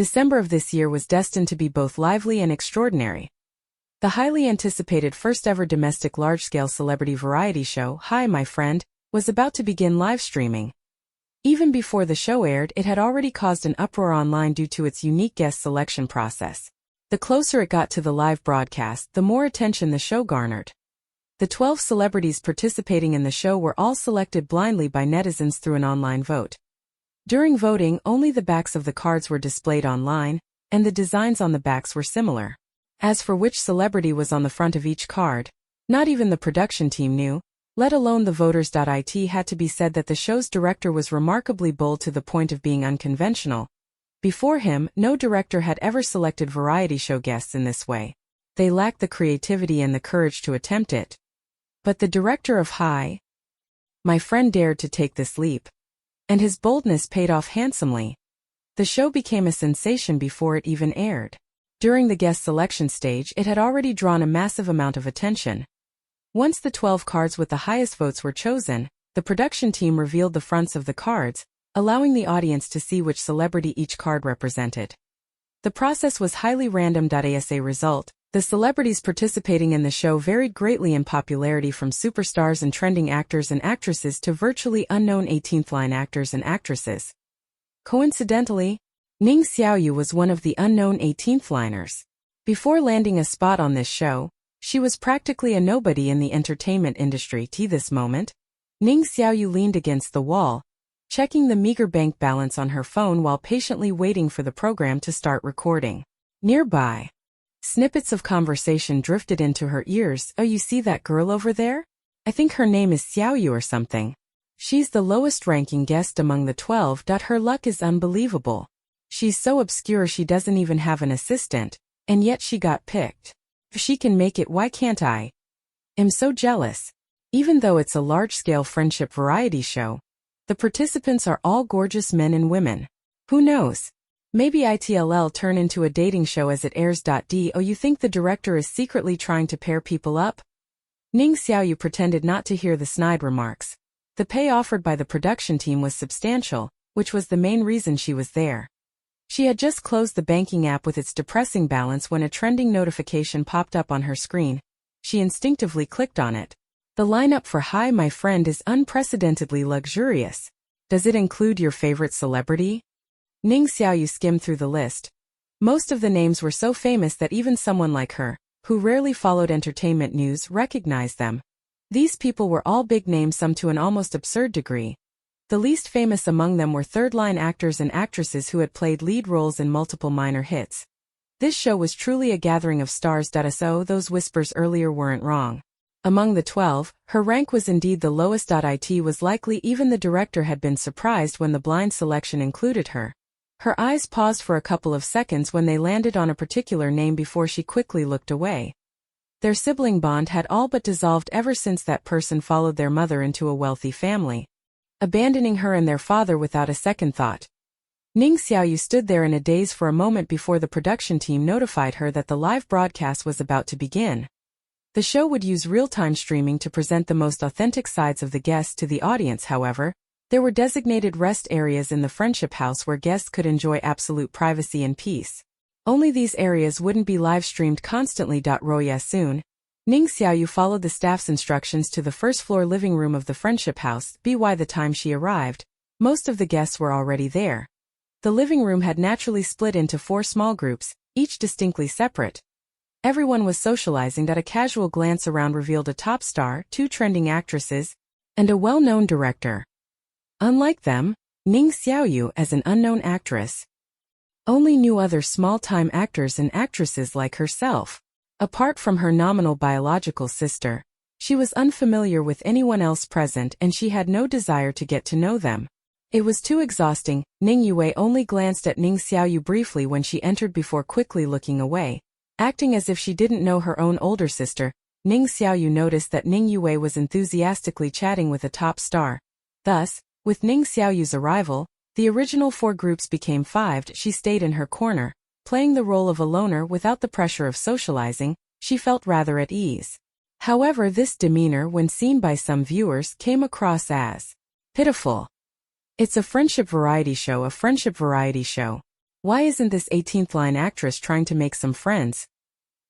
December of this year was destined to be both lively and extraordinary. The highly anticipated first-ever domestic large-scale celebrity variety show, Hi, My Friend, was about to begin live streaming. Even before the show aired, it had already caused an uproar online due to its unique guest selection process. The closer it got to the live broadcast, the more attention the show garnered. The 12 celebrities participating in the show were all selected blindly by netizens through an online vote. During voting, only the backs of the cards were displayed online, and the designs on the backs were similar. As for which celebrity was on the front of each card, not even the production team knew, let alone the voters. It had to be said that the show's director was remarkably bold to the point of being unconventional. Before him, no director had ever selected variety show guests in this way. They lacked the creativity and the courage to attempt it. But the director of Hi, My Friend dared to take this leap. And his boldness paid off handsomely. The show became a sensation before it even aired. During the guest selection stage, it had already drawn a massive amount of attention. Once the 12 cards with the highest votes were chosen, the production team revealed the fronts of the cards, allowing the audience to see which celebrity each card represented. The process was highly random. As a result, the celebrities participating in the show varied greatly in popularity, from superstars and trending actors and actresses to virtually unknown 18th-line actors and actresses. Coincidentally, Ning Xiaoyu was one of the unknown 18th-liners. Before landing a spot on this show, she was practically a nobody in the entertainment industry. To this moment, Ning Xiaoyu leaned against the wall, checking the meager bank balance on her phone while patiently waiting for the program to start recording. Nearby, snippets of conversation drifted into her ears. Oh, you see that girl over there? I think her name is Xiaoyu or something. She's the lowest-ranking guest among the 12. Her luck is unbelievable. She's so obscure she doesn't even have an assistant, and yet she got picked. If she can make it, why can't I? I'm so jealous. Even though it's a large-scale friendship variety show, the participants are all gorgeous men and women. Who knows? Maybe it'll turn into a dating show as it airs. Do you think the director is secretly trying to pair people up? Ning Xiaoyu pretended not to hear the snide remarks. The pay offered by the production team was substantial, which was the main reason she was there. She had just closed the banking app with its depressing balance when a trending notification popped up on her screen. She instinctively clicked on it. The lineup for Hi, My Friend is unprecedentedly luxurious. Does it include your favorite celebrity? Ning Xiaoyu skimmed through the list. Most of the names were so famous that even someone like her, who rarely followed entertainment news, recognized them. These people were all big names, some to an almost absurd degree. The least famous among them were third-line actors and actresses who had played lead roles in multiple minor hits. This show was truly a gathering of stars. So those whispers earlier weren't wrong. Among the 12, her rank was indeed the lowest. It was likely even the director had been surprised when the blind selection included her. Her eyes paused for a couple of seconds when they landed on a particular name before she quickly looked away. Their sibling bond had all but dissolved ever since that person followed their mother into a wealthy family, abandoning her and their father without a second thought. Ning Xiaoyu stood there in a daze for a moment before the production team notified her that the live broadcast was about to begin. The show would use real-time streaming to present the most authentic sides of the guests to the audience. However, there were designated rest areas in the friendship house where guests could enjoy absolute privacy and peace. Only these areas wouldn't be live-streamed constantly. Soon, Ning Xiaoyu followed the staff's instructions to the first-floor living room of the friendship house. By the time she arrived, most of the guests were already there. The living room had naturally split into 4 small groups, each distinctly separate. Everyone was socializing. A casual glance around revealed a top star, 2 trending actresses, and a well-known director. Unlike them, Ning Xiaoyu, as an unknown actress, only knew other small-time actors and actresses like herself. Apart from her nominal biological sister, she was unfamiliar with anyone else present, and she had no desire to get to know them. It was too exhausting. Ning Yue only glanced at Ning Xiaoyu briefly when she entered before quickly looking away. Acting as if she didn't know her own older sister, Ning Xiaoyu noticed that Ning Yue was enthusiastically chatting with a top star. Thus, with Ning Xiaoyu's arrival, the original 4 groups became 5. She stayed in her corner, playing the role of a loner without the pressure of socializing. She felt rather at ease. However, this demeanor, when seen by some viewers, came across as pitiful. It's a friendship variety show, Why isn't this 18th line actress trying to make some friends?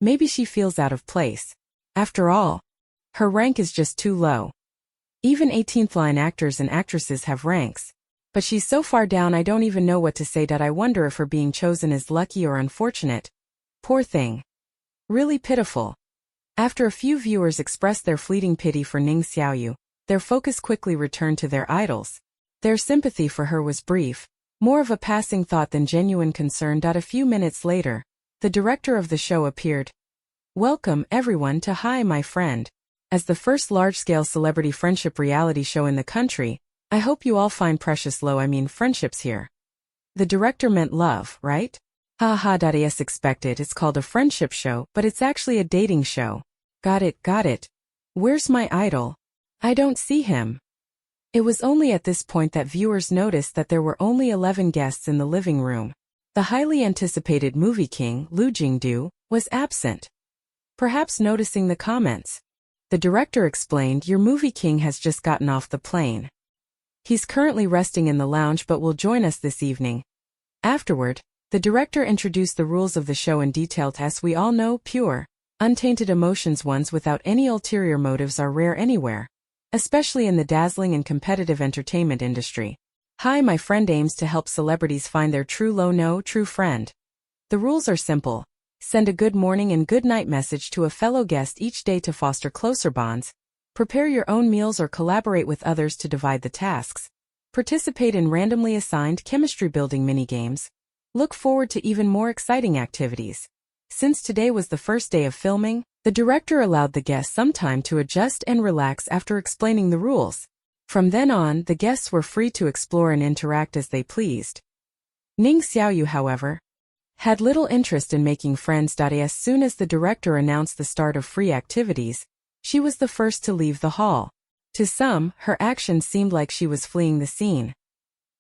Maybe she feels out of place. After all, her rank is just too low. Even 18th line actors and actresses have ranks. But she's so far down I don't even know what to say. I wonder if her being chosen is lucky or unfortunate. Poor thing. Really pitiful. After a few viewers expressed their fleeting pity for Ning Xiaoyu, their focus quickly returned to their idols. Their sympathy for her was brief, more of a passing thought than genuine concern. A few minutes later, the director of the show appeared. Welcome everyone to Hi My Friend. As the first large-scale celebrity friendship reality show in the country, I hope you all find precious friendships here. The director meant love, right? Haha. Yes, expected. It's called a friendship show, but it's actually a dating show. Got it. Where's my idol? I don't see him. It was only at this point that viewers noticed that there were only 11 guests in the living room. The highly anticipated movie king, Lu Jingdu, was absent. Perhaps noticing the comments, the director explained, your movie king has just gotten off the plane. He's currently resting in the lounge but will join us this evening. Afterward, the director introduced the rules of the show in detail. As we all know, pure, untainted emotions, ones without any ulterior motives, are rare anywhere, especially in the dazzling and competitive entertainment industry. Hi My Friend aims to help celebrities find their true friend. The rules are simple. Send a good morning and good night message to a fellow guest each day to foster closer bonds. Prepare your own meals or collaborate with others to divide the tasks. Participate in randomly assigned chemistry-building minigames. Look forward to even more exciting activities. Since today was the first day of filming, the director allowed the guests some time to adjust and relax after explaining the rules. From then on, the guests were free to explore and interact as they pleased. Ning Xiaoyu, however, had little interest in making friends. As soon as the director announced the start of free activities, she was the first to leave the hall. To some, her actions seemed like she was fleeing the scene.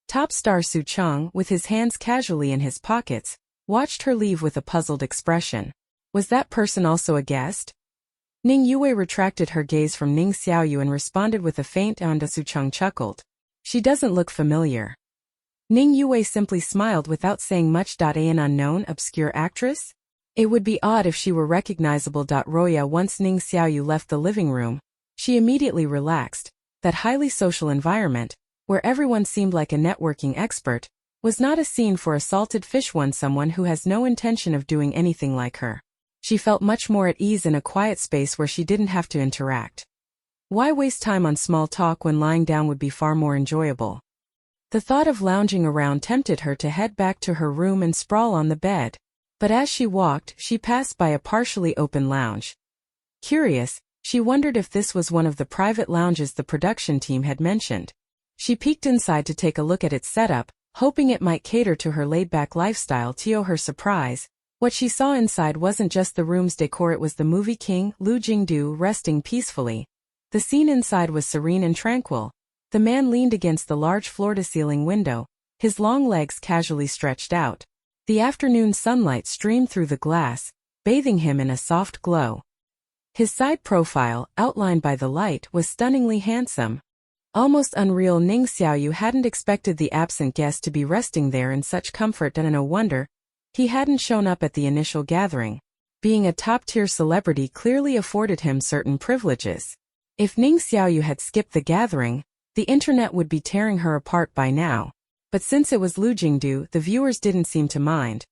Top star Su Cheng, with his hands casually in his pockets, watched her leave with a puzzled expression. Was that person also a guest? Ning Yue retracted her gaze from Ning Xiaoyu and responded with a faint "and." Su Cheng chuckled. She doesn't look familiar. Ning Yue simply smiled without saying much. An unknown, obscure actress? It would be odd if she were recognizable. Roya. Once Ning Xiaoyu left the living room, she immediately relaxed. That highly social environment, where everyone seemed like a networking expert, was not a scene for a salted fish. Someone who has no intention of doing anything like her. She felt much more at ease in a quiet space where she didn't have to interact. Why waste time on small talk when lying down would be far more enjoyable? The thought of lounging around tempted her to head back to her room and sprawl on the bed. But as she walked, she passed by a partially open lounge. Curious, she wondered if this was one of the private lounges the production team had mentioned. She peeked inside to take a look at its setup, hoping it might cater to her laid-back lifestyle. To her surprise, what she saw inside wasn't just the room's decor, it was the movie king, Lu Jingdu, resting peacefully. The scene inside was serene and tranquil. The man leaned against the large floor-to-ceiling window, his long legs casually stretched out. The afternoon sunlight streamed through the glass, bathing him in a soft glow. His side profile, outlined by the light, was stunningly handsome. Almost unreal. Ning Xiaoyu hadn't expected the absent guest to be resting there in such comfort, and no wonder he hadn't shown up at the initial gathering. Being a top-tier celebrity clearly afforded him certain privileges. If Ning Xiaoyu had skipped the gathering, the internet would be tearing her apart by now. But since it was Lu Jingdu, the viewers didn't seem to mind.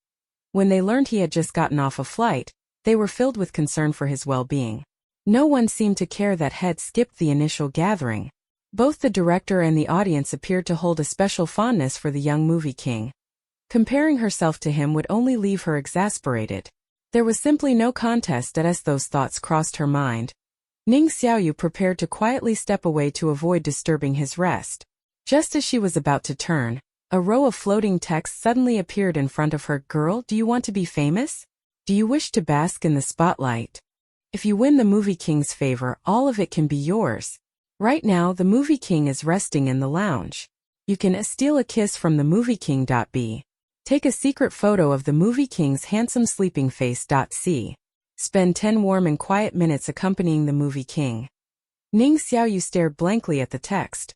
When they learned he had just gotten off a flight, they were filled with concern for his well-being. No one seemed to care that had skipped the initial gathering. Both the director and the audience appeared to hold a special fondness for the young movie king. Comparing herself to him would only leave her exasperated. There was simply no contest as those thoughts crossed her mind. Ning Xiaoyu prepared to quietly step away to avoid disturbing his rest. Just as she was about to turn, a row of floating texts suddenly appeared in front of her. Girl, do you want to be famous? Do you wish to bask in the spotlight? If you win the movie king's favor, all of it can be yours. Right now, the movie king is resting in the lounge. You can steal a kiss from the movie king. B. Take a secret photo of the movie king's handsome sleeping face. C. Spend 10 warm and quiet minutes accompanying the movie king. Ning Xiaoyu stared blankly at the text.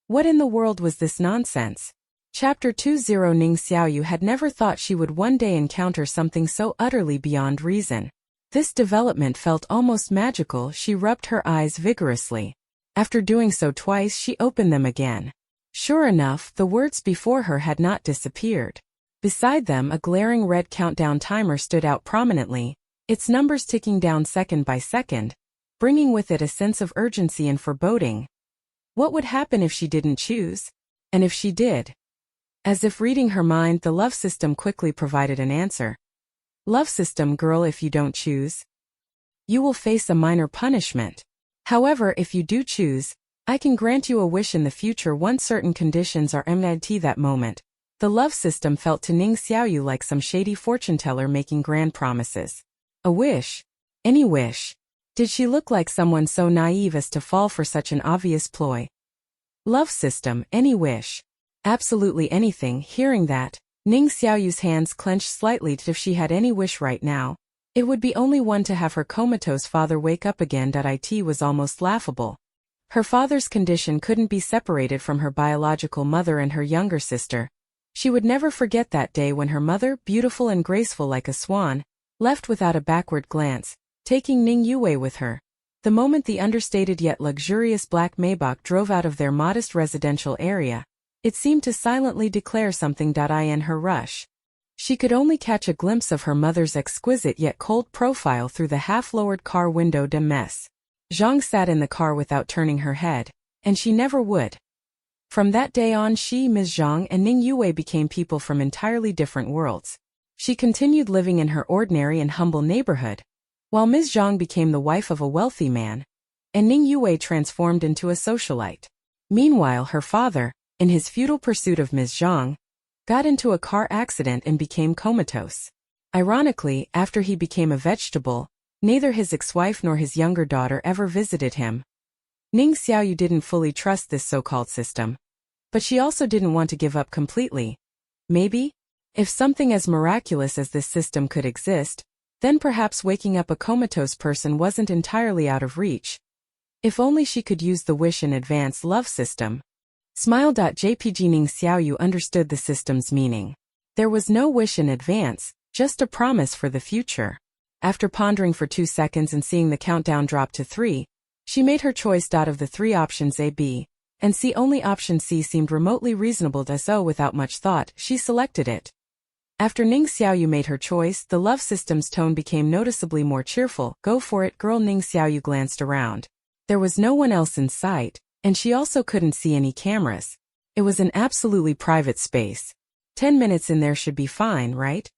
What in the world was this nonsense? Chapter 20. Ning Xiaoyu had never thought she would one day encounter something so utterly beyond reason. This development felt almost magical. She rubbed her eyes vigorously. After doing so twice, she opened them again. Sure enough, the words before her had not disappeared. Beside them, a glaring red countdown timer stood out prominently, its numbers ticking down second by second, bringing with it a sense of urgency and foreboding. What would happen if she didn't choose? And if she did? As if reading her mind, the love system quickly provided an answer. Love system girl, if you don't choose, you will face a minor punishment. However, if you do choose, I can grant you a wish in the future once certain conditions are met. That moment, the love system felt to Ning Xiaoyu like some shady fortune teller making grand promises. A wish? Any wish? Did she look like someone so naive as to fall for such an obvious ploy? Love system, any wish. Absolutely anything. Hearing that, Ning Xiaoyu's hands clenched slightly. If she had any wish right now, it would be only one: to have her comatose father wake up again. It was almost laughable. Her father's condition couldn't be separated from her biological mother and her younger sister. She would never forget that day when her mother, beautiful and graceful like a swan, left without a backward glance, taking Ning Yue with her. The moment the understated yet luxurious black Maybach drove out of their modest residential area, it seemed to silently declare something. In her rush, she could only catch a glimpse of her mother's exquisite yet cold profile through the half-lowered car window. De mess. Zhang sat in the car without turning her head, and she never would. From that day on, she, Ms. Zhang, and Ning Yue became people from entirely different worlds. She continued living in her ordinary and humble neighborhood, while Ms. Zhang became the wife of a wealthy man, and Ning Yue transformed into a socialite. Meanwhile, her father, in his futile pursuit of Ms. Zhang, got into a car accident and became comatose. Ironically, after he became a vegetable, neither his ex-wife nor his younger daughter ever visited him. Ning Xiaoyu didn't fully trust this so-called system, but she also didn't want to give up completely. Maybe, if something as miraculous as this system could exist, then perhaps waking up a comatose person wasn't entirely out of reach. If only she could use the wish in advance love system. Smile.jpg. Ning Xiaoyu understood the system's meaning. There was no wish in advance, just a promise for the future. After pondering for 2 seconds and seeing the countdown drop to 3, she made her choice. Of the 3 options A, B, and C, only option C seemed remotely reasonable. So without much thought, she selected it. After Ning Xiaoyu made her choice, the love system's tone became noticeably more cheerful. Go for it, girl. Ning Xiaoyu glanced around. There was no one else in sight, and she also couldn't see any cameras. It was an absolutely private space. 10 minutes in there should be fine, right?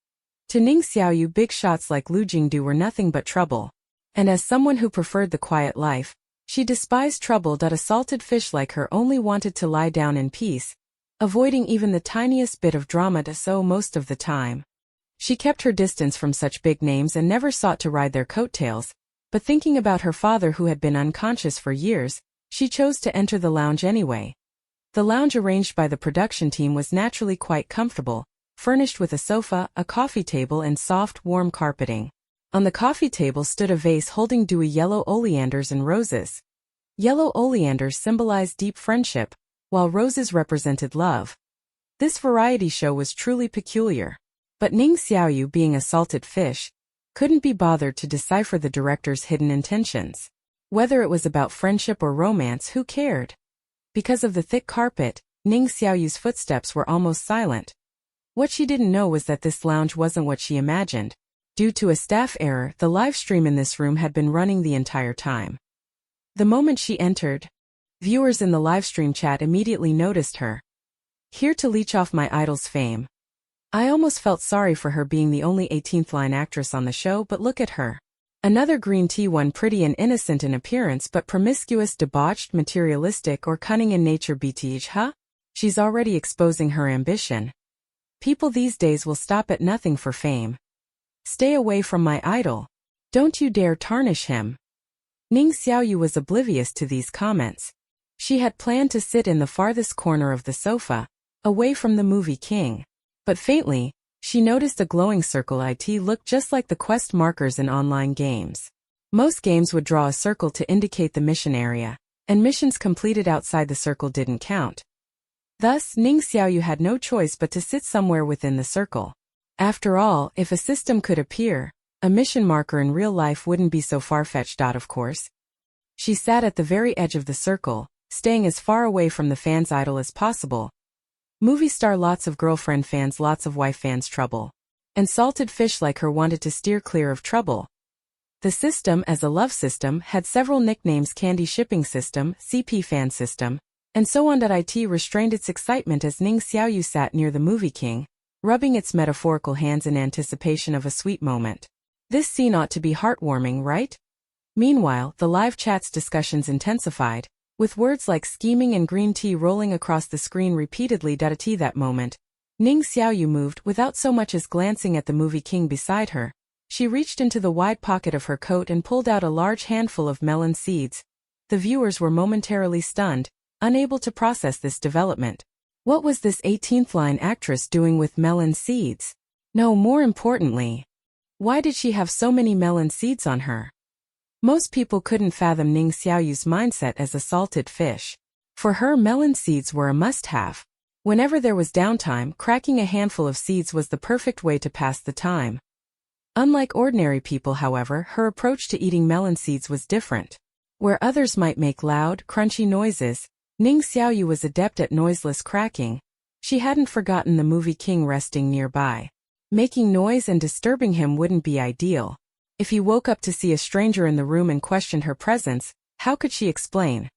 To Ning Xiaoyu, big shots like Lu Jingdu were nothing but trouble. And as someone who preferred the quiet life, she despised trouble. A salted fish like her only wanted to lie down in peace, avoiding even the tiniest bit of drama. So most of the time, she kept her distance from such big names and never sought to ride their coattails, but thinking about her father who had been unconscious for years, she chose to enter the lounge anyway. The lounge arranged by the production team was naturally quite comfortable, furnished with a sofa, a coffee table and soft, warm carpeting. On the coffee table stood a vase holding dewy yellow oleanders and roses. Yellow oleanders symbolized deep friendship, while roses represented love. This variety show was truly peculiar. But Ning Xiaoyu, being a salted fish, couldn't be bothered to decipher the director's hidden intentions. Whether it was about friendship or romance, who cared? Because of the thick carpet, Ning Xiaoyu's footsteps were almost silent. What she didn't know was that this lounge wasn't what she imagined. Due to a staff error, the live stream in this room had been running the entire time. The moment she entered, viewers in the livestream chat immediately noticed her. Here to leech off my idol's fame. I almost felt sorry for her being the only 18th line actress on the show, but look at her. Another green tea one, pretty and innocent in appearance but promiscuous, debauched, materialistic or cunning in nature. BTH, huh? She's already exposing her ambition. People these days will stop at nothing for fame. Stay away from my idol. Don't you dare tarnish him. Ning Xiaoyu was oblivious to these comments. She had planned to sit in the farthest corner of the sofa, away from the movie king. But faintly, she noticed a glowing circle. It looked just like the quest markers in online games. Most games would draw a circle to indicate the mission area, and missions completed outside the circle didn't count. Thus, Ning Xiaoyu had no choice but to sit somewhere within the circle. After all, if a system could appear, a mission marker in real life wouldn't be so far-fetched, of course. She sat at the very edge of the circle, staying as far away from the fans' idol as possible. Movie star lots of girlfriend fans, lots of wife fans trouble. And salted fish like her wanted to steer clear of trouble. The system, as a love system, had several nicknames: Candy Shipping System, CP Fan System, and so on. It restrained its excitement as Ning Xiaoyu sat near the movie king, rubbing its metaphorical hands in anticipation of a sweet moment. This scene ought to be heartwarming, right? Meanwhile, the live chat's discussions intensified, with words like scheming and green tea rolling across the screen repeatedly. At that moment, Ning Xiaoyu moved without so much as glancing at the movie king beside her. She reached into the wide pocket of her coat and pulled out a large handful of melon seeds. The viewers were momentarily stunned, unable to process this development. What was this 18th-line actress doing with melon seeds? No, more importantly, why did she have so many melon seeds on her? Most people couldn't fathom Ning Xiaoyu's mindset as a salted fish. For her, melon seeds were a must-have. Whenever there was downtime, cracking a handful of seeds was the perfect way to pass the time. Unlike ordinary people, however, her approach to eating melon seeds was different. Where others might make loud, crunchy noises, Ning Xiaoyu was adept at noiseless cracking. She hadn't forgotten the movie king resting nearby. Making noise and disturbing him wouldn't be ideal. If he woke up to see a stranger in the room and questioned her presence, how could she explain?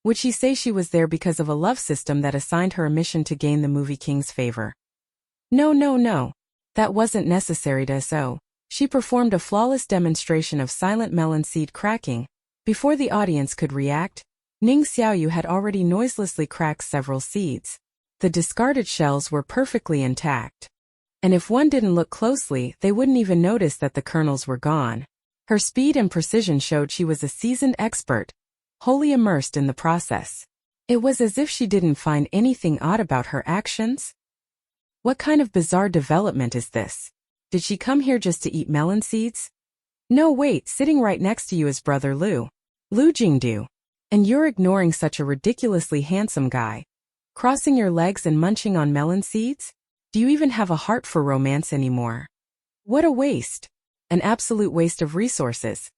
Would she say she was there because of a love system that assigned her a mission to gain the movie king's favor? No. That wasn't necessary to so. She performed a flawless demonstration of silent melon seed cracking. Before the audience could react, Ning Xiaoyu had already noiselessly cracked several seeds. The discarded shells were perfectly intact. And if one didn't look closely, they wouldn't even notice that the kernels were gone. Her speed and precision showed she was a seasoned expert, wholly immersed in the process. It was as if she didn't find anything odd about her actions. What kind of bizarre development is this? Did she come here just to eat melon seeds? No, wait, sitting right next to you is brother Lu Jingdu. And you're ignoring such a ridiculously handsome guy. Crossing your legs and munching on melon seeds? Do you even have a heart for romance anymore? What a waste. An absolute waste of resources.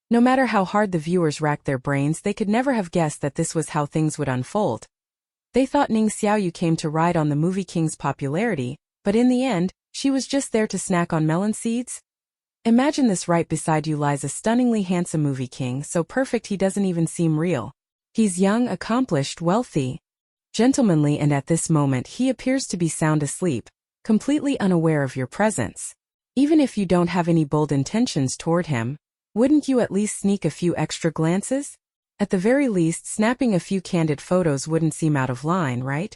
No matter how hard the viewers racked their brains, they could never have guessed that this was how things would unfold. They thought Ning Xiaoyu came to ride on the movie king's popularity, but in the end, she was just there to snack on melon seeds? Imagine this: right beside you lies a stunningly handsome movie king, so perfect he doesn't even seem real. He's young, accomplished, wealthy, gentlemanly, and at this moment he appears to be sound asleep, completely unaware of your presence. Even if you don't have any bold intentions toward him, wouldn't you at least sneak a few extra glances? At the very least, snapping a few candid photos wouldn't seem out of line, right?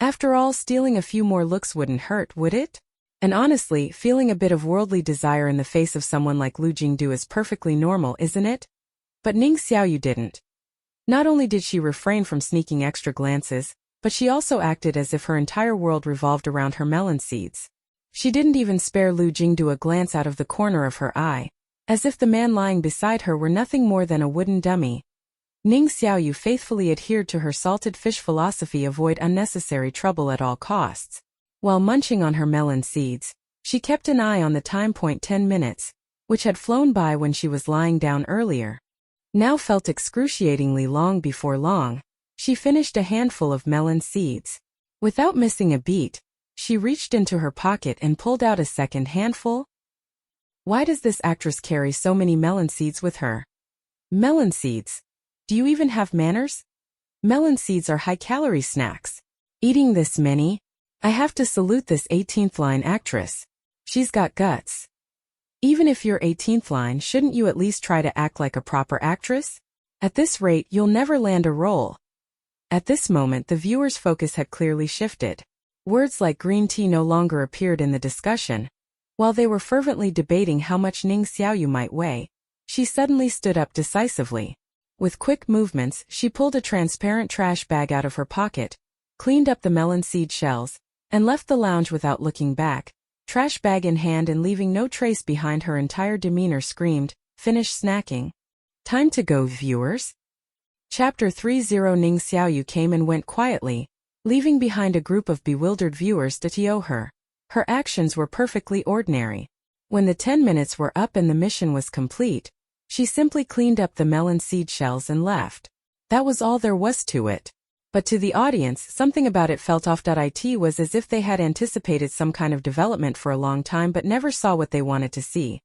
After all, stealing a few more looks wouldn't hurt, would it? And honestly, feeling a bit of worldly desire in the face of someone like Lu Jingdu is perfectly normal, isn't it? But Ning Xiaoyu didn't. Not only did she refrain from sneaking extra glances, but she also acted as if her entire world revolved around her melon seeds. She didn't even spare Lu Jingdu a glance out of the corner of her eye, as if the man lying beside her were nothing more than a wooden dummy. Ning Xiaoyu faithfully adhered to her salted fish philosophy: avoid unnecessary trouble at all costs. While munching on her melon seeds, she kept an eye on the time point: 10 minutes, which had flown by when she was lying down earlier. Now felt excruciatingly long. Before long, she finished a handful of melon seeds. Without missing a beat, she reached into her pocket and pulled out a second handful. Why does this actress carry so many melon seeds with her? Melon seeds? Do you even have manners? Melon seeds are high-calorie snacks. Eating this many? I have to salute this 18th-line actress. She's got guts. Even if you're 18th line, shouldn't you at least try to act like a proper actress? At this rate, you'll never land a role. At this moment, the viewer's focus had clearly shifted. Words like green tea no longer appeared in the discussion. While they were fervently debating how much Ning Xiaoyu might weigh, she suddenly stood up decisively. With quick movements, she pulled a transparent trash bag out of her pocket, cleaned up the melon seed shells, and left the lounge without looking back. Trash bag in hand and leaving no trace behind, her entire demeanor screamed, "Finish snacking. Time to go, viewers." Chapter 30. Ning Xiaoyu came and went quietly, leaving behind a group of bewildered viewers to TO her. Her actions were perfectly ordinary. When the 10 minutes were up and the mission was complete, she simply cleaned up the melon seed shells and left. That was all there was to it. But to the audience, something about it felt off. It was as if they had anticipated some kind of development for a long time but never saw what they wanted to see.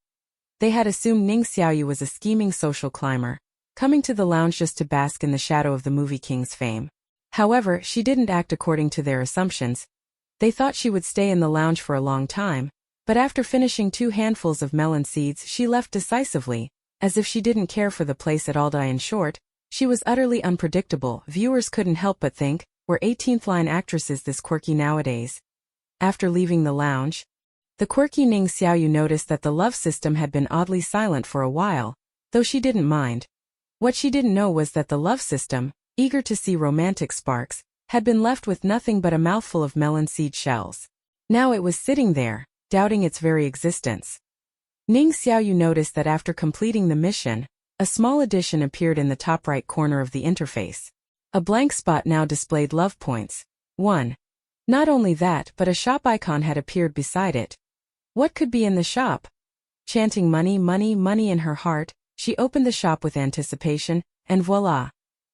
They had assumed Ning Xiaoyu was a scheming social climber, coming to the lounge just to bask in the shadow of the movie king's fame. However, she didn't act according to their assumptions. They thought she would stay in the lounge for a long time, but after finishing 2 handfuls of melon seeds she left decisively, as if she didn't care for the place at all. In short, she was utterly unpredictable. Viewers couldn't help but think, were 18th-line actresses this quirky nowadays? After leaving the lounge, the quirky Ning Xiaoyu noticed that the love system had been oddly silent for a while, though she didn't mind. What she didn't know was that the love system, eager to see romantic sparks, had been left with nothing but a mouthful of melon seed shells. Now it was sitting there, doubting its very existence. Ning Xiaoyu noticed that after completing the mission, a small addition appeared in the top right corner of the interface. A blank spot now displayed love points. 1. Not only that, but a shop icon had appeared beside it. What could be in the shop? Chanting money, money, money in her heart, she opened the shop with anticipation, and voila!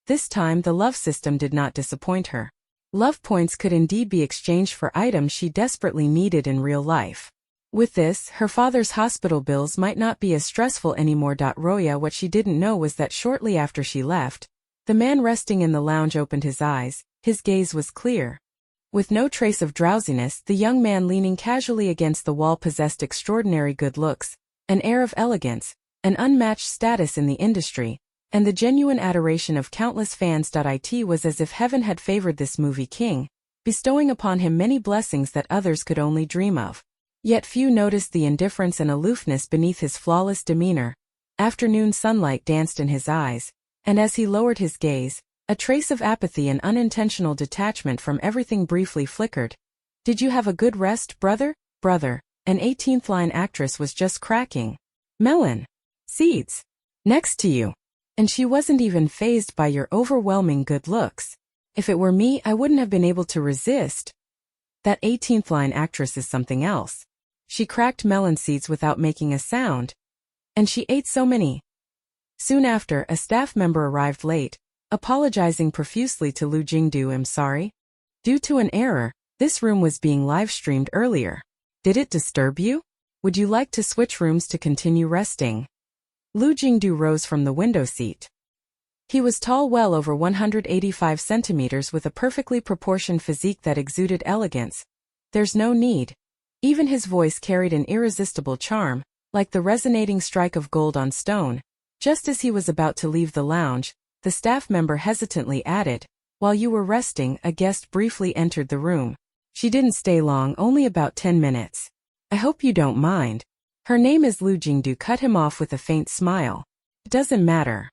This time the love system did not disappoint her. Love points could indeed be exchanged for items she desperately needed in real life. With this, her father's hospital bills might not be as stressful anymore. Roya, what she didn't know was that shortly after she left, the man resting in the lounge opened his eyes. His gaze was clear. With no trace of drowsiness, the young man leaning casually against the wall possessed extraordinary good looks, an air of elegance, an unmatched status in the industry, and the genuine adoration of countless fans. It was as if heaven had favored this movie king, bestowing upon him many blessings that others could only dream of. Yet few noticed the indifference and aloofness beneath his flawless demeanor. Afternoon sunlight danced in his eyes, and as he lowered his gaze, a trace of apathy and unintentional detachment from everything briefly flickered. Did you have a good rest, brother? Brother, an 18th-line actress was just cracking melon seeds next to you, and she wasn't even fazed by your overwhelming good looks. If it were me, I wouldn't have been able to resist. That 18th-line actress is something else. She cracked melon seeds without making a sound. And she ate so many. Soon after, a staff member arrived late, apologizing profusely to Lu Jingdu. I'm sorry. Due to an error, this room was being live-streamed earlier. Did it disturb you? Would you like to switch rooms to continue resting? Lu Jingdu rose from the window seat. He was tall, well over 185 centimeters, with a perfectly proportioned physique that exuded elegance. There's no need. Even his voice carried an irresistible charm, like the resonating strike of gold on stone. Just as he was about to leave the lounge, the staff member hesitantly added, "While you were resting, a guest briefly entered the room. She didn't stay long, only about 10 minutes. I hope you don't mind. Her name is Lu Jingdu." Cut him off with a faint smile. "It doesn't matter,"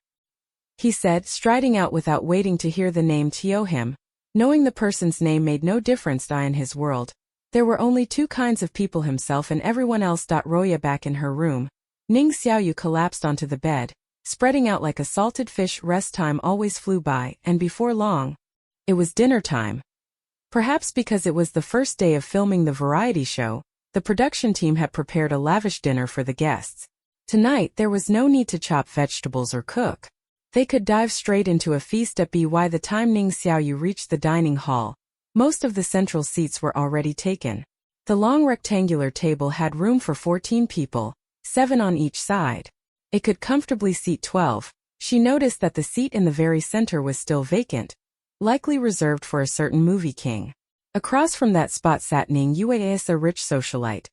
he said, striding out without waiting to hear the name to him. Knowing the person's name made no difference in his world. There were only 2 kinds of people, himself and everyone else. Roya back in her room. Ning Xiaoyu collapsed onto the bed, spreading out like a salted fish. Rest time always flew by, and before long, it was dinner time. Perhaps because it was the first day of filming the variety show, the production team had prepared a lavish dinner for the guests. Tonight there was no need to chop vegetables or cook. They could dive straight into a feast. By the time Ning Xiaoyu reached the dining hall, most of the central seats were already taken. The long rectangular table had room for 14 people, 7 on each side. It could comfortably seat 12. She noticed that the seat in the very center was still vacant, likely reserved for a certain movie king. Across from that spot sat Ning Yue, as a rich socialite.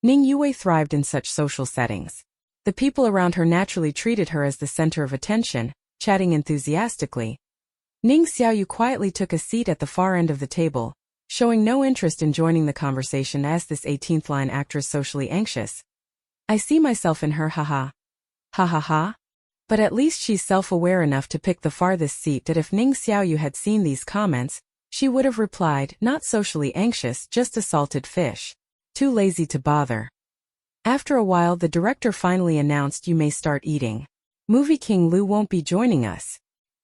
Ning Yue thrived in such social settings. The people around her naturally treated her as the center of attention, chatting enthusiastically. Ning Xiaoyu quietly took a seat at the far end of the table, showing no interest in joining the conversation as this 18th-line actress socially anxious. "I see myself in her, haha. Ha ha ha." But at least she's self-aware enough to pick the farthest seat. That if Ning Xiaoyu had seen these comments, she would have replied, "Not socially anxious, just a salted fish. Too lazy to bother." After a while the director finally announced, "You may start eating. Movie king Lu won't be joining us.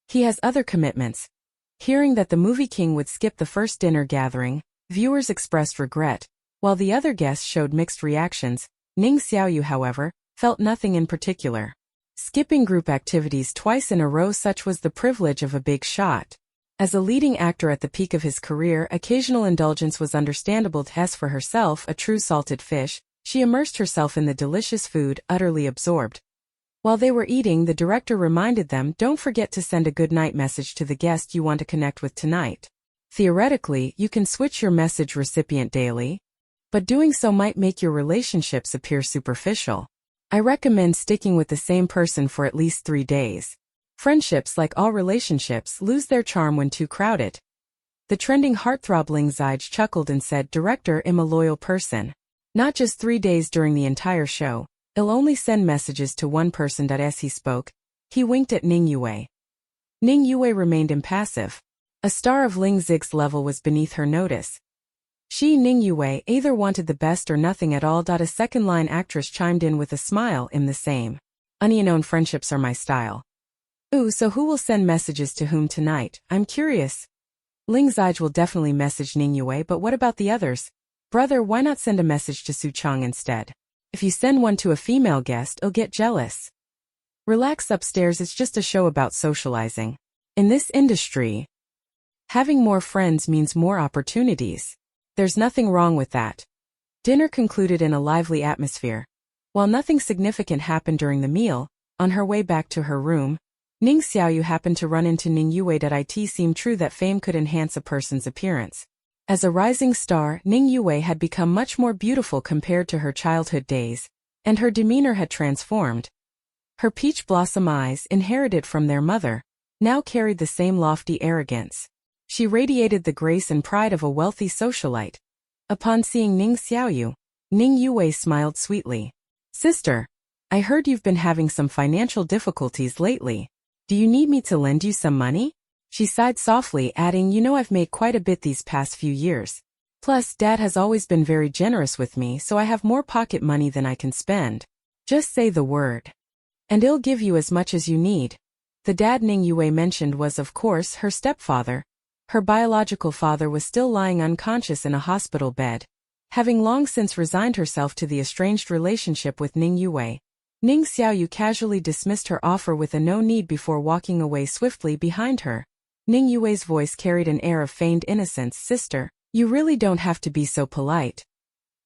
He has other commitments." Hearing that the movie king would skip the first dinner gathering, viewers expressed regret, while the other guests showed mixed reactions. Ning Xiaoyu, however, felt nothing in particular. Skipping group activities twice in a row, such was the privilege of a big shot. As a leading actor at the peak of his career, occasional indulgence was understandable. As for herself, a true salted fish, she immersed herself in the delicious food, utterly absorbed. While they were eating, the director reminded them, don't forget to send a goodnight message to the guest you want to connect with tonight. Theoretically, you can switch your message recipient daily, but doing so might make your relationships appear superficial. I recommend sticking with the same person for at least 3 days. Friendships, like all relationships, lose their charm when too crowded. The trending heartthrob Ling Xiaoyu chuckled and said, Director, I'm a loyal person. Not just 3 days during the entire show. I'll only send messages to one person. As he spoke, he winked at Ning Xiaoyu. Ning Xiaoyu remained impassive. A star of Ling Zig's level was beneath her notice. She, Ning Xiaoyu, either wanted the best or nothing at all. A second-line actress chimed in with a smile, I'm the same. Unknown friendships are my style. Ooh, so who will send messages to whom tonight? I'm curious. Ling Xiaoyu will definitely message Ning Xiaoyu, but what about the others? Brother, why not send a message to Su Chang instead? If you send one to a female guest, I'll get jealous. Relax upstairs, it's just a show about socializing. In this industry, having more friends means more opportunities. There's nothing wrong with that. Dinner concluded in a lively atmosphere. While nothing significant happened during the meal, on her way back to her room, Ning Xiaoyu happened to run into Ning Xiaoyu. It seemed true that fame could enhance a person's appearance. As a rising star, Ning Xiaoyu had become much more beautiful compared to her childhood days, and her demeanor had transformed. Her peach blossom eyes, inherited from their mother, now carried the same lofty arrogance. She radiated the grace and pride of a wealthy socialite. Upon seeing Ning Xiaoyu, Ning Xiaoyu smiled sweetly. Sister, I heard you've been having some financial difficulties lately. Do you need me to lend you some money? She sighed softly, adding, you know I've made quite a bit these past few years. Plus, Dad has always been very generous with me, so I have more pocket money than I can spend. Just say the word, and he'll give you as much as you need. The dad Ning Xiaoyu mentioned was, of course, her stepfather. Her biological father was still lying unconscious in a hospital bed, having long since resigned herself to the estranged relationship with Ning Xiaoyu. Ning Xiaoyu casually dismissed her offer with a no need before walking away swiftly behind her. Ning Yue's voice carried an air of feigned innocence. Sister, you really don't have to be so polite.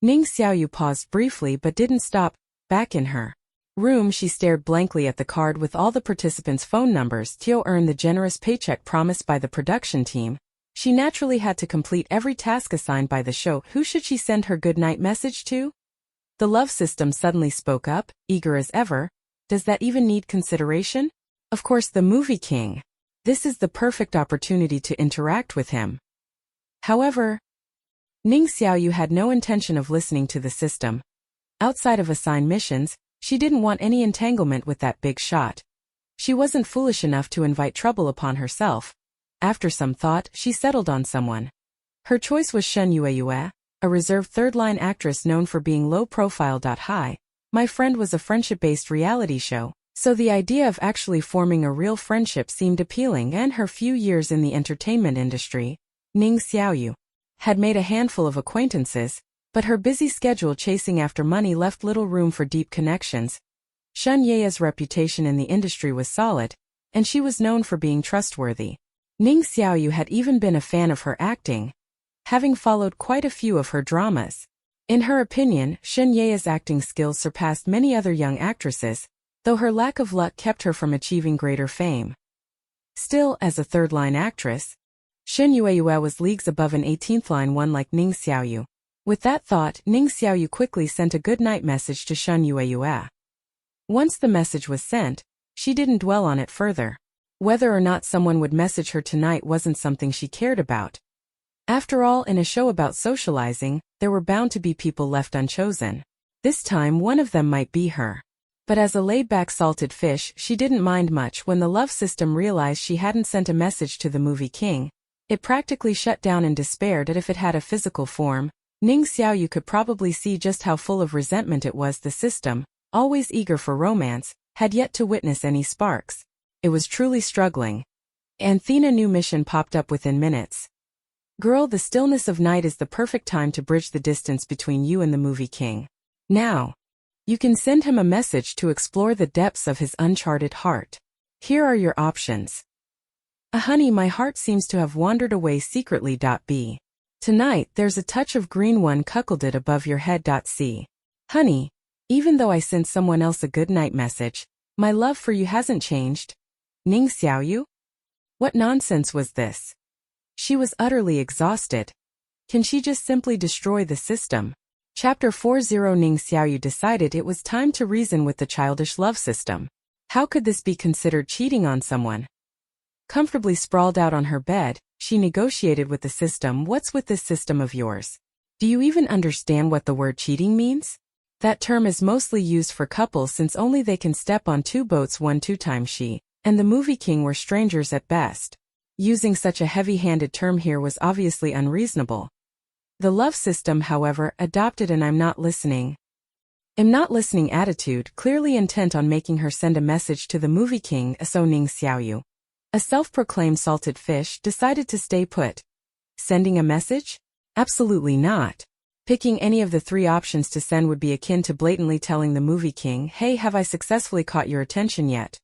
Ning Xiaoyu paused briefly but didn't stop. Back in her room, she stared blankly at the card with all the participants' phone numbers. To earn the generous paycheck promised by the production team, she naturally had to complete every task assigned by the show. Who should she send her goodnight message to? The love system suddenly spoke up, eager as ever. Does that even need consideration? Of course, the movie king. This is the perfect opportunity to interact with him. However, Ning Xiaoyu had no intention of listening to the system. Outside of assigned missions, she didn't want any entanglement with that big shot. She wasn't foolish enough to invite trouble upon herself. After some thought, she settled on someone. Her choice was Shen Yueyue, a reserved third-line actress known for being low-profile. Hi, my friend was a friendship-based reality show, so the idea of actually forming a real friendship seemed appealing, and her few years in the entertainment industry, Ning Xiaoyu had made a handful of acquaintances, but her busy schedule chasing after money left little room for deep connections. Shen Ye's reputation in the industry was solid, and she was known for being trustworthy. Ning Xiaoyu had even been a fan of her acting, having followed quite a few of her dramas. In her opinion, Shen Ye's acting skills surpassed many other young actresses, though her lack of luck kept her from achieving greater fame. Still, as a third-line actress, Shen Yueyue was leagues above an 18th-line one like Ning Xiaoyu. With that thought, Ning Xiaoyu quickly sent a good-night message to Shen Yueyue. Once the message was sent, she didn't dwell on it further. Whether or not someone would message her tonight wasn't something she cared about. After all, in a show about socializing, there were bound to be people left unchosen. This time, one of them might be her. But as a laid-back salted fish, she didn't mind much. When the love system realized she hadn't sent a message to the movie king, it practically shut down in despair that if it had a physical form, Ning Xiaoyu could probably see just how full of resentment it was. The system, always eager for romance, had yet to witness any sparks. It was truly struggling. Athena new mission popped up within minutes. Girl, the stillness of night is the perfect time to bridge the distance between you and the movie king. Now, you can send him a message to explore the depths of his uncharted heart. Here are your options. Honey, my heart seems to have wandered away secretly. B. Tonight, there's a touch of green one cuckolded above your head. C. Honey, even though I sent someone else a good night message, my love for you hasn't changed. Ning Xiaoyu? What nonsense was this? She was utterly exhausted. Can she just simply destroy the system? Chapter 40. Ning Xiaoyu decided it was time to reason with the childish love system. How could this be considered cheating on someone? Comfortably sprawled out on her bed, she negotiated with the system. What's with this system of yours? Do you even understand what the word cheating means? That term is mostly used for couples since only they can step on two boats. 2 she and the movie king were strangers at best. Using such a heavy-handed term here was obviously unreasonable. The love system, however, adopted an I'm not listening attitude, clearly intent on making her send a message to the movie king. So Ning Xiaoyu, a self-proclaimed salted fish, decided to stay put. Sending a message? Absolutely not. Picking any of the 3 options to send would be akin to blatantly telling the movie king, hey, have I successfully caught your attention yet?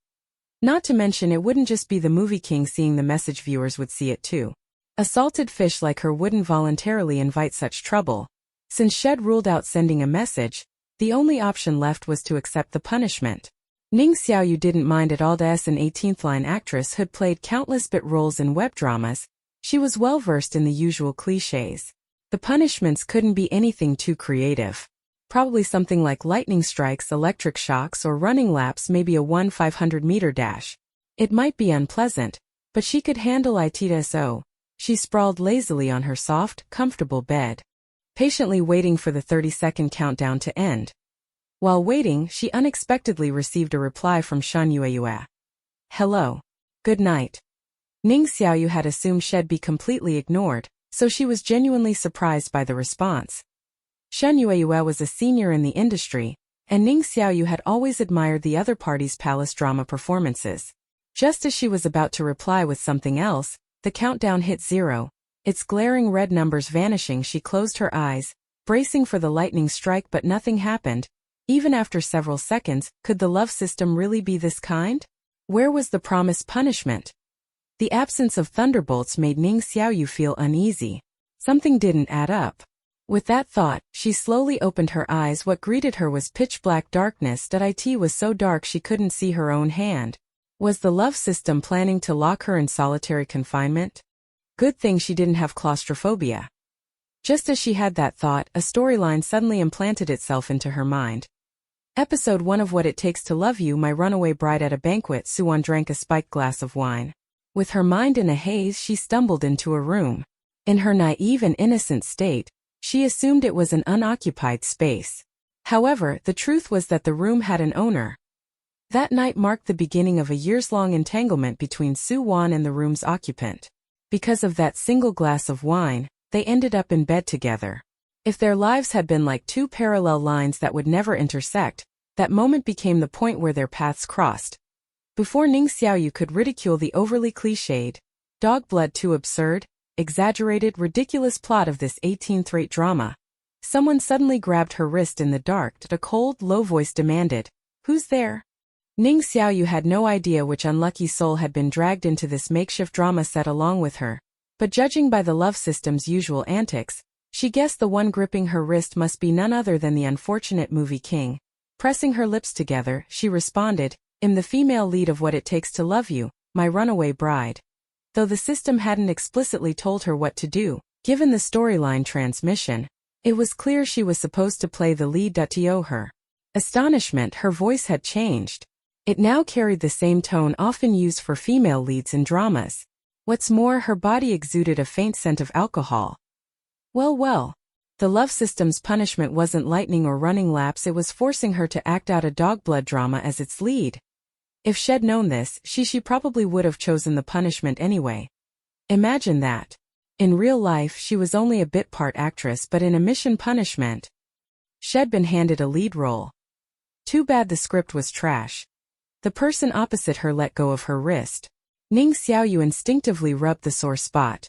Not to mention it wouldn't just be the movie king seeing the message, viewers would see it too. A salted fish like her wouldn't voluntarily invite such trouble. Since Shed ruled out sending a message, the only option left was to accept the punishment. Ning Xiaoyu didn't mind at all. As an 18th-line actress who'd played countless bit roles in web dramas, she was well versed in the usual cliches. The punishments couldn't be anything too creative. Probably something like lightning strikes, electric shocks, or running laps, maybe a 500-meter dash. It might be unpleasant, but she could handle it. So she sprawled lazily on her soft, comfortable bed, patiently waiting for the 30-second countdown to end. While waiting, she unexpectedly received a reply from Shan Yueyue. Hello. Good night. Ning Xiaoyu had assumed she'd be completely ignored, so she was genuinely surprised by the response. Shan Yueyue was a senior in the industry, and Ning Xiaoyu had always admired the other party's palace drama performances. Just as she was about to reply with something else, the countdown hit 0, its glaring red numbers vanishing. She closed her eyes, bracing for the lightning strike, but nothing happened. Even after several seconds, could the love system really be this kind? Where was the promised punishment? The absence of thunderbolts made Ning Xiaoyu feel uneasy. Something didn't add up. With that thought, she slowly opened her eyes. What greeted her was pitch-black darkness. It was so dark she couldn't see her own hand. Was the love system planning to lock her in solitary confinement? Good thing she didn't have claustrophobia. Just as she had that thought, a storyline suddenly implanted itself into her mind. Episode 1 of What It Takes to Love You. My runaway bride. At a banquet, Suwon drank a spiked glass of wine. With her mind in a haze, she stumbled into a room. In her naive and innocent state, she assumed it was an unoccupied space. However, the truth was that the room had an owner. That night marked the beginning of a years-long entanglement between Suwon and the room's occupant. Because of that single glass of wine, they ended up in bed together. If their lives had been like 2 parallel lines that would never intersect, that moment became the point where their paths crossed. Before Ning Xiaoyu could ridicule the overly cliched, dog blood too absurd, exaggerated, ridiculous plot of this 18th-rate drama, someone suddenly grabbed her wrist in the dark. A cold, low voice demanded, "Who's there?" Ning Xiaoyu had no idea which unlucky soul had been dragged into this makeshift drama set along with her, but judging by the love system's usual antics, she guessed the one gripping her wrist must be none other than the unfortunate movie king. Pressing her lips together, she responded, "I'm the female lead of What It Takes to Love You, my runaway bride." Though the system hadn't explicitly told her what to do, given the storyline transmission, it was clear she was supposed to play the lead. To her astonishment, her voice had changed. It now carried the same tone often used for female leads in dramas. What's more, her body exuded a faint scent of alcohol. Well, the love system's punishment wasn't lightning or running laps, it was forcing her to act out a dog blood drama as its lead. If she'd known this, she probably would have chosen the punishment anyway. Imagine that. In real life, she was only a bit part actress, but in a mission punishment, she'd been handed a lead role. Too bad the script was trash. The person opposite her let go of her wrist. Ning Xiaoyu instinctively rubbed the sore spot.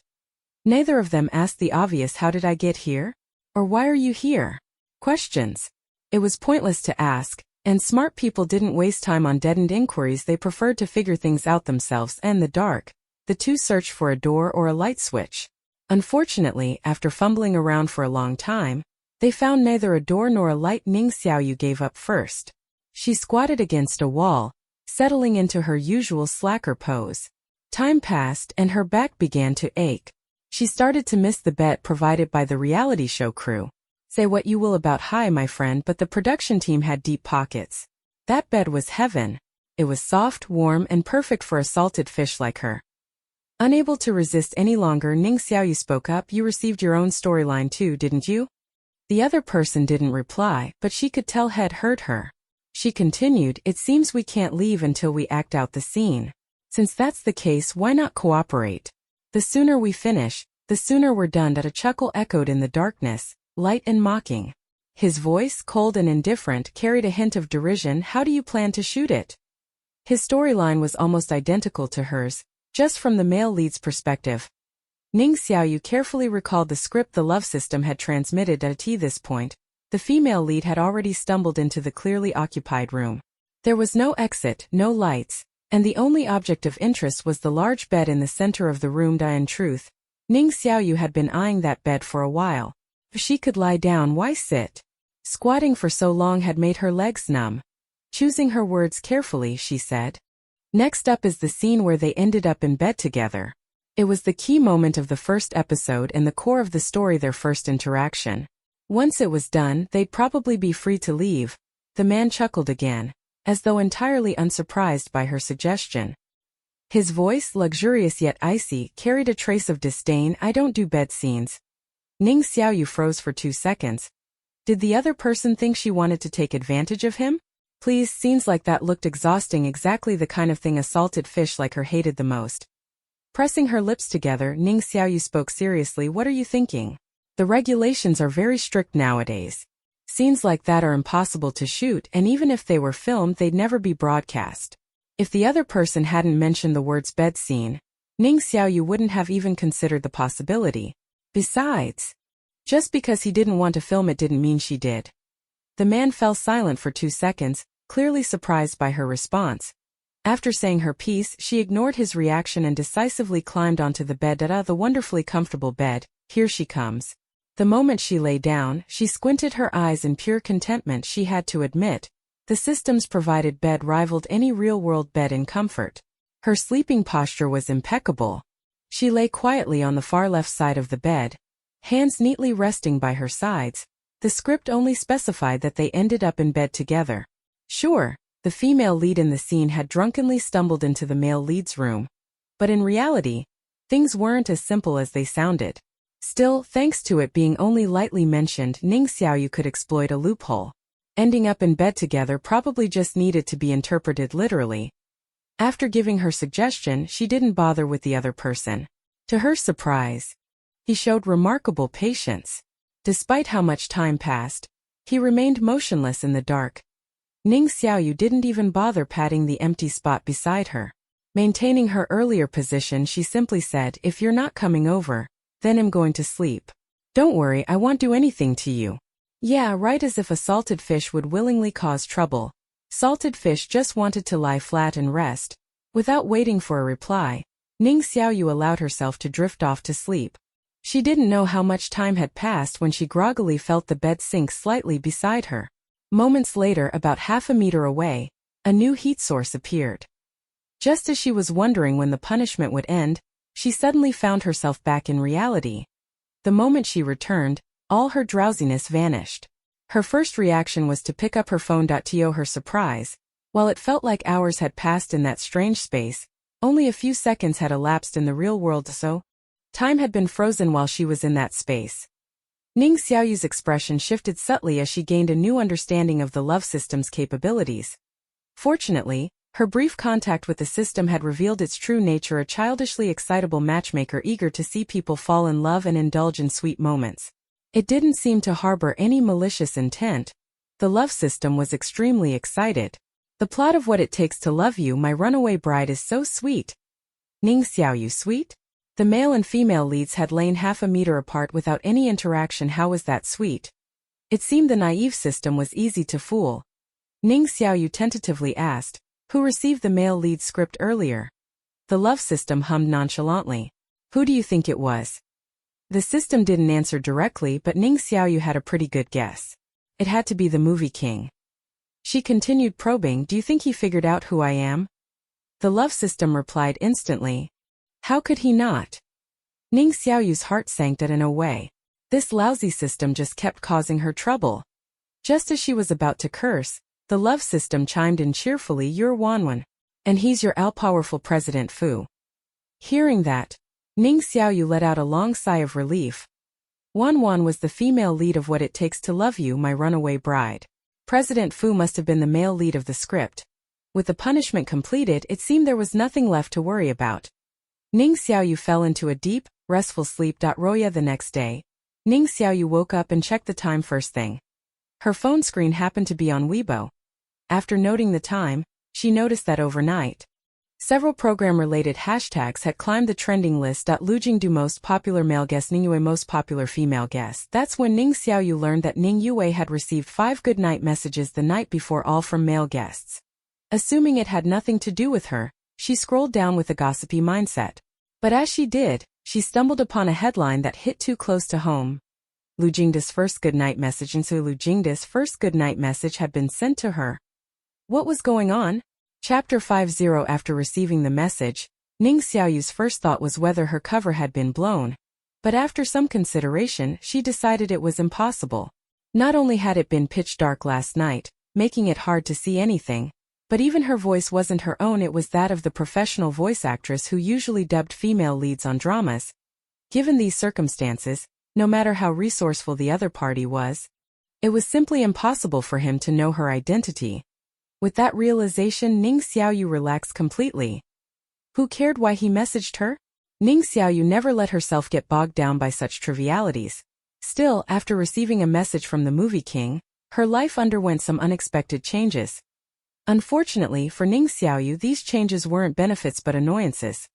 Neither of them asked the obvious, how did I get here? Or why are you here? Questions. It was pointless to ask, and smart people didn't waste time on dead-end inquiries. They preferred to figure things out themselves. And in the dark, the two searched for a door or a light switch. Unfortunately, after fumbling around for a long time, they found neither a door nor a light. Ning Xiaoyu gave up first. She squatted against a wall, settling into her usual slacker pose. Time passed and her back began to ache. She started to miss the bed provided by the reality show crew. Say what you will about Hi, my friend, but the production team had deep pockets. That bed was heaven. It was soft, warm, and perfect for a salted fish like her. Unable to resist any longer, Ning Xiaoyu spoke up. You received your own storyline too, didn't you? The other person didn't reply, but she could tell had hurt her. She continued, it seems we can't leave until we act out the scene. Since that's the case, why not cooperate? The sooner we finish, the sooner we're done. That a chuckle echoed in the darkness, light and mocking. His voice, cold and indifferent, carried a hint of derision. How do you plan to shoot it? His storyline was almost identical to hers, just from the male lead's perspective. Ning Xiaoyu carefully recalled the script the love system had transmitted. At this point, the female lead had already stumbled into the clearly occupied room. There was no exit, no lights, and the only object of interest was the large bed in the center of the room. In truth, Ning Xiaoyu had been eyeing that bed for a while. If she could lie down, why sit? Squatting for so long had made her legs numb. Choosing her words carefully, she said. Next up is the scene where they ended up in bed together. It was the key moment of the first episode and the core of the story, their first interaction. Once it was done, they'd probably be free to leave. The man chuckled again, as though entirely unsurprised by her suggestion. His voice, luxurious yet icy, carried a trace of disdain. I don't do bed scenes. Ning Xiaoyu froze for 2 seconds. Did the other person think she wanted to take advantage of him? Please, scenes like that looked exhausting, exactly the kind of thing a salted fish like her hated the most. Pressing her lips together, Ning Xiaoyu spoke seriously. What are you thinking? The regulations are very strict nowadays. Scenes like that are impossible to shoot, and even if they were filmed, they'd never be broadcast. If the other person hadn't mentioned the words bed scene, Ning Xiaoyu wouldn't have even considered the possibility. Besides, just because he didn't want to film it didn't mean she did. The man fell silent for 2 seconds, clearly surprised by her response. After saying her piece, she ignored his reaction and decisively climbed onto the bed. The wonderfully comfortable bed. Here she comes. The moment she lay down, she squinted her eyes in pure contentment. She had to admit, the system's provided bed rivaled any real-world bed in comfort. Her sleeping posture was impeccable. She lay quietly on the far left side of the bed, hands neatly resting by her sides. The script only specified that they ended up in bed together. Sure, the female lead in the scene had drunkenly stumbled into the male lead's room. But in reality, things weren't as simple as they sounded. Still, thanks to it being only lightly mentioned, Ning Xiaoyu could exploit a loophole. Ending up in bed together probably just needed to be interpreted literally. After giving her suggestion, she didn't bother with the other person. To her surprise, he showed remarkable patience. Despite how much time passed, he remained motionless in the dark. Ning Xiaoyu didn't even bother patting the empty spot beside her. Maintaining her earlier position, she simply said, if you're not coming over, then I'm going to sleep. Don't worry, I won't do anything to you. Yeah, right, as if a salted fish would willingly cause trouble. Salted fish just wanted to lie flat and rest. Without waiting for a reply, Ning Xiaoyu allowed herself to drift off to sleep. She didn't know how much time had passed when she groggily felt the bed sink slightly beside her. Moments later, about half a meter away, a new heat source appeared. Just as she was wondering when the punishment would end, she suddenly found herself back in reality. The moment she returned, all her drowsiness vanished. Her first reaction was to pick up her phone. To her surprise, while it felt like hours had passed in that strange space, only a few seconds had elapsed in the real world, so time had been frozen while she was in that space. Ning Xiaoyu's expression shifted subtly as she gained a new understanding of the love system's capabilities. Fortunately, her brief contact with the system had revealed its true nature, a childishly excitable matchmaker eager to see people fall in love and indulge in sweet moments. It didn't seem to harbor any malicious intent. The love system was extremely excited. The plot of What It Takes to Love You, My Runaway Bride is so sweet. Ning Xiaoyu sweet? The male and female leads had lain half a meter apart without any interaction. How was that sweet? It seemed the naive system was easy to fool. Ning Xiaoyu tentatively asked, who received the male lead script earlier? The love system hummed nonchalantly. Who do you think it was? The system didn't answer directly, but Ning Xiaoyu had a pretty good guess. It had to be the movie king. She continued probing, do you think he figured out who I am? The love system replied instantly. How could he not? Ning Xiaoyu's heart sank in a way. This lousy system just kept causing her trouble. Just as she was about to curse, the love system chimed in cheerfully, you're Wanwan. And he's your all-powerful President Fu. Hearing that, Ning Xiaoyu let out a long sigh of relief. Wanwan was the female lead of What It Takes to Love You, My Runaway Bride. President Fu must have been the male lead of the script. With the punishment completed, it seemed there was nothing left to worry about. Ning Xiaoyu fell into a deep, restful sleep. Roya the next day, Ning Xiaoyu woke up and checked the time first thing. Her phone screen happened to be on Weibo. After noting the time, she noticed that overnight, several program-related hashtags had climbed the trending list. Lu Jingdu most popular male guest, Ning Yue most popular female guest. That's when Ning Xiaoyu learned that Ning Yue had received 5 goodnight messages the night before, all from male guests. Assuming it had nothing to do with her, she scrolled down with a gossipy mindset. But as she did, she stumbled upon a headline that hit too close to home. Lu Jingda's first goodnight message, and so Lu Jingda's first goodnight message had been sent to her. What was going on? Chapter 50. After receiving the message, Ning Xiaoyu's first thought was whether her cover had been blown. But after some consideration, she decided it was impossible. Not only had it been pitch dark last night, making it hard to see anything, but even her voice wasn't her own, it was that of the professional voice actress who usually dubbed female leads on dramas. Given these circumstances, no matter how resourceful the other party was, it was simply impossible for him to know her identity. With that realization, Ning Xiaoyu relaxed completely. Who cared why he messaged her? Ning Xiaoyu never let herself get bogged down by such trivialities. Still, after receiving a message from the movie king, her life underwent some unexpected changes. Unfortunately for Ning Xiaoyu, these changes weren't benefits but annoyances.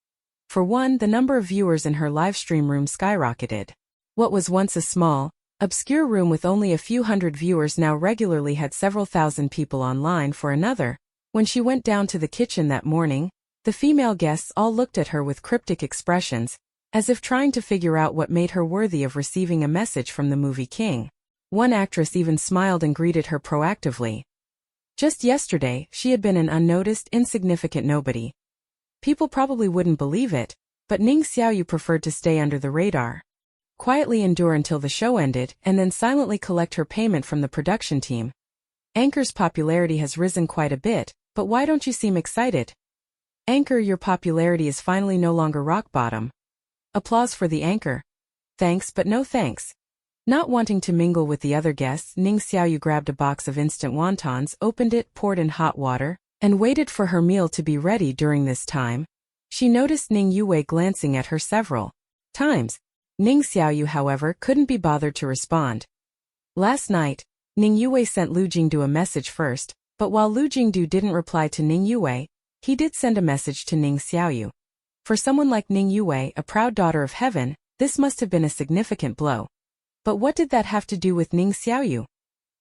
For one, the number of viewers in her livestream room skyrocketed. What was once a small, obscure room with only a few hundred viewers now regularly had several thousand people online. For another, when she went down to the kitchen that morning, the female guests all looked at her with cryptic expressions, as if trying to figure out what made her worthy of receiving a message from the movie king. One actress even smiled and greeted her proactively. Just yesterday, she had been an unnoticed, insignificant nobody. People probably wouldn't believe it, but Ning Xiaoyu preferred to stay under the radar. Quietly endure until the show ended, and then silently collect her payment from the production team. Anchor's popularity has risen quite a bit, but why don't you seem excited? Anchor, your popularity is finally no longer rock bottom. Applause for the anchor. Thanks but no thanks. Not wanting to mingle with the other guests, Ning Xiaoyu grabbed a box of instant wontons, opened it, poured in hot water, and waited for her meal to be ready. During this time, she noticed Ning Yue glancing at her several times. Ning Xiaoyu, however, couldn't be bothered to respond. Last night, Ning Yue sent Lu Jingdu a message first, but while Lu Jingdu didn't reply to Ning Yue, he did send a message to Ning Xiaoyu. For someone like Ning Yue, a proud daughter of heaven, this must have been a significant blow. But what did that have to do with Ning Xiaoyu?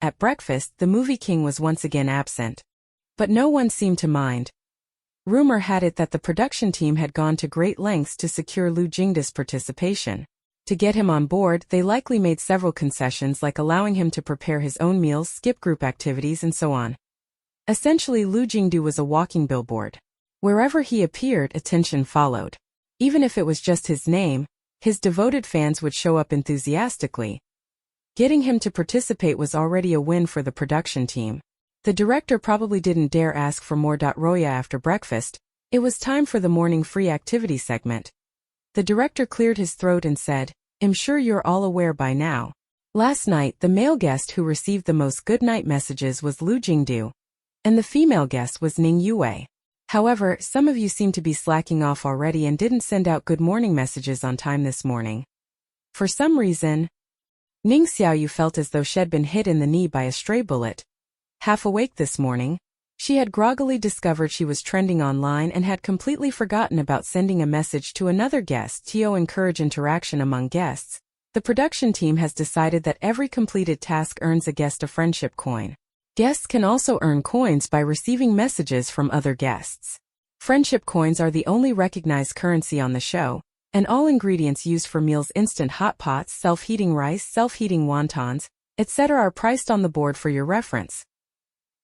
At breakfast, the movie king was once again absent. But no one seemed to mind. Rumor had it that the production team had gone to great lengths to secure Lu Jingda's participation. To get him on board, they likely made several concessions, like allowing him to prepare his own meals, skip group activities, and so on. Essentially, Lu Jingdu was a walking billboard. Wherever he appeared, attention followed. Even if it was just his name, his devoted fans would show up enthusiastically. Getting him to participate was already a win for the production team. The director probably didn't dare ask for more. Roya, after breakfast, it was time for the morning free activity segment. The director cleared his throat and said, I'm sure you're all aware by now. Last night, the male guest who received the most goodnight messages was Lu Jingdu, and the female guest was Ning Yue. However, some of you seem to be slacking off already and didn't send out good morning messages on time this morning. For some reason, Ning Xiaoyu felt as though she'd been hit in the knee by a stray bullet. Half awake this morning, She had groggily discovered she was trending online and had completely forgotten about sending a message to another guest to encourage interaction among guests. The production team has decided that every completed task earns a guest a friendship coin. Guests can also earn coins by receiving messages from other guests. Friendship coins are the only recognized currency on the show, and all ingredients used for meals, instant hot pots, self-heating rice, self-heating wontons, etc. are priced on the board for your reference.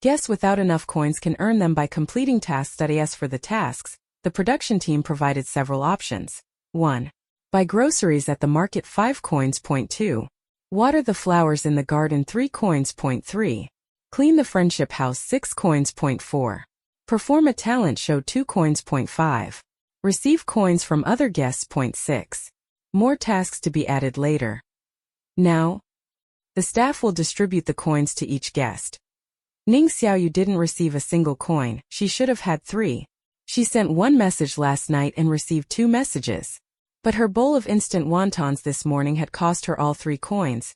Guests without enough coins can earn them by completing tasks. As for the tasks, the production team provided several options. 1. Buy groceries at the market 5 coins. 2. Water the flowers in the garden 3 coins. 3. Clean the friendship house 6 coins. 4. Perform a talent show 2 coins. 5. Receive coins from other guests. 6. More tasks to be added later. Now, the staff will distribute the coins to each guest. Ning Xiaoyu didn't receive a single coin. She should have had 3. She sent 1 message last night and received 2 messages. But her bowl of instant wontons this morning had cost her all 3 coins.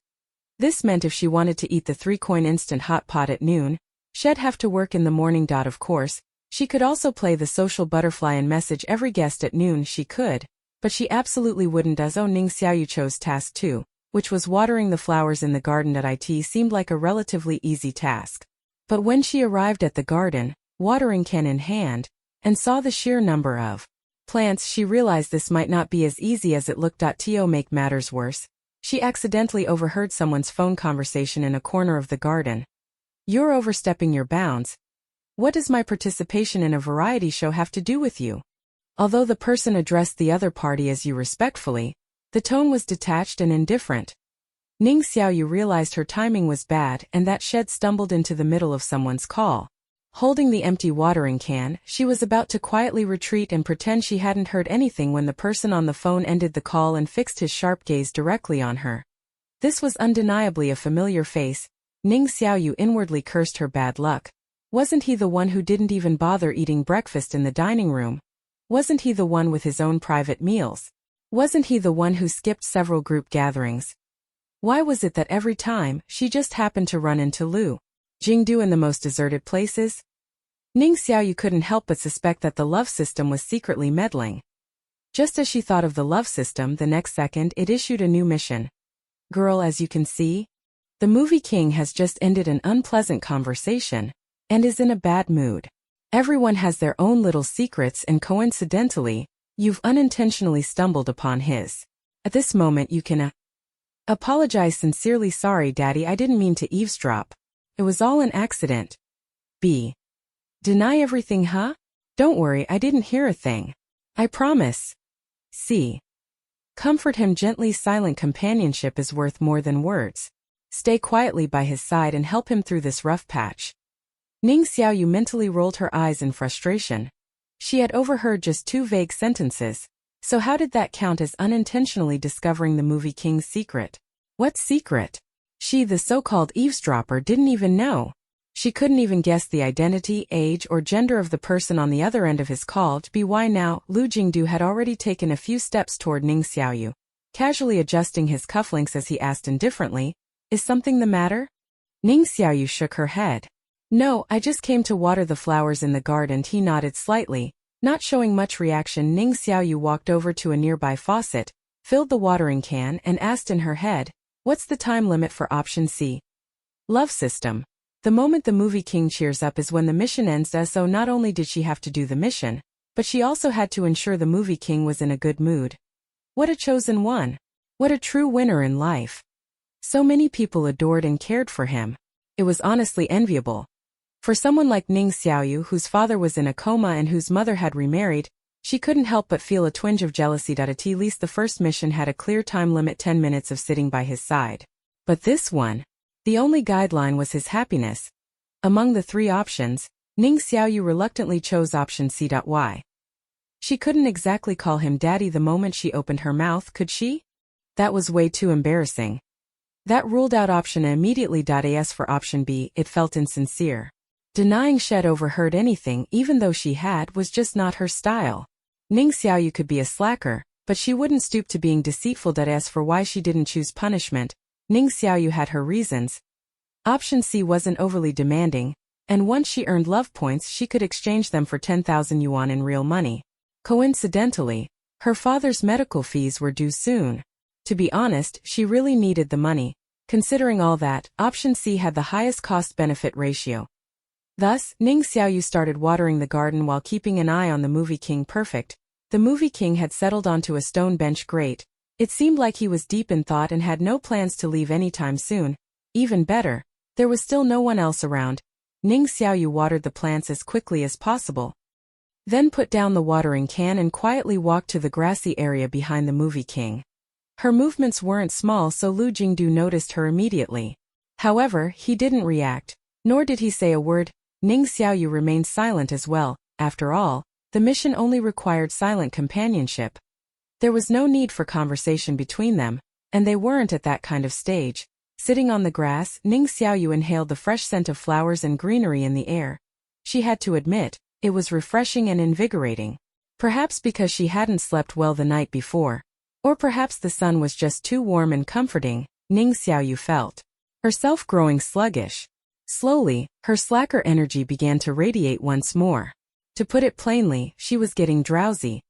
This meant if she wanted to eat the 3-coin instant hot pot at noon, she'd have to work in the morning. Of course, she could also play the social butterfly and message every guest at noon. She could, but she absolutely wouldn't. As Ning Xiaoyu chose task 2, which was watering the flowers in the garden. It seemed like a relatively easy task. But when she arrived at the garden, watering can in hand, and saw the sheer number of plants, she realized this might not be as easy as it looked. To make matters worse, she accidentally overheard someone's phone conversation in a corner of the garden. "You're overstepping your bounds. What does my participation in a variety show have to do with you?" Although the person addressed the other party as you respectfully, the tone was detached and indifferent. Ning Xiaoyu realized her timing was bad and that she'd stumbled into the middle of someone's call. Holding the empty watering can, she was about to quietly retreat and pretend she hadn't heard anything when the person on the phone ended the call and fixed his sharp gaze directly on her. This was undeniably a familiar face. Ning Xiaoyu inwardly cursed her bad luck. Wasn't he the one who didn't even bother eating breakfast in the dining room? Wasn't he the one with his own private meals? Wasn't he the one who skipped several group gatherings? Why was it that every time, she just happened to run into Lu Jingdu in the most deserted places? Ning Xiaoyu couldn't help but suspect that the love system was secretly meddling. Just as she thought of the love system, the next second it issued a new mission. "Girl, as you can see, the movie king has just ended an unpleasant conversation and is in a bad mood. Everyone has their own little secrets and coincidentally, you've unintentionally stumbled upon his. At this moment you can apologize sincerely. Sorry, Daddy, I didn't mean to eavesdrop. It was all an accident." B. Deny everything, huh? Don't worry, I didn't hear a thing. I promise. C. Comfort him gently. Silent companionship is worth more than words. Stay quietly by his side and help him through this rough patch. Ning Xiaoyu mentally rolled her eyes in frustration. She had overheard just 2 vague sentences, so how did that count as unintentionally discovering the movie king's secret? What secret? She, the so-called eavesdropper, didn't even know. She couldn't even guess the identity, age, or gender of the person on the other end of his call. To be why now, Lu Jingdu had already taken a few steps toward Ning Xiaoyu, casually adjusting his cufflinks as he asked indifferently, "Is something the matter?" Ning Xiaoyu shook her head. "No, I just came to water the flowers in the garden." He nodded slightly, not showing much reaction. Ning Xiaoyu walked over to a nearby faucet, filled the watering can, and asked in her head, "What's the time limit for option C?" Love system. The moment the movie king cheers up is when the mission ends. So not only did she have to do the mission, but she also had to ensure the movie king was in a good mood. What a chosen one. What a true winner in life. So many people adored and cared for him. It was honestly enviable. For someone like Ning Xiaoyu, whose father was in a coma and whose mother had remarried, she couldn't help but feel a twinge of jealousy. At least the first mission had a clear time limit, 10 minutes of sitting by his side. But this one, the only guideline was his happiness. Among the 3 options, Ning Xiaoyu reluctantly chose option C. Why? She couldn't exactly call him daddy the moment she opened her mouth, could she? That was way too embarrassing. That ruled out option A immediately. As for option B, it felt insincere. Denying she'd overheard anything, even though she had, was just not her style. Ning Xiaoyu could be a slacker, but she wouldn't stoop to being deceitful. As for why she didn't choose punishment, Ning Xiaoyu had her reasons. Option C wasn't overly demanding, and once she earned love points she could exchange them for 10,000 yuan in real money. Coincidentally, her father's medical fees were due soon. To be honest, she really needed the money. Considering all that, option C had the highest cost-benefit ratio. Thus, Ning Xiaoyu started watering the garden while keeping an eye on the movie king. Perfect. The movie king had settled onto a stone bench. Great. It seemed like he was deep in thought and had no plans to leave anytime soon. Even better, there was still no one else around. Ning Xiaoyu watered the plants as quickly as possible. Then put down the watering can and quietly walked to the grassy area behind the movie king. Her movements weren't small, so Lu Jingdu noticed her immediately. However, he didn't react, nor did he say a word. Ning Xiaoyu remained silent as well. After all, the mission only required silent companionship. There was no need for conversation between them, and they weren't at that kind of stage. Sitting on the grass, Ning Xiaoyu inhaled the fresh scent of flowers and greenery in the air. She had to admit, it was refreshing and invigorating. Perhaps because she hadn't slept well the night before. Or perhaps the sun was just too warm and comforting. Ning Xiaoyu felt herself growing sluggish. Slowly, her slacker energy began to radiate once more. To put it plainly, she was getting drowsy.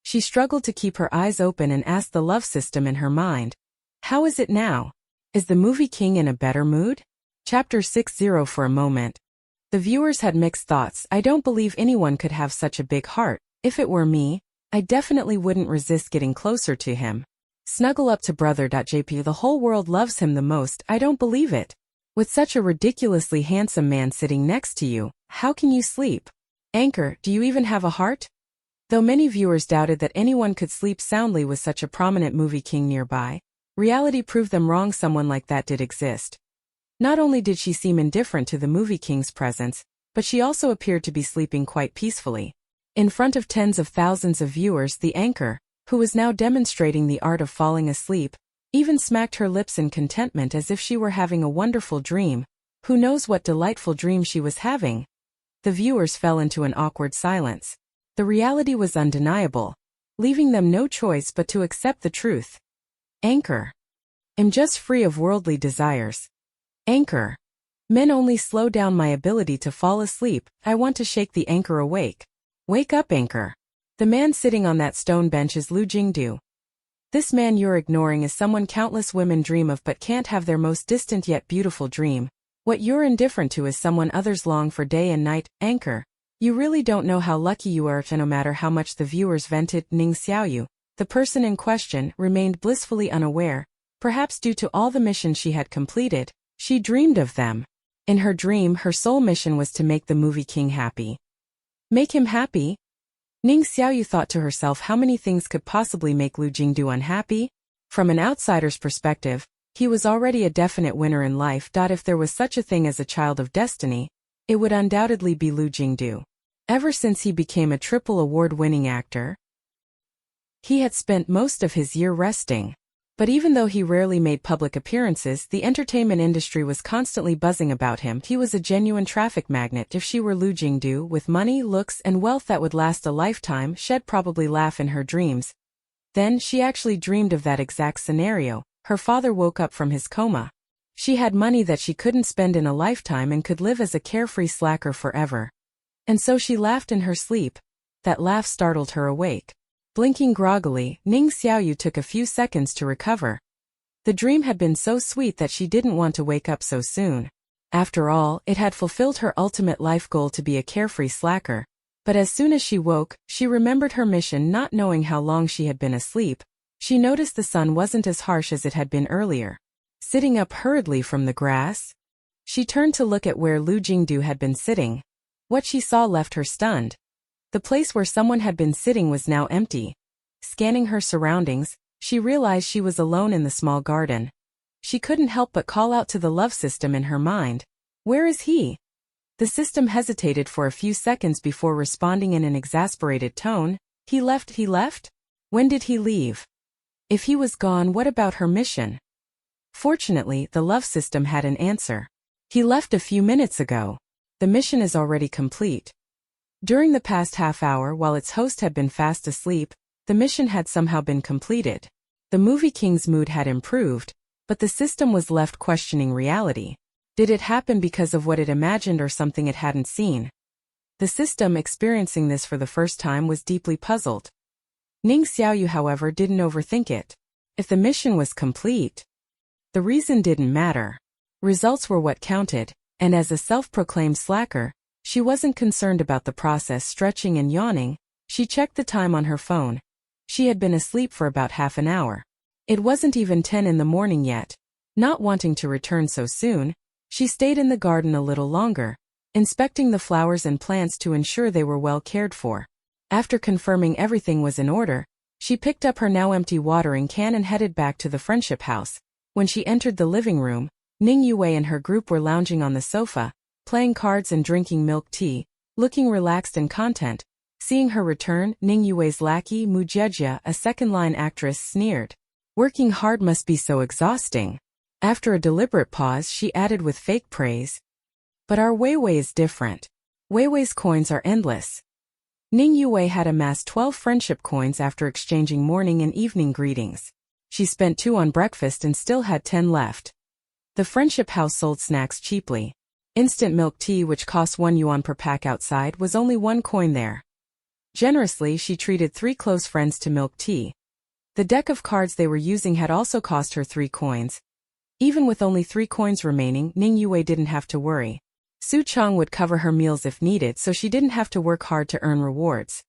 She struggled to keep her eyes open and asked the love system in her mind. How is it now? Is the movie king in a better mood? Chapter 60. For a moment, the viewers had mixed thoughts. I don't believe anyone could have such a big heart. If it were me, I definitely wouldn't resist getting closer to him. Snuggle up to brother.jp. The whole world loves him the most. I don't believe it. With such a ridiculously handsome man sitting next to you, how can you sleep? Anchor, do you even have a heart? Though many viewers doubted that anyone could sleep soundly with such a prominent movie king nearby, reality proved them wrong. Someone like that did exist. Not only did she seem indifferent to the movie king's presence, but she also appeared to be sleeping quite peacefully. In front of tens of thousands of viewers, the anchor, who was now demonstrating the art of falling asleep, even smacked her lips in contentment as if she were having a wonderful dream. Who knows what delightful dream she was having? The viewers fell into an awkward silence. The reality was undeniable, leaving them no choice but to accept the truth. Anchor. I'm just free of worldly desires. Anchor. Men only slow down my ability to fall asleep. I want to shake the anchor awake. Wake up, anchor. The man sitting on that stone bench is Lu Jingdu. This man you're ignoring is someone countless women dream of but can't have their most distant yet beautiful dream. What you're indifferent to is someone others long for day and night. Anchor. You really don't know how lucky you are. No matter how much the viewers vented, Ning Xiaoyu, the person in question, remained blissfully unaware. Perhaps due to all the missions she had completed, she dreamed of them. In her dream, her sole mission was to make the movie king happy. Make him happy? Ning Xiaoyu thought to herself, how many things could possibly make Lu Jingdu unhappy? From an outsider's perspective, he was already a definite winner in life. If there was such a thing as a child of destiny, it would undoubtedly be Lu Jingdu. Ever since he became a triple award-winning actor, he had spent most of his year resting. But even though he rarely made public appearances, the entertainment industry was constantly buzzing about him. He was a genuine traffic magnet. If she were Lu Jingdu, with money, looks, and wealth that would last a lifetime, she'd probably laugh in her dreams. Then, she actually dreamed of that exact scenario. Her father woke up from his coma. She had money that she couldn't spend in a lifetime and could live as a carefree slacker forever. And so she laughed in her sleep. That laugh startled her awake. Blinking groggily, Ning Xiaoyu took a few seconds to recover. The dream had been so sweet that she didn't want to wake up so soon. After all, it had fulfilled her ultimate life goal to be a carefree slacker. But as soon as she woke, she remembered her mission. Not knowing how long she had been asleep, she noticed the sun wasn't as harsh as it had been earlier. Sitting up hurriedly from the grass, she turned to look at where Lu Jingdu had been sitting. What she saw left her stunned. The place where someone had been sitting was now empty. Scanning her surroundings, she realized she was alone in the small garden. She couldn't help but call out to the love system in her mind. Where is he? The system hesitated for a few seconds before responding in an exasperated tone. He left? When did he leave? If he was gone, what about her mission? Fortunately, the love system had an answer. He left a few minutes ago. The mission is already complete. During the past half hour, while its host had been fast asleep, the mission had somehow been completed. The movie king's mood had improved, but the system was left questioning reality. Did it happen because of what it imagined or something it hadn't seen? The system experiencing this for the first time was deeply puzzled. Ning Xiaoyu, however, didn't overthink it. If the mission was complete, the reason didn't matter. Results were what counted, and as a self-proclaimed slacker, she wasn't concerned about the process. Stretching and yawning, she checked the time on her phone. She had been asleep for about half an hour. It wasn't even 10 in the morning yet. Not wanting to return so soon, she stayed in the garden a little longer, inspecting the flowers and plants to ensure they were well cared for. After confirming everything was in order, she picked up her now empty watering can and headed back to the friendship house. When she entered the living room, Ning Yue and her group were lounging on the sofa, playing cards and drinking milk tea, looking relaxed and content. Seeing her return, Ning Yue's lackey Mu Jejia, a second-line actress, sneered. Working hard must be so exhausting. After a deliberate pause, she added with fake praise. But our Weiwei is different. Weiwei's coins are endless. Ning Yue had amassed 12 friendship coins after exchanging morning and evening greetings. She spent 2 on breakfast and still had 10 left. The friendship house sold snacks cheaply. Instant milk tea, which cost 1 yuan per pack outside, was only 1 coin there. Generously, she treated 3 close friends to milk tea. The deck of cards they were using had also cost her 3 coins. Even with only 3 coins remaining, Ning Yue didn't have to worry. Su Chong would cover her meals if needed, so she didn't have to work hard to earn rewards.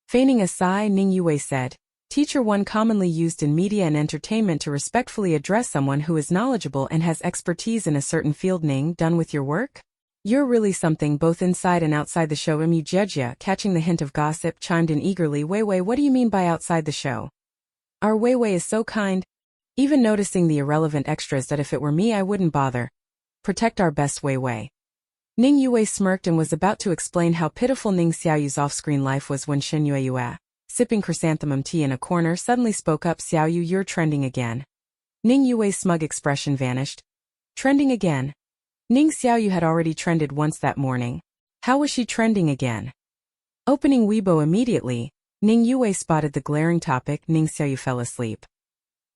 Feigning a sigh, Ning Yue said, Teacher, one commonly used in media and entertainment to respectfully address someone who is knowledgeable and has expertise in a certain field. Ning, done with your work? You're really something both inside and outside the show. Mu Jejia, catching the hint of gossip, chimed in eagerly. Weiwei, what do you mean by outside the show? Our Weiwei is so kind. Even noticing the irrelevant extras that if it were me I wouldn't bother. Protect our best Weiwei. Ning Yue smirked and was about to explain how pitiful Ning Xiaoyu's off-screen life was when Shen Yue, sipping chrysanthemum tea in a corner, suddenly spoke up. Xiaoyu, you're trending again. Ning Yue's smug expression vanished. Trending again? Ning Xiaoyu had already trended once that morning. How was she trending again? Opening Weibo immediately, Ning Yue spotted the glaring topic. Ning Xiaoyu fell asleep.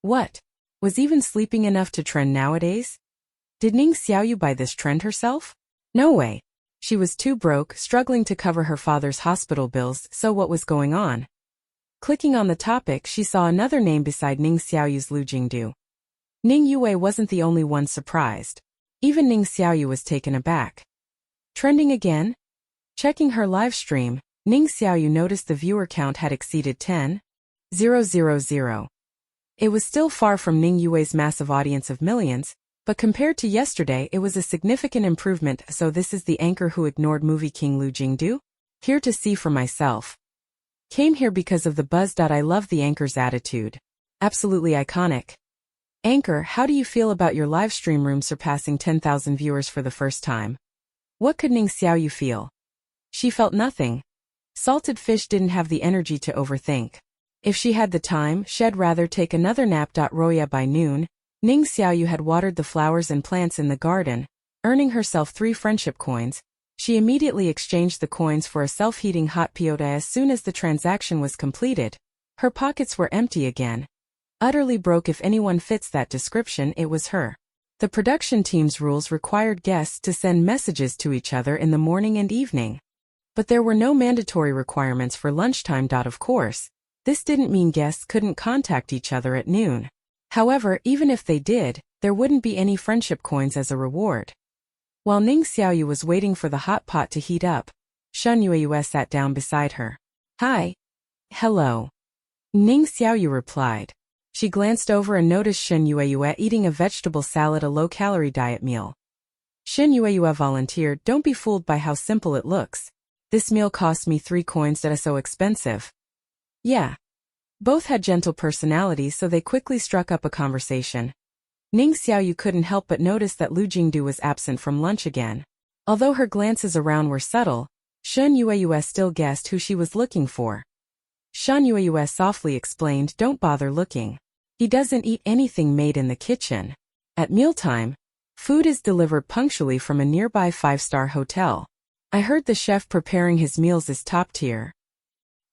What? Was even sleeping enough to trend nowadays? Did Ning Xiaoyu buy this trend herself? No way. She was too broke, struggling to cover her father's hospital bills, so what was going on? Clicking on the topic, she saw another name beside Ning Xiaoyu's, Lu Jingdu. Ning Yue wasn't the only one surprised. Even Ning Xiaoyu was taken aback. Trending again? Checking her live stream, Ning Xiaoyu noticed the viewer count had exceeded 10,000. It was still far from Ning Yue's massive audience of millions, but compared to yesterday it was a significant improvement. So this is the anchor who ignored movie king Lu Jingdu? Here to see for myself. Came here because of the buzz. I love the anchor's attitude. Absolutely iconic. Anchor, how do you feel about your live stream room surpassing 10,000 viewers for the first time? What could Ning Xiaoyu feel? She felt nothing. Salted fish didn't have the energy to overthink. If she had the time, she'd rather take another nap. Roya, by noon, Ning Xiaoyu had watered the flowers and plants in the garden, earning herself 3 friendship coins. She immediately exchanged the coins for a self-heating hot peota. As soon as the transaction was completed, her pockets were empty again. Utterly broke, if anyone fits that description, it was her. The production team's rules required guests to send messages to each other in the morning and evening. But there were no mandatory requirements for lunchtime. Of course, this didn't mean guests couldn't contact each other at noon. However, even if they did, there wouldn't be any friendship coins as a reward. While Ning Xiaoyu was waiting for the hot pot to heat up, Shen Yue sat down beside her. Hi. Hello. Ning Xiaoyu replied. She glanced over and noticed Shen Yue eating a vegetable salad, a low-calorie diet meal. Shen Yue volunteered, don't be fooled by how simple it looks. This meal cost me 3 coins. That is so expensive. Yeah. Both had gentle personalities, so they quickly struck up a conversation. Ning Xiaoyu couldn't help but notice that Lu Jingdu was absent from lunch again. Although her glances around were subtle, Shen Yue still guessed who she was looking for. Shen Yue softly explained, don't bother looking. He doesn't eat anything made in the kitchen. At mealtime, food is delivered punctually from a nearby 5-star hotel. I heard the chef preparing his meals is top tier.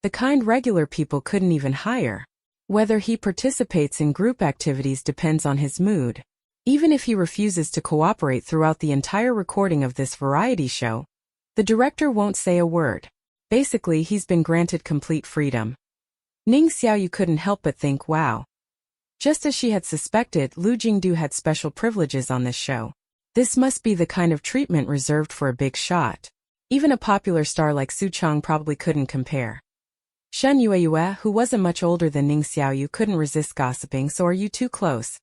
The kind regular people couldn't even hire. Whether he participates in group activities depends on his mood. Even if he refuses to cooperate throughout the entire recording of this variety show, the director won't say a word. Basically, he's been granted complete freedom. Ning Xiaoyu couldn't help but think, wow. Just as she had suspected, Lu Jingdu had special privileges on this show. This must be the kind of treatment reserved for a big shot. Even a popular star like Su Chang probably couldn't compare. Shen Yueyue, who wasn't much older than Ning Xiaoyu, couldn't resist gossiping, so are you too close?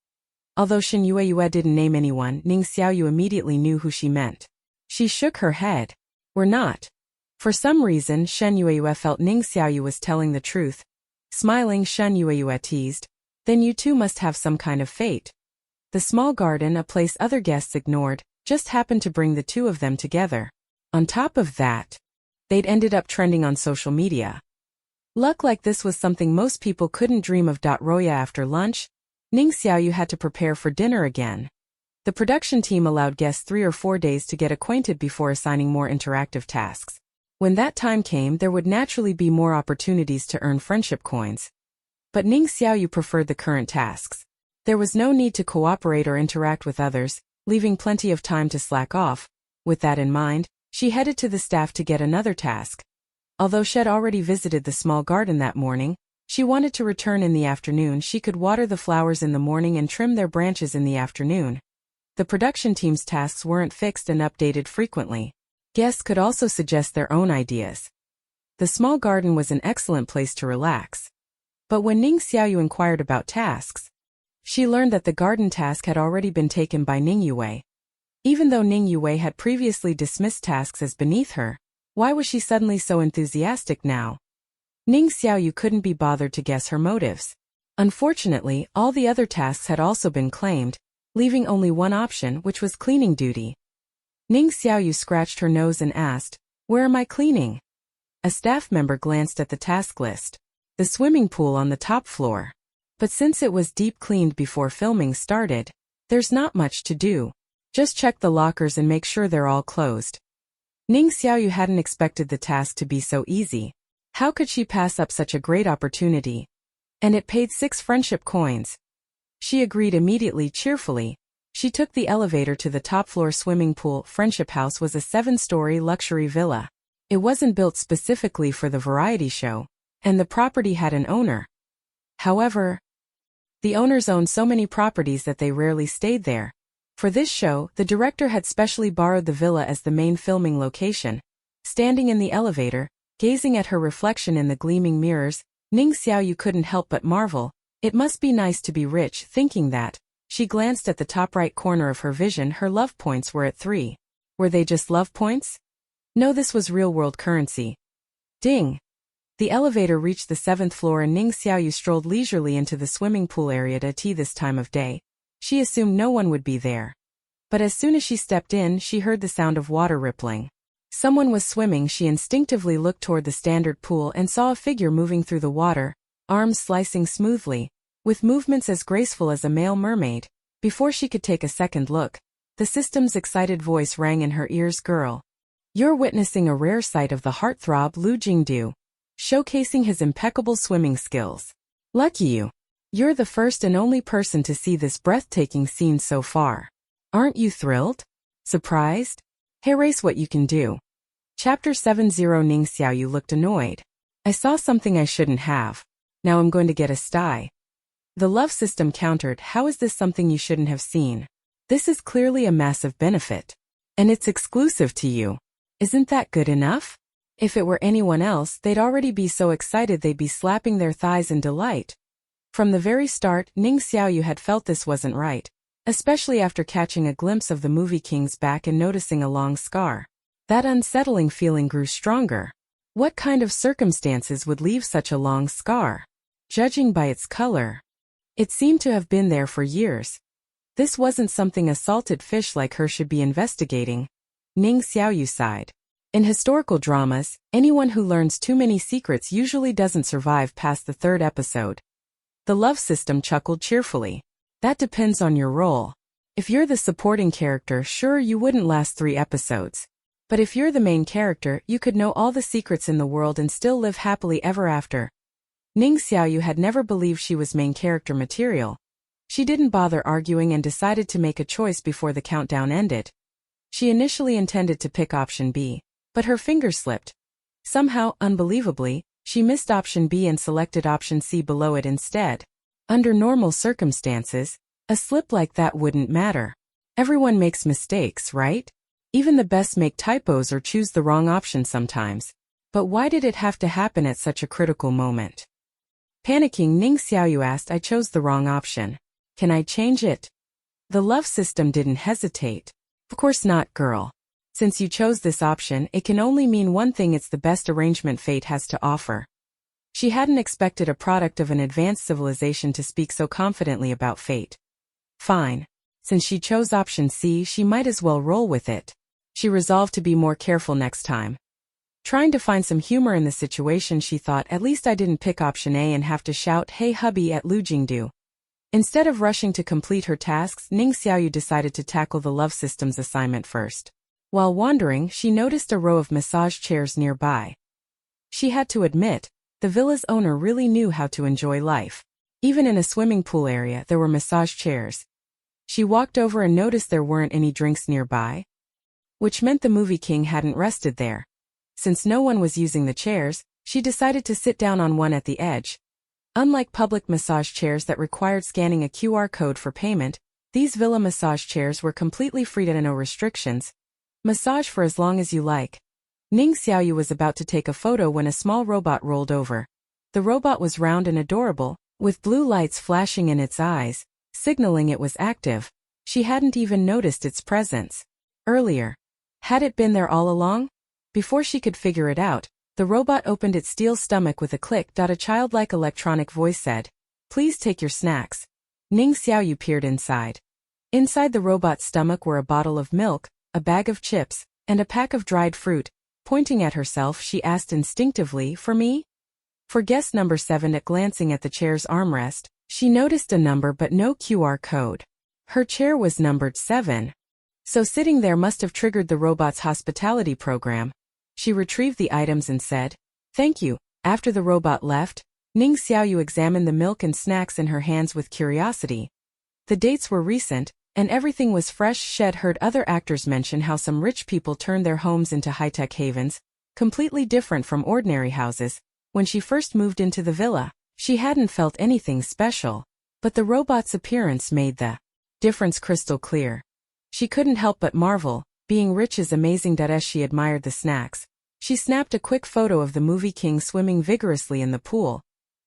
Although Shen Yueyue didn't name anyone, Ning Xiaoyu immediately knew who she meant. She shook her head. We're not. For some reason, Shen Yueyue felt Ning Xiaoyu was telling the truth. Smiling, Shen Yueyue teased, then you two must have some kind of fate. The small garden, a place other guests ignored, just happened to bring the two of them together. On top of that, they'd ended up trending on social media. Luck like this was something most people couldn't dream of. Roya after lunch, Ning Xiaoyu had to prepare for dinner again. The production team allowed guests 3 or 4 days to get acquainted before assigning more interactive tasks. When that time came, there would naturally be more opportunities to earn friendship coins. But Ning Xiaoyu preferred the current tasks. There was no need to cooperate or interact with others, leaving plenty of time to slack off. With that in mind, she headed to the staff to get another task. Although she had already visited the small garden that morning, she wanted to return in the afternoon. She could water the flowers in the morning and trim their branches in the afternoon. The production team's tasks weren't fixed and updated frequently. Guests could also suggest their own ideas. The small garden was an excellent place to relax. But when Ning Xiaoyu inquired about tasks, she learned that the garden task had already been taken by Ning Yue. Even though Ning Yue had previously dismissed tasks as beneath her, why was she suddenly so enthusiastic now? Ning Xiaoyu couldn't be bothered to guess her motives. Unfortunately, all the other tasks had also been claimed, leaving only one option, which was cleaning duty. Ning Xiaoyu scratched her nose and asked, "Where am I cleaning?" A staff member glanced at the task list. The swimming pool on the top floor. But since it was deep cleaned before filming started, there's not much to do. Just check the lockers and make sure they're all closed. Ning Xiaoyu hadn't expected the task to be so easy. How could she pass up such a great opportunity? And it paid 6 friendship coins. She agreed immediately, cheerfully. She took the elevator to the top-floor swimming pool. Friendship House was a 7-story luxury villa. It wasn't built specifically for the variety show, and the property had an owner. However, the owners owned so many properties that they rarely stayed there. For this show, the director had specially borrowed the villa as the main filming location. Standing in the elevator, gazing at her reflection in the gleaming mirrors, Ning Xiaoyu couldn't help but marvel. It must be nice to be rich. Thinking that, she glanced at the top right corner of her vision. Her love points were at 3. Were they just love points? No, this was real-world currency. Ding! The elevator reached the 7th floor and Ning Xiaoyu strolled leisurely into the swimming pool area at this time of day. She assumed no one would be there. But as soon as she stepped in, she heard the sound of water rippling. Someone was swimming. She instinctively looked toward the standard pool and saw a figure moving through the water, arms slicing smoothly, with movements as graceful as a male mermaid. Before she could take a second look, the system's excited voice rang in her ears. "Girl, you're witnessing a rare sight of the heartthrob Lu Jingdu, showcasing his impeccable swimming skills. Lucky you. You're the first and only person to see this breathtaking scene so far. Aren't you thrilled? Surprised? Hey, race what you can do." Chapter 70. Ning Xiaoyu looked annoyed. "I saw something I shouldn't have. Now I'm going to get a sty." The love system countered, "How is this something you shouldn't have seen? This is clearly a massive benefit. And it's exclusive to you. Isn't that good enough? If it were anyone else, they'd already be so excited they'd be slapping their thighs in delight." From the very start, Ning Xiaoyu had felt this wasn't right, especially after catching a glimpse of the movie King's back and noticing a long scar. That unsettling feeling grew stronger. What kind of circumstances would leave such a long scar? Judging by its color, it seemed to have been there for years. This wasn't something a salted fish like her should be investigating. Ning Xiaoyu sighed. In historical dramas, anyone who learns too many secrets usually doesn't survive past the 3rd episode. The love system chuckled cheerfully. "That depends on your role. If you're the supporting character, sure, you wouldn't last 3 episodes. But if you're the main character, you could know all the secrets in the world and still live happily ever after." Ning Xiaoyu had never believed she was main character material. She didn't bother arguing and decided to make a choice before the countdown ended. She initially intended to pick option B, but her fingers slipped. Somehow, unbelievably, she missed option B and selected option C below it instead. Under normal circumstances, a slip like that wouldn't matter. Everyone makes mistakes, right? Even the best make typos or choose the wrong option sometimes. But why did it have to happen at such a critical moment? Panicking, Ning Xiaoyu asked, I chose the wrong option. Can I change it? The love system didn't hesitate. Of course not, girl. Since you chose this option, it can only mean one thing: it's the best arrangement fate has to offer. She hadn't expected a product of an advanced civilization to speak so confidently about fate. Fine. Since she chose option C, she might as well roll with it. She resolved to be more careful next time. Trying to find some humor in the situation, she thought, at least I didn't pick option A and have to shout, "Hey hubby" at Lu Jingdu. Instead of rushing to complete her tasks, Ning Xiaoyu decided to tackle the love system's assignment first. While wandering, she noticed a row of massage chairs nearby. She had to admit, the villa's owner really knew how to enjoy life. Even in a swimming pool area, there were massage chairs. She walked over and noticed there weren't any drinks nearby, which meant the movie king hadn't rested there. Since no one was using the chairs, she decided to sit down on one at the edge. Unlike public massage chairs that required scanning a QR code for payment, these villa massage chairs were completely free and no restrictions. Massage for as long as you like. Ning Xiaoyu was about to take a photo when a small robot rolled over. The robot was round and adorable, with blue lights flashing in its eyes, signaling it was active. She hadn't even noticed its presence earlier. Had it been there all along? Before she could figure it out, the robot opened its steel stomach with a click. A childlike electronic voice said, "Please take your snacks." Ning Xiaoyu peered inside. Inside the robot's stomach were a bottle of milk, a bag of chips, and a pack of dried fruit. Pointing at herself, she asked instinctively, "For me?" For guest number 7. Glancing at the chair's armrest, she noticed a number but no QR code. Her chair was numbered 7. So sitting there must have triggered the robot's hospitality program. She retrieved the items and said, "Thank you." After the robot left, Ning Xiaoyu examined the milk and snacks in her hands with curiosity. The dates were recent, and everything was fresh. She'd heard other actors mention how some rich people turned their homes into high-tech havens, completely different from ordinary houses. When she first moved into the villa, she hadn't felt anything special, but the robot's appearance made the difference crystal clear. She couldn't help but marvel. Being rich is amazing. As she admired the snacks, she snapped a quick photo of the movie king swimming vigorously in the pool.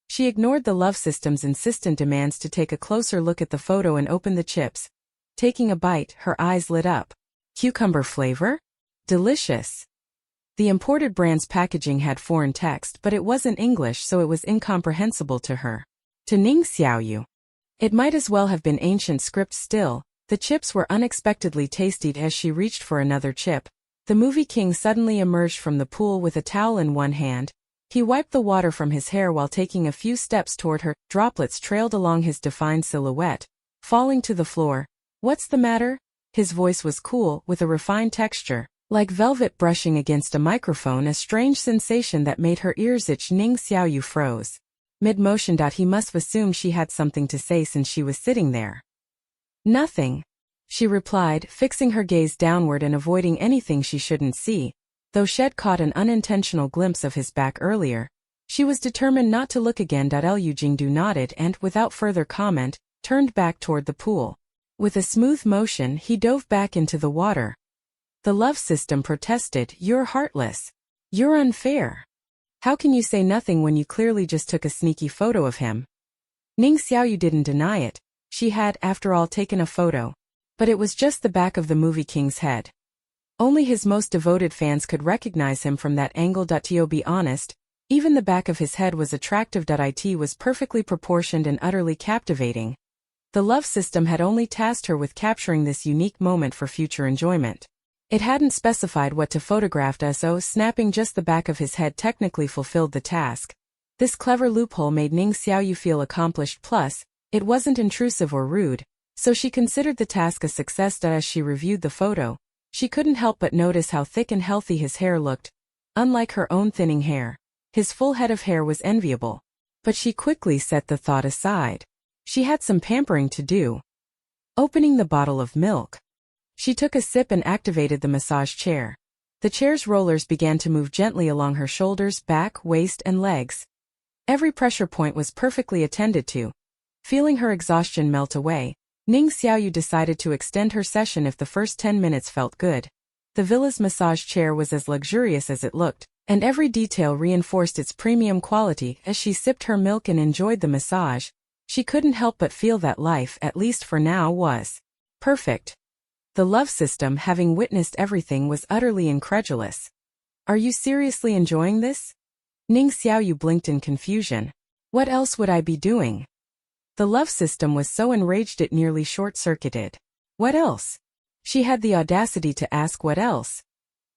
She ignored the love system's insistent demands to take a closer look at the photo and opened the chips. Taking a bite, her eyes lit up. Cucumber flavor? Delicious. The imported brand's packaging had foreign text, but it wasn't English, so it was incomprehensible to her. To Ning Xiaoyu, it might as well have been ancient script. Still, the chips were unexpectedly tasty. As she reached for another chip, the movie king suddenly emerged from the pool with a towel in one hand. He wiped the water from his hair while taking a few steps toward her. Droplets trailed along his defined silhouette, falling to the floor. "What's the matter?" His voice was cool, with a refined texture, like velvet brushing against a microphone, a strange sensation that made her ears itch. Ning Xiaoyu froze. Mid-motion. He must have assumed she had something to say since she was sitting there. "Nothing," she replied, fixing her gaze downward and avoiding anything she shouldn't see. Though she'd caught an unintentional glimpse of his back earlier, she was determined not to look again. Lu Jingdu nodded and, without further comment, turned back toward the pool. With a smooth motion, he dove back into the water. The love system protested, "You're heartless. You're unfair. How can you say nothing when you clearly just took a sneaky photo of him?" Ning Xiaoyu didn't deny it. She had, after all, taken a photo. But it was just the back of the movie king's head. Only his most devoted fans could recognize him from that angle. To be honest, even the back of his head was attractive. It was perfectly proportioned and utterly captivating. The love system had only tasked her with capturing this unique moment for future enjoyment. It hadn't specified what to photograph, so snapping just the back of his head technically fulfilled the task. This clever loophole made Ning Xiaoyu feel accomplished. Plus, it wasn't intrusive or rude, so she considered the task a success. As she reviewed the photo, she couldn't help but notice how thick and healthy his hair looked. Unlike her own thinning hair, his full head of hair was enviable. But she quickly set the thought aside. She had some pampering to do. Opening the bottle of milk. She took a sip and activated the massage chair. The chair's rollers began to move gently along her shoulders, back, waist, and legs. Every pressure point was perfectly attended to. Feeling her exhaustion melt away, Ning Xiaoyu decided to extend her session if the first 10 minutes felt good. The villa's massage chair was as luxurious as it looked, and every detail reinforced its premium quality. As she sipped her milk and enjoyed the massage, she couldn't help but feel that life, at least for now, was perfect. The love system, having witnessed everything, was utterly incredulous. Are you seriously enjoying this? Ning Xiaoyu blinked in confusion. What else would I be doing? The love system was so enraged it nearly short-circuited. What else? She had the audacity to ask what else.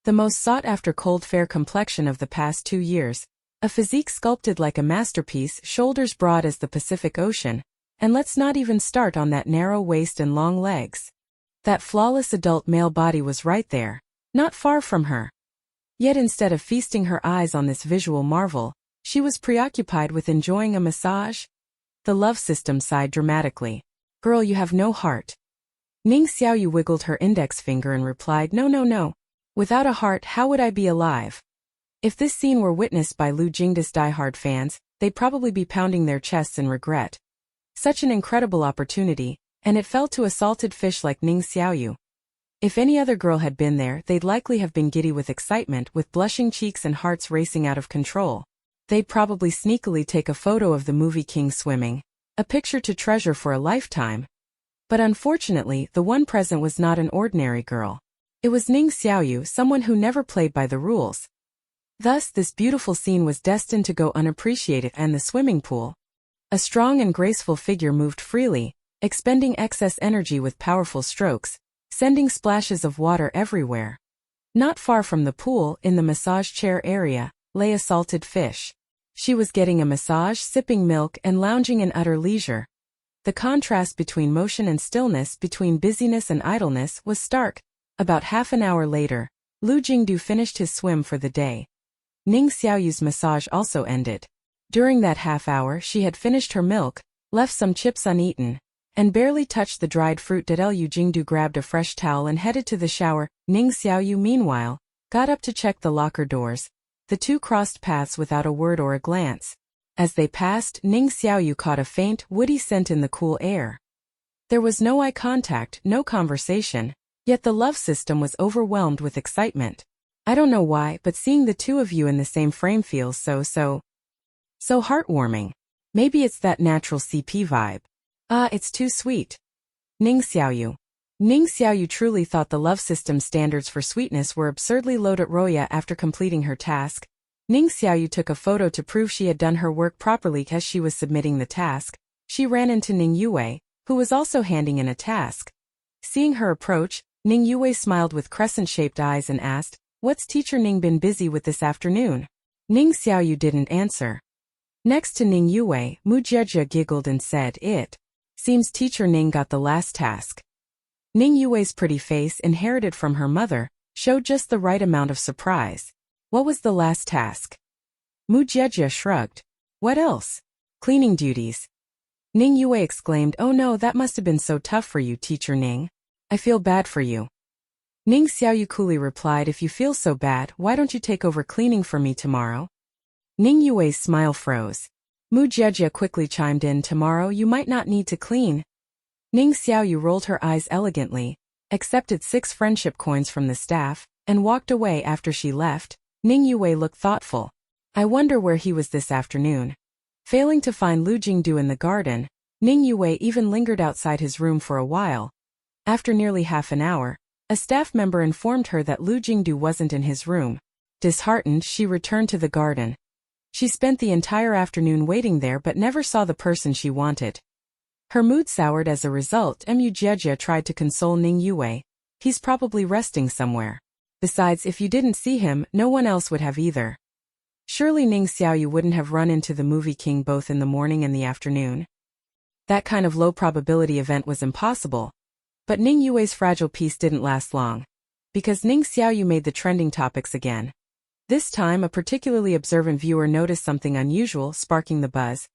The most sought-after cold fair complexion of the past 2 years, a physique sculpted like a masterpiece, shoulders broad as the Pacific Ocean, and let's not even start on that narrow waist and long legs. That flawless adult male body was right there, not far from her. Yet instead of feasting her eyes on this visual marvel, she was preoccupied with enjoying a massage. The love system sighed dramatically. Girl, you have no heart. Ning Xiaoyu wiggled her index finger and replied, No. Without a heart, how would I be alive? If this scene were witnessed by Lu Jingda's diehard fans, they'd probably be pounding their chests in regret. Such an incredible opportunity, and it fell to a salted fish like Ning Xiaoyu. If any other girl had been there, they'd likely have been giddy with excitement, with blushing cheeks and hearts racing out of control. They'd probably sneakily take a photo of the movie king swimming, a picture to treasure for a lifetime. But unfortunately, the one present was not an ordinary girl. It was Ning Xiaoyu, someone who never played by the rules. Thus, this beautiful scene was destined to go unappreciated, and the swimming pool. A strong and graceful figure moved freely, expending excess energy with powerful strokes, sending splashes of water everywhere. Not far from the pool, in the massage chair area, lay a salted fish. She was getting a massage, sipping milk, and lounging in utter leisure. The contrast between motion and stillness, between busyness and idleness, was stark. About half an hour later, Lu Jingdu finished his swim for the day. Ning Xiaoyu's massage also ended. During that half hour, she had finished her milk, left some chips uneaten, and barely touched the dried fruit. Lu Jingdu grabbed a fresh towel and headed to the shower. Ning Xiaoyu, meanwhile, got up to check the locker doors. The two crossed paths without a word or a glance. As they passed, Ning Xiaoyu caught a faint, woody scent in the cool air. There was no eye contact, no conversation, yet the love system was overwhelmed with excitement. I don't know why, but seeing the two of you in the same frame feels so heartwarming. Maybe it's that natural CP vibe. It's too sweet. Ning Xiaoyu. Ning Xiaoyu truly thought the love system standards for sweetness were absurdly low. At Roya, after completing her task, Ning Xiaoyu took a photo to prove she had done her work properly. As she was submitting the task, she ran into Ning Yue, who was also handing in a task. Seeing her approach, Ning Yue smiled with crescent-shaped eyes and asked, "What's Teacher Ning been busy with this afternoon?" Ning Xiaoyu didn't answer. Next to Ning Yue, Mu Jiejie giggled and said, "It seems Teacher Ning got the last task." Ning Yue's pretty face, inherited from her mother, showed just the right amount of surprise. What was the last task? Mu Jiejie shrugged. What else? Cleaning duties. Ning Yue exclaimed, "Oh no, that must have been so tough for you, Teacher Ning. I feel bad for you." Ning Xiaoyu coolly replied, "If you feel so bad, why don't you take over cleaning for me tomorrow?" Ning Yue's smile froze. Mu Jiejie quickly chimed in, "Tomorrow you might not need to clean." Ning Xiaoyu rolled her eyes elegantly, accepted 6 friendship coins from the staff, and walked away. After she left, Ning Yue looked thoughtful. I wonder where he was this afternoon. Failing to find Lu Jingdu in the garden, Ning Yue even lingered outside his room for a while. After nearly half an hour, a staff member informed her that Lu Jingdu wasn't in his room. Disheartened, she returned to the garden. She spent the entire afternoon waiting there but never saw the person she wanted. Her mood soured as a result. Mu Jiejie tried to console Ning Yue. He's probably resting somewhere. Besides, if you didn't see him, no one else would have either. Surely Ning Xiaoyu wouldn't have run into the movie king both in the morning and the afternoon. That kind of low-probability event was impossible. But Ning Yue's fragile peace didn't last long. Because Ning Xiaoyu made the trending topics again. This time, a particularly observant viewer noticed something unusual, sparking the buzz.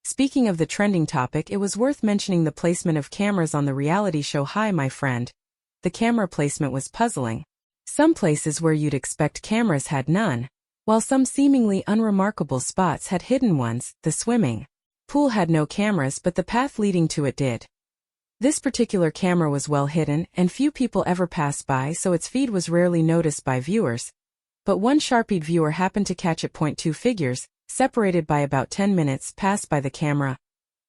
Speaking of the trending topic, it was worth mentioning the placement of cameras on the reality show Hi, My Friend. The camera placement was puzzling. Some places where you'd expect cameras had none, while some seemingly unremarkable spots had hidden ones. The swimming pool had no cameras, but the path leading to it did. This particular camera was well hidden, and few people ever passed by, so its feed was rarely noticed by viewers. But one sharp-eyed viewer happened to catch it. Two figures, separated by about 10 minutes, passed by the camera.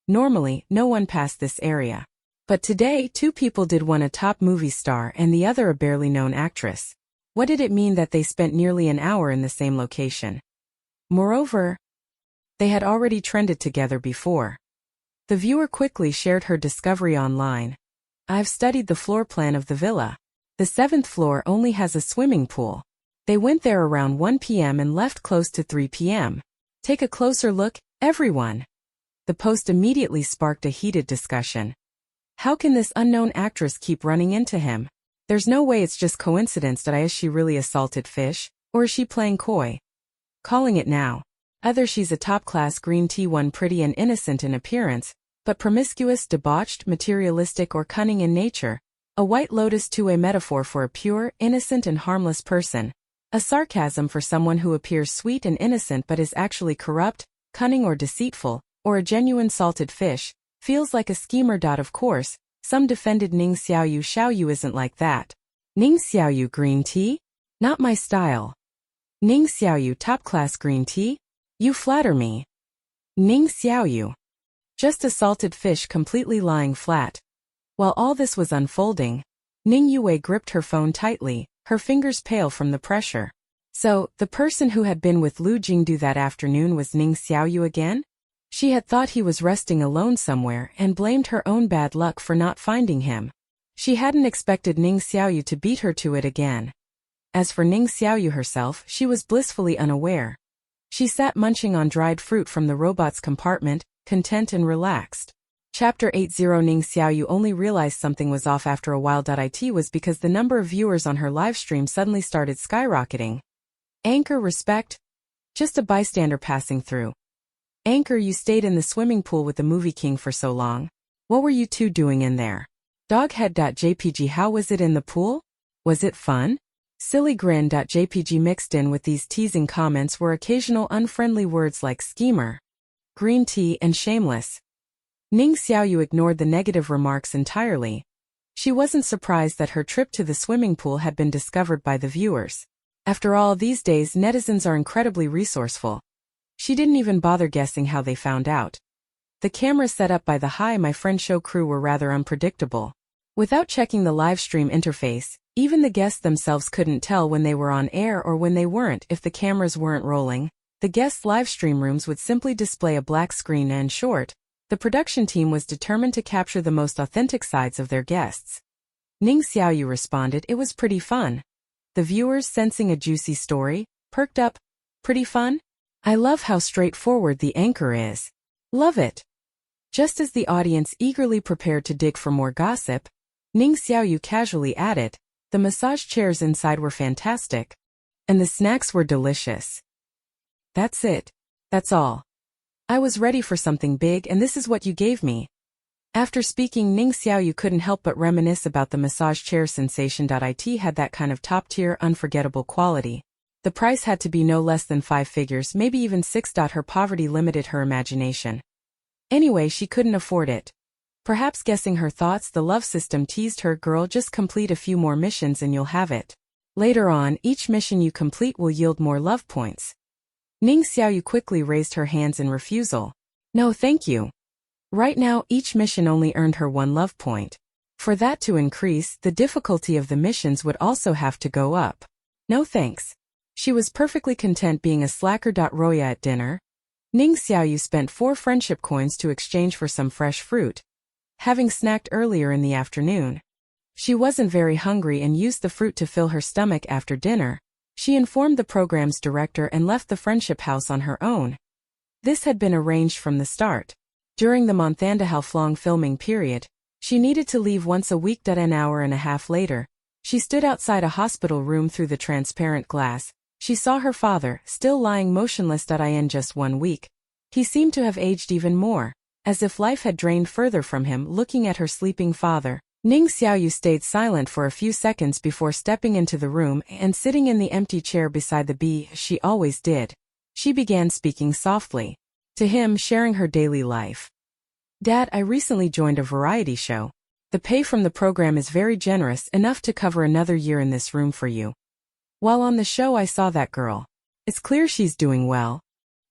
Normally, no one passed this area. But today, two people did, one a top movie star and the other a barely known actress. What did it mean that they spent nearly an hour in the same location? Moreover, they had already trended together before. The viewer quickly shared her discovery online. I've studied the floor plan of the villa. The 7th floor only has a swimming pool. They went there around 1 p.m. and left close to 3 p.m. Take a closer look, everyone. The post immediately sparked a heated discussion. How can this unknown actress keep running into him? There's no way it's just coincidence. Is she really a salted fish, or is she playing coy? Calling it now. Either she's a top-class green tea one, pretty and innocent in appearance, but promiscuous, debauched, materialistic, or cunning in nature. A white lotus, a metaphor for a pure, innocent and harmless person. A sarcasm for someone who appears sweet and innocent but is actually corrupt, cunning or deceitful, or a genuine salted fish. Feels like a schemer. Of course, some defended Ning Xiaoyu. Xiaoyu isn't like that. Ning Xiaoyu green tea? Not my style. Ning Xiaoyu top-class green tea? You flatter me. Ning Xiaoyu. Just a salted fish completely lying flat. While all this was unfolding, Ning Yue gripped her phone tightly, her fingers pale from the pressure. So, the person who had been with Lu Jingdu that afternoon was Ning Xiaoyu again? She had thought he was resting alone somewhere and blamed her own bad luck for not finding him. She hadn't expected Ning Xiaoyu to beat her to it again. As for Ning Xiaoyu herself, she was blissfully unaware. She sat munching on dried fruit from the robot's compartment, content and relaxed. Chapter 80. Ning Xiaoyu only realized something was off after a while. It was because the number of viewers on her livestream suddenly started skyrocketing. Anchor, respect? Just a bystander passing through. Anchor, you stayed in the swimming pool with the movie king for so long. What were you two doing in there? Doghead.jpg. How was it in the pool? Was it fun? Silly grin.jpg. Mixed in with these teasing comments were occasional unfriendly words like schemer, green tea and shameless. Ning Xiaoyu ignored the negative remarks entirely. She wasn't surprised that her trip to the swimming pool had been discovered by the viewers. After all, these days netizens are incredibly resourceful. She didn't even bother guessing how they found out. The cameras set up by the Hi, My Friend show crew were rather unpredictable. Without checking the livestream interface, even the guests themselves couldn't tell when they were on air or when they weren't. If the cameras weren't rolling, the guests' livestream rooms would simply display a black screen. And short, the production team was determined to capture the most authentic sides of their guests. Ning Xiaoyu responded, it was pretty fun. The viewers, sensing a juicy story, perked up. Pretty fun? I love how straightforward the anchor is. Love it. Just as the audience eagerly prepared to dig for more gossip, Ning Xiaoyu casually added, the massage chairs inside were fantastic. And the snacks were delicious. That's it. That's all. I was ready for something big and this is what you gave me. After speaking, Ning Xiaoyu couldn't help but reminisce about the massage chair sensation. It had that kind of top-tier, unforgettable quality. The price had to be no less than 5 figures, maybe even 6. Her poverty limited her imagination. Anyway, she couldn't afford it. Perhaps guessing her thoughts, the love system teased her, girl, just complete a few more missions and you'll have it. Later on, each mission you complete will yield more love points. Ning Xiaoyu quickly raised her hands in refusal. No, thank you. Right now, each mission only earned her 1 love point. For that to increase, the difficulty of the missions would also have to go up. No thanks. She was perfectly content being a slacker. Roya at dinner. Ning Xiaoyu spent 4 friendship coins to exchange for some fresh fruit. Having snacked earlier in the afternoon, she wasn't very hungry and used the fruit to fill her stomach. After dinner, she informed the program's director and left the friendship house on her own. This had been arranged from the start. During the month-and-a-half-long filming period, she needed to leave once a week. An hour and a half later, she stood outside a hospital room. Through the transparent glass, she saw her father, still lying motionless. In just 1 week, He seemed to have aged even more, as if life had drained further from him. Looking at her sleeping father, Ning Xiaoyu stayed silent for a few seconds before stepping into the room and sitting in the empty chair beside the bed she always did. She began speaking softly to him, sharing her daily life. Dad, I recently joined a variety show. The pay from the program is very generous, enough to cover another year in this room for you. While on the show I saw that girl. It's clear she's doing well.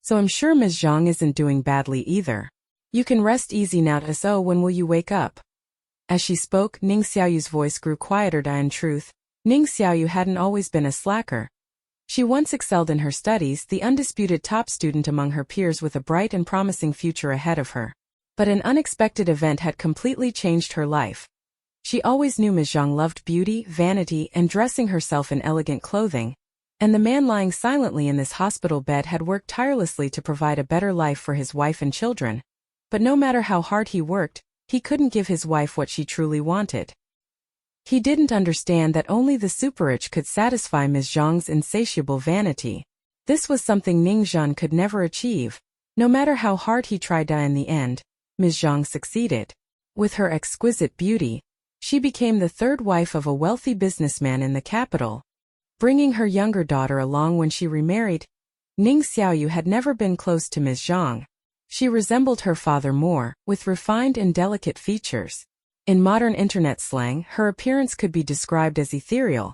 So I'm sure Ms. Zhang isn't doing badly either. You can rest easy now. So when will you wake up? As she spoke, Ning Xiaoyu's voice grew quieter. In truth, Ning Xiaoyu hadn't always been a slacker. She once excelled in her studies, the undisputed top student among her peers with a bright and promising future ahead of her. But an unexpected event had completely changed her life. She always knew Ms. Zhang loved beauty, vanity, and dressing herself in elegant clothing, and the man lying silently in this hospital bed had worked tirelessly to provide a better life for his wife and children. But no matter how hard he worked, he couldn't give his wife what she truly wanted. He didn't understand that only the super-rich could satisfy Ms. Zhang's insatiable vanity. This was something Ning Zhan could never achieve. No matter how hard he tried, in the end, Ms. Zhang succeeded. With her exquisite beauty, she became the third wife of a wealthy businessman in the capital. Bringing her younger daughter along when she remarried, Ning Xiaoyu had never been close to Ms. Zhang. She resembled her father more, with refined and delicate features. In modern internet slang, her appearance could be described as ethereal.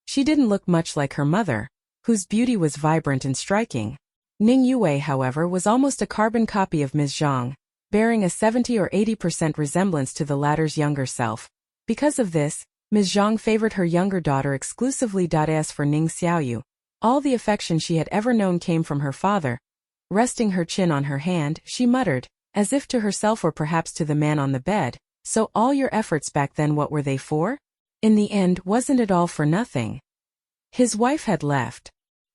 She didn't look much like her mother, whose beauty was vibrant and striking. Ning Yue, however, was almost a carbon copy of Ms. Zhang, bearing a 70 or 80% resemblance to the latter's younger self. Because of this, Ms. Zhang favored her younger daughter exclusively. As for Ning Xiaoyu, all the affection she had ever known came from her father. Resting her chin on her hand, she muttered, as if to herself or perhaps to the man on the bed, "So all your efforts back then, what were they for? In the end, wasn't it all for nothing?" His wife had left,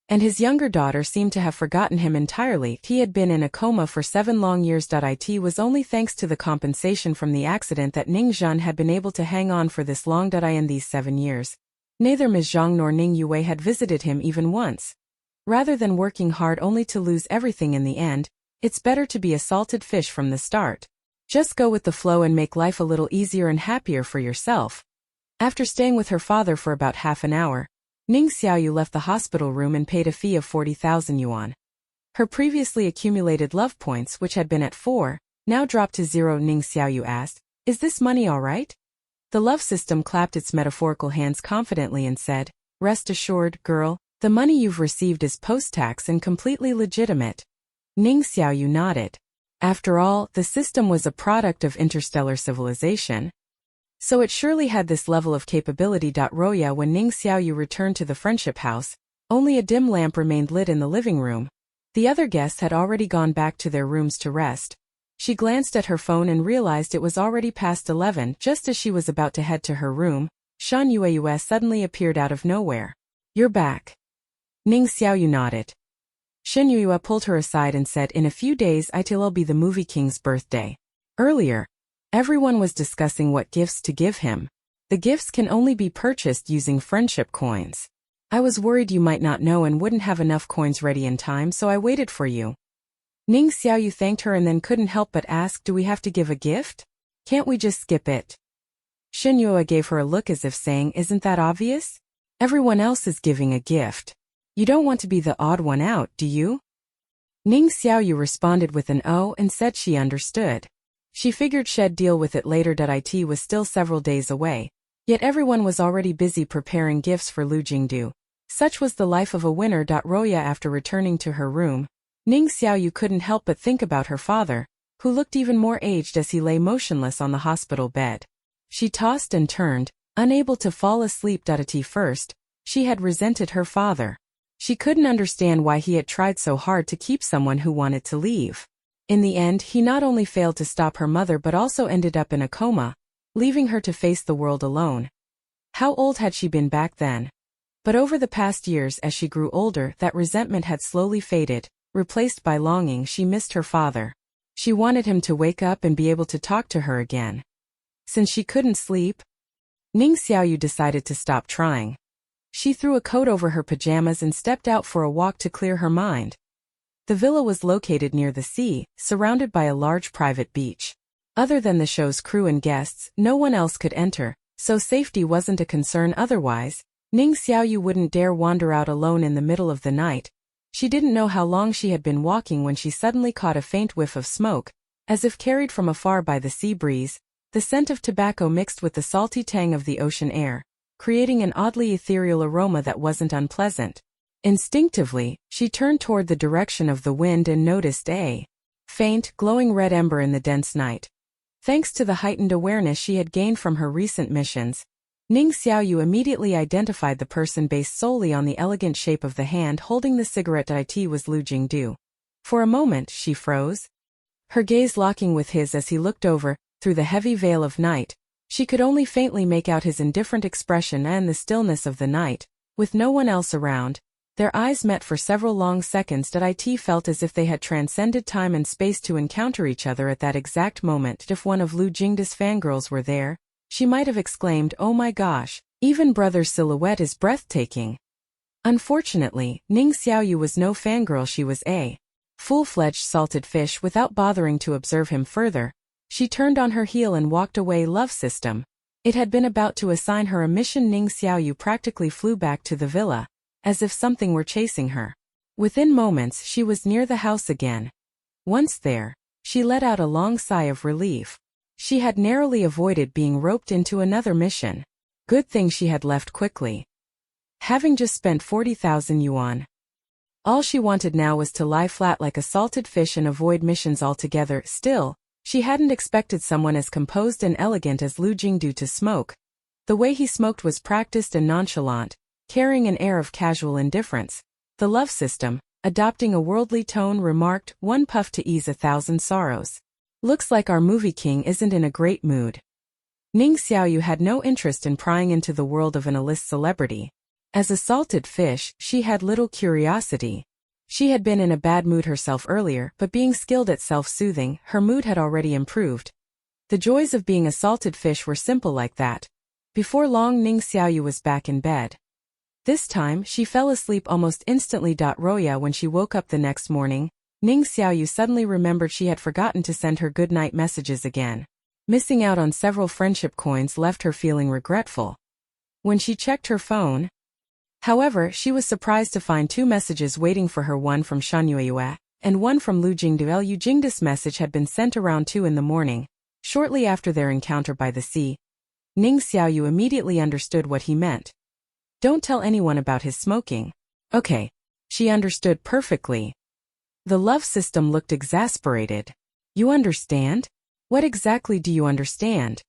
and his younger daughter seemed to have forgotten him entirely. He had been in a coma for 7 long years. It was only thanks to the compensation from the accident that Ning Zhan had been able to hang on for this long. In these 7 years, neither Ms. Zhang nor Ning Yue had visited him even once. Rather than working hard only to lose everything in the end, it's better to be a salted fish from the start. Just go with the flow and make life a little easier and happier for yourself. After staying with her father for about half an hour, Ning Xiaoyu left the hospital room and paid a fee of 40,000 yuan. Her previously accumulated love points, which had been at 4, now dropped to 0. Ning Xiaoyu asked, "Is this money all right?" The love system clapped its metaphorical hands confidently and said, "Rest assured, girl, the money you've received is post-tax and completely legitimate." Ning Xiaoyu nodded. After all, the system was a product of interstellar civilization, so it surely had this level of capability. Roya, when Ning Xiaoyu returned to the friendship house, only a dim lamp remained lit in the living room. The other guests had already gone back to their rooms to rest. She glanced at her phone and realized it was already past 11. Just as she was about to head to her room, Shan Yueyue suddenly appeared out of nowhere. "You're back." Ning Xiaoyu nodded. Shan Yueyue pulled her aside and said, "In a few days it'll be the movie king's birthday." Earlier, everyone was discussing what gifts to give him. The gifts can only be purchased using friendship coins. "I was worried you might not know and wouldn't have enough coins ready in time, so I waited for you." Ning Xiaoyu thanked her and then couldn't help but ask, "Do we have to give a gift? Can't we just skip it?" Shan Yueyue gave her a look as if saying, "Isn't that obvious? Everyone else is giving a gift. You don't want to be the odd one out, do you?" Ning Xiaoyu responded with an "oh" and said she understood. She figured she'd deal with it later. It was still several days away, yet everyone was already busy preparing gifts for Lu Jingdu. Such was the life of a winner. Roya, after returning to her room, Ning Xiaoyu couldn't help but think about her father, who looked even more aged as he lay motionless on the hospital bed. She tossed and turned, unable to fall asleep. At first, she had resented her father. She couldn't understand why he had tried so hard to keep someone who wanted to leave. In the end, he not only failed to stop her mother but also ended up in a coma, leaving her to face the world alone. How old had she been back then? But over the past years, as she grew older, that resentment had slowly faded, replaced by longing. She missed her father. She wanted him to wake up and be able to talk to her again. Since she couldn't sleep, Ning Xiaoyu decided to stop trying. She threw a coat over her pajamas and stepped out for a walk to clear her mind. The villa was located near the sea, surrounded by a large private beach. Other than the show's crew and guests, no one else could enter, so safety wasn't a concern otherwise. Ning Xiaoyu wouldn't dare wander out alone in the middle of the night. She didn't know how long she had been walking when she suddenly caught a faint whiff of smoke, as if carried from afar by the sea breeze, the scent of tobacco mixed with the salty tang of the ocean air, creating an oddly ethereal aroma that wasn't unpleasant. Instinctively, she turned toward the direction of the wind and noticed a faint, glowing red ember in the dense night. Thanks to the heightened awareness she had gained from her recent missions, Ning Xiaoyu immediately identified the person based solely on the elegant shape of the hand holding the cigarette. It was Lu Jingdu. For a moment, she froze, her gaze locking with his as he looked over, through the heavy veil of night. She could only faintly make out his indifferent expression and the stillness of the night, with no one else around. Their eyes met for several long seconds. It felt as if they had transcended time and space to encounter each other at that exact moment. If one of Lu Jingda's fangirls were there, she might have exclaimed, "Oh my gosh, even brother's silhouette is breathtaking." Unfortunately, Ning Xiaoyu was no fangirl. She was a full-fledged salted fish. Without bothering to observe him further, she turned on her heel and walked away. Love system. It had been about to assign her a mission. Ning Xiaoyu practically flew back to the villa, as if something were chasing her. Within moments she was near the house again. Once there, she let out a long sigh of relief. She had narrowly avoided being roped into another mission. Good thing she had left quickly. Having just spent 40,000 yuan. All she wanted now was to lie flat like a salted fish and avoid missions altogether. Still, she hadn't expected someone as composed and elegant as Lu Jingdu to smoke. The way he smoked was practiced and nonchalant, carrying an air of casual indifference. The love system, adopting a worldly tone, remarked, "One puff to ease 1,000 sorrows. Looks like our movie king isn't in a great mood." Ning Xiaoyu had no interest in prying into the world of an A-list celebrity. As a salted fish, she had little curiosity. She had been in a bad mood herself earlier, but being skilled at self-soothing, her mood had already improved. The joys of being a salted fish were simple like that. Before long, Ning Xiaoyu was back in bed. This time, she fell asleep almost instantly. Roya, when she woke up the next morning, Ning Xiaoyu suddenly remembered she had forgotten to send her goodnight messages again. Missing out on several friendship coins left her feeling regretful. When she checked her phone, however, she was surprised to find 2 messages waiting for her, one from Shangyue and one from Lu Jingdu. Lu Jingda's message had been sent around 2 in the morning, shortly after their encounter by the sea. Ning Xiaoyu immediately understood what he meant. Don't tell anyone about his smoking. Okay. She understood perfectly. The love system looked exasperated. You understand? What exactly do you understand?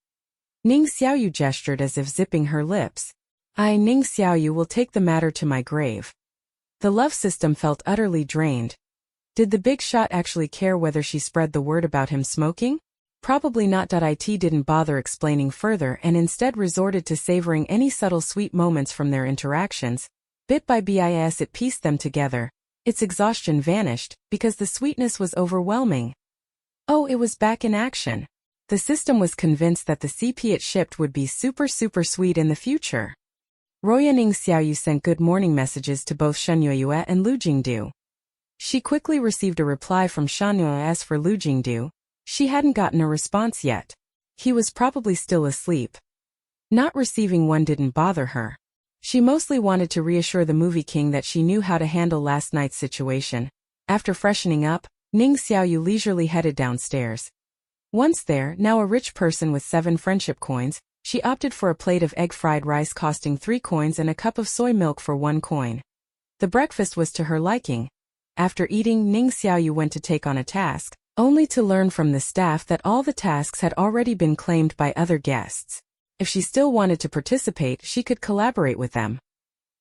Ning Xiaoyu gestured as if zipping her lips. I, Ning Xiaoyu, will take the matter to my grave. The love system felt utterly drained. Did the big shot actually care whether she spread the word about him smoking? Probably not. It didn't bother explaining further and instead resorted to savoring any subtle sweet moments from their interactions. Bit by bit it pieced them together. Its exhaustion vanished, because the sweetness was overwhelming. Oh, it was back in action. The system was convinced that the CP it shipped would be super sweet in the future. Roya. Ning Xiaoyu sent good morning messages to both Shangyue and Lu Jingdu. She quickly received a reply from Shangyue. As for Lu Jingdu, she hadn't gotten a response yet. He was probably still asleep. Not receiving one didn't bother her. She mostly wanted to reassure the movie king that she knew how to handle last night's situation. After freshening up, Ning Xiaoyu leisurely headed downstairs. Once there, now a rich person with 7 friendship coins, she opted for a plate of egg fried rice costing 3 coins and a cup of soy milk for 1 coin. The breakfast was to her liking. After eating, Ning Xiaoyu went to take on a task, only to learn from the staff that all the tasks had already been claimed by other guests. If she still wanted to participate, she could collaborate with them.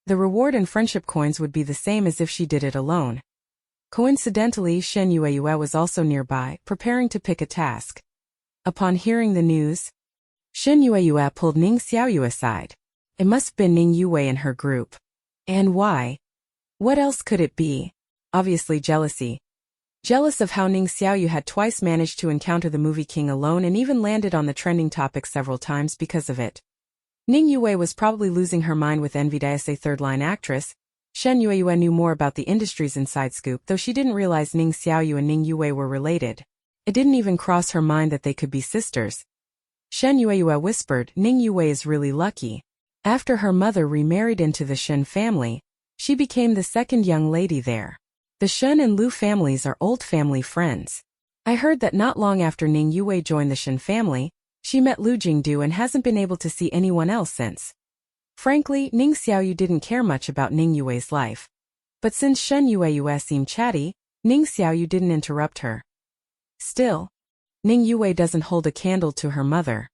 The reward in friendship coins would be the same as if she did it alone. Coincidentally, Shen Yueyue was also nearby, preparing to pick a task. Upon hearing the news, Shen Yueyue pulled Ning Xiaoyu aside. It must have been Ning Yue and her group. And why? What else could it be? Obviously jealousy. Jealous of how Ning Xiaoyu had twice managed to encounter the movie king alone and even landed on the trending topic several times because of it. Ning Yue was probably losing her mind with envy as a third-line actress. Shen Yueyue knew more about the industry's inside scoop, though she didn't realize Ning Xiaoyu and Ning Yue were related. It didn't even cross her mind that they could be sisters. Shen Yueyue whispered, Ning Yue is really lucky. After her mother remarried into the Shen family, she became the second young lady there. The Shen and Lu families are old family friends. I heard that not long after Ning Yue joined the Shen family, she met Lu Jingdu and hasn't been able to see anyone else since. Frankly, Ning Xiaoyu didn't care much about Ning Yue's life. But since Shen Yueyue seemed chatty, Ning Xiaoyu didn't interrupt her. Still, Ning Yue doesn't hold a candle to her mother.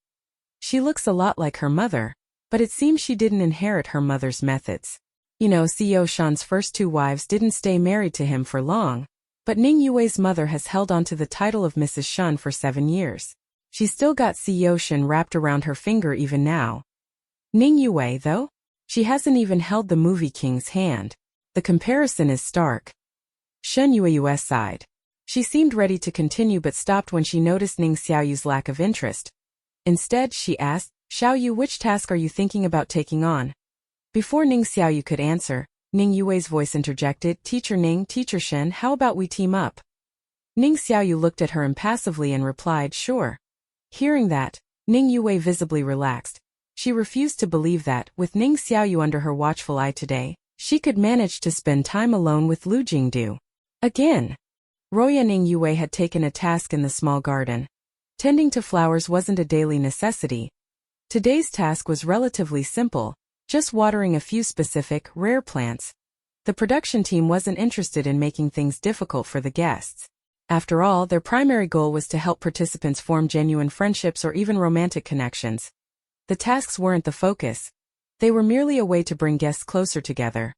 She looks a lot like her mother, but it seems she didn't inherit her mother's methods. You know, CEO Shan's first two wives didn't stay married to him for long, but Ning Yue's mother has held on to the title of Mrs. Shan for 7 years. She's still got CEO Shan wrapped around her finger even now. Ning Yue, though? She hasn't even held the movie king's hand. The comparison is stark. Shen Yueyue sighed. She seemed ready to continue but stopped when she noticed Ning Xiaoyu's lack of interest. Instead, she asked, Xiaoyu, which task are you thinking about taking on? Before Ning Xiaoyu could answer, Ning Yue's voice interjected, Teacher Ning, Teacher Shen, how about we team up? Ning Xiaoyu looked at her impassively and replied, sure. Hearing that, Ning Yue visibly relaxed. She refused to believe that, with Ning Xiaoyu under her watchful eye today, she could manage to spend time alone with Lu Jingdu. Again. Roya Ning Yue had taken a task in the small garden. Tending to flowers wasn't a daily necessity. Today's task was relatively simple, just watering a few specific, rare plants. The production team wasn't interested in making things difficult for the guests. After all, their primary goal was to help participants form genuine friendships or even romantic connections. The tasks weren't the focus. They were merely a way to bring guests closer together.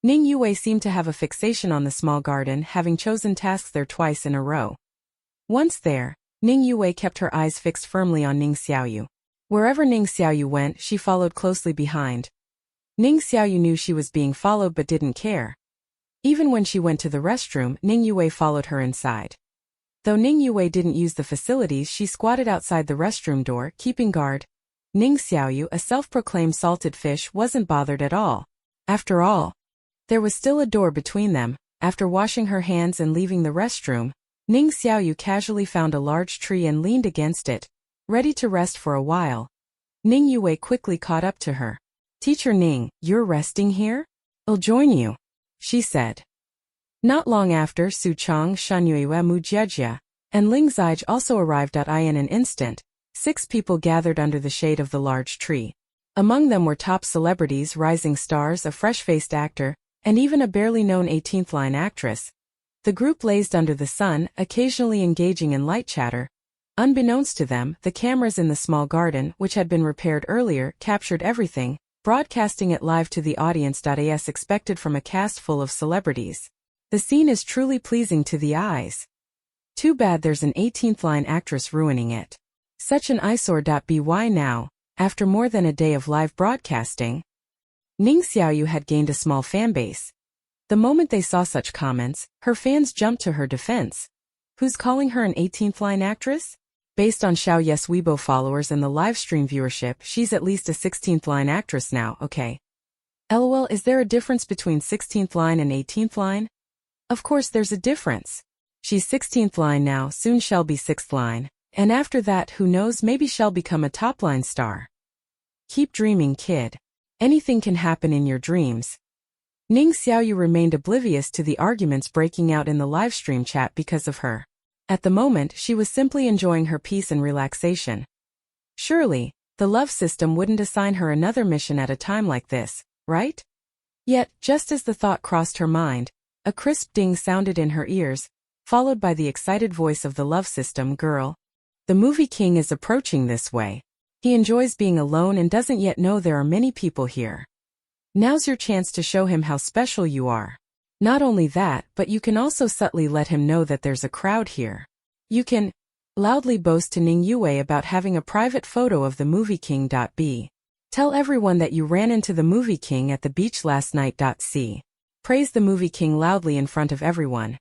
Ning Yue seemed to have a fixation on the small garden, having chosen tasks there twice in a row. Once there, Ning Yue kept her eyes fixed firmly on Ning Xiaoyu. Wherever Ning Xiaoyu went, she followed closely behind. Ning Xiaoyu knew she was being followed but didn't care. Even when she went to the restroom, Ning Yue followed her inside. Though Ning Yue didn't use the facilities, she squatted outside the restroom door, keeping guard. Ning Xiaoyu, a self-proclaimed salted fish, wasn't bothered at all. After all, there was still a door between them. After washing her hands and leaving the restroom, Ning Xiaoyu casually found a large tree and leaned against it, ready to rest for a while. Ning Yue quickly caught up to her. Teacher Ning, you're resting here? I'll join you, she said. Not long after, Su Chang, Shan Yueyue, Mu Jiejia, and Ling Zijie also arrived. In an instant, 6 people gathered under the shade of the large tree. Among them were top celebrities, rising stars, a fresh-faced actor, and even a barely known 18th-line actress. The group lazed under the sun, occasionally engaging in light chatter. Unbeknownst to them, the cameras in the small garden, which had been repaired earlier, captured everything, broadcasting it live to the audience. As expected from a cast full of celebrities. The scene is truly pleasing to the eyes. Too bad there's an 18th-line actress ruining it. Such an eyesore. By now, after more than a day of live broadcasting, Ning Xiaoyu had gained a small fanbase. The moment they saw such comments, her fans jumped to her defense. Who's calling her an 18th-line actress? Based on Xiao Yes Weibo followers and the livestream viewership, she's at least a 16th-line actress now, okay? LOL, is there a difference between 16th line and 18th line? Of course there's a difference. She's 16th line now, soon she'll be 6th line. And after that, who knows, maybe she'll become a top-line star. Keep dreaming, kid. Anything can happen in your dreams. Ning Xiaoyu remained oblivious to the arguments breaking out in the livestream chat because of her. At the moment, she was simply enjoying her peace and relaxation. Surely, the love system wouldn't assign her another mission at a time like this, right? Yet, just as the thought crossed her mind, a crisp ding sounded in her ears, followed by the excited voice of the love system girl. The movie king is approaching this way. He enjoys being alone and doesn't yet know there are many people here. Now's your chance to show him how special you are. Not only that, but you can also subtly let him know that there's a crowd here. You can loudly boast to Ning Yue about having a private photo of the movie king. B. Tell everyone that you ran into the movie king at the beach last night. C. Praise the movie king loudly in front of everyone.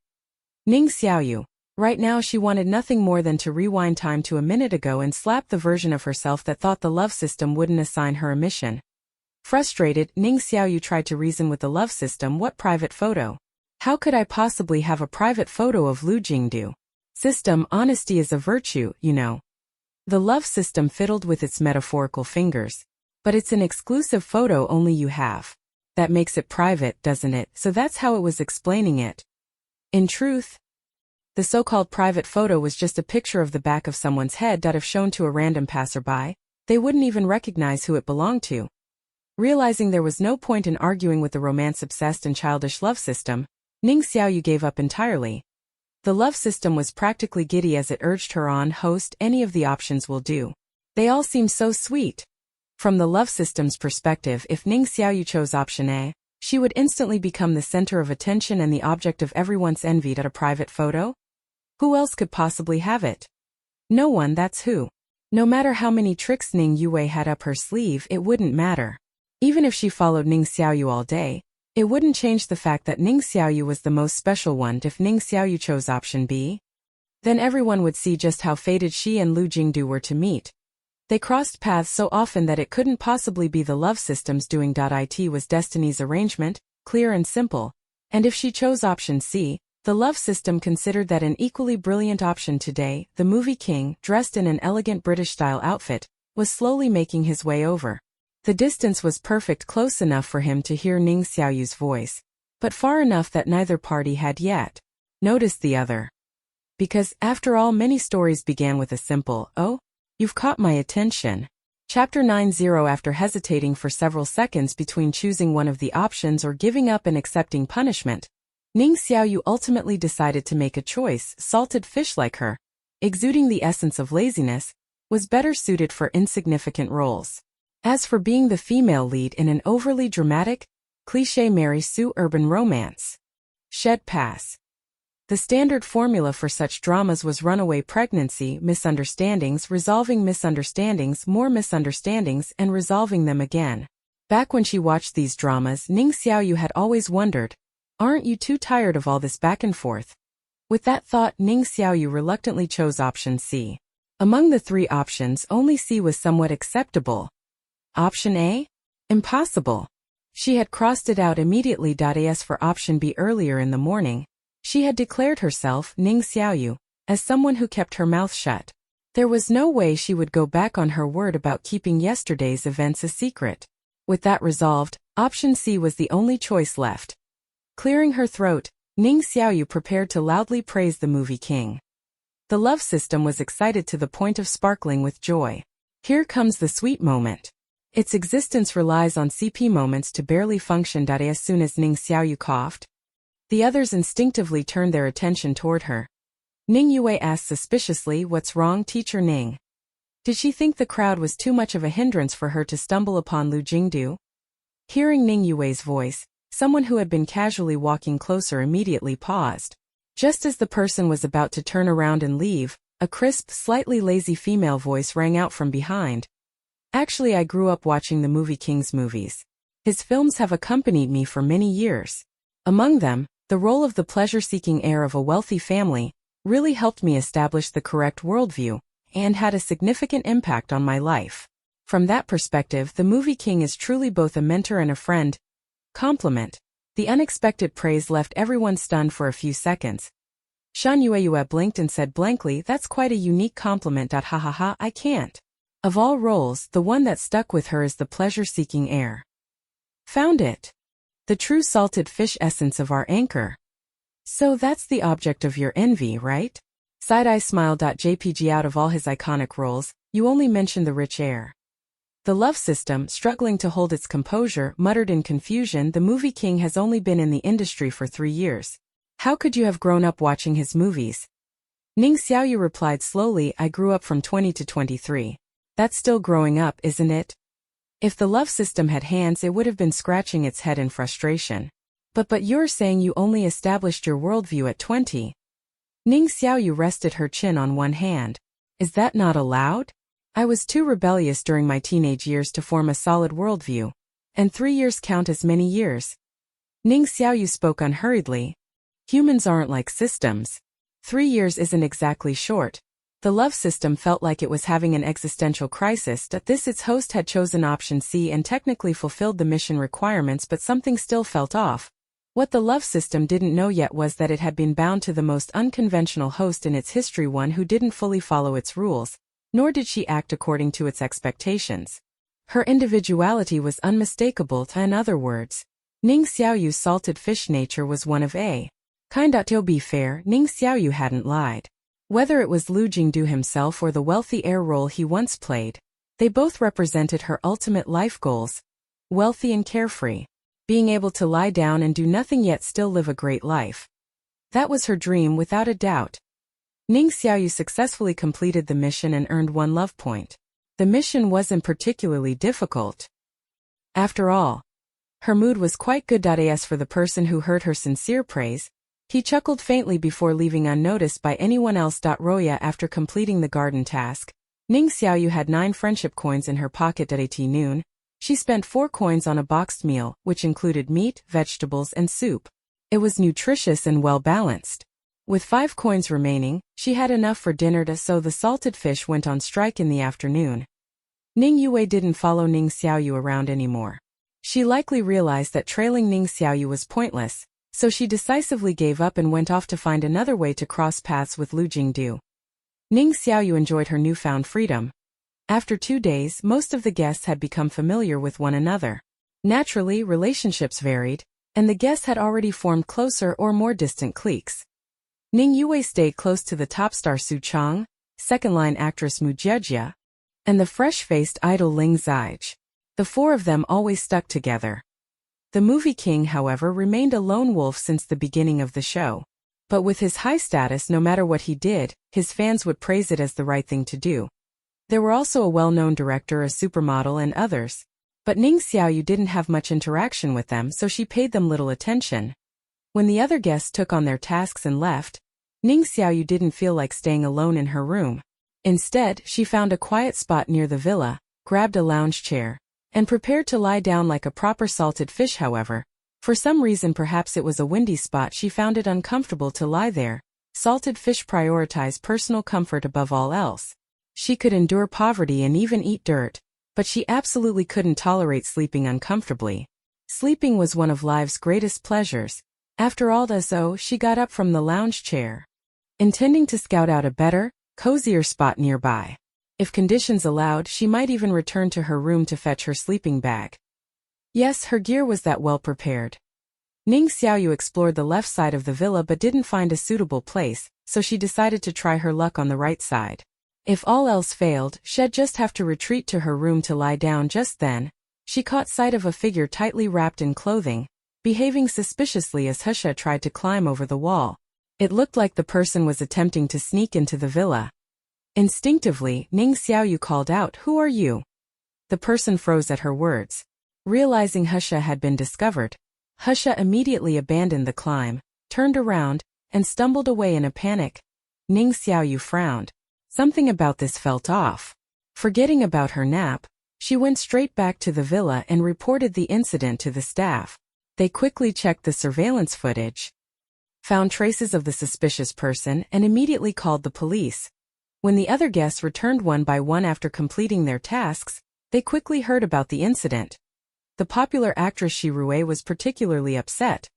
Ning Xiaoyu. Right now she wanted nothing more than to rewind time to a minute ago and slap the version of herself that thought the love system wouldn't assign her a mission. Frustrated, Ning Xiaoyu tried to reason with the love system. What private photo? How could I possibly have a private photo of Lu Jingdu? System, honesty is a virtue, you know. The love system fiddled with its metaphorical fingers. But it's an exclusive photo only you have. That makes it private, doesn't it? So that's how it was explaining it. In truth, the so-called private photo was just a picture of the back of someone's head that if shown to a random passerby, they wouldn't even recognize who it belonged to. Realizing there was no point in arguing with the romance-obsessed and childish love system, Ning Xiaoyu gave up entirely. The love system was practically giddy as it urged her on. Host, any of the options will do. They all seem so sweet. From the love system's perspective, if Ning Xiaoyu chose option A, she would instantly become the center of attention and the object of everyone's envy. At a private photo? Who else could possibly have it? No one, that's who. No matter how many tricks Ning Yue had up her sleeve, it wouldn't matter. Even if she followed Ning Xiaoyu all day, it wouldn't change the fact that Ning Xiaoyu was the most special one. If Ning Xiaoyu chose option B, then everyone would see just how fated she and Lu Jingdu were to meet. They crossed paths so often that it couldn't possibly be the love system's doing. It was destiny's arrangement, clear and simple. And if she chose option C, the love system considered that an equally brilliant option. Today, the movie king, dressed in an elegant British-style outfit, was slowly making his way over. The distance was perfect, close enough for him to hear Ning Xiaoyu's voice, but far enough that neither party had yet noticed the other. Because, after all, many stories began with a simple, "Oh, you've caught my attention." Chapter 90. After hesitating for several seconds between choosing one of the options or giving up and accepting punishment, Ning Xiaoyu ultimately decided to make a choice. Salted fish, like her, exuding the essence of laziness, was better suited for insignificant roles. As for being the female lead in an overly dramatic, cliché Mary Sue urban romance, she'd pass. The standard formula for such dramas was runaway pregnancy, misunderstandings, resolving misunderstandings, more misunderstandings, and resolving them again. Back when she watched these dramas, Ning Xiaoyu had always wondered, aren't you too tired of all this back and forth? With that thought, Ning Xiaoyu reluctantly chose option C. Among the three options, only C was somewhat acceptable. Option A? Impossible. She had crossed it out immediately. As for option B, earlier in the morning, she had declared herself, Ning Xiaoyu, as someone who kept her mouth shut. There was no way she would go back on her word about keeping yesterday's events a secret. With that resolved, option C was the only choice left. Clearing her throat, Ning Xiaoyu prepared to loudly praise the movie king. The love system was excited to the point of sparkling with joy. Here comes the sweet moment. Its existence relies on CP moments to barely function. As soon as Ning Xiaoyu coughed, the others instinctively turned their attention toward her. Ning Yue asked suspiciously, "What's wrong, Teacher Ning?" Did she think the crowd was too much of a hindrance for her to stumble upon Lu Jingdu? Hearing Ning Yue's voice, someone who had been casually walking closer immediately paused. Just as the person was about to turn around and leave, a crisp, slightly lazy female voice rang out from behind. Actually, I grew up watching the movie king's movies. His films have accompanied me for many years. Among them, the role of the pleasure-seeking heir of a wealthy family really helped me establish the correct worldview and had a significant impact on my life. From that perspective, the movie king is truly both a mentor and a friend. Compliment. The unexpected praise left everyone stunned for a few seconds. Shan Yueyue blinked and said blankly, "That's quite a unique compliment. Ha ha ha, I can't." Of all roles, the one that stuck with her is the pleasure-seeking heir. Found it. The true salted fish essence of our anchor. So that's the object of your envy, right? Side-eye smiled. JPG, out of all his iconic roles, you only mentioned the rich heir. The love system, struggling to hold its composure, muttered in confusion, "The movie king has only been in the industry for 3 years. How could you have grown up watching his movies?" Ning Xiaoyu replied slowly, "I grew up from 20 to 23. That's still growing up, isn't it?" If the love system had hands, it would have been scratching its head in frustration. But you're saying you only established your worldview at 20. Ning Xiaoyu rested her chin on one hand. Is that not allowed? I was too rebellious during my teenage years to form a solid worldview. And 3 years count as many years. Ning Xiaoyu spoke unhurriedly. Humans aren't like systems. 3 years isn't exactly short. The love system felt like it was having an existential crisis. This its host had chosen option C and technically fulfilled the mission requirements, but something still felt off. What the love system didn't know yet was that it had been bound to the most unconventional host in its history, one who didn't fully follow its rules, nor did she act according to its expectations. Her individuality was unmistakable. In other words, Ning Xiaoyu's salted fish nature was one of a kind. To be fair, Ning Xiaoyu hadn't lied. Whether it was Lu Jingdu himself or the wealthy heir role he once played, they both represented her ultimate life goals: wealthy and carefree, being able to lie down and do nothing yet still live a great life. That was her dream without a doubt. Ning Xiaoyu successfully completed the mission and earned 1 love point. The mission wasn't particularly difficult. After all, her mood was quite good. As for the person who heard her sincere praise, he chuckled faintly before leaving unnoticed by anyone else. Roya, after completing the garden task, Ning Xiaoyu had 9 friendship coins in her pocket. At noon, she spent 4 coins on a boxed meal, which included meat, vegetables, and soup. It was nutritious and well-balanced. With 5 coins remaining, she had enough for dinner. So the salted fish went on strike in the afternoon. Ning Yue didn't follow Ning Xiaoyu around anymore. She likely realized that trailing Ning Xiaoyu was pointless, so she decisively gave up and went off to find another way to cross paths with Lu Jingdu. Ning Xiaoyu enjoyed her newfound freedom. After 2 days, most of the guests had become familiar with one another. Naturally, relationships varied, and the guests had already formed closer or more distant cliques. Ning Yue stayed close to the top star Su Chang, second-line actress Mu Jiejia, and the fresh-faced idol Ling Zijie. The 4 of them always stuck together. The movie king, however, remained a lone wolf since the beginning of the show. But with his high status, no matter what he did, his fans would praise it as the right thing to do. There were also a well-known director, a supermodel, and others. But Ning Xiaoyu didn't have much interaction with them, so she paid them little attention. When the other guests took on their tasks and left, Ning Xiaoyu didn't feel like staying alone in her room. Instead, she found a quiet spot near the villa, grabbed a lounge chair, and prepared to lie down like a proper salted fish. However, for some reason, perhaps it was a windy spot, she found it uncomfortable to lie there. Salted fish prioritize personal comfort above all else. She could endure poverty and even eat dirt, but she absolutely couldn't tolerate sleeping uncomfortably. Sleeping was one of life's greatest pleasures. After all, so she got up from the lounge chair, intending to scout out a better, cozier spot nearby. If conditions allowed, she might even return to her room to fetch her sleeping bag. Yes, her gear was that well prepared. Ning Xiaoyu explored the left side of the villa but didn't find a suitable place, so she decided to try her luck on the right side. If all else failed, she'd just have to retreat to her room to lie down. Just then, she caught sight of a figure tightly wrapped in clothing, behaving suspiciously as Husha tried to climb over the wall. It looked like the person was attempting to sneak into the villa. Instinctively, Ning Xiaoyu called out, "Who are you?" The person froze at her words. Realizing Husha had been discovered, Husha immediately abandoned the climb, turned around, and stumbled away in a panic. Ning Xiaoyu frowned. Something about this felt off. Forgetting about her nap, she went straight back to the villa and reported the incident to the staff. They quickly checked the surveillance footage, found traces of the suspicious person, and immediately called the police. When the other guests returned one by one after completing their tasks, they quickly heard about the incident. The popular actress Shirue was particularly upset.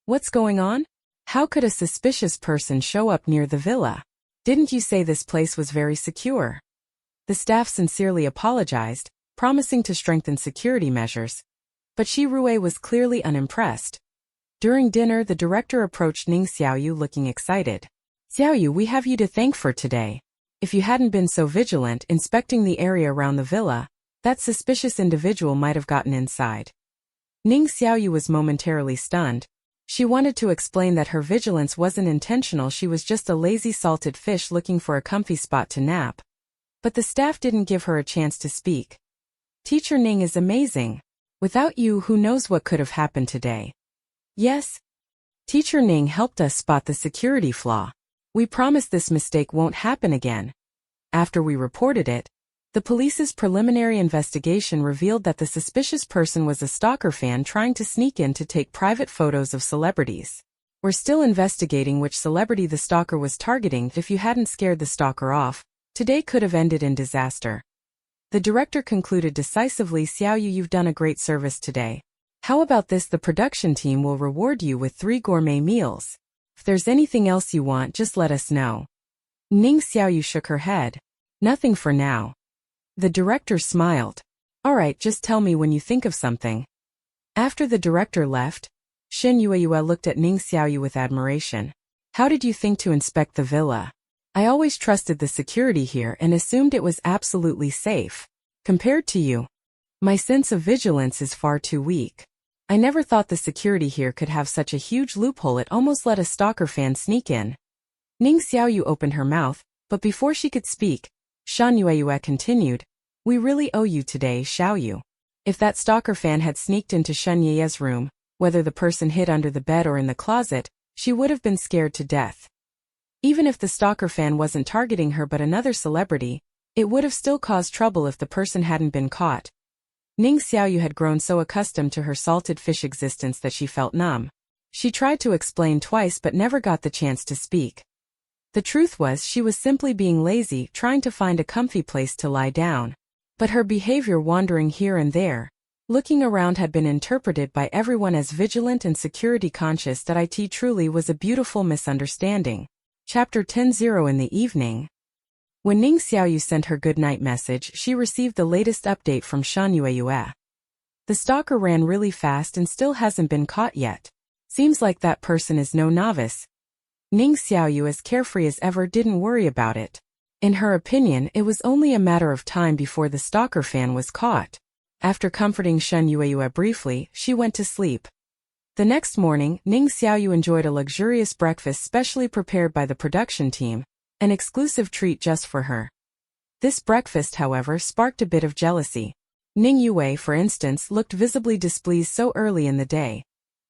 What's going on? How could a suspicious person show up near the villa? Didn't you say this place was very secure? The staff sincerely apologized, promising to strengthen security measures. But Shirue was clearly unimpressed. During dinner, the director approached Ning Xiaoyu looking excited. "Xiaoyu, we have you to thank for today. If you hadn't been so vigilant inspecting the area around the villa, that suspicious individual might have gotten inside." Ning Xiaoyu was momentarily stunned. She wanted to explain that her vigilance wasn't intentional, she was just a lazy salted fish looking for a comfy spot to nap. But the staff didn't give her a chance to speak. "Teacher Ning is amazing. Without you, who knows what could have happened today?" "Yes. Teacher Ning helped us spot the security flaw. We promise this mistake won't happen again." After we reported it, the police's preliminary investigation revealed that the suspicious person was a stalker fan trying to sneak in to take private photos of celebrities. We're still investigating which celebrity the stalker was targeting. If you hadn't scared the stalker off, today could have ended in disaster. The director concluded decisively. Xiaoyu, you've done a great service today. How about this? The production team will reward you with 3 gourmet meals. If there's anything else you want, just let us know. Ning Xiaoyu shook her head. Nothing for now. The director smiled. All right, just tell me when you think of something. After the director left, Shen Yueyue looked at Ning Xiaoyu with admiration. How did you think to inspect the villa? I always trusted the security here and assumed it was absolutely safe. Compared to you, my sense of vigilance is far too weak. I never thought the security here could have such a huge loophole. It almost let a stalker fan sneak in. Ning Xiaoyu opened her mouth, but before she could speak, Shen Yueyue continued, we really owe you today, Xiaoyu. If that stalker fan had sneaked into Shen Yueye's room, whether the person hid under the bed or in the closet, she would have been scared to death. Even if the stalker fan wasn't targeting her but another celebrity, it would have still caused trouble if the person hadn't been caught. Ning Xiaoyu had grown so accustomed to her salted fish existence that she felt numb. She tried to explain twice but never got the chance to speak. The truth was she was simply being lazy, trying to find a comfy place to lie down. But her behavior, wandering here and there, looking around, had been interpreted by everyone as vigilant and security conscious. That it truly was a beautiful misunderstanding. Chapter 10:0 In the evening. When Ning Xiaoyu sent her good-night message, she received the latest update from Shen Yueyue. The stalker ran really fast and still hasn't been caught yet. Seems like that person is no novice. Ning Xiaoyu, as carefree as ever, didn't worry about it. In her opinion, it was only a matter of time before the stalker fan was caught. After comforting Shen Yueyue briefly, she went to sleep. The next morning, Ning Xiaoyu enjoyed a luxurious breakfast specially prepared by the production team, an exclusive treat just for her. This breakfast, however, sparked a bit of jealousy. Ning Yue, for instance, looked visibly displeased so early in the day.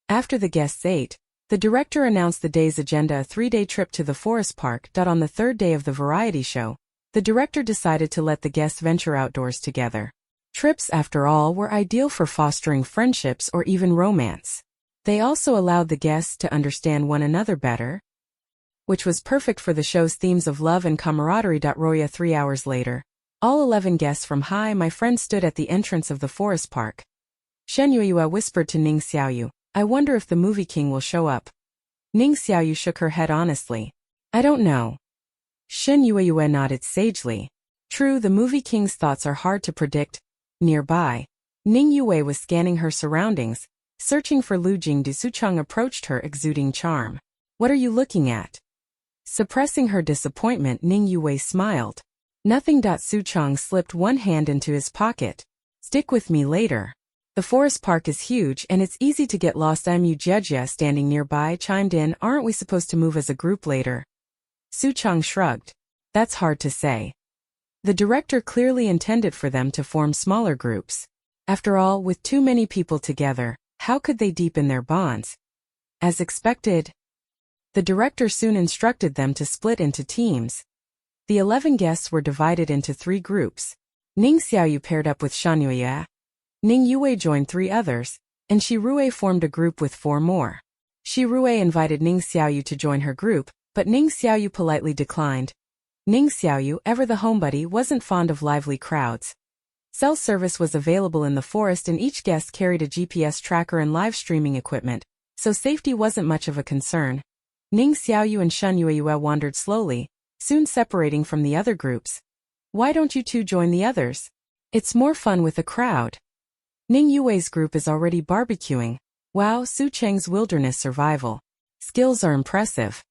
After the guests ate, the director announced the day's agenda: a 3-day trip to the forest park. On the 3rd day of the variety show, the director decided to let the guests venture outdoors together. Trips, after all, were ideal for fostering friendships or even romance. They also allowed the guests to understand one another better, which was perfect for the show's themes of love and camaraderie. Roya 3 hours later, all 11 guests from Hi, My Friend stood at the entrance of the forest park. Shen Yueyue whispered to Ning Xiaoyu, I wonder if the movie king will show up. Ning Xiaoyu shook her head honestly. I don't know. Shen Yueyue nodded sagely. True, the movie king's thoughts are hard to predict. Nearby, Ning Yue was scanning her surroundings, searching for Lu Jingdu. Suchong approached her, exuding charm. What are you looking at? Suppressing her disappointment, Ning Yue smiled. Nothing. Suchong slipped one hand into his pocket. Stick with me later. The forest park is huge and it's easy to get lost. Mu Jejia, standing nearby, chimed in, aren't we supposed to move as a group later? Suchong shrugged. That's hard to say. The director clearly intended for them to form smaller groups. After all, with too many people together, how could they deepen their bonds? As expected, the director soon instructed them to split into teams. The 11 guests were divided into 3 groups. Ning Xiaoyu paired up with Shen Yueyue. Ning Yue joined 3 others, and Shi Rue formed a group with 4 more. Shi Rue invited Ning Xiaoyu to join her group, but Ning Xiaoyu politely declined. Ning Xiaoyu, ever the homebody, wasn't fond of lively crowds. Cell service was available in the forest and each guest carried a GPS tracker and live streaming equipment, so safety wasn't much of a concern. Ning Xiaoyu and Shen Yueyue wandered slowly, soon separating from the other groups. Why don't you 2 join the others? It's more fun with a crowd. Ning Yue's group is already barbecuing. Wow, Su Cheng's wilderness survival skills are impressive.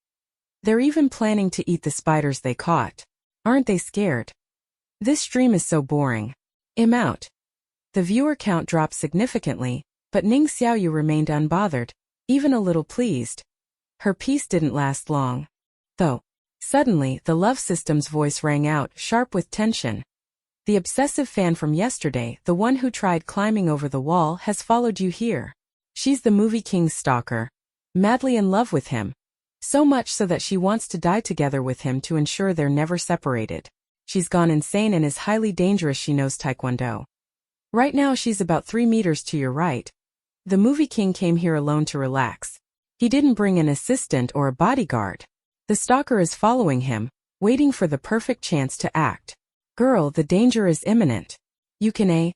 They're even planning to eat the spiders they caught. Aren't they scared? This stream is so boring. I'm out. The viewer count dropped significantly, but Ning Xiaoyu remained unbothered, even a little pleased. Her peace didn't last long, though. Suddenly, the love system's voice rang out, sharp with tension. The obsessive fan from yesterday, the one who tried climbing over the wall, has followed you here. She's the movie king's stalker, madly in love with him. So much so that she wants to die together with him to ensure they're never separated. She's gone insane and is highly dangerous. She knows Taekwondo. Right now she's about 3 meters to your right. The movie king came here alone to relax. He didn't bring an assistant or a bodyguard. The stalker is following him, waiting for the perfect chance to act. Girl, the danger is imminent. You can A.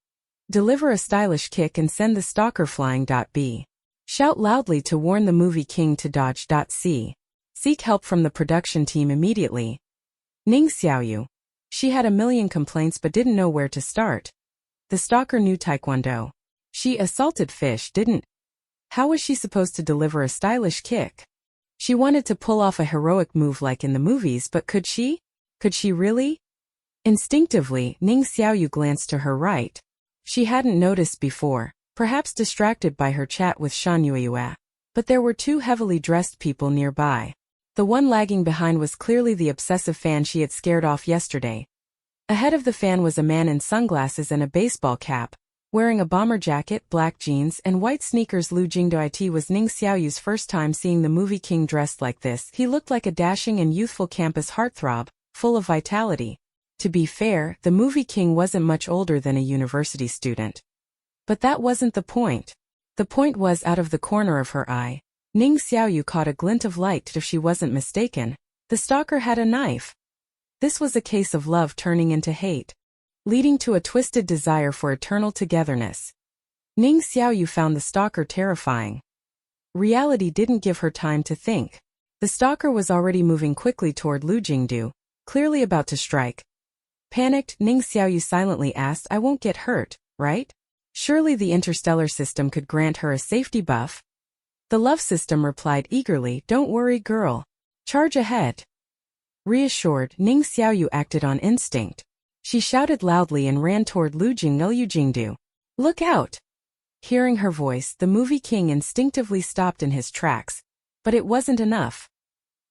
Deliver a stylish kick and send the stalker flying. B. Shout loudly to warn the movie king to dodge. C. Seek help from the production team immediately. Ning Xiaoyu. She had a million complaints but didn't know where to start. The stalker knew Taekwondo. She assaulted fish, didn't. How was she supposed to deliver a stylish kick? She wanted to pull off a heroic move like in the movies, but could she? Could she really? Instinctively, Ning Xiaoyu glanced to her right. She hadn't noticed before, perhaps distracted by her chat with Shan Yueyue. But there were two heavily dressed people nearby. The one lagging behind was clearly the obsessive fan she had scared off yesterday. Ahead of the fan was a man in sunglasses and a baseball cap, wearing a bomber jacket, black jeans, and white sneakers. Lu Jingdo. It was Ning Xiaoyu's first time seeing the movie king dressed like this. He looked like a dashing and youthful campus heartthrob, full of vitality. To be fair, the movie king wasn't much older than a university student. But that wasn't the point. The point was, out of the corner of her eye, Ning Xiaoyu caught a glint of light. If she wasn't mistaken, the stalker had a knife. This was a case of love turning into hate, leading to a twisted desire for eternal togetherness. Ning Xiaoyu found the stalker terrifying. Reality didn't give her time to think. The stalker was already moving quickly toward Lu Jingdu, clearly about to strike. Panicked, Ning Xiaoyu silently asked, "I won't get hurt, right? Surely the interstellar system could grant her a safety buff?" The love system replied eagerly, "Don't worry, girl. Charge ahead." Reassured, Ning Xiaoyu acted on instinct. She shouted loudly and ran toward Lu Jingdu. "Look out!" Hearing her voice, the movie king instinctively stopped in his tracks. But it wasn't enough.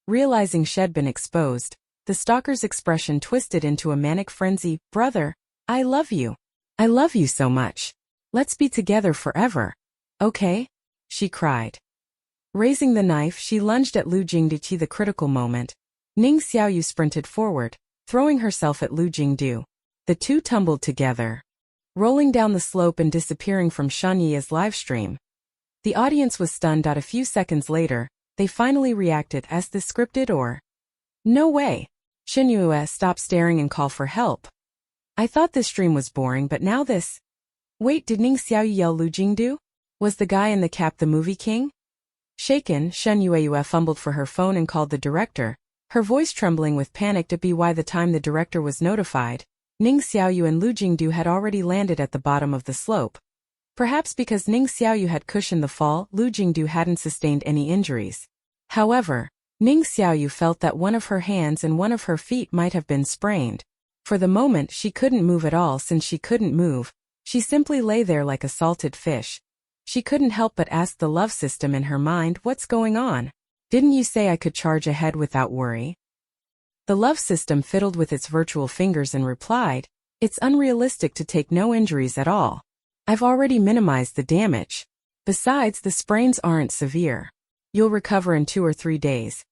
Realizing she'd been exposed, the stalker's expression twisted into a manic frenzy. "Brother, I love you. I love you so much. Let's be together forever. Okay?" she cried. Raising the knife, she lunged at Lu Jingdu. The critical moment, Ning Xiaoyu sprinted forward, throwing herself at Lu Jingdu. The two tumbled together, rolling down the slope and disappearing from Shanye's livestream. The audience was stunned. A few seconds later, they finally reacted. As this scripted or? No way. Xinyue, stop staring and call for help. I thought this stream was boring, but now this. Wait, did Ning Xiaoyu yell Lu Jingdu? Was the guy in the cap the movie king? Shaken, Shen Yueyue fumbled for her phone and called the director, her voice trembling with panic. By the time the director was notified, Ning Xiaoyu and Lu Jingdu had already landed at the bottom of the slope. Perhaps because Ning Xiaoyu had cushioned the fall, Lu Jingdu hadn't sustained any injuries. However, Ning Xiaoyu felt that one of her hands and one of her feet might have been sprained. For the moment she couldn't move at all. Since she couldn't move, she simply lay there like a salted fish. She couldn't help but ask the love system in her mind, "What's going on? Didn't you say I could charge ahead without worry?" The love system fiddled with its virtual fingers and replied, "It's unrealistic to take no injuries at all. I've already minimized the damage. Besides, the sprains aren't severe. You'll recover in 2 or 3 days."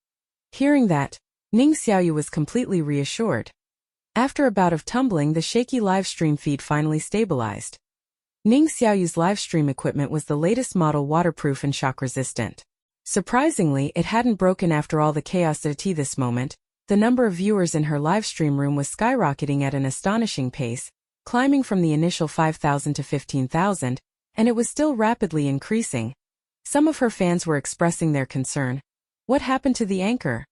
Hearing that, Ning Xiaoyu was completely reassured. After a bout of tumbling, the shaky livestream feed finally stabilized. Ning Xiaoyu's livestream equipment was the latest model, waterproof and shock-resistant. Surprisingly, it hadn't broken after all the chaos. At this moment, the number of viewers in her livestream room was skyrocketing at an astonishing pace, climbing from the initial 5,000 to 15,000, and it was still rapidly increasing. Some of her fans were expressing their concern. What happened to the anchor?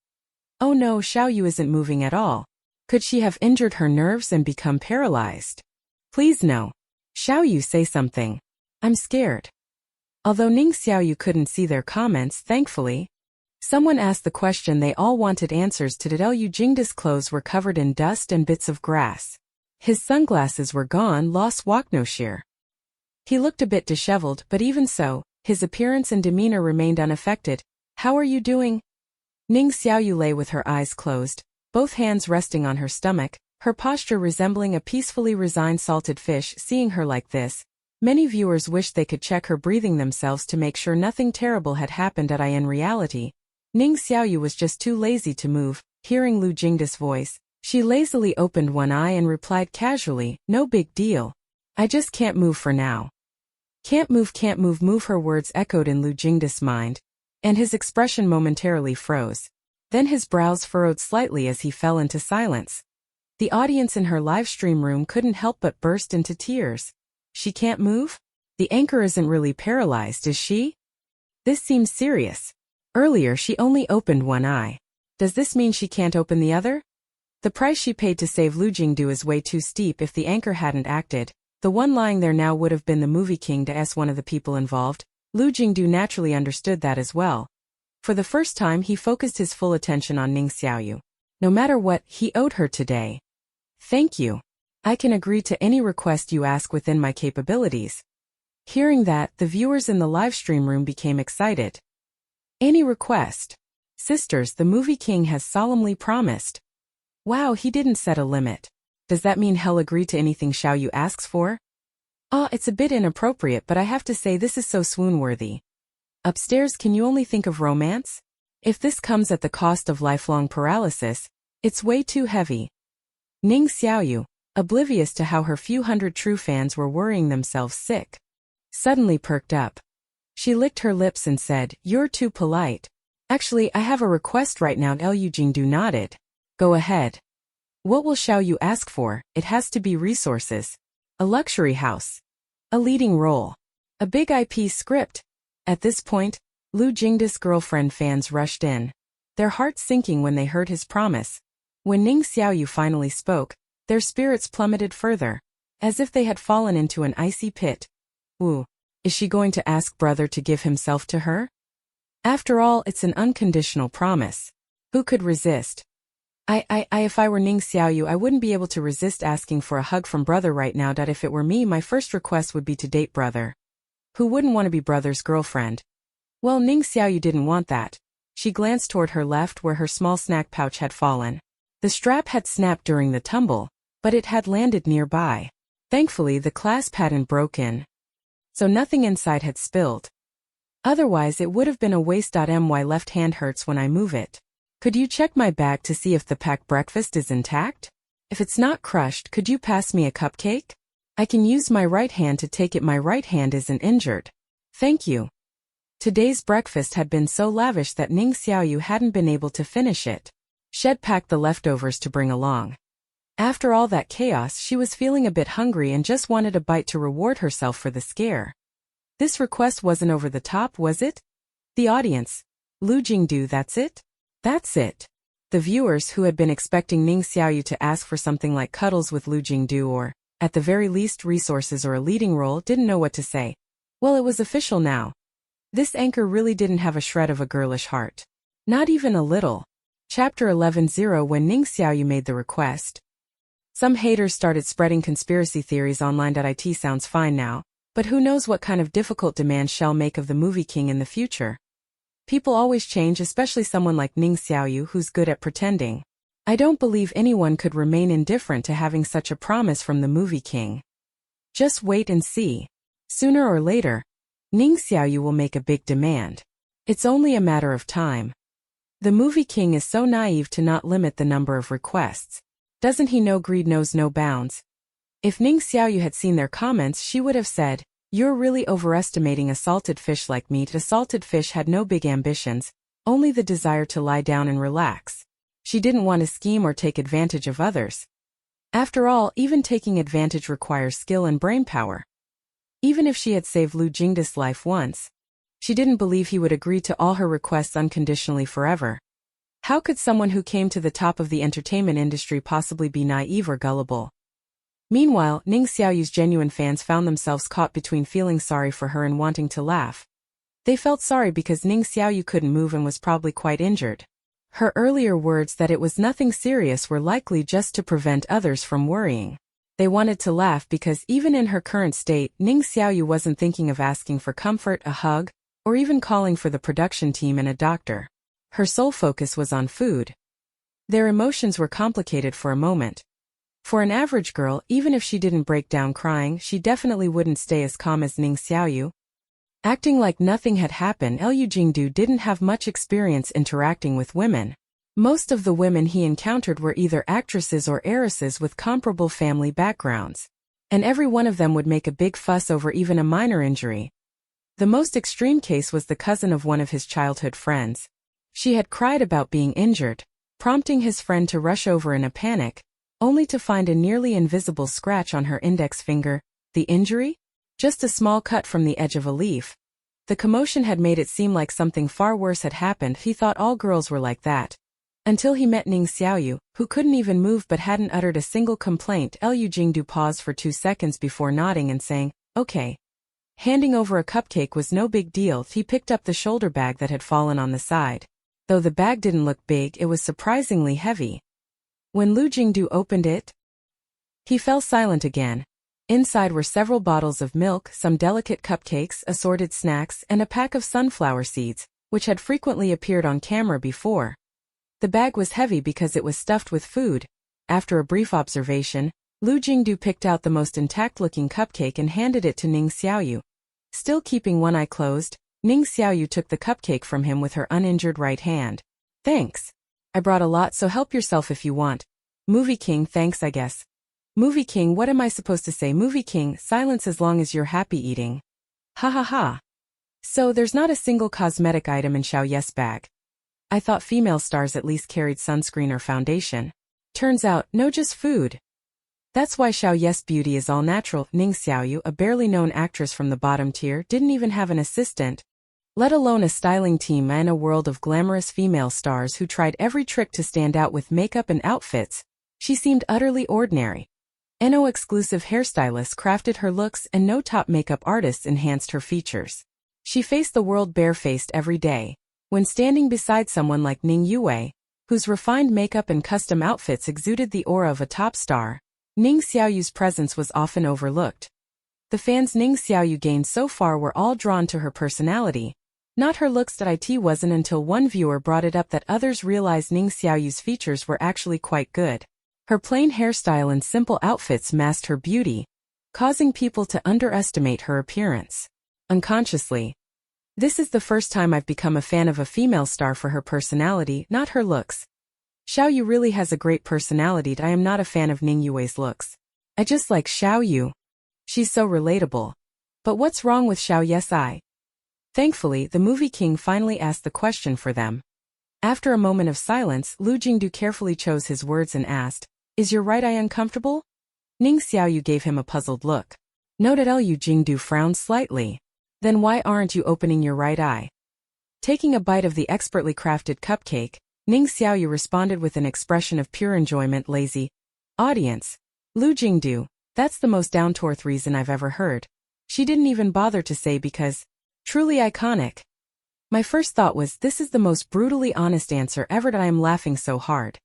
Oh no, Xiaoyu isn't moving at all. Could she have injured her nerves and become paralyzed? Please no. Xiaoyu, say something. I'm scared. Although Ning Xiaoyu couldn't see their comments, thankfully, someone asked the question they all wanted answers to. Lu Jingdu's clothes were covered in dust and bits of grass. His sunglasses were gone, lost Waknoshir. He looked a bit disheveled, but even so, his appearance and demeanor remained unaffected. How are you doing? Ning Xiaoyu lay with her eyes closed, both hands resting on her stomach, her posture resembling a peacefully resigned salted fish. Seeing her like this, many viewers wished they could check her breathing themselves to make sure nothing terrible had happened. In reality, Ning Xiaoyu was just too lazy to move. Hearing Lu Jingdu's voice, she lazily opened one eye and replied casually, "No big deal. I just can't move for now." Can't move. Her words echoed in Lu Jingdu's mind. and his expression momentarily froze. Then his brows furrowed slightly as he fell into silence. The audience in her live stream room couldn't help but burst into tears. She can't move? The anchor isn't really paralyzed, is she? This seems serious. Earlier she only opened one eye. Does this mean she can't open the other? The price she paid to save Lu Jingdu is way too steep. If the anchor hadn't acted, the one lying there now would have been the movie king to one of the people involved. Lu Jingdu naturally understood that as well. For the first time he focused his full attention on Ning Xiaoyu. No matter what, he owed her today. Thank you. I can agree to any request you ask within my capabilities. Hearing that, the viewers in the live stream room became excited. Any request? Sisters, the movie king has solemnly promised. Wow, he didn't set a limit. Does that mean he'll agree to anything Xiaoyu asks for? It's a bit inappropriate, but I have to say this is so swoon-worthy. Upstairs, can you only think of romance? If this comes at the cost of lifelong paralysis, it's way too heavy. Ning Xiaoyu, oblivious to how her few hundred true fans were worrying themselves sick, suddenly perked up. She licked her lips and said, "You're too polite. Actually, I have a request right now." Lu Jingdu nodded. Go ahead. What will Xiaoyu ask for? It has to be resources. A luxury house. A leading role. A big IP script. At this point, Lu Jingdu's girlfriend fans rushed in, their hearts sinking when they heard his promise. When Ning Xiaoyu finally spoke, their spirits plummeted further, as if they had fallen into an icy pit. Ooh, is she going to ask brother to give himself to her? After all, it's an unconditional promise. Who could resist? If I were Ning Xiaoyu, I wouldn't be able to resist asking for a hug from brother right now. If it were me, my first request would be to date brother. Who wouldn't want to be brother's girlfriend? Well, Ning Xiaoyu didn't want that. She glanced toward her left where her small snack pouch had fallen. The strap had snapped during the tumble, but it had landed nearby. Thankfully, the clasp hadn't broken, so nothing inside had spilled. Otherwise, it would have been a waste. My left hand hurts when I move it. Could you check my bag to see if the packed breakfast is intact? If it's not crushed, could you pass me a cupcake? I can use my right hand to take it. My right hand isn't injured. Thank you. Today's breakfast had been so lavish that Ning Xiaoyu hadn't been able to finish it. She'd packed the leftovers to bring along. After all that chaos, she was feeling a bit hungry and just wanted a bite to reward herself for the scare. This request wasn't over the top, was it? The audience. Lu Jingdu, that's it? That's it. The viewers who had been expecting Ning Xiaoyu to ask for something like cuddles with Lu Jingdu or, at the very least, resources or a leading role didn't know what to say. Well, it was official now. This anchor really didn't have a shred of a girlish heart. Not even a little. Chapter 11:0. When Ning Xiaoyu made the request, some haters started spreading conspiracy theories online. It sounds fine now, but who knows what kind of difficult demands she'll make of the movie king in the future. People always change, especially someone like Ning Xiaoyu who's good at pretending. I don't believe anyone could remain indifferent to having such a promise from the movie king. Just wait and see. Sooner or later, Ning Xiaoyu will make a big demand. It's only a matter of time. The movie king is so naive to not limit the number of requests. Doesn't he know greed knows no bounds? If Ning Xiaoyu had seen their comments, she would have said, "You're really overestimating a salted fish like me." The salted fish had no big ambitions, only the desire to lie down and relax. She didn't want to scheme or take advantage of others. After all, even taking advantage requires skill and brainpower. Even if she had saved Lu Jingdu's life once, she didn't believe he would agree to all her requests unconditionally forever. How could someone who came to the top of the entertainment industry possibly be naive or gullible? Meanwhile, Ning Xiaoyu's genuine fans found themselves caught between feeling sorry for her and wanting to laugh. They felt sorry because Ning Xiaoyu couldn't move and was probably quite injured. Her earlier words that it was nothing serious were likely just to prevent others from worrying. They wanted to laugh because even in her current state, Ning Xiaoyu wasn't thinking of asking for comfort, a hug, or even calling for the production team and a doctor. Her sole focus was on food. Their emotions were complicated for a moment. For an average girl, even if she didn't break down crying, she definitely wouldn't stay as calm as Ning Xiaoyu. Acting like nothing had happened, Lu Jingdu didn't have much experience interacting with women. Most of the women he encountered were either actresses or heiresses with comparable family backgrounds. And every one of them would make a big fuss over even a minor injury. The most extreme case was the cousin of one of his childhood friends. She had cried about being injured, prompting his friend to rush over in a panic, only to find a nearly invisible scratch on her index finger. The injury? Just a small cut from the edge of a leaf. The commotion had made it seem like something far worse had happened. He thought all girls were like that. Until he met Ning Xiaoyu, who couldn't even move but hadn't uttered a single complaint. Liu Jingdu paused for 2 seconds before nodding and saying, "Okay." Handing over a cupcake was no big deal. He picked up the shoulder bag that had fallen on the side. Though the bag didn't look big, it was surprisingly heavy. When Liu Jingdu opened it, he fell silent again. Inside were several bottles of milk, some delicate cupcakes, assorted snacks, and a pack of sunflower seeds, which had frequently appeared on camera before. The bag was heavy because it was stuffed with food. After a brief observation, Liu Jingdu picked out the most intact-looking cupcake and handed it to Ning Xiaoyu. Still keeping one eye closed, Ning Xiaoyu took the cupcake from him with her uninjured right hand. "Thanks. I brought a lot, so help yourself if you want." "Movie King, thanks I guess." "Movie King, what am I supposed to say?" "Movie King, silence as long as you're happy eating." "Ha ha ha. So there's not a single cosmetic item in Xiao Yes' bag. I thought female stars at least carried sunscreen or foundation. Turns out, no, just food. That's why Xiao Yes' beauty is all natural." Ning Xiaoyu, a barely known actress from the bottom tier, didn't even have an assistant, let alone a styling team. In a world of glamorous female stars who tried every trick to stand out with makeup and outfits, she seemed utterly ordinary. No exclusive hairstylists crafted her looks and no top makeup artists enhanced her features. She faced the world barefaced every day. When standing beside someone like Ning Yue, whose refined makeup and custom outfits exuded the aura of a top star, Ning Xiaoyu's presence was often overlooked. The fans Ning Xiaoyu gained so far were all drawn to her personality, not her looks. It wasn't until one viewer brought it up that others realized Ning Xiaoyu's features were actually quite good. Her plain hairstyle and simple outfits masked her beauty, causing people to underestimate her appearance. Unconsciously, this is the first time I've become a fan of a female star for her personality, not her looks. Xiaoyu really has a great personality. I am not a fan of Ning Yue's looks. I just like Xiaoyu. She's so relatable. But what's wrong with Xiao Yes? Thankfully, the Movie King finally asked the question for them. After a moment of silence, Liu Jingdu carefully chose his words and asked, "Is your right eye uncomfortable?" Ning Xiaoyu gave him a puzzled look. Noted. Liu Jingdu frowned slightly. "Then why aren't you opening your right eye?" Taking a bite of the expertly crafted cupcake, Ning Xiaoyu responded with an expression of pure enjoyment. "Lazy audience. Liu Jingdu, that's the most down-to-earth reason I've ever heard." She didn't even bother to say because. Truly iconic. My first thought was, this is the most brutally honest answer ever. I am laughing so hard.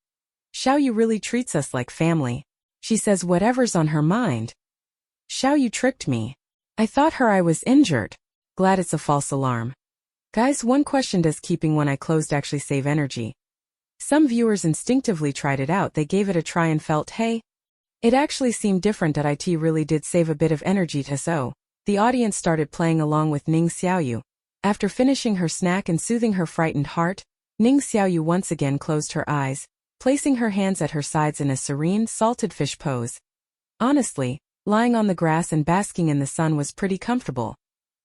Xiaoyu really treats us like family. She says whatever's on her mind. Xiaoyu tricked me. I thought her eye was injured. Glad it's a false alarm. Guys, one question: does keeping one eye closed actually save energy? Some viewers instinctively tried it out. They gave it a try and felt, hey, it actually seemed different. It really did save a bit of energy. So the audience started playing along with Ning Xiaoyu. After finishing her snack and soothing her frightened heart, Ning Xiaoyu once again closed her eyes, placing her hands at her sides in a serene, salted fish pose. Honestly, lying on the grass and basking in the sun was pretty comfortable.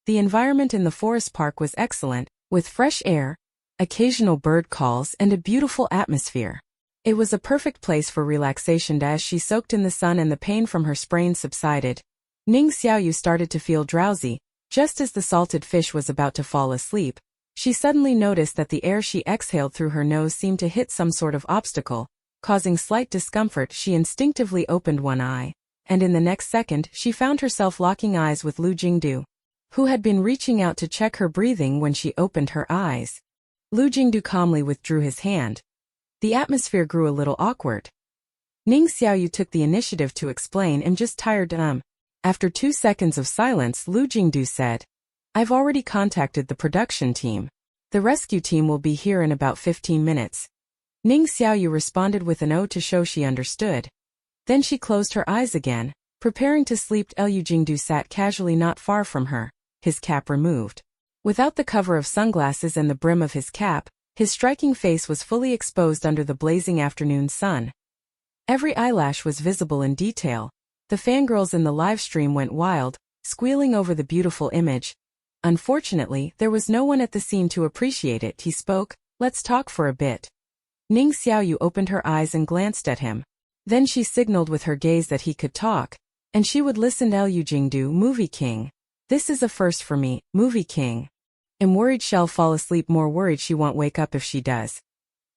The environment in the forest park was excellent, with fresh air, occasional bird calls, and a beautiful atmosphere. It was a perfect place for relaxation. As she soaked in the sun and the pain from her sprain subsided, Ning Xiaoyu started to feel drowsy. Just as the salted fish was about to fall asleep, she suddenly noticed that the air she exhaled through her nose seemed to hit some sort of obstacle, causing slight discomfort. She instinctively opened one eye, and in the next second she found herself locking eyes with Liu Jingdu, who had been reaching out to check her breathing when she opened her eyes. Liu Jingdu calmly withdrew his hand. The atmosphere grew a little awkward. Ning Xiaoyu took the initiative to explain, "I'm just tired." After 2 seconds of silence, Liu Jingdu said, "I've already contacted the production team. The rescue team will be here in about 15 minutes. Ning Xiaoyu responded with an O to show she understood. Then she closed her eyes again, preparing to sleep. Liu Jingdu sat casually not far from her, his cap removed. Without the cover of sunglasses and the brim of his cap, his striking face was fully exposed under the blazing afternoon sun. Every eyelash was visible in detail. The fangirls in the live stream went wild, squealing over the beautiful image. Unfortunately, there was no one at the scene to appreciate it. He spoke, "Let's talk for a bit." Ning Xiaoyu opened her eyes and glanced at him. Then she signaled with her gaze that he could talk, and she would listen. Liu Jingdu, Movie King. This is a first for me, Movie King. I'm worried she'll fall asleep, more worried she won't wake up if she does.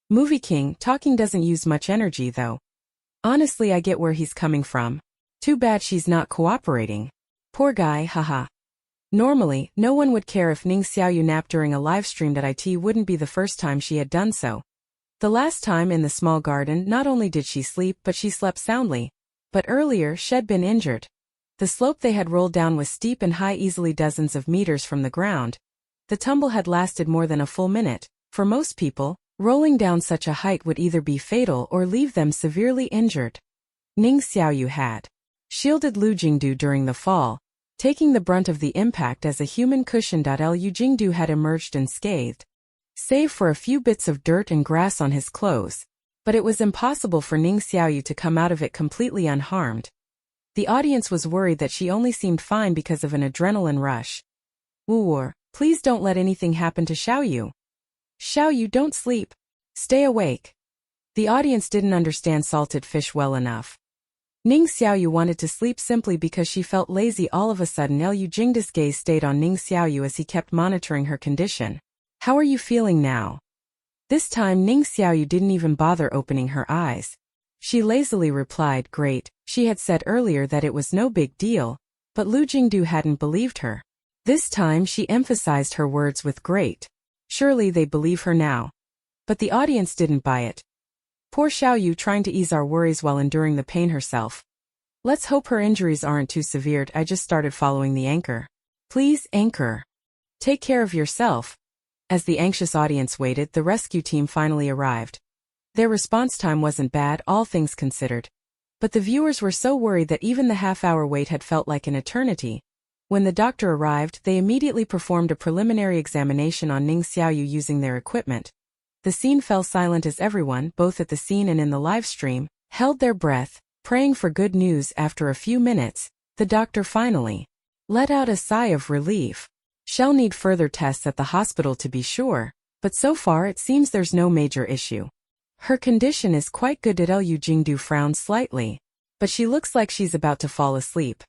Movie King, talking doesn't use much energy though. Honestly, I get where he's coming from. Too bad she's not cooperating. Poor guy, haha. Normally, no one would care if Ning Xiaoyu napped during a live stream. It wouldn't be the first time she had done so. The last time in the small garden, not only did she sleep but she slept soundly. But earlier, she'd been injured. The slope they had rolled down was steep and high, easily dozens of meters from the ground. The tumble had lasted more than a full minute. For most people, rolling down such a height would either be fatal or leave them severely injured. Ning Xiaoyu had shielded Liu Jingdu during the fall, taking the brunt of the impact as a human cushion. Liu Jingdu had emerged unscathed, save for a few bits of dirt and grass on his clothes, but it was impossible for Ning Xiaoyu to come out of it completely unharmed. The audience was worried that she only seemed fine because of an adrenaline rush. Wu, please don't let anything happen to Xiaoyu. Xiaoyu, don't sleep. Stay awake. The audience didn't understand salted fish well enough. Ning Xiaoyu wanted to sleep simply because she felt lazy. All of a sudden, Liu Jingdu's gaze stayed on Ning Xiaoyu as he kept monitoring her condition. How are you feeling now? This time Ning Xiaoyu didn't even bother opening her eyes. She lazily replied, "Great." She had said earlier that it was no big deal, but Liu Jingdu hadn't believed her. This time she emphasized her words with great. Surely they believe her now. But the audience didn't buy it. Poor Xiaoyu, trying to ease our worries while enduring the pain herself. Let's hope her injuries aren't too severe. I just started following the anchor. Please, anchor. Take care of yourself. As the anxious audience waited, the rescue team finally arrived. Their response time wasn't bad, all things considered. But the viewers were so worried that even the half-hour wait had felt like an eternity. When the doctor arrived, they immediately performed a preliminary examination on Ning Xiaoyu using their equipment. The scene fell silent as everyone, both at the scene and in the live stream, held their breath, praying for good news. After a few minutes, the doctor finally let out a sigh of relief. She'll need further tests at the hospital to be sure, but so far it seems there's no major issue. Her condition is quite good. Liu Jingdu frowned slightly, but she looks like she's about to fall asleep.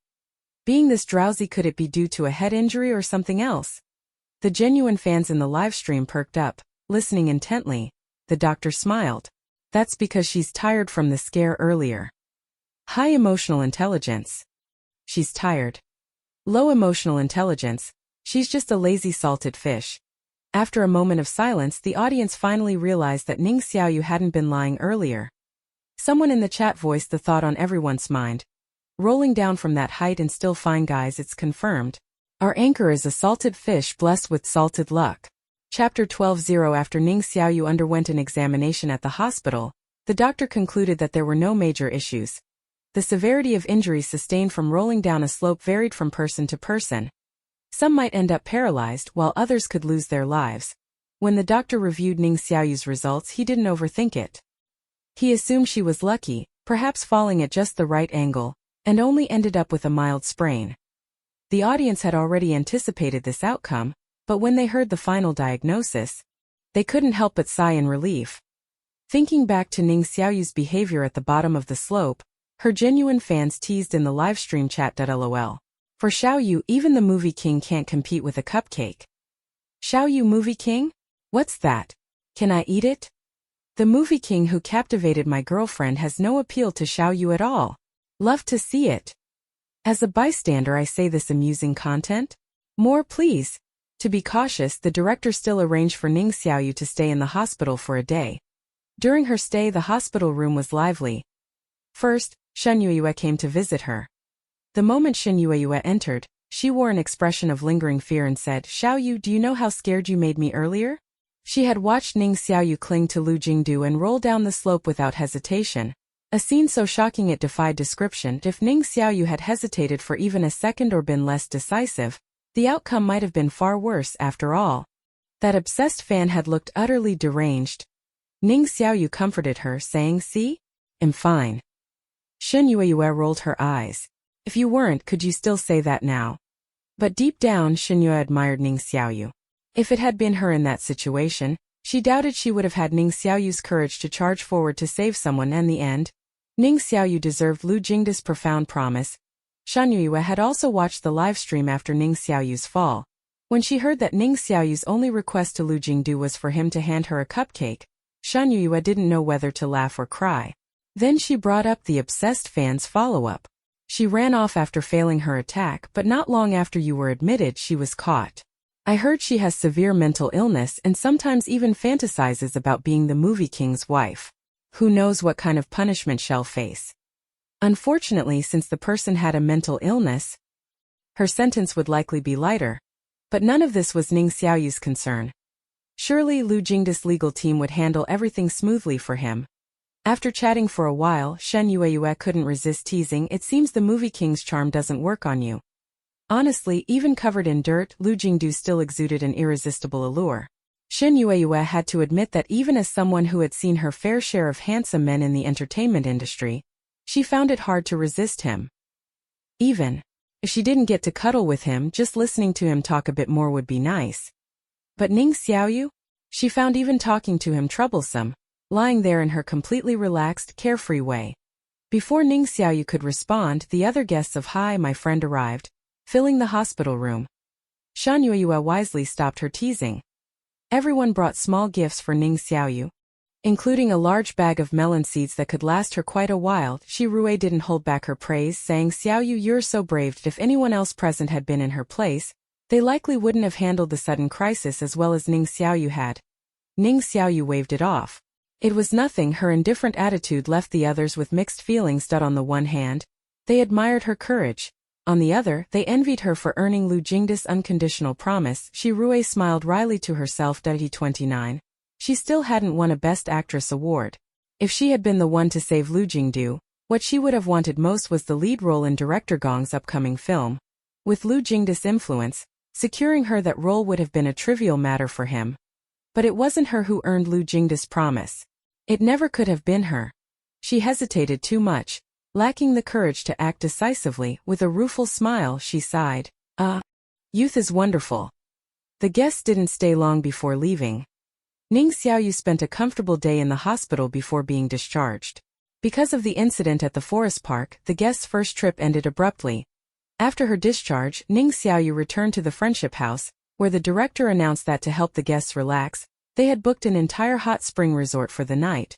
Being this drowsy, could it be due to a head injury or something else? The genuine fans in the live stream perked up, listening intently. The doctor smiled. That's because she's tired from the scare earlier. High emotional intelligence. She's tired. Low emotional intelligence. She's just a lazy salted fish. After a moment of silence, the audience finally realized that Ning Xiaoyu hadn't been lying earlier. Someone in the chat voiced the thought on everyone's mind. Rolling down from that height and still fine, guys, it's confirmed. Our anchor is a salted fish blessed with salted luck. Chapter 12:0. After Ning Xiaoyu underwent an examination at the hospital, the doctor concluded that there were no major issues. The severity of injuries sustained from rolling down a slope varied from person to person. Some might end up paralyzed, while others could lose their lives. When the doctor reviewed Ning Xiaoyu's results, he didn't overthink it. He assumed she was lucky, perhaps falling at just the right angle, and only ended up with a mild sprain. The audience had already anticipated this outcome, but when they heard the final diagnosis, they couldn't help but sigh in relief. Thinking back to Ning Xiaoyu's behavior at the bottom of the slope, her genuine fans teased in the livestream chat. LOL. For Xiaoyu, even the movie king can't compete with a cupcake. Xiaoyu, movie king? What's that? Can I eat it? The movie king who captivated my girlfriend has no appeal to Xiaoyu at all. Love to see it. As a bystander, I say this amusing content. More please. To be cautious, the director still arranged for Ning Xiaoyu to stay in the hospital for a day. During her stay, the hospital room was lively. First, Shen Yueyue came to visit her. The moment Shen Yueyue entered, she wore an expression of lingering fear and said, "Xiaoyu, do you know how scared you made me earlier?" She had watched Ning Xiaoyu cling to Liu Jingdu and roll down the slope without hesitation. A scene so shocking it defied description. If Ning Xiaoyu had hesitated for even a second or been less decisive, the outcome might have been far worse. After all, that obsessed fan had looked utterly deranged. Ning Xiaoyu comforted her, saying, "See? I'm fine." Shen Yueyue rolled her eyes. "If you weren't, could you still say that now?" But deep down, Shen Yue admired Ning Xiaoyu. If it had been her in that situation, she doubted she would have had Ning Xiaoyu's courage to charge forward to save someone. In the end, Ning Xiaoyu deserved Lu Jingde's profound promise. Shen Yue had also watched the live stream after Ning Xiaoyu's fall. When she heard that Ning Xiaoyu's only request to Lu Jingdu was for him to hand her a cupcake, Shen Yue didn't know whether to laugh or cry. Then she brought up the obsessed fan's follow-up. She ran off after failing her attack, but not long after you were admitted she was caught. I heard she has severe mental illness and sometimes even fantasizes about being the movie king's wife. Who knows what kind of punishment she'll face. Unfortunately, since the person had a mental illness, her sentence would likely be lighter. But none of this was Ning Xiaoyu's concern. Surely Lu Jingde's legal team would handle everything smoothly for him. After chatting for a while, Shen Yue couldn't resist teasing, "It seems the movie king's charm doesn't work on you." Honestly, even covered in dirt, Lu Jingdu still exuded an irresistible allure. Shen Yue had to admit that even as someone who had seen her fair share of handsome men in the entertainment industry, she found it hard to resist him. Even if she didn't get to cuddle with him, just listening to him talk a bit more would be nice. But Ning Xiaoyu? She found even talking to him troublesome, lying there in her completely relaxed, carefree way. Before Ning Xiaoyu could respond, the other guests of "Hi, my friend" arrived, filling the hospital room. Shen Yue wisely stopped her teasing. Everyone brought small gifts for Ning Xiaoyu, including a large bag of melon seeds that could last her quite a while. Shi Rui didn't hold back her praise, saying, "Xiaoyu, you're so brave. If anyone else present had been in her place, they likely wouldn't have handled the sudden crisis as well as Ning Xiaoyu had." Ning Xiaoyu waved it off. It was nothing. Her indifferent attitude left the others with mixed feelings. On the one hand, they admired her courage. On the other, they envied her for earning Lu Jingde's unconditional promise. Shi Rui smiled wryly to herself. 29. She still hadn't won a Best Actress award. If she had been the one to save Lu Jingdu, what she would have wanted most was the lead role in director Gong's upcoming film. With Lu Jingde's influence, securing her that role would have been a trivial matter for him. But it wasn't her who earned Lu Jingde's promise. It never could have been her. She hesitated too much, lacking the courage to act decisively. With a rueful smile, she sighed. Youth is wonderful." The guests didn't stay long before leaving. Ning Xiaoyu spent a comfortable day in the hospital before being discharged. Because of the incident at the forest park, the guest's first trip ended abruptly. After her discharge, Ning Xiaoyu returned to the Friendship House, where the director announced that to help the guests relax, they had booked an entire hot spring resort for the night.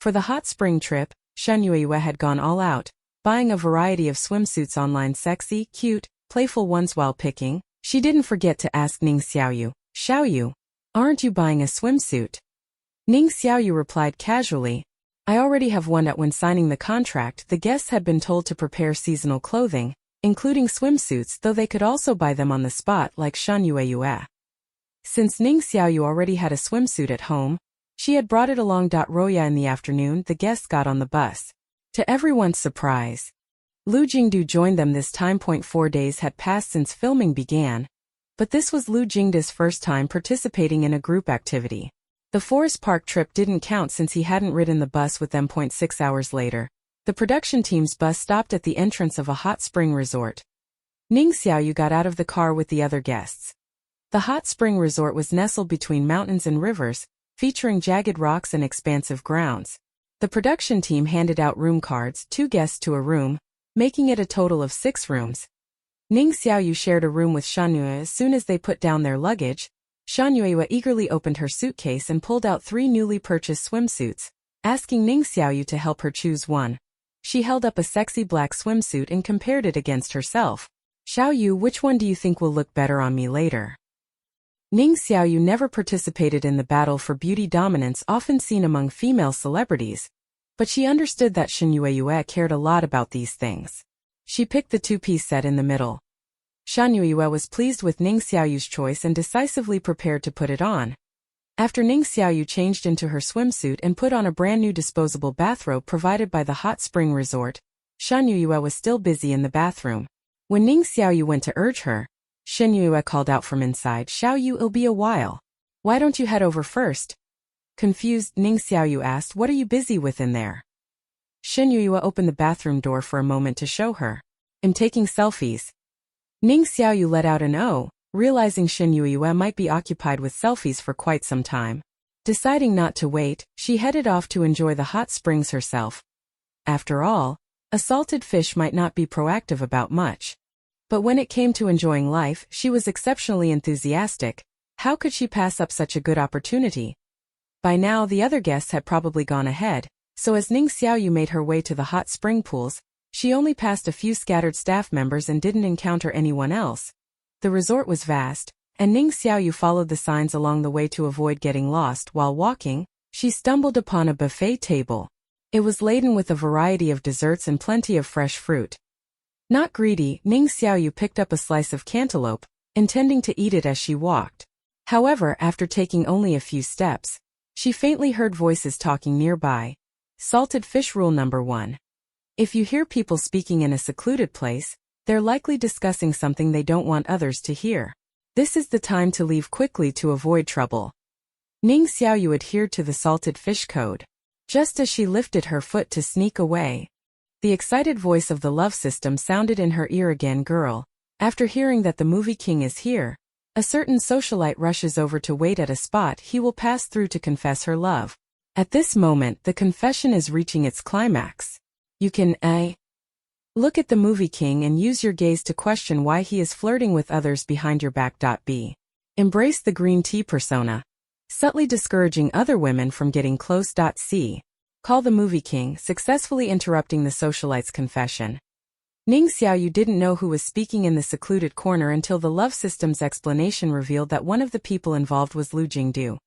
For the hot spring trip, Shen Yue had gone all out, buying a variety of swimsuits online, sexy, cute, playful ones. While picking, she didn't forget to ask Ning Xiaoyu, "Xiaoyu, aren't you buying a swimsuit?" Ning Xiaoyu replied casually, "I already have one." When signing the contract, the guests had been told to prepare seasonal clothing, including swimsuits, though they could also buy them on the spot like Shen Yue. Since Ning Xiaoyu already had a swimsuit at home, she had brought it along. Roya in the afternoon, the guests got on the bus. To everyone's surprise, Lu Jingdu joined them this time. 4 days had passed since filming began, but this was Lu Jingde's first time participating in a group activity. The forest park trip didn't count since he hadn't ridden the bus with them. 6 hours later, the production team's bus stopped at the entrance of a hot spring resort. Ning Xiaoyu got out of the car with the other guests. The hot spring resort was nestled between mountains and rivers, featuring jagged rocks and expansive grounds. The production team handed out room cards, 2 guests to a room, making it a total of 6 rooms. Ning Xiaoyu shared a room with Shen Yue. As soon as they put down their luggage, Shen Yue eagerly opened her suitcase and pulled out 3 newly purchased swimsuits, asking Ning Xiaoyu to help her choose one. She held up a sexy black swimsuit and compared it against herself. "Xiaoyu, which one do you think will look better on me later?" Ning Xiaoyu never participated in the battle for beauty dominance often seen among female celebrities, but she understood that Shen Yue cared a lot about these things. She picked the 2-piece set in the middle. Shen Yue was pleased with Ning Xiaoyu's choice and decisively prepared to put it on. After Ning Xiaoyu changed into her swimsuit and put on a brand new disposable bathrobe provided by the hot spring resort, Shen Yue was still busy in the bathroom. When Ning Xiaoyu went to urge her, Shen Yue called out from inside, "Xiaoyu, it'll be a while. Why don't you head over first?" Confused, Ning Xiaoyu asked, "What are you busy with in there?" Shen Yue opened the bathroom door for a moment to show her. "I'm taking selfies." Ning Xiaoyu let out an "oh," realizing Shen Yueyue might be occupied with selfies for quite some time. Deciding not to wait, she headed off to enjoy the hot springs herself. After all, a salted fish might not be proactive about much. But when it came to enjoying life, she was exceptionally enthusiastic. How could she pass up such a good opportunity? By now the other guests had probably gone ahead, so as Ning Xiaoyu made her way to the hot spring pools, she only passed a few scattered staff members and didn't encounter anyone else. The resort was vast, and Ning Xiaoyu followed the signs along the way to avoid getting lost. While walking, she stumbled upon a buffet table. It was laden with a variety of desserts and plenty of fresh fruit. Not greedy, Ning Xiaoyu picked up a slice of cantaloupe, intending to eat it as she walked. However, after taking only a few steps, she faintly heard voices talking nearby. Salted fish rule number 1. If you hear people speaking in a secluded place, they're likely discussing something they don't want others to hear. This is the time to leave quickly to avoid trouble. Ning Xiaoyu adhered to the salted fish code. Just as she lifted her foot to sneak away, the excited voice of the love system sounded in her ear again. Girl, after hearing that the movie king is here, a certain socialite rushes over to wait at a spot he will pass through to confess her love. At this moment, the confession is reaching its climax. You can look at the movie king and use your gaze to question why he is flirting with others behind your back. B. Embrace the green tea persona, subtly discouraging other women from getting close. C. Call the movie king, successfully interrupting the socialite's confession. Ning Xiaoyu didn't know who was speaking in the secluded corner until the love system's explanation revealed that one of the people involved was Lu Jingdu.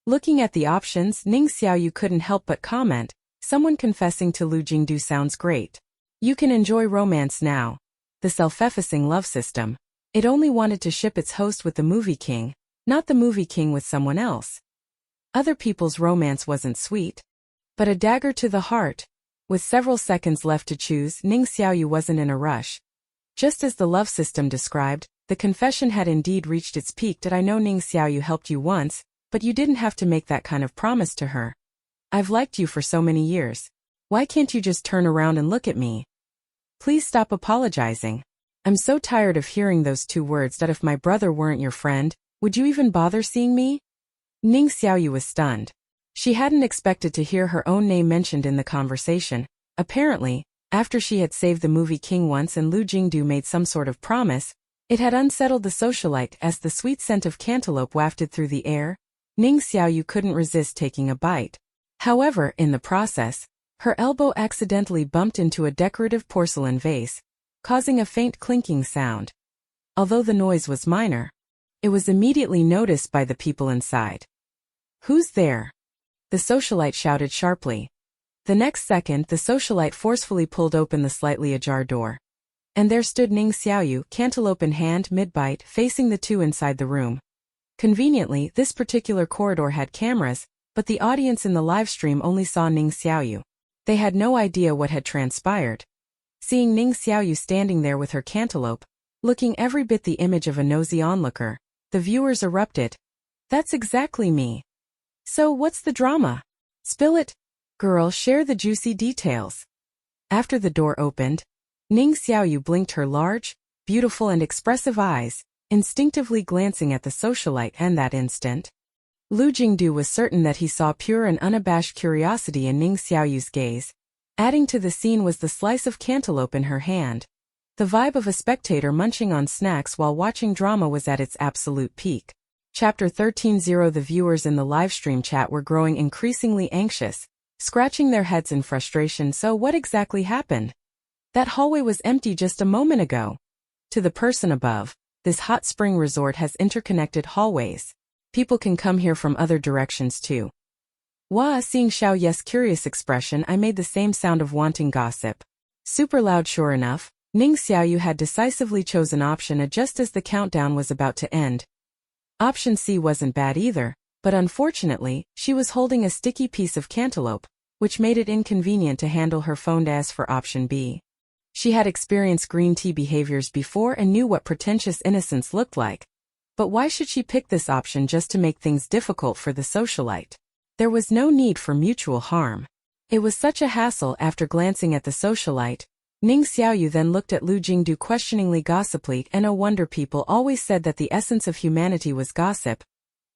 Looking at the options, Ning Xiaoyu couldn't help but comment, someone confessing to Lu Jingdu sounds great. You can enjoy romance now. The self-effacing love system. It only wanted to ship its host with the movie king, not the movie king with someone else. Other people's romance wasn't sweet, but a dagger to the heart. With several seconds left to choose, Ning Xiaoyu wasn't in a rush. Just as the love system described, the confession had indeed reached its peak. I know Ning Xiaoyu helped you once, but you didn't have to make that kind of promise to her. I've liked you for so many years. Why can't you just turn around and look at me? Please stop apologizing. I'm so tired of hearing those 2 words. That if my brother weren't your friend, would you even bother seeing me? Ning Xiaoyu was stunned. She hadn't expected to hear her own name mentioned in the conversation. Apparently, after she had saved the movie king once and Lu Jingdu made some sort of promise, it had unsettled the socialite. As the sweet scent of cantaloupe wafted through the air, Ning Xiaoyu couldn't resist taking a bite. However, in the process, her elbow accidentally bumped into a decorative porcelain vase, causing a faint clinking sound. Although the noise was minor, it was immediately noticed by the people inside. Who's there? The socialite shouted sharply. The next second, the socialite forcefully pulled open the slightly ajar door. And there stood Ning Xiaoyu, cantaloupe in hand, mid-bite, facing the 2 inside the room. Conveniently, this particular corridor had cameras, but the audience in the live stream only saw Ning Xiaoyu. They had no idea what had transpired. Seeing Ning Xiaoyu standing there with her cantaloupe, looking every bit the image of a nosy onlooker, the viewers erupted. That's exactly me. So what's the drama? Spill it? Girl, share the juicy details. After the door opened, Ning Xiaoyu blinked her large, beautiful and expressive eyes, instinctively glancing at the socialite, and that instant, Lu Jingdu was certain that he saw pure and unabashed curiosity in Ning Xiaoyu's gaze. Adding to the scene was the slice of cantaloupe in her hand. The vibe of a spectator munching on snacks while watching drama was at its absolute peak. Chapter 13:0 The viewers in the livestream chat were growing increasingly anxious, scratching their heads in frustration. So what exactly happened? That hallway was empty just a moment ago. To the person above, this hot spring resort has interconnected hallways. People can come here from other directions too. Wah, seeing Xiao Ye's curious expression, I made the same sound of wanting gossip. Super loud. Sure enough, Ning Xiaoyu had decisively chosen option A just as the countdown was about to end. Option C wasn't bad either, but unfortunately, she was holding a sticky piece of cantaloupe, which made it inconvenient to handle her phone. As for option B, she had experienced green tea behaviors before and knew what pretentious innocence looked like. But why should she pick this option just to make things difficult for the socialite? There was no need for mutual harm. It was such a hassle. After glancing at the socialite, Ning Xiaoyu then looked at Lu Jingdu questioningly gossiply, and no wonder people always said that the essence of humanity was gossip.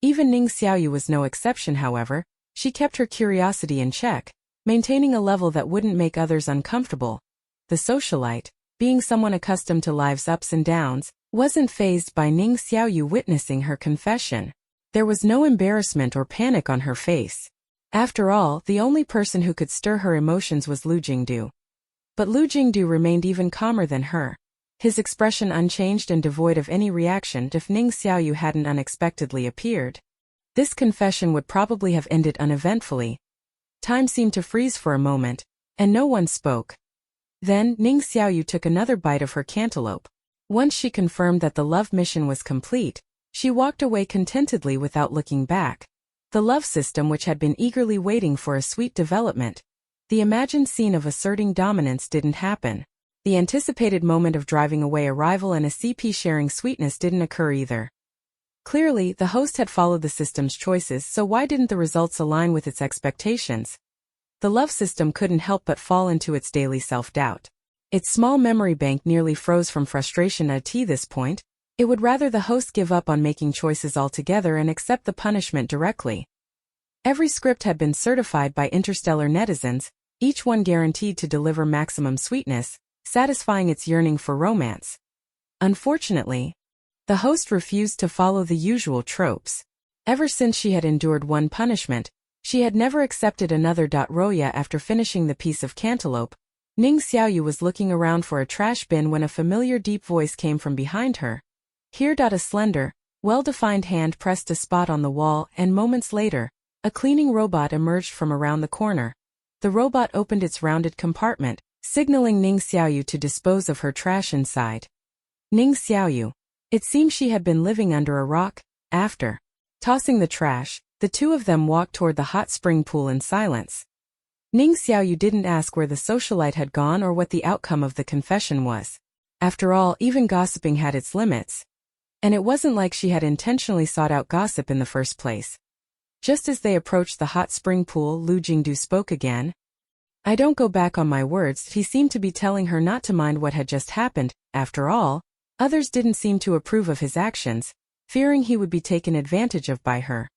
Even Ning Xiaoyu was no exception, however. She kept her curiosity in check, maintaining a level that wouldn't make others uncomfortable. The socialite, being someone accustomed to life's ups and downs, wasn't fazed by Ning Xiaoyu witnessing her confession. There was no embarrassment or panic on her face. After all, the only person who could stir her emotions was Lu Jingdu. But Lu Jingdu remained even calmer than her, his expression unchanged and devoid of any reaction if Ning Xiaoyu hadn't unexpectedly appeared. This confession would probably have ended uneventfully. Time seemed to freeze for a moment, and no one spoke. Then, Ning Xiaoyu took another bite of her cantaloupe. Once she confirmed that the love mission was complete, she walked away contentedly without looking back. The love system, which had been eagerly waiting for a sweet development. The imagined scene of asserting dominance didn't happen. The anticipated moment of driving away a rival and a CP sharing sweetness didn't occur either. Clearly, the host had followed the system's choices, so why didn't the results align with its expectations? The love system couldn't help but fall into its daily self-doubt. Its small memory bank nearly froze from frustration at this point. It would rather the host give up on making choices altogether and accept the punishment directly. Every script had been certified by interstellar netizens, each one guaranteed to deliver maximum sweetness, satisfying its yearning for romance. Unfortunately, the host refused to follow the usual tropes. Ever since she had endured one punishment, she had never accepted another. Roya, after finishing the piece of cantaloupe, Ning Xiaoyu was looking around for a trash bin when a familiar deep voice came from behind her. Here. A slender, well-defined hand pressed a spot on the wall, and moments later, a cleaning robot emerged from around the corner. The robot opened its rounded compartment, signaling Ning Xiaoyu to dispose of her trash inside. Ning Xiaoyu. It seemed she had been living under a rock. After tossing the trash, the two of them walked toward the hot spring pool in silence. Ning Xiaoyu didn't ask where the socialite had gone or what the outcome of the confession was. After all, even gossiping had its limits. And it wasn't like she had intentionally sought out gossip in the first place. Just as they approached the hot spring pool, Lu Jingdu spoke again. I don't go back on my words. He seemed to be telling her not to mind what had just happened. After all, others didn't seem to approve of his actions, fearing he would be taken advantage of by her.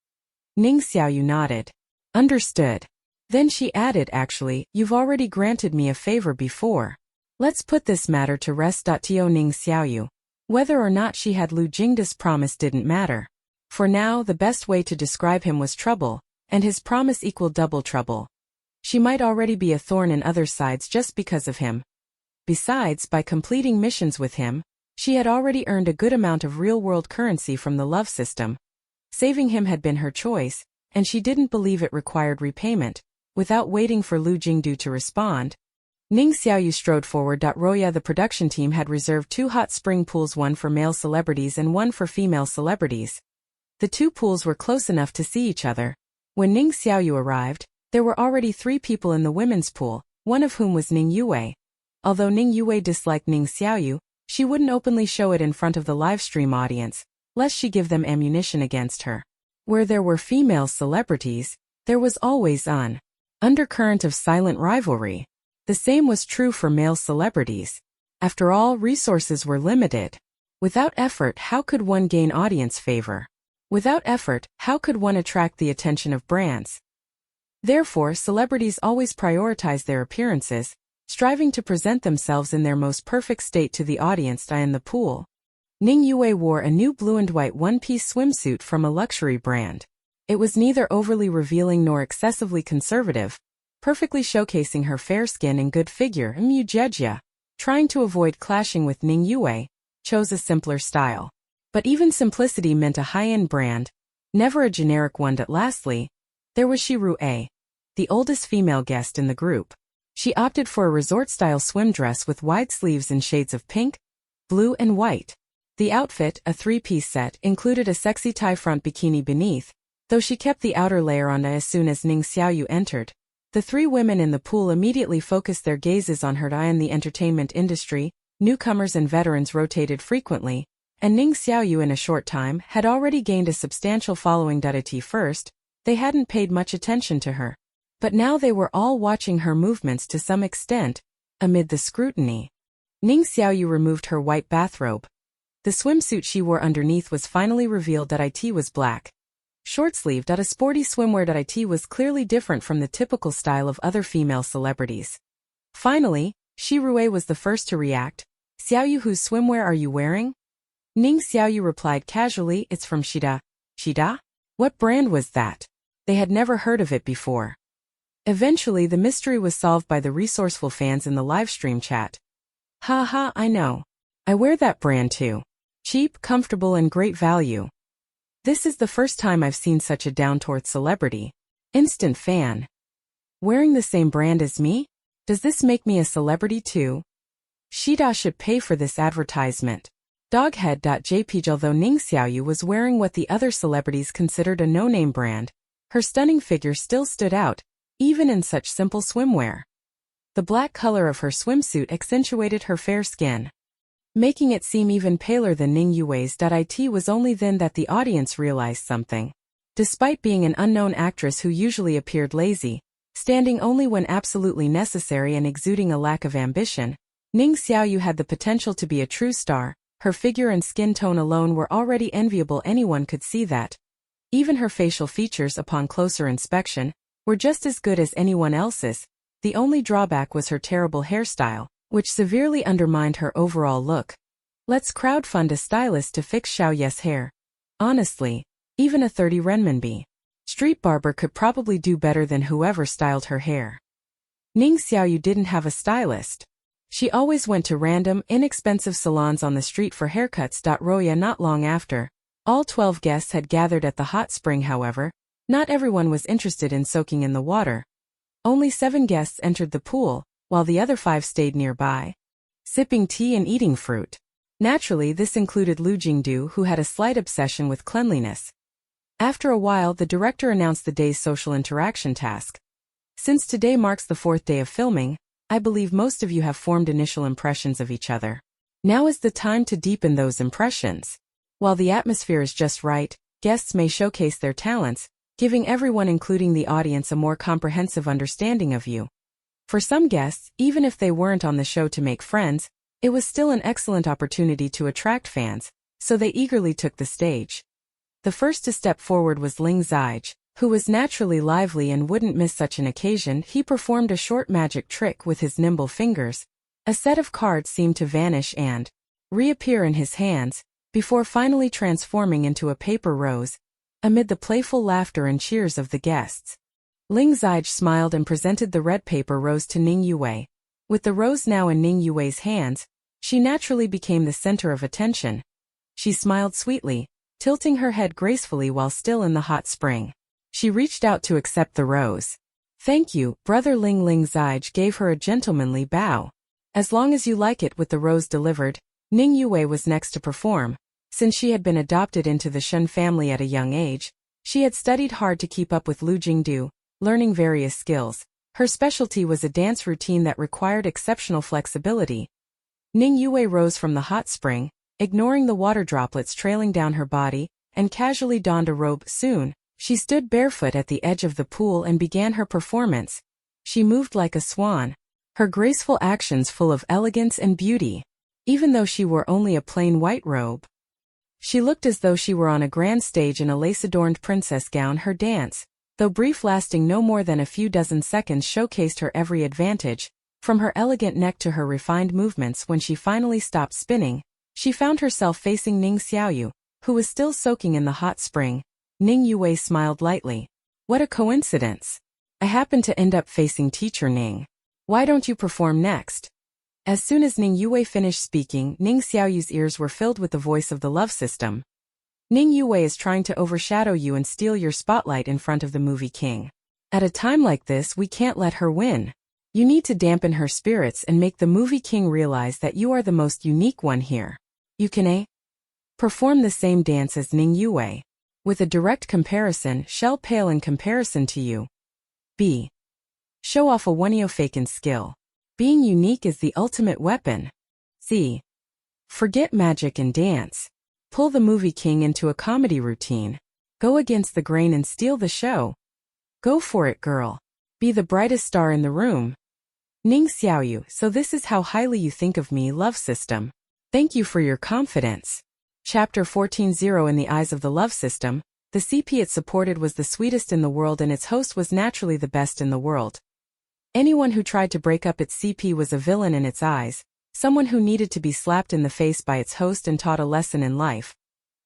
Ning Xiaoyu nodded. Understood. Then she added, actually, you've already granted me a favor before. Let's put this matter to rest. Ning Xiaoyu. Whether or not she had Lu Jingdu's promise didn't matter. For now, the best way to describe him was trouble, and his promise equaled double trouble. She might already be a thorn in others' sides just because of him. Besides, by completing missions with him, she had already earned a good amount of real-world currency from the love system. Saving him had been her choice, and she didn't believe it required repayment. Without waiting for Lu Jingdu to respond, Ning Xiaoyu strode forward. Roya, the production team had reserved 2 hot spring pools, one for male celebrities and one for female celebrities. The 2 pools were close enough to see each other. When Ning Xiaoyu arrived, there were already 3 people in the women's pool, one of whom was Ning Yue. Although Ning Yue disliked Ning Xiaoyu, she wouldn't openly show it in front of the livestream audience, lest she give them ammunition against her. Where there were female celebrities, there was always an undercurrent of silent rivalry. The same was true for male celebrities. After all, resources were limited. Without effort, how could one gain audience favor? Without effort, how could one attract the attention of brands? Therefore, celebrities always prioritize their appearances, striving to present themselves in their most perfect state to the audience. In the pool, Ning Yue wore a new blue and white one-piece swimsuit from a luxury brand. It was neither overly revealing nor excessively conservative, perfectly showcasing her fair skin and good figure. Jeja, trying to avoid clashing with Ning Yue, chose a simpler style. But even simplicity meant a high-end brand, never a generic one. Lastly, there was Shiru, the oldest female guest in the group. She opted for a resort-style swim dress with wide sleeves in shades of pink, blue and white. The outfit, a 3-piece set, included a sexy tie-front bikini beneath, though she kept the outer layer on. As soon as Ning Xiaoyu entered, the 3 women in the pool immediately focused their gazes on her. In the entertainment industry, newcomers and veterans rotated frequently, and Ning Xiaoyu in a short time had already gained a substantial following. At first, they hadn't paid much attention to her. But now they were all watching her movements to some extent, Amid the scrutiny, Ning Xiaoyu removed her white bathrobe. The swimsuit she wore underneath was finally revealed that it was black. Short-sleeved, a sporty swimwear that it was clearly different from the typical style of other female celebrities. Finally, Shi Rui was the first to react. Xiaoyu, whose swimwear are you wearing? Ning Xiaoyu replied casually, it's from Shida. Shida? What brand was that? They had never heard of it before. Eventually the mystery was solved by the resourceful fans in the livestream chat. Ha ha, I know. I wear that brand too. Cheap, comfortable and great value. This is the first time I've seen such a down-to-earth celebrity. Instant fan. Wearing the same brand as me? Does this make me a celebrity too? Shida should pay for this advertisement. Doghead.jpg. Although Ning Xiaoyu was wearing what the other celebrities considered a no-name brand, her stunning figure still stood out, even in such simple swimwear. The black color of her swimsuit accentuated her fair skin, making it seem even paler than Ning Yue's. It was only then that the audience realized something. Despite being an unknown actress who usually appeared lazy, standing only when absolutely necessary and exuding a lack of ambition, Ning Xiaoyu had the potential to be a true star. Her figure and skin tone alone were already enviable. Anyone could see that. Even her facial features, upon closer inspection, were just as good as anyone else's. The only drawback was her terrible hairstyle, which severely undermined her overall look. Let's crowdfund a stylist to fix Xiaoyu's hair. Honestly, even a 30 renminbi street barber could probably do better than whoever styled her hair. Ning Xiaoyu didn't have a stylist. She always went to random, inexpensive salons on the street for haircuts. Roya. Not long after, all 12 guests had gathered at the hot spring. However, not everyone was interested in soaking in the water. Only 7 guests entered the pool, while the other 5 stayed nearby, sipping tea and eating fruit. Naturally, this included Lu Jingdu, who had a slight obsession with cleanliness. After a while, the director announced the day's social interaction task. Since today marks the 4th day of filming, I believe most of you have formed initial impressions of each other. Now is the time to deepen those impressions. While the atmosphere is just right, guests may showcase their talents, giving everyone, including the audience, a more comprehensive understanding of you. For some guests, even if they weren't on the show to make friends, it was still an excellent opportunity to attract fans, so they eagerly took the stage. The first to step forward was Ling Xiaoyu, who was naturally lively and wouldn't miss such an occasion. He performed a short magic trick with his nimble fingers. A set of cards seemed to vanish and reappear in his hands, before finally transforming into a paper rose, amid the playful laughter and cheers of the guests. Ling Xiaoyu smiled and presented the red paper rose to Ning Yue. With the rose now in Ning Yue's hands, she naturally became the center of attention. She smiled sweetly, tilting her head gracefully while still in the hot spring. She reached out to accept the rose. Thank you, brother Ling. Ling Xiaoyu gave her a gentlemanly bow. As long as you like it. With the rose delivered, Ning Yue was next to perform. Since she had been adopted into the Shen family at a young age, she had studied hard to keep up with Lu Jingdu, learning various skills. Her specialty was a dance routine that required exceptional flexibility. Ning Yue rose from the hot spring, ignoring the water droplets trailing down her body, and casually donned a robe. Soon, she stood barefoot at the edge of the pool and began her performance. She moved like a swan, her graceful actions full of elegance and beauty. Even though she wore only a plain white robe, she looked as though she were on a grand stage in a lace-adorned princess gown. Her dance, though brief, lasting no more than a few dozen seconds, showcased her every advantage, from her elegant neck to her refined movements. When she finally stopped spinning, she found herself facing Ning Xiaoyu, who was still soaking in the hot spring. Ning Yue smiled lightly. What a coincidence. I happen to end up facing teacher Ning. Why don't you perform next? As soon as Ning Yue finished speaking, Ning Xiaoyu's ears were filled with the voice of the love system. Ning Yue is trying to overshadow you and steal your spotlight in front of the movie king. At a time like this, we can't let her win. You need to dampen her spirits and make the movie king realize that you are the most unique one here. You can A. Perform the same dance as Ning Yue. With a direct comparison, shall pale in comparison to you. B. Show off a one-faken skill. Being unique is the ultimate weapon. C. Forget magic and dance. Pull the movie king into a comedy routine. Go against the grain and steal the show. Go for it, girl. Be the brightest star in the room. Ning Xiaoyu, so this is how highly you think of me, love system. Thank you for your confidence. Chapter 14. In the eyes of the love system, the CP it supported was the sweetest in the world and its host was naturally the best in the world. Anyone who tried to break up its CP was a villain in its eyes, someone who needed to be slapped in the face by its host and taught a lesson in life.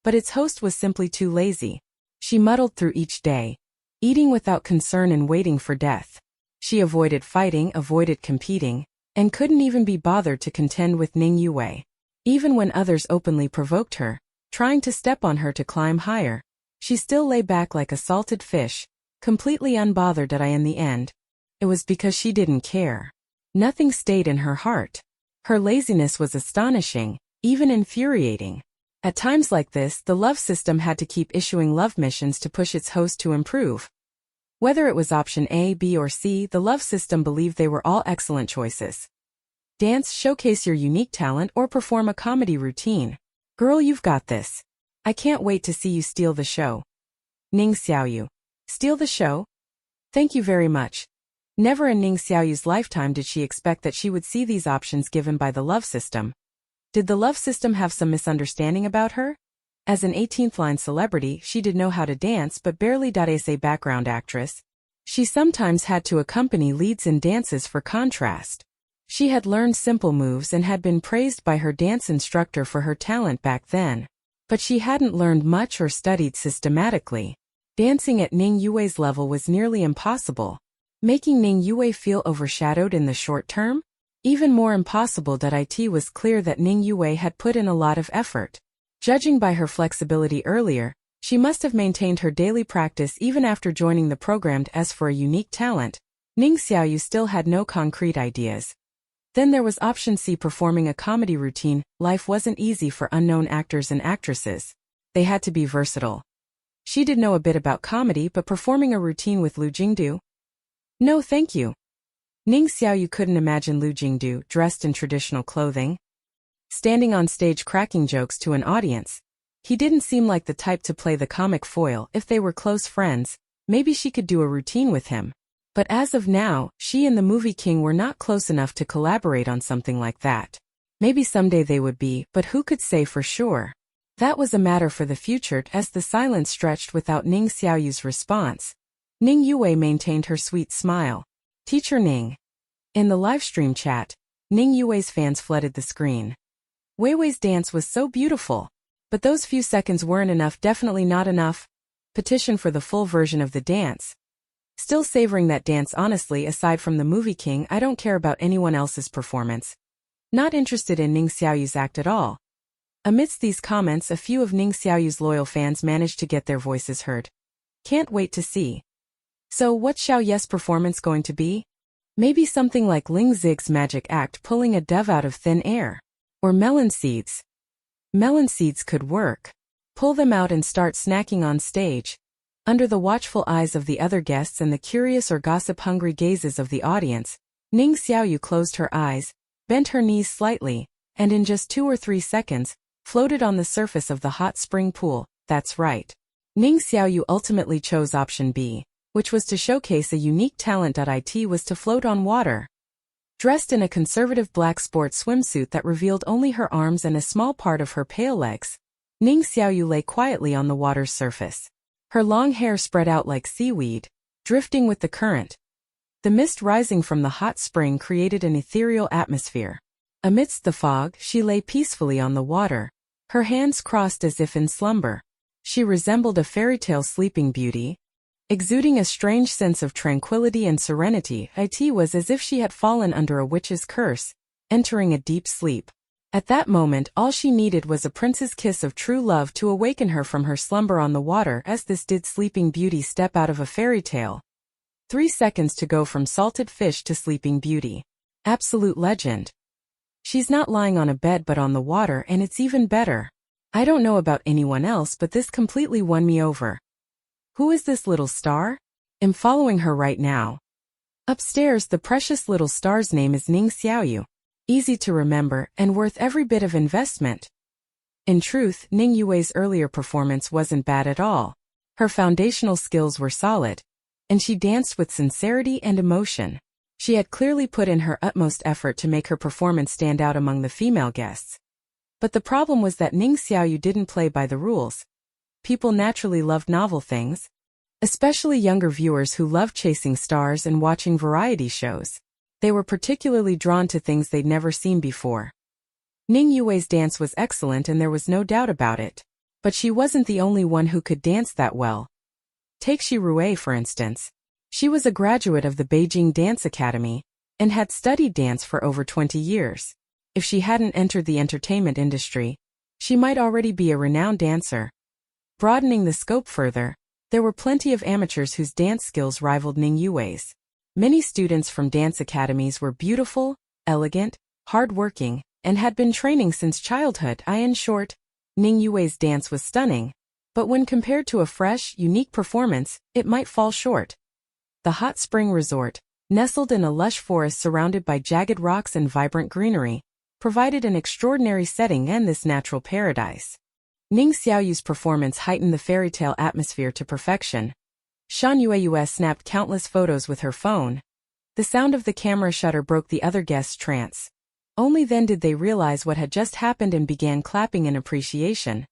But its host was simply too lazy. She muddled through each day, eating without concern and waiting for death. She avoided fighting, avoided competing, and couldn't even be bothered to contend with Ning Xiaoyu. Even when others openly provoked her, trying to step on her to climb higher, she still lay back like a salted fish, completely unbothered. In the end, it was because she didn't care. Nothing stayed in her heart. Her laziness was astonishing, even infuriating. At times like this, the love system had to keep issuing love missions to push its host to improve. Whether it was option A, B, or C, the love system believed they were all excellent choices. Dance, showcase your unique talent, or perform a comedy routine. Girl, you've got this. I can't wait to see you steal the show. Ning Xiaoyu. Steal the show? Thank you very much. Never in Ning Xiaoyu's lifetime did she expect that she would see these options given by the love system. Did the love system have some misunderstanding about her? As an 18th-line celebrity, she did know how to dance but barely. As a background actress, she sometimes had to accompany leads in dances for contrast. She had learned simple moves and had been praised by her dance instructor for her talent back then. But she hadn't learned much or studied systematically. Dancing at Ning Xiaoyu's level was nearly impossible, making Ning Xiaoyu feel overshadowed in the short term. Even more impossible. It was clear that Ning Xiaoyu had put in a lot of effort. Judging by her flexibility earlier, she must have maintained her daily practice even after joining the program. As for a unique talent, Ning Xiaoyu still had no concrete ideas. Then there was option C, performing a comedy routine. Life wasn't easy for unknown actors and actresses. They had to be versatile. She did know a bit about comedy, but performing a routine with Lu Jingdu? No thank you. Ning Xiaoyu couldn't imagine Lu Jingdu dressed in traditional clothing, standing on stage cracking jokes to an audience. He didn't seem like the type to play the comic foil. If they were close friends, maybe she could do a routine with him. But as of now, she and the movie king were not close enough to collaborate on something like that. Maybe someday they would be, but who could say for sure? That was a matter for the future. As the silence stretched without Ning Xiaoyu's response, Ning Xiaoyu maintained her sweet smile. Teacher Ning. In the livestream chat, Ning Xiaoyu's fans flooded the screen. Weiwei's dance was so beautiful. But those few seconds weren't enough, definitely not enough. Petition for the full version of the dance. Still savoring that dance. Honestly, aside from the movie king, I don't care about anyone else's performance. Not interested in Ning Xiaoyu's act at all. Amidst these comments, a few of Ning Xiaoyu's loyal fans managed to get their voices heard. Can't wait to see. So what's Xiao Ye's performance going to be? Maybe something like Ling Zig's magic act, pulling a dove out of thin air. Or melon seeds. Melon seeds could work. Pull them out and start snacking on stage. Under the watchful eyes of the other guests and the curious or gossip-hungry gazes of the audience, Ning Xiaoyu closed her eyes, bent her knees slightly, and in just 2 or 3 seconds, floated on the surface of the hot spring pool. That's right. Ning Xiaoyu ultimately chose option B, which was to showcase a unique talent. It was to float on water. Dressed in a conservative black sports swimsuit that revealed only her arms and a small part of her pale legs, Ning Xiaoyu lay quietly on the water's surface. Her long hair spread out like seaweed, drifting with the current. The mist rising from the hot spring created an ethereal atmosphere. Amidst the fog, she lay peacefully on the water, her hands crossed as if in slumber. She resembled a fairy tale sleeping beauty, exuding a strange sense of tranquility and serenity. It was as if she had fallen under a witch's curse, entering a deep sleep. At that moment, all she needed was a prince's kiss of true love to awaken her from her slumber on the water. As this did Sleeping Beauty step out of a fairy tale. 3 seconds to go from salted fish to Sleeping Beauty. Absolute legend. She's not lying on a bed but on the water, and it's even better. I don't know about anyone else, but this completely won me over. Who is this little star? I'm following her right now. Upstairs, the precious little star's name is Ning Xiaoyu. Easy to remember, and worth every bit of investment. In truth, Ning Xiaoyu's earlier performance wasn't bad at all. Her foundational skills were solid, and she danced with sincerity and emotion. She had clearly put in her utmost effort to make her performance stand out among the female guests. But the problem was that Ning Xiaoyu didn't play by the rules. People naturally loved novel things, especially younger viewers who loved chasing stars and watching variety shows. They were particularly drawn to things they'd never seen before. Ning Yue's dance was excellent and there was no doubt about it. But she wasn't the only one who could dance that well. Take Shi Rui, for instance. She was a graduate of the Beijing Dance Academy and had studied dance for over 20 years. If she hadn't entered the entertainment industry, she might already be a renowned dancer. Broadening the scope further, there were plenty of amateurs whose dance skills rivaled Ning Yue's. Many students from dance academies were beautiful, elegant, hard-working, and had been training since childhood. In short, Ning Yue's dance was stunning, but when compared to a fresh, unique performance, it might fall short. The hot spring resort, nestled in a lush forest surrounded by jagged rocks and vibrant greenery, provided an extraordinary setting and this natural paradise. Ning Xiaoyu's performance heightened the fairy tale atmosphere to perfection. Shan Yueyu snapped countless photos with her phone. The sound of the camera shutter broke the other guests' trance. Only then did they realize what had just happened and began clapping in appreciation.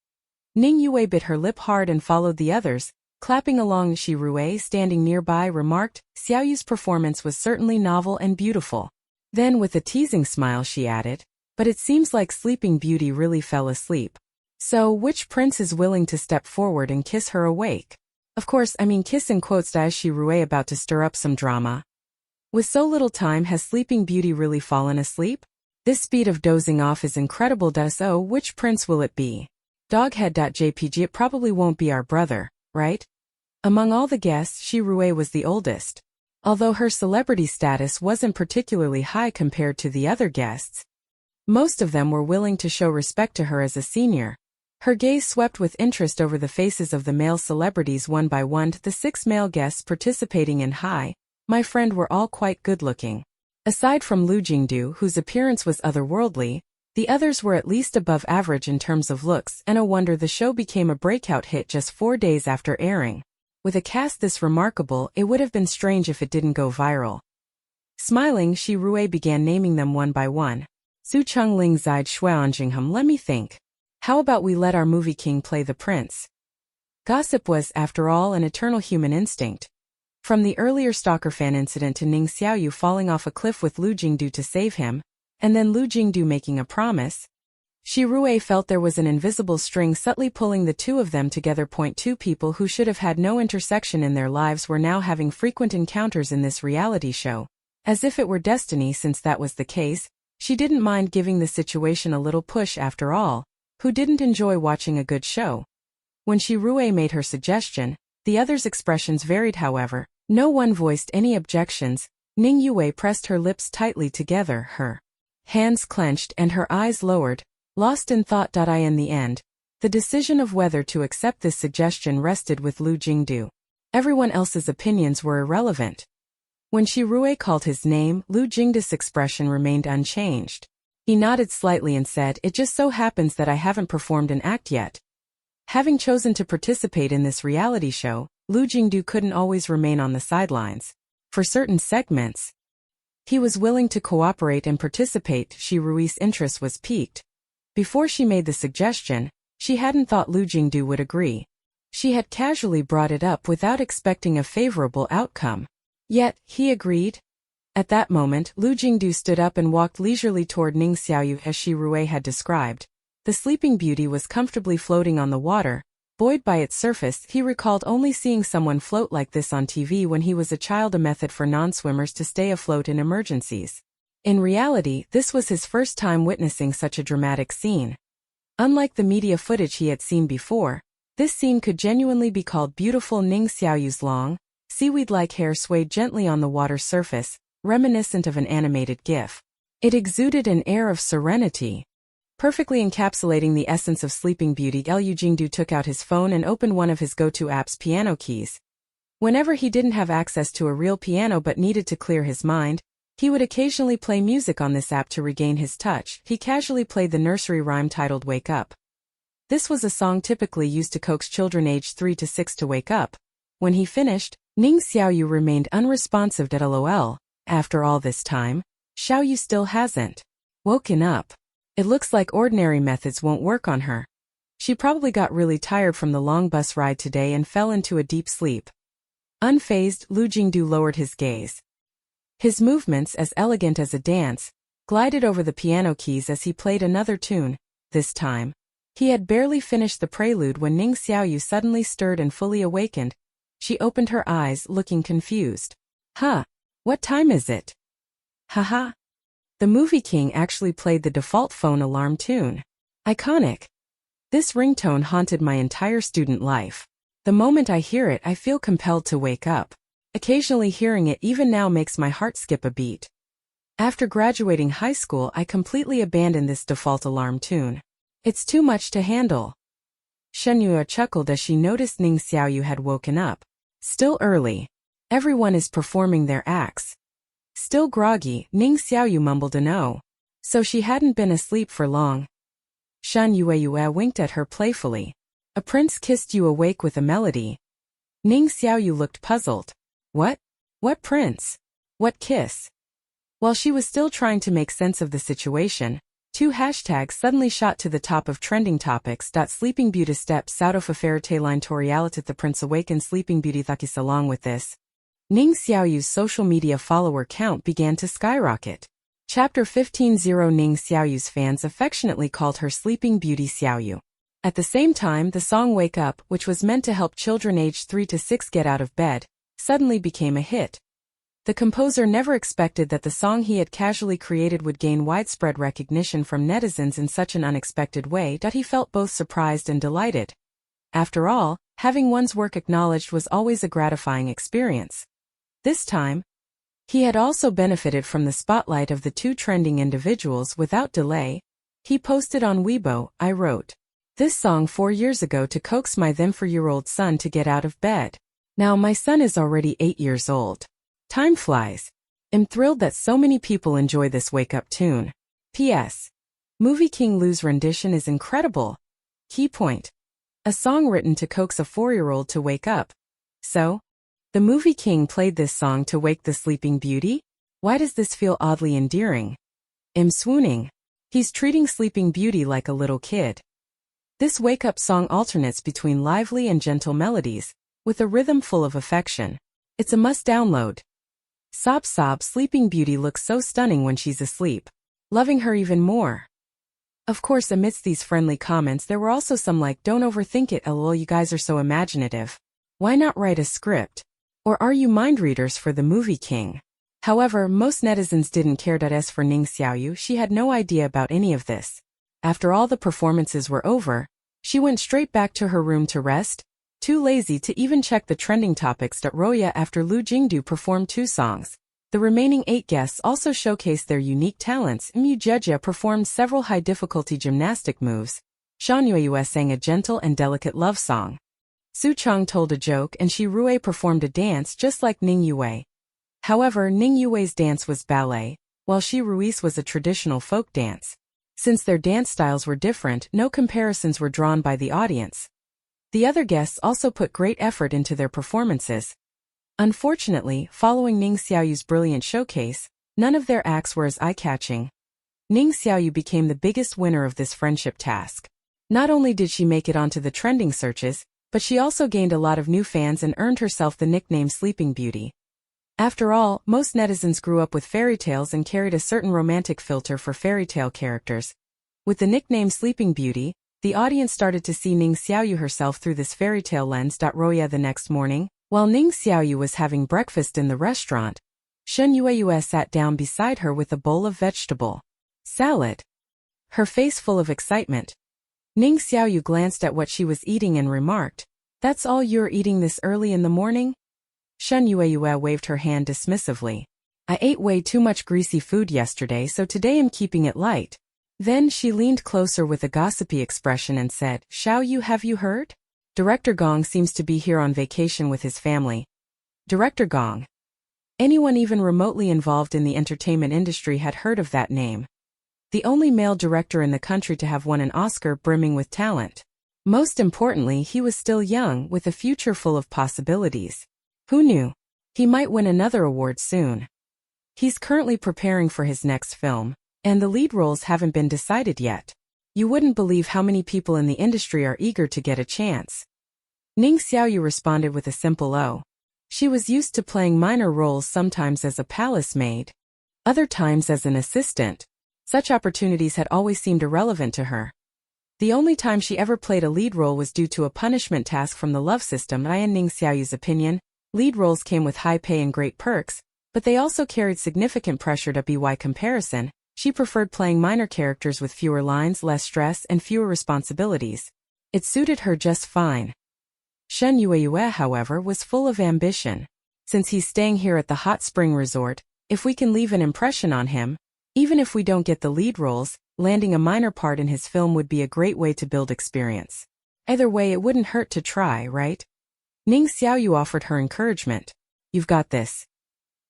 Ning Yue bit her lip hard and followed the others, clapping along. Shi Rui, standing nearby, remarked, "Xiaoyu's performance was certainly novel and beautiful." Then with a teasing smile she added, "But it seems like Sleeping Beauty really fell asleep. So which prince is willing to step forward and kiss her awake?" Of course, I mean kiss in quotes. Shi Rui about to stir up some drama. With so little time, has Sleeping Beauty really fallen asleep? This speed of dozing off is incredible. So which prince will it be? Doghead.jpg. It probably won't be our brother, right? Among all the guests, Shi Rui was the oldest. Although her celebrity status wasn't particularly high compared to the other guests, most of them were willing to show respect to her as a senior. Her gaze swept with interest over the faces of the male celebrities one by one. The 6 male guests participating in Hi, My Friend were all quite good-looking. Aside from Lu Jingdu, whose appearance was otherworldly, the others were at least above average in terms of looks, and no wonder the show became a breakout hit just 4 days after airing. With a cast this remarkable, it would have been strange if it didn't go viral. Smiling, Shi Rui began naming them one by one. Su Cheng Ling Zide Shuanjingham. Let me think. How about we let our movie king play the prince? Gossip was, after all, an eternal human instinct. From the earlier stalker fan incident to Ning Xiaoyu falling off a cliff with Lu Jingdu to save him, and then Lu Jingdu making a promise, Shi Rui felt there was an invisible string subtly pulling the two of them together. 2 People who should have had no intersection in their lives were now having frequent encounters in this reality show. As if it were destiny. Since that was the case, she didn't mind giving the situation a little push. After all, who didn't enjoy watching a good show? When Shi Rui made her suggestion, the others' expressions varied. However, no one voiced any objections. Ning Yue pressed her lips tightly together, her hands clenched and her eyes lowered, lost in thought. In the end, the decision of whether to accept this suggestion rested with Lu Jingdu. Everyone else's opinions were irrelevant. When Shi Rui called his name, Lu Jingdu's expression remained unchanged. He nodded slightly and said, "It just so happens that I haven't performed an act yet." Having chosen to participate in this reality show, Lu Jingdu couldn't always remain on the sidelines. For certain segments, he was willing to cooperate and participate. Shi Rui's interest was piqued. Before she made the suggestion, she hadn't thought Lu Jingdu would agree. She had casually brought it up without expecting a favorable outcome. Yet, he agreed. At that moment, Lu Jingdu stood up and walked leisurely toward Ning Xiaoyu as Shi Rui had described. The Sleeping Beauty was comfortably floating on the water. Buoyed by its surface, he recalled only seeing someone float like this on TV when he was a child, a method for non-swimmers to stay afloat in emergencies. In reality, this was his first time witnessing such a dramatic scene. Unlike the media footage he had seen before, this scene could genuinely be called beautiful. Ning Xiaoyu's long, seaweed-like hair swayed gently on the water's surface, reminiscent of an animated GIF. It exuded an air of serenity, perfectly encapsulating the essence of Sleeping Beauty. Lu Jingdu took out his phone and opened one of his go-to apps, Piano Keys. Whenever he didn't have access to a real piano but needed to clear his mind, he would occasionally play music on this app to regain his touch. He casually played the nursery rhyme titled Wake Up. This was a song typically used to coax children aged 3 to 6 to wake up. When he finished, Ning Xiaoyu remained unresponsive. LOL. After all this time, Xiaoyu still hasn't woken up. It looks like ordinary methods won't work on her. She probably got really tired from the long bus ride today and fell into a deep sleep. Unfazed, Lu Jingdu lowered his gaze. His movements, as elegant as a dance, glided over the piano keys as he played another tune. This time, he had barely finished the prelude when Ning Xiaoyu suddenly stirred and fully awakened. She opened her eyes, looking confused. Huh? What time is it? Haha. The movie king actually played the default phone alarm tune. Iconic. This ringtone haunted my entire student life. The moment I hear it, I feel compelled to wake up. Occasionally hearing it even now makes my heart skip a beat. After graduating high school, I completely abandoned this default alarm tune. It's too much to handle. Shen Yue chuckled as she noticed Ning Xiaoyu had woken up. Still early. Everyone is performing their acts. Still groggy, Ning Xiaoyu mumbled an "oh." So she hadn't been asleep for long. Shan Yue winked at her playfully. A prince kissed you awake with a melody. Ning Xiaoyu looked puzzled. What? What prince? What kiss? While she was still trying to make sense of the situation, 2 hashtags suddenly shot to the top of trending topics. Sleeping Beauty steps out of a fairytale line Torialitat the prince awakens Sleeping Beauty thakis. Along with this, Ning Xiaoyu's social media follower count began to skyrocket. Chapter 15:0 Ning Xiaoyu's fans affectionately called her Sleeping Beauty Xiaoyu. At the same time, the song Wake Up, which was meant to help children aged 3 to 6 get out of bed, suddenly became a hit. The composer never expected that the song he had casually created would gain widespread recognition from netizens in such an unexpected way that he felt both surprised and delighted. After all, having one's work acknowledged was always a gratifying experience. This time, he had also benefited from the spotlight of the 2 trending individuals. Without delay, he posted on Weibo, I wrote this song 4 years ago to coax my then 4-year-old son to get out of bed. Now my son is already 8 years old. Time flies. I'm thrilled that so many people enjoy this wake-up tune. P.S. Movie King Lu's rendition is incredible. Key point. A song written to coax a 4-year-old to wake up. So, the movie king played this song to wake the Sleeping Beauty? Why does this feel oddly endearing? I'm swooning. He's treating Sleeping Beauty like a little kid. This wake-up song alternates between lively and gentle melodies, with a rhythm full of affection. It's a must-download. Sob sob Sleeping Beauty looks so stunning when she's asleep. Loving her even more. Of course, amidst these friendly comments there were also some like, don't overthink it, lol, you guys are so imaginative. Why not write a script? Or are you mind readers for the movie king? However, most netizens didn't care. As for Ning Xiaoyu, she had no idea about any of this. After all the performances were over, she went straight back to her room to rest, too lazy to even check the trending topics. Roya After Lu Jingdu performed 2 songs, the remaining 8 guests also showcased their unique talents. Mu Jejia performed several high-difficulty gymnastic moves. Shan Yue sang a gentle and delicate love song. Su Chang told a joke and Shi Rui performed a dance just like Ning Yue. However, Ning Yue's dance was ballet, while Shi Rui's was a traditional folk dance. Since their dance styles were different, no comparisons were drawn by the audience. The other guests also put great effort into their performances. Unfortunately, following Ning Xiaoyu's brilliant showcase, none of their acts were as eye-catching. Ning Xiaoyu became the biggest winner of this friendship task. Not only did she make it onto the trending searches, but she also gained a lot of new fans and earned herself the nickname Sleeping Beauty. After all, most netizens grew up with fairy tales and carried a certain romantic filter for fairy tale characters. With the nickname Sleeping Beauty, the audience started to see Ning Xiaoyu herself through this fairy tale lens. Roya the next morning, while Ning Xiaoyu was having breakfast in the restaurant, Shen Yue sat down beside her with a bowl of vegetable salad, her face full of excitement. Ning Xiaoyu glanced at what she was eating and remarked, "That's all you're eating this early in the morning?" Shen Yue waved her hand dismissively. "I ate way too much greasy food yesterday, so today I'm keeping it light." Then she leaned closer with a gossipy expression and said, "Xiaoyu, have you heard? Director Gong seems to be here on vacation with his family." Director Gong. Anyone even remotely involved in the entertainment industry had heard of that name. The only male director in the country to have won an Oscar, brimming with talent. Most importantly, he was still young, with a future full of possibilities. Who knew? He might win another award soon. He's currently preparing for his next film, and the lead roles haven't been decided yet. You wouldn't believe how many people in the industry are eager to get a chance. Ning Xiaoyu responded with a simple "oh." She was used to playing minor roles, sometimes as a palace maid, other times as an assistant. Such opportunities had always seemed irrelevant to her. The only time she ever played a lead role was due to a punishment task from the love system. In Ning Xiaoyu's opinion, lead roles came with high pay and great perks, but they also carried significant pressure. By comparison, she preferred playing minor characters with fewer lines, less stress, and fewer responsibilities. It suited her just fine. Shen Yueyue, however, was full of ambition. Since he's staying here at the hot spring resort, if we can leave an impression on him, even if we don't get the lead roles, landing a minor part in his film would be a great way to build experience. Either way, it wouldn't hurt to try, right? Ning Xiaoyu offered her encouragement. You've got this.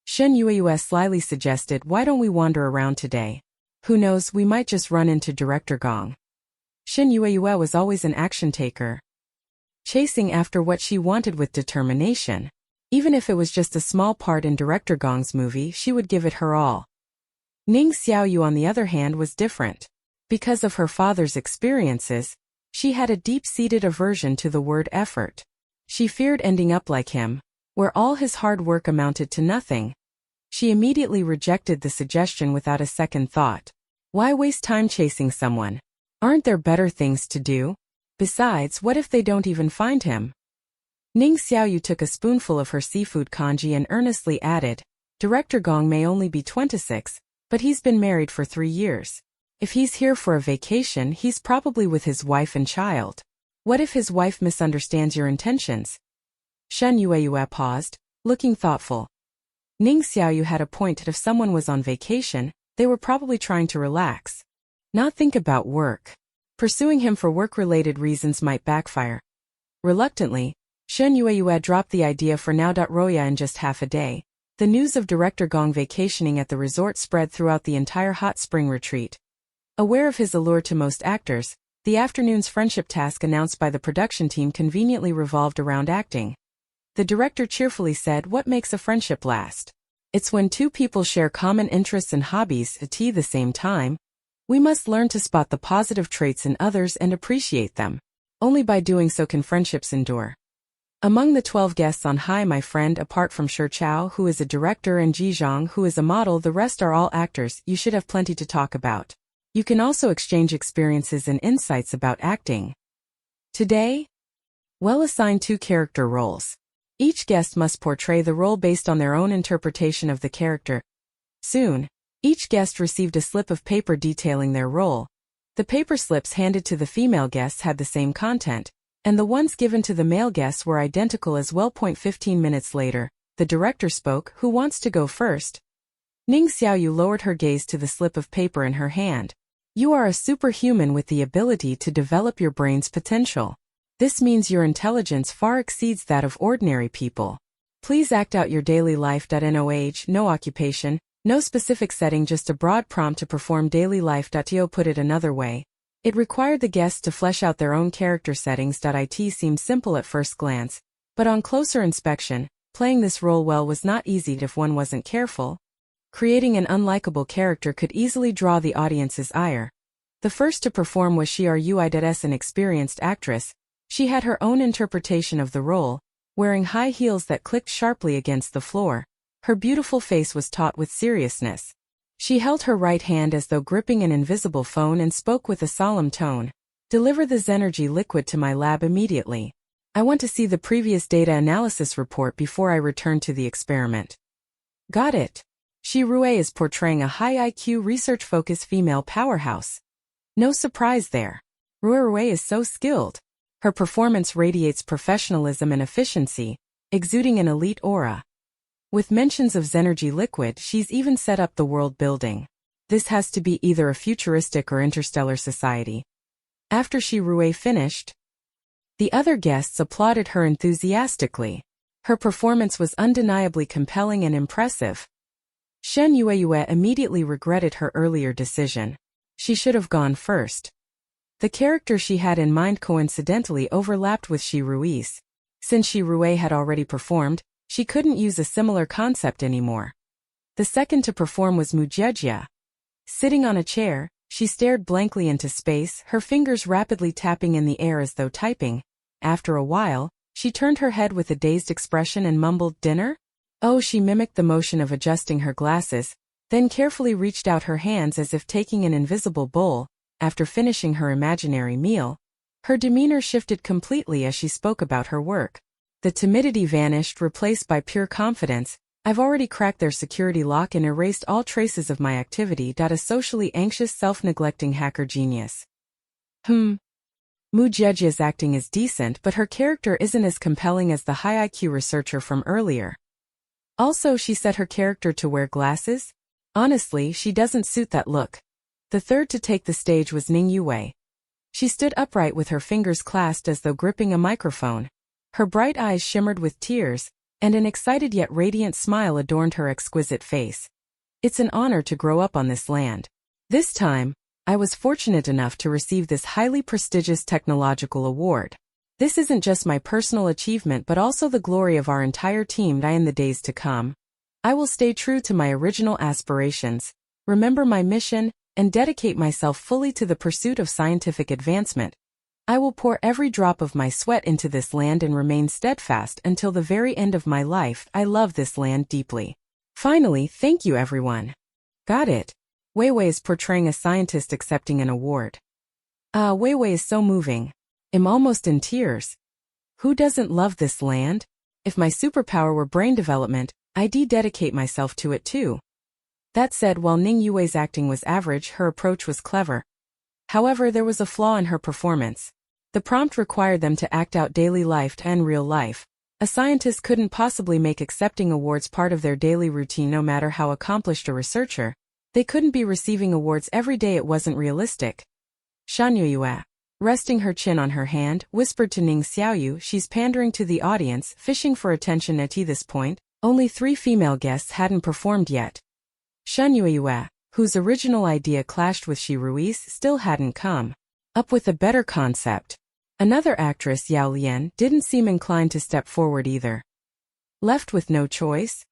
Shen Yueyue slyly suggested, why don't we wander around today? Who knows, we might just run into Director Gong. Shen Yueyue was always an action taker, chasing after what she wanted with determination. Even if it was just a small part in Director Gong's movie, she would give it her all. Ning Xiaoyu, on the other hand, was different. Because of her father's experiences, she had a deep-seated aversion to the word effort. She feared ending up like him, where all his hard work amounted to nothing. She immediately rejected the suggestion without a second thought. Why waste time chasing someone? Aren't there better things to do? Besides, what if they don't even find him? Ning Xiaoyu took a spoonful of her seafood congee and earnestly added, Director Gong may only be 26, but he's been married for 3 years. If he's here for a vacation, he's probably with his wife and child. What if his wife misunderstands your intentions? Shen Yueyue paused, looking thoughtful. Ning Xiaoyu had a point that if someone was on vacation, they were probably trying to relax, not think about work. Pursuing him for work-related reasons might backfire. Reluctantly, Shen Yueyue dropped the idea for now. Roya, in just half a day, the news of Director Gong vacationing at the resort spread throughout the entire hot spring retreat. Aware of his allure to most actors, the afternoon's friendship task announced by the production team conveniently revolved around acting. The director cheerfully said, what makes a friendship last? It's when two people share common interests and hobbies at the same time. We must learn to spot the positive traits in others and appreciate them. Only by doing so can friendships endure. Among the 12 guests on Hi My Friend, apart from Shi Chao, who is a director, and Ji Zhang, who is a model, the rest are all actors. You should have plenty to talk about. You can also exchange experiences and insights about acting. Today, we'll assign 2 character roles. Each guest must portray the role based on their own interpretation of the character. Soon, each guest received a slip of paper detailing their role. The paper slips handed to the female guests had the same content, and the ones given to the male guests were identical as well. 15 minutes later, the director spoke. Who wants to go first? Ning Xiaoyu lowered her gaze to the slip of paper in her hand. You are a superhuman with the ability to develop your brain's potential. This means your intelligence far exceeds that of ordinary people. Please act out your daily life. No age, no occupation, no specific setting, just a broad prompt to perform daily life. To put it another way, it required the guests to flesh out their own character settings. It seemed simple at first glance, but on closer inspection, playing this role well was not easy if one wasn't careful. Creating an unlikable character could easily draw the audience's ire. The first to perform was Shi Rui, an experienced actress. She had her own interpretation of the role, wearing high heels that clicked sharply against the floor. Her beautiful face was taut with seriousness. She held her right hand as though gripping an invisible phone and spoke with a solemn tone. Deliver the Zenergy liquid to my lab immediately. I want to see the previous data analysis report before I return to the experiment. Got it. Shi Rui is portraying a high IQ research-focused female powerhouse. No surprise there. Rui is so skilled. Her performance radiates professionalism and efficiency, exuding an elite aura. With mentions of Zenergy liquid, she's even set up the world building. This has to be either a futuristic or interstellar society. After Shi Rui finished, the other guests applauded her enthusiastically. Her performance was undeniably compelling and impressive. Shen Yueyue immediately regretted her earlier decision. She should have gone first. The character she had in mind coincidentally overlapped with Shi Rui's. Since Shi Rui had already performed, she couldn't use a similar concept anymore. The second to perform was Mujejia. Sitting on a chair, she stared blankly into space, her fingers rapidly tapping in the air as though typing. After a while, she turned her head with a dazed expression and mumbled, "Dinner?" Oh, she mimicked the motion of adjusting her glasses, then carefully reached out her hands as if taking an invisible bowl. After finishing her imaginary meal, her demeanor shifted completely as she spoke about her work. The timidity vanished, replaced by pure confidence. I've already cracked their security lock and erased all traces of my activity. A socially anxious, self-neglecting hacker genius. Mujejia's acting is decent, but her character isn't as compelling as the high IQ researcher from earlier. Also, she set her character to wear glasses? Honestly, she doesn't suit that look. The third to take the stage was Ning Xiaoyu. She stood upright with her fingers clasped as though gripping a microphone. Her bright eyes shimmered with tears, and an excited yet radiant smile adorned her exquisite face. It's an honor to grow up on this land. This time, I was fortunate enough to receive this highly prestigious technological award. This isn't just my personal achievement but also the glory of our entire team in the days to come. I will stay true to my original aspirations, remember my mission, and dedicate myself fully to the pursuit of scientific advancement. I will pour every drop of my sweat into this land and remain steadfast until the very end of my life. I love this land deeply. Finally, thank you everyone. Got it. Weiwei is portraying a scientist accepting an award. Weiwei is so moving. I'm almost in tears. Who doesn't love this land? If my superpower were brain development, I'd dedicate myself to it too. That said, while Ning Xiaoyu's acting was average, her approach was clever. However, there was a flaw in her performance. The prompt required them to act out daily life and real life. A scientist couldn't possibly make accepting awards part of their daily routine no matter how accomplished a researcher. They couldn't be receiving awards every day, it wasn't realistic. Xiaoyu, resting her chin on her hand, whispered to Ning Xiaoyu, she's pandering to the audience, fishing for attention. At this point, only 3 female guests hadn't performed yet. Xiaoyu, whose original idea clashed with Shi Rui's, still hadn't come up with a better concept. Another actress, Yao Lian, didn't seem inclined to step forward either. Left with no choice,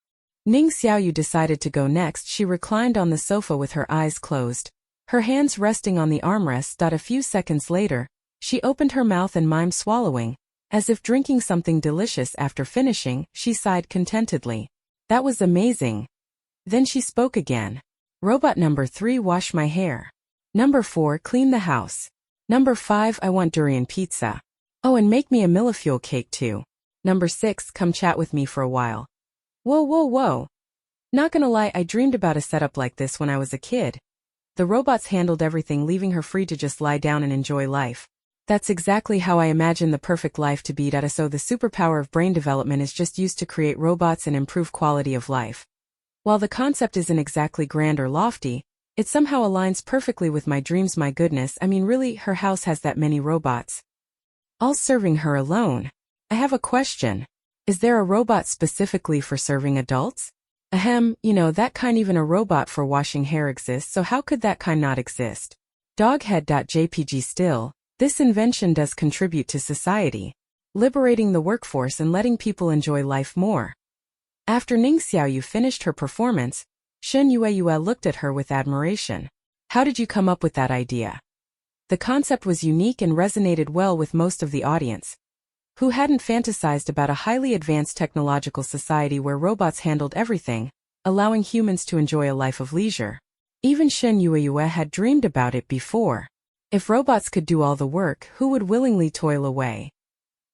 Ning Xiaoyu decided to go next. She reclined on the sofa with her eyes closed, her hands resting on the armrest. A few seconds later, she opened her mouth and mimed swallowing, as if drinking something delicious. After finishing, she sighed contentedly. That was amazing. Then she spoke again. Robot number 3, wash my hair. Number 4, clean the house. Number 5, I want durian pizza. Oh, and make me a millefeuille cake too. Number 6, come chat with me for a while. Whoa. Not gonna lie, I dreamed about a setup like this when I was a kid. The robots handled everything, leaving her free to just lie down and enjoy life. That's exactly how I imagine the perfect life to be. So the superpower of brain development is just used to create robots and improve quality of life. While the concept isn't exactly grand or lofty, it somehow aligns perfectly with my dreams. My goodness, I mean really, her house has that many robots, all serving her alone. I have a question. Is there a robot specifically for serving adults? That kind. Even a robot for washing hair exists, so how could that kind not exist? Doghead.jpg. Still, this invention does contribute to society, liberating the workforce and letting people enjoy life more. After Ning Xiaoyu finished her performance, Shen Yueyue looked at her with admiration. How did you come up with that idea? The concept was unique and resonated well with most of the audience, who hadn't fantasized about a highly advanced technological society where robots handled everything, allowing humans to enjoy a life of leisure. Even Shen Yueyue had dreamed about it before. If robots could do all the work, who would willingly toil away?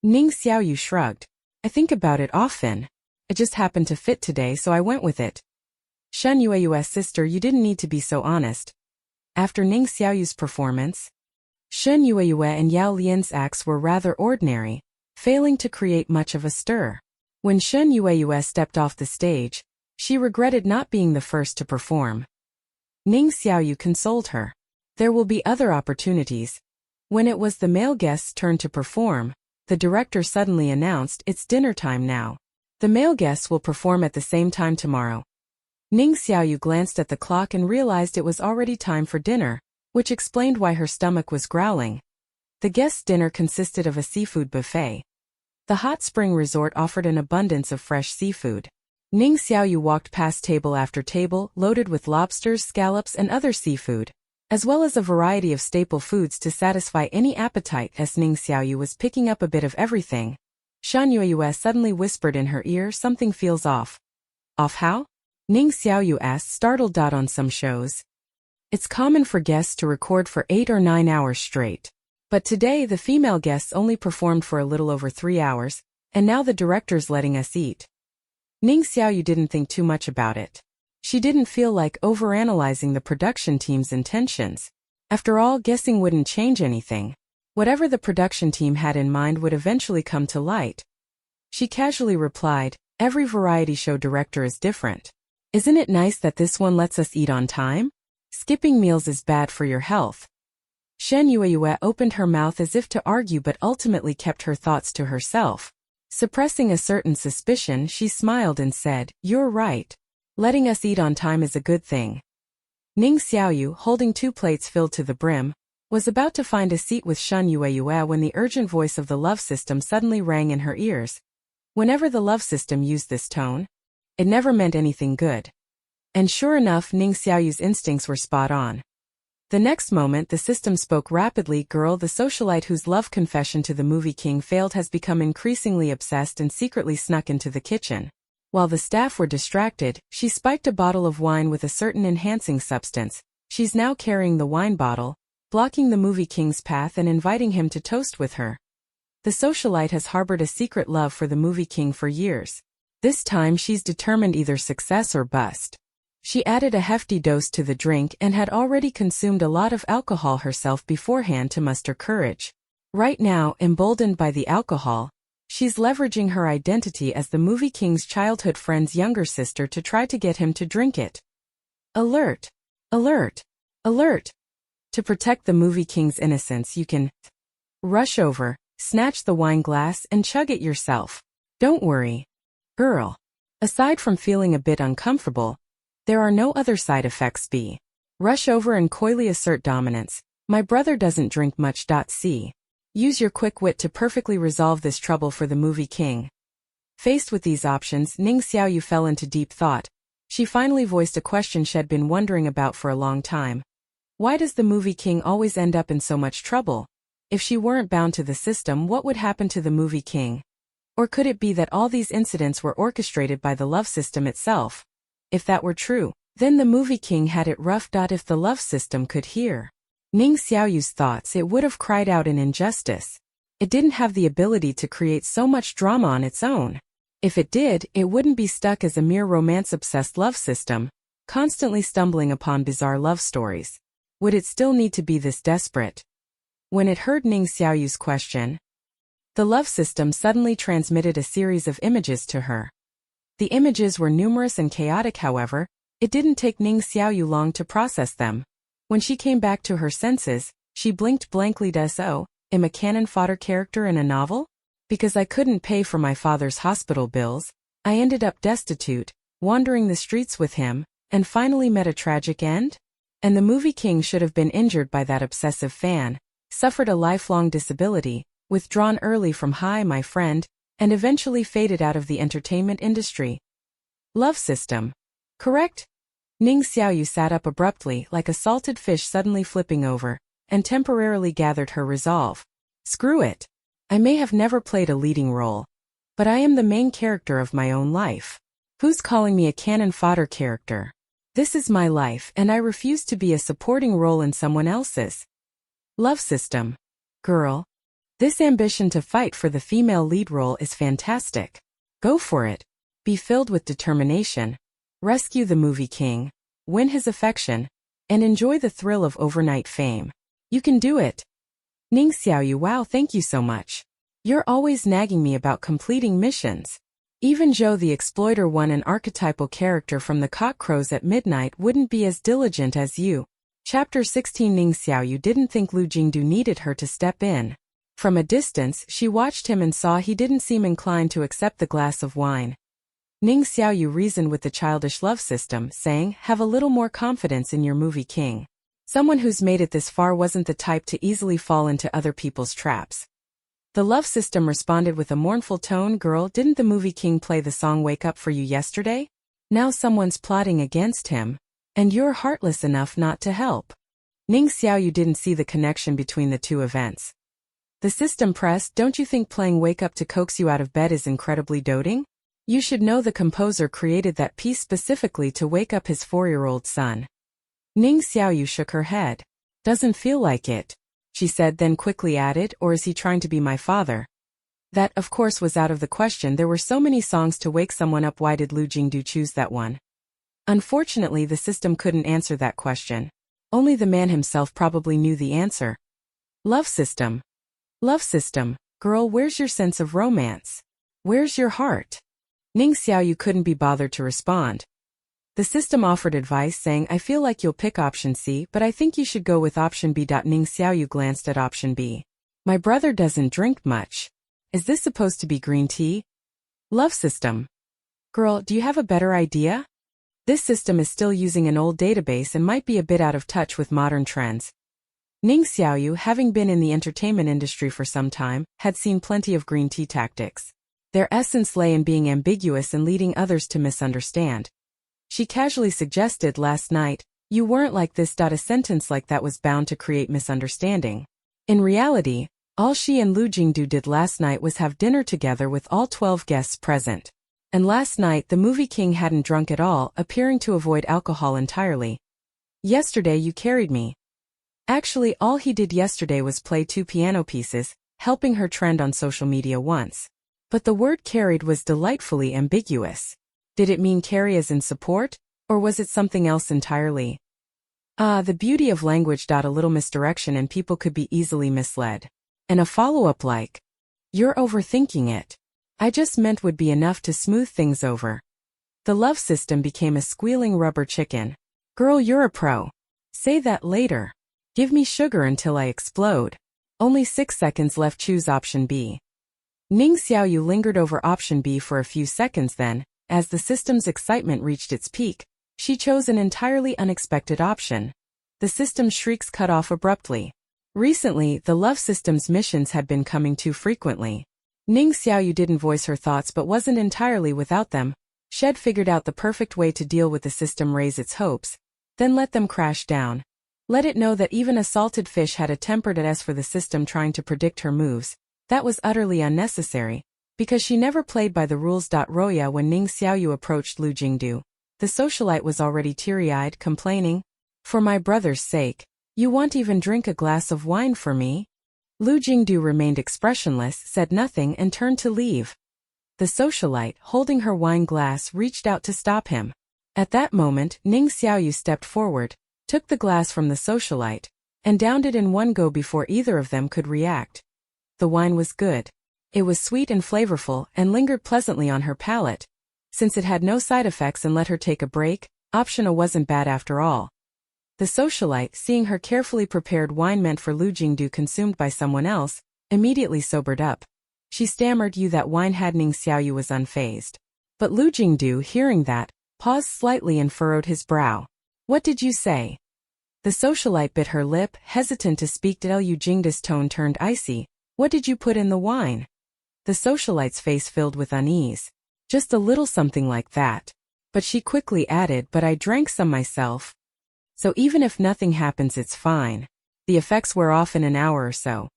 Ning Xiaoyu shrugged. I think about it often. It just happened to fit today, so I went with it. Shen Yueyue's sister, you didn't need to be so honest. After Ning Xiaoyu's performance, Shen Yueyue and Yao Lian's acts were rather ordinary, failing to create much of a stir. When Shen Yueyue stepped off the stage, she regretted not being the first to perform. Ning Xiaoyu consoled her. There will be other opportunities. When it was the male guest's turn to perform, the director suddenly announced, it's dinner time now. The male guests will perform at the same time tomorrow. Ning Xiaoyu glanced at the clock and realized it was already time for dinner, which explained why her stomach was growling. The guests' dinner consisted of a seafood buffet. The hot spring resort offered an abundance of fresh seafood. Ning Xiaoyu walked past table after table, loaded with lobsters, scallops, and other seafood, as well as a variety of staple foods to satisfy any appetite. As Ning Xiaoyu was picking up a bit of everything, Shan Yueyue suddenly whispered in her ear, "Something feels off." "Off how?" Ning Xiaoyu asked, startled. On some shows, it's common for guests to record for 8 or 9 hours straight. But today the female guests only performed for a little over 3 hours, and now the director's letting us eat. Ning Xiaoyu didn't think too much about it. She didn't feel like overanalyzing the production team's intentions. After all, guessing wouldn't change anything. Whatever the production team had in mind would eventually come to light. She casually replied, "Every variety show director is different. Isn't it nice that this one lets us eat on time? Skipping meals is bad for your health." Shan Yueyue opened her mouth as if to argue but ultimately kept her thoughts to herself. Suppressing a certain suspicion, she smiled and said, "You're right. Letting us eat on time is a good thing." Ning Xiaoyu, holding 2 plates filled to the brim, was about to find a seat with Shan Yueyue when the urgent voice of the love system suddenly rang in her ears. Whenever the love system used this tone, it never meant anything good. And sure enough, Ning Xiaoyu's instincts were spot on. The next moment the system spoke rapidly. "Girl, the socialite whose love confession to the movie king failed has become increasingly obsessed and secretly snuck into the kitchen. While the staff were distracted, she spiked a bottle of wine with a certain enhancing substance. She's now carrying the wine bottle, blocking the movie king's path and inviting him to toast with her. The socialite has harbored a secret love for the movie king for years. This time she's determined either success or bust." She added a hefty dose to the drink and had already consumed a lot of alcohol herself beforehand to muster courage. Right now, emboldened by the alcohol, she's leveraging her identity as the movie king's childhood friend's younger sister to try to get him to drink it. Alert! Alert! Alert! To protect the movie king's innocence, you can rush over, snatch the wine glass, and chug it yourself. Don't worry, girl. Aside from feeling a bit uncomfortable, there are no other side effects. Rush over and coyly assert dominance. "My brother doesn't drink much. C. Use your quick wit to perfectly resolve this trouble for the movie king." Faced with these options, Ning Xiaoyu fell into deep thought. She finally voiced a question she'd been wondering about for a long time. Why does the movie king always end up in so much trouble? If she weren't bound to the system, what would happen to the movie king? Or could it be that all these incidents were orchestrated by the love system itself? If that were true, then the movie king had it rough. If the love system could hear Ning Xiaoyu's thoughts, it would have cried out in injustice. It didn't have the ability to create so much drama on its own. If it did, it wouldn't be stuck as a mere romance-obsessed love system, constantly stumbling upon bizarre love stories. Would it still need to be this desperate? When it heard Ning Xiaoyu's question, the love system suddenly transmitted a series of images to her. The images were numerous and chaotic. However, it didn't take Ning Xiaoyu long to process them. When she came back to her senses, she blinked blankly. "Oh, am a cannon fodder character in a novel? Because I couldn't pay for my father's hospital bills, I ended up destitute, wandering the streets with him, and finally met a tragic end? And the movie king should have been injured by that obsessive fan, suffered a lifelong disability, withdrawn early from my friend, and eventually faded out of the entertainment industry. Love system. Correct?" Ning Xiaoyu sat up abruptly, like a salted fish suddenly flipping over, and temporarily gathered her resolve. "Screw it. I may have never played a leading role, but I am the main character of my own life. Who's calling me a cannon fodder character? This is my life, and I refuse to be a supporting role in someone else's. Love system. Girl. This ambition to fight for the female lead role is fantastic. Go for it. Be filled with determination. Rescue the movie king, win his affection, and enjoy the thrill of overnight fame. You can do it." Ning Xiaoyu, wow, thank you so much. You're always nagging me about completing missions. Even Zhou the Exploiter, one an archetypal character from the Cockcrows at Midnight, wouldn't be as diligent as you. Chapter 16. Ning Xiaoyu didn't think Lu Jingdu needed her to step in. From a distance, she watched him and saw he didn't seem inclined to accept the glass of wine. Ning Xiaoyu reasoned with the childish love system, saying, "Have a little more confidence in your movie king. Someone who's made it this far wasn't the type to easily fall into other people's traps." The love system responded with a mournful tone. Girl, didn't the movie king play the song Wake Up for you yesterday? Now someone's plotting against him. And you're heartless enough not to help. Ning Xiaoyu didn't see the connection between the two events. The system pressed, don't you think playing Wake Up to coax you out of bed is incredibly doting? You should know the composer created that piece specifically to wake up his 4-year-old son. Ning Xiaoyu shook her head. Doesn't feel like it, she said, then quickly added, or is he trying to be my father? That, of course, was out of the question. There were so many songs to wake someone up. Why did Lu Jingdu choose that one? Unfortunately, the system couldn't answer that question. Only the man himself probably knew the answer. Love system. Love system. Girl, where's your sense of romance? Where's your heart? Ning Xiaoyu couldn't be bothered to respond. The system offered advice, saying, I feel like you'll pick option C, but I think you should go with option B. Ning Xiaoyu glanced at option B. My brother doesn't drink much. Is this supposed to be green tea? Love system. Girl, do you have a better idea? This system is still using an old database and might be a bit out of touch with modern trends. Ning Xiaoyu, having been in the entertainment industry for some time, had seen plenty of green tea tactics. Their essence lay in being ambiguous and leading others to misunderstand. She casually suggested last night, you weren't like this. A sentence like that was bound to create misunderstanding. In reality, all she and Lu Jingdu did last night was have dinner together with all 12 guests present. And last night the movie king hadn't drunk at all, appearing to avoid alcohol entirely. Yesterday you carried me. Actually, all he did yesterday was play 2 piano pieces, helping her trend on social media once. But the word carried was delightfully ambiguous. Did it mean carry as in support, or was it something else entirely? The beauty of language. A little misdirection and people could be easily misled. And a follow-up like, you're overthinking it. I just meant would be enough to smooth things over. The love system became a squealing rubber chicken. Girl, you're a pro. Say that later. Give me sugar until I explode. Only 6 seconds left. Choose option B. Ning Xiaoyu lingered over option B for a few seconds, then, as the system's excitement reached its peak, she chose an entirely unexpected option. The system's shrieks cut off abruptly. Recently, the love system's missions had been coming too frequently. Ning Xiaoyu didn't voice her thoughts but wasn't entirely without them. She'd figured out the perfect way to deal with the system: raise its hopes, then let them crash down. Let it know that even a salted fish had a temper. As for the system trying to predict her moves, that was utterly unnecessary, because she never played by the rules. Roya, when Ning Xiaoyu approached Lu Jingdu, the socialite was already teary-eyed, complaining, for my brother's sake, you won't even drink a glass of wine for me? Lu Jingdu remained expressionless, said nothing and turned to leave. The socialite, holding her wine glass, reached out to stop him. At that moment, Ning Xiaoyu stepped forward, took the glass from the socialite, and downed it in one go before either of them could react. The wine was good. It was sweet and flavorful and lingered pleasantly on her palate. Since it had no side effects and let her take a break, option A wasn't bad after all. The socialite, seeing her carefully prepared wine meant for Lu Jingdu consumed by someone else, immediately sobered up. She stammered, you that wine had. Ning Xiaoyu was unfazed. But Lu Jingdu, hearing that, paused slightly and furrowed his brow. What did you say? The socialite bit her lip, hesitant to speak. Lu Jingdu's tone turned icy. What did you put in the wine? The socialite's face filled with unease. Just a little something like that. But she quickly added, but I drank some myself. So even if nothing happens, it's fine. The effects wear off in an hour or so.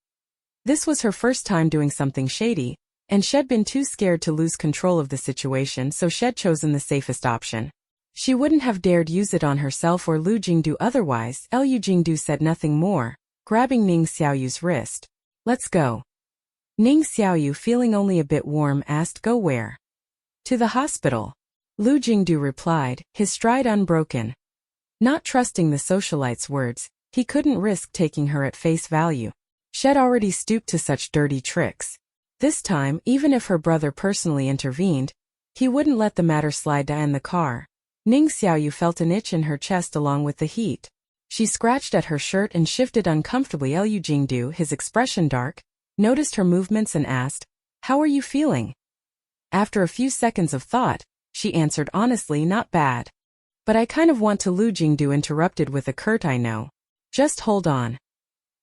This was her first time doing something shady, and she'd been too scared to lose control of the situation, so she'd chosen the safest option. She wouldn't have dared use it on herself or Lu Jingdu otherwise. Lu Jingdu said nothing more, grabbing Ning Xiaoyu's wrist. Let's go. Ning Xiaoyu, feeling only a bit warm, asked, go where? To the hospital. Lu Jingdu replied, his stride unbroken. Not trusting the socialite's words, he couldn't risk taking her at face value. She'd already stooped to such dirty tricks. This time, even if her brother personally intervened, he wouldn't let the matter slide. In the car, Ning Xiaoyu felt an itch in her chest along with the heat. She scratched at her shirt and shifted uncomfortably. Lu Jingdu, his expression dark, noticed her movements and asked, how are you feeling? After a few seconds of thought, she answered honestly, not bad. But I kind of want to. Lu Jingdu interrupted with a curt I know. Just hold on.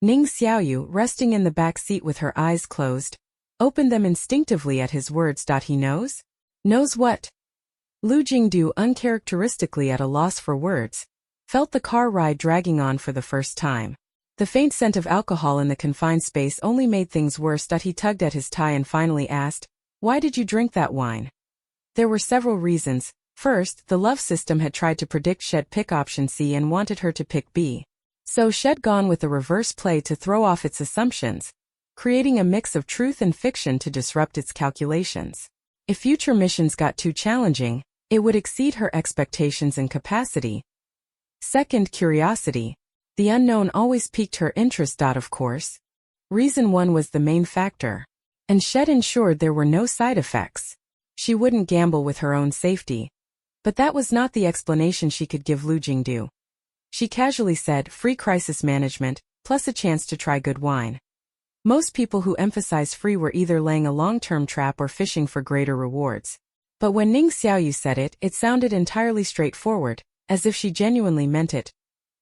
Ning Xiaoyu, resting in the back seat with her eyes closed, Opened them instinctively at his words. He knows? Knows what? Lu Jingdu, uncharacteristically at a loss for words, felt the car ride dragging on for the first time. The faint scent of alcohol in the confined space only made things worse. He tugged at his tie and finally asked, "Why did you drink that wine?" There were several reasons. First, the love system had tried to predict she'd pick option C and wanted her to pick B. So she'd gone with a reverse play to throw off its assumptions, creating a mix of truth and fiction to disrupt its calculations. If future missions got too challenging, it would exceed her expectations and capacity. Second, curiosity. The unknown always piqued her interest. Of course. Reason 1 was the main factor. And she'd ensured there were no side effects. She wouldn't gamble with her own safety. But that was not the explanation she could give Lu Jingdu. She casually said, "Free crisis management, plus a chance to try good wine." Most people who emphasized free were either laying a long-term trap or fishing for greater rewards. But when Ning Xiaoyu said it, it sounded entirely straightforward, as if she genuinely meant it.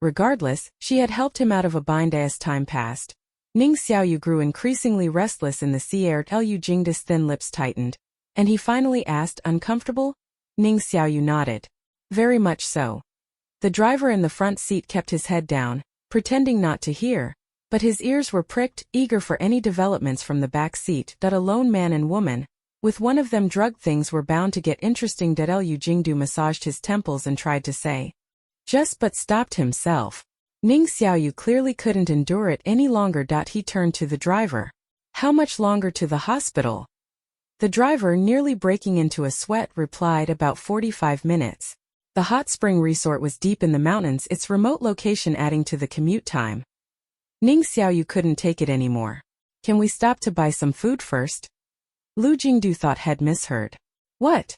Regardless, she had helped him out of a bind as time passed. Ning Xiaoyu grew increasingly restless in the sea air. Lu Jingdu's thin lips tightened, and he finally asked, "Uncomfortable?" Ning Xiaoyu nodded. "Very much so." The driver in the front seat kept his head down, pretending not to hear, but his ears were pricked, eager for any developments from the back seat. A lone man and woman, with one of them drugged, things were bound to get interesting. Lu Jingdu massaged his temples and tried to say, "Just," but stopped himself. Ning Xiaoyu clearly couldn't endure it any longer. He turned to the driver. "How much longer to the hospital?" The driver, nearly breaking into a sweat, replied, "About 45 minutes. The hot spring resort was deep in the mountains, its remote location adding to the commute time." Ning Xiaoyu couldn't take it anymore. "Can we stop to buy some food first?" Lu Jingdu thought he'd misheard. "What?"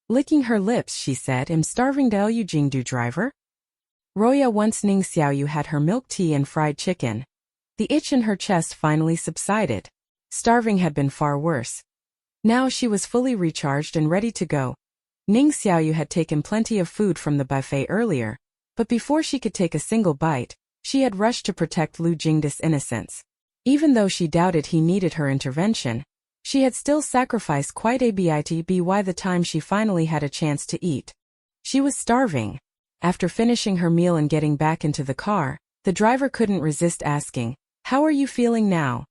Licking her lips, she said, "I'm starving." Lu Jingdu, driver? Roya, once Ning Xiaoyu had her milk tea and fried chicken. The itch in her chest finally subsided. Starving had been far worse. Now she was fully recharged and ready to go. Ning Xiaoyu had taken plenty of food from the buffet earlier, but before she could take a single bite, she had rushed to protect Lu Jingdu's innocence. Even though she doubted he needed her intervention, she had still sacrificed quite a bit by the time she finally had a chance to eat. She was starving. After finishing her meal and getting back into the car, the driver couldn't resist asking, "How are you feeling now?"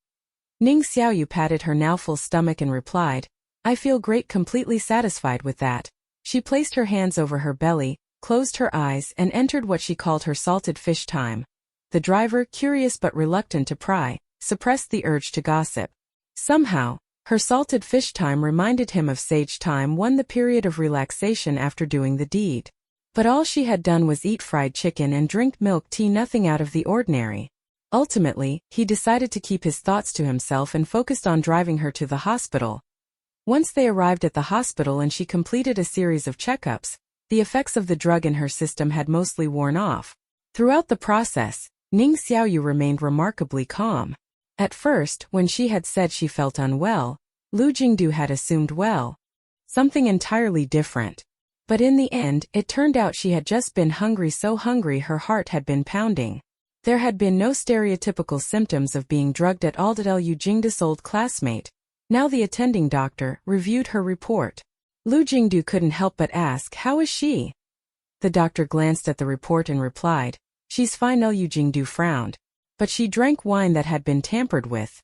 Ning Xiaoyu patted her now full stomach and replied, "I feel great, completely satisfied with that." She placed her hands over her belly, closed her eyes, and entered what she called her salted fish time. The driver, curious but reluctant to pry, suppressed the urge to gossip. Somehow, her salted fish time reminded him of sage time, the period of relaxation after doing the deed. But all she had done was eat fried chicken and drink milk tea, nothing out of the ordinary. Ultimately, he decided to keep his thoughts to himself and focused on driving her to the hospital. Once they arrived at the hospital and she completed a series of checkups, the effects of the drug in her system had mostly worn off. Throughout the process, Ning Xiaoyu remained remarkably calm. At first, when she had said she felt unwell, Lu Jingdu had assumed, well, something entirely different. But in the end, it turned out she had just been hungry, so hungry her heart had been pounding. There had been no stereotypical symptoms of being drugged at all. Lu Jingdu's old classmate, now the attending doctor, reviewed her report. Lu Jingdu couldn't help but ask, "How is she?" The doctor glanced at the report and replied, "She's fine." Lu Jingdu frowned. "But she drank wine that had been tampered with."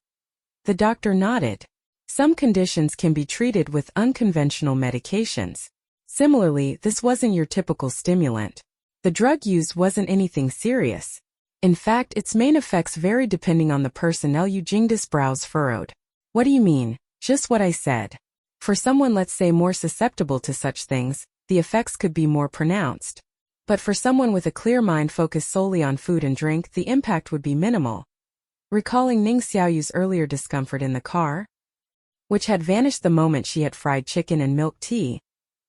The doctor nodded. "Some conditions can be treated with unconventional medications. Similarly, this wasn't your typical stimulant. The drug used wasn't anything serious. In fact, its main effects vary depending on the person." Lu Jingdu's brows furrowed. "What do you mean?" "Just what I said. For someone, let's say, more susceptible to such things, the effects could be more pronounced. But for someone with a clear mind focused solely on food and drink, the impact would be minimal." Recalling Ning Xiaoyu's earlier discomfort in the car, which had vanished the moment she had fried chicken and milk tea,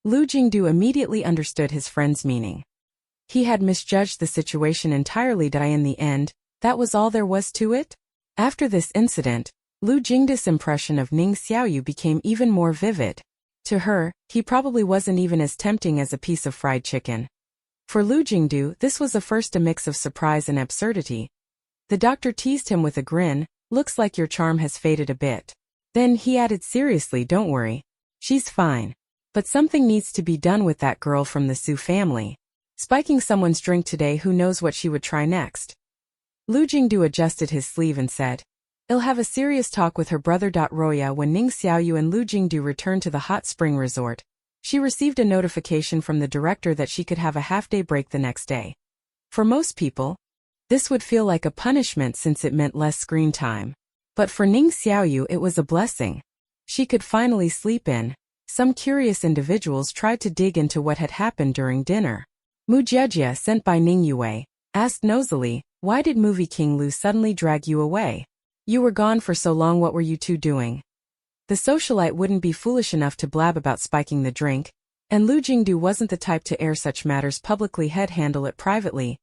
Lu Jingdu immediately understood his friend's meaning. He had misjudged the situation entirely. In the end, that was all there was to it? After this incident, Lu Jingdu's impression of Ning Xiaoyu became even more vivid. To her, he probably wasn't even as tempting as a piece of fried chicken. For Lu Jingdu, this was a mix of surprise and absurdity. The doctor teased him with a grin, "Looks like your charm has faded a bit." Then he added seriously, don't worry. She's fine. But something needs to be done with that girl from the Su family. Spiking someone's drink today, who knows what she would try next. Lu Jingdu adjusted his sleeve and said, "I'll have a serious talk with her brother." Roya. When Ning Xiaoyu and Lu Jingdu returned to the hot spring resort, she received a notification from the director that she could have a half-day break the next day. For most people, this would feel like a punishment since it meant less screen time. But for Ning Xiaoyu it was a blessing. She could finally sleep in. Some curious individuals tried to dig into what had happened during dinner. Mu Jiejie, sent by Ning Yue, asked nosily, "Why did Movie King Lu suddenly drag you away? You were gone for so long, what were you two doing?" The socialite wouldn't be foolish enough to blab about spiking the drink, and Lu Jingdu wasn't the type to air such matters publicly, he'd handle it privately.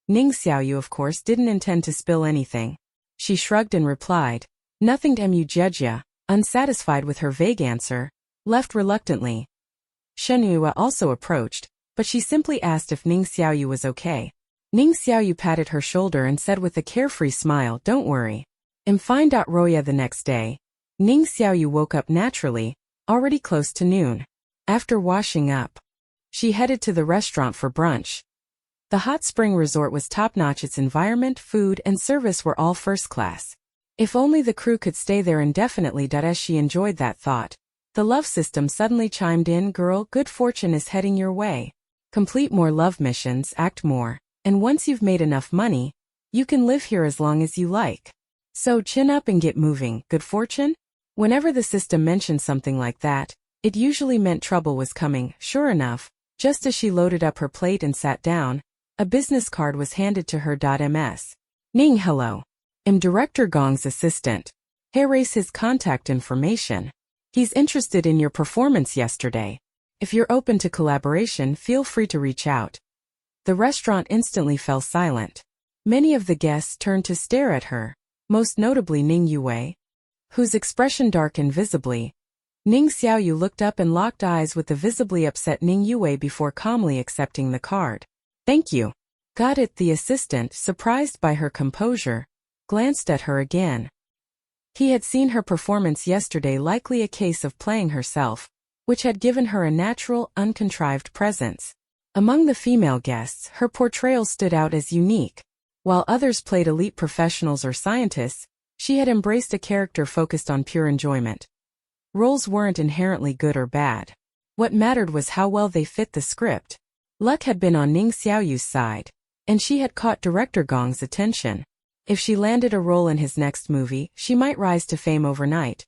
Ning Xiaoyu of course didn't intend to spill anything. She shrugged and replied, "Nothing." Mu Jiejie, unsatisfied with her vague answer, left reluctantly. Shen Yue also approached, but she simply asked if Ning Xiaoyu was okay. Ning Xiaoyu patted her shoulder and said with a carefree smile, "Don't worry. I'm fine." Roya. The next day, Ning Xiaoyu woke up naturally, already close to noon. After washing up, she headed to the restaurant for brunch. The hot spring resort was top-notch. Its environment, food, and service were all first class. If only the crew could stay there indefinitely. As she enjoyed that thought, the love system suddenly chimed in. "Girl, good fortune is heading your way. Complete more love missions, act more, and once you've made enough money, you can live here as long as you like. So chin up and get moving, good fortune." Whenever the system mentioned something like that, it usually meant trouble was coming. Sure enough, just as she loaded up her plate and sat down, a business card was handed to her. Ms. Ning, hello. I'm Director Gong's assistant. Here's his contact information. He's interested in your performance yesterday. If you're open to collaboration, feel free to reach out. The restaurant instantly fell silent. Many of the guests turned to stare at her, most notably Ning Yue, whose expression darkened visibly. Ning Xiaoyu looked up and locked eyes with the visibly upset Ning Yue before calmly accepting the card. "Thank you." "Got it." The assistant, surprised by her composure, glanced at her again. He had seen her performance yesterday, likely a case of playing herself, which had given her a natural, uncontrived presence. Among the female guests, her portrayal stood out as unique. While others played elite professionals or scientists, she had embraced a character focused on pure enjoyment. Roles weren't inherently good or bad. What mattered was how well they fit the script. Luck had been on Ning Xiaoyu's side, and she had caught Director Gong's attention. If she landed a role in his next movie, she might rise to fame overnight.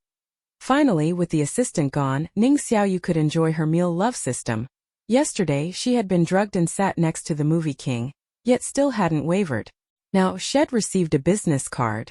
Finally, with the assistant gone, Ning Xiaoyu could enjoy her meal love system. Yesterday, she had been drugged and sat next to the movie king, yet still hadn't wavered. Now, she'd received a business card.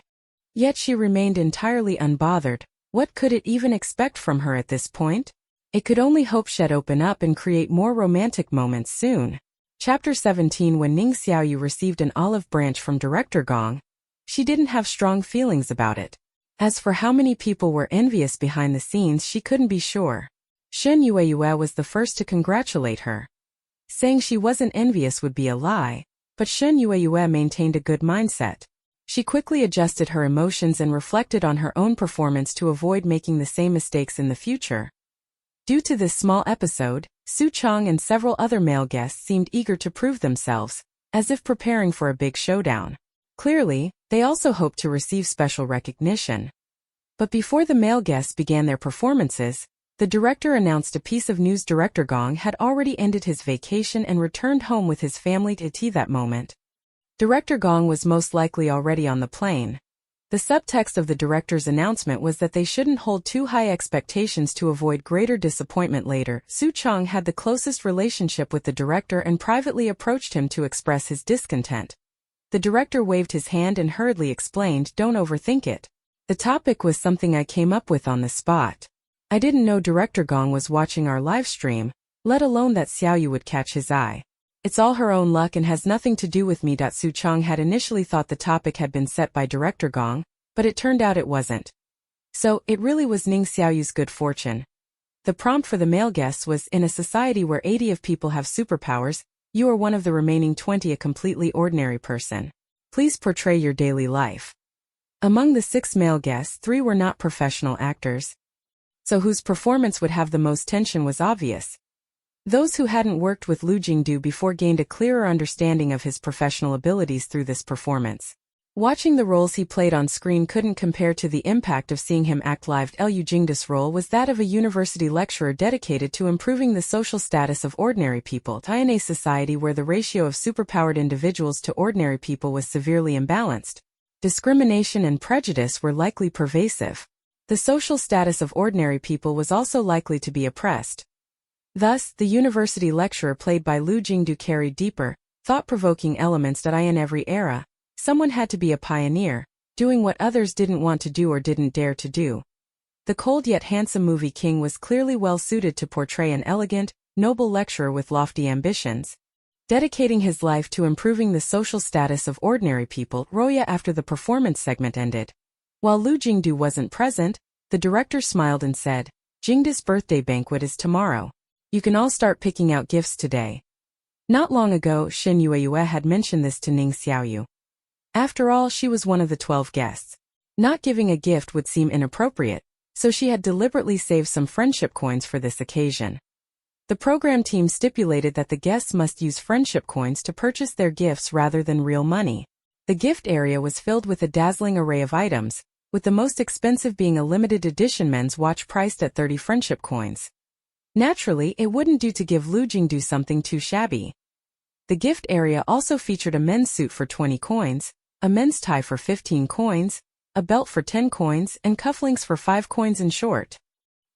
Yet she remained entirely unbothered. What could it even expect from her at this point? It could only hope she'd open up and create more romantic moments soon. Chapter 17. When Ning Xiaoyu received an olive branch from Director Gong, she didn't have strong feelings about it. As for how many people were envious behind the scenes, she couldn't be sure. Shen Yue was the first to congratulate her. Saying she wasn't envious would be a lie, but Shen Yue maintained a good mindset. She quickly adjusted her emotions and reflected on her own performance to avoid making the same mistakes in the future. Due to this small episode, Su Chong and several other male guests seemed eager to prove themselves, as if preparing for a big showdown. Clearly, they also hoped to receive special recognition. But before the male guests began their performances, the director announced a piece of news. Director Gong had already ended his vacation and returned home with his family to tea that moment. Director Gong was most likely already on the plane. The subtext of the director's announcement was that they shouldn't hold too high expectations to avoid greater disappointment later. Su Chong had the closest relationship with the director and privately approached him to express his discontent. The director waved his hand and hurriedly explained, "Don't overthink it. The topic was something I came up with on the spot. I didn't know Director Gong was watching our live stream, let alone that Xiaoyu would catch his eye. It's all her own luck and has nothing to do with me." Su Chong had initially thought the topic had been set by Director Gong, but it turned out it wasn't. So, it really was Ning Xiaoyu's good fortune. The prompt for the male guests was, "In a society where 80 of people have superpowers, you are one of the remaining 20, a completely ordinary person. Please portray your daily life." Among the 6 male guests, 3 were not professional actors. So whose performance would have the most tension was obvious. Those who hadn't worked with Lu Jingdu before gained a clearer understanding of his professional abilities through this performance. Watching the roles he played on screen couldn't compare to the impact of seeing him act live. Liu Jingdu's role was that of a university lecturer dedicated to improving the social status of ordinary people in a society where the ratio of superpowered individuals to ordinary people was severely imbalanced. Discrimination and prejudice were likely pervasive. The social status of ordinary people was also likely to be oppressed. Thus, the university lecturer played by Lu Jingdu carried deeper, thought-provoking elements that in every era, someone had to be a pioneer, doing what others didn't want to do or didn't dare to do. The cold yet handsome movie king was clearly well-suited to portray an elegant, noble lecturer with lofty ambitions, dedicating his life to improving the social status of ordinary people. Roya after the performance segment ended. While Lu Jingdu wasn't present, the director smiled and said, "Jingdu's birthday banquet is tomorrow. You can all start picking out gifts today." Not long ago, Shen Yueyue had mentioned this to Ning Xiaoyu. After all, she was one of the 12 guests. Not giving a gift would seem inappropriate, so she had deliberately saved some friendship coins for this occasion. The program team stipulated that the guests must use friendship coins to purchase their gifts rather than real money. The gift area was filled with a dazzling array of items, with the most expensive being a limited edition men's watch priced at 30 friendship coins. Naturally, it wouldn't do to give Lu Jingdu something too shabby. The gift area also featured a men's suit for 20 coins, a men's tie for 15 coins, a belt for 10 coins, and cufflinks for 5 coins in short.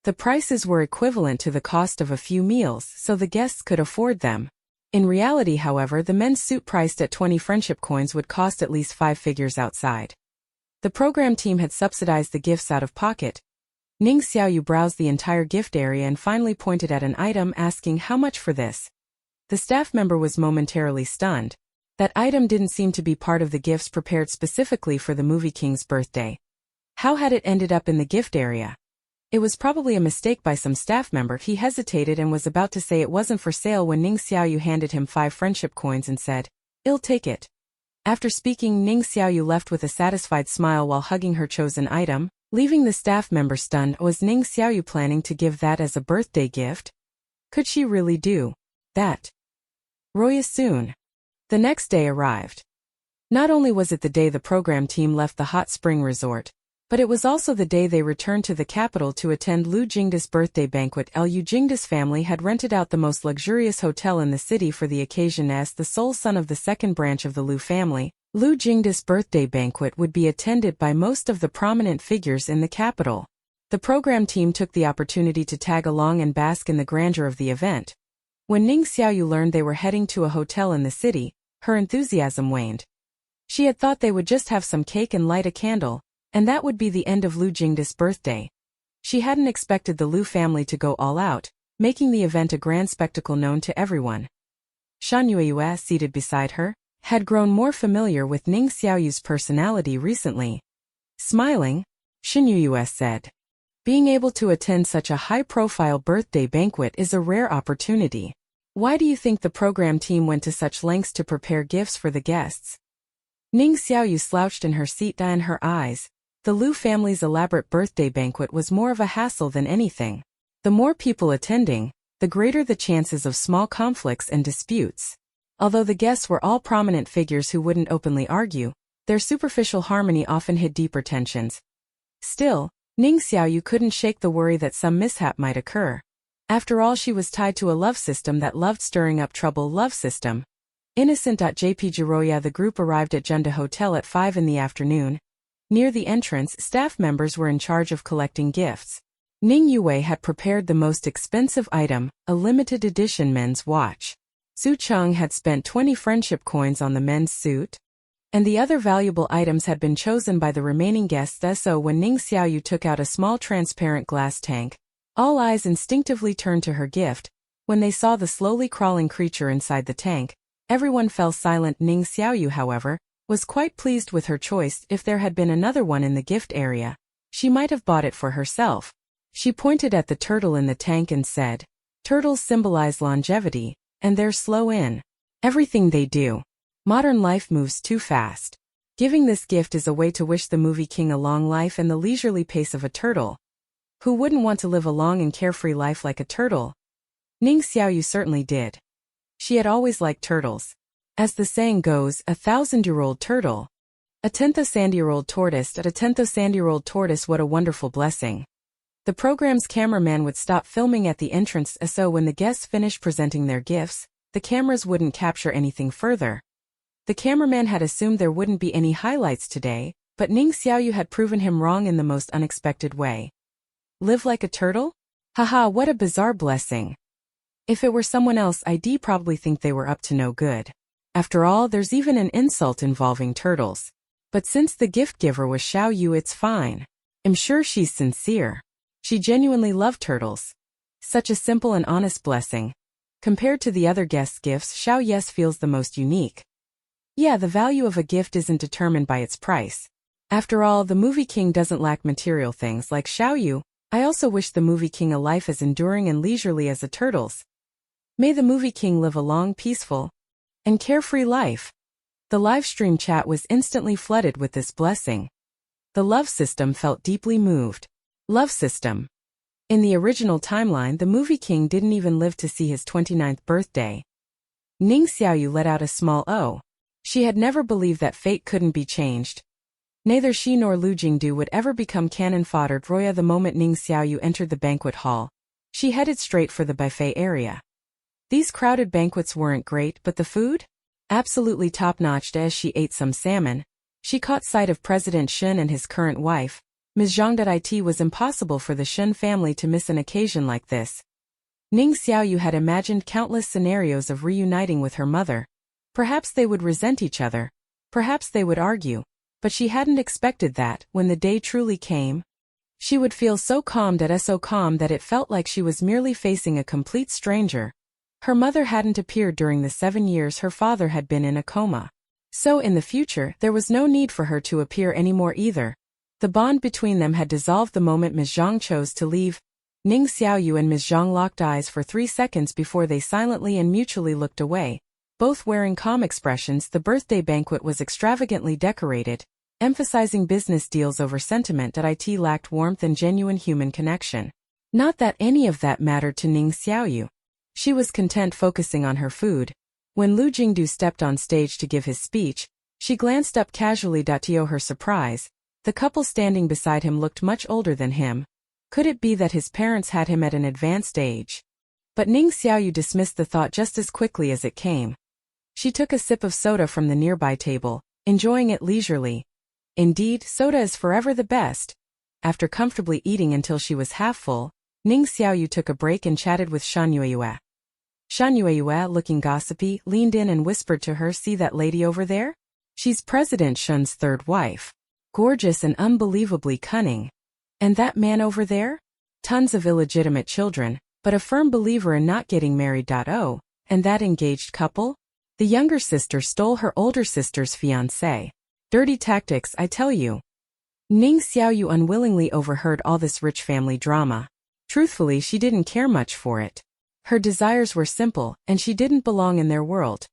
The prices were equivalent to the cost of a few meals, so the guests could afford them. In reality, however, the men's suit priced at 20 friendship coins would cost at least 5 figures outside. The program team had subsidized the gifts out of pocket. Ning Xiaoyu browsed the entire gift area and finally pointed at an item, asking how much for this. The staff member was momentarily stunned. That item didn't seem to be part of the gifts prepared specifically for the movie king's birthday. How had it ended up in the gift area? It was probably a mistake by some staff member. He hesitated and was about to say it wasn't for sale when Ning Xiaoyu handed him 5 friendship coins and said, "I'll take it." After speaking, Ning Xiaoyu left with a satisfied smile while hugging her chosen item, leaving the staff member stunned. Was Ning Xiaoyu planning to give that as a birthday gift? Could she really do that? Roya soon. The next day arrived. Not only was it the day the program team left the hot spring resort, but it was also the day they returned to the capital to attend Lu Jingdu's birthday banquet. Liu Jingdu's family had rented out the most luxurious hotel in the city for the occasion. As the sole son of the second branch of the Lu family, Lu Jingdu's birthday banquet would be attended by most of the prominent figures in the capital. The program team took the opportunity to tag along and bask in the grandeur of the event. When Ning Xiaoyu learned they were heading to a hotel in the city, her enthusiasm waned. She had thought they would just have some cake and light a candle, and that would be the end of Lu Jingdu's birthday. She hadn't expected the Lu family to go all out, making the event a grand spectacle known to everyone. Shan Yueyue, seated beside her, had grown more familiar with Ning Xiaoyu's personality recently. Smiling, Shan Yueyue said, "Being able to attend such a high-profile birthday banquet is a rare opportunity. Why do you think the program team went to such lengths to prepare gifts for the guests?" Ning Xiaoyu slouched in her seat, and her eyes. The Lu family's elaborate birthday banquet was more of a hassle than anything. The more people attending, the greater the chances of small conflicts and disputes. Although the guests were all prominent figures who wouldn't openly argue, their superficial harmony often hid deeper tensions. Still, Ning Xiaoyu couldn't shake the worry that some mishap might occur. After all, she was tied to a love system that loved stirring up trouble. Love system. Innocent.jpg. Roya. The group arrived at Junda Hotel at 5 in the afternoon. Near the entrance, staff members were in charge of collecting gifts. Ning Yue had prepared the most expensive item, a limited edition men's watch. Su Cheng had spent 20 friendship coins on the men's suit, and the other valuable items had been chosen by the remaining guests. So when Ning Xiaoyu took out a small transparent glass tank, all eyes instinctively turned to her gift. When they saw the slowly crawling creature inside the tank, everyone fell silent. Ning Xiaoyu, however, was quite pleased with her choice. If there had been another one in the gift area, she might have bought it for herself. She pointed at the turtle in the tank and said, "Turtles symbolize longevity, and they're slow in everything they do. Modern life moves too fast. Giving this gift is a way to wish the movie king a long life and the leisurely pace of a turtle. Who wouldn't want to live a long and carefree life like a turtle? Ning Xiaoyu certainly did. She had always liked turtles. As the saying goes, 1,000-year-old turtle. A 10,000-year-old tortoise at a 10,000-year-old tortoise, what a wonderful blessing. The program's cameraman would stop filming at the entrance so when the guests finished presenting their gifts, the cameras wouldn't capture anything further. The cameraman had assumed there wouldn't be any highlights today, but Ning Xiaoyu had proven him wrong in the most unexpected way. Live like a turtle? Haha, what a bizarre blessing. If it were someone else, I'd probably think they were up to no good. After all, there's even an insult involving turtles. But since the gift giver was Xiaoyu, it's fine. I'm sure she's sincere. She genuinely loved turtles. Such a simple and honest blessing. Compared to the other guests' gifts, Xiaoyu feels the most unique. Yeah, the value of a gift isn't determined by its price. After all, the movie king doesn't lack material things like Xiaoyu. I also wish the movie king a life as enduring and leisurely as a turtle's. May the movie king live a long, peaceful, and carefree life. The live stream chat was instantly flooded with this blessing. The love system felt deeply moved. Love system. In the original timeline, the movie king didn't even live to see his 29th birthday. Ning Xiaoyu let out a small oh. She had never believed that fate couldn't be changed. Neither she nor Lu Jingdu would ever become cannon fodder. The moment Ning Xiaoyu entered the banquet hall, she headed straight for the buffet area. These crowded banquets weren't great, but the food? Absolutely top-notch. As she ate some salmon, she caught sight of President Shun and his current wife, Ms. Zhang. It was impossible for the Shun family to miss an occasion like this. Ning Xiaoyu had imagined countless scenarios of reuniting with her mother. Perhaps they would resent each other. Perhaps they would argue. But she hadn't expected that, when the day truly came, she would feel so calm that it felt like she was merely facing a complete stranger. Her mother hadn't appeared during the 7 years her father had been in a coma. So in the future, there was no need for her to appear anymore either. The bond between them had dissolved the moment Ms. Zhang chose to leave. Ning Xiaoyu and Ms. Zhang locked eyes for 3 seconds before they silently and mutually looked away, both wearing calm expressions. The birthday banquet was extravagantly decorated, emphasizing business deals over sentiment. It lacked warmth and genuine human connection. Not that any of that mattered to Ning Xiaoyu. She was content focusing on her food. When Lu Jingdu stepped on stage to give his speech, she glanced up casually. To her surprise, the couple standing beside him looked much older than him. Could it be that his parents had him at an advanced age? But Ning Xiaoyu dismissed the thought just as quickly as it came. She took a sip of soda from the nearby table, enjoying it leisurely. Indeed, soda is forever the best. After comfortably eating until she was half full, Ning Xiaoyu took a break and chatted with Shan Yueyue. Shan Yueyue, looking gossipy, leaned in and whispered to her, "See that lady over there? She's President Shun's third wife. Gorgeous and unbelievably cunning. And that man over there? Tons of illegitimate children, but a firm believer in not getting married. Oh, and that engaged couple? The younger sister stole her older sister's fiancé. Dirty tactics, I tell you." Ning Xiaoyu unwillingly overheard all this rich family drama. Truthfully, she didn't care much for it. Her desires were simple, and she didn't belong in their world.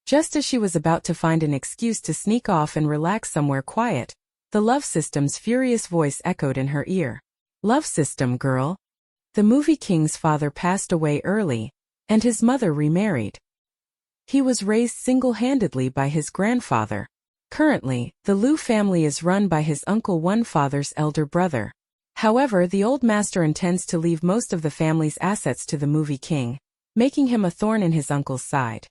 Just as she was about to find an excuse to sneak off and relax somewhere quiet, the love system's furious voice echoed in her ear. "Love system, girl. The movie king's father passed away early, and his mother remarried. He was raised single-handedly by his grandfather. Currently, the Liu family is run by his uncle, one father's elder brother. However, the old master intends to leave most of the family's assets to the movie king, making him a thorn in his uncle's side.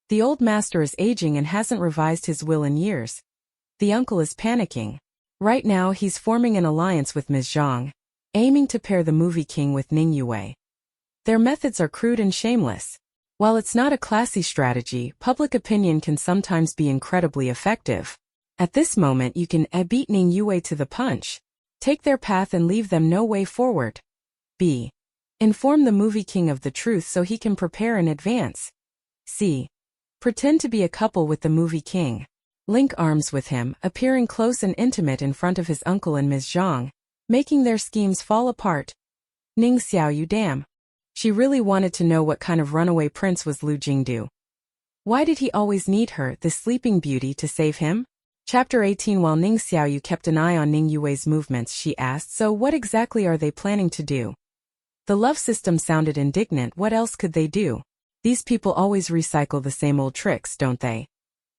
The old master is aging and hasn't revised his will in years. The uncle is panicking. Right now he's forming an alliance with Ms. Zhang, aiming to pair the movie king with Ning Yue. Their methods are crude and shameless. While it's not a classy strategy, public opinion can sometimes be incredibly effective. At this moment you can beat Ning Yue to the punch. Take their path and leave them no way forward. B. Inform the movie king of the truth so he can prepare in advance. C. Pretend to be a couple with the movie king. Link arms with him, appearing close and intimate in front of his uncle and Ms. Zhang, making their schemes fall apart. Ning Xiaoyu, damn. She really wanted to know what kind of runaway prince was Lu Jingdu. Why did he always need her, this sleeping beauty, to save him? Chapter 18. While Ning Xiaoyu kept an eye on Ning Yue's movements, she asked, "So what exactly are they planning to do?" The love system sounded indignant. What else could they do? These people always recycle the same old tricks, don't they?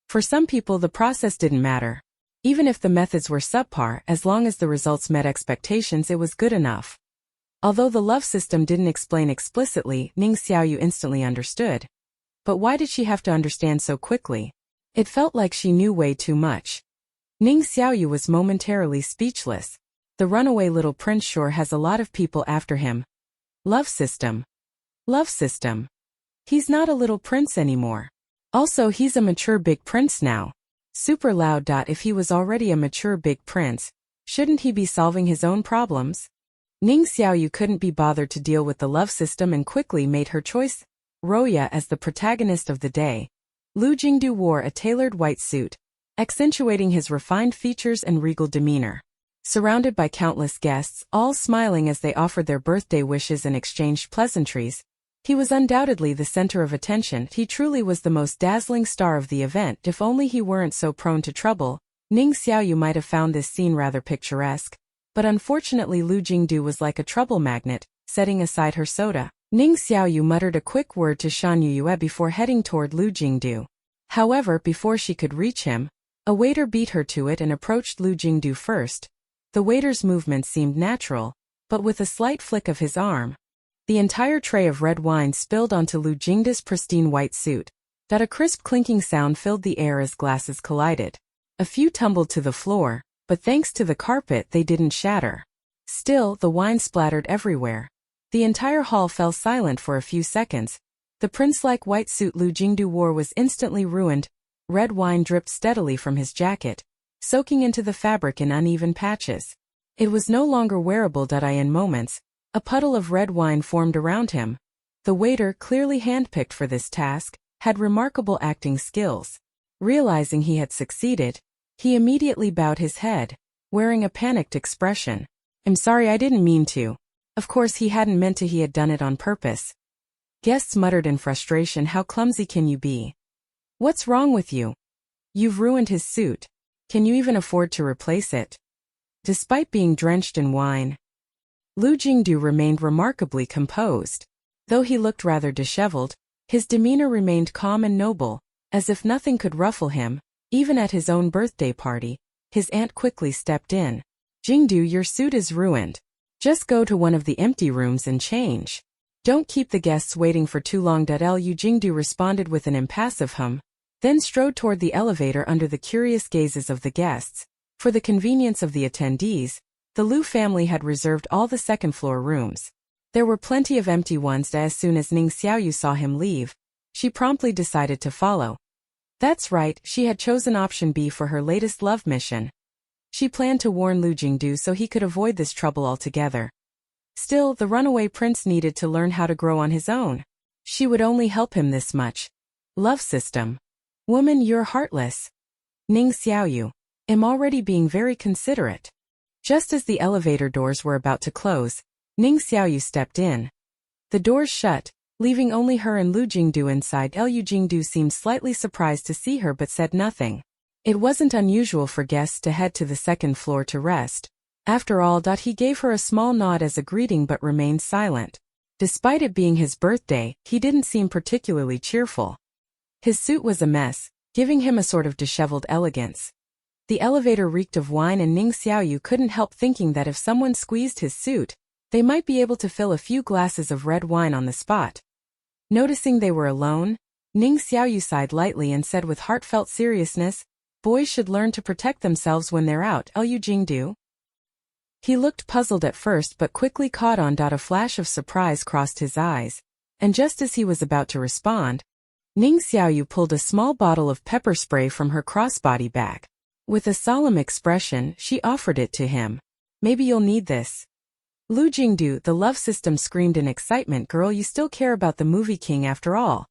For some people the process didn't matter. Even if the methods were subpar, as long as the results met expectations, it was good enough. Although the love system didn't explain explicitly, Ning Xiaoyu instantly understood. But why did she have to understand so quickly? It felt like she knew way too much. Ning Xiaoyu was momentarily speechless. The runaway little prince sure has a lot of people after him. Love system. Love system. He's not a little prince anymore. Also, he's a mature big prince now. Super loud. If he was already a mature big prince, shouldn't he be solving his own problems? Ning Xiaoyu couldn't be bothered to deal with the love system and quickly made her choice. Roya as the protagonist of the day. Lu Jingdu wore a tailored white suit, accentuating his refined features and regal demeanor. Surrounded by countless guests, all smiling as they offered their birthday wishes and exchanged pleasantries, he was undoubtedly the center of attention. He truly was the most dazzling star of the event. If only he weren't so prone to trouble, Ning Xiaoyu might have found this scene rather picturesque. But unfortunately Lu Jingdu was like a trouble magnet. Setting aside her soda, Ning Xiaoyu muttered a quick word to Shan Yue before heading toward Lu Jingdu. However, before she could reach him, a waiter beat her to it and approached Lu Jingdu first. The waiter's movements seemed natural, but with a slight flick of his arm, the entire tray of red wine spilled onto Lu Jingdu's pristine white suit. A crisp clinking sound filled the air as glasses collided. A few tumbled to the floor, but thanks to the carpet they didn't shatter. Still, the wine splattered everywhere. The entire hall fell silent for a few seconds. The prince-like white suit Lu Jingdu wore was instantly ruined. Red wine dripped steadily from his jacket, soaking into the fabric in uneven patches. It was no longer wearable. In moments, a puddle of red wine formed around him. The waiter, clearly handpicked for this task, had remarkable acting skills. Realizing he had succeeded, he immediately bowed his head, wearing a panicked expression. "I'm sorry, I didn't mean to." Of course he hadn't meant to, he had done it on purpose. Guests muttered in frustration, "How clumsy can you be? What's wrong with you? You've ruined his suit. Can you even afford to replace it?" Despite being drenched in wine, Lu Jingdu remained remarkably composed. Though he looked rather disheveled, his demeanor remained calm and noble, as if nothing could ruffle him. Even at his own birthday party, his aunt quickly stepped in. "Jingdu, your suit is ruined. Just go to one of the empty rooms and change. Don't keep the guests waiting for too long." Lu Jingdu responded with an impassive hum, then strode toward the elevator under the curious gazes of the guests. For the convenience of the attendees, the Lu family had reserved all the second-floor rooms. There were plenty of empty ones. As soon as Ning Xiaoyu saw him leave, she promptly decided to follow. That's right, she had chosen option B for her latest love mission. She planned to warn Lu Jingdu so he could avoid this trouble altogether. Still, the runaway prince needed to learn how to grow on his own. She would only help him this much. Love system. Woman, you're heartless. Ning Xiaoyu. Am already being very considerate. Just as the elevator doors were about to close, Ning Xiaoyu stepped in. The doors shut, leaving only her and Lu Jingdu inside. Lu Jingdu seemed slightly surprised to see her but said nothing. It wasn't unusual for guests to head to the second floor to rest. After all, he gave her a small nod as a greeting but remained silent. Despite it being his birthday, he didn't seem particularly cheerful. His suit was a mess, giving him a sort of disheveled elegance. The elevator reeked of wine and Ning Xiaoyu couldn't help thinking that if someone squeezed his suit, they might be able to fill a few glasses of red wine on the spot. Noticing they were alone, Ning Xiaoyu sighed lightly and said with heartfelt seriousness, "Boys should learn to protect themselves when they're out." Lu Jingdu? He looked puzzled at first but quickly caught on. A flash of surprise crossed his eyes, and just as he was about to respond, Ning Xiaoyu pulled a small bottle of pepper spray from her crossbody bag. With a solemn expression, she offered it to him. "Maybe you'll need this." Lu Jingdu, the love system, screamed in excitement. "Girl, you still care about the movie king after all.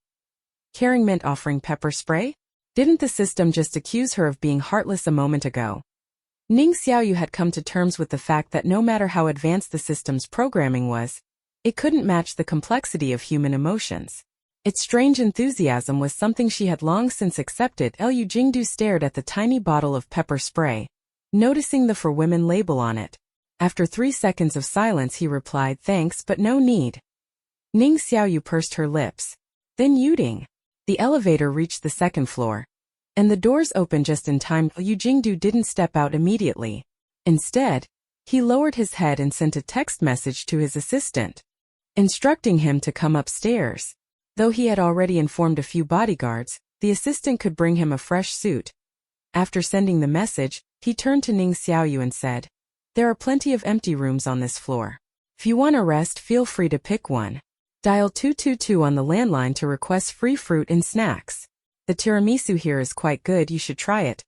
Caring meant offering pepper spray? Didn't the system just accuse her of being heartless a moment ago?" Ning Xiaoyu had come to terms with the fact that no matter how advanced the system's programming was, it couldn't match the complexity of human emotions. Its strange enthusiasm was something she had long since accepted. Liu Jingdu stared at the tiny bottle of pepper spray, noticing the For Women label on it. After 3 seconds of silence he replied, "Thanks, but no need." Ning Xiaoyu pursed her lips. Then Yuding. The elevator reached the 2nd floor, and the doors opened just in time. Liu Jingdu didn't step out immediately. Instead, he lowered his head and sent a text message to his assistant, instructing him to come upstairs. Though he had already informed a few bodyguards, the assistant could bring him a fresh suit. After sending the message, he turned to Ning Xiaoyu and said, "There are plenty of empty rooms on this floor. If you want a rest, feel free to pick one. Dial 222 on the landline to request free fruit and snacks. The tiramisu here is quite good, you should try it."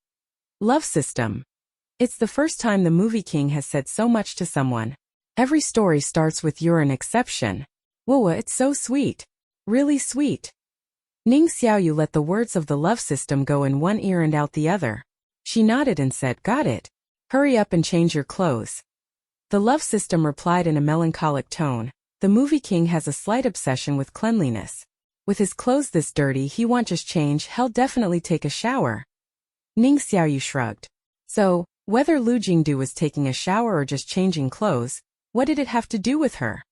Love system. It's the first time the movie king has said so much to someone. Every story starts with "you're an exception." Whoa, it's so sweet. Really sweet. Ning Xiaoyu let the words of the love system go in one ear and out the other. She nodded and said, "Got it. Hurry up and change your clothes." The love system replied in a melancholic tone, "The movie king has a slight obsession with cleanliness. With his clothes this dirty, he won't just change, he'll definitely take a shower." Ning Xiaoyu shrugged. So, whether Lu Jingdu was taking a shower or just changing clothes, what did it have to do with her?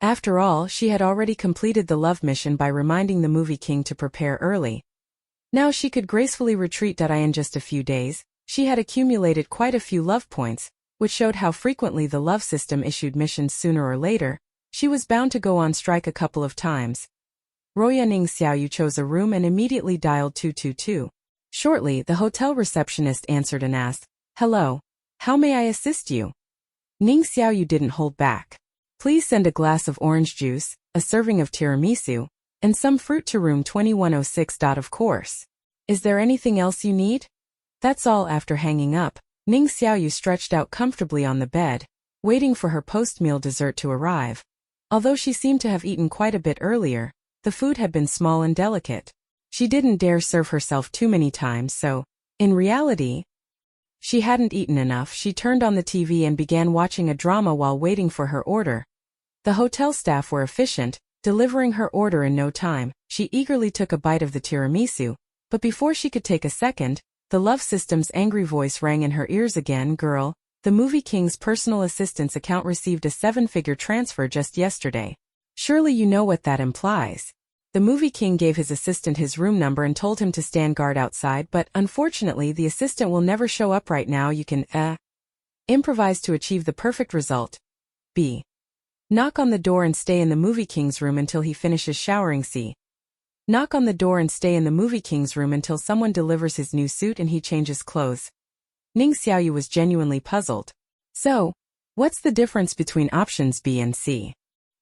After all, she had already completed the love mission by reminding the movie king to prepare early. Now she could gracefully retreat. In just a few days, she had accumulated quite a few love points, which showed how frequently the love system issued missions. Sooner or later, she was bound to go on strike a couple of times. Roya Ning Xiaoyu chose a room and immediately dialed 222. Shortly, the hotel receptionist answered and asked, "Hello. How may I assist you?" Ning Xiaoyu didn't hold back. "Please send a glass of orange juice, a serving of tiramisu, and some fruit to room 2106. Of course. Is there anything else you need?" "That's all." After hanging up, Ning Xiaoyu stretched out comfortably on the bed, waiting for her post-meal dessert to arrive. Although she seemed to have eaten quite a bit earlier, the food had been small and delicate. She didn't dare serve herself too many times, so, in reality, she hadn't eaten enough. She turned on the TV and began watching a drama while waiting for her order. The hotel staff were efficient, delivering her order in no time. She eagerly took a bite of the tiramisu, but before she could take a second, the love system's angry voice rang in her ears again. "Girl, the movie king's personal assistant's account received a 7-figure transfer just yesterday. Surely you know what that implies." The movie king gave his assistant his room number and told him to stand guard outside, but unfortunately the assistant will never show up right now. You can, improvise to achieve the perfect result. B. Knock on the door and stay in the movie king's room until he finishes showering. C. Knock on the door and stay in the movie king's room until someone delivers his new suit and he changes clothes. Ning Xiaoyu was genuinely puzzled. So, what's the difference between options B and C?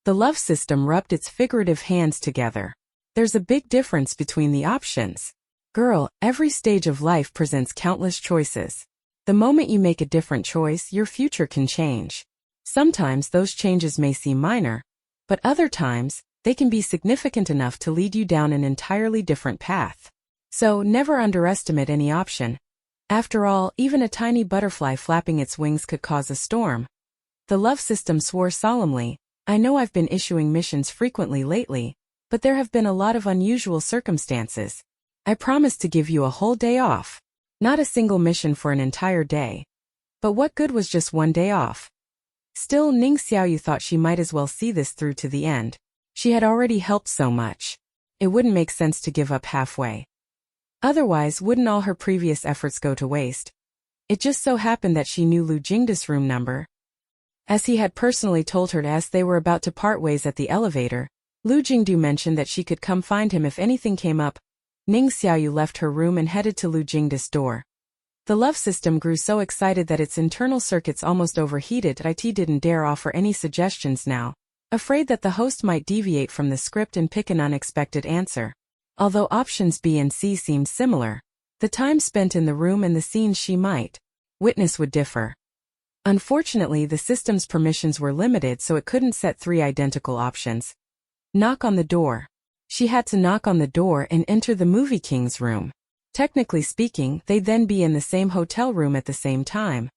The love system rubbed its figurative hands together. There's a big difference between the options. Girl, every stage of life presents countless choices. The moment you make a different choice, your future can change. Sometimes those changes may seem minor, but other times, they can be significant enough to lead you down an entirely different path. So never underestimate any option. After all, even a tiny butterfly flapping its wings could cause a storm. The love system swore solemnly, "I know I've been issuing missions frequently lately, but there have been a lot of unusual circumstances. I promise to give you a whole day off. Not a single mission for an entire day." But what good was just one day off? Still, Ning Xiaoyu thought she might as well see this through to the end. She had already helped so much. It wouldn't make sense to give up halfway. Otherwise, wouldn't all her previous efforts go to waste? It just so happened that she knew Lu Jingda's room number, as he had personally told her. As they were about to part ways at the elevator, Lu Jingdu mentioned that she could come find him if anything came up. Ning Xiaoyu left her room and headed to Lu Jingda's door. The love system grew so excited that its internal circuits almost overheated. It didn't dare offer any suggestions now, afraid that the host might deviate from the script and pick an unexpected answer. Although options B and C seemed similar, the time spent in the room and the scenes she might witness would differ. Unfortunately, the system's permissions were limited, so it couldn't set 3 identical options. Knock on the door. She had to knock on the door and enter the movie king's room. Technically speaking, they'd then be in the same hotel room at the same time.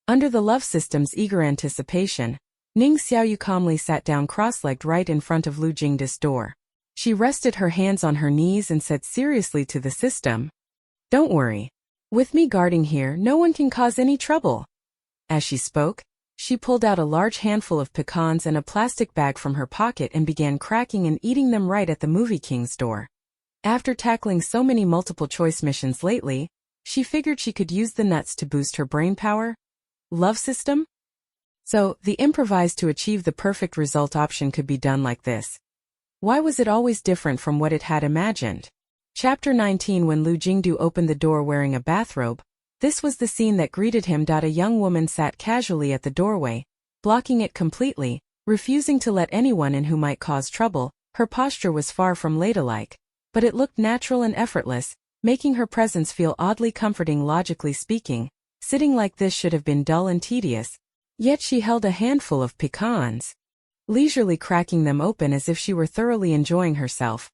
Under the love system's eager anticipation, Ning Xiaoyu calmly sat down cross-legged right in front of Lu Jingda's door. She rested her hands on her knees and said seriously to the system, "Don't worry. With me guarding here, no one can cause any trouble." As she spoke, she pulled out a large handful of pecans and a plastic bag from her pocket and began cracking and eating them right at the Movie King's door. After tackling so many multiple-choice missions lately, she figured she could use the nuts to boost her brain power. Love system? So, the improvised to achieve the perfect result option could be done like this. Why was it always different from what it had imagined? Chapter 19. When Lu Jingdu opened the door wearing a bathrobe, this was the scene that greeted him. A young woman sat casually at the doorway, blocking it completely, refusing to let anyone in who might cause trouble. Her posture was far from ladylike, but it looked natural and effortless, making her presence feel oddly comforting. Logically speaking, sitting like this should have been dull and tedious, yet she held a handful of pecans, leisurely cracking them open as if she were thoroughly enjoying herself.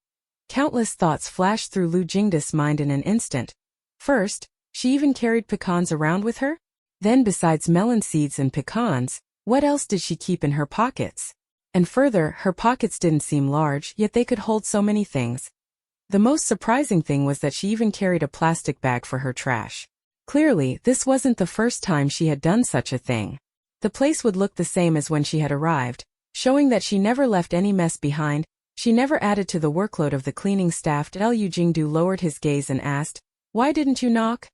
Countless thoughts flashed through Lu Jingdu's mind in an instant. First, she even carried pecans around with her? Then besides melon seeds and pecans, what else did she keep in her pockets? And further, her pockets didn't seem large, yet they could hold so many things. The most surprising thing was that she even carried a plastic bag for her trash. Clearly, this wasn't the first time she had done such a thing. The place would look the same as when she had arrived, showing that she never left any mess behind. She never added to the workload of the cleaning staff. Lu Jingdu lowered his gaze and asked, "Why didn't you knock?"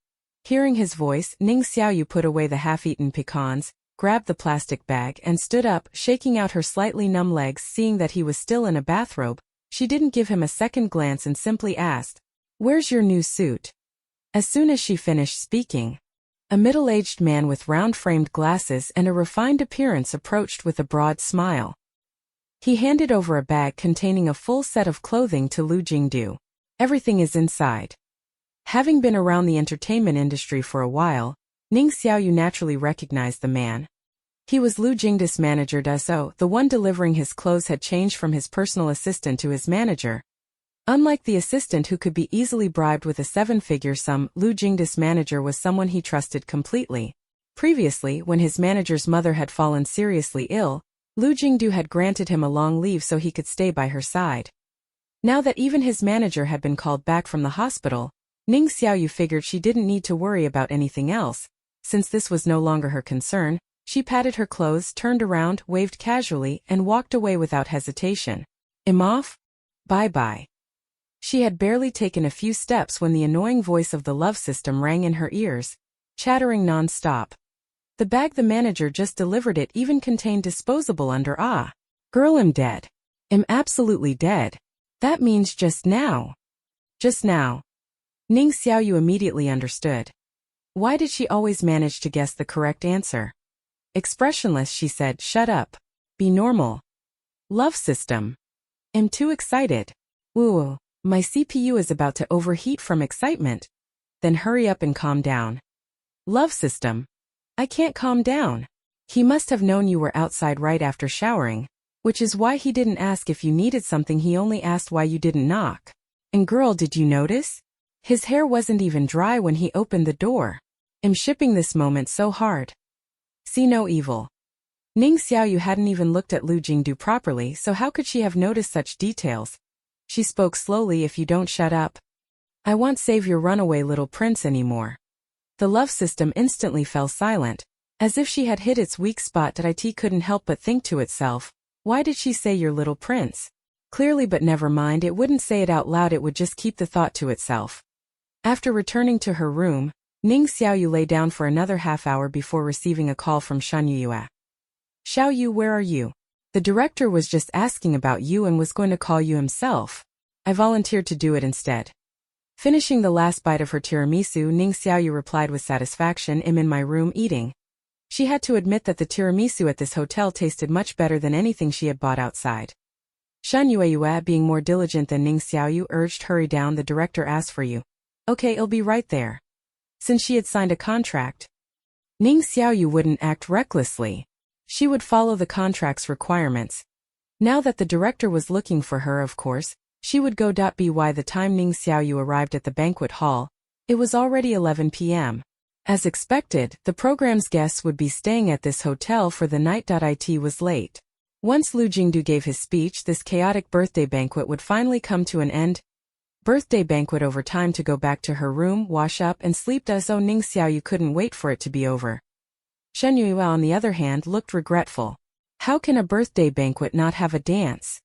Hearing his voice, Ning Xiaoyu put away the half-eaten pecans, grabbed the plastic bag and stood up, shaking out her slightly numb legs. Seeing that he was still in a bathrobe, she didn't give him a second glance and simply asked, "Where's your new suit?" As soon as she finished speaking, a middle-aged man with round-framed glasses and a refined appearance approached with a broad smile. He handed over a bag containing a full set of clothing to Lu Jingdu. "Everything is inside." Having been around the entertainment industry for a while, Ning Xiaoyu naturally recognized the man. He was Lu Jingdu's manager. So, the one delivering his clothes had changed from his personal assistant to his manager. Unlike the assistant who could be easily bribed with a seven-figure sum, Lu Jingdu's manager was someone he trusted completely. Previously, when his manager's mother had fallen seriously ill, Lu Jingdu had granted him a long leave so he could stay by her side. Now that even his manager had been called back from the hospital, Ning Xiaoyu figured she didn't need to worry about anything else. Since this was no longer her concern, she patted her clothes, turned around, waved casually, and walked away without hesitation. "I'm off? Bye-bye." She had barely taken a few steps when the annoying voice of the love system rang in her ears, chattering non-stop. The bag the manager just delivered it even contained disposable under. "Ah. Girl, I'm dead. I'm absolutely dead. That means just now." Just now. Ning Xiaoyu immediately understood. Why did she always manage to guess the correct answer? Expressionless, she said, "Shut up. Be normal." Love system. "I'm too excited. Ooh, my CPU is about to overheat from excitement." "Then hurry up and calm down." Love system. "I can't calm down. He must have known you were outside right after showering, which is why he didn't ask if you needed something. He only asked why you didn't knock. And girl, did you notice? His hair wasn't even dry when he opened the door. I'm shipping this moment so hard. See no evil." Ning Xiaoyu hadn't even looked at Lu Jingdu properly, so how could she have noticed such details? She spoke slowly. "If you don't shut up, I won't save your runaway little prince anymore." The love system instantly fell silent, as if she had hit its weak spot. It couldn't help but think to itself, why did she say your little prince? Clearly, but never mind, it wouldn't say it out loud, it would just keep the thought to itself. After returning to her room, Ning Xiaoyu lay down for another half-hour before receiving a call from Shan Yue. "Xiaoyu, where are you? The director was just asking about you and was going to call you himself. I volunteered to do it instead." Finishing the last bite of her tiramisu, Ning Xiaoyu replied with satisfaction, "I'm in my room eating." She had to admit that the tiramisu at this hotel tasted much better than anything she had bought outside. Shan Yue, being more diligent than Ning Xiaoyu, urged, "Hurry down, the director asked for you." "Okay, I'll be right there." Since she had signed a contract, Ning Xiaoyu wouldn't act recklessly. She would follow the contract's requirements. Now that the director was looking for her, of course, she would go. By the time Ning Xiaoyu arrived at the banquet hall, it was already 11 p.m. As expected, the program's guests would be staying at this hotel for the night. It was late. Once Lu Jingdu gave his speech, this chaotic birthday banquet would finally come to an end. Birthday banquet over, time to go back to her room, wash up and sleep. So Ning Xiaoyu couldn't wait for it to be over. Shen Yue, on the other hand, looked regretful. How can a birthday banquet not have a dance?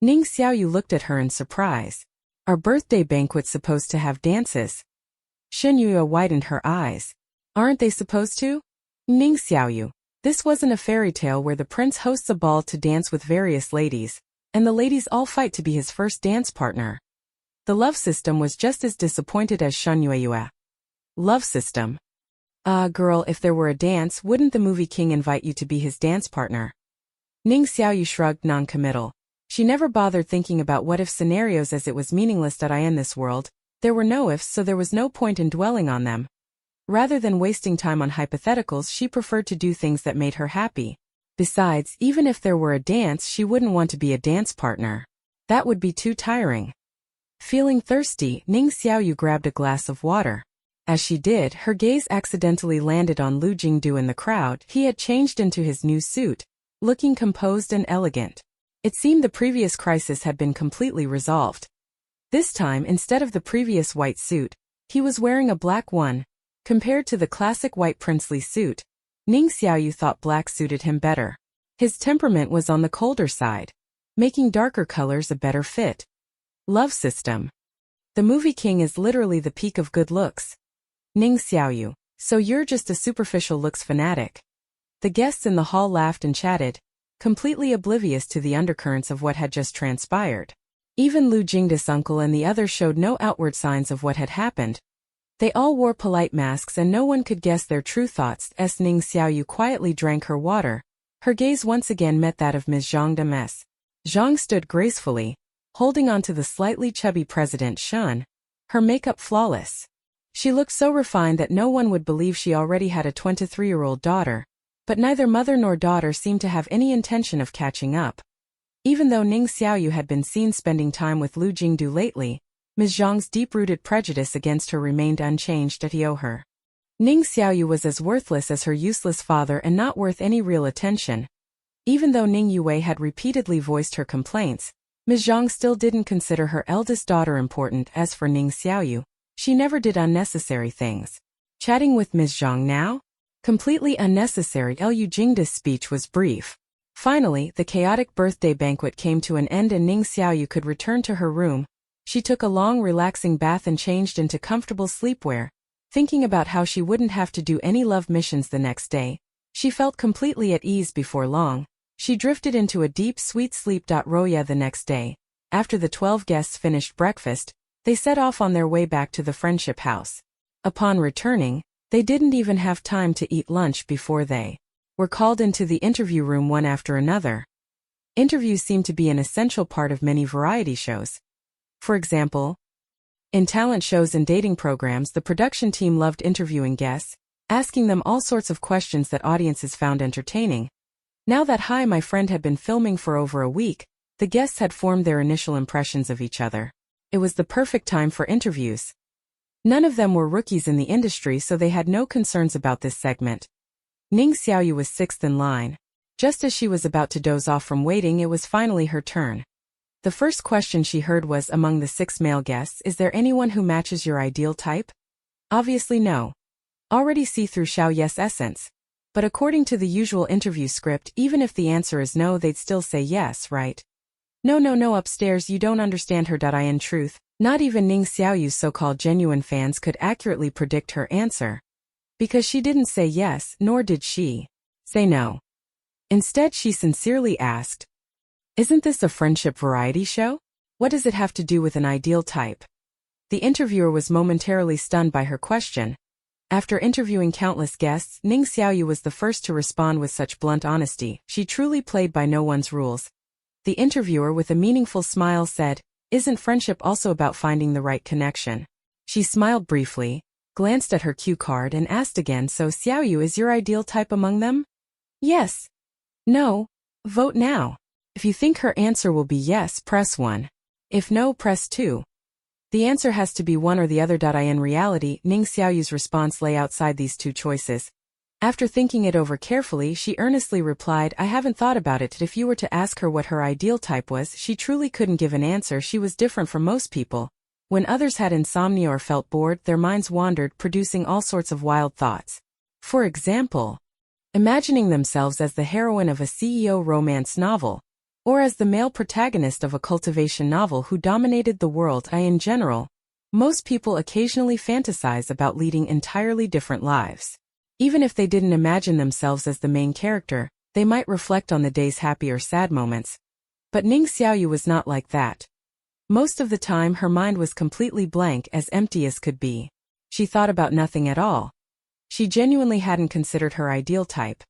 Ning Xiaoyu looked at her in surprise. Are birthday banquets supposed to have dances? Shen Yue widened her eyes. Aren't they supposed to? Ning Xiaoyu, this wasn't a fairy tale where the prince hosts a ball to dance with various ladies, and the ladies all fight to be his first dance partner. The love system was just as disappointed as Shen Yue. Love system? Girl, if there were a dance, wouldn't the movie king invite you to be his dance partner? Ning Xiaoyu shrugged, non-committal. She never bothered thinking about what-if scenarios, as it was meaningless that in this world. There were no ifs, so there was no point in dwelling on them. Rather than wasting time on hypotheticals, she preferred to do things that made her happy. Besides, even if there were a dance, she wouldn't want to be a dance partner. That would be too tiring. Feeling thirsty, Ning Xiaoyu grabbed a glass of water. As she did, her gaze accidentally landed on Lu Jingdu in the crowd. He had changed into his new suit, looking composed and elegant. It seemed the previous crisis had been completely resolved. This time, instead of the previous white suit, he was wearing a black one. Compared to the classic white princely suit, Ning Xiaoyu thought black suited him better. His temperament was on the colder side, making darker colors a better fit. Love system. The movie king is literally the peak of good looks. Ning Xiaoyu, so you're just a superficial looks fanatic. The guests in the hall laughed and chatted, completely oblivious to the undercurrents of what had just transpired. Even Lu Jingdu's uncle and the others showed no outward signs of what had happened. They all wore polite masks and no one could guess their true thoughts. As Ning Xiaoyu quietly drank her water, her gaze once again met that of Ms. Zhang de Mes. Zhang stood gracefully, holding on to the slightly chubby President Shun, her makeup flawless. She looked so refined that no one would believe she already had a 23-year-old daughter, but neither mother nor daughter seemed to have any intention of catching up. Even though Ning Xiaoyu had been seen spending time with Lu Jingdu lately, Ms. Zhang's deep-rooted prejudice against her remained unchanged. Her. Ning Xiaoyu was as worthless as her useless father and not worth any real attention. Even though Ning Yue had repeatedly voiced her complaints, Ms. Zhang still didn't consider her eldest daughter important. As for Ning Xiaoyu, she never did unnecessary things. Chatting with Ms. Zhang now? Completely unnecessary. Lu Jingdu's speech was brief. Finally, the chaotic birthday banquet came to an end and Ning Xiaoyu could return to her room. She took a long, relaxing bath and changed into comfortable sleepwear. Thinking about how she wouldn't have to do any love missions the next day, she felt completely at ease. Before long, she drifted into a deep, sweet sleep. Roya the next day, after the 12 guests finished breakfast, they set off on their way back to the friendship house. Upon returning, they didn't even have time to eat lunch before they were called into the interview room one after another. Interviews seem to be an essential part of many variety shows. For example, in talent shows and dating programs, the production team loved interviewing guests, asking them all sorts of questions that audiences found entertaining. Now that Hi My Friend had been filming for over a week, the guests had formed their initial impressions of each other. It was the perfect time for interviews. None of them were rookies in the industry, so they had no concerns about this segment. Ning Xiaoyu was sixth in line. Just as she was about to doze off from waiting, it was finally her turn. The first question she heard was, among the 6 male guests, is there anyone who matches your ideal type? Obviously no. Already see through Xiao Ye's essence. But according to the usual interview script, even if the answer is no, they'd still say yes, right? No, upstairs you don't understand her. In truth, not even Ning Xiaoyu's so-called genuine fans could accurately predict her answer. Because she didn't say yes, nor did she say no. Instead, she sincerely asked, "Isn't this a friendship variety show? What does it have to do with an ideal type?" The interviewer was momentarily stunned by her question. After interviewing countless guests, Ning Xiaoyu was the first to respond with such blunt honesty. She truly played by no one's rules. The interviewer, with a meaningful smile, said, "Isn't friendship also about finding the right connection?" She smiled briefly, glanced at her cue card and asked again, "So Xiaoyu is your ideal type among them?" "Yes." "No." "Vote now. If you think her answer will be yes, press 1. If no, press 2. The answer has to be one or the other. In reality, Ning Xiaoyu's response lay outside these two choices. After thinking it over carefully, she earnestly replied, I haven't thought about it. If you were to ask her what her ideal type was, she truly couldn't give an answer. She was different from most people. When others had insomnia or felt bored, their minds wandered, producing all sorts of wild thoughts. For example, imagining themselves as the heroine of a CEO romance novel, or as the male protagonist of a cultivation novel who dominated the world. In general, most people occasionally fantasize about leading entirely different lives. Even if they didn't imagine themselves as the main character, they might reflect on the day's happy or sad moments. But Ning Xiaoyu was not like that. Most of the time her mind was completely blank, as empty as could be. She thought about nothing at all. She genuinely hadn't considered her ideal type.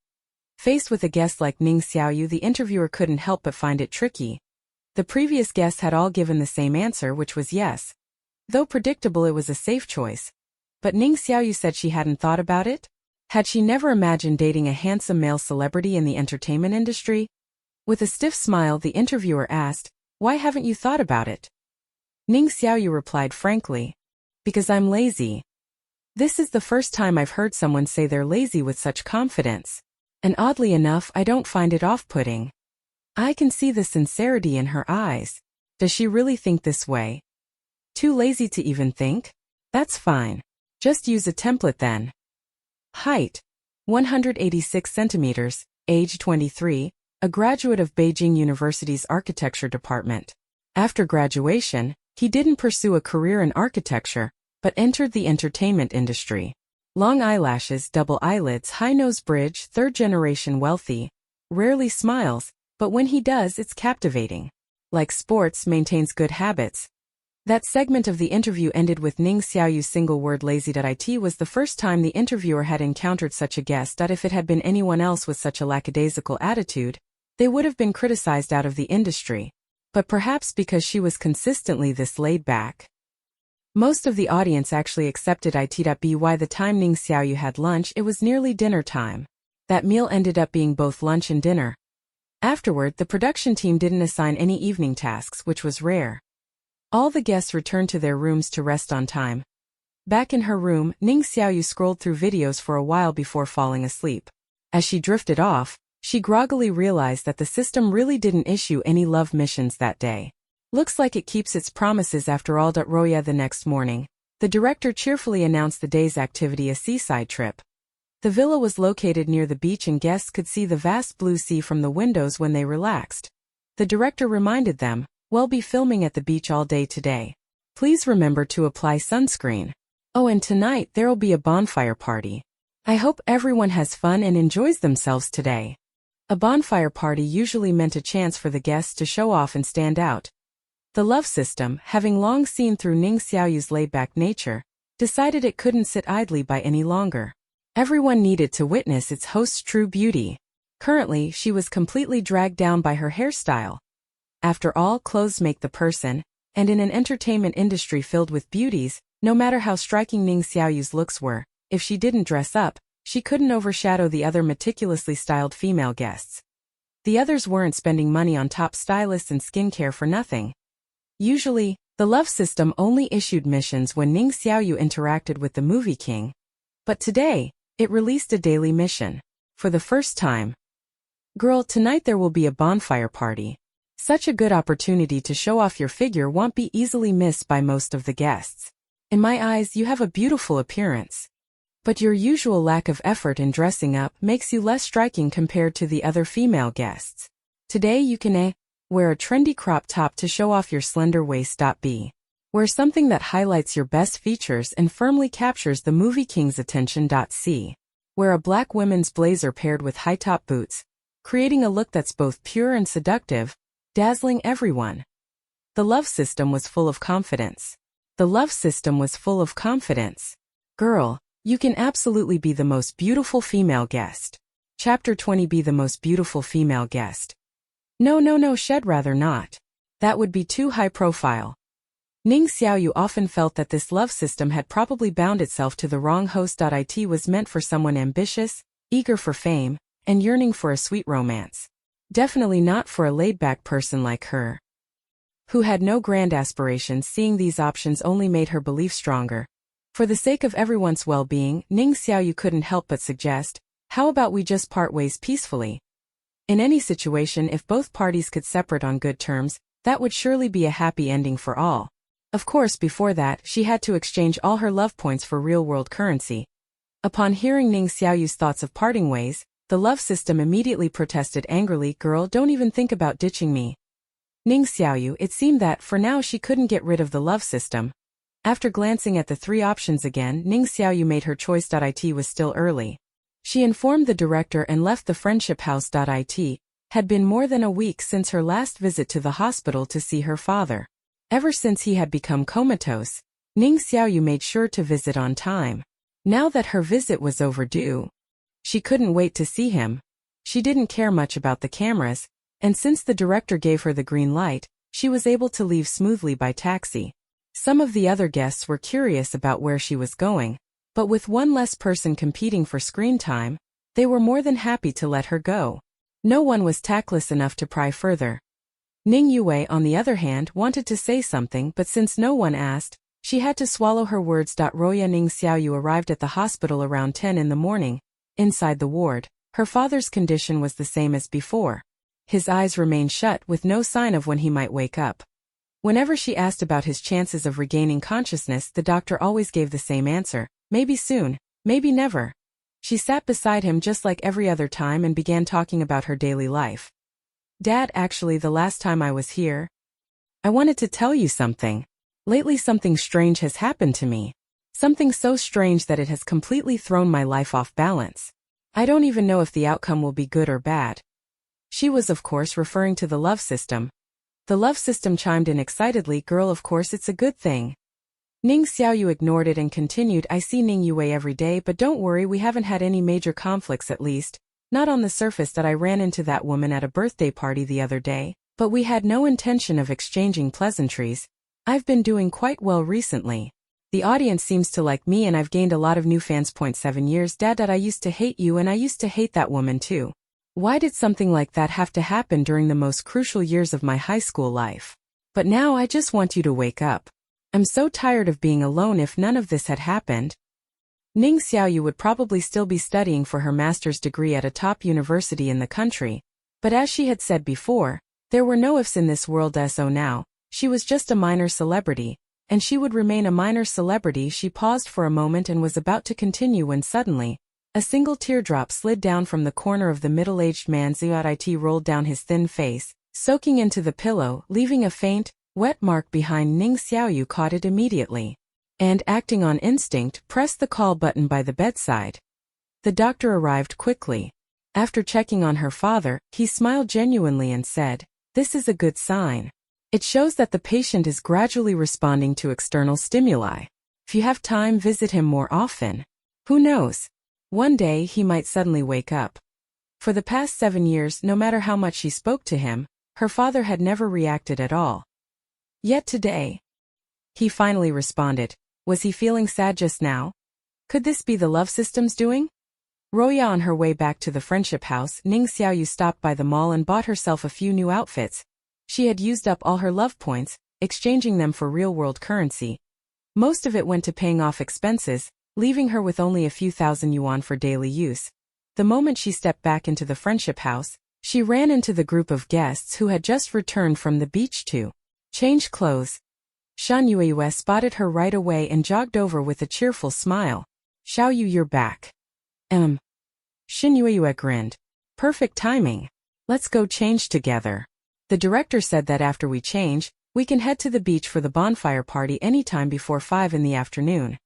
Faced with a guest like Ning Xiaoyu, the interviewer couldn't help but find it tricky. The previous guests had all given the same answer, which was yes. Though predictable, it was a safe choice. But Ning Xiaoyu said she hadn't thought about it? Had she never imagined dating a handsome male celebrity in the entertainment industry? With a stiff smile, the interviewer asked, Why haven't you thought about it? Ning Xiaoyu replied frankly, Because I'm lazy. This is the first time I've heard someone say they're lazy with such confidence. And oddly enough, I don't find it off-putting. I can see the sincerity in her eyes. Does she really think this way? Too lazy to even think? That's fine. Just use a template then. Height: 186 centimeters, age 23, a graduate of Beijing University's architecture department. After graduation, he didn't pursue a career in architecture, but entered the entertainment industry. Long eyelashes, double eyelids, high nose bridge, third-generation wealthy, rarely smiles, but when he does, it's captivating. Like sports, maintains good habits. That segment of the interview ended with Ning Xiaoyu's single word lazy. It was the first time the interviewer had encountered such a guest. If it had been anyone else with such a lackadaisical attitude, they would have been criticized out of the industry. But perhaps because she was consistently this laid back, most of the audience actually accepted it. By the time Ning Xiaoyu had lunch, it was nearly dinner time. That meal ended up being both lunch and dinner. Afterward, the production team didn't assign any evening tasks, which was rare. All the guests returned to their rooms to rest on time. Back in her room, Ning Xiaoyu scrolled through videos for a while before falling asleep. As she drifted off, she groggily realized that the system really didn't issue any love missions that day. Looks like it keeps its promises after all. Roya. The next morning, the director cheerfully announced the day's activity: a seaside trip. The villa was located near the beach and guests could see the vast blue sea from the windows when they relaxed. The director reminded them, We'll be filming at the beach all day today. Please remember to apply sunscreen. Oh, and tonight there'll be a bonfire party. I hope everyone has fun and enjoys themselves today. A bonfire party usually meant a chance for the guests to show off and stand out. The love system, having long seen through Ning Xiaoyu's laid-back nature, decided it couldn't sit idly by any longer. Everyone needed to witness its host's true beauty. Currently, she was completely dragged down by her hairstyle. After all, clothes make the person, and in an entertainment industry filled with beauties, no matter how striking Ning Xiaoyu's looks were, if she didn't dress up, she couldn't overshadow the other meticulously styled female guests. The others weren't spending money on top stylists and skincare for nothing. Usually, the love system only issued missions when Ning Xiaoyu interacted with the movie king. But today, it released a daily mission. For the first time. Girl, tonight there will be a bonfire party. Such a good opportunity to show off your figure won't be easily missed by most of the guests. In my eyes, you have a beautiful appearance. But your usual lack of effort in dressing up makes you less striking compared to the other female guests. Today you can wear a trendy crop top to show off your slender waist. B. Wear something that highlights your best features and firmly captures the movie king's attention. C. Wear a black women's blazer paired with high-top boots, creating a look that's both pure and seductive, dazzling everyone. The love system was full of confidence. The love system was full of confidence. Girl, you can absolutely be the most beautiful female guest. Chapter 20. Be the most beautiful female guest. No, shed rather not. That would be too high profile. Ning Xiaoyu often felt that this love system had probably bound itself to the wrong host. It was meant for someone ambitious, eager for fame, and yearning for a sweet romance. Definitely not for a laid-back person like her, who had no grand aspirations. Seeing these options only made her belief stronger. For the sake of everyone's well-being, Ning Xiaoyu couldn't help but suggest, How about we just part ways peacefully? In any situation, if both parties could separate on good terms, that would surely be a happy ending for all. Of course, before that, she had to exchange all her love points for real-world currency. Upon hearing Ning Xiaoyu's thoughts of parting ways, the love system immediately protested angrily, "Girl, don't even think about ditching me." Ning Xiaoyu, it seemed that, for now, she couldn't get rid of the love system. After glancing at the three options again, Ning Xiaoyu made her choice. It was still early. She informed the director and left the friendship house. It had been more than a week since her last visit to the hospital to see her father. Ever since he had become comatose, Ning Xiaoyu made sure to visit on time. Now that her visit was overdue, she couldn't wait to see him. She didn't care much about the cameras, and since the director gave her the green light, she was able to leave smoothly by taxi. Some of the other guests were curious about where she was going, but with one less person competing for screen time, they were more than happy to let her go. No one was tactless enough to pry further. Ning Yue, on the other hand, wanted to say something, but since no one asked, she had to swallow her words. Roya Ning Xiaoyu arrived at the hospital around 10 in the morning. Inside the ward, her father's condition was the same as before. His eyes remained shut with no sign of when he might wake up. Whenever she asked about his chances of regaining consciousness, the doctor always gave the same answer: maybe soon, maybe never. She sat beside him just like every other time and began talking about her daily life. "Dad, actually the last time I was here, I wanted to tell you something. Lately something strange has happened to me. Something so strange that it has completely thrown my life off balance. I don't even know if the outcome will be good or bad." She was of course referring to the love system. The love system chimed in excitedly, "Girl, of course it's a good thing." Ning Xiaoyu ignored it and continued, "I see Ning Yue every day, but don't worry, we haven't had any major conflicts, at least not on the surface. That I ran into that woman at a birthday party the other day, but we had no intention of exchanging pleasantries. I've been doing quite well recently. The audience seems to like me and I've gained a lot of new fans. 7 years, Dad, I used to hate you and I used to hate that woman too. Why did something like that have to happen during the most crucial years of my high school life? But now I just want you to wake up. I'm so tired of being alone. If none of this had happened, Ning Xiaoyu would probably still be studying for her master's degree at a top university in the country. But as she had said before, there were no ifs in this world. So now, she was just a minor celebrity, and she would remain a minor celebrity. She paused for a moment and was about to continue when suddenly, a single teardrop slid down from the corner of the middle-aged man's eye. It rolled down his thin face, soaking into the pillow, leaving a faint, wet mark behind. Ning Xiaoyu caught it immediately, and, acting on instinct, pressed the call button by the bedside. The doctor arrived quickly. After checking on her father, he smiled genuinely and said, "This is a good sign. It shows that the patient is gradually responding to external stimuli. If you have time, visit him more often. Who knows? One day he might suddenly wake up." For the past 7 years, no matter how much she spoke to him, her father had never reacted at all. Yet today, he finally responded. Was he feeling sad just now? Could this be the love system's doing? Roya, on her way back to the friendship house, Ning Xiaoyu stopped by the mall and bought herself a few new outfits. She had used up all her love points, exchanging them for real-world currency. Most of it went to paying off expenses, leaving her with only a few thousand yuan for daily use. The moment she stepped back into the friendship house, she ran into the group of guests who had just returned from the beach to change clothes. Shan Yue spotted her right away and jogged over with a cheerful smile. "Xiaoyu, you're back." Shan Yue grinned. "Perfect timing. Let's go change together. The director said that after we change, we can head to the beach for the bonfire party anytime before 5 in the afternoon."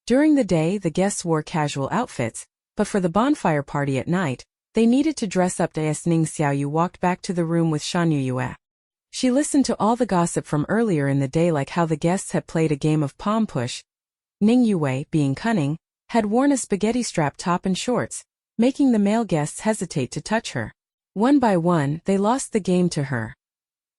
During the day, the guests wore casual outfits, but for the bonfire party at night, they needed to dress up. As Ning Xiaoyu walked back to the room with Shan Yue, she listened to all the gossip from earlier in the day, like how the guests had played a game of palm push. Ning Yue, being cunning, had worn a spaghetti-strap top and shorts, making the male guests hesitate to touch her. One by one, they lost the game to her.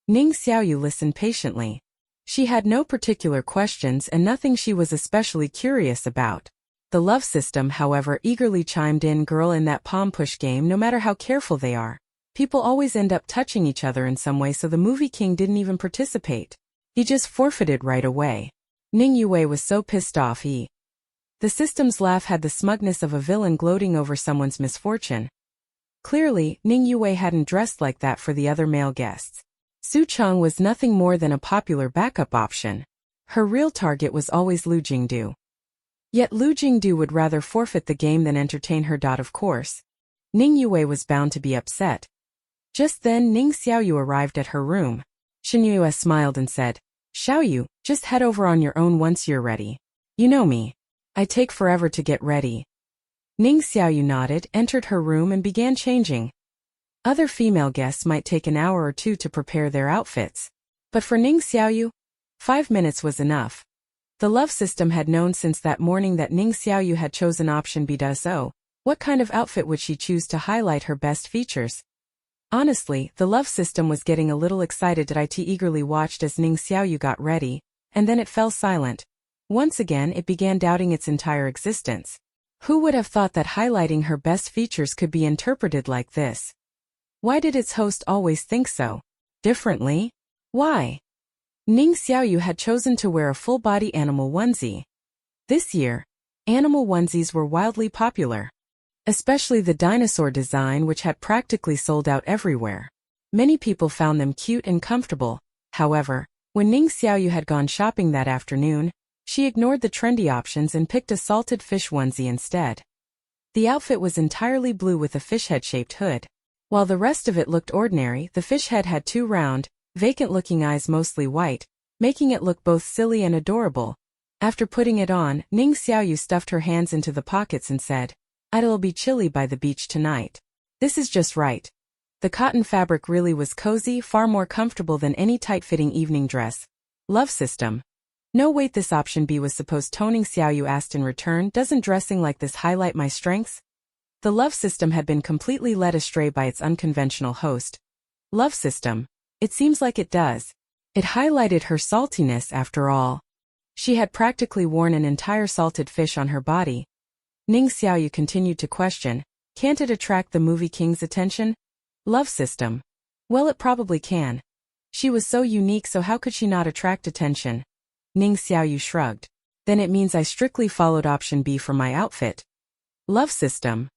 Ning Xiaoyu listened patiently. She had no particular questions and nothing she was especially curious about. The love system, however, eagerly chimed in. "Girl, in that palm push game, no matter how careful they are, people always end up touching each other in some way, so the movie king didn't even participate. He just forfeited right away." Ning Yue was so pissed off he The system's laugh had the smugness of a villain gloating over someone's misfortune. Clearly, Ning Yue hadn't dressed like that for the other male guests. Su Cheng was nothing more than a popular backup option. Her real target was always Lu Jingdu. Yet Lu Jingdu would rather forfeit the game than entertain her. Of course, Ning Yue was bound to be upset. Just then Ning Xiaoyu arrived at her room. Shen Yue smiled and said, "Xiaoyu, just head over on your own once you're ready. You know me. I take forever to get ready." Ning Xiaoyu nodded, entered her room and began changing. Other female guests might take an hour or two to prepare their outfits. But for Ning Xiaoyu, 5 minutes was enough. The love system had known since that morning that Ning Xiaoyu had chosen option B. So, what kind of outfit would she choose to highlight her best features? Honestly, the love system was getting a little excited. It eagerly watched as Ning Xiaoyu got ready, and then it fell silent. Once again it began doubting its entire existence. Who would have thought that highlighting her best features could be interpreted like this? Why did its host always think so differently? Why? Ning Xiaoyu had chosen to wear a full-body animal onesie. This year, animal onesies were wildly popular. Especially the dinosaur design, which had practically sold out everywhere. Many people found them cute and comfortable. However, when Ning Xiaoyu had gone shopping that afternoon, she ignored the trendy options and picked a salted fish onesie instead. The outfit was entirely blue with a fish head-shaped hood. While the rest of it looked ordinary, the fish head had two round, vacant-looking eyes mostly white, making it look both silly and adorable. After putting it on, Ning Xiaoyu stuffed her hands into the pockets and said, "It'll be chilly by the beach tonight. This is just right." The cotton fabric really was cozy, far more comfortable than any tight-fitting evening dress. Love system. No wait, this option B was supposed to. Ning Xiaoyu asked in return, "Doesn't dressing like this highlight my strengths?" The love system had been completely led astray by its unconventional host. Love system. It seems like it does. It highlighted her saltiness after all. She had practically worn an entire salted fish on her body. Ning Xiaoyu continued to question, "Can't it attract the movie king's attention?" Love system. Well, it probably can. She was so unique, so how could she not attract attention? Ning Xiaoyu shrugged. Then it means I strictly followed option B for my outfit. Love system.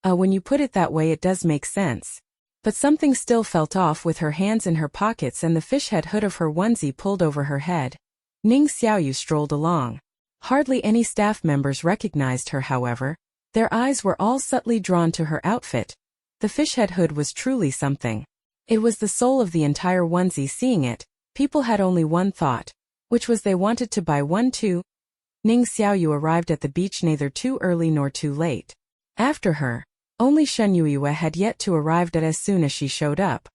When you put it that way it does make sense. But something still felt off with her hands in her pockets and the fish head hood of her onesie pulled over her head. Ning Xiaoyu strolled along. Hardly any staff members recognized her, however. Their eyes were all subtly drawn to her outfit. The fish head hood was truly something. It was the soul of the entire onesie. Seeing it, people had only one thought, which was they wanted to buy one too. Ning Xiaoyu arrived at the beach neither too early nor too late. After her, only Shen Yue had yet to arrive. As soon as she showed up,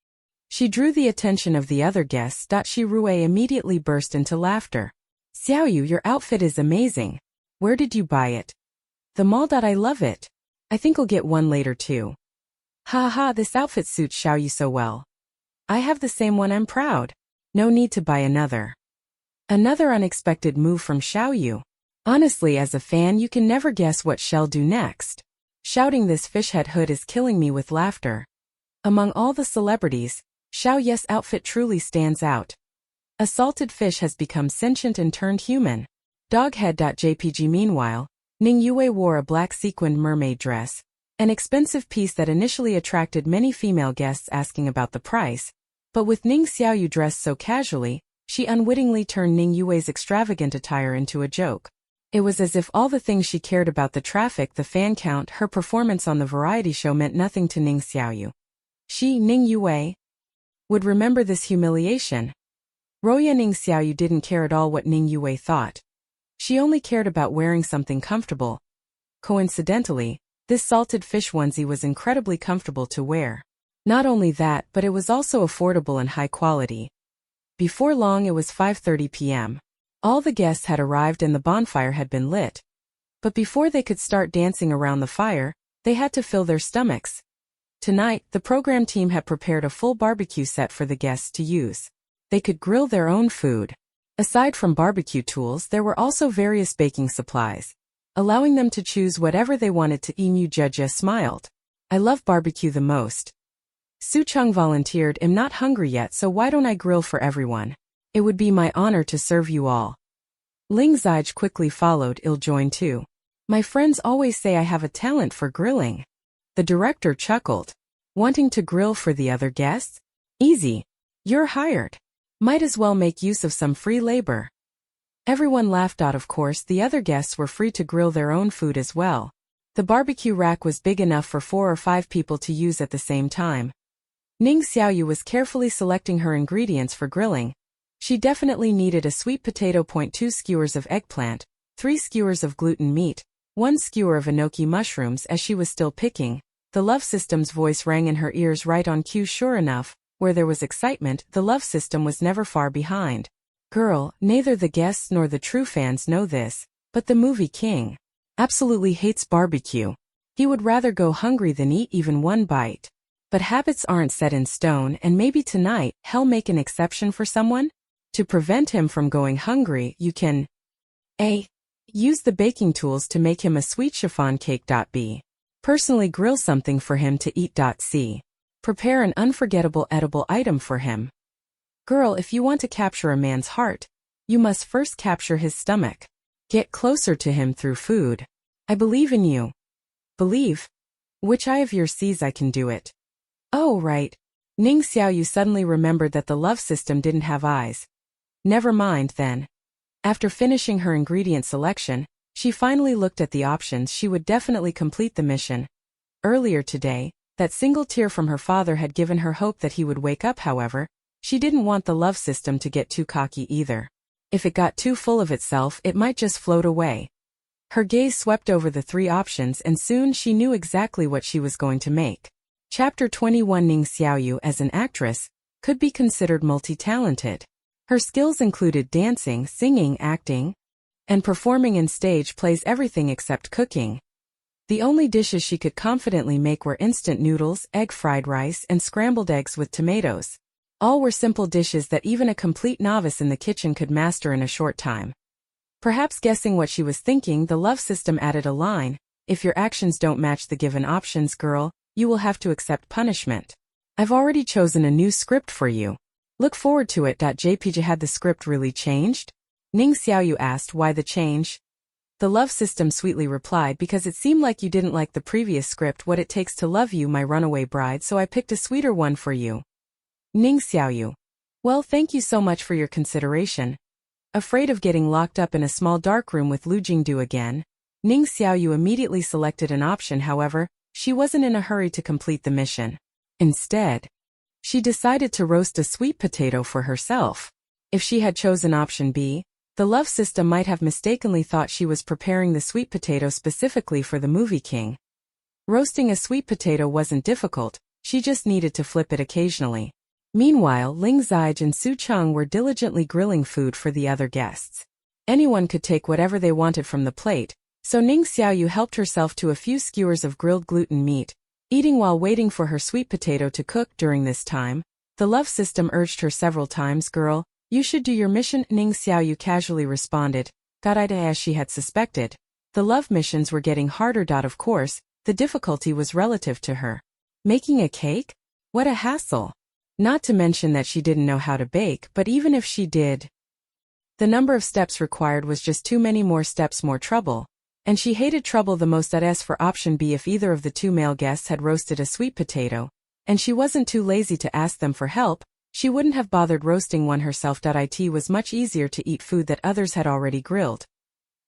she drew the attention of the other guests. Shi Rue immediately burst into laughter. "Xiaoyu, your outfit is amazing. Where did you buy it?" "The mall. I love it. I think I'll get one later too." "Ha ha, this outfit suits Xiaoyu so well. I have the same one. I'm proud. No need to buy another." Another unexpected move from Xiaoyu. Honestly, as a fan you can never guess what she'll do next. Shouting this fish head hood is killing me with laughter. Among all the celebrities, Xiaoyu's outfit truly stands out. A salted fish has become sentient and turned human. Doghead.jpg. Meanwhile, Ning Yue wore a black sequined mermaid dress, an expensive piece that initially attracted many female guests asking about the price, but with Ning Xiaoyu dressed so casually, she unwittingly turned Ning Yue's extravagant attire into a joke. It was as if all the things she cared about, the traffic, the fan count, her performance on the variety show, meant nothing to Ning Xiaoyu. She, Ning Yue, would remember this humiliation. Roya Ning Xiaoyu didn't care at all what Ning Yue thought. She only cared about wearing something comfortable. Coincidentally, this salted fish onesie was incredibly comfortable to wear. Not only that, but it was also affordable and high quality. Before long it was 5:30 p.m. All the guests had arrived and the bonfire had been lit. But before they could start dancing around the fire, they had to fill their stomachs. Tonight, the program team had prepared a full barbecue set for the guests to use. They could grill their own food. Aside from barbecue tools, there were also various baking supplies, allowing them to choose whatever they wanted to eat. Judge smiled. "I love barbecue the most." Su Cheng volunteered, "I'm not hungry yet, so why don't I grill for everyone? It would be my honor to serve you all." Ling Zij quickly followed, "I'll join too." My friends always say I have a talent for grilling. The director chuckled. Wanting to grill for the other guests? Easy. You're hired. Might as well make use of some free labor. Everyone laughed. Of course, the other guests were free to grill their own food as well. The barbecue rack was big enough for 4 or 5 people to use at the same time. Ning Xiaoyu was carefully selecting her ingredients for grilling. She definitely needed a sweet potato. 2 skewers of eggplant, 3 skewers of gluten meat, 1 skewer of enoki mushrooms. As she was still picking, the love system's voice rang in her ears right on cue. Sure enough, where there was excitement, the love system was never far behind. Girl, neither the guests nor the true fans know this, but the movie king absolutely hates barbecue. He would rather go hungry than eat even one bite. But habits aren't set in stone, and maybe tonight, he'll make an exception for someone? To prevent him from going hungry, you can A. Use the baking tools to make him a sweet chiffon cake. B. Personally grill something for him to eat. C. Prepare an unforgettable edible item for him. Girl, if you want to capture a man's heart, you must first capture his stomach. Get closer to him through food. I believe in you. Believe? Which eye of yours sees I can do it? Oh, right. Ning Xiaoyu suddenly remembered that the love system didn't have eyes. Never mind, then. After finishing her ingredient selection, she finally looked at the options. She would definitely complete the mission. Earlier today, that single tear from her father had given her hope that he would wake up. However, she didn't want the love system to get too cocky either. If it got too full of itself, it might just float away. Her gaze swept over the 3 options, and soon she knew exactly what she was going to make. Chapter 21. Ning Xiaoyu, as an actress, could be considered multi-talented. Her skills included dancing, singing, acting, and performing in stage plays, everything except cooking. The only dishes she could confidently make were instant noodles, egg fried rice, and scrambled eggs with tomatoes. All were simple dishes that even a complete novice in the kitchen could master in a short time. Perhaps guessing what she was thinking, the love system added a line: if your actions don't match the given options, girl, you will have to accept punishment. I've already chosen a new script for you. Look forward to it. JPG, had the script really changed? Ning Xiaoyu asked. Why the change? The love system sweetly replied, because it seemed like you didn't like the previous script. What it takes to love you, my runaway bride, so I picked a sweeter one for you. Ning Xiaoyu. Well, thank you so much for your consideration. Afraid of getting locked up in a small dark room with Lu Jingdu again, Ning Xiaoyu immediately selected an option. However, she wasn't in a hurry to complete the mission. Instead, she decided to roast a sweet potato for herself. If she had chosen option B, the love system might have mistakenly thought she was preparing the sweet potato specifically for the movie king. Roasting a sweet potato wasn't difficult, she just needed to flip it occasionally. Meanwhile, Ling Zige and Su Cheng were diligently grilling food for the other guests. Anyone could take whatever they wanted from the plate, so Ning Xiaoyu helped herself to a few skewers of grilled gluten meat, eating while waiting for her sweet potato to cook. During this time, the love system urged her several times, girl, you should do your mission. Ning Xiaoyu casually responded, as she had suspected. The love missions were getting harder. Of course, the difficulty was relative to her. Making a cake? What a hassle. Not to mention that she didn't know how to bake, but even if she did, the number of steps required was just too many. More steps, more trouble. And she hated trouble the most. As for option B, if either of the 2 male guests had roasted a sweet potato, and she wasn't too lazy to ask them for help, she wouldn't have bothered roasting one herself. It was much easier to eat food that others had already grilled.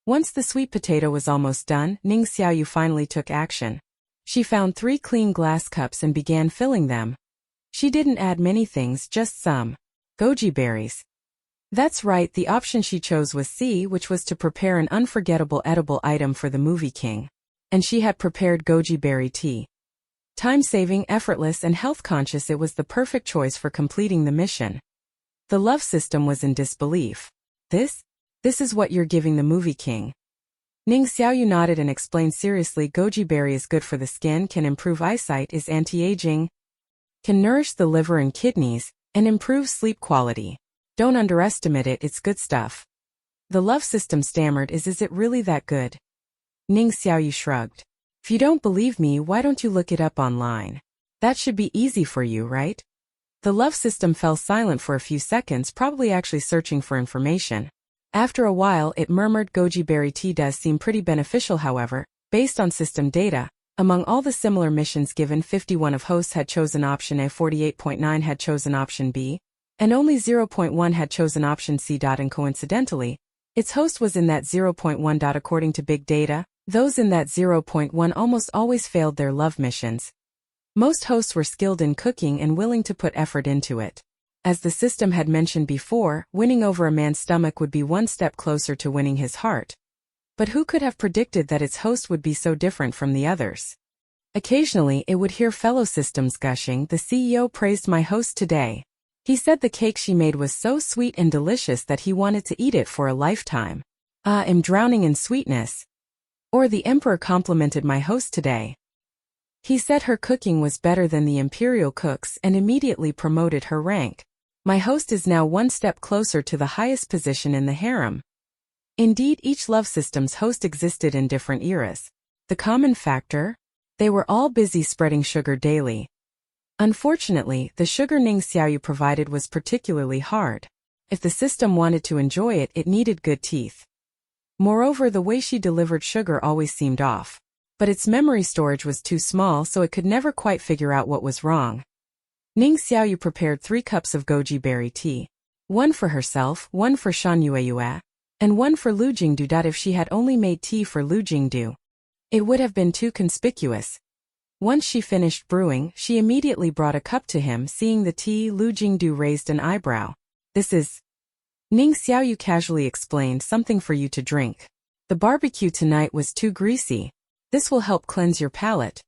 Once the sweet potato was almost done, Ning Xiaoyu finally took action. She found 3 clean glass cups and began filling them. She didn't add many things, just some goji berries. That's right, the option she chose was C, which was to prepare an unforgettable edible item for the movie king. And she had prepared goji berry tea. Time-saving, effortless, and health-conscious, it was the perfect choice for completing the mission. The love system was in disbelief. This is what you're giving the movie king? Ning Xiaoyu nodded and explained seriously. Goji berry is good for the skin, can improve eyesight, is anti-aging, can nourish the liver and kidneys, and improve sleep quality. Don't underestimate it, it's good stuff. The love system stammered. Is it really that good? Ning Xiaoyu shrugged. If you don't believe me, why don't you look it up online? That should be easy for you, right? The love system fell silent for a few seconds, probably actually searching for information. After a while it murmured, goji berry tea does seem pretty beneficial however, based on system data. Among all the similar missions given, 51 of hosts had chosen option A, 48.9 had chosen option B, and only 0.1 had chosen option C. And coincidentally, its host was in that 0.1. According to big data, those in that 0.1 almost always failed their love missions. Most hosts were skilled in cooking and willing to put effort into it. As the system had mentioned before, winning over a man's stomach would be one step closer to winning his heart. But who could have predicted that its host would be so different from the others? Occasionally it would hear fellow systems gushing, "The CEO praised my host today. He said the cake she made was so sweet and delicious that he wanted to eat it for a lifetime. I'm drowning in sweetness." Or, "The emperor complimented my host today. He said her cooking was better than the imperial cook's and immediately promoted her rank. My host is now one step closer to the highest position in the harem." Indeed, each love system's host existed in different eras. The common factor? They were all busy spreading sugar daily. Unfortunately, the sugar Ning Xiaoyu provided was particularly hard. If the system wanted to enjoy it, it needed good teeth. Moreover, the way she delivered sugar always seemed off. But its memory storage was too small, so it could never quite figure out what was wrong. Ning Xiaoyu prepared 3 cups of goji berry tea. One for herself, one for Shan Yueyue, and one for Lu Jingdu. If she had only made tea for Lu Jingdu, it would have been too conspicuous. Once she finished brewing, she immediately brought a cup to him. Seeing the tea, Lu Jingdu raised an eyebrow. "This is..." Ning Xiaoyu casually explained, "Something for you to drink. The barbecue tonight was too greasy. This will help cleanse your palate."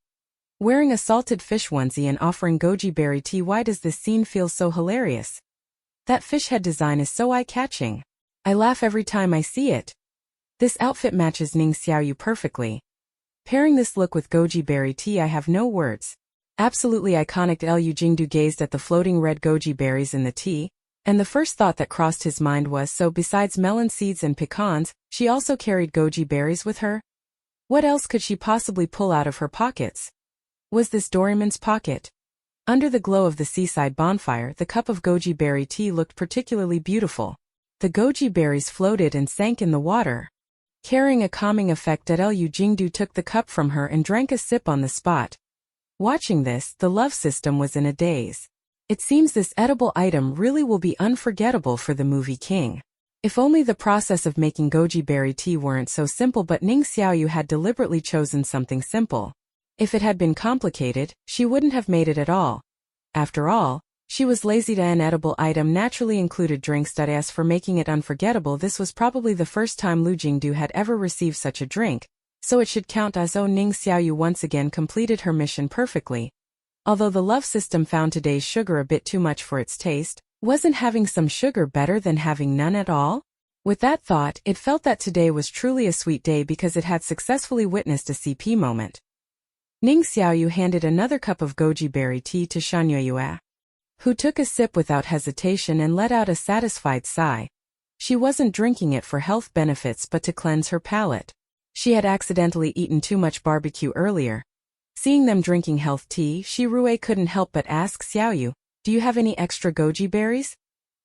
Wearing a salted fish onesie and offering goji berry tea, why does this scene feel so hilarious? That fish head design is so eye-catching. I laugh every time I see it. This outfit matches Ning Xiaoyu perfectly. Pairing this look with goji berry tea, I have no words. Absolutely iconic. Lu Jingdu gazed at the floating red goji berries in the tea, and the first thought that crossed his mind was, so besides melon seeds and pecans, she also carried goji berries with her? What else could she possibly pull out of her pockets? Was this Doraemon's pocket? Under the glow of the seaside bonfire, the cup of goji berry tea looked particularly beautiful. The goji berries floated and sank in the water, carrying a calming effect. Lu Jingdu took the cup from her and drank a sip on the spot. Watching this, the love system was in a daze. It seems this edible item really will be unforgettable for the movie King. If only the process of making goji berry tea weren't so simple, but Ning Xiaoyu had deliberately chosen something simple. If it had been complicated, she wouldn't have made it at all. After all, she was lazy. An edible item naturally included drinks. As for making it unforgettable, this was probably the first time Lu Jingdu had ever received such a drink, so it should count as Ning Xiaoyu once again completed her mission perfectly. Although the love system found today's sugar a bit too much for its taste, wasn't having some sugar better than having none at all? With that thought, it felt that today was truly a sweet day because it had successfully witnessed a CP moment. Ning Xiaoyu handed another cup of goji berry tea to Shan Yueyue, who took a sip without hesitation and let out a satisfied sigh. She wasn't drinking it for health benefits but to cleanse her palate. She had accidentally eaten too much barbecue earlier. Seeing them drinking health tea, Shi Rui couldn't help but ask Xiaoyu, "Do you have any extra goji berries?"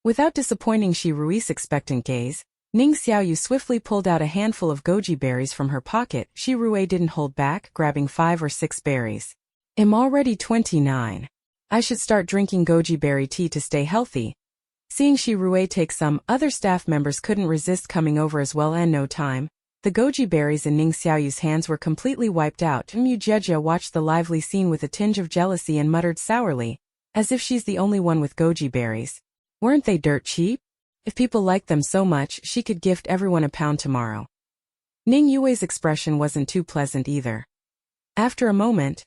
Without disappointing Shi Rui's expectant gaze, Ning Xiaoyu swiftly pulled out a handful of goji berries from her pocket. Shi Rui didn't hold back, grabbing 5 or 6 berries. "I'm already 29. I should start drinking goji berry tea to stay healthy." Seeing Shi Rui take some, other staff members couldn't resist coming over as well. In no time, the goji berries in Ning Xiaoyu's hands were completely wiped out. Mu Jejia watched the lively scene with a tinge of jealousy and muttered sourly, "As if she's the only one with goji berries. Weren't they dirt cheap? If people liked them so much, she could gift everyone a pound tomorrow." Ning Yue's expression wasn't too pleasant either. After a moment,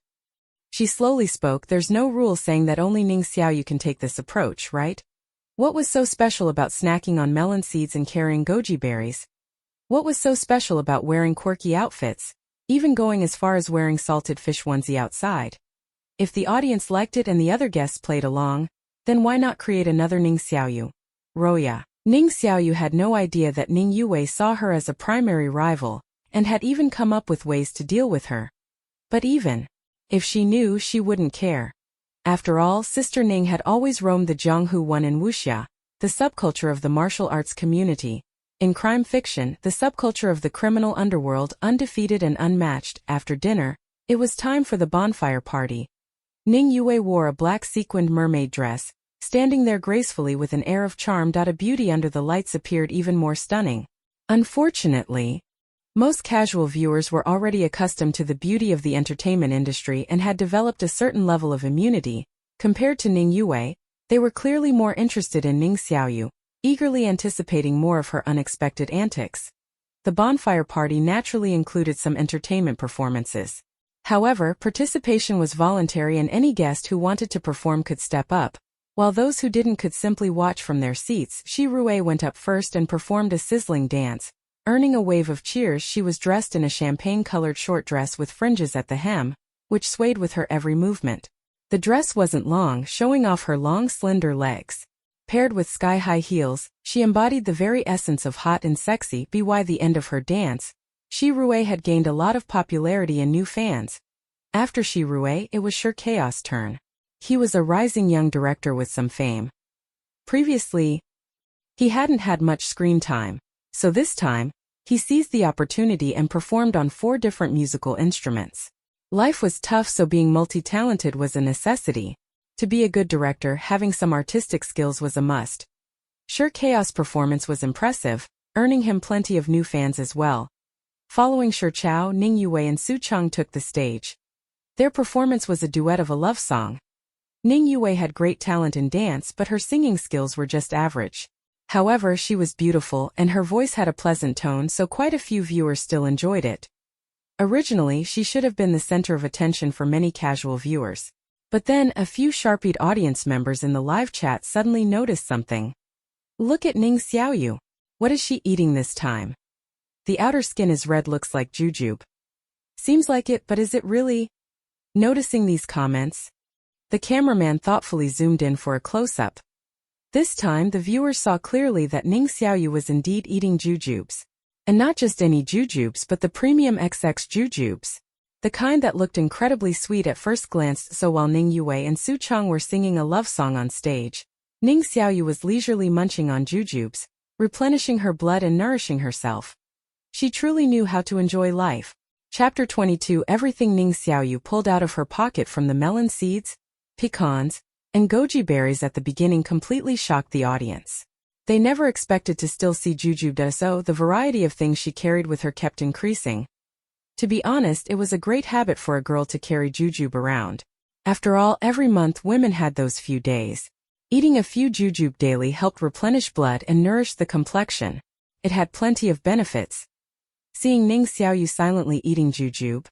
she slowly spoke, "There's no rule saying that only Ning Xiaoyu can take this approach, right? What was so special about snacking on melon seeds and carrying goji berries? What was so special about wearing quirky outfits, even going as far as wearing salted fish onesie outside? If the audience liked it and the other guests played along, then why not create another Ning Xiaoyu? Roya. Ning Xiaoyu had no idea that Ning Yue saw her as a primary rival, and had even come up with ways to deal with her. But even if she knew, she wouldn't care. After all, Sister Ning had always roamed the Jianghu One in wuxia, the subculture of the martial arts community. In crime fiction, the subculture of the criminal underworld undefeated and unmatched. After dinner, it was time for the bonfire party. Ning Xiaoyu wore a black sequined mermaid dress, standing there gracefully with an air of charm. A beauty under the lights appeared even more stunning. Unfortunately, most casual viewers were already accustomed to the beauty of the entertainment industry and had developed a certain level of immunity. Compared to Ning Xiaoyu, they were clearly more interested in Ning Xiaoyu, eagerly anticipating more of her unexpected antics. The bonfire party naturally included some entertainment performances. However, participation was voluntary and any guest who wanted to perform could step up, while those who didn't could simply watch from their seats. Shi Rui went up first and performed a sizzling dance. Earning a wave of cheers, she was dressed in a champagne-colored short dress with fringes at the hem, which swayed with her every movement. The dress wasn't long, showing off her long, slender legs. Paired with sky-high heels, she embodied the very essence of hot and sexy. By the end of her dance, Shi Rui had gained a lot of popularity and new fans. After Shi Rui, it was Sure Chaos' turn. He was a rising young director with some fame. Previously, he hadn't had much screen time, so this time, he seized the opportunity and performed on 4 different musical instruments. Life was tough, so being multi-talented was a necessity. To be a good director, having some artistic skills was a must. Sure Chaos' performance was impressive, earning him plenty of new fans as well. Following Sure Chao, Ning Xiaoyu and Su Cheng took the stage. Their performance was a duet of a love song. Ning Xiaoyu had great talent in dance, but her singing skills were just average. However, she was beautiful and her voice had a pleasant tone, so quite a few viewers still enjoyed it. Originally, she should have been the center of attention for many casual viewers. But then, a few sharp-eyed audience members in the live chat suddenly noticed something. Look at Ning Xiaoyu. What is she eating this time? The outer skin is red, looks like jujube. Seems like it, but is it really? Noticing these comments, the cameraman thoughtfully zoomed in for a close-up. This time the viewers saw clearly that Ning Xiaoyu was indeed eating jujubes. And not just any jujubes, but the premium XX jujubes. The kind that looked incredibly sweet at first glance. So while Ning Xiaoyu and Su Cheng were singing a love song on stage, Ning Xiaoyu was leisurely munching on jujubes, replenishing her blood and nourishing herself. She truly knew how to enjoy life. Chapter 22. Everything Ning Xiaoyu pulled out of her pocket, from the melon seeds, pecans, and goji berries at the beginning, completely shocked the audience. They never expected to still see jujube, so the variety of things she carried with her kept increasing. To be honest, it was a great habit for a girl to carry jujube around. After all, every month women had those few days. Eating a few jujube daily helped replenish blood and nourish the complexion. It had plenty of benefits. Seeing Ning Xiaoyu silently eating jujube,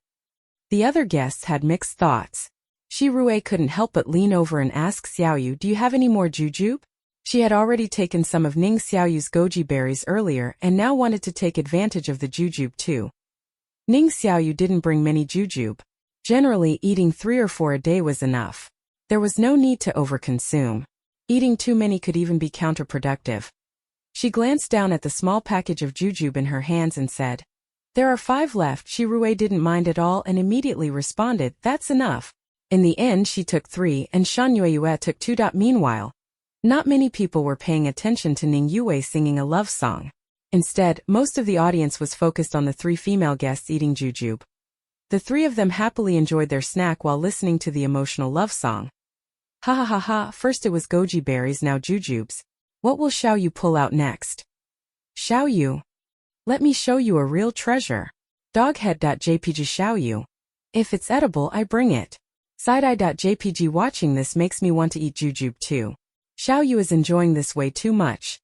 the other guests had mixed thoughts. Shi Rui couldn't help but lean over and ask Xiaoyu, "Do you have any more jujube?" She had already taken some of Ning Xiaoyu's goji berries earlier and now wanted to take advantage of the jujube too. Ning Xiaoyu didn't bring many jujube. Generally, eating 3 or 4 a day was enough. There was no need to overconsume. Eating too many could even be counterproductive. She glanced down at the small package of jujube in her hands and said, "There are 5 left." Shi Rui didn't mind at all and immediately responded, "That's enough." In the end, she took 3 and Shan Yueyue took 2. Meanwhile, not many people were paying attention to Ning Xiaoyu singing a love song. Instead, most of the audience was focused on the 3 female guests eating jujube. The 3 of them happily enjoyed their snack while listening to the emotional love song. Ha ha ha ha, first it was goji berries, now jujubes. What will Xiaoyu pull out next? Xiaoyu. Let me show you a real treasure. Doghead.jpg Xiaoyu. If it's edible, I bring it. Side-eye.jpg. Watching this makes me want to eat jujube too. Xiaoyu is enjoying this way too much.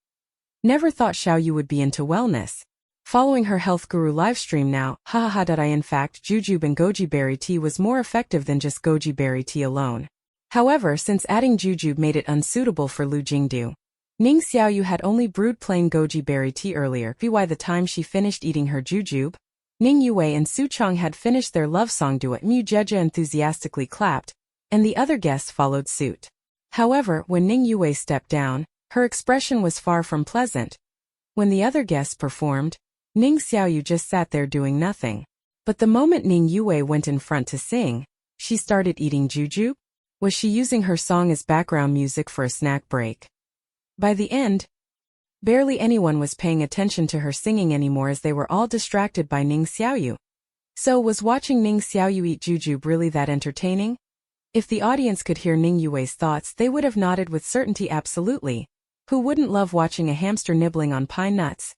Never thought Xiaoyu would be into wellness. Following her health guru livestream now, hahaha. In fact, jujube and goji berry tea was more effective than just goji berry tea alone. However, since adding jujube made it unsuitable for Lu Jingdu, Ning Xiaoyu had only brewed plain goji berry tea earlier. By the time she finished eating her jujube, Ning Xiaoyu and Su Cheng had finished their love song duet. Mu Jeja enthusiastically clapped, and the other guests followed suit. However, when Ning Xiaoyu stepped down, her expression was far from pleasant. When the other guests performed, Ning Xiaoyu just sat there doing nothing. But the moment Ning Xiaoyu went in front to sing, she started eating jujube. Was she using her song as background music for a snack break? By the end, Barely anyone was paying attention to her singing anymore as they were all distracted by Ning Xiaoyu. So was watching Ning Xiaoyu eat jujube really that entertaining? If the audience could hear Ning Yue's thoughts, they would have nodded with certainty absolutely. Who wouldn't love watching a hamster nibbling on pine nuts?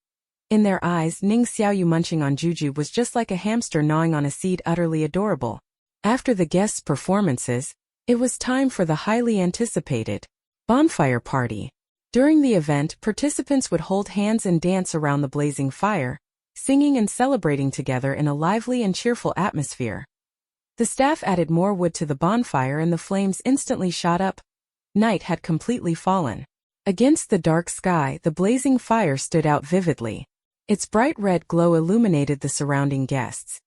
In their eyes, Ning Xiaoyu munching on jujube was just like a hamster gnawing on a seed, utterly adorable. After the guests' performances, it was time for the highly anticipated bonfire party. During the event, participants would hold hands and dance around the blazing fire, singing and celebrating together in a lively and cheerful atmosphere. The staff added more wood to the bonfire and the flames instantly shot up. Night had completely fallen. Against the dark sky, the blazing fire stood out vividly. Its bright red glow illuminated the surrounding guests.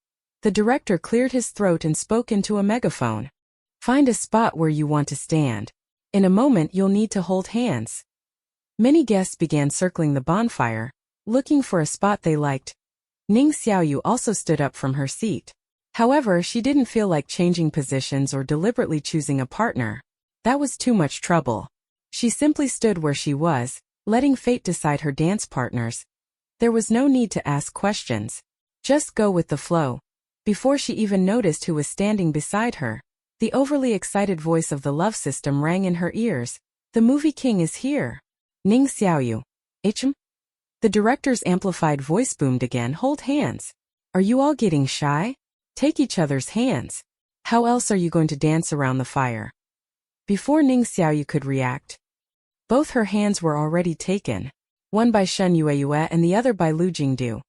The director cleared his throat and spoke into a megaphone. Find a spot where you want to stand. In a moment you'll need to hold hands. Many guests began circling the bonfire, looking for a spot they liked. Ning Xiaoyu also stood up from her seat. However, she didn't feel like changing positions or deliberately choosing a partner. That was too much trouble. She simply stood where she was, letting fate decide her dance partners. There was no need to ask questions. Just go with the flow. Before she even noticed who was standing beside her, the overly excited voice of the love system rang in her ears. The movie king is here. Ning Xiaoyu. HM? The director's amplified voice boomed again. Hold hands. Are you all getting shy? Take each other's hands. How else are you going to dance around the fire? Before Ning Xiaoyu could react, both her hands were already taken, one by Shen Yueyue and the other by Lu Jingdu.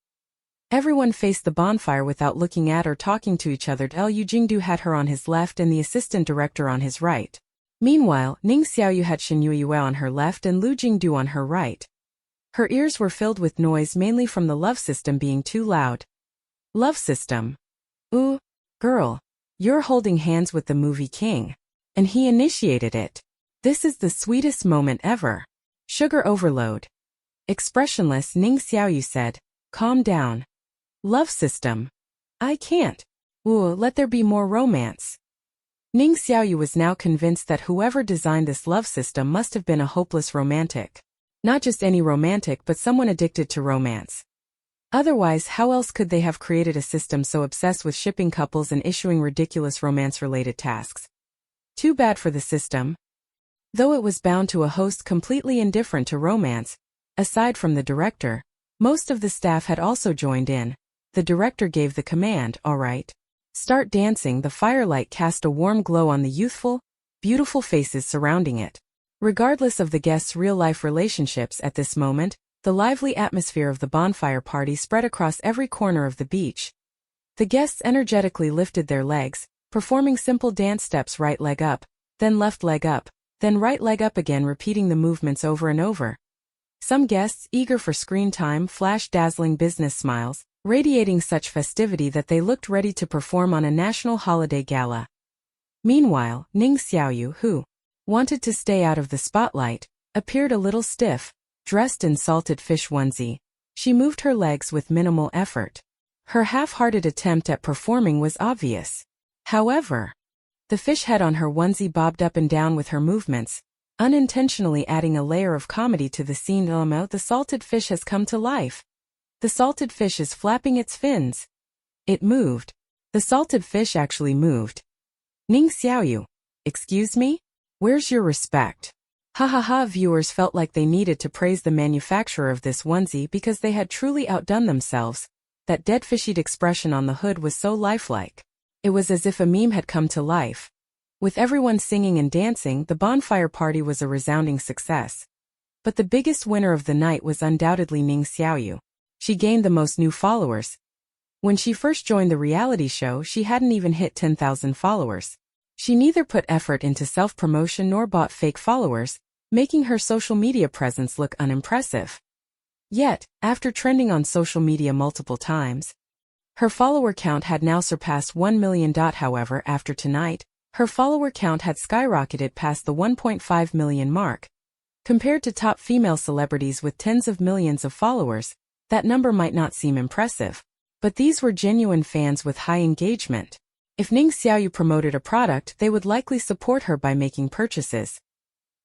Everyone faced the bonfire without looking at or talking to each other. Lu Jingdu had her on his left and the assistant director on his right. Meanwhile, Ning Xiaoyu had Shen Yueyue on her left and Lu Jingdu on her right. Her ears were filled with noise, mainly from the love system being too loud. Love system. Ooh, girl. You're holding hands with the movie king. And he initiated it. This is the sweetest moment ever. Sugar overload. Expressionless, Ning Xiaoyu said, calm down. Love system. I can't. Ooh, let there be more romance. Ning Xiaoyu was now convinced that whoever designed this love system must have been a hopeless romantic. Not just any romantic, but someone addicted to romance. Otherwise, how else could they have created a system so obsessed with shipping couples and issuing ridiculous romance-related tasks? Too bad for the system. Though it was bound to a host completely indifferent to romance, aside from the director, most of the staff had also joined in. The director gave the command, all right. Start dancing. The firelight cast a warm glow on the youthful, beautiful faces surrounding it. Regardless of the guests' real-life relationships at this moment, the lively atmosphere of the bonfire party spread across every corner of the beach. The guests energetically lifted their legs, performing simple dance steps: right leg up, then left leg up, then right leg up again, repeating the movements over and over. Some guests, eager for screen time, flashed dazzling business smiles, radiating such festivity that they looked ready to perform on a national holiday gala. Meanwhile, Ning Xiaoyu, who wanted to stay out of the spotlight, appeared a little stiff, dressed in salted fish onesie. She moved her legs with minimal effort. Her half-hearted attempt at performing was obvious. However, the fish head on her onesie bobbed up and down with her movements, unintentionally adding a layer of comedy to the scene. The salted fish has come to life. The salted fish is flapping its fins. It moved. The salted fish actually moved. Ning Xiaoyu. Excuse me? Where's your respect? Ha ha ha. Viewers felt like they needed to praise the manufacturer of this onesie because they had truly outdone themselves. That dead fish-eyed expression on the hood was so lifelike. It was as if a meme had come to life. With everyone singing and dancing, the bonfire party was a resounding success. But the biggest winner of the night was undoubtedly Ning Xiaoyu. She gained the most new followers. When she first joined the reality show, she hadn't even hit 10,000 followers. She neither put effort into self-promotion nor bought fake followers, making her social media presence look unimpressive. Yet, after trending on social media multiple times, her follower count had now surpassed 1 million. However, after tonight, her follower count had skyrocketed past the 1.5 million mark. Compared to top female celebrities with tens of millions of followers, that number might not seem impressive. But these were genuine fans with high engagement. If Ning Xiaoyu promoted a product, they would likely support her by making purchases.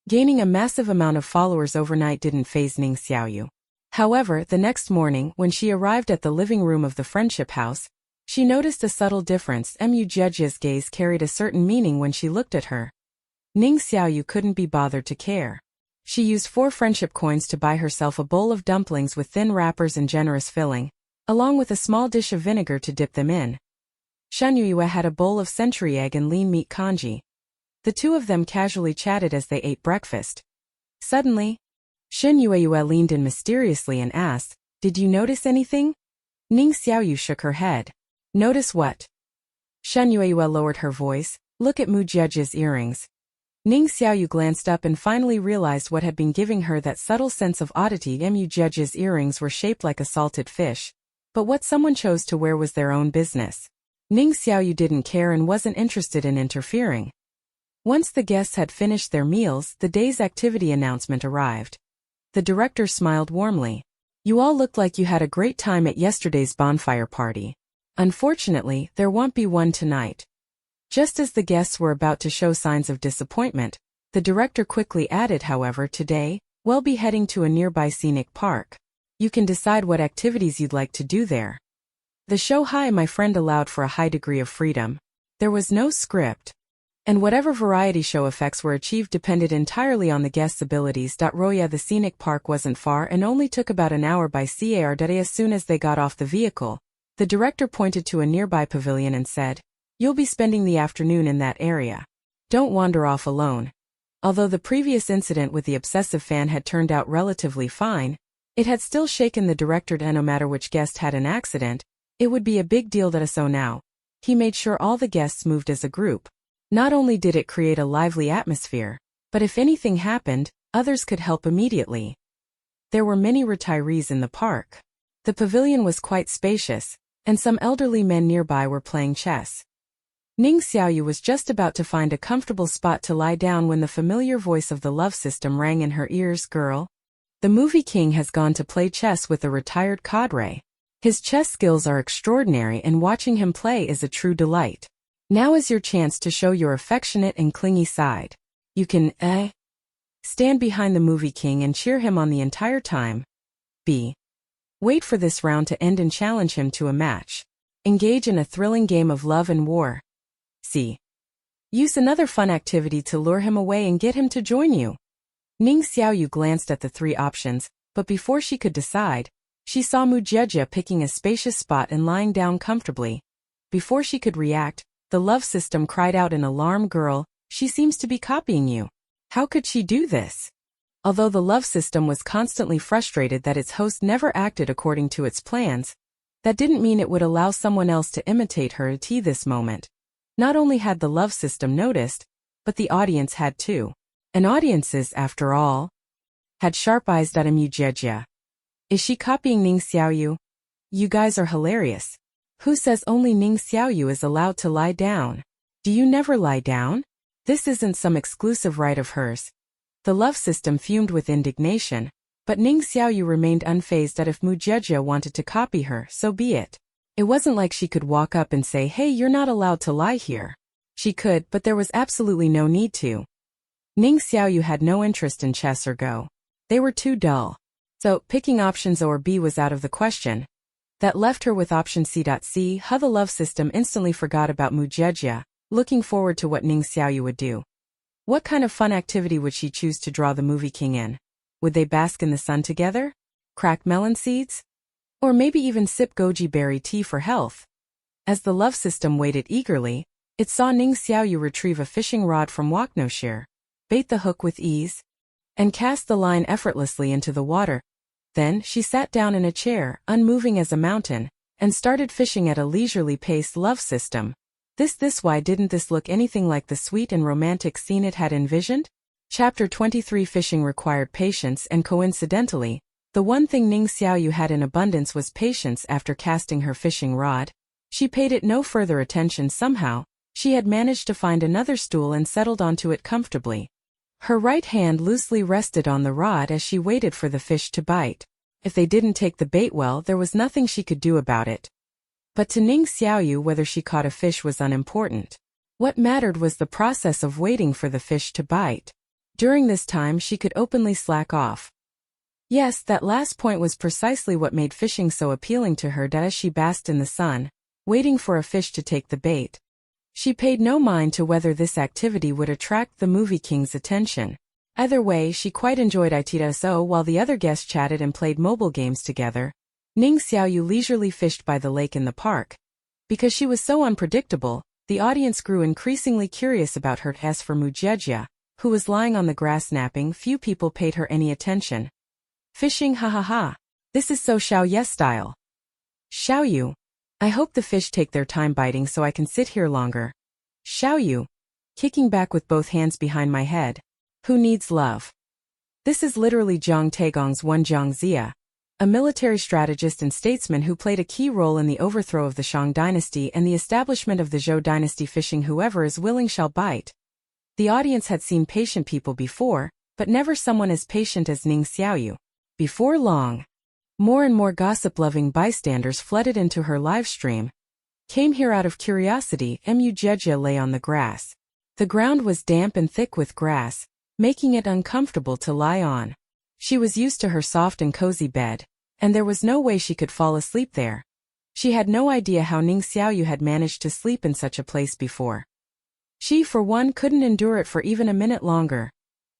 Gaining a massive amount of followers overnight didn't faze Ning Xiaoyu. However, the next morning, when she arrived at the living room of the friendship house, she noticed a subtle difference. Mu Jiejia's gaze carried a certain meaning when she looked at her. Ning Xiaoyu couldn't be bothered to care. She used 4 friendship coins to buy herself a bowl of dumplings with thin wrappers and generous filling, along with a small dish of vinegar to dip them in. Shen Yue had a bowl of century egg and lean meat congee. The two of them casually chatted as they ate breakfast. Suddenly, Shen Yue leaned in mysteriously and asked, "Did you notice anything?" Ning Xiaoyu shook her head. "Notice what?" Shen Yue lowered her voice. "Look at Mu Jiejia's earrings." Ning Xiaoyu glanced up and finally realized what had been giving her that subtle sense of oddity. Mu Jiejia's earrings were shaped like a salted fish. But what someone chose to wear was their own business. Ning Xiaoyu didn't care and wasn't interested in interfering. Once the guests had finished their meals, the day's activity announcement arrived. The director smiled warmly. "You all looked like you had a great time at yesterday's bonfire party. Unfortunately, there won't be one tonight." Just as the guests were about to show signs of disappointment, the director quickly added, "However, today, we'll be heading to a nearby scenic park. You can decide what activities you'd like to do there." The show Hi My Friend allowed for a high degree of freedom. There was no script, and whatever variety show effects were achieved depended entirely on the guests' abilities. Roya, the scenic park wasn't far and only took about an hour by car. As soon as they got off the vehicle, the director pointed to a nearby pavilion and said, "You'll be spending the afternoon in that area. Don't wander off alone." Although the previous incident with the obsessive fan had turned out relatively fine, it had still shaken the director. No matter which guest had an accident, it would be a big deal. So now, he made sure all the guests moved as a group. Not only did it create a lively atmosphere, but if anything happened, others could help immediately. There were many retirees in the park. The pavilion was quite spacious, and some elderly men nearby were playing chess. Ning Xiaoyu was just about to find a comfortable spot to lie down when the familiar voice of the love system rang in her ears. "Girl, the movie king has gone to play chess with a retired cadre. His chess skills are extraordinary and watching him play is a true delight. Now is your chance to show your affectionate and clingy side. You can stand behind the movie king and cheer him on the entire time. B. Wait for this round to end and challenge him to a match. Engage in a thrilling game of love and war. C. Use another fun activity to lure him away and get him to join you." Ning Xiaoyu glanced at the 3 options, but before she could decide, she saw Mu Jiejia picking a spacious spot and lying down comfortably. Before she could react, the love system cried out in alarm, "Girl, she seems to be copying you. How could she do this?" Although the love system was constantly frustrated that its host never acted according to its plans, that didn't mean it would allow someone else to imitate her at this moment. Not only had the love system noticed, but the audience had too. And audiences, after all, had sharp eyes. Mu Jiejia. Is she copying Ning Xiaoyu? You guys are hilarious. Who says only Ning Xiaoyu is allowed to lie down? Do you never lie down? This isn't some exclusive right of hers. The love system fumed with indignation, but Ning Xiaoyu remained unfazed. If Mu Jiejia wanted to copy her, so be it. It wasn't like she could walk up and say, "Hey, you're not allowed to lie here." She could, but there was absolutely no need to. Ning Xiaoyu had no interest in chess or Go. They were too dull. So, picking options A or B was out of the question. That left her with option C. The love system instantly forgot about Mu Jiejia, looking forward to what Ning Xiaoyu would do. What kind of fun activity would she choose to draw the movie king in? Would they bask in the sun together? Crack melon seeds? Or maybe even sip goji berry tea for health? As the love system waited eagerly, it saw Ning Xiaoyu retrieve a fishing rod from Waknoshir, bait the hook with ease, and cast the line effortlessly into the water. Then she sat down in a chair, unmoving as a mountain, and started fishing at a leisurely pace. Love system. Why didn't this look anything like the sweet and romantic scene it had envisioned? Chapter 23. Fishing required patience, and coincidentally, the one thing Ning Xiaoyu had in abundance was patience. After casting her fishing rod, she paid it no further attention. Somehow, she had managed to find another stool and settled onto it comfortably. Her right hand loosely rested on the rod as she waited for the fish to bite. If they didn't take the bait well, there was nothing she could do about it. But to Ning Xiaoyu, whether she caught a fish was unimportant. What mattered was the process of waiting for the fish to bite. During this time she could openly slack off. Yes, that last point was precisely what made fishing so appealing to her, that as she basked in the sun, waiting for a fish to take the bait, she paid no mind to whether this activity would attract the movie king's attention. Either way, she quite enjoyed it. So while the other guests chatted and played mobile games together, Ning Xiaoyu leisurely fished by the lake in the park. Because she was so unpredictable, the audience grew increasingly curious about her. As for Mujejia, who was lying on the grass napping, few people paid her any attention. Fishing, ha ha ha. This is so Xiaoyu style. Xiaoyu. I hope the fish take their time biting so I can sit here longer. Xiaoyu. Kicking back with both hands behind my head. Who needs love? This is literally Zhang Taigong's one Zhang Zia, a military strategist and statesman who played a key role in the overthrow of the Shang dynasty and the establishment of the Zhou dynasty. Fishing, whoever is willing shall bite. The audience had seen patient people before, but never someone as patient as Ning Xiaoyu. Before long, more and more gossip-loving bystanders flooded into her live stream. Came here out of curiosity. Mujejia lay on the grass. The ground was damp and thick with grass, making it uncomfortable to lie on. She was used to her soft and cozy bed, and there was no way she could fall asleep there. She had no idea how Ning Xiaoyu had managed to sleep in such a place before. She, for one, couldn't endure it for even a minute longer.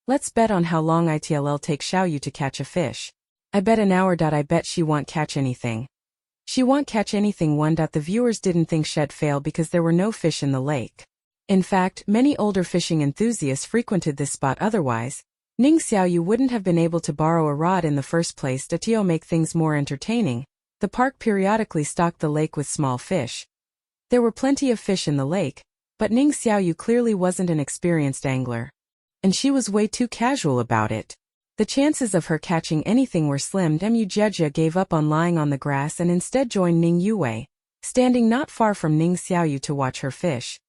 Let's bet on how long it'll take Xiaoyu to catch a fish. I bet an hour. I bet she won't catch anything. She won't catch anything. The viewers didn't think she'd fail because there were no fish in the lake. In fact, many older fishing enthusiasts frequented this spot. Otherwise, Ning Xiaoyu wouldn't have been able to borrow a rod in the first place. To make things more entertaining, the park periodically stocked the lake with small fish. There were plenty of fish in the lake, but Ning Xiaoyu clearly wasn't an experienced angler. And she was way too casual about it. The chances of her catching anything were slim. Mujejia gave up on lying on the grass and instead joined Ning Yue, standing not far from Ning Xiaoyu to watch her fish.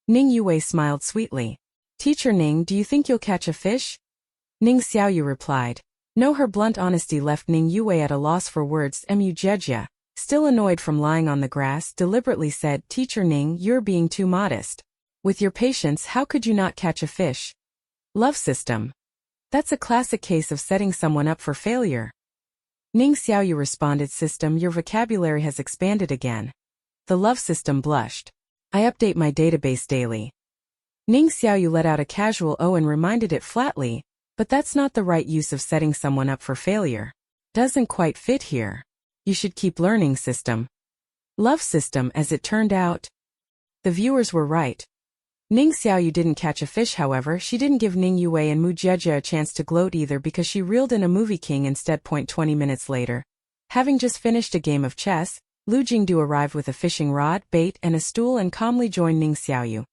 Ning Yue smiled sweetly. Teacher Ning, do you think you'll catch a fish? Ning Xiaoyu replied. No. Her blunt honesty left Ning Yue at a loss for words. Mujejia, still annoyed from lying on the grass, deliberately said, Teacher Ning, you're being too modest. With your patience, how could you not catch a fish? Love system. That's a classic case of setting someone up for failure. Ning Xiaoyu responded, System, your vocabulary has expanded again. The love system blushed. I update my database daily. Ning Xiaoyu let out a casual oh and reminded it flatly, but that's not the right use of setting someone up for failure. Doesn't quite fit here. You should keep learning, System. Love system, as it turned out. The viewers were right. Ning Xiaoyu didn't catch a fish. However, she didn't give Ning Yue and Mujejia a chance to gloat either, because she reeled in a movie king instead. 20 minutes later, having just finished a game of chess, Lu Jingdu arrived with a fishing rod, bait, and a stool and calmly joined Ning Xiaoyu.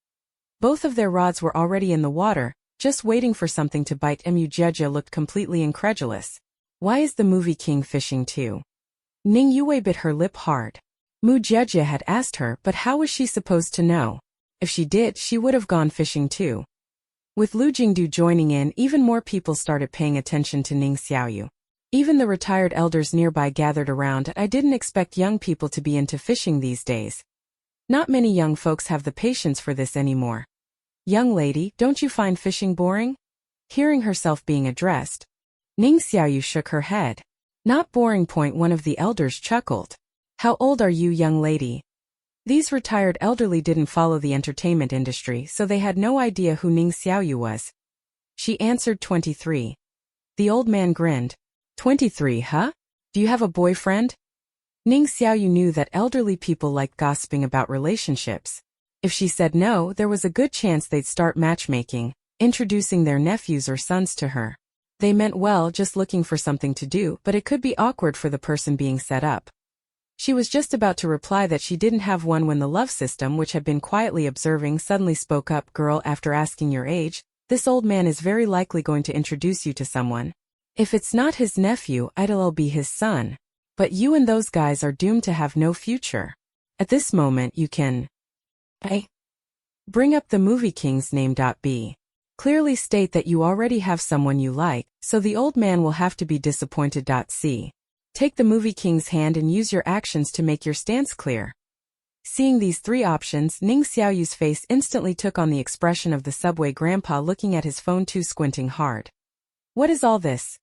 Both of their rods were already in the water, just waiting for something to bite. Mujejia looked completely incredulous. Why is the movie king fishing too? Ning Yue bit her lip hard. Mujejia had asked her, but how was she supposed to know? If she did, she would have gone fishing too. With Lu Jingdu joining in, even more people started paying attention to Ning Xiaoyu. Even the retired elders nearby gathered around. I didn't expect young people to be into fishing these days. Not many young folks have the patience for this anymore. Young lady, don't you find fishing boring? Hearing herself being addressed, Ning Xiaoyu shook her head. Not boring. One of the elders chuckled. How old are you, young lady? These retired elderly didn't follow the entertainment industry, so they had no idea who Ning Xiaoyu was. She answered, 23. The old man grinned. 23, huh? Do you have a boyfriend? Ning Xiaoyu knew that elderly people liked gossiping about relationships. If she said no, there was a good chance they'd start matchmaking, introducing their nephews or sons to her. They meant well, just looking for something to do, but it could be awkward for the person being set up. She was just about to reply that she didn't have one when the love system, which had been quietly observing, suddenly spoke up. Girl, after asking your age, this old man is very likely going to introduce you to someone. If it's not his nephew, it'll be his son. But you and those guys are doomed to have no future. At this moment you can bring up the movie king's name. B. Clearly state that you already have someone you like, so the old man will have to be disappointed. C. Take the movie king's hand and use your actions to make your stance clear. Seeing these three options, Ning Xiaoyu's face instantly took on the expression of the subway grandpa looking at his phone too, squinting hard. What is all this?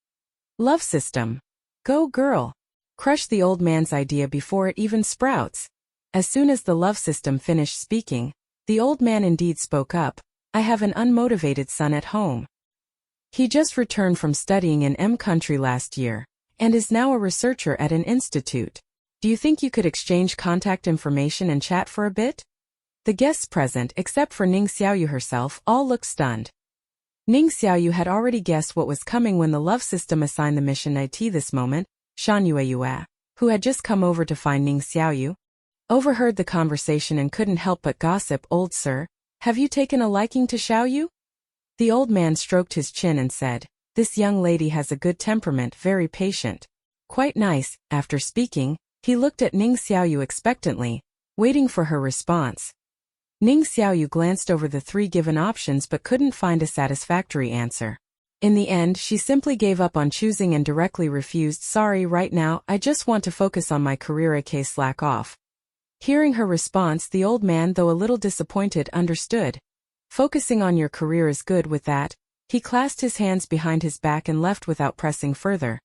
Love system. Go girl. Crush the old man's idea before it even sprouts. As soon as the love system finished speaking, the old man indeed spoke up. I have an unmotivated son at home. He just returned from studying in M country last year, and is now a researcher at an institute. Do you think you could exchange contact information and chat for a bit? The guests present, except for Ning Xiaoyu herself, all looked stunned. Ning Xiaoyu had already guessed what was coming when the love system assigned the mission IT this moment. Shan Yueyue, who had just come over to find Ning Xiaoyu, overheard the conversation and couldn't help but gossip. Old sir, have you taken a liking to Xiaoyu? The old man stroked his chin and said, this young lady has a good temperament, very patient. Quite nice. After speaking, he looked at Ning Xiaoyu expectantly, waiting for her response. Ning Xiaoyu glanced over the three given options but couldn't find a satisfactory answer. In the end, she simply gave up on choosing and directly refused. Sorry, right now, I just want to focus on my career, aka slack off. Hearing her response, the old man, though a little disappointed, understood. Focusing on your career is good. With that, he clasped his hands behind his back and left without pressing further.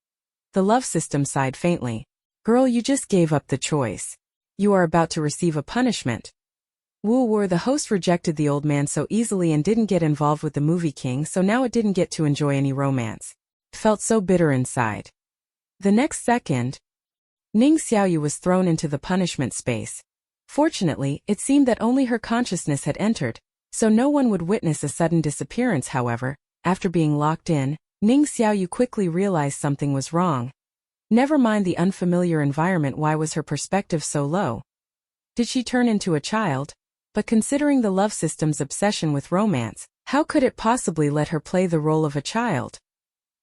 The love system sighed faintly. Girl, you just gave up the choice. You are about to receive a punishment. Wu, the host, rejected the old man so easily and didn't get involved with the movie king, so now it didn't get to enjoy any romance. It felt so bitter inside. The next second, Ning Xiaoyu was thrown into the punishment space. Fortunately, it seemed that only her consciousness had entered, so no one would witness a sudden disappearance. However, after being locked in, Ning Xiaoyu quickly realized something was wrong. Never mind the unfamiliar environment, why was her perspective so low? Did she turn into a child? But considering the love system's obsession with romance, how could it possibly let her play the role of a child?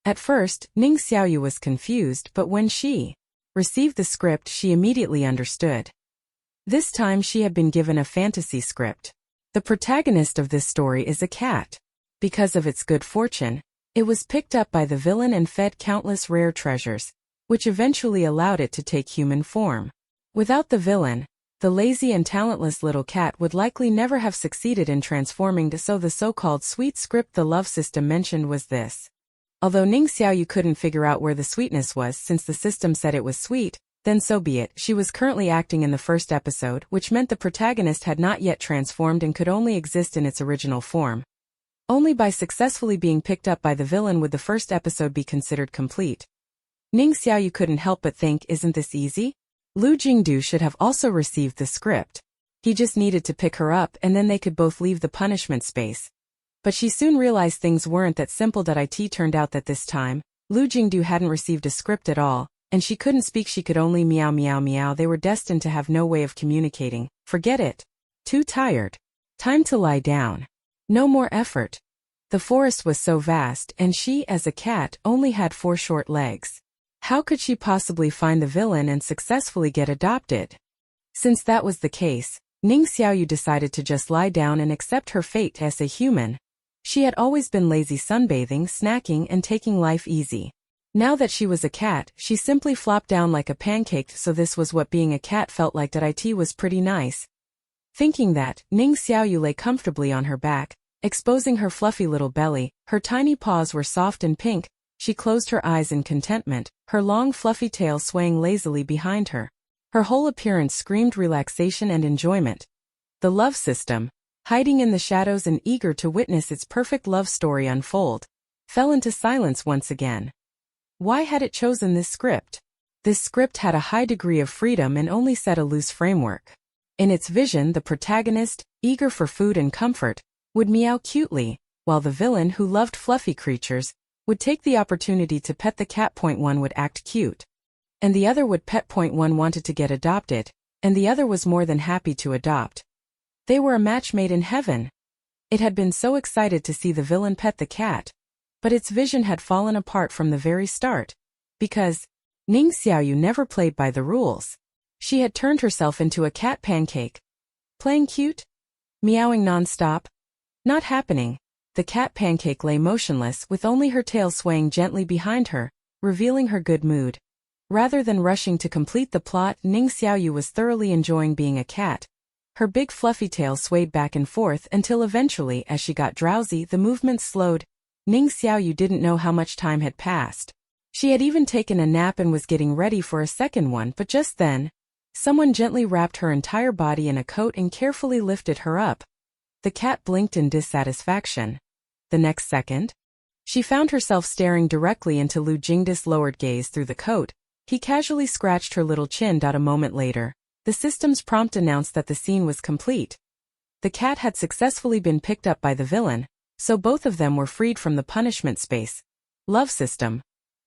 At first, Ning Xiaoyu was confused, but when she received the script, she immediately understood. This time she had been given a fantasy script. The protagonist of this story is a cat. Because of its good fortune, it was picked up by the villain and fed countless rare treasures, which eventually allowed it to take human form. Without the villain, the lazy and talentless little cat would likely never have succeeded in transforming to so the so-called sweet script the love system mentioned was this. Although Ning Xiaoyu couldn't figure out where the sweetness was since the system said it was sweet, then so be it. She was currently acting in the first episode, which meant the protagonist had not yet transformed and could only exist in its original form. Only by successfully being picked up by the villain would the first episode be considered complete. Ning Xiaoyu couldn't help but think, isn't this easy? Lu Jingdu should have also received the script. He just needed to pick her up and then they could both leave the punishment space. But she soon realized things weren't that simple. It turned out that this time, Lu Jingdu hadn't received a script at all, and she couldn't speak, she could only meow meow meow. They were destined to have no way of communicating. Forget it. Too tired. Time to lie down. No more effort. The forest was so vast and she, as a cat, only had 4 short legs. How could she possibly find the villain and successfully get adopted? Since that was the case, Ning Xiaoyu decided to just lie down and accept her fate as a human. She had always been lazy, sunbathing, snacking, and taking life easy. Now that she was a cat, she simply flopped down like a pancake, so this was what being a cat felt like. It was pretty nice. Thinking that, Ning Xiaoyu lay comfortably on her back, exposing her fluffy little belly. Her tiny paws were soft and pink. She closed her eyes in contentment, her long fluffy tail swaying lazily behind her. Her whole appearance screamed relaxation and enjoyment. The love system, hiding in the shadows and eager to witness its perfect love story unfold, fell into silence once again. Why had it chosen this script? This script had a high degree of freedom and only set a loose framework. In its vision, the protagonist, eager for food and comfort, would meow cutely, while the villain, who loved fluffy creatures, would take the opportunity to pet the cat. One would act cute, and the other would pet. One wanted to get adopted, and the other was more than happy to adopt. They were a match made in heaven. It had been so excited to see the villain pet the cat, but its vision had fallen apart from the very start, because Ning Xiaoyu never played by the rules. She had turned herself into a cat pancake. Playing cute? Meowing non-stop? Not happening. The cat pancake lay motionless with only her tail swaying gently behind her, revealing her good mood. Rather than rushing to complete the plot, Ning Xiaoyu was thoroughly enjoying being a cat, Her big fluffy tail swayed back and forth until eventually, as she got drowsy, the movement slowed. Ning Xiaoyu didn't know how much time had passed. She had even taken a nap and was getting ready for a second one, but just then, someone gently wrapped her entire body in a coat and carefully lifted her up. The cat blinked in dissatisfaction. The next second, she found herself staring directly into Lu Jingda's lowered gaze through the coat. He casually scratched her little chin. A moment later, the system's prompt announced that the scene was complete. The cat had successfully been picked up by the villain, so both of them were freed from the punishment space. Love system.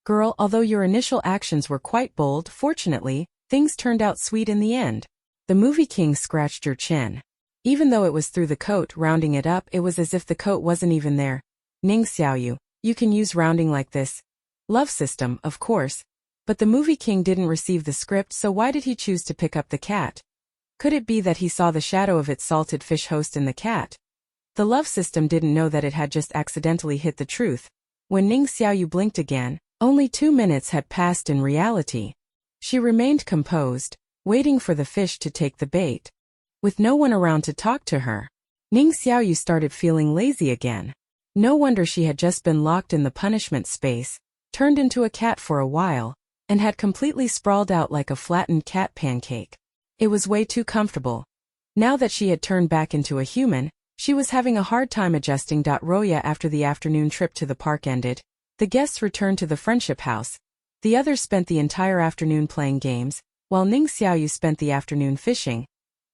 Girl, although your initial actions were quite bold, fortunately, things turned out sweet in the end. The movie king scratched your chin. Even though it was through the coat, rounding it up, it was as if the coat wasn't even there. Ning Xiaoyu, you can use rounding like this. Love system, of course. But the movie king didn't receive the script, so why did he choose to pick up the cat? Could it be that he saw the shadow of its salted fish host in the cat? The love system didn't know that it had just accidentally hit the truth. When Ning Xiaoyu blinked again, only 2 minutes had passed in reality. She remained composed, waiting for the fish to take the bait. With no one around to talk to her, Ning Xiaoyu started feeling lazy again. No wonder she had just been locked in the punishment space, turned into a cat for a while, and had completely sprawled out like a flattened cat pancake. It was way too comfortable. Now that she had turned back into a human, she was having a hard time adjusting. Roya, after the afternoon trip to the park ended, the guests returned to the friendship house. The others spent the entire afternoon playing games, while Ning Xiaoyu spent the afternoon fishing.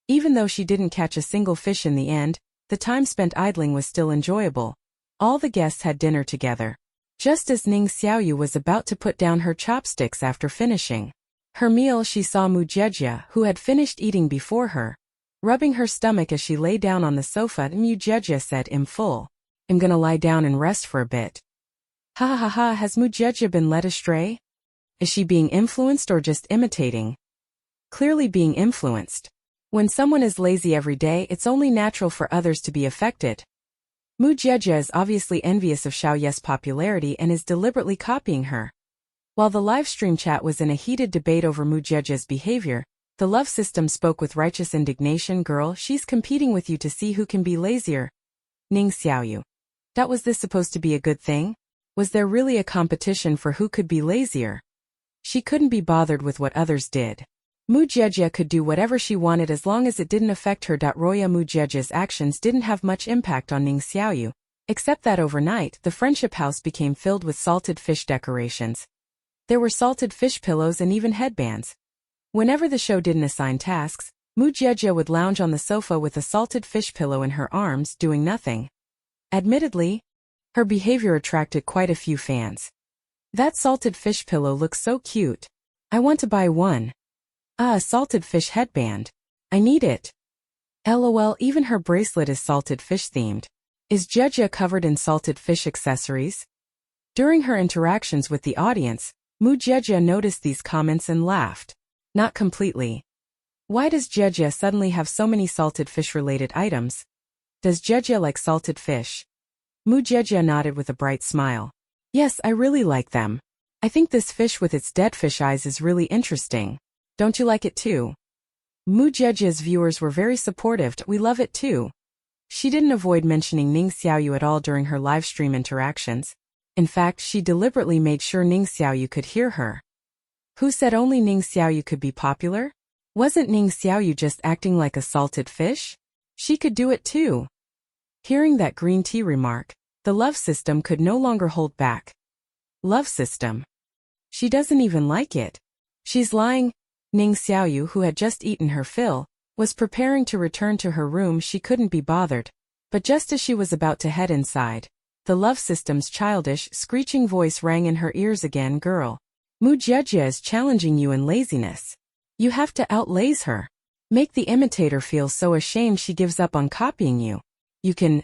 Even though she didn't catch a single fish in the end, the time spent idling was still enjoyable. All the guests had dinner together. Just as Ning Xiaoyu was about to put down her chopsticks after finishing her meal, she saw Mu Jejia, who had finished eating before her, rubbing her stomach as she lay down on the sofa. Mu Jejia said, "I'm full. I'm gonna lie down and rest for a bit." Ha ha ha ha, has Mu Jejia been led astray? Is she being influenced or just imitating? Clearly being influenced. When someone is lazy every day, it's only natural for others to be affected. Mu Jejia is obviously envious of Xiaoye's popularity and is deliberately copying her. While the livestream chat was in a heated debate over Mu Jejia's behavior, the love system spoke with righteous indignation. Girl, she's competing with you to see who can be lazier. Ning Xiaoyu. Was this supposed to be a good thing? Was there really a competition for who could be lazier? She couldn't be bothered with what others did. Mu Jejia could do whatever she wanted as long as it didn't affect her. Roya, Mu Jejia's actions didn't have much impact on Ning Xiaoyu, except that overnight the friendship house became filled with salted fish decorations. There were salted fish pillows and even headbands. Whenever the show didn't assign tasks, Mu Jejia would lounge on the sofa with a salted fish pillow in her arms, doing nothing. Admittedly, her behavior attracted quite a few fans. That salted fish pillow looks so cute. I want to buy one. Ah, a salted fish headband. I need it. LOL, even her bracelet is salted fish themed. Is Jejia covered in salted fish accessories? During her interactions with the audience, Mu Jejia noticed these comments and laughed. Not completely. Why does Jejia suddenly have so many salted fish-related items? Does Jejia like salted fish? Mu Jejia nodded with a bright smile. Yes, I really like them. I think this fish with its dead fish eyes is really interesting. Don't you like it too? Mu Jejia's viewers were very supportive. We love it too. She didn't avoid mentioning Ning Xiaoyu at all during her livestream interactions. In fact, she deliberately made sure Ning Xiaoyu could hear her. Who said only Ning Xiaoyu could be popular? Wasn't Ning Xiaoyu just acting like a salted fish? She could do it too. Hearing that green tea remark, the love system could no longer hold back. Love system. She doesn't even like it. She's lying. Ning Xiaoyu, who had just eaten her fill, was preparing to return to her room. She couldn't be bothered. But just as she was about to head inside, the love system's childish, screeching voice rang in her ears again. Girl, Mu Jejia is challenging you in laziness. You have to outlaze her. Make the imitator feel so ashamed she gives up on copying you. You can,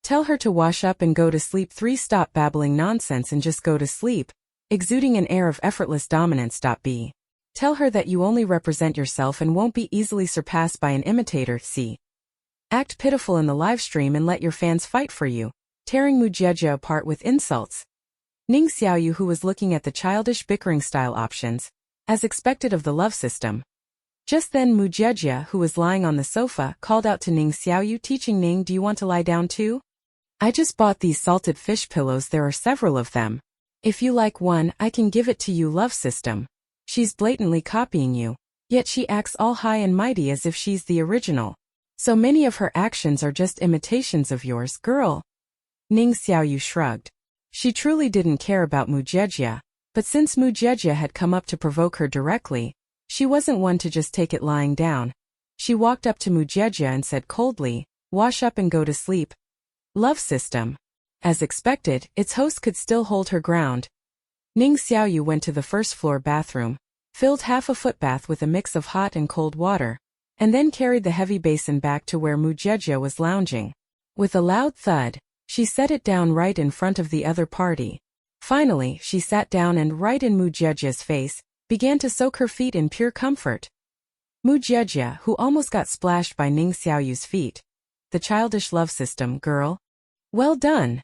tell her to wash up and go to sleep. 3. Stop babbling nonsense and just go to sleep, exuding an air of effortless dominance. B. Tell her that you only represent yourself and won't be easily surpassed by an imitator. C. Act pitiful in the livestream and let your fans fight for you, tearing Mu Jejia apart with insults. Ning Xiaoyu, who was looking at the childish bickering style options, as expected of the love system, Just then Mujejia, who was lying on the sofa, called out to Ning Xiaoyu, teaching Ning, "Do you want to lie down too? I just bought these salted fish pillows, there are several of them. If you like one, I can give it to you." Love system. She's blatantly copying you. Yet she acts all high and mighty as if she's the original. So many of her actions are just imitations of yours, girl. Ning Xiaoyu shrugged. She truly didn't care about Mujejia, but since Mujejia had come up to provoke her directly, she wasn't one to just take it lying down. She walked up to Mujejia and said coldly, "Wash up and go to sleep." Love system. As expected, its host could still hold her ground. Ning Xiaoyu went to the first-floor bathroom, filled half a foot bath with a mix of hot and cold water, and then carried the heavy basin back to where Mujejia was lounging. With a loud thud, she set it down right in front of the other party. Finally, she sat down and, right in Mujejia's face, began to soak her feet in pure comfort. Mujejia, who almost got splashed by Ning Xiaoyu's feet. The childish love system, girl. Well done.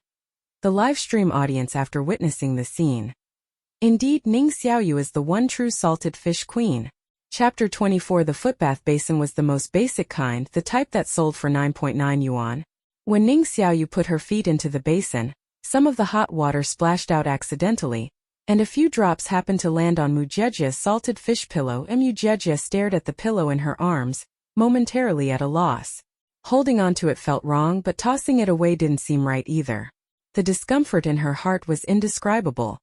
The live stream audience after witnessing the scene. Indeed, Ning Xiaoyu is the one true salted fish queen. Chapter 24. The footbath basin was the most basic kind, the type that sold for 9.9 yuan. When Ning Xiaoyu put her feet into the basin, some of the hot water splashed out accidentally, and a few drops happened to land on Mujejia's salted fish pillow, and Mujejia stared at the pillow in her arms, momentarily at a loss. Holding onto it felt wrong, but tossing it away didn't seem right either. The discomfort in her heart was indescribable.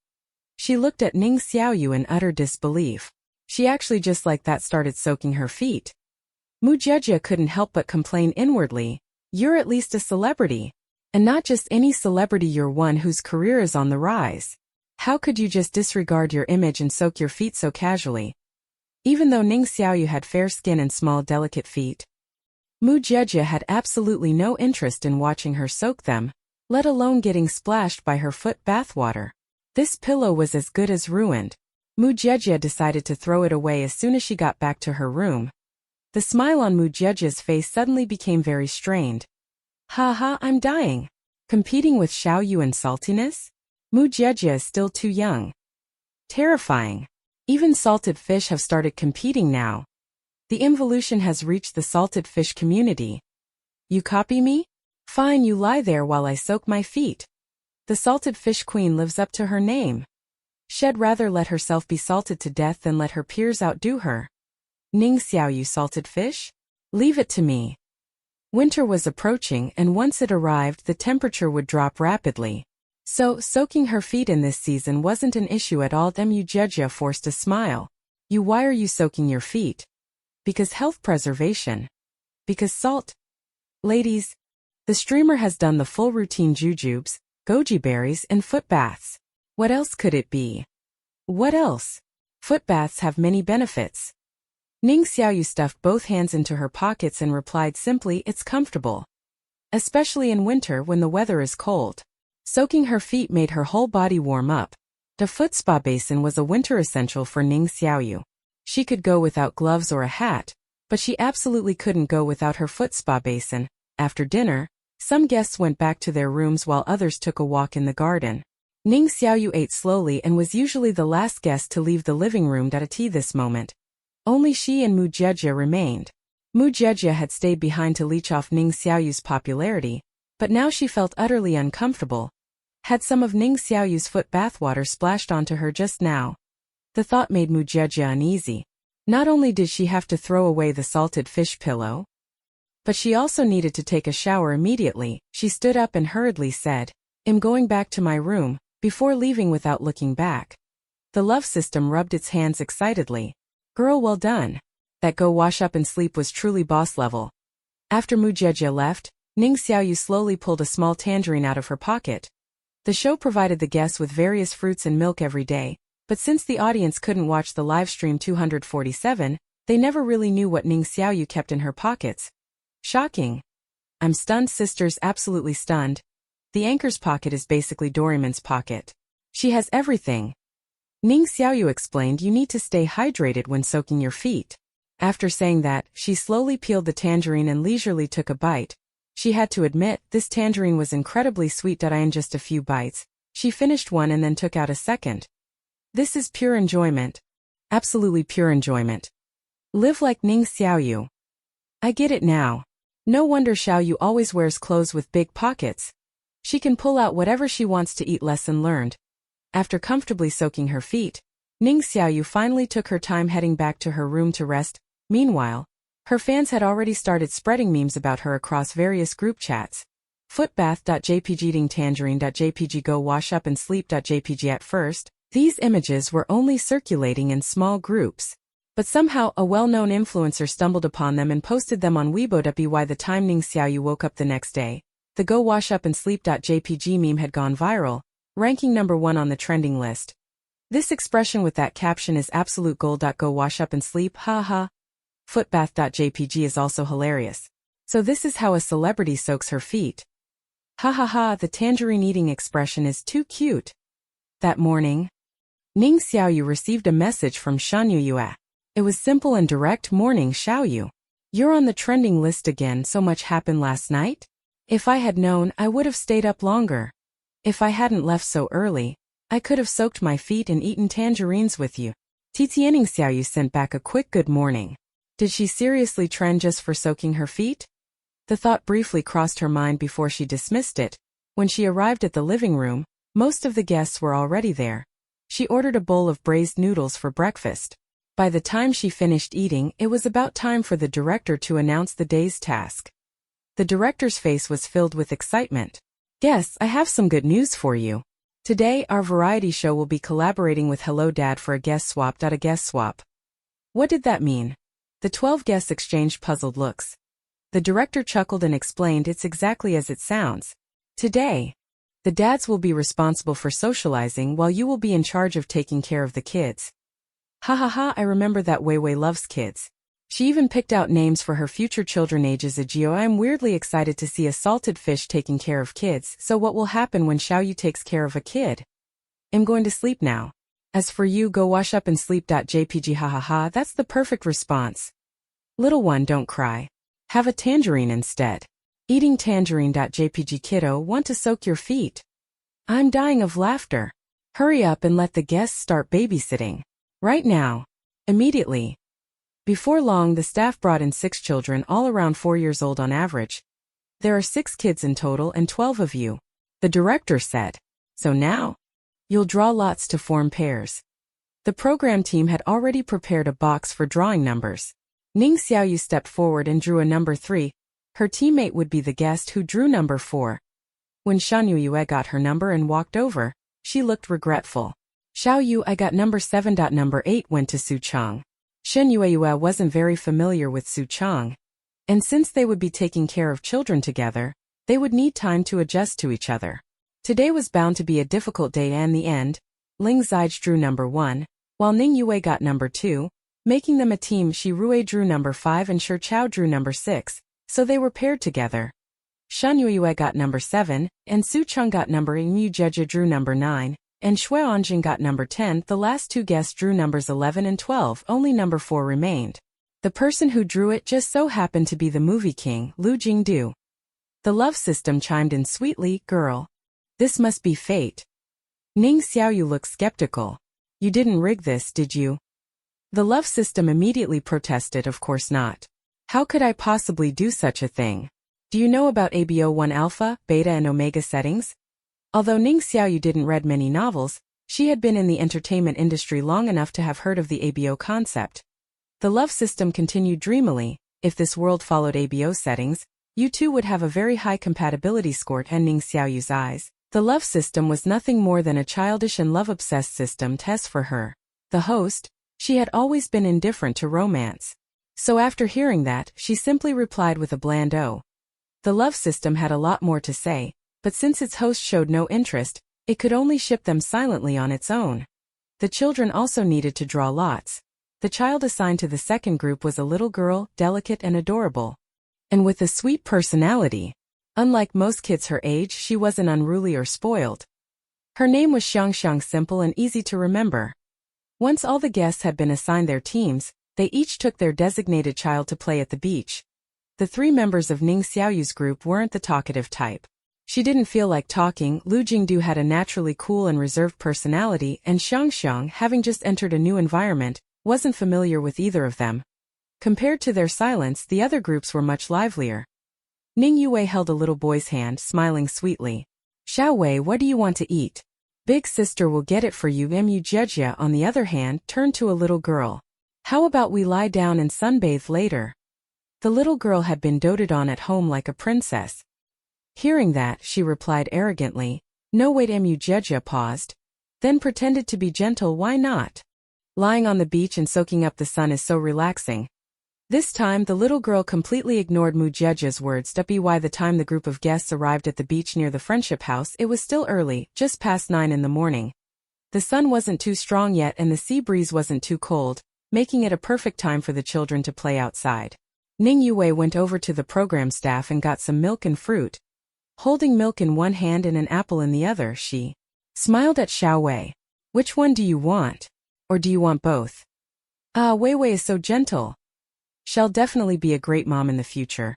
She looked at Ning Xiaoyu in utter disbelief. She actually just like that started soaking her feet. Mujejia couldn't help but complain inwardly, "You're at least a celebrity. And not just any celebrity, you're one whose career is on the rise. How could you just disregard your image and soak your feet so casually?" Even though Ning Xiaoyu had fair skin and small delicate feet, Mujejia had absolutely no interest in watching her soak them, let alone getting splashed by her foot bathwater. This pillow was as good as ruined. Mujejia decided to throw it away as soon as she got back to her room. The smile on Mujejia's face suddenly became very strained. "Ha, I'm dying. Competing with Xiaoyu in saltiness? Mujejia is still too young. Terrifying. Even salted fish have started competing now. The involution has reached the salted fish community. You copy me? Fine, you lie there while I soak my feet." The salted fish queen lives up to her name. She'd rather let herself be salted to death than let her peers outdo her. Ning Xiaoyu, salted fish? Leave it to me. Winter was approaching, and once it arrived, the temperature would drop rapidly. So, soaking her feet in this season wasn't an issue at all. Mujejia forced a smile. Why are you soaking your feet? Because health preservation. Because salt. Ladies, the streamer has done the full routine jujubes, goji berries, and foot baths. What else could it be? What else? Foot baths have many benefits. Ning Xiaoyu stuffed both hands into her pockets and replied simply, "It's comfortable. Especially in winter when the weather is cold." Soaking her feet made her whole body warm up. The foot spa basin was a winter essential for Ning Xiaoyu. She could go without gloves or a hat, but she absolutely couldn't go without her foot spa basin. After dinner, some guests went back to their rooms while others took a walk in the garden. Ning Xiaoyu ate slowly and was usually the last guest to leave the living room at a tea this moment. Only she and Mujejia remained. Mujejia had stayed behind to leech off Ning Xiaoyu's popularity, but now she felt utterly uncomfortable. Had some of Ning Xiaoyu's foot bathwater splashed onto her just now? The thought made Mujejia uneasy. Not only did she have to throw away the salted fish pillow, but she also needed to take a shower immediately. She stood up and hurriedly said, "I'm going back to my room," before leaving without looking back. The love system rubbed its hands excitedly. "Girl, well done. That go wash up and sleep was truly boss level." After Mujejia left, Ning Xiaoyu slowly pulled a small tangerine out of her pocket. The show provided the guests with various fruits and milk every day, but since the audience couldn't watch the live stream 247, they never really knew what Ning Xiaoyu kept in her pockets. Shocking. I'm stunned, sisters, absolutely stunned. The anchor's pocket is basically Doraemon's pocket. She has everything. Ning Xiaoyu explained, "You need to stay hydrated when soaking your feet." After saying that, she slowly peeled the tangerine and leisurely took a bite. She had to admit, this tangerine was incredibly sweet. In just a few bites, she finished one and then took out a second. This is pure enjoyment. Absolutely pure enjoyment. Live like Ning Xiaoyu. I get it now. No wonder Xiaoyu always wears clothes with big pockets. She can pull out whatever she wants to eat. Lesson learned. After comfortably soaking her feet, Ning Xiaoyu finally took her time heading back to her room to rest. Meanwhile, her fans had already started spreading memes about her across various group chats. Footbath.jpg, eating tangerine.jpg, go wash up and sleep.jpg. At first, these images were only circulating in small groups. But somehow a well-known influencer stumbled upon them and posted them on Weibo.by the time Ning Xiaoyu woke up the next day. The go wash up and sleep.jpg meme had gone viral, ranking number 1 on the trending list. This expression with that caption is absolute gold. Go wash up and sleep, haha. Footbath.jpg is also hilarious. So this is how a celebrity soaks her feet. Ha ha ha, the tangerine eating expression is too cute. That morning, Ning Xiaoyu received a message from Shanyu. It was simple and direct. Morning Xiaoyu. You're on the trending list again. So much happened last night? If I had known, I would have stayed up longer. If I hadn't left so early, I could have soaked my feet and eaten tangerines with you. Ning Xiaoyu sent back a quick good morning. Did she seriously trend just for soaking her feet? The thought briefly crossed her mind before she dismissed it. When she arrived at the living room, most of the guests were already there. She ordered a bowl of braised noodles for breakfast. By the time she finished eating, it was about time for the director to announce the day's task. The director's face was filled with excitement. Guests, I have some good news for you. Today, our variety show will be collaborating with Hello Dad for a guest swap. A guest swap. What did that mean? The 12 guests exchanged puzzled looks. The director chuckled and explained, it's exactly as it sounds. Today, the dads will be responsible for socializing while you will be in charge of taking care of the kids. Ha ha ha, I remember that Wei loves kids. She even picked out names for her future children. Ages Agio. I am weirdly excited to see a salted fish taking care of kids. So what will happen when Xiaoyu takes care of a kid? I'm going to sleep now. As for you, go wash up and sleep.jpg. Ha ha ha, that's the perfect response. Little one, don't cry. Have a tangerine instead. Eating tangerine.jpg. Kiddo, want to soak your feet? I'm dying of laughter. Hurry up and let the guests start babysitting. Right now. Immediately. Before long, the staff brought in 6 children, all around 4 years old on average. There are 6 kids in total and 12 of you. The director said. So now? You'll draw lots to form pairs. The program team had already prepared a box for drawing numbers. Ning Xiaoyu stepped forward and drew a number 3. Her teammate would be the guest who drew number 4. When Shanyu got her number and walked over, she looked regretful. Xiaoyu, I got number 7. Number 8 went to Su Chang. Shanyu wasn't very familiar with Su Chang. And since they would be taking care of children together, they would need time to adjust to each other. Today was bound to be a difficult day, and in the end, Ling Zijie drew number 1, while Ning Yue got number 2, making them a team. Shi Rui drew number 5 and Shi Chao drew number 6, so they were paired together. Shanyu got number 7, and Su Chang got number 8. Yu Jeje drew number 9, and Shui Onjing got number 10. The last 2 guests drew numbers 11 and 12, only number 4 remained. The person who drew it just so happened to be the movie king, Lu Jingdu. The love system chimed in sweetly, girl. This must be fate. Ning Xiaoyu looked skeptical. You didn't rig this, did you? The love system immediately protested, of course not. How could I possibly do such a thing? Do you know about ABO1 alpha, beta and omega settings? Although Ning Xiaoyu didn't read many novels, she had been in the entertainment industry long enough to have heard of the ABO concept. The love system continued dreamily. If this world followed ABO settings, you two would have a very high compatibility score. In Ning Xiaoyu's eyes, the love system was nothing more than a childish and love-obsessed system test for her. The host, she had always been indifferent to romance. So after hearing that, she simply replied with a bland "oh." The love system had a lot more to say, but since its host showed no interest, it could only ship them silently on its own. The children also needed to draw lots. The child assigned to the second group was a little girl, delicate and adorable. And with a sweet personality. Unlike most kids her age, she wasn't unruly or spoiled. Her name was Xiangxiang, simple and easy to remember. Once all the guests had been assigned their teams, they each took their designated child to play at the beach. The 3 members of Ning Xiaoyu's group weren't the talkative type. She didn't feel like talking. Lu Jingdu had a naturally cool and reserved personality, and Xiangxiang, having just entered a new environment, wasn't familiar with either of them. Compared to their silence, the other groups were much livelier. Ning Yue held a little boy's hand, smiling sweetly. Xiaowei, what do you want to eat? Big sister will get it for you. Mu Jejia, on the other hand, turned to a little girl. How about we lie down and sunbathe later? The little girl had been doted on at home like a princess. Hearing that, she replied arrogantly, no wait. Mu Jejia paused, then pretended to be gentle. Why not? Lying on the beach and soaking up the sun is so relaxing. This time the little girl completely ignored Mu Jejia's words. By the time the group of guests arrived at the beach near the friendship house, it was still early, just past 9 in the morning. The sun wasn't too strong yet and the sea breeze wasn't too cold, making it a perfect time for the children to play outside. Ning Yue went over to the program staff and got some milk and fruit. Holding milk in one hand and an apple in the other, she smiled at Xiaowei. Which one do you want? Or do you want both? Wei Wei is so gentle. She'll definitely be a great mom in the future.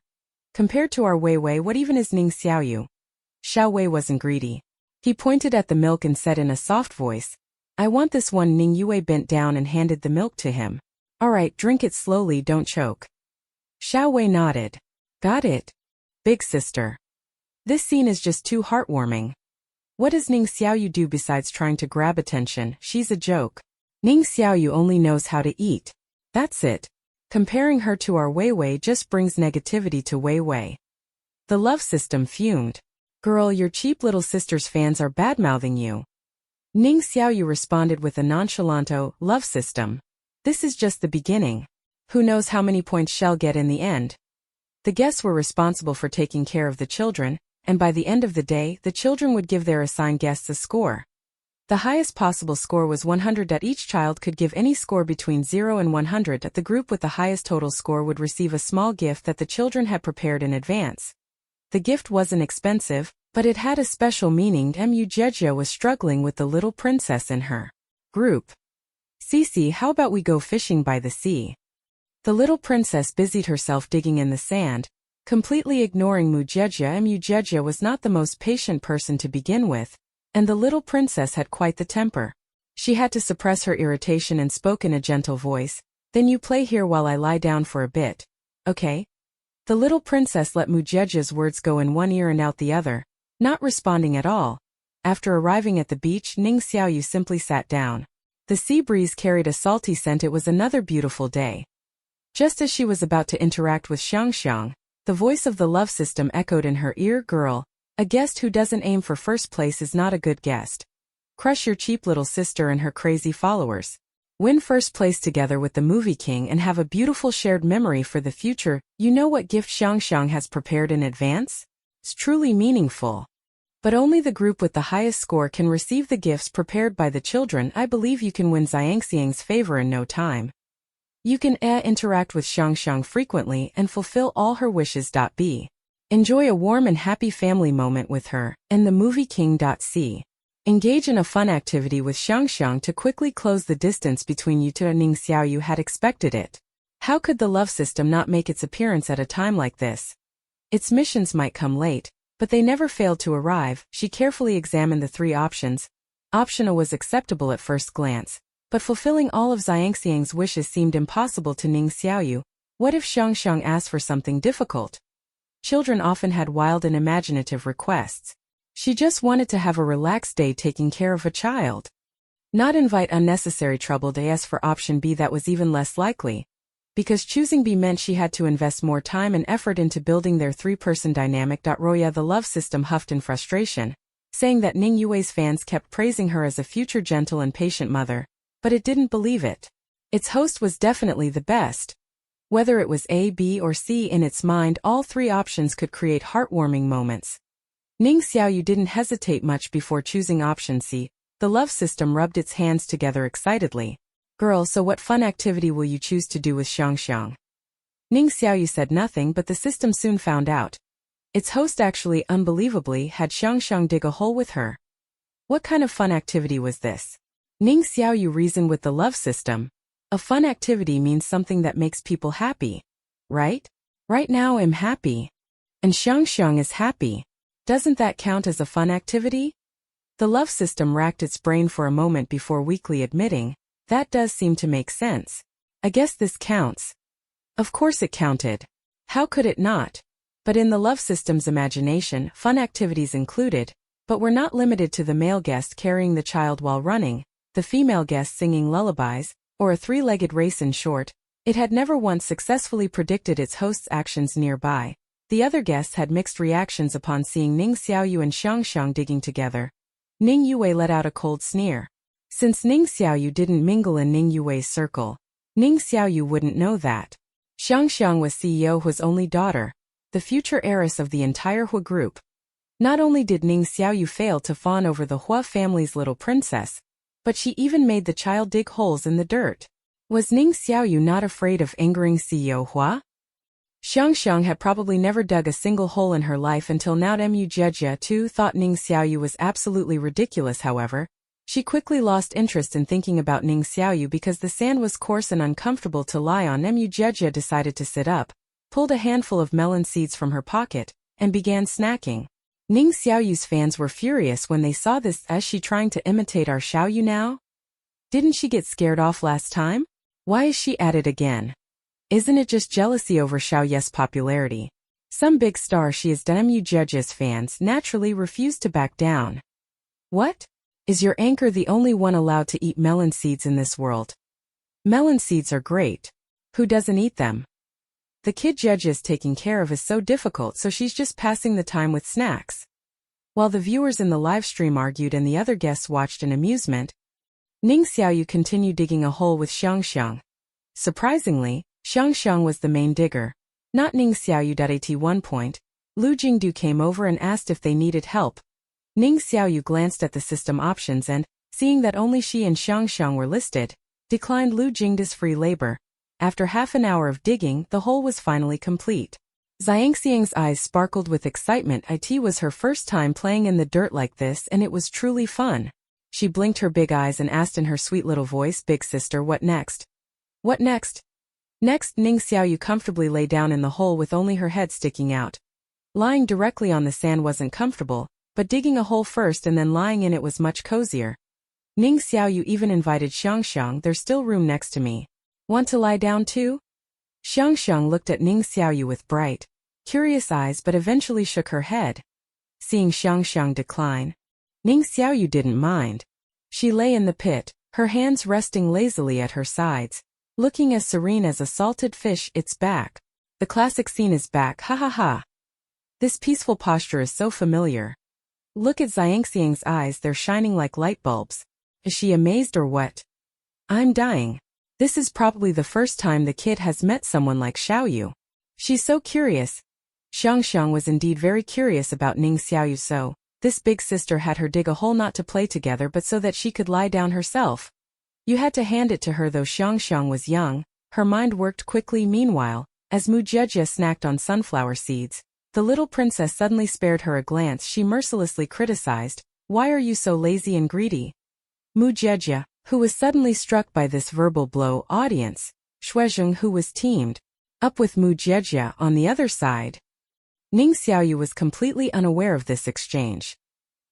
Compared to our Wei Wei, what even is Ning Xiaoyu? Xiaowei wasn't greedy. He pointed at the milk and said in a soft voice, I want this one. Ning Yue bent down and handed the milk to him. Alright, drink it slowly, don't choke. Xiaowei nodded. Got it. Big sister. This scene is just too heartwarming. What does Ning Xiaoyu do besides trying to grab attention? She's a joke. Ning Xiaoyu only knows how to eat. That's it. Comparing her to our Wei Wei just brings negativity to Wei Wei. The love system fumed. Girl, your cheap little sister's fans are badmouthing you. Ning Xiaoyu responded with a nonchalant love system. This is just the beginning. Who knows how many points she'll get in the end. The guests were responsible for taking care of the children, and by the end of the day, the children would give their assigned guests a score. The highest possible score was 100. Each child could give any score between 0 and 100. The group with the highest total score would receive a small gift that the children had prepared in advance. The gift wasn't expensive, but it had a special meaning. Mu Jejia was struggling with the little princess in her group. Cici, how about we go fishing by the sea? The little princess busied herself digging in the sand, completely ignoring Mu Jejia. Mu Jejia was not the most patient person to begin with, and the little princess had quite the temper. She had to suppress her irritation and spoke in a gentle voice, then you play here while I lie down for a bit. Okay? The little princess let Mu Jejia's words go in one ear and out the other, not responding at all. After arriving at the beach, Ning Xiaoyu simply sat down. The sea breeze carried a salty scent. It was another beautiful day. Just as she was about to interact with Xiangxiang, the voice of the love system echoed in her ear. Girl, a guest who doesn't aim for first place is not a good guest. Crush your cheap little sister and her crazy followers. Win first place together with the movie king and have a beautiful shared memory for the future. You know what gift Xiangxiang has prepared in advance? It's truly meaningful. But only the group with the highest score can receive the gifts prepared by the children. I believe you can win Xiangxiang's favor in no time. You can interact with Xiangxiang frequently and fulfill all her wishes. B. Enjoy a warm and happy family moment with her, and the movie king. C. Engage in a fun activity with Xiangxiang to quickly close the distance between you two. Ning Xiaoyu had expected it. How could the love system not make its appearance at a time like this? Its missions might come late, but they never failed to arrive. She carefully examined the 3 options. Option A was acceptable at first glance, but fulfilling all of Xiangxiang's wishes seemed impossible to Ning Xiaoyu. What if Xiangxiang asked for something difficult? Children often had wild and imaginative requests. She just wanted to have a relaxed day taking care of a child. Not invite unnecessary trouble. As for option B, that was even less likely. Because choosing B meant she had to invest more time and effort into building their 3-person dynamic. Roya, the love system, huffed in frustration, saying that Ning Yue's fans kept praising her as a future gentle and patient mother, but it didn't believe it. Its host was definitely the best. Whether it was A, B, or C, in its mind, all 3 options could create heartwarming moments. Ning Xiaoyu didn't hesitate much before choosing option C. The love system rubbed its hands together excitedly. Girl, so what fun activity will you choose to do with Xiangxiang? Ning Xiaoyu said nothing, but the system soon found out. Its host actually, unbelievably, had Xiangxiang dig a hole with her. What kind of fun activity was this? Ning Xiaoyu reasoned with the love system. A fun activity means something that makes people happy. Right? Right now I'm happy. And Xiangxiang is happy. Doesn't that count as a fun activity? The love system racked its brain for a moment before weakly admitting, that does seem to make sense. I guess this counts. Of course it counted. How could it not? But in the love system's imagination, fun activities included, but were not limited to the male guest carrying the child while running, the female guest singing lullabies, or a three-legged race. In short, it had never once successfully predicted its host's actions nearby. The other guests had mixed reactions upon seeing Ning Xiaoyu and Xiangxiang digging together. Ning Yue let out a cold sneer. Since Ning Xiaoyu didn't mingle in Ning Yue's circle, Ning Xiaoyu wouldn't know that. Xiangxiang was CEO Hua's only daughter, the future heiress of the entire Hua group. Not only did Ning Xiaoyu fail to fawn over the Hua family's little princess, but she even made the child dig holes in the dirt. Was Ning Xiaoyu not afraid of angering CEO Hua? Xiangxiang had probably never dug a single hole in her life until now. Mu Jejia too thought Ning Xiaoyu was absolutely ridiculous. However, she quickly lost interest in thinking about Ning Xiaoyu because the sand was coarse and uncomfortable to lie on. Mu Jejia decided to sit up, pulled a handful of melon seeds from her pocket, and began snacking. Ning Xiaoyu's fans were furious when they saw this. Is she trying to imitate our Xiaoyu now? Didn't she get scared off last time? Why is she at it again? Isn't it just jealousy over Xiaoyu's popularity? Some big star she is. Mu Jejia's fans naturally refused to back down. What? Is your anchor the only one allowed to eat melon seeds in this world? Melon seeds are great. Who doesn't eat them? The kid Jejia's taking care of is so difficult, so she's just passing the time with snacks. While the viewers in the live stream argued and the other guests watched in amusement, Ning Xiaoyu continued digging a hole with Xiangxiang. Surprisingly, Xiangxiang was the main digger, not Ning Xiaoyu. At one point, Lu Jingdu came over and asked if they needed help. Ning Xiaoyu glanced at the system options and, seeing that only she and Xiangxiang were listed, declined Lu Jingdu's free labor. After half an hour of digging, the hole was finally complete. Xiangxiang's eyes sparkled with excitement. It was her first time playing in the dirt like this, and it was truly fun. She blinked her big eyes and asked in her sweet little voice, "Big sister, what next?" What next? Next, Ning Xiaoyu comfortably lay down in the hole with only her head sticking out. Lying directly on the sand wasn't comfortable, but digging a hole first and then lying in it was much cozier. Ning Xiaoyu even invited Xiangxiang, "There's still room next to me. Want to lie down too?" Xiangxiang looked at Ning Xiaoyu with bright, curious eyes but eventually shook her head. Seeing Xiangxiang decline, Ning Xiaoyu didn't mind. She lay in the pit, her hands resting lazily at her sides, looking as serene as a salted fish. It's back. The classic scene is back, ha ha ha. This peaceful posture is so familiar. Look at Xiangxiang's eyes, they're shining like light bulbs. Is she amazed or what? I'm dying. This is probably the first time the kid has met someone like Xiaoyu. She's so curious. Xiangxiang was indeed very curious about Ning Xiaoyu, so this big sister had her dig a hole not to play together but so that she could lie down herself. You had to hand it to her. Though Xiangxiang was young, her mind worked quickly. Meanwhile, as Mu Jejia snacked on sunflower seeds, the little princess suddenly spared her a glance. She mercilessly criticized, "Why are you so lazy and greedy?" Mu Jejia, who was suddenly struck by this verbal blow. Audience, Shuizheng, who was teamed up with Mu Jejia on the other side. Ning Xiaoyu was completely unaware of this exchange.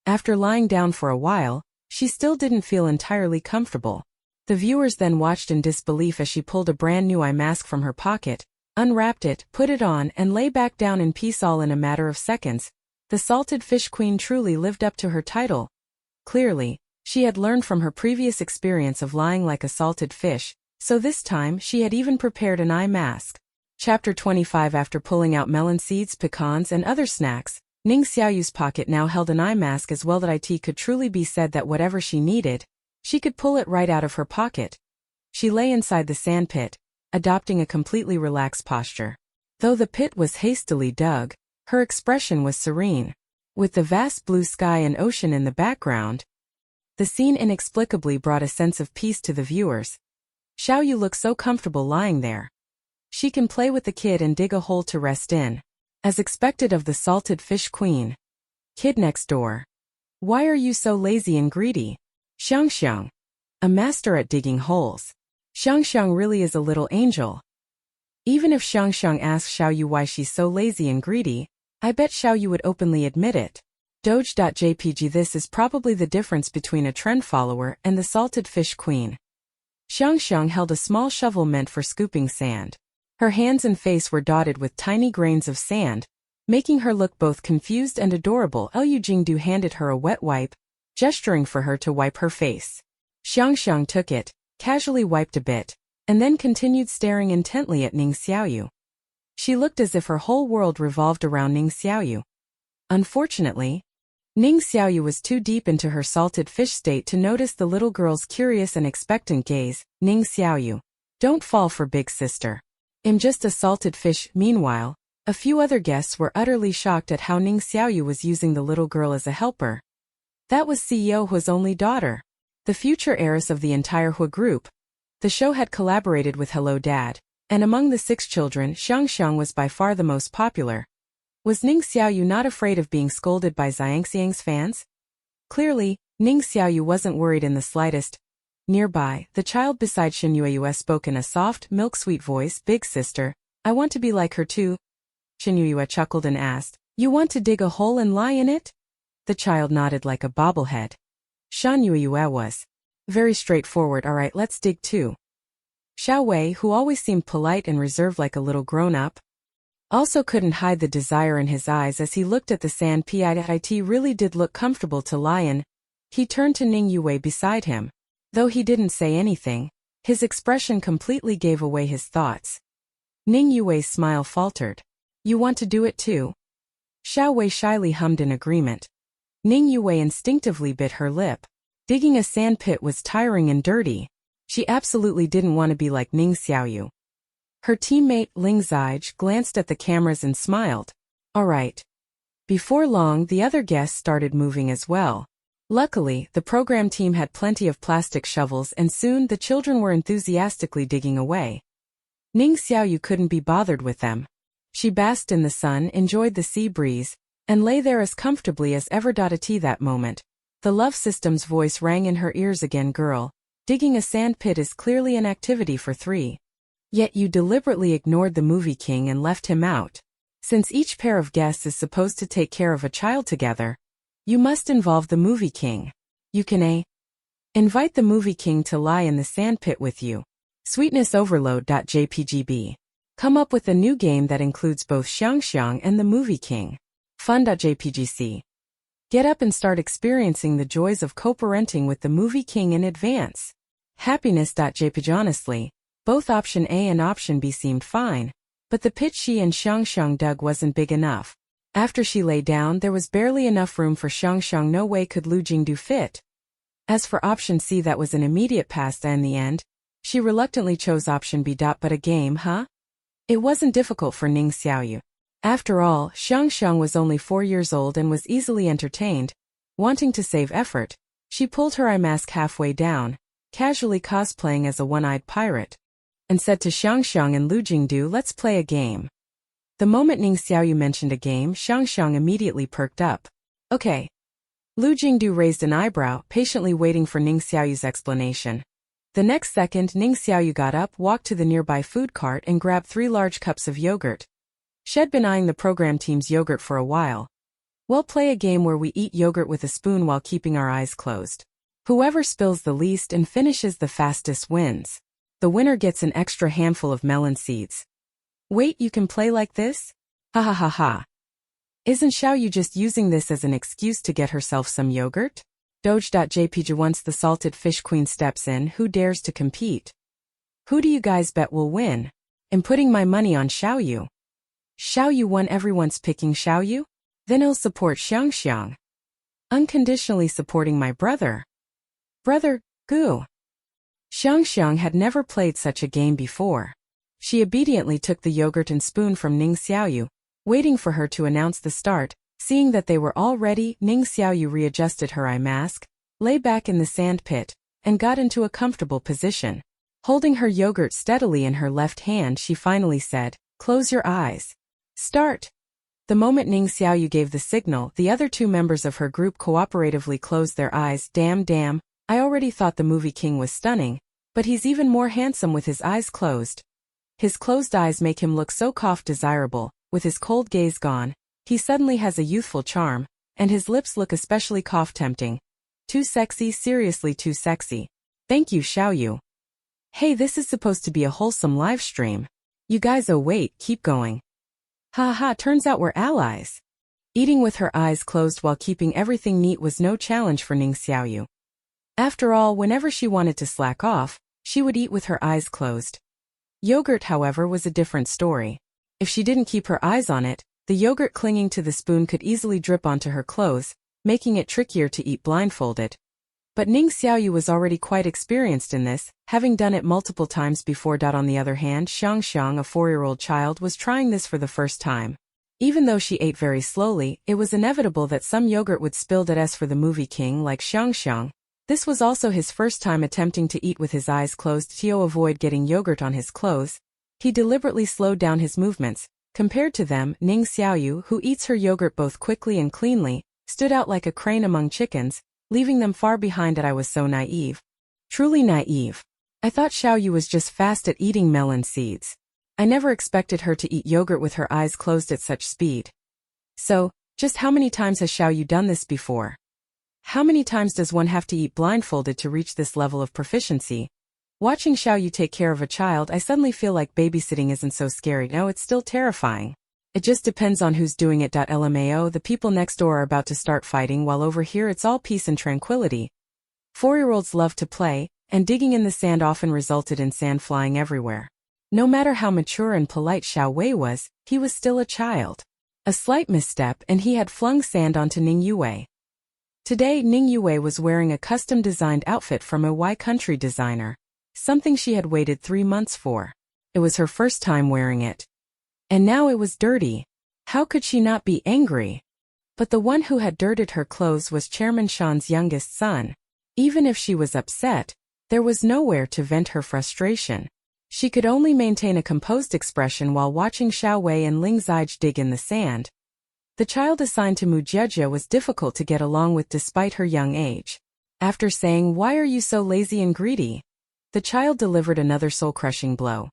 After lying down for a while, she still didn't feel entirely comfortable. The viewers then watched in disbelief as she pulled a brand new eye mask from her pocket, unwrapped it, put it on, and lay back down in peace all in a matter of seconds. The salted fish queen truly lived up to her title. Clearly, she had learned from her previous experience of lying like a salted fish, so this time she had even prepared an eye mask. Chapter 25. After pulling out melon seeds, pecans, and other snacks, Ning Xiaoyu's pocket now held an eye mask as well. That it could truly be said that whatever she needed, she could pull it right out of her pocket. She lay inside the sand pit, adopting a completely relaxed posture. Though the pit was hastily dug, her expression was serene. With the vast blue sky and ocean in the background, the scene inexplicably brought a sense of peace to the viewers. Xiaoyu looked so comfortable lying there. She can play with the kid and dig a hole to rest in, as expected of the salted fish queen. Kid next door. Why are you so lazy and greedy? Xiangxiang, a master at digging holes. Xiangxiang really is a little angel. Even if Xiangxiang asks Xiaoyu why she's so lazy and greedy, I bet Xiaoyu would openly admit it. Doge.jpg. This is probably the difference between a trend follower and the salted fish queen. Xiangxiang held a small shovel meant for scooping sand. Her hands and face were dotted with tiny grains of sand, making her look both confused and adorable. Liu Jingdu handed her a wet wipe, gesturing for her to wipe her face. Xiangxiang took it, casually wiped a bit, and then continued staring intently at Ning Xiaoyu. She looked as if her whole world revolved around Ning Xiaoyu. Unfortunately, Ning Xiaoyu was too deep into her salted fish state to notice the little girl's curious and expectant gaze. Ning Xiaoyu, don't fall for big sister. I'm just a salted fish. Meanwhile, a few other guests were utterly shocked at how Ning Xiaoyu was using the little girl as a helper. That was CEO Hua's only daughter, the future heiress of the entire Hua group. The show had collaborated with Hello Dad, and among the 6 children, Xiangxiang was by far the most popular. Was Ning Xiaoyu not afraid of being scolded by Xiangxiang's fans? Clearly, Ning Xiaoyu wasn't worried in the slightest. Nearby, the child beside Xinyue spoke in a soft, milk-sweet voice. Big sister, I want to be like her too. Xinyue chuckled and asked, you want to dig a hole and lie in it? The child nodded like a bobblehead. Xinyue was very straightforward. Alright, let's dig too. Xiao Wei, who always seemed polite and reserved like a little grown-up, also couldn't hide the desire in his eyes as he looked at the sand pit. It really did look comfortable to lie in. He turned to Ning Yue beside him. Though he didn't say anything, his expression completely gave away his thoughts. Ning Yue's smile faltered. You want to do it too? Xiao Wei shyly hummed in agreement. Ning Yue instinctively bit her lip. Digging a sand pit was tiring and dirty. She absolutely didn't want to be like Ning Xiaoyu. Her teammate, Ling Zige, glanced at the cameras and smiled. All right. Before long, the other guests started moving as well. Luckily, the program team had plenty of plastic shovels and soon the children were enthusiastically digging away. Ning Xiaoyu couldn't be bothered with them. She basked in the sun, enjoyed the sea breeze, and lay there as comfortably as ever. That moment, the love system's voice rang in her ears again. Girl, digging a sand pit is clearly an activity for 3. Yet you deliberately ignored the movie king and left him out. Since each pair of guests is supposed to take care of a child together, you must involve the movie king. You can invite the movie king to lie in the sand pit with you. Sweetness overload. JPGB. Come up with a new game that includes both Xiangxiang and the movie king. Fun.jpgc. Get up and start experiencing the joys of co-parenting with the movie king in advance. Happiness.jpg. Honestly, both option A and option B seemed fine, but the pit she and Xiangxiang dug wasn't big enough. After she lay down, there was barely enough room for Xiangxiang. No way could Liu Jingdu fit. As for option C, that was an immediate pass. In the end, she reluctantly chose option B. But a game, huh? It wasn't difficult for Ning Xiaoyu. After all, Xiangxiang was only 4 years old and was easily entertained. Wanting to save effort, she pulled her eye mask halfway down, casually cosplaying as a one-eyed pirate, and said to Xiangxiang and Liu Jingdu, let's play a game. The moment Ning Xiaoyu mentioned a game, Xiangxiang immediately perked up. Okay. Liu Jingdu raised an eyebrow, patiently waiting for Ning Xiaoyu's explanation. The next second, Ning Xiaoyu got up, walked to the nearby food cart and grabbed 3 large cups of yogurt. She'd been eyeing the program team's yogurt for a while. We'll play a game where we eat yogurt with a spoon while keeping our eyes closed. Whoever spills the least and finishes the fastest wins. The winner gets an extra handful of melon seeds. Wait, you can play like this? Ha ha ha ha. Isn't Xiaoyu just using this as an excuse to get herself some yogurt? Doge.jpg. Once the salted fish queen steps in, who dares to compete? Who do you guys bet will win? I'm putting my money on Xiaoyu. Xiaoyu won. Everyone's picking Xiaoyu? Then I'll support Xiangxiang. Unconditionally supporting my brother. Brother, goo. Xiangxiang had never played such a game before. She obediently took the yogurt and spoon from Ning Xiaoyu, waiting for her to announce the start. Seeing that they were all ready, Ning Xiaoyu readjusted her eye mask, lay back in the sand pit, and got into a comfortable position. Holding her yogurt steadily in her left hand, she finally said, close your eyes. Start. The moment Ning Xiaoyu gave the signal, the other 2 members of her group cooperatively closed their eyes. Damn, I already thought the movie king was stunning, but he's even more handsome with his eyes closed. His closed eyes make him look so desirable. With his cold gaze gone, he suddenly has a youthful charm, and his lips look especially tempting. Too sexy, seriously too sexy. Thank you, Xiaoyu. Hey, this is supposed to be a wholesome live stream. You guys, oh wait, keep going. Ha ha, turns out we're allies. Eating with her eyes closed while keeping everything neat was no challenge for Ning Xiaoyu. After all, whenever she wanted to slack off, she would eat with her eyes closed. Yogurt, however, was a different story. If she didn't keep her eyes on it, the yogurt clinging to the spoon could easily drip onto her clothes, making it trickier to eat blindfolded. But Ning Xiaoyu was already quite experienced in this, having done it multiple times before. On the other hand, Xiangxiang, a 4-year-old child, was trying this for the first time. Even though she ate very slowly, it was inevitable that some yogurt would spill. As for the movie king like Xiangxiang, this was also his first time attempting to eat with his eyes closed to avoid getting yogurt on his clothes. He deliberately slowed down his movements. Compared to them, Ning Xiaoyu, who eats her yogurt both quickly and cleanly, stood out like a crane among chickens, leaving them far behind. I was so naive. Truly naive. I thought Xiaoyu was just fast at eating melon seeds. I never expected her to eat yogurt with her eyes closed at such speed. So, just how many times has Xiaoyu done this before? How many times does one have to eat blindfolded to reach this level of proficiency? Watching Xiaoyu take care of a child, I suddenly feel like babysitting isn't so scary. No, it's still terrifying. It just depends on who's doing it. LMAO, the people next door are about to start fighting, while over here it's all peace and tranquility. 4-year-olds love to play, and digging in the sand often resulted in sand flying everywhere. No matter how mature and polite Xiao Wei was, he was still a child. A slight misstep and he had flung sand onto Ning Yue. Today, Ning Yue was wearing a custom-designed outfit from a Y country designer, something she had waited 3 months for. It was her first time wearing it. And now it was dirty. How could she not be angry? But the one who had dirtied her clothes was Chairman Shan's youngest son. Even if she was upset, there was nowhere to vent her frustration. She could only maintain a composed expression while watching Xiao Wei and Ling Zijie dig in the sand. The child assigned to Mu Jiejie was difficult to get along with despite her young age. After saying, "Why are you so lazy and greedy?" the child delivered another soul-crushing blow.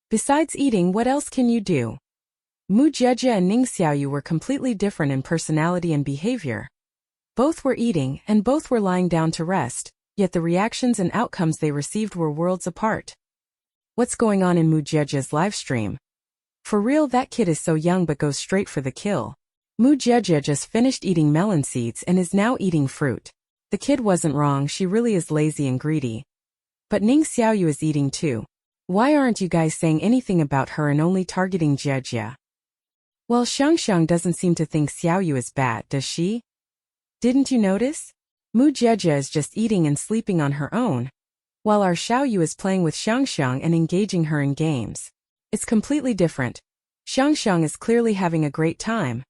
Besides eating, what else can you do? Mu Jiejie and Ning Xiaoyu were completely different in personality and behavior. Both were eating, and both were lying down to rest, yet the reactions and outcomes they received were worlds apart. What's going on in Mu Jiejie's livestream? For real, that kid is so young but goes straight for the kill. Mu Jiejie just finished eating melon seeds and is now eating fruit. The kid wasn't wrong, she really is lazy and greedy. But Ning Xiaoyu is eating too. Why aren't you guys saying anything about her and only targeting Jiejie? Well, Xiangxiang doesn't seem to think Xiaoyu is bad, does she? Didn't you notice? Mu Jiejie is just eating and sleeping on her own, while our Xiaoyu is playing with Xiangxiang and engaging her in games. It's completely different. Xiangxiang is clearly having a great time.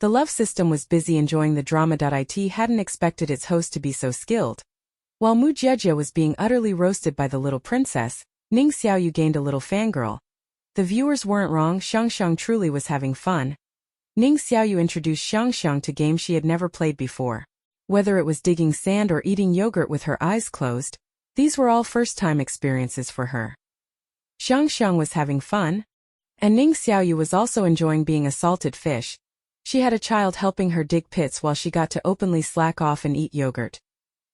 The love system was busy enjoying the drama. It hadn't expected its host to be so skilled. While Mu Jiejie was being utterly roasted by the little princess, Ning Xiaoyu gained a little fangirl. The viewers weren't wrong, Xiangxiang truly was having fun. Ning Xiaoyu introduced Xiangxiang to games she had never played before. Whether it was digging sand or eating yogurt with her eyes closed, these were all first-time experiences for her. Xiangxiang was having fun, and Ning Xiaoyu was also enjoying being a salted fish. She had a child helping her dig pits while she got to openly slack off and eat yogurt.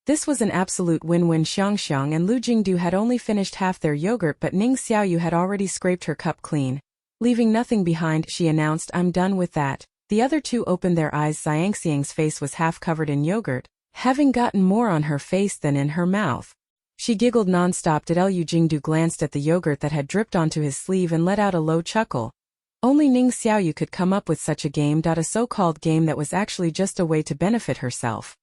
This was an absolute win-win. Xiangxiang and Lu Jingdu had only finished half their yogurt, but Ning Xiaoyu had already scraped her cup clean. Leaving nothing behind, she announced, "I'm done with that." The other two opened their eyes. Xiangxiang's face was half covered in yogurt, having gotten more on her face than in her mouth. She giggled non-stop. Lu Jingdu glanced at the yogurt that had dripped onto his sleeve and let out a low chuckle. Only Ning Xiaoyu could come up with such a game. A so-called game that was actually just a way to benefit herself.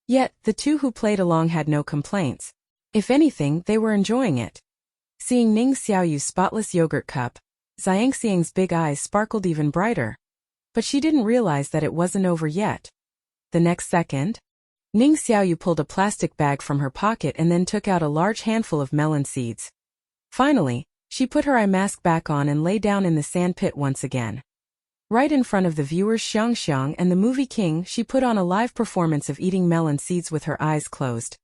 Yet, the two who played along had no complaints. If anything, they were enjoying it. Seeing Ning Xiaoyu's spotless yogurt cup, Xiangxiang's big eyes sparkled even brighter. But she didn't realize that it wasn't over yet. The next second, Ning Xiaoyu pulled a plastic bag from her pocket and then took out a large handful of melon seeds. Finally, she put her eye mask back on and lay down in the sand pit once again. Right in front of the viewers, Xiangxiang and the movie king, she put on a live performance of eating melon seeds with her eyes closed.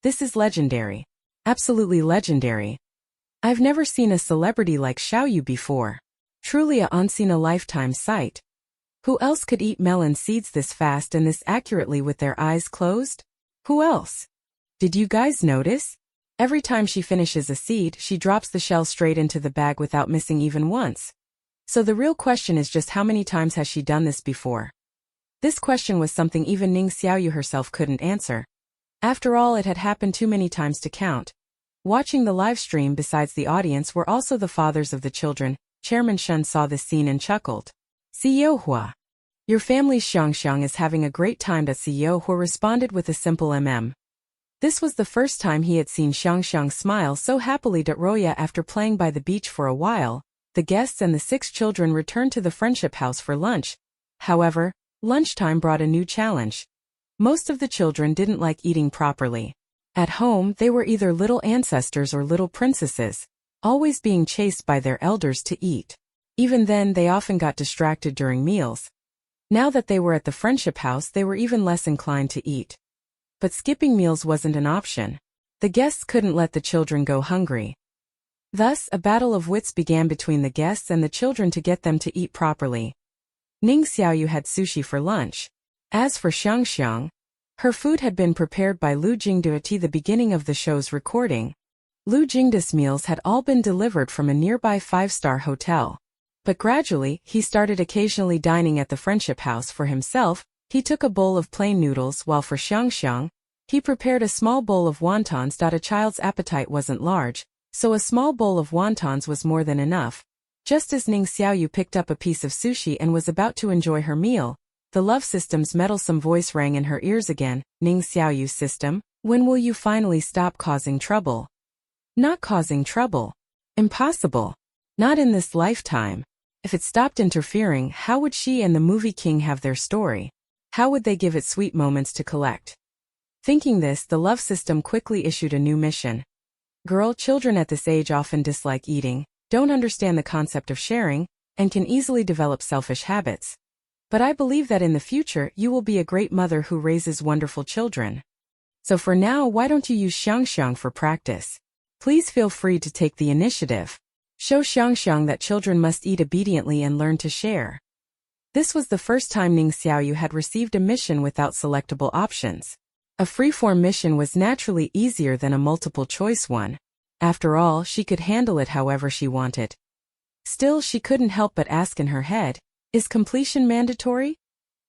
This is legendary. Absolutely legendary. I've never seen a celebrity like Xiaoyu before. Truly a once-in-a-lifetime sight. Who else could eat melon seeds this fast and this accurately with their eyes closed? Who else? Did you guys notice? Every time she finishes a seed, she drops the shell straight into the bag without missing even once. So the real question is just how many times has she done this before? This question was something even Ning Xiaoyu herself couldn't answer. After all, it had happened too many times to count. Watching the live stream besides the audience were also the fathers of the children. Chairman Shen saw this scene and chuckled. CEO Hua. Your family's Xiangxiang is having a great time. CEO Hua responded with a simple This was the first time he had seen Xiangxiang smile so happily. Roya, after playing by the beach for a while, the guests and the 6 children returned to the friendship house for lunch. However, lunchtime brought a new challenge. Most of the children didn't like eating properly. At home, they were either little ancestors or little princesses, always being chased by their elders to eat. Even then, they often got distracted during meals. Now that they were at the friendship house, they were even less inclined to eat. But skipping meals wasn't an option. The guests couldn't let the children go hungry. Thus, a battle of wits began between the guests and the children to get them to eat properly. Ning Xiaoyu had sushi for lunch. As for Xiangxiang, her food had been prepared by Lu Jingdu at the beginning of the show's recording. Lu Jingdu's meals had all been delivered from a nearby 5-star hotel. But gradually, he started occasionally dining at the friendship house for himself. He took a bowl of plain noodles, while for Xiangxiang, he prepared a small bowl of wontons. A child's appetite wasn't large, so a small bowl of wontons was more than enough. Just as Ning Xiaoyu picked up a piece of sushi and was about to enjoy her meal, the love system's meddlesome voice rang in her ears again. Ning Xiaoyu system, when will you finally stop causing trouble? Not causing trouble. Impossible. Not in this lifetime. If it stopped interfering, how would she and the movie king have their story? How would they give it sweet moments to collect? Thinking this, the love system quickly issued a new mission. Girl, children at this age often dislike eating, don't understand the concept of sharing, and can easily develop selfish habits. But I believe that in the future, you will be a great mother who raises wonderful children. So for now, why don't you use Xiangxiang for practice? Please feel free to take the initiative. Show Xiangxiang that children must eat obediently and learn to share. This was the first time Ning Xiaoyu had received a mission without selectable options. A freeform mission was naturally easier than a multiple-choice one. After all, she could handle it however she wanted. Still, she couldn't help but ask in her head, is completion mandatory?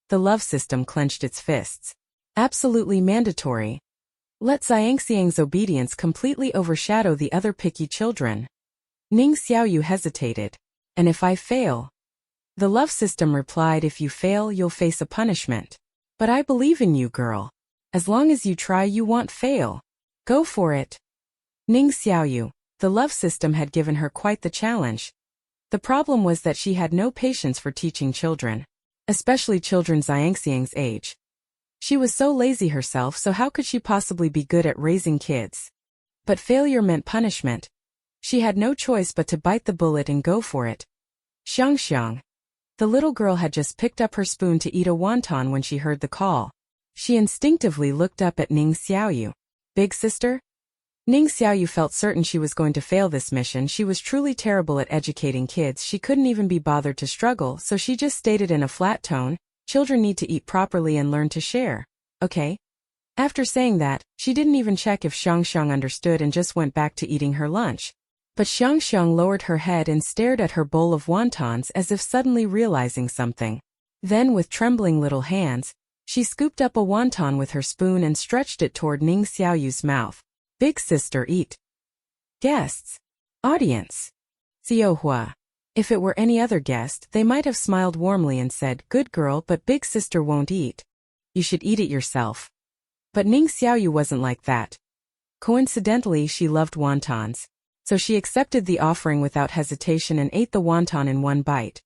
The love system clenched its fists. Absolutely mandatory. Let Xiangxiang's obedience completely overshadow the other picky children. Ning Xiaoyu hesitated. And if I fail? The love system replied, if you fail, you'll face a punishment. But I believe in you, girl. As long as you try, you won't fail. Go for it. Ning Xiaoyu, the love system had given her quite the challenge. The problem was that she had no patience for teaching children, especially children Xiangxiang's age. She was so lazy herself, so how could she possibly be good at raising kids? But failure meant punishment. She had no choice but to bite the bullet and go for it. Xiangxiang. The little girl had just picked up her spoon to eat a wonton when she heard the call. She instinctively looked up at Ning Xiaoyu. Big sister? Ning Xiaoyu felt certain she was going to fail this mission. She was truly terrible at educating kids. She couldn't even be bothered to struggle, so she just stated in a flat tone, children need to eat properly and learn to share. Okay? After saying that, she didn't even check if Xiangxiang understood and just went back to eating her lunch. But Xiangxiang lowered her head and stared at her bowl of wontons as if suddenly realizing something. Then, with trembling little hands, she scooped up a wonton with her spoon and stretched it toward Ning Xiaoyu's mouth. Big sister, eat. Guests. Audience. Xiao Hua. If it were any other guest, they might have smiled warmly and said, good girl, but big sister won't eat. You should eat it yourself. But Ning Xiaoyu wasn't like that. Coincidentally, she loved wontons. So she accepted the offering without hesitation and ate the wonton in one bite.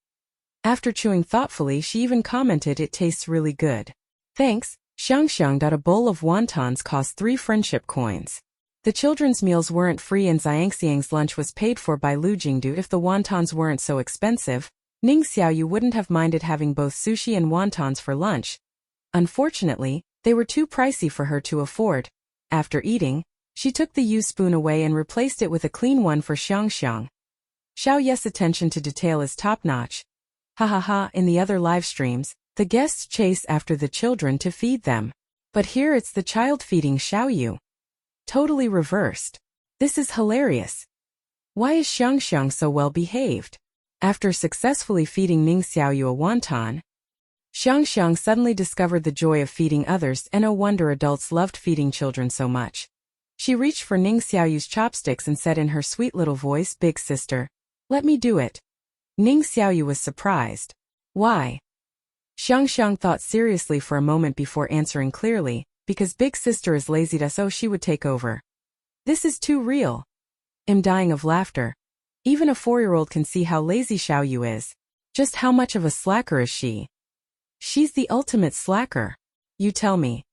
After chewing thoughtfully, she even commented, it tastes really good. Thanks, Xiangxiang. A bowl of wontons cost 3 friendship coins. The children's meals weren't free and Xiangxiang's lunch was paid for by Lu Jingdu. If the wontons weren't so expensive, Ning Xiaoyu wouldn't have minded having both sushi and wontons for lunch. Unfortunately, they were too pricey for her to afford. After eating, she took the used spoon away and replaced it with a clean one for Xiangxiang. Xiao Yes, attention to detail is top-notch. Ha ha ha. In the other live streams, the guests chase after the children to feed them. But here it's the child feeding Xiaoyu. Totally reversed. This is hilarious. Why is Xiang so well behaved? After successfully feeding Ning Xiaoyu a wonton, Xiang suddenly discovered the joy of feeding others, and no wonder adults loved feeding children so much. She reached for Ning Xiaoyu's chopsticks and said in her sweet little voice, "Big sister, let me do it." Ning Xiaoyu was surprised. Why? Xiang thought seriously for a moment before answering clearly, because big sister is lazy, so she would take over. This is too real. I'm dying of laughter. Even a 4-year-old can see how lazy Xiaoyu is. Just how much of a slacker is she? She's the ultimate slacker. You tell me.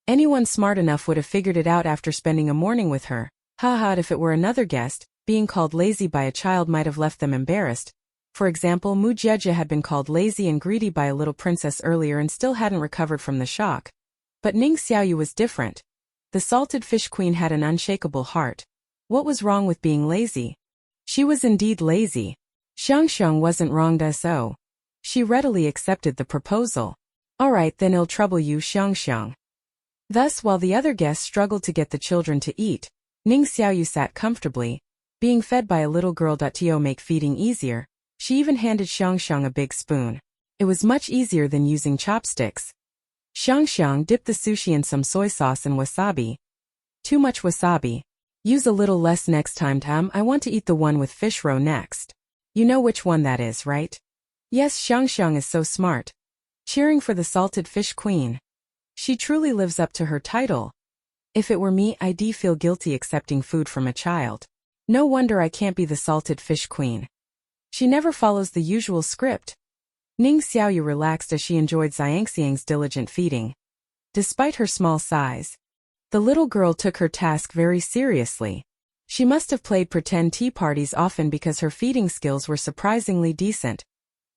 Anyone smart enough would have figured it out after spending a morning with her. Haha, if it were another guest, being called lazy by a child might have left them embarrassed. For example, Mu Jieji had been called lazy and greedy by a little princess earlier and still hadn't recovered from the shock. But Ning Xiaoyu was different. The salted fish queen had an unshakable heart. What was wrong with being lazy? She was indeed lazy. Xiang wasn't wrong, so she readily accepted the proposal. Alright, then I'll trouble you, Xiang. Thus, while the other guests struggled to get the children to eat, Ning Xiaoyu sat comfortably, being fed by a little girl. To make feeding easier, she even handed Xiang a big spoon. It was much easier than using chopsticks. Xiang dipped the sushi in some soy sauce and wasabi. Too much wasabi. Use a little less next time, Tam. I want to eat the one with fish roe next. You know which one that is, right? Yes, Xiang is so smart. Cheering for the salted fish queen. She truly lives up to her title. If it were me, I'd feel guilty accepting food from a child. No wonder I can't be the salted fish queen. She never follows the usual script. Ning Xiaoyu relaxed as she enjoyed Xiangxiang's diligent feeding. Despite her small size, the little girl took her task very seriously. She must have played pretend tea parties often because her feeding skills were surprisingly decent.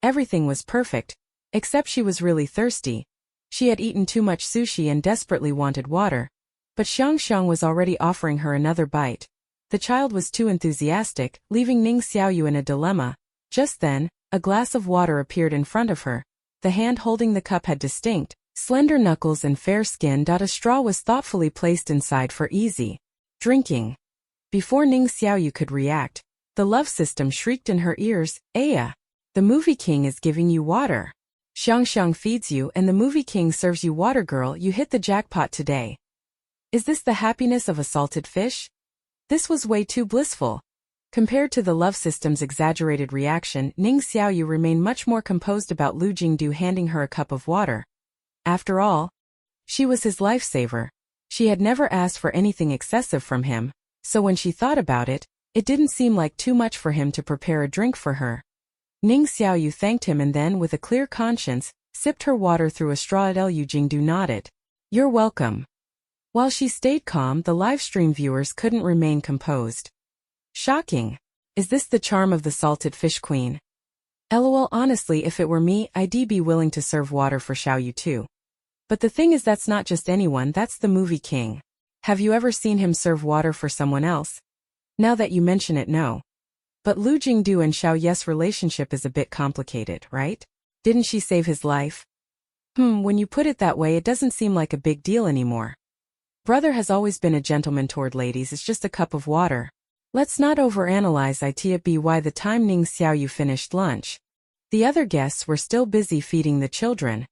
Everything was perfect, except she was really thirsty. She had eaten too much sushi and desperately wanted water. But Xiang was already offering her another bite. The child was too enthusiastic, leaving Ning Xiaoyu in a dilemma. Just then, a glass of water appeared in front of her. The hand holding the cup had distinct, slender knuckles and fair skin. A straw was thoughtfully placed inside for easy drinking. Before Ning Xiaoyu could react, the love system shrieked in her ears, "Aya! The movie king is giving you water. Xiang feeds you and the movie king serves you water, girl. You hit the jackpot today." Is this the happiness of a salted fish? This was way too blissful. Compared to the love system's exaggerated reaction, Ning Xiaoyu remained much more composed about Lu Jingdu handing her a cup of water. After all, she was his lifesaver. She had never asked for anything excessive from him, so when she thought about it, it didn't seem like too much for him to prepare a drink for her. Ning Xiaoyu thanked him and then, with a clear conscience, sipped her water through a straw. Lu Jingdu nodded. "You're welcome." While she stayed calm, the livestream viewers couldn't remain composed. Shocking. Is this the charm of the salted fish queen? LOL, honestly, if it were me, I'd be willing to serve water for Xiaoyu too. But the thing is, that's not just anyone, that's the movie king. Have you ever seen him serve water for someone else? Now that you mention it, no. But Lu Jingdu and Xiaoyu's relationship is a bit complicated, right? Didn't she save his life? When you put it that way, it doesn't seem like a big deal anymore. Brother has always been a gentleman toward ladies, it's just a cup of water. Let's not overanalyze it. By the time Ning Xiaoyu finished lunch, the other guests were still busy feeding the children.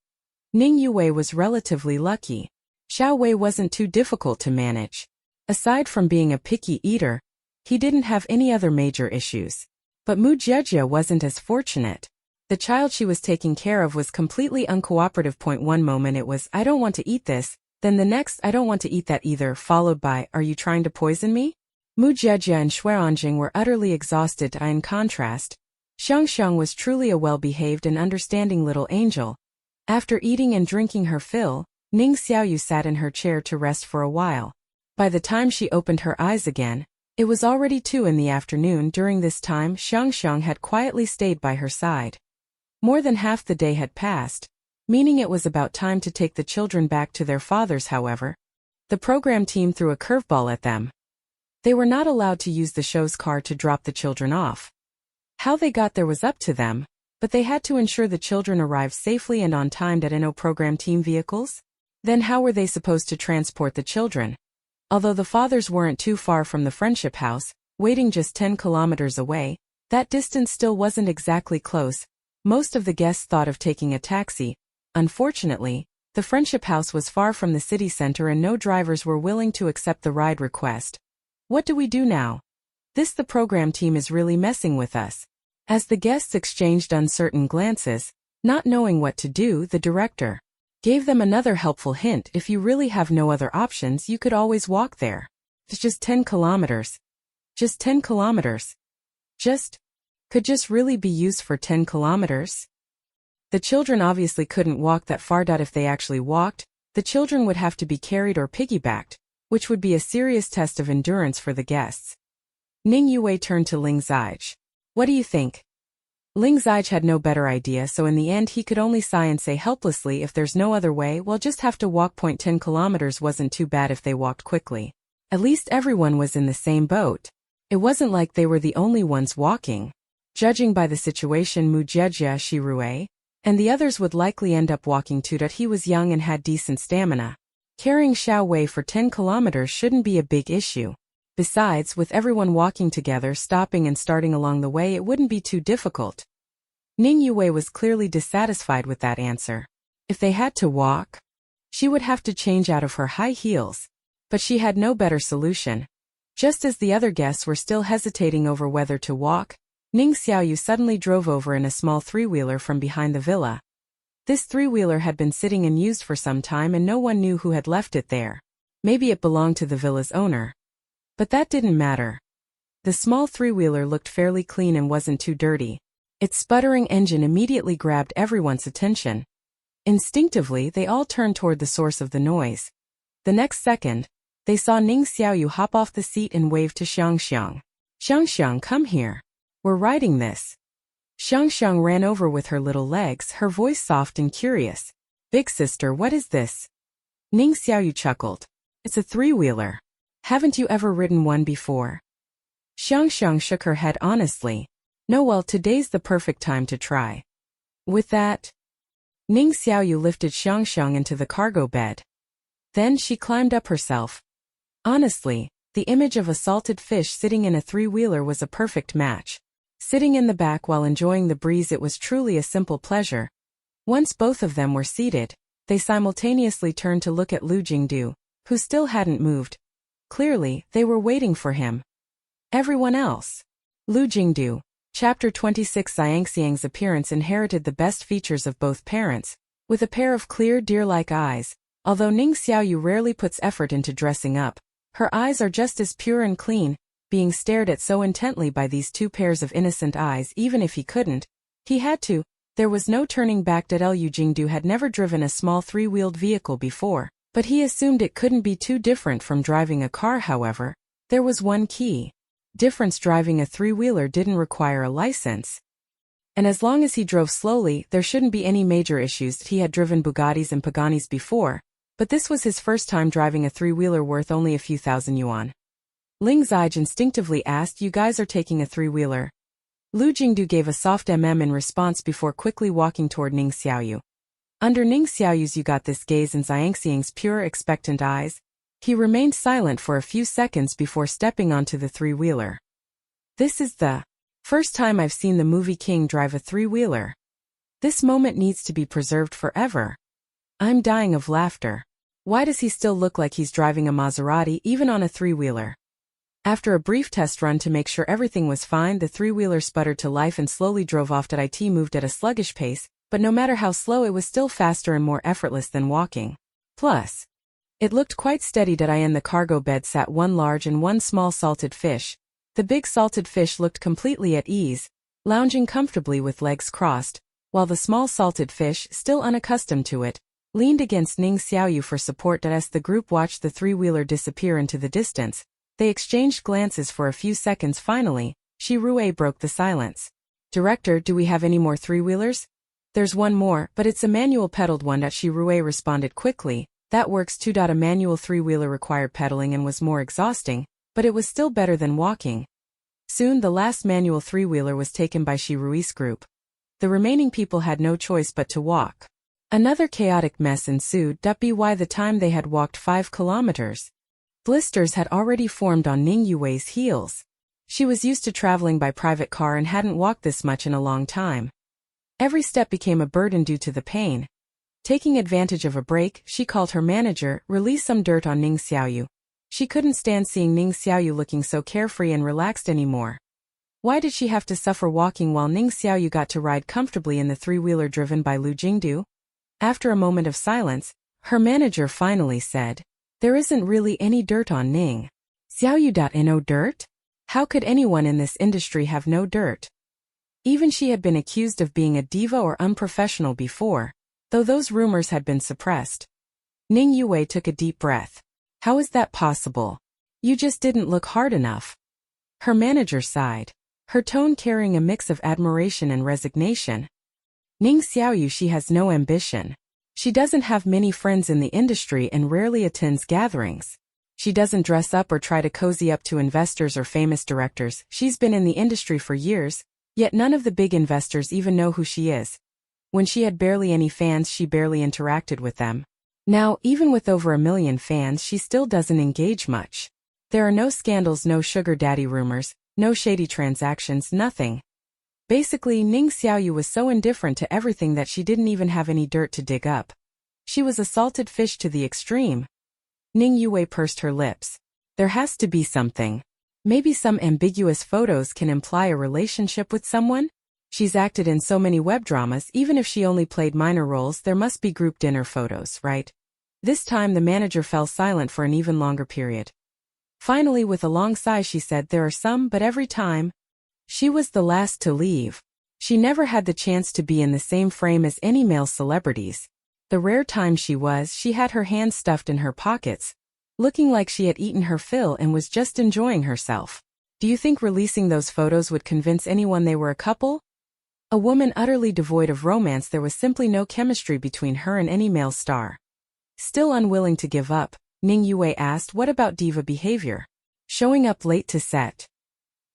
Ning Yue was relatively lucky. Xiao Wei wasn't too difficult to manage. Aside from being a picky eater, he didn't have any other major issues. But Mu Jieji wasn't as fortunate. The child she was taking care of was completely uncooperative. One moment it was, "I don't want to eat this," then the next, "I don't want to eat that either," followed by, "Are you trying to poison me?" Mu Jieji and Xueranjing were utterly exhausted. In contrast, Xiang was truly a well-behaved and understanding little angel. After eating and drinking her fill, Ning Xiaoyu sat in her chair to rest for a while. By the time she opened her eyes again, it was already 2 in the afternoon. During this time, Xiang had quietly stayed by her side. More than half the day had passed, meaning it was about time to take the children back to their fathers. However, the program team threw a curveball at them. They were not allowed to use the show's car to drop the children off. How they got there was up to them, but they had to ensure the children arrived safely and on time at no program team vehicles. Then how were they supposed to transport the children? Although the fathers weren't too far from the friendship house, waiting just 10 kilometers away, that distance still wasn't exactly close. Most of the guests thought of taking a taxi. Unfortunately, the friendship house was far from the city center and no drivers were willing to accept the ride request. What do we do now? The program team is really messing with us. As the guests exchanged uncertain glances, not knowing what to do, the director gave them another helpful hint. If you really have no other options, you could always walk there. It's just 10 kilometers. Just 10 kilometers. Could just really be used for 10 kilometers? The children obviously couldn't walk that far. If they actually walked, the children would have to be carried or piggybacked, which would be a serious test of endurance for the guests. Ning Xiaoyu turned to Ling Xiaoyu. What do you think? Ling Xiaoyu had no better idea, so in the end he could only sigh and say helplessly, if there's no other way, we'll just have to walk. 10 kilometers wasn't too bad if they walked quickly. At least everyone was in the same boat. It wasn't like they were the only ones walking. Judging by the situation, Mu Jejia Shirue, and the others would likely end up walking too. He was young and had decent stamina. Carrying Xiao Wei for 10 kilometers shouldn't be a big issue. Besides, with everyone walking together, stopping and starting along the way, it wouldn't be too difficult. Ning Xiaoyu was clearly dissatisfied with that answer. If they had to walk, she would have to change out of her high heels. But she had no better solution. Just as the other guests were still hesitating over whether to walk, Ning Xiaoyu suddenly drove over in a small three-wheeler from behind the villa. This three-wheeler had been sitting unused for some time and no one knew who had left it there. Maybe it belonged to the villa's owner. But that didn't matter. The small three-wheeler looked fairly clean and wasn't too dirty. Its sputtering engine immediately grabbed everyone's attention. Instinctively, they all turned toward the source of the noise. The next second, they saw Ning Xiaoyu hop off the seat and wave to Xiangxiang. "Xiangxiang, come here. We're riding this." Xiangxiang ran over with her little legs, her voice soft and curious. "Big sister, what is this?" Ning Xiaoyu chuckled. "It's a three-wheeler. Haven't you ever ridden one before?" Xiangxiang shook her head honestly. "No, well, today's the perfect time to try." With that, Ning Xiaoyu lifted Xiangxiang into the cargo bed. Then she climbed up herself. Honestly, the image of a salted fish sitting in a three-wheeler was a perfect match. Sitting in the back while enjoying the breeze, it was truly a simple pleasure. Once both of them were seated, they simultaneously turned to look at Lu Jingdu, who still hadn't moved. Clearly, they were waiting for him. Everyone else. Lu Jingdu. Chapter 26. Xiangxiang's appearance inherited the best features of both parents, with a pair of clear deer-like eyes. Although Ning Xiaoyu rarely puts effort into dressing up, her eyes are just as pure and clean, being stared at so intently by these two pairs of innocent eyes. Even if he couldn't, he had to. There was no turning back. Lu Jingdu had never driven a small three-wheeled vehicle before, but he assumed it couldn't be too different from driving a car. However, there was one key difference: driving a three-wheeler didn't require a license. And as long as he drove slowly, there shouldn't be any major issues. He had driven Bugattis and Paganis before, but this was his first time driving a three-wheeler worth only a few thousand yuan. Ling Xiaoyu instinctively asked, "You guys are taking a three-wheeler?" Lu Jingdu gave a soft in response before quickly walking toward Ning Xiaoyu. Under Ning Xiaoyu's "you got this" gaze and Xiangxiang's pure, expectant eyes, he remained silent for a few seconds before stepping onto the three-wheeler. "This is the first time I've seen the movie king drive a three-wheeler. This moment needs to be preserved forever. I'm dying of laughter. Why does he still look like he's driving a Maserati even on a three-wheeler?" After a brief test run to make sure everything was fine, the three-wheeler sputtered to life and slowly drove off. It moved at a sluggish pace, but no matter how slow, it was still faster and more effortless than walking. Plus, it looked quite steady. In the cargo bed sat one large and one small salted fish. The big salted fish looked completely at ease, lounging comfortably with legs crossed, while the small salted fish, still unaccustomed to it, leaned against Ning Xiaoyu for support. As the group watched the three-wheeler disappear into the distance, they exchanged glances for a few seconds. Finally, Shirue broke the silence. "Director, do we have any more three-wheelers?" "There's one more, but it's a manual-pedaled one." Shirue responded quickly. "That works too." A manual three-wheeler required pedaling and was more exhausting, but it was still better than walking. Soon the last manual three-wheeler was taken by Shirue's group. The remaining people had no choice but to walk. Another chaotic mess ensued. By the time they had walked 5 kilometers, Blisters had already formed on Ning Yue's heels. She was used to traveling by private car and hadn't walked this much in a long time. Every step became a burden due to the pain. Taking advantage of a break, she called her manager, "Release some dirt on Ning Xiaoyu." She couldn't stand seeing Ning Xiaoyu looking so carefree and relaxed anymore. Why did she have to suffer walking while Ning Xiaoyu got to ride comfortably in the three-wheeler driven by Lu Jingdu? After a moment of silence, her manager finally said, "There isn't really any dirt on Ning Xiaoyu. No dirt? How could anyone in this industry have no dirt?" Even she had been accused of being a diva or unprofessional before, though those rumors had been suppressed. Ning Yue took a deep breath. "How is that possible? You just didn't look hard enough." Her manager sighed, her tone carrying a mix of admiration and resignation. "Ning Xiaoyu, she has no ambition. She doesn't have many friends in the industry and rarely attends gatherings. She doesn't dress up or try to cozy up to investors or famous directors. She's been in the industry for years, yet none of the big investors even know who she is. When she had barely any fans, she barely interacted with them. Now, even with over 1 million fans, she still doesn't engage much. There are no scandals, no sugar daddy rumors, no shady transactions, nothing." Basically, Ning Xiaoyu was so indifferent to everything that she didn't even have any dirt to dig up. She was a salted fish to the extreme. Ning Yue pursed her lips. "There has to be something. Maybe some ambiguous photos can imply a relationship with someone? She's acted in so many web dramas, even if she only played minor roles, there must be group dinner photos, right?" This time the manager fell silent for an even longer period. Finally, with a long sigh, she said, "There are some, but every time she was the last to leave. She never had the chance to be in the same frame as any male celebrities. The rare time she was, she had her hands stuffed in her pockets, looking like she had eaten her fill and was just enjoying herself. Do you think releasing those photos would convince anyone they were a couple? A woman utterly devoid of romance, there was simply no chemistry between her and any male star." Still unwilling to give up, Ning Yue asked, "What about diva behavior? Showing up late to set?"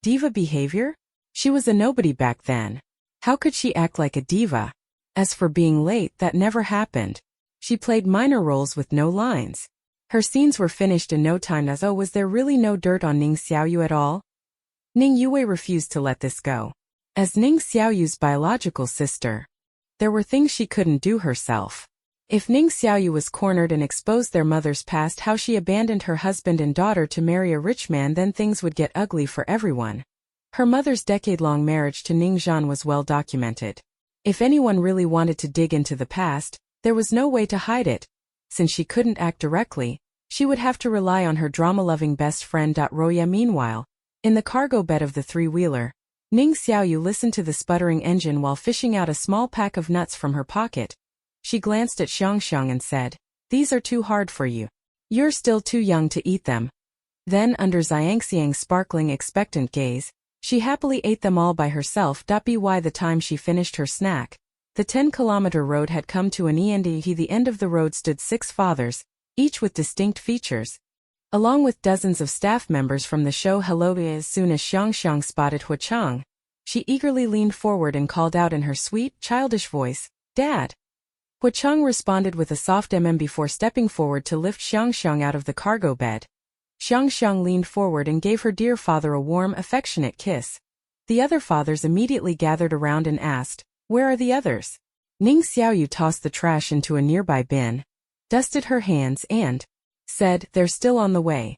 Diva behavior? She was a nobody back then. How could she act like a diva? As for being late, that never happened. She played minor roles with no lines. Her scenes were finished in no time. As was there really no dirt on Ning Xiaoyu at all? Ning Yue refused to let this go. As Ning Xiaoyu's biological sister, there were things she couldn't do herself. If Ning Xiaoyu was cornered and exposed their mother's past, how she abandoned her husband and daughter to marry a rich man, then things would get ugly for everyone. Her mother's decade-long marriage to Ning Zhan was well documented. If anyone really wanted to dig into the past, there was no way to hide it. Since she couldn't act directly, she would have to rely on her drama-loving best friend. Roya. Meanwhile, in the cargo bed of the three-wheeler, Ning Xiaoyu listened to the sputtering engine while fishing out a small pack of nuts from her pocket. She glanced at Xiangxiang and said, "These are too hard for you. You're still too young to eat them." Then, under Xiangxiang's sparkling, expectant gaze, she happily ate them all by herself. By the time she finished her snack, the 10-kilometer road had come to an end. The end of the road stood 6 fathers, each with distinct features, along with dozens of staff members from the show. "Hello." As soon as Xiangxiang spotted Huachang, she eagerly leaned forward and called out in her sweet, childish voice, "Dad." Huachang responded with a soft before stepping forward to lift Xiangxiang out of the cargo bed. Xiangxiang leaned forward and gave her dear father a warm, affectionate kiss. The other fathers immediately gathered around and asked, "Where are the others?" Ning Xiaoyu tossed the trash into a nearby bin, dusted her hands and said, "They're still on the way."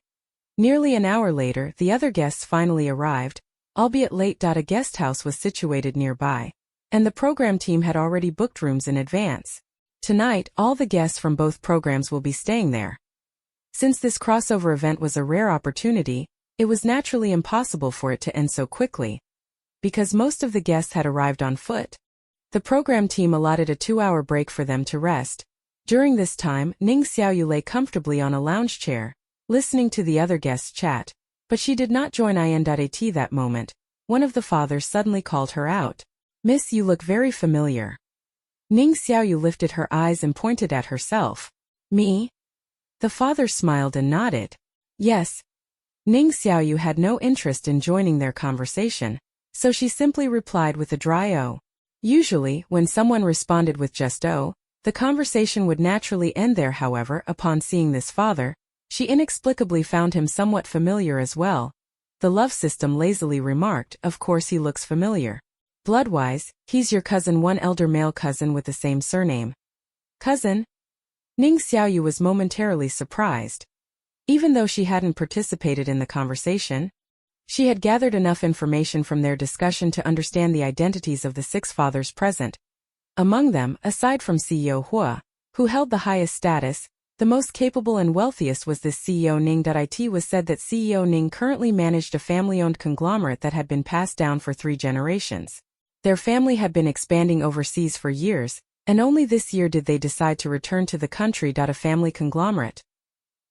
Nearly an hour later, the other guests finally arrived, albeit late. A guest house was situated nearby, and the program team had already booked rooms in advance. Tonight, all the guests from both programs will be staying there. Since this crossover event was a rare opportunity, it was naturally impossible for it to end so quickly. Because most of the guests had arrived on foot, the program team allotted a 2-hour break for them to rest. During this time, Ning Xiaoyu lay comfortably on a lounge chair, listening to the other guests chat, but she did not join in. At that moment, one of the fathers suddenly called her out. "Miss, you look very familiar." Ning Xiaoyu lifted her eyes and pointed at herself. "Me?" The father smiled and nodded. "Yes." Ning Xiaoyu had no interest in joining their conversation, so she simply replied with a dry "oh." Usually, when someone responded with just "oh," the conversation would naturally end there. However, upon seeing this father, She inexplicably found him somewhat familiar as well. The love system lazily remarked, "Of course he looks familiar. Blood-wise, he's your cousin, one elder male cousin with the same surname." Cousin? Ning Xiaoyu was momentarily surprised. Even though she hadn't participated in the conversation, she had gathered enough information from their discussion to understand the identities of the 6 fathers present. Among them, aside from CEO Hua, who held the highest status, the most capable and wealthiest was this CEO Ning. It was said that CEO Ning currently managed a family-owned conglomerate that had been passed down for 3 generations. Their family had been expanding overseas for years, and only this year did they decide to return to the country. A family conglomerate.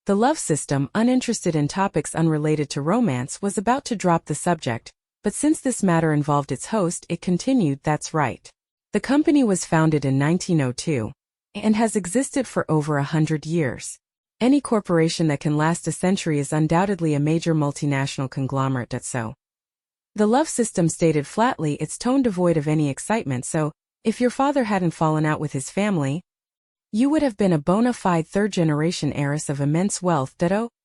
The love system, uninterested in topics unrelated to romance, was about to drop the subject, but since this matter involved its host, it continued. That's right. The company was founded in 1902 and has existed for over 100 years. Any corporation that can last a century is undoubtedly a major multinational conglomerate. So, the love system stated flatly, its tone devoid of any excitement. So, if your father hadn't fallen out with his family, you would have been a bona fide 3rd-generation heiress of immense wealth.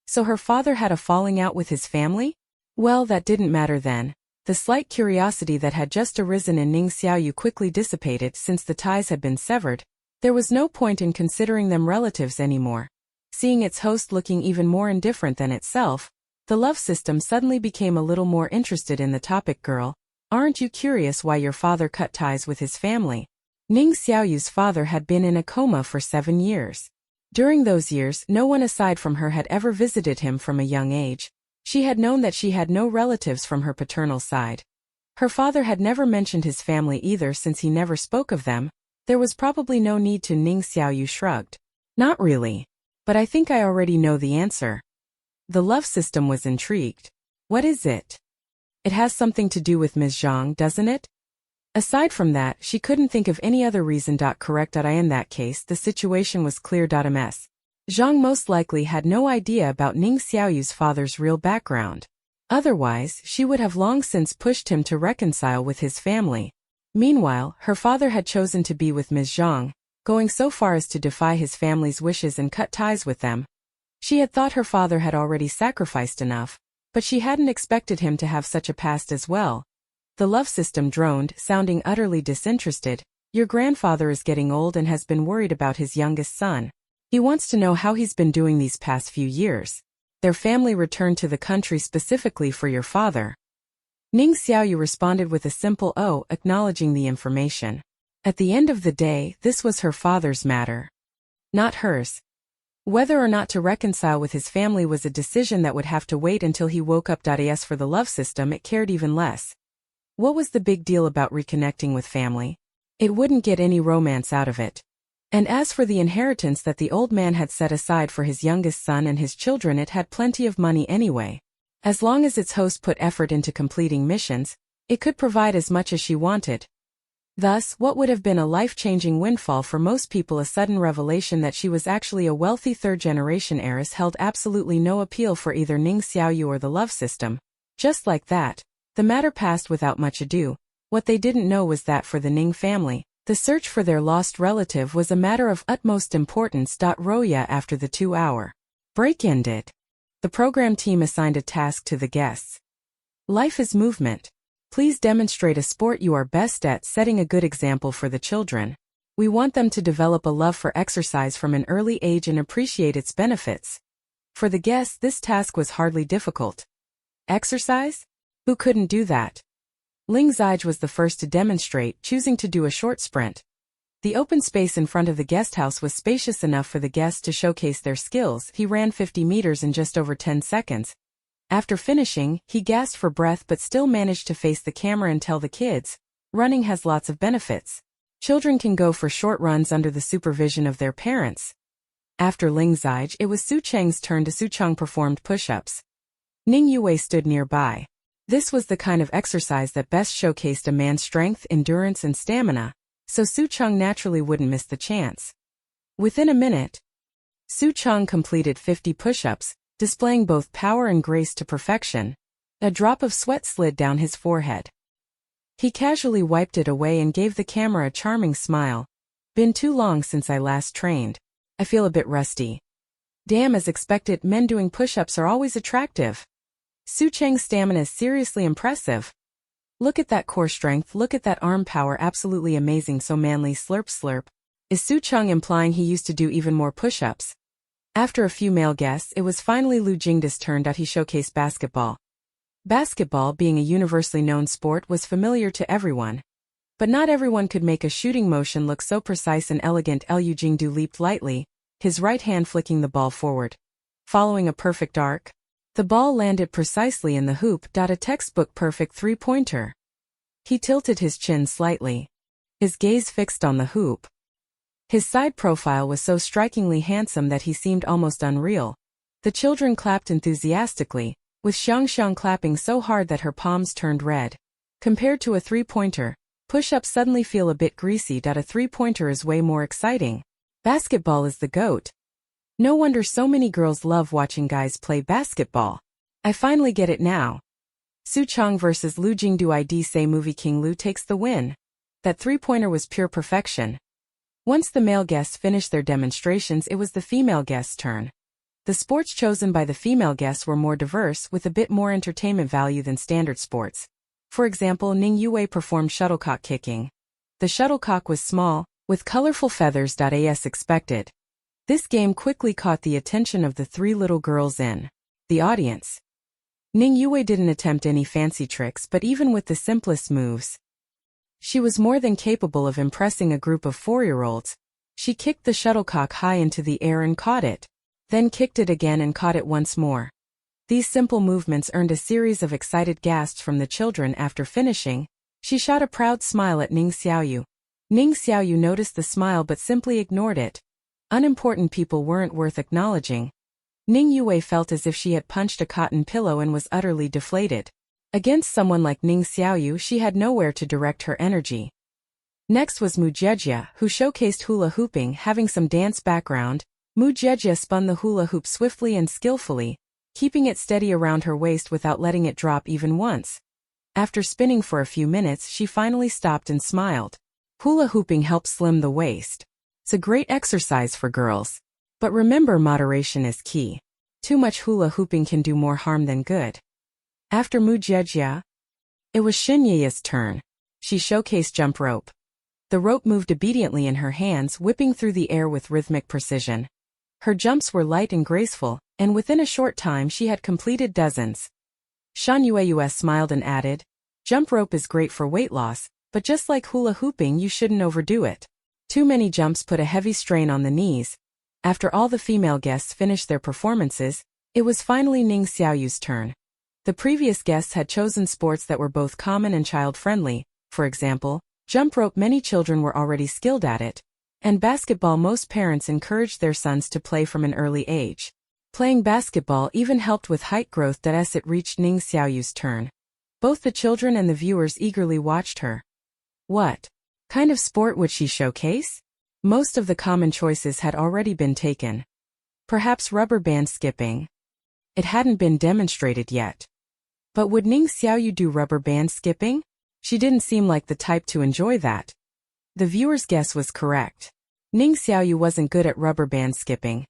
So her father had a falling out with his family? Well, that didn't matter then. The slight curiosity that had just arisen in Ning Xiaoyu quickly dissipated since the ties had been severed. There was no point in considering them relatives anymore. Seeing its host looking even more indifferent than itself, the love system suddenly became a little more interested in the topic. Girl, aren't you curious why your father cut ties with his family? Ning Xiaoyu's father had been in a coma for 7 years. During those years, no one aside from her had ever visited him from a young age. She had known that she had no relatives from her paternal side. Her father had never mentioned his family either, since he never spoke of them. There was probably no need to. Ning Xiaoyu shrugged. Not really. But I think I already know the answer. The love system was intrigued. What is it? It has something to do with Ms. Zhang, doesn't it? Aside from that, she couldn't think of any other reason. Correct. In that case, the situation was clear. Ms. Zhang most likely had no idea about Ning Xiaoyu's father's real background. Otherwise, she would have long since pushed him to reconcile with his family. Meanwhile, her father had chosen to be with Ms. Zhang, going so far as to defy his family's wishes and cut ties with them. She had thought her father had already sacrificed enough, but she hadn't expected him to have such a past as well. The love system droned, sounding utterly disinterested. Your grandfather is getting old and has been worried about his youngest son. He wants to know how he's been doing these past few years. Their family returned to the country specifically for your father. Ning Xiaoyu responded with a simple "oh," acknowledging the information. At the end of the day, this was her father's matter, not hers. Whether or not to reconcile with his family was a decision that would have to wait until he woke up. As for the love system, it cared even less. What was the big deal about reconnecting with family? It wouldn't get any romance out of it. And as for the inheritance that the old man had set aside for his youngest son and his children, it had plenty of money anyway. As long as its host put effort into completing missions, it could provide as much as she wanted. Thus, what would have been a life-changing windfall for most people, a sudden revelation that she was actually a wealthy 3rd-generation heiress, held absolutely no appeal for either Ning Xiaoyu or the love system. Just like that, the matter passed without much ado. What they didn't know was that for the Ning family, the search for their lost relative was a matter of utmost importance. Roya, after the 2-hour break ended, the program team assigned a task to the guests. Life is movement. Please demonstrate a sport you are best at, setting a good example for the children. We want them to develop a love for exercise from an early age and appreciate its benefits. For the guests, this task was hardly difficult. Exercise? Who couldn't do that? Ling Xiaoyu was the first to demonstrate, choosing to do a short sprint. The open space in front of the guesthouse was spacious enough for the guests to showcase their skills. He ran 50 meters in just over 10 seconds. After finishing, he gasped for breath but still managed to face the camera and tell the kids, running has lots of benefits. Children can go for short runs under the supervision of their parents. After Ling Xiaoyu, it was Su Cheng's turn. Su Cheng performed push-ups. Ning Yue stood nearby. This was the kind of exercise that best showcased a man's strength, endurance, and stamina, so Su Cheng naturally wouldn't miss the chance. Within a minute, Su Cheng completed 50 push-ups, displaying both power and grace to perfection. A drop of sweat slid down his forehead. He casually wiped it away and gave the camera a charming smile. Been too long since I last trained. I feel a bit rusty. Damn, as expected, men doing push-ups are always attractive. Su Cheng's stamina is seriously impressive. Look at that core strength, look at that arm power, absolutely amazing, so manly, slurp slurp. Is Su Cheng implying he used to do even more push-ups? After a few male guests, it was finally Lu Jingda's turn. He showcased basketball. Basketball, being a universally known sport, was familiar to everyone. But not everyone could make a shooting motion look so precise and elegant. Lu Jingdu leaped lightly, his right hand flicking the ball forward. Following a perfect arc, the ball landed precisely in the hoop. A textbook perfect three-pointer. He tilted his chin slightly, his gaze fixed on the hoop. His side profile was so strikingly handsome that he seemed almost unreal. The children clapped enthusiastically, with Xiang clapping so hard that her palms turned red. Compared to a three-pointer, push-ups suddenly feel a bit greasy. A three-pointer is way more exciting. Basketball is the GOAT. No wonder so many girls love watching guys play basketball. I finally get it now. Su Cheng versus Lu Jingdu. I'd say movie King Lu takes the win. That three-pointer was pure perfection. Once the male guests finished their demonstrations, it was the female guests' turn. The sports chosen by the female guests were more diverse, with a bit more entertainment value than standard sports. For example, Ning Xiaoyu performed shuttlecock kicking. The shuttlecock was small, with colorful feathers. As expected. This game quickly caught the attention of the three little girls in the audience. Ning Xiaoyu didn't attempt any fancy tricks, but even with the simplest moves, she was more than capable of impressing a group of 4-year-olds. She kicked the shuttlecock high into the air and caught it, then kicked it again and caught it once more. These simple movements earned a series of excited gasps from the children. After finishing, she shot a proud smile at Ning Xiaoyu. Ning Xiaoyu noticed the smile but simply ignored it. Unimportant people weren't worth acknowledging. Ning Xiaoyu felt as if she had punched a cotton pillow and was utterly deflated. Against someone like Ning Xiaoyu, she had nowhere to direct her energy. Next was Mu Jejia, who showcased hula hooping. Having some dance background, Mu Jejia spun the hula hoop swiftly and skillfully, keeping it steady around her waist without letting it drop even once. After spinning for a few minutes, she finally stopped and smiled. Hula hooping helps slim the waist. It's a great exercise for girls. But remember, moderation is key. Too much hula hooping can do more harm than good. After Mu Jejia, it was Xin Yi's turn. She showcased jump rope. The rope moved obediently in her hands, whipping through the air with rhythmic precision. Her jumps were light and graceful, and within a short time she had completed dozens. Shan Yueyus smiled and added, "Jump rope is great for weight loss, but just like hula hooping, you shouldn't overdo it. Too many jumps put a heavy strain on the knees." After all the female guests finished their performances, it was finally Ning Xiaoyu's turn. The previous guests had chosen sports that were both common and child-friendly. For example, jump rope, many children were already skilled at it, and basketball, most parents encouraged their sons to play from an early age. Playing basketball even helped with height growth. As it reached Ning Xiaoyu's turn, both the children and the viewers eagerly watched her. What kind of sport would she showcase? Most of the common choices had already been taken. Perhaps rubber band skipping. It hadn't been demonstrated yet. But would Ning Xiaoyu do rubber band skipping? She didn't seem like the type to enjoy that. The viewer's guess was correct. Ning Xiaoyu wasn't good at rubber band skipping.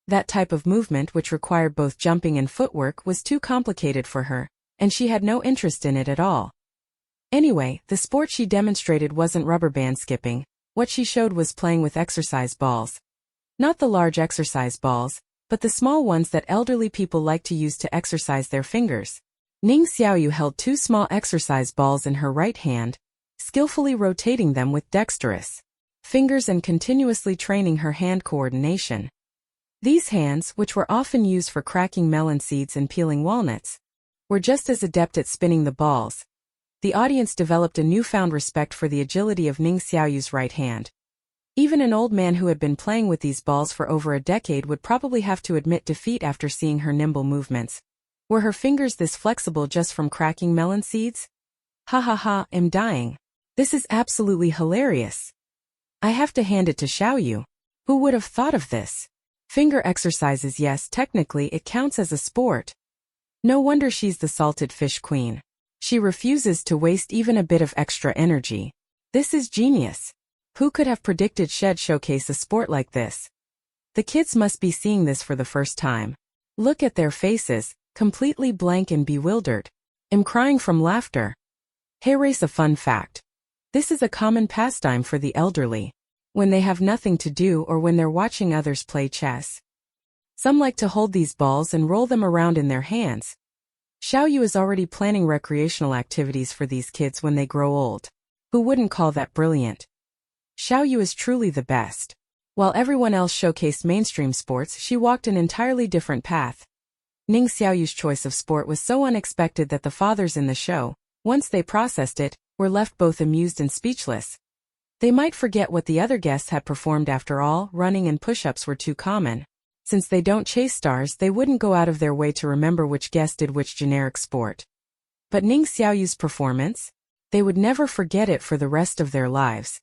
That type of movement, which required both jumping and footwork, was too complicated for her, and she had no interest in it at all. Anyway, the sport she demonstrated wasn't rubber band skipping. What she showed was playing with exercise balls. Not the large exercise balls, but the small ones that elderly people like to use to exercise their fingers. Ning Xiaoyu held 2 small exercise balls in her right hand, skillfully rotating them with dexterous fingers and continuously training her hand coordination. These hands, which were often used for cracking melon seeds and peeling walnuts, were just as adept at spinning the balls. The audience developed a newfound respect for the agility of Ning Xiaoyu's right hand. Even an old man who had been playing with these balls for over a decade would probably have to admit defeat after seeing her nimble movements. Were her fingers this flexible just from cracking melon seeds? Ha ha ha, I'm dying. This is absolutely hilarious. I have to hand it to Xiaoyu. Who would have thought of this? Finger exercises, yes, technically it counts as a sport. No wonder she's the salted fish queen. She refuses to waste even a bit of extra energy. This is genius. Who could have predicted she'd showcase a sport like this? The kids must be seeing this for the first time. Look at their faces, completely blank and bewildered. I'm crying from laughter. Here's a fun fact. This is a common pastime for the elderly. When they have nothing to do or when they're watching others play chess. Some like to hold these balls and roll them around in their hands. Xiaoyu is already planning recreational activities for these kids when they grow old. Who wouldn't call that brilliant? Xiaoyu is truly the best. While everyone else showcased mainstream sports, she walked an entirely different path. Ning Xiaoyu's choice of sport was so unexpected that the fathers in the show, once they processed it, were left both amused and speechless. They might forget what the other guests had performed after all. Running and push-ups were too common. Since they don't chase stars, they wouldn't go out of their way to remember which guest did which generic sport. But Ning Xiaoyu's performance? They would never forget it for the rest of their lives.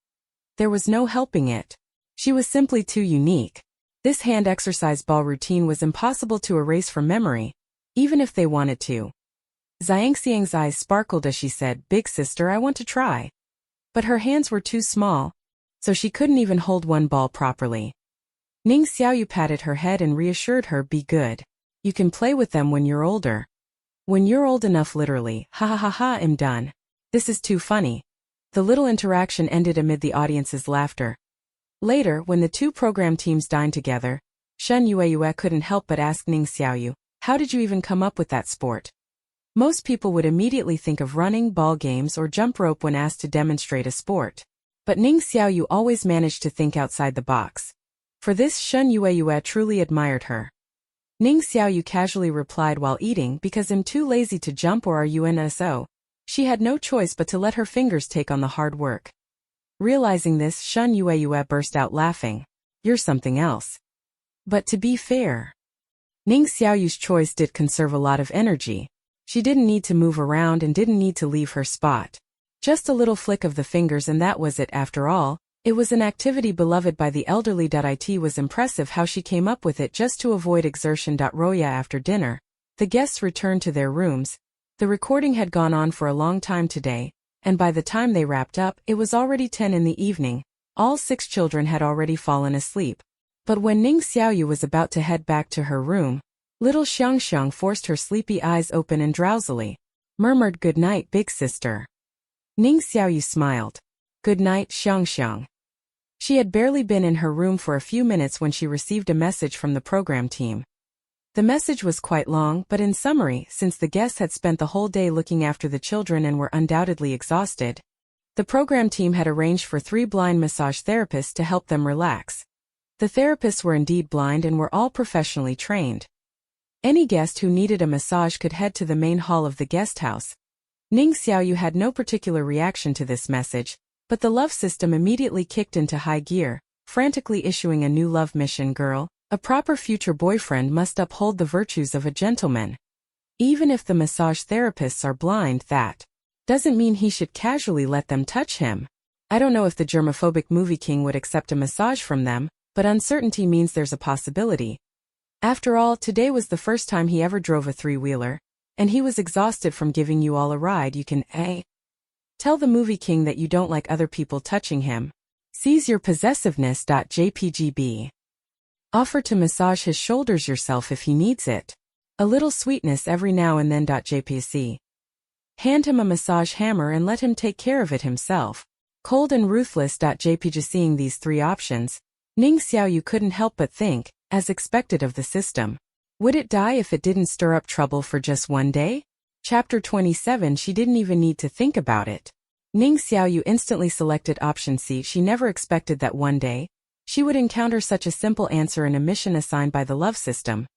There was no helping it. She was simply too unique. This hand exercise ball routine was impossible to erase from memory, even if they wanted to. Xiangxiang's eyes sparkled as she said, "Big sister, I want to try." But her hands were too small, so she couldn't even hold one ball properly. Ning Xiaoyu patted her head and reassured her, "Be good. You can play with them when you're older." When you're old enough, literally. Ha ha ha ha, I'm done. This is too funny. The little interaction ended amid the audience's laughter. Later, when the two program teams dined together, Shen Yueyue couldn't help but ask Ning Xiaoyu, "How did you even come up with that sport?" Most people would immediately think of running, ball games, or jump rope when asked to demonstrate a sport. But Ning Xiaoyu always managed to think outside the box. For this, Shen Yueyue truly admired her. Ning Xiaoyu casually replied while eating, "Because I'm too lazy to jump or RUNSO. She had no choice but to let her fingers take on the hard work. Realizing this, Shen Yueyue burst out laughing. "You're something else." But to be fair, Ning Xiaoyu's choice did conserve a lot of energy. She didn't need to move around and didn't need to leave her spot. Just a little flick of the fingers and that was it. After all, it was an activity beloved by the elderly. It was impressive how she came up with it just to avoid exertion. Roya. After dinner, the guests returned to their rooms. The recording had gone on for a long time today, and by the time they wrapped up, it was already 10 in the evening. All 6 children had already fallen asleep. But when Ning Xiaoyu was about to head back to her room, little Xiangxiang forced her sleepy eyes open and drowsily murmured, "Good night, big sister." Ning Xiaoyu smiled. "Good night, Xiangxiang." She had barely been in her room for a few minutes when she received a message from the program team. The message was quite long, but in summary, since the guests had spent the whole day looking after the children and were undoubtedly exhausted, the program team had arranged for 3 blind massage therapists to help them relax. The therapists were indeed blind and were all professionally trained. Any guest who needed a massage could head to the main hall of the guest house. Ning Xiaoyu had no particular reaction to this message, but the love system immediately kicked into high gear, frantically issuing a new love mission. "Girl, a proper future boyfriend must uphold the virtues of a gentleman. Even if the massage therapists are blind, that doesn't mean he should casually let them touch him. I don't know if the germophobic movie king would accept a massage from them, but uncertainty means there's a possibility. After all, today was the first time he ever drove a 3-wheeler, and he was exhausted from giving you all a ride. You can, tell the movie king that you don't like other people touching him. Seize your possessiveness. JPGB. Offer to massage his shoulders yourself if he needs it. A little sweetness every now and then. JPC. Hand him a massage hammer and let him take care of it himself. Cold and ruthless. JPG. Seeing these 3 options, Ning Xiaoyu couldn't help but think, as expected of the system. Would it die if it didn't stir up trouble for just one day? Chapter 27. She didn't even need to think about it. Ning Xiaoyu instantly selected option C. She never expected that one day she would encounter such a simple answer in a mission assigned by the love system.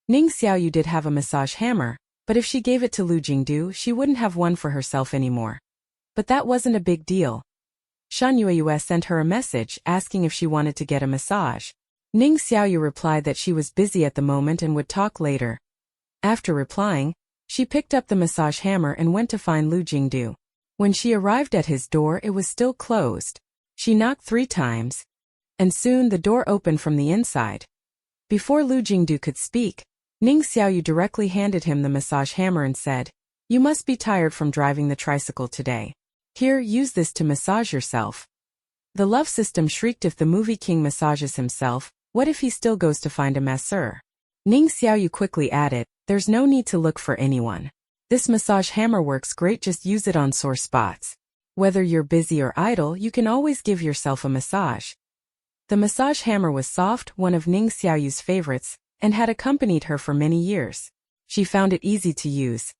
Ning Xiaoyu did have a massage hammer, but if she gave it to Lu Jingdu, she wouldn't have one for herself anymore. But that wasn't a big deal. Shen Yueyue sent her a message asking if she wanted to get a massage. Ning Xiaoyu replied that she was busy at the moment and would talk later. After replying, she picked up the massage hammer and went to find Lu Jingdu. When she arrived at his door, it was still closed. She knocked 3 times, and soon the door opened from the inside. Before Lu Jingdu could speak, Ning Xiaoyu directly handed him the massage hammer and said, "You must be tired from driving the tricycle today. Here, use this to massage yourself." The love system shrieked, "If the movie king massages himself, What if he still goes to find a masseur? Ning Xiaoyu quickly added, there's no need to look for anyone. This massage hammer works great, just use it on sore spots. Whether you're busy or idle, you can always give yourself a massage. The massage hammer was soft, one of Ning Xiaoyu's favorites, and had accompanied her for many years. She found it easy to use.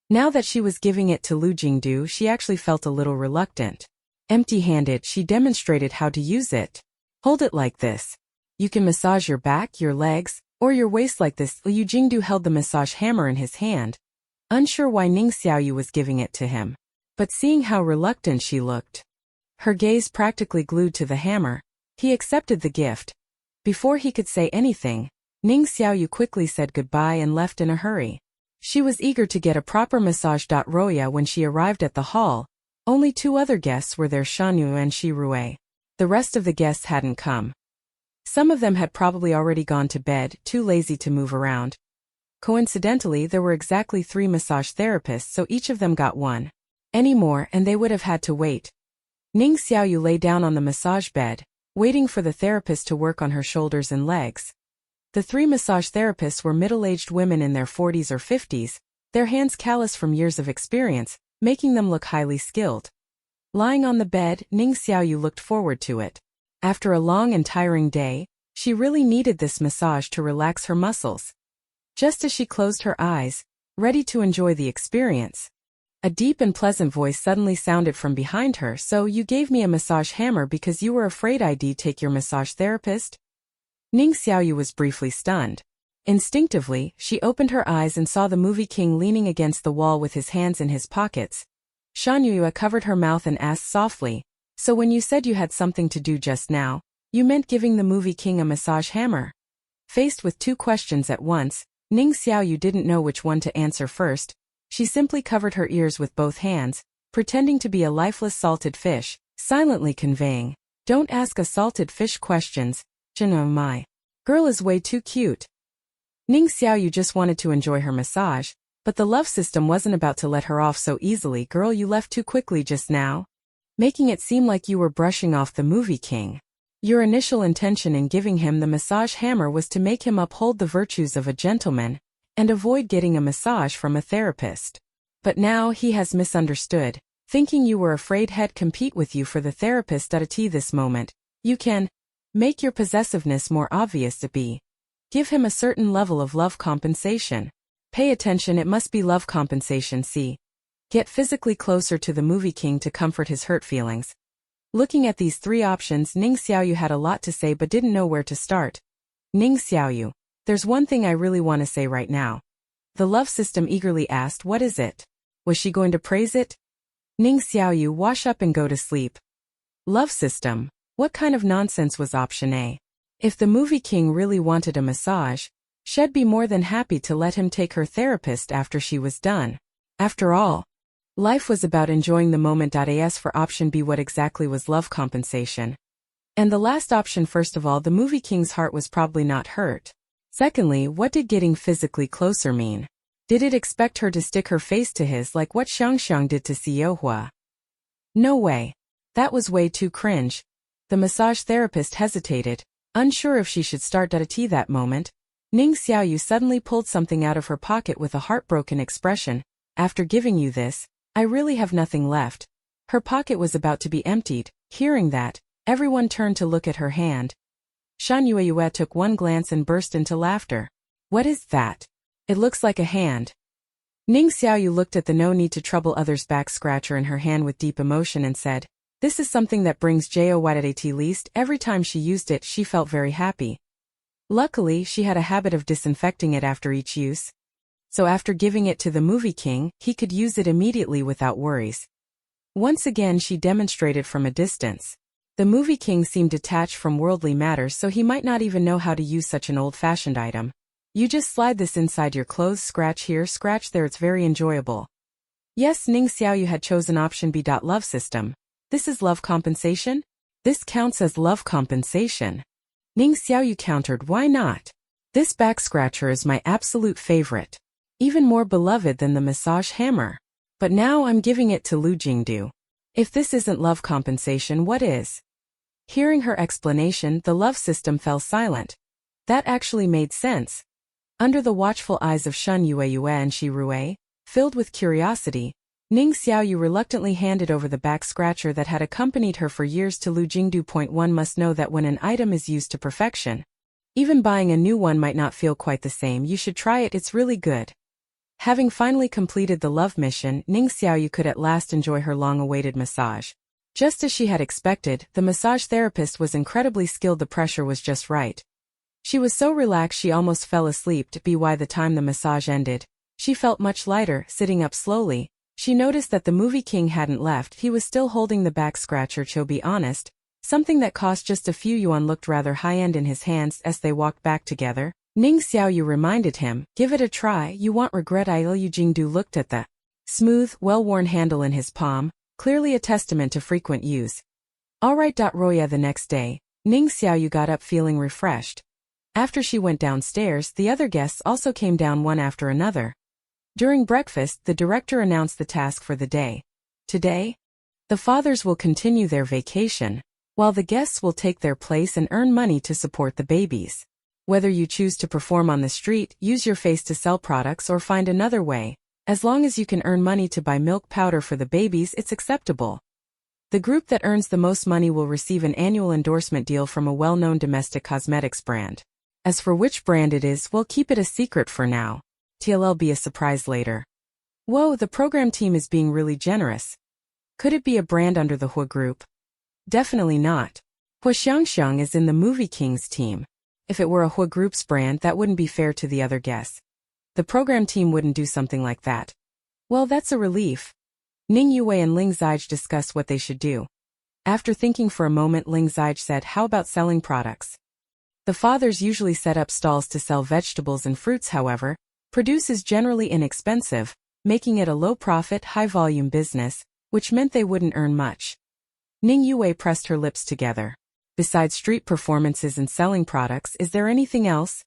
Now that she was giving it to Lu Jingdu, she actually felt a little reluctant. Empty-handed, she demonstrated how to use it. Hold it like this. You can massage your back, your legs, or your waist like this. Lu Jingdu held the massage hammer in his hand, unsure why Ning Xiaoyu was giving it to him. But seeing how reluctant she looked, her gaze practically glued to the hammer, he accepted the gift. Before he could say anything, Ning Xiaoyu quickly said goodbye and left in a hurry. She was eager to get a proper massage. Roya, when she arrived at the hall, only 2 other guests were there, Shanyu and Shi Rui. The rest of the guests hadn't come. Some of them had probably already gone to bed, too lazy to move around. Coincidentally, there were exactly 3 massage therapists, so each of them got one. Any more, and they would have had to wait. Ning Xiaoyu lay down on the massage bed, waiting for the therapist to work on her shoulders and legs. The 3 massage therapists were middle-aged women in their 40s or 50s, their hands callous from years of experience, making them look highly skilled. Lying on the bed, Ning Xiaoyu looked forward to it. After a long and tiring day, she really needed this massage to relax her muscles. Just as she closed her eyes, ready to enjoy the experience, a deep and pleasant voice suddenly sounded from behind her. So you gave me a massage hammer because you were afraid I'd take your massage therapist? Ning Xiaoyu was briefly stunned. Instinctively, she opened her eyes and saw the movie king leaning against the wall with his hands in his pockets. Shanyu covered her mouth and asked softly, so when you said you had something to do just now, you meant giving the movie king a massage hammer? Faced with 2 questions at once, Ning Xiaoyu didn't know which one to answer first. She simply covered her ears with both hands, pretending to be a lifeless salted fish, silently conveying, don't ask a salted fish questions, Jin, my girl is way too cute. Ning Xiaoyu just wanted to enjoy her massage, but the love system wasn't about to let her off so easily. Girl, you left too quickly just now, making it seem like you were brushing off the movie king. Your initial intention in giving him the massage hammer was to make him uphold the virtues of a gentleman and avoid getting a massage from a therapist. But now he has misunderstood, thinking you were afraid he'd compete with you for the therapist. At this moment, you can make your possessiveness more obvious. Give him a certain level of love compensation. Pay attention, it must be love compensation. C. Get physically closer to the movie king to comfort his hurt feelings. Looking at these 3 options, Ning Xiaoyu had a lot to say but didn't know where to start. Ning Xiaoyu, there's one thing I really want to say right now. The love system eagerly asked, what is it? Was she going to praise it? Ning Xiaoyu, wash up and go to sleep. Love system? What kind of nonsense was option A? If the movie king really wanted a massage, she'd be more than happy to let him take her therapist after she was done. After all, life was about enjoying the moment. As for option B, what exactly was love compensation? And the last option, first of all, the movie king's heart was probably not hurt. Secondly, what did getting physically closer mean? Did it expect her to stick her face to his like what Xiangxiang did to Xiaohua? No way. That was way too cringe. The massage therapist hesitated, unsure if she should start. At that moment, Ning Xiaoyu suddenly pulled something out of her pocket with a heartbroken expression. After giving you this, I really have nothing left. Her pocket was about to be emptied. Hearing that, everyone turned to look at her hand. Shan Yue took one glance and burst into laughter. What is that? It looks like a hand. Ning Xiaoyu looked at the no need to trouble others back scratcher in her hand with deep emotion and said, this is something that brings joy at least. Every time she used it, she felt very happy. Luckily, she had a habit of disinfecting it after each use. So after giving it to the movie king, he could use it immediately without worries. Once again, she demonstrated from a distance. The movie king seemed detached from worldly matters, so he might not even know how to use such an old-fashioned item. You just slide this inside your clothes, scratch here, scratch there, it's very enjoyable. Yes, Ning Xiaoyu had chosen option B. Love system. This is love compensation? This counts as love compensation. Ning Xiaoyu countered, why not? This back scratcher is my absolute favorite. Even more beloved than the massage hammer. But now I'm giving it to Lu Jingdu. If this isn't love compensation, what is? Hearing her explanation, the love system fell silent. That actually made sense. Under the watchful eyes of Shen Yueyue and Shi Rui, filled with curiosity, Ning Xiaoyu reluctantly handed over the back scratcher that had accompanied her for years to Lu Jingdu. One must know that when an item is used to perfection, even buying a new one might not feel quite the same. You should try it, it's really good. Having finally completed the love mission, Ning Xiaoyu could at last enjoy her long-awaited massage. Just as she had expected, the massage therapist was incredibly skilled. The pressure was just right. She was so relaxed she almost fell asleep. By the time the massage ended, she felt much lighter. Sitting up slowly, she noticed that the movie king hadn't left. He was still holding the back scratcher. To be honest, something that cost just a few yuan looked rather high-end in his hands. As they walked back together, Ning Xiaoyu reminded him, "Give it a try, you won't regret it." Liu Jingdu looked at the smooth, well-worn handle in his palm, clearly a testament to frequent use. Alright. Roya. The next day, Ning Xiaoyu got up feeling refreshed. After she went downstairs, the other guests also came down one after another. During breakfast, the director announced the task for the day. Today, the fathers will continue their vacation, while the guests will take their place and earn money to support the babies. Whether you choose to perform on the street, use your face to sell products, or find another way, as long as you can earn money to buy milk powder for the babies, it's acceptable. The group that earns the most money will receive an annual endorsement deal from a well-known domestic cosmetics brand. As for which brand it is, we'll keep it a secret for now. It'll be a surprise later. Whoa, the program team is being really generous. Could it be a brand under the Hua group? Definitely not. Hua Xiangxiang is in the Movie King's team. If it were a Hua group's brand, that wouldn't be fair to the other guests. The program team wouldn't do something like that. Well, that's a relief. Ning Yue and Ling Zijie discussed what they should do. After thinking for a moment, Ling Zijie said, "How about selling products?" The fathers usually set up stalls to sell vegetables and fruits. However, produce is generally inexpensive, making it a low-profit, high-volume business, which meant they wouldn't earn much. Ning Yue pressed her lips together. Besides street performances and selling products, is there anything else?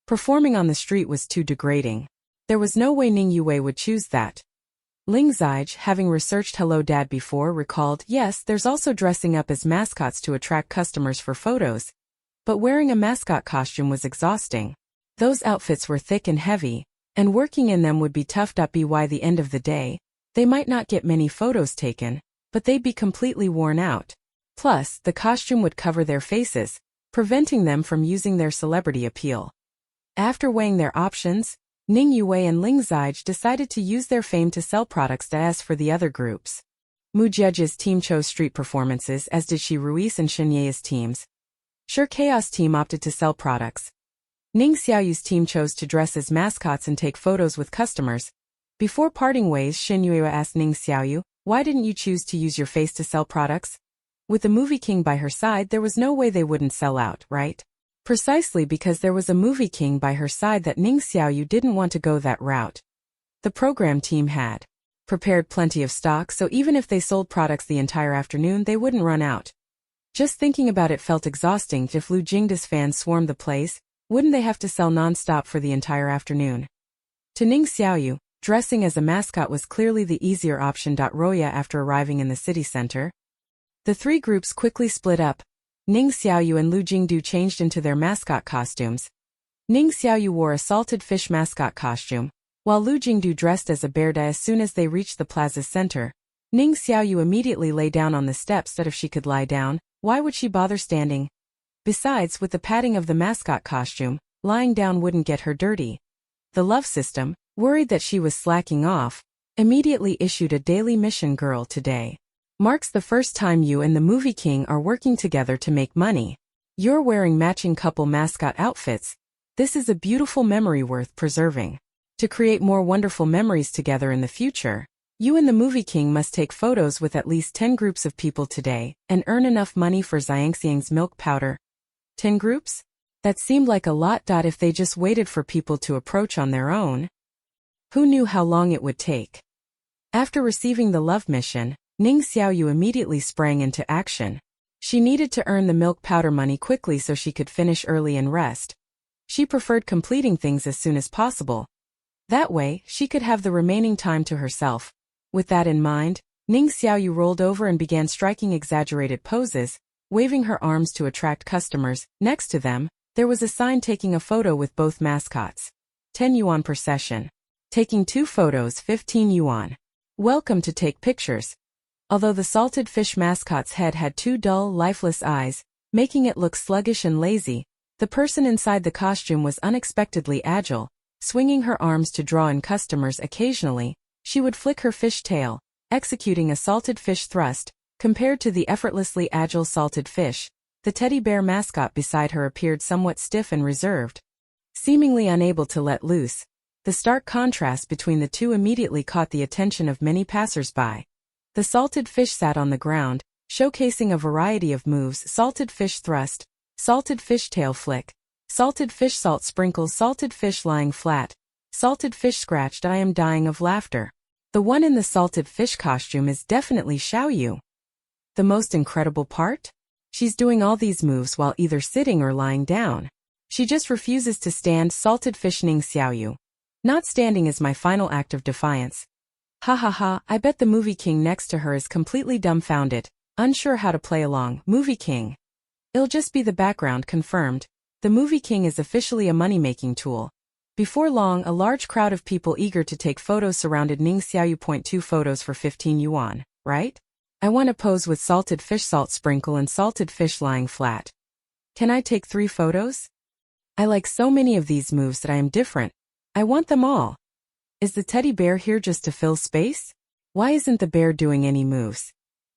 Performing on the street was too degrading. There was no way Ning Yue would choose that. Ling Zijie, having researched Hello Dad before, recalled, yes, there's also dressing up as mascots to attract customers for photos. But wearing a mascot costume was exhausting. Those outfits were thick and heavy, and working in them would be tough. By the end of the day, they might not get many photos taken, but they'd be completely worn out. Plus, the costume would cover their faces, preventing them from using their celebrity appeal. After weighing their options, Ning Yue and Ling Zijie decided to use their fame to sell products. As for the other groups, Mu Jie's team chose street performances, as did Shi Rui's and Shen Ye's teams. Sure Chaos team opted to sell products. Ning Xiaoyu's team chose to dress as mascots and take photos with customers. Before parting ways, Shen Yue asked Ning Xiaoyu, "Why didn't you choose to use your face to sell products?" With the movie king by her side, there was no way they wouldn't sell out, right? Precisely because there was a movie king by her side that Ning Xiaoyu didn't want to go that route. The program team had prepared plenty of stock, so even if they sold products the entire afternoon, they wouldn't run out. Just thinking about it felt exhausting. If Lu Jingda's fans swarmed the place, wouldn't they have to sell non-stop for the entire afternoon? To Ning Xiaoyu, dressing as a mascot was clearly the easier option. Roya. After arriving in the city center, the three groups quickly split up. Ning Xiaoyu and Lu Jingdu changed into their mascot costumes. Ning Xiaoyu wore a salted fish mascot costume, while Lu Jingdu dressed as a bear. As soon as they reached the plaza's center, Ning Xiaoyu immediately lay down on the steps. That if she could lie down, why would she bother standing? Besides, with the padding of the mascot costume, lying down wouldn't get her dirty. The love system, worried that she was slacking off, immediately issued a daily mission. Girl, today marks the first time you and the movie king are working together to make money. You're wearing matching couple mascot outfits. This is a beautiful memory worth preserving. To create more wonderful memories together in the future, you and the movie king must take photos with at least 10 groups of people today and earn enough money for Xiangxiang's milk powder. 10 groups? That seemed like a lot. If they just waited for people to approach on their own, who knew how long it would take? After receiving the love mission, Ning Xiaoyu immediately sprang into action. She needed to earn the milk powder money quickly so she could finish early and rest. She preferred completing things as soon as possible. That way, she could have the remaining time to herself. With that in mind, Ning Xiaoyu rolled over and began striking exaggerated poses, waving her arms to attract customers. Next to them, there was a sign taking a photo with both mascots. 10 yuan per session. Taking 2 photos, 15 yuan. Welcome to take pictures. Although the salted fish mascot's head had 2 dull, lifeless eyes, making it look sluggish and lazy, the person inside the costume was unexpectedly agile, swinging her arms to draw in customers. Occasionally, she would flick her fish tail, executing a salted fish thrust. Compared to the effortlessly agile salted fish, the teddy bear mascot beside her appeared somewhat stiff and reserved, seemingly unable to let loose. The stark contrast between the two immediately caught the attention of many passers-by. The salted fish sat on the ground, showcasing a variety of moves: salted fish thrust, salted fish tail flick, salted fish salt sprinkle, salted fish lying flat, salted fish scratched. I am dying of laughter. The one in the salted fish costume is definitely Xiaoyu. The most incredible part? She's doing all these moves while either sitting or lying down. She just refuses to stand. Salted fish Ning Xiaoyu. Not standing is my final act of defiance. Ha ha ha, I bet the movie king next to her is completely dumbfounded, unsure how to play along. Movie king. It'll just be the background. Confirmed. The movie king is officially a money-making tool. Before long, a large crowd of people eager to take photos surrounded Ning Xiaoyu. 2 photos for 15 yuan, right? I want to pose with salted fish salt sprinkle and salted fish lying flat. Can I take 3 photos? I like so many of these moves that I am different. I want them all. Is the teddy bear here just to fill space? Why isn't the bear doing any moves?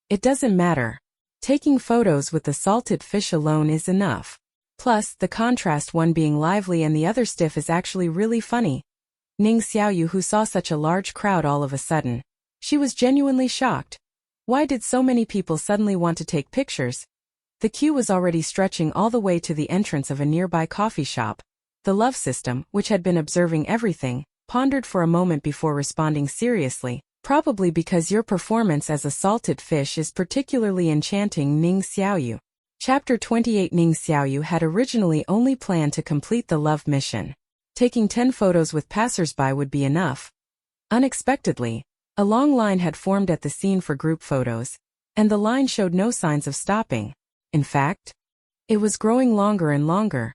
It doesn't matter. Taking photos with the salted fish alone is enough. Plus, the contrast, one being lively and the other stiff, is actually really funny. Ning Xiaoyu, who saw such a large crowd all of a sudden. She was genuinely shocked. Why did so many people suddenly want to take pictures? The queue was already stretching all the way to the entrance of a nearby coffee shop. The love system, which had been observing everything, pondered for a moment before responding seriously. Probably because your performance as a salted fish is particularly enchanting, Ning Xiaoyu. Chapter 28. Ning Xiaoyu had originally only planned to complete the love mission. Taking 10 photos with passers-by would be enough. Unexpectedly, a long line had formed at the scene for group photos, and the line showed no signs of stopping. In fact, it was growing longer and longer.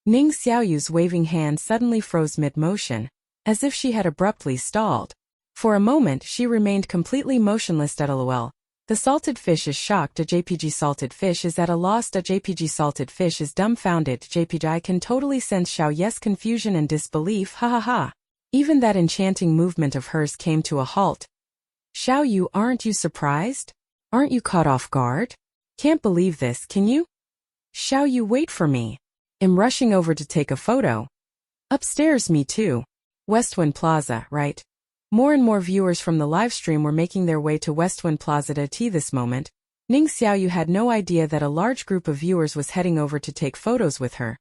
Ning Xiaoyu's waving hand suddenly froze mid-motion, as if she had abruptly stalled. For a moment she remained completely motionless. LOL. The salted fish is shocked. A JPG salted fish is at a loss. A JPG salted fish is dumbfounded. JPG, I can totally sense Xiaoyu's confusion and disbelief. Ha ha ha. Even that enchanting movement of hers came to a halt. Xiaoyu, aren't you surprised? Aren't you caught off guard? Can't believe this, can you? Xiaoyu, wait for me. I'm rushing over to take a photo. Upstairs, me too. Westwind Plaza, right? More and more viewers from the livestream were making their way to Westwind Plaza to this moment. Ning Xiaoyu had no idea that a large group of viewers was heading over to take photos with her.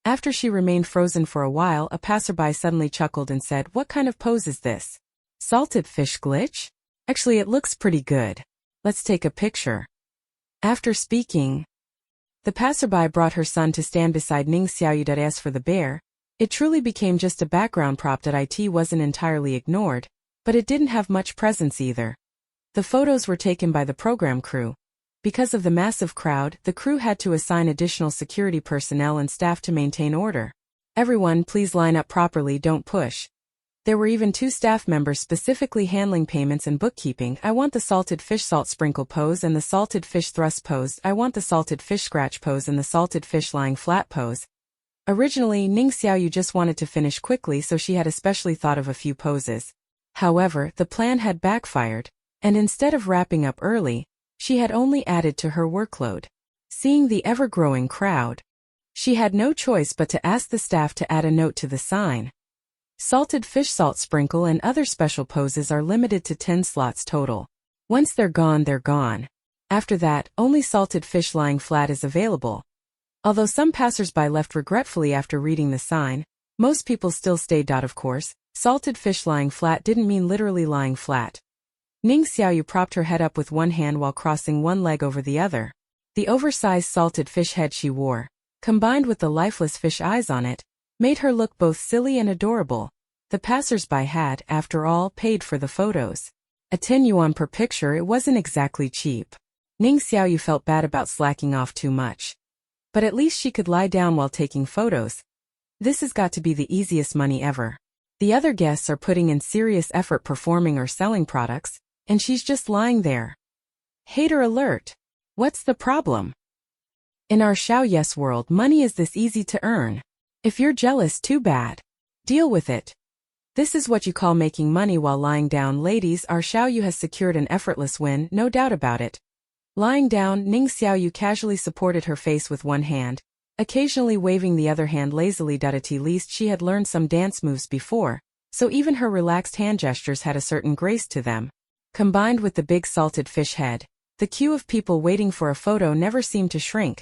After she remained frozen for a while, a passerby suddenly chuckled and said, "What kind of pose is this? Salted fish glitch? Actually, it looks pretty good. Let's take a picture." After speaking, the passerby brought her son to stand beside Ning Xiaoyu. As for the bear, it truly became just a background prop. It wasn't entirely ignored, but it didn't have much presence either. The photos were taken by the program crew. Because of the massive crowd, the crew had to assign additional security personnel and staff to maintain order. Everyone, please line up properly, don't push. There were even 2 staff members specifically handling payments and bookkeeping. I want the salted fish salt sprinkle pose and the salted fish thrust pose. I want the salted fish scratch pose and the salted fish lying flat pose. Originally, Ning Xiaoyu just wanted to finish quickly, so she had especially thought of a few poses. However, the plan had backfired, and instead of wrapping up early, she had only added to her workload. Seeing the ever-growing crowd, she had no choice but to ask the staff to add a note to the sign. Salted fish salt sprinkle and other special poses are limited to 10 slots total. Once they're gone, they're gone. After that, only salted fish lying flat is available. Although some passers-by left regretfully after reading the sign, most people still stayed. Of course, salted fish lying flat didn't mean literally lying flat. Ning Xiaoyu propped her head up with one hand while crossing one leg over the other. The oversized salted fish head she wore, combined with the lifeless fish eyes on it, made her look both silly and adorable. The passers-by had, after all, paid for the photos. At 10 yuan per picture, it wasn't exactly cheap. Ning Xiaoyu felt bad about slacking off too much. But at least she could lie down while taking photos. This has got to be the easiest money ever. The other guests are putting in serious effort performing or selling products, and she's just lying there. Hater alert! What's the problem? In our Xiaoyu's world, money is this easy to earn. If you're jealous, too bad. Deal with it. This is what you call making money while lying down, ladies. Our Xiaoyu has secured an effortless win, no doubt about it. Lying down, Ning Xiaoyu casually supported her face with one hand, occasionally waving the other hand lazily. At least she had learned some dance moves before, so even her relaxed hand gestures had a certain grace to them. Combined with the big salted fish head, the queue of people waiting for a photo never seemed to shrink.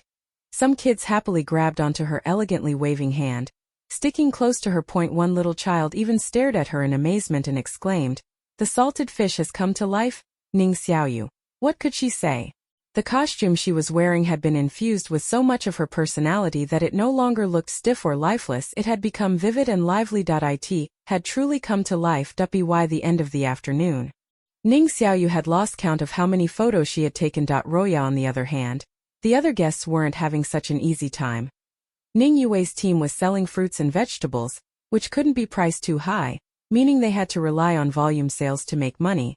Some kids happily grabbed onto her elegantly waving hand. Sticking close to her point, one little child even stared at her in amazement and exclaimed, "The salted fish has come to life?" Ning Xiaoyu. What could she say? The costume she was wearing had been infused with so much of her personality that it no longer looked stiff or lifeless. It had become vivid and lively. It had truly come to life. By the end of the afternoon, Ning Xiaoyu had lost count of how many photos she had taken. Roya, on the other hand, the other guests weren't having such an easy time. Ning Yue's team was selling fruits and vegetables, which couldn't be priced too high, meaning they had to rely on volume sales to make money.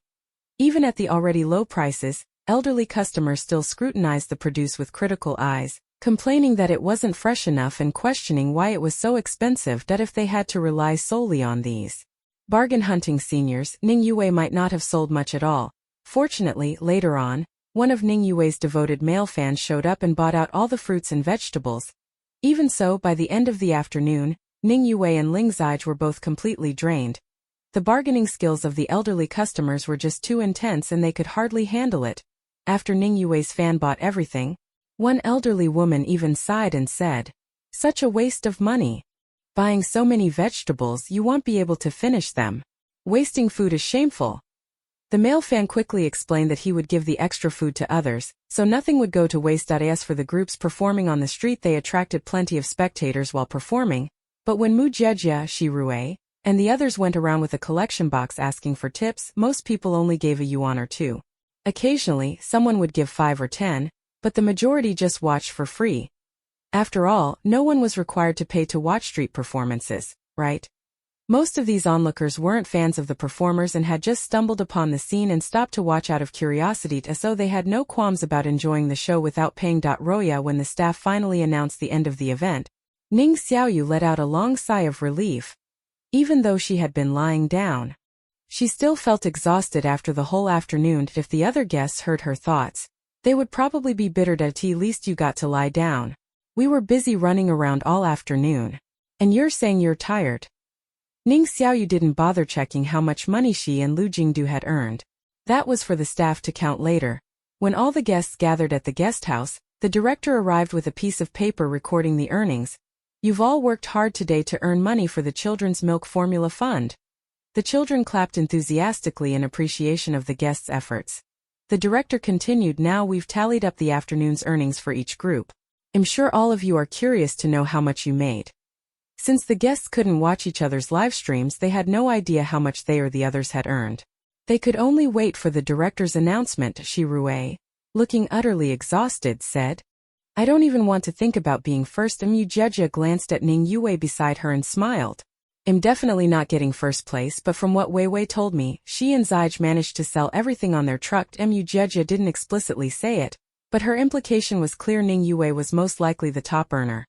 Even at the already low prices, elderly customers still scrutinized the produce with critical eyes, complaining that it wasn't fresh enough and questioning why it was so expensive. If they had to rely solely on these bargain hunting seniors, Ning Yue might not have sold much at all. Fortunately, later on, one of Ning Yue's devoted male fans showed up and bought out all the fruits and vegetables. Even so, by the end of the afternoon, Ning Yue and Ling Zige were both completely drained. The bargaining skills of the elderly customers were just too intense and they could hardly handle it. After Ning Yue's fan bought everything, one elderly woman even sighed and said, "Such a waste of money. Buying so many vegetables, you won't be able to finish them. Wasting food is shameful." The male fan quickly explained that he would give the extra food to others, so nothing would go to waste. As for the groups performing on the street, they attracted plenty of spectators while performing, but when Mu Jejia, Shi Rue, and the others went around with a collection box asking for tips, most people only gave a yuan or two. Occasionally, someone would give 5 or 10, but the majority just watched for free. After all, no one was required to pay to watch street performances, right? Most of these onlookers weren't fans of the performers and had just stumbled upon the scene and stopped to watch out of curiosity, so they had no qualms about enjoying the show without paying. Roya, when the staff finally announced the end of the event, Ning Xiaoyu let out a long sigh of relief. Even though she had been lying down, she still felt exhausted after the whole afternoon. If the other guests heard her thoughts, they would probably be bitter. At least you got to lie down. We were busy running around all afternoon. And you're saying you're tired? Ning Xiaoyu didn't bother checking how much money she and Lu Jingdu had earned. That was for the staff to count later. When all the guests gathered at the guest house, the director arrived with a piece of paper recording the earnings. "You've all worked hard today to earn money for the Children's Milk Formula Fund." The children clapped enthusiastically in appreciation of the guests' efforts. The director continued, "Now we've tallied up the afternoon's earnings for each group. I'm sure all of you are curious to know how much you made." Since the guests couldn't watch each other's live streams, they had no idea how much they or the others had earned. They could only wait for the director's announcement. Shi Rue, looking utterly exhausted, said, "I don't even want to think about being first." Mu Jejia glanced at Ning Yue beside her and smiled. "I'm definitely not getting first place, but from what Wei Wei told me, she and Zige managed to sell everything on their truck." Mu Jejia didn't explicitly say it, but her implication was clear. Ning Yue was most likely the top earner.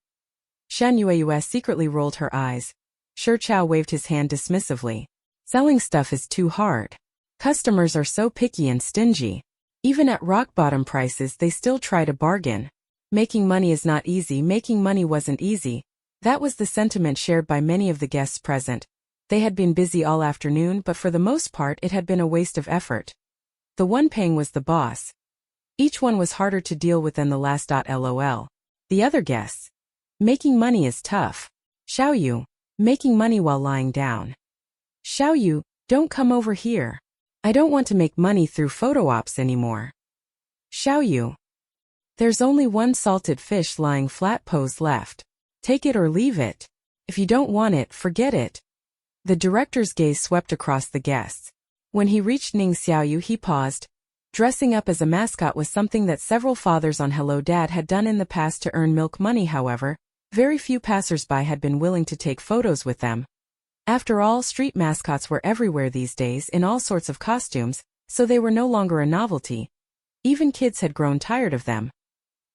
Shan Yue secretly rolled her eyes. Shi Chao waved his hand dismissively. "Selling stuff is too hard. Customers are so picky and stingy. Even at rock-bottom prices they still try to bargain. Making money is not easy. Making money wasn't easy." That was the sentiment shared by many of the guests present. They had been busy all afternoon, but for the most part it had been a waste of effort. The one paying was the boss. Each one was harder to deal with than the last. LOL. The other guests. Making money is tough. Xiaoyu, making money while lying down. Xiaoyu, don't come over here. I don't want to make money through photo ops anymore. Xiaoyu. There's only one salted fish lying flat pose left. Take it or leave it. If you don't want it, forget it. The director's gaze swept across the guests. When he reached Ning Xiaoyu, he paused. Dressing up as a mascot was something that several fathers on Hello Dad had done in the past to earn milk money. However, very few passers-by had been willing to take photos with them. After all, street mascots were everywhere these days in all sorts of costumes, so they were no longer a novelty. Even kids had grown tired of them.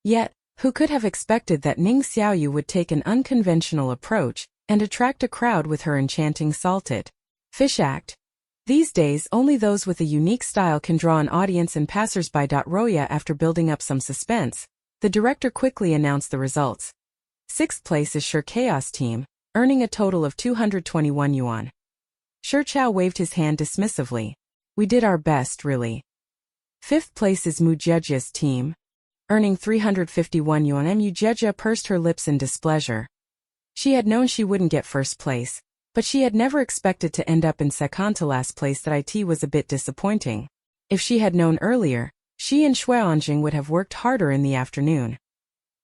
Yet, who could have expected that Ning Xiaoyu would take an unconventional approach and attract a crowd with her enchanting salted fish act? These days, only those with a unique style can draw an audience and passers-by. Roya, after building up some suspense, the director quickly announced the results. 6th place is Sure Chaos team, earning a total of 221 yuan. Sure Chao waved his hand dismissively. We did our best, really. 5th place is Mu Jejia's team, earning 351 yuan. Mu Jejia pursed her lips in displeasure. She had known she wouldn't get first place, but she had never expected to end up in second to last place. That it was a bit disappointing. If she had known earlier, she and Shueonjing would have worked harder in the afternoon.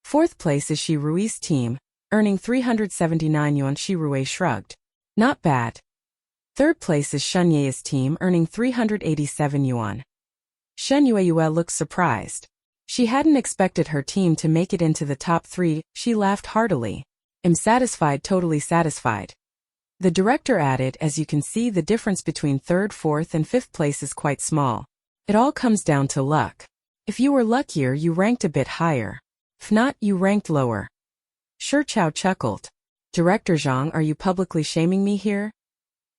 4th place is Shi Rui's team, earning 379 yuan. Shi Rui shrugged. Not bad. 3rd place is Shen Ye's team, earning 387 yuan. Shen Yue looked surprised. She hadn't expected her team to make it into the top 3. She laughed heartily. I'm satisfied, totally satisfied. The director added, as you can see, the difference between 3rd, 4th and 5th place is quite small. It all comes down to luck. If you were luckier, you ranked a bit higher. If not, you ranked lower. Sure Chao chuckled. Director Zhang, are you publicly shaming me here?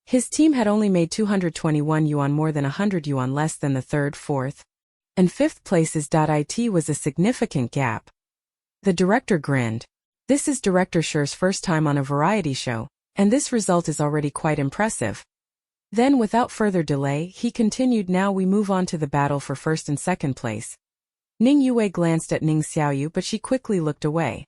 His team had only made 221 yuan, more than 100 yuan less than the 3rd, 4th, and 5th places. It was a significant gap. The director grinned. This is Director Sher's first time on a variety show, and this result is already quite impressive. Then, without further delay, he continued. Now we move on to the battle for 1st and 2nd place. Ning Yue glanced at Ning Xiaoyu, but she quickly looked away.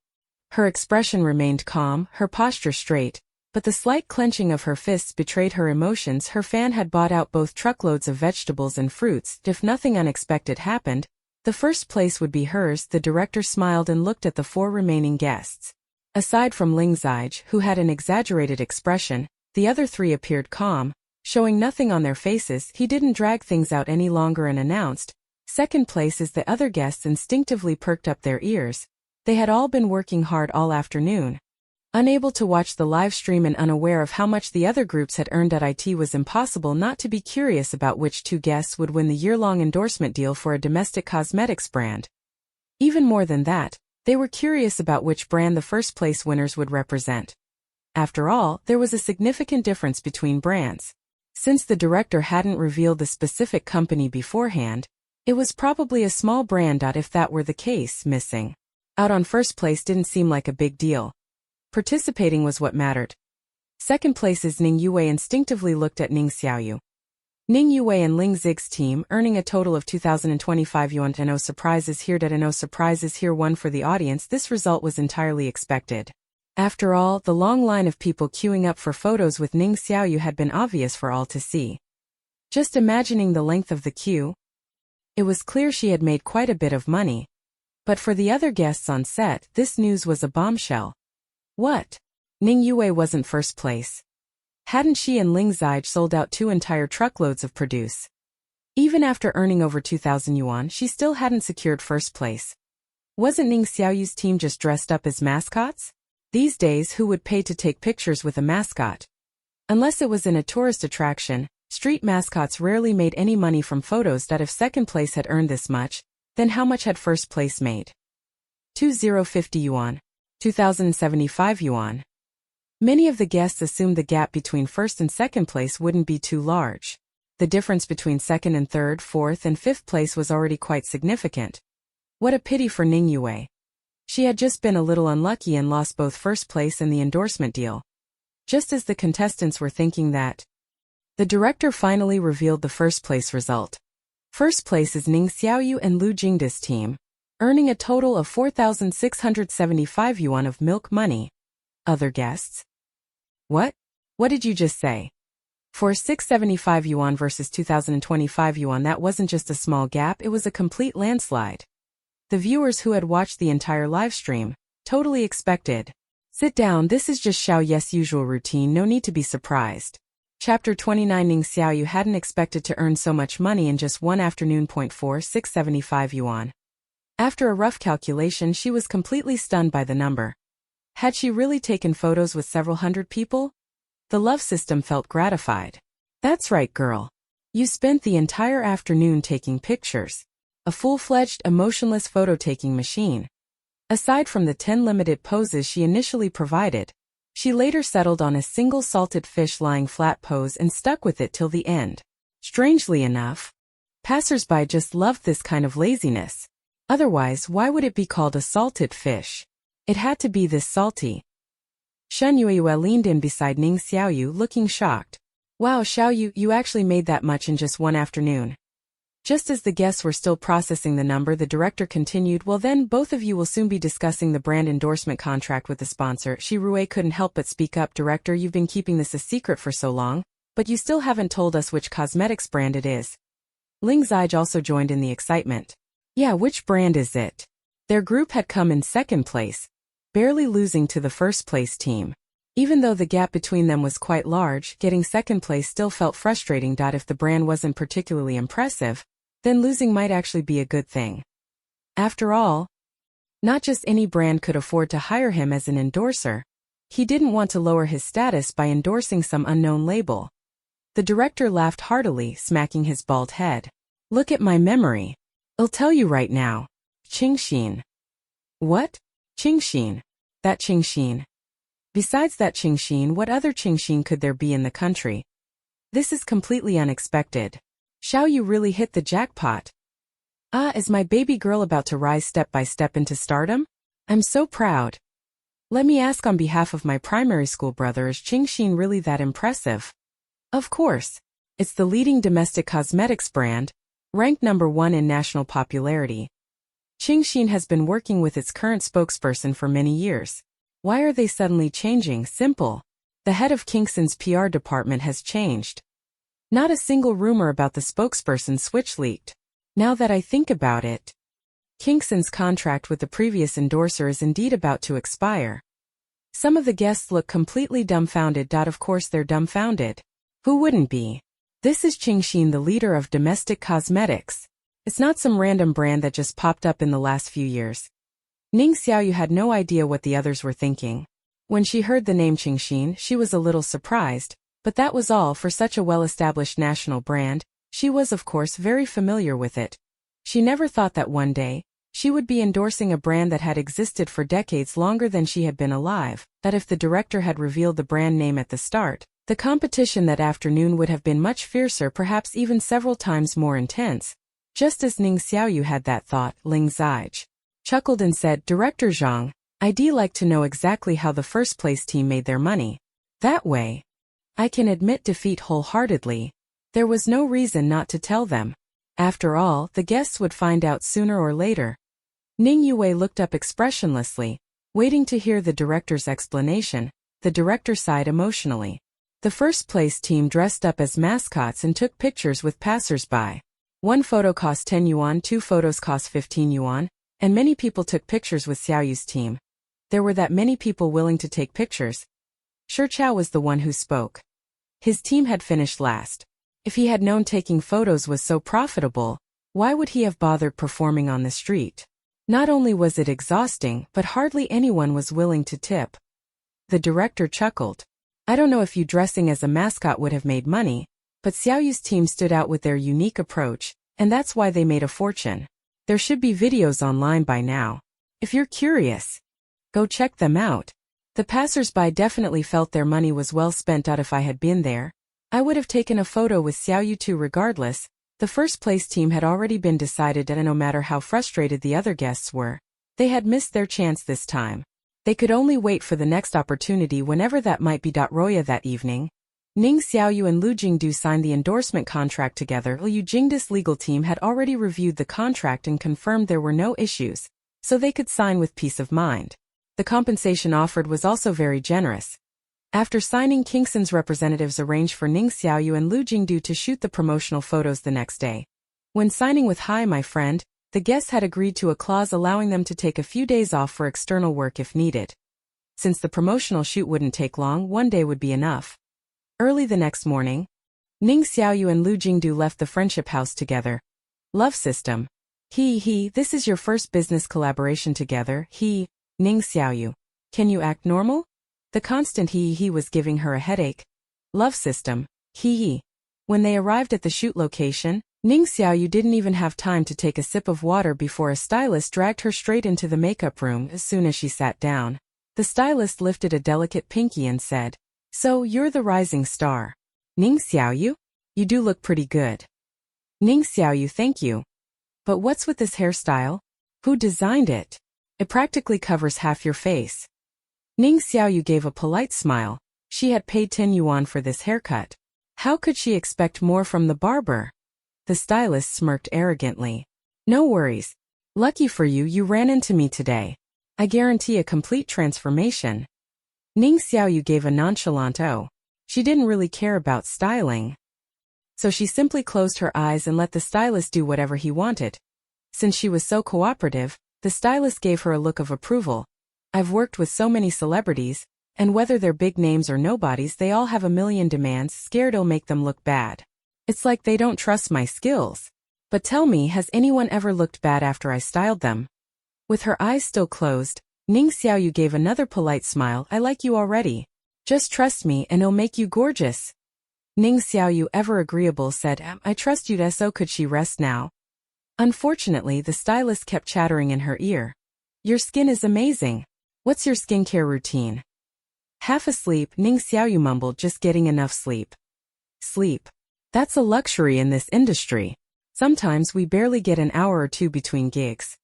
Her expression remained calm, her posture straight, but the slight clenching of her fists betrayed her emotions. Her fan had bought out both truckloads of vegetables and fruits. If nothing unexpected happened, the 1st place would be hers. The director smiled and looked at the 4 remaining guests. Aside from Ling Zijie, who had an exaggerated expression, the other 3 appeared calm, showing nothing on their faces. He didn't drag things out any longer and announced, 2nd place. As the other guests instinctively perked up their ears. They had all been working hard all afternoon. Unable to watch the live stream and unaware of how much the other groups had earned, it was impossible not to be curious about which 2 guests would win the year-long endorsement deal for a domestic cosmetics brand. Even more than that, they were curious about which brand the 1st place winners would represent. After all, there was a significant difference between brands. Since the director hadn't revealed the specific company beforehand, it was probably a small brand. If that were the case, missing out on 1st place didn't seem like a big deal. Participating was what mattered. 2nd place is Ning Yue instinctively looked at Ning Xiaoyu. Ning Yue and Ling Zig's team, earning a total of 2,025 yuan. No surprises here. No surprises here. One for the audience. This result was entirely expected. After all, the long line of people queuing up for photos with Ning Xiaoyu had been obvious for all to see. Just imagining the length of the queue, it was clear she had made quite a bit of money. But for the other guests on set, this news was a bombshell. What? Ning Yue wasn't 1st place. Hadn't she and Ling Zijie sold out 2 entire truckloads of produce? Even after earning over 2,000 yuan, she still hadn't secured 1st place. Wasn't Ning Xiaoyu's team just dressed up as mascots? These days, who would pay to take pictures with a mascot? Unless it was in a tourist attraction, street mascots rarely made any money from photos. If 2nd place had earned this much, then how much had 1st place made? 2,050 yuan. 2,075 yuan. Many of the guests assumed the gap between 1st and 2nd place wouldn't be too large. The difference between 2nd and 3rd, 4th and 5th place was already quite significant. What a pity for Ning Yue. She had just been a little unlucky and lost both 1st place and the endorsement deal. Just as the contestants were thinking that, the director finally revealed the 1st place result. 1st place is Ning Xiaoyu and Lu Jingda's team, earning a total of 4,675 yuan of milk money. Other guests? What? What did you just say? For 675 yuan versus 2,025 yuan, that wasn't just a small gap, it was a complete landslide. The viewers who had watched the entire live stream totally expected. Sit down, this is just Xiao Ye's usual routine, no need to be surprised. Chapter 29. Ning Xiaoyu hadn't expected to earn so much money in just one afternoon. 4675 yuan. After a rough calculation, she was completely stunned by the number. Had she really taken photos with several hundred people? The love system felt gratified. That's right, girl. You spent the entire afternoon taking pictures. A full-fledged, emotionless photo-taking machine. Aside from the 10 limited poses she initially provided, she later settled on a single salted fish lying flat pose and stuck with it till the end. Strangely enough, passers-by just loved this kind of laziness. Otherwise, why would it be called a salted fish? It had to be this salty. Shen Yueyue leaned in beside Ning Xiaoyu, looking shocked. Wow, Xiaoyu, you actually made that much in just one afternoon. Just as the guests were still processing the number, the director continued, well then, both of you will soon be discussing the brand endorsement contract with the sponsor. Shi Rui couldn't help but speak up. Director, you've been keeping this a secret for so long, but you still haven't told us which cosmetics brand it is. Ling Zige also joined in the excitement. Yeah, which brand is it? Their group had come in second place, barely losing to the first place team. Even though the gap between them was quite large, getting second place still felt frustrating. If the brand wasn't particularly impressive, then losing might actually be a good thing. After all, not just any brand could afford to hire him as an endorser. He didn't want to lower his status by endorsing some unknown label. The director laughed heartily, smacking his bald head. Look at my memory. I'll tell you right now. Qingxin. What? Qingxin. That Qingxin. Besides that Qingxin, what other Qingxin could there be in the country? This is completely unexpected. Xiaoyu really hit the jackpot. Ah, is my baby girl about to rise step by step into stardom? I'm so proud. Let me ask on behalf of my primary school brother, is Qingxin really that impressive? Of course. It's the leading domestic cosmetics brand, ranked #1 in national popularity. Qingxin has been working with its current spokesperson for many years. Why are they suddenly changing? Simple. The head of Qingxin's PR department has changed. Not a single rumor about the spokesperson switch leaked. Now that I think about it, Qingxin's contract with the previous endorser is indeed about to expire. Some of the guests look completely dumbfounded. Of course they're dumbfounded. Who wouldn't be? This is Qingxin, the leader of domestic cosmetics. It's not some random brand that just popped up in the last few years. Ning Xiaoyu had no idea what the others were thinking. When she heard the name Qingxin, she was a little surprised, but that was all. For such a well-established national brand, she was of course very familiar with it. She never thought that one day, she would be endorsing a brand that had existed for decades longer than she had been alive, that if the director had revealed the brand name at the start, the competition that afternoon would have been much fiercer, perhaps even several times more intense. Just as Ning Xiaoyu had that thought, Ling Zige chuckled and said, Director Zhang, I'd like to know exactly how the first place team made their money. That way, I can admit defeat wholeheartedly. There was no reason not to tell them. After all, the guests would find out sooner or later. Ning Yue looked up expressionlessly, waiting to hear the director's explanation. The director sighed emotionally. The first place team dressed up as mascots and took pictures with passers-by. One photo cost 10 yuan, 2 photos cost 15 yuan, and many people took pictures with Xiaoyu's team. There were that many people willing to take pictures. Shi Chao was the one who spoke. His team had finished last. If he had known taking photos was so profitable, why would he have bothered performing on the street? Not only was it exhausting, but hardly anyone was willing to tip. The director chuckled. I don't know if you dressing as a mascot would have made money, but Xiaoyu's team stood out with their unique approach, and that's why they made a fortune. There should be videos online by now. If you're curious, go check them out. The passers-by definitely felt their money was well spent. If I had been there, I would have taken a photo with Xiaoyu too. Regardless, the first place team had already been decided, and no matter how frustrated the other guests were, they had missed their chance this time. They could only wait for the next opportunity, whenever that might be. Roya that evening, Ning Xiaoyu and Lu Jingdu signed the endorsement contract together. Liu Jingdu's legal team had already reviewed the contract and confirmed there were no issues, so they could sign with peace of mind. The compensation offered was also very generous. After signing, Qingxin's representatives arranged for Ning Xiaoyu and Lu Jingdu to shoot the promotional photos the next day. When signing with Hi My Friend, the guests had agreed to a clause allowing them to take a few days off for external work if needed. Since the promotional shoot wouldn't take long, one day would be enough. Early the next morning, Ning Xiaoyu and Lu Jingdu left the friendship house together. Love system. This is your first business collaboration together. Ning Xiaoyu. Can you act normal? The constant he was giving her a headache. Love system. When they arrived at the shoot location, Ning Xiaoyu didn't even have time to take a sip of water before a stylist dragged her straight into the makeup room as soon as she sat down. The stylist lifted a delicate pinky and said, "So, you're the rising star. Ning Xiaoyu? You do look pretty good." Ning Xiaoyu, thank you. But what's with this hairstyle? Who designed it? It practically covers half your face. Ning Xiaoyu gave a polite smile. She had paid 10 yuan for this haircut. How could she expect more from the barber? The stylist smirked arrogantly. No worries. Lucky for you, you ran into me today. I guarantee a complete transformation. Ning Xiaoyu gave a nonchalant "oh." She didn't really care about styling. So she simply closed her eyes and let the stylist do whatever he wanted. Since she was so cooperative, the stylist gave her a look of approval. I've worked with so many celebrities, and whether they're big names or nobodies, they all have a million demands, scared it'll make them look bad. It's like they don't trust my skills. But tell me, has anyone ever looked bad after I styled them? With her eyes still closed, Ning Xiaoyu gave another polite smile. I like you already. Just trust me and it'll make you gorgeous. Ning Xiaoyu, ever agreeable, said, I trust you. So could she rest now? Unfortunately, the stylist kept chattering in her ear. Your skin is amazing. What's your skincare routine? Half asleep, Ning Xiaoyu mumbled, just getting enough sleep. Sleep. That's a luxury in this industry. Sometimes we barely get an hour or two between gigs.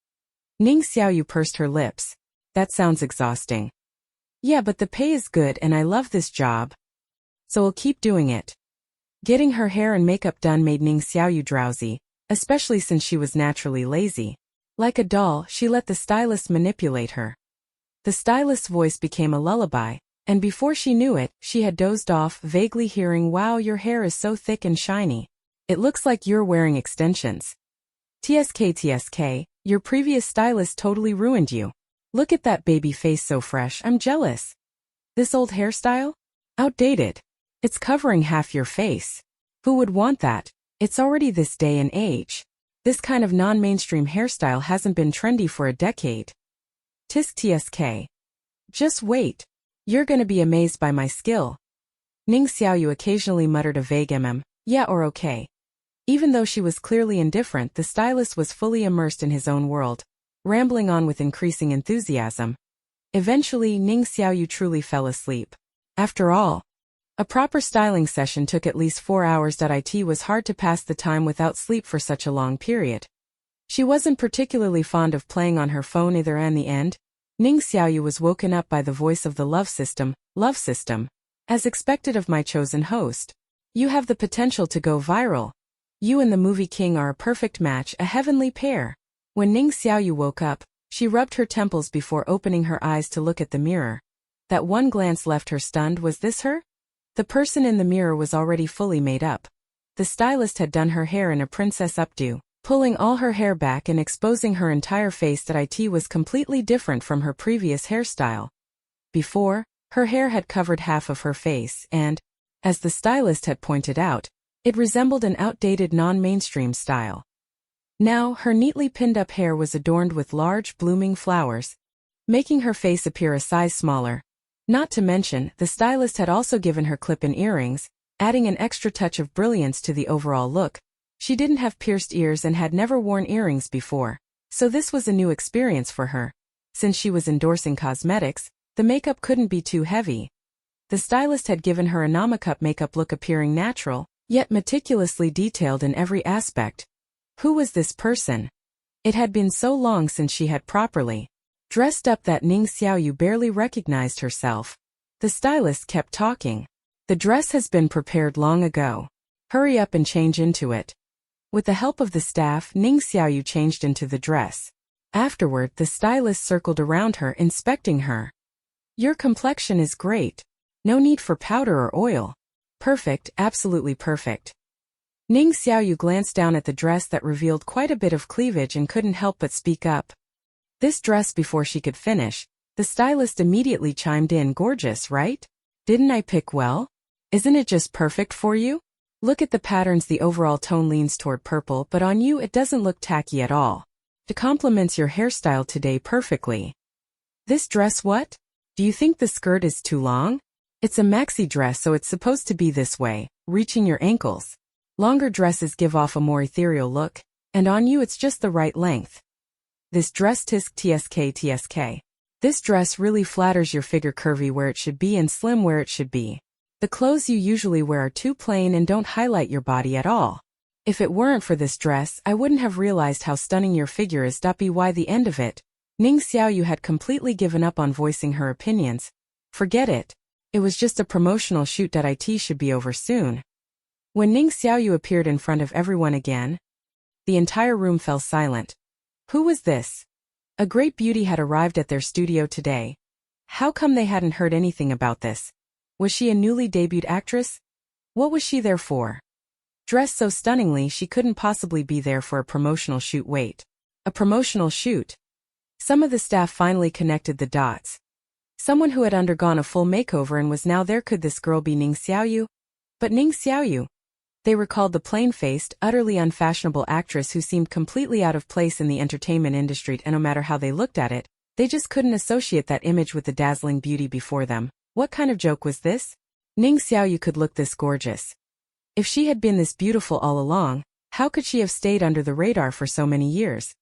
Ning Xiaoyu pursed her lips. That sounds exhausting. Yeah, but the pay is good and I love this job. So I'll keep doing it. Getting her hair and makeup done made Ning Xiaoyu drowsy, especially since she was naturally lazy. Like a doll, she let the stylist manipulate her. The stylist's voice became a lullaby, and before she knew it, she had dozed off, vaguely hearing, wow, your hair is so thick and shiny. It looks like you're wearing extensions. TSK, your previous stylist totally ruined you. Look at that baby face, so fresh, I'm jealous. This old hairstyle? Outdated. It's covering half your face. Who would want that? It's already this day and age. This kind of non-mainstream hairstyle hasn't been trendy for a decade. TSK. Just wait. You're gonna be amazed by my skill. Ning Xiaoyu occasionally muttered a vague yeah or okay. Even though she was clearly indifferent, the stylist was fully immersed in his own world, rambling on with increasing enthusiasm. Eventually, Ning Xiaoyu truly fell asleep. After all, a proper styling session took at least 4 hours. It was hard to pass the time without sleep for such a long period. She wasn't particularly fond of playing on her phone either. In the end, Ning Xiaoyu was woken up by the voice of the love system. Love system. As expected of my chosen host. You have the potential to go viral. You and the movie king are a perfect match, a heavenly pair. When Ning Xiaoyu woke up, she rubbed her temples before opening her eyes to look at the mirror. That one glance left her stunned. Was this her? The person in the mirror was already fully made up. The stylist had done her hair in a princess updo, pulling all her hair back and exposing her entire face. It was completely different from her previous hairstyle. Before, her hair had covered half of her face and, as the stylist had pointed out, it resembled an outdated non-mainstream style. Now, her neatly pinned up hair was adorned with large blooming flowers, making her face appear a size smaller. Not to mention, the stylist had also given her clip-in earrings, adding an extra touch of brilliance to the overall look. She didn't have pierced ears and had never worn earrings before, so this was a new experience for her. Since she was endorsing cosmetics, the makeup couldn't be too heavy. The stylist had given her a Namacup makeup look, appearing natural, yet meticulously detailed in every aspect. Who was this person? It had been so long since she had properly dressed up that Ning Xiaoyu barely recognized herself. The stylist kept talking. The dress has been prepared long ago. Hurry up and change into it. With the help of the staff, Ning Xiaoyu changed into the dress. Afterward, the stylist circled around her, inspecting her. Your complexion is great. No need for powder or oil. Perfect, absolutely perfect. Ning Xiaoyu glanced down at the dress that revealed quite a bit of cleavage and couldn't help but speak up. This dress. Before she could finish, the stylist immediately chimed in, gorgeous, right? Didn't I pick well? Isn't it just perfect for you? Look at the patterns. The overall tone leans toward purple, but on you it doesn't look tacky at all. It complements your hairstyle today perfectly. This dress what? Do you think the skirt is too long? It's a maxi dress, so it's supposed to be this way, reaching your ankles. Longer dresses give off a more ethereal look, and on you it's just the right length. This dress tsk. This dress really flatters your figure, curvy where it should be and slim where it should be. The clothes you usually wear are too plain and don't highlight your body at all. If it weren't for this dress, I wouldn't have realized how stunning your figure is. By the end of it, Ning Xiaoyu had completely given up on voicing her opinions. Forget it. It was just a promotional shoot. It should be over soon. When Ning Xiaoyu appeared in front of everyone again, the entire room fell silent. Who was this? A great beauty had arrived at their studio today. How come they hadn't heard anything about this? Was she a newly debuted actress? What was she there for? Dressed so stunningly, she couldn't possibly be there for a promotional shoot. Wait. A promotional shoot? Some of the staff finally connected the dots. Someone who had undergone a full makeover and was now there. Could this girl be Ning Xiaoyu? But Ning Xiaoyu? They recalled the plain-faced, utterly unfashionable actress who seemed completely out of place in the entertainment industry, and no matter how they looked at it, they just couldn't associate that image with the dazzling beauty before them. What kind of joke was this? Ning Xiaoyu could look this gorgeous. If she had been this beautiful all along, how could she have stayed under the radar for so many years?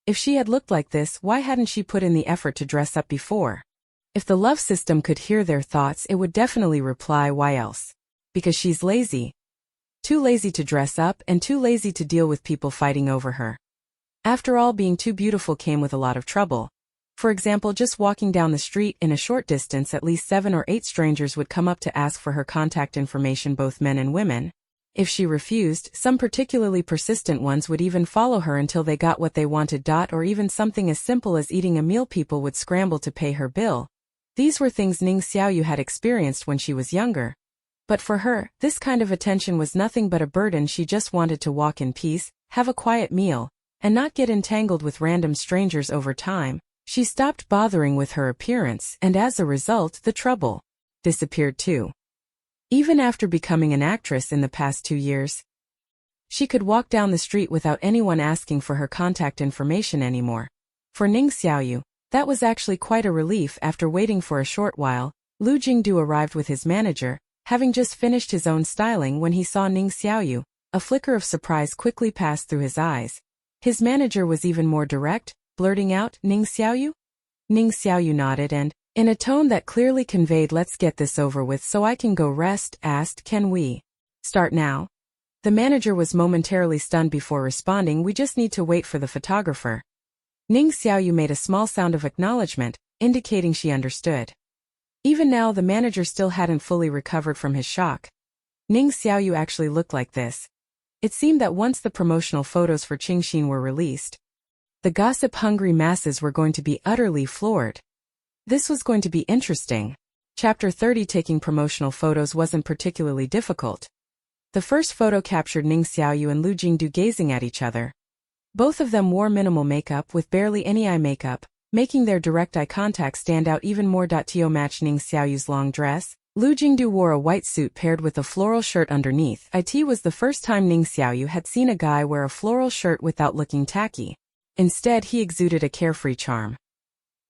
If she had looked like this, why hadn't she put in the effort to dress up before? If the love system could hear their thoughts, it would definitely reply, why else? Because she's lazy. Too lazy to dress up and too lazy to deal with people fighting over her. After all, being too beautiful came with a lot of trouble. For example, just walking down the street in a short distance, at least 7 or 8 strangers would come up to ask for her contact information, both men and women. If she refused, some particularly persistent ones would even follow her until they got what they wanted. Or even something as simple as eating a meal, people would scramble to pay her bill. These were things Ning Xiaoyu had experienced when she was younger. But for her, this kind of attention was nothing but a burden. She just wanted to walk in peace, have a quiet meal, and not get entangled with random strangers. Over time, she stopped bothering with her appearance, and as a result, the trouble disappeared too. Even after becoming an actress in the past 2 years, she could walk down the street without anyone asking for her contact information anymore. For Ning Xiaoyu, that was actually quite a relief. After waiting for a short while, Lu Jingdu arrived with his manager, having just finished his own styling. When he saw Ning Xiaoyu, a flicker of surprise quickly passed through his eyes. His manager was even more direct, blurting out, "Ning Xiaoyu?" Ning Xiaoyu nodded and, in a tone that clearly conveyed, "Let's get this over with so I can go rest," asked, "Can we start now?" The manager was momentarily stunned before responding, "We just need to wait for the photographer." Ning Xiaoyu made a small sound of acknowledgement, indicating she understood. Even now, the manager still hadn't fully recovered from his shock. Ning Xiaoyu actually looked like this. It seemed that once the promotional photos for Qingxin were released, the gossip-hungry masses were going to be utterly floored. This was going to be interesting. Chapter 30. Taking promotional photos wasn't particularly difficult. The first photo captured Ning Xiaoyu and Lu Jingdu gazing at each other. Both of them wore minimal makeup with barely any eye makeup, making their direct eye contact stand out even more. To match Ning Xiaoyu's long dress, Lu Jingdu wore a white suit paired with a floral shirt underneath. It was the first time Ning Xiaoyu had seen a guy wear a floral shirt without looking tacky. Instead, he exuded a carefree charm.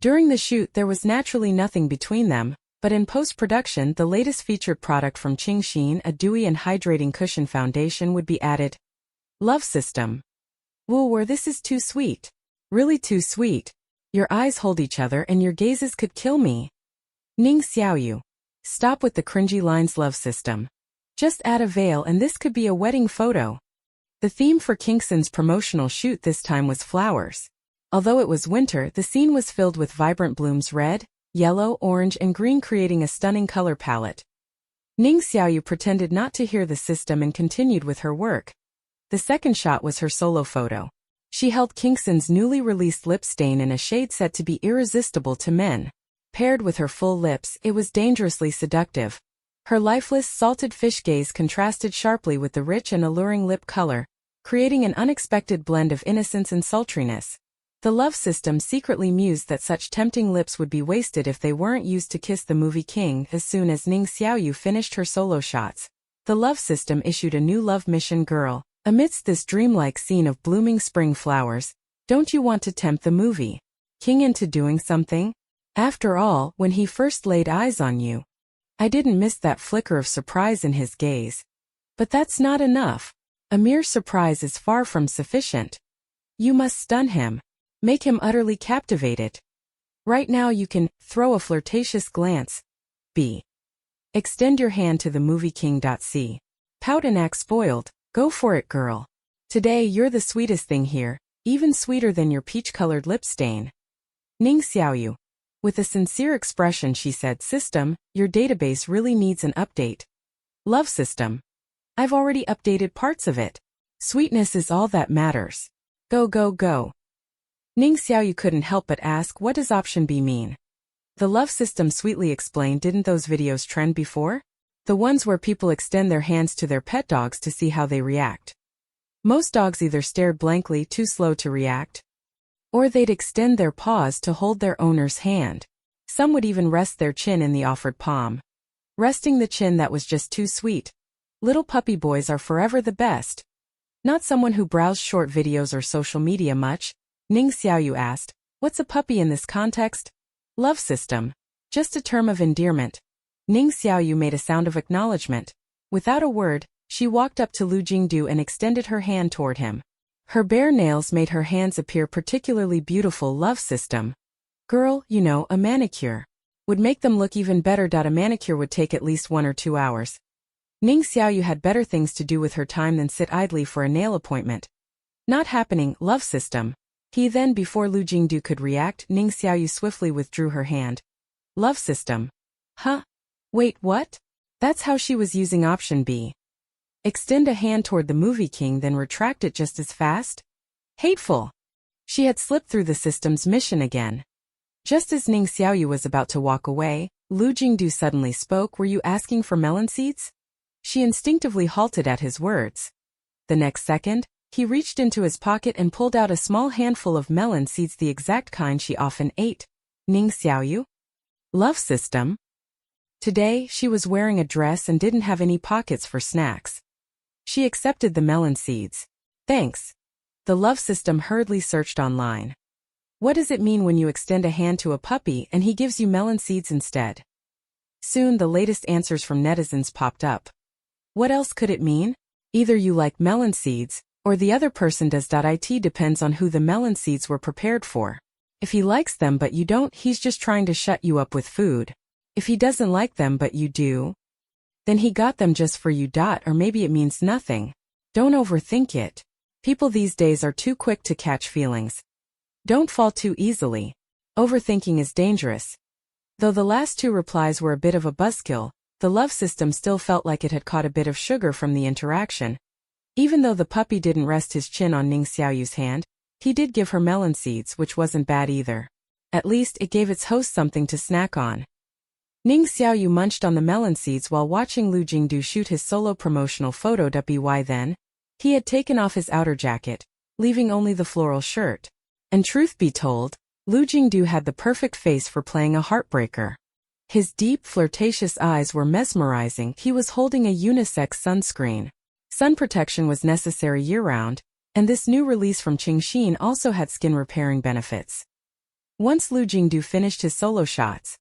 During the shoot, there was naturally nothing between them, but in post-production, the latest featured product from Qingxin, a dewy and hydrating cushion foundation, would be added. Love system. Whoa, this is too sweet. Really too sweet. Your eyes hold each other and your gazes could kill me. Ning Xiaoyu. Stop with the cringy lines. Love system. Just add a veil and this could be a wedding photo. The theme for Qingxin's promotional shoot this time was flowers. Although it was winter, the scene was filled with vibrant blooms: red, yellow, orange, and green, creating a stunning color palette. Ning Xiaoyu pretended not to hear the system and continued with her work. The second shot was her solo photo. She held Qingxin's newly released lip stain in a shade set to be irresistible to men. Paired with her full lips, it was dangerously seductive. Her lifeless, salted fish gaze contrasted sharply with the rich and alluring lip color, creating an unexpected blend of innocence and sultriness. The love system secretly mused that such tempting lips would be wasted if they weren't used to kiss the movie king. As soon as Ning Xiaoyu finished her solo shots, the love system issued a new love mission. Girl, amidst this dreamlike scene of blooming spring flowers, don't you want to tempt the movie king into doing something? After all, when he first laid eyes on you, I didn't miss that flicker of surprise in his gaze. But that's not enough. A mere surprise is far from sufficient. You must stun him. Make him utterly captivated. Right now you can throw a flirtatious glance. B. Extend your hand to the movie king. C. Pout and act spoiled. Go for it, girl. Today you're the sweetest thing here, even sweeter than your peach-colored lip stain. Ning Xiaoyu. With a sincere expression she said, System, your database really needs an update. Love system. I've already updated parts of it. Sweetness is all that matters. Go, go, go. Ning Xiaoyu couldn't help but ask, what does option B mean? The love system sweetly explained, didn't those videos trend before? The ones where people extend their hands to their pet dogs to see how they react. Most dogs either stared blankly, too slow to react, or they'd extend their paws to hold their owner's hand. Some would even rest their chin in the offered palm. Resting the chin that was just too sweet. Little puppy boys are forever the best. Not someone who browsed short videos or social media much, Ning Xiaoyu asked, what's a puppy in this context? Love system. Just a term of endearment. Ning Xiaoyu made a sound of acknowledgement. Without a word, she walked up to Lu Jingdu and extended her hand toward him. Her bare nails made her hands appear particularly beautiful. Love system. Girl, you know, a manicure would make them look even better. A manicure would take at least 1 or 2 hours. Ning Xiaoyu had better things to do with her time than sit idly for a nail appointment. Not happening, love system. Then before Lu Jingdu could react, Ning Xiaoyu swiftly withdrew her hand. Love system. Huh? Wait, what? That's how she was using option B. Extend a hand toward the movie king then retract it just as fast? Hateful. She had slipped through the system's mission again. Just as Ning Xiaoyu was about to walk away, Lu Jingdu suddenly spoke, were you asking for melon seeds? She instinctively halted at his words. The next second, he reached into his pocket and pulled out a small handful of melon seeds, the exact kind she often ate. Ning Xiaoyu? Love system. Today, she was wearing a dress and didn't have any pockets for snacks. She accepted the melon seeds. Thanks. The love system hurriedly searched online. What does it mean when you extend a hand to a puppy and he gives you melon seeds instead? Soon the latest answers from netizens popped up. What else could it mean? Either you like melon seeds, or the other person does. It depends on who the melon seeds were prepared for. If he likes them but you don't, he's just trying to shut you up with food. If he doesn't like them but you do, then he got them just for you. Or maybe it means nothing. Don't overthink it. People these days are too quick to catch feelings. Don't fall too easily. Overthinking is dangerous. Though the last two replies were a bit of a buzzkill, the love system still felt like it had caught a bit of sugar from the interaction. Even though the puppy didn't rest his chin on Ning Xiaoyu's hand, he did give her melon seeds, which wasn't bad either. At least it gave its host something to snack on. Ning Xiaoyu munched on the melon seeds while watching Lu Jingdu shoot his solo promotional photo. By then, he had taken off his outer jacket, leaving only the floral shirt. And truth be told, Lu Jingdu had the perfect face for playing a heartbreaker. His deep, flirtatious eyes were mesmerizing. He was holding a unisex sunscreen. Sun protection was necessary year-round, and this new release from Qingxin also had skin-repairing benefits. Once Lu Jingdu finished his solo shots,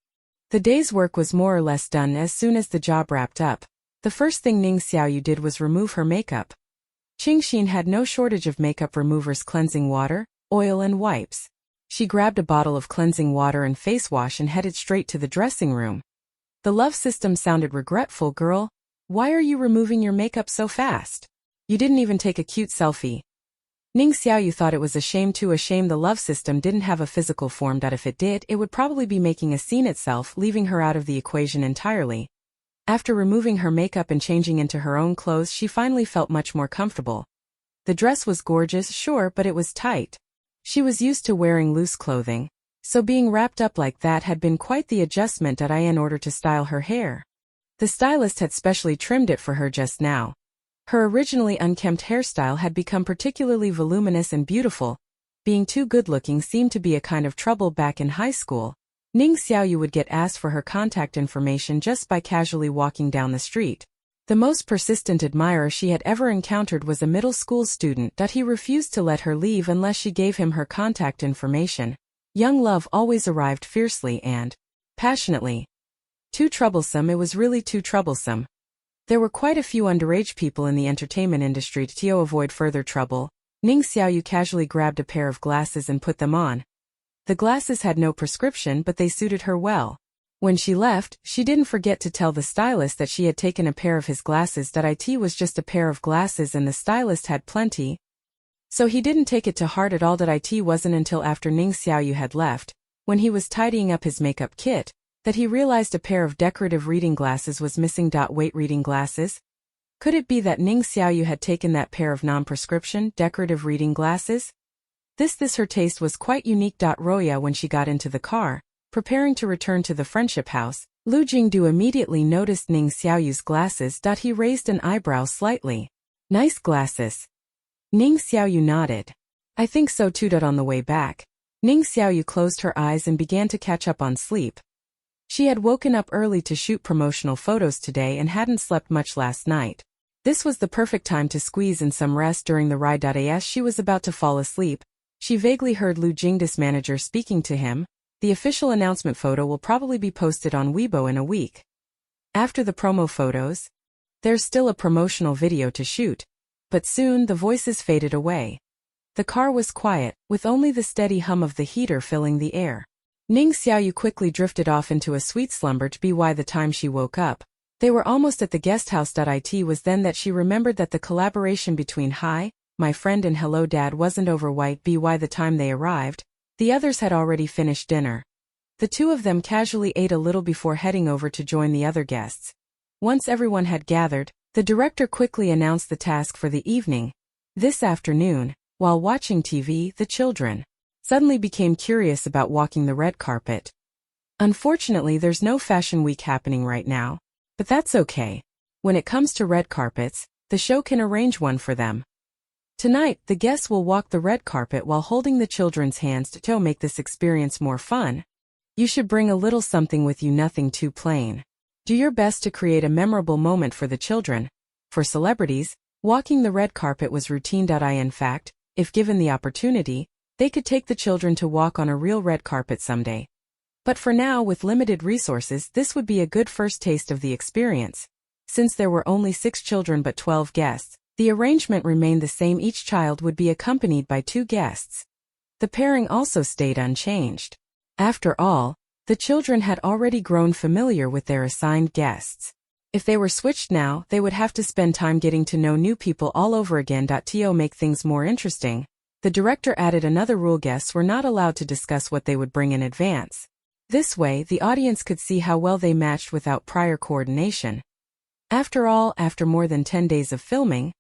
the day's work was more or less done. As soon as the job wrapped up, the first thing Ning Xiaoyu did was remove her makeup. Qingxin had no shortage of makeup removers, cleansing water, oil and wipes. She grabbed a bottle of cleansing water and face wash and headed straight to the dressing room. The love system sounded regretful. Girl, why are you removing your makeup so fast? You didn't even take a cute selfie. Ning Xiaoyu thought it was a shame the love system didn't have a physical form. If it did, it would probably be making a scene itself, leaving her out of the equation entirely. After removing her makeup and changing into her own clothes, she finally felt much more comfortable. The dress was gorgeous, sure, but it was tight. She was used to wearing loose clothing, so being wrapped up like that had been quite the adjustment. In order to style her hair, the stylist had specially trimmed it for her just now. Her originally unkempt hairstyle had become particularly voluminous and beautiful. being too good-looking seemed to be a kind of trouble back in high school. Ning Xiaoyu would get asked for her contact information just by casually walking down the street. The most persistent admirer she had ever encountered was a middle school student that he refused to let her leave unless she gave him her contact information. Young love always arrived fiercely and passionately. Too troublesome, it was really too troublesome. There were quite a few underage people in the entertainment industry. To avoid further trouble, Ning Xiaoyu casually grabbed a pair of glasses and put them on. The glasses had no prescription, but they suited her well. When she left, she didn't forget to tell the stylist that she had taken a pair of his glasses. It was just a pair of glasses and the stylist had plenty. So he didn't take it to heart at all. It wasn't until after Ning Xiaoyu had left, when he was tidying up his makeup kit, that he realized a pair of decorative reading glasses was missing. Wait, reading glasses? Could it be that Ning Xiaoyu had taken that pair of non-prescription, decorative reading glasses? Her taste was quite unique. Roya, when she got into the car, preparing to return to the friendship house, Lu Jingdu immediately noticed Ning Xiaoyu's glasses. He raised an eyebrow slightly. Nice glasses. Ning Xiaoyu nodded. I think so too. On the way back, Ning Xiaoyu closed her eyes and began to catch up on sleep. She had woken up early to shoot promotional photos today and hadn't slept much last night. This was the perfect time to squeeze in some rest during the ride. As she was about to fall asleep, she vaguely heard Lu Jingdu's manager speaking to him. The official announcement photo will probably be posted on Weibo in a week. After the promo photos, there's still a promotional video to shoot. But soon the voices faded away. The car was quiet, with only the steady hum of the heater filling the air. Ning Xiaoyu quickly drifted off into a sweet slumber. By the time she woke up, they were almost at the guest house. It was then that she remembered that the collaboration between Hi, my friend and Hello Dad wasn't over. By the time they arrived, the others had already finished dinner. The two of them casually ate a little before heading over to join the other guests. Once everyone had gathered, the director quickly announced the task for the evening. This afternoon, while watching TV, the children suddenly became curious about walking the red carpet. Unfortunately, there's no fashion week happening right now, but that's okay. When it comes to red carpets, the show can arrange one for them. Tonight, the guests will walk the red carpet while holding the children's hands to make this experience more fun. You should bring a little something with you, nothing too plain. Do your best to create a memorable moment for the children. For celebrities, walking the red carpet was routine. In fact, if given the opportunity, they could take the children to walk on a real red carpet someday. But for now, with limited resources, this would be a good first taste of the experience. Since there were only 6 children but 12 guests, the arrangement remained the same. Each child would be accompanied by 2 guests. The pairing also stayed unchanged. After all, the children had already grown familiar with their assigned guests. If they were switched now, they would have to spend time getting to know new people all over again. To make things more interesting, the director added another rule: guests were not allowed to discuss what they would bring in advance. This way, the audience could see how well they matched without prior coordination. After all, after more than 10 days of filming,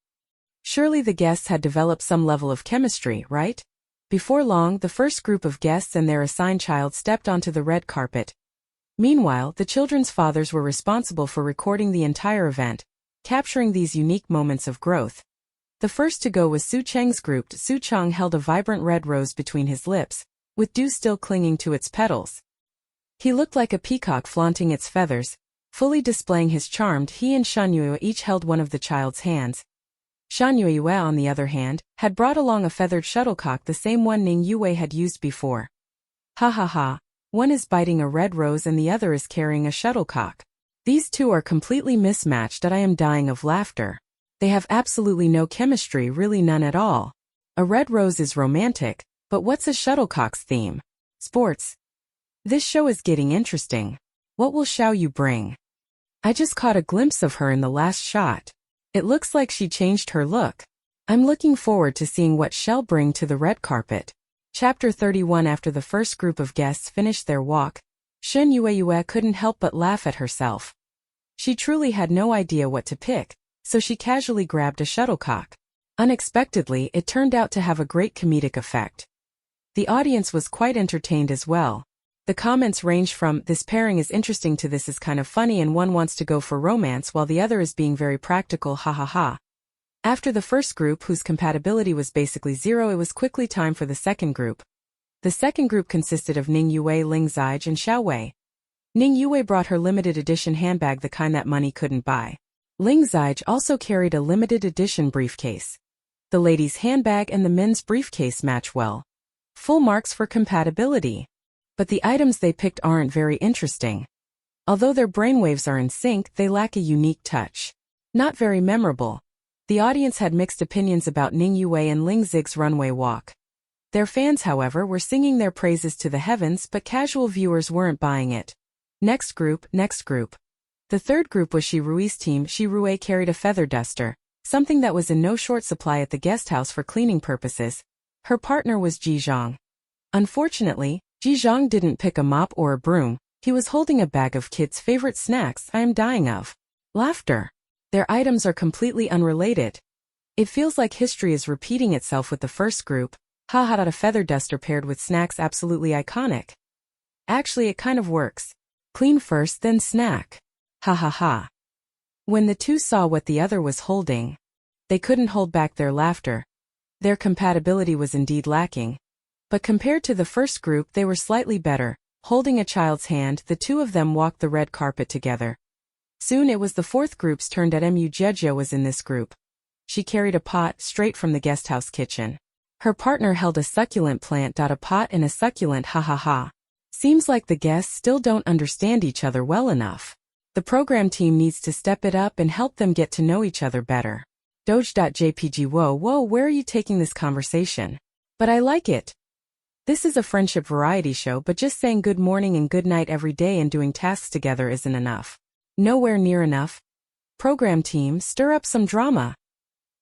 surely the guests had developed some level of chemistry, right? Before long, the first group of guests and their assigned child stepped onto the red carpet. Meanwhile, the children's fathers were responsible for recording the entire event, capturing these unique moments of growth. The first to go was Su Cheng's group. Su Cheng held a vibrant red rose between his lips, with dew still clinging to its petals. He looked like a peacock flaunting its feathers, fully displaying his charm. He and Shan Yue each held one of the child's hands. Shan Yue, on the other hand, had brought along a feathered shuttlecock, the same one Ning Yue had used before. Ha ha ha, one is biting a red rose and the other is carrying a shuttlecock. These two are completely mismatched. I am dying of laughter. They have absolutely no chemistry, really none at all. A red rose is romantic, but what's a shuttlecock's theme? Sports. This show is getting interesting. What will Xiaoyu bring? I just caught a glimpse of her in the last shot. It looks like she changed her look. I'm looking forward to seeing what she'll bring to the red carpet. Chapter 31. After the first group of guests finished their walk, Shen Yue couldn't help but laugh at herself. She truly had no idea what to pick, so she casually grabbed a shuttlecock. Unexpectedly, it turned out to have a great comedic effect. The audience was quite entertained as well. The comments ranged from, "This pairing is interesting" to "This is kind of funny," and one wants to go for romance while the other is being very practical, ha ha ha. After the first group, whose compatibility was basically zero, it was quickly time for the second group. The second group consisted of Ning Yue, Ling Xige, and Xiao Wei. Ning Yue brought her limited edition handbag, the kind that money couldn't buy. Ling Xige also carried a limited edition briefcase. The ladies' handbag and the men's briefcase match well. Full marks for compatibility. But the items they picked aren't very interesting. Although their brainwaves are in sync, they lack a unique touch. Not very memorable. The audience had mixed opinions about Ning Yue and Ling Xige's runway walk. Their fans, however, were singing their praises to the heavens, but casual viewers weren't buying it. Next group. The third group was Shi Rui's team. Shi Rui carried a feather duster, something that was in no short supply at the guest house for cleaning purposes. Her partner was Ji Zhang. Unfortunately, Ji Zhang didn't pick a mop or a broom. He was holding a bag of kids' favorite snacks. I am dying of laughter. Their items are completely unrelated. It feels like history is repeating itself with the first group. A feather duster paired with snacks, absolutely iconic. Actually, it kind of works. Clean first, then snack. Ha. When the two saw what the other was holding, they couldn't hold back their laughter. Their compatibility was indeed lacking. But compared to the first group, they were slightly better. Holding a child's hand, the two of them walked the red carpet together. Soon it was the fourth group's turn. Mu Jejia was in this group. She carried a pot straight from the guesthouse kitchen. Her partner held a succulent plant. A pot and a succulent. Ha. Seems like the guests still don't understand each other well enough. The program team needs to step it up and help them get to know each other better. Doge.jpg. Whoa, where are you taking this conversation? But I like it. This is a friendship variety show, but just saying good morning and good night every day and doing tasks together isn't enough. Nowhere near enough. Program team, stir up some drama.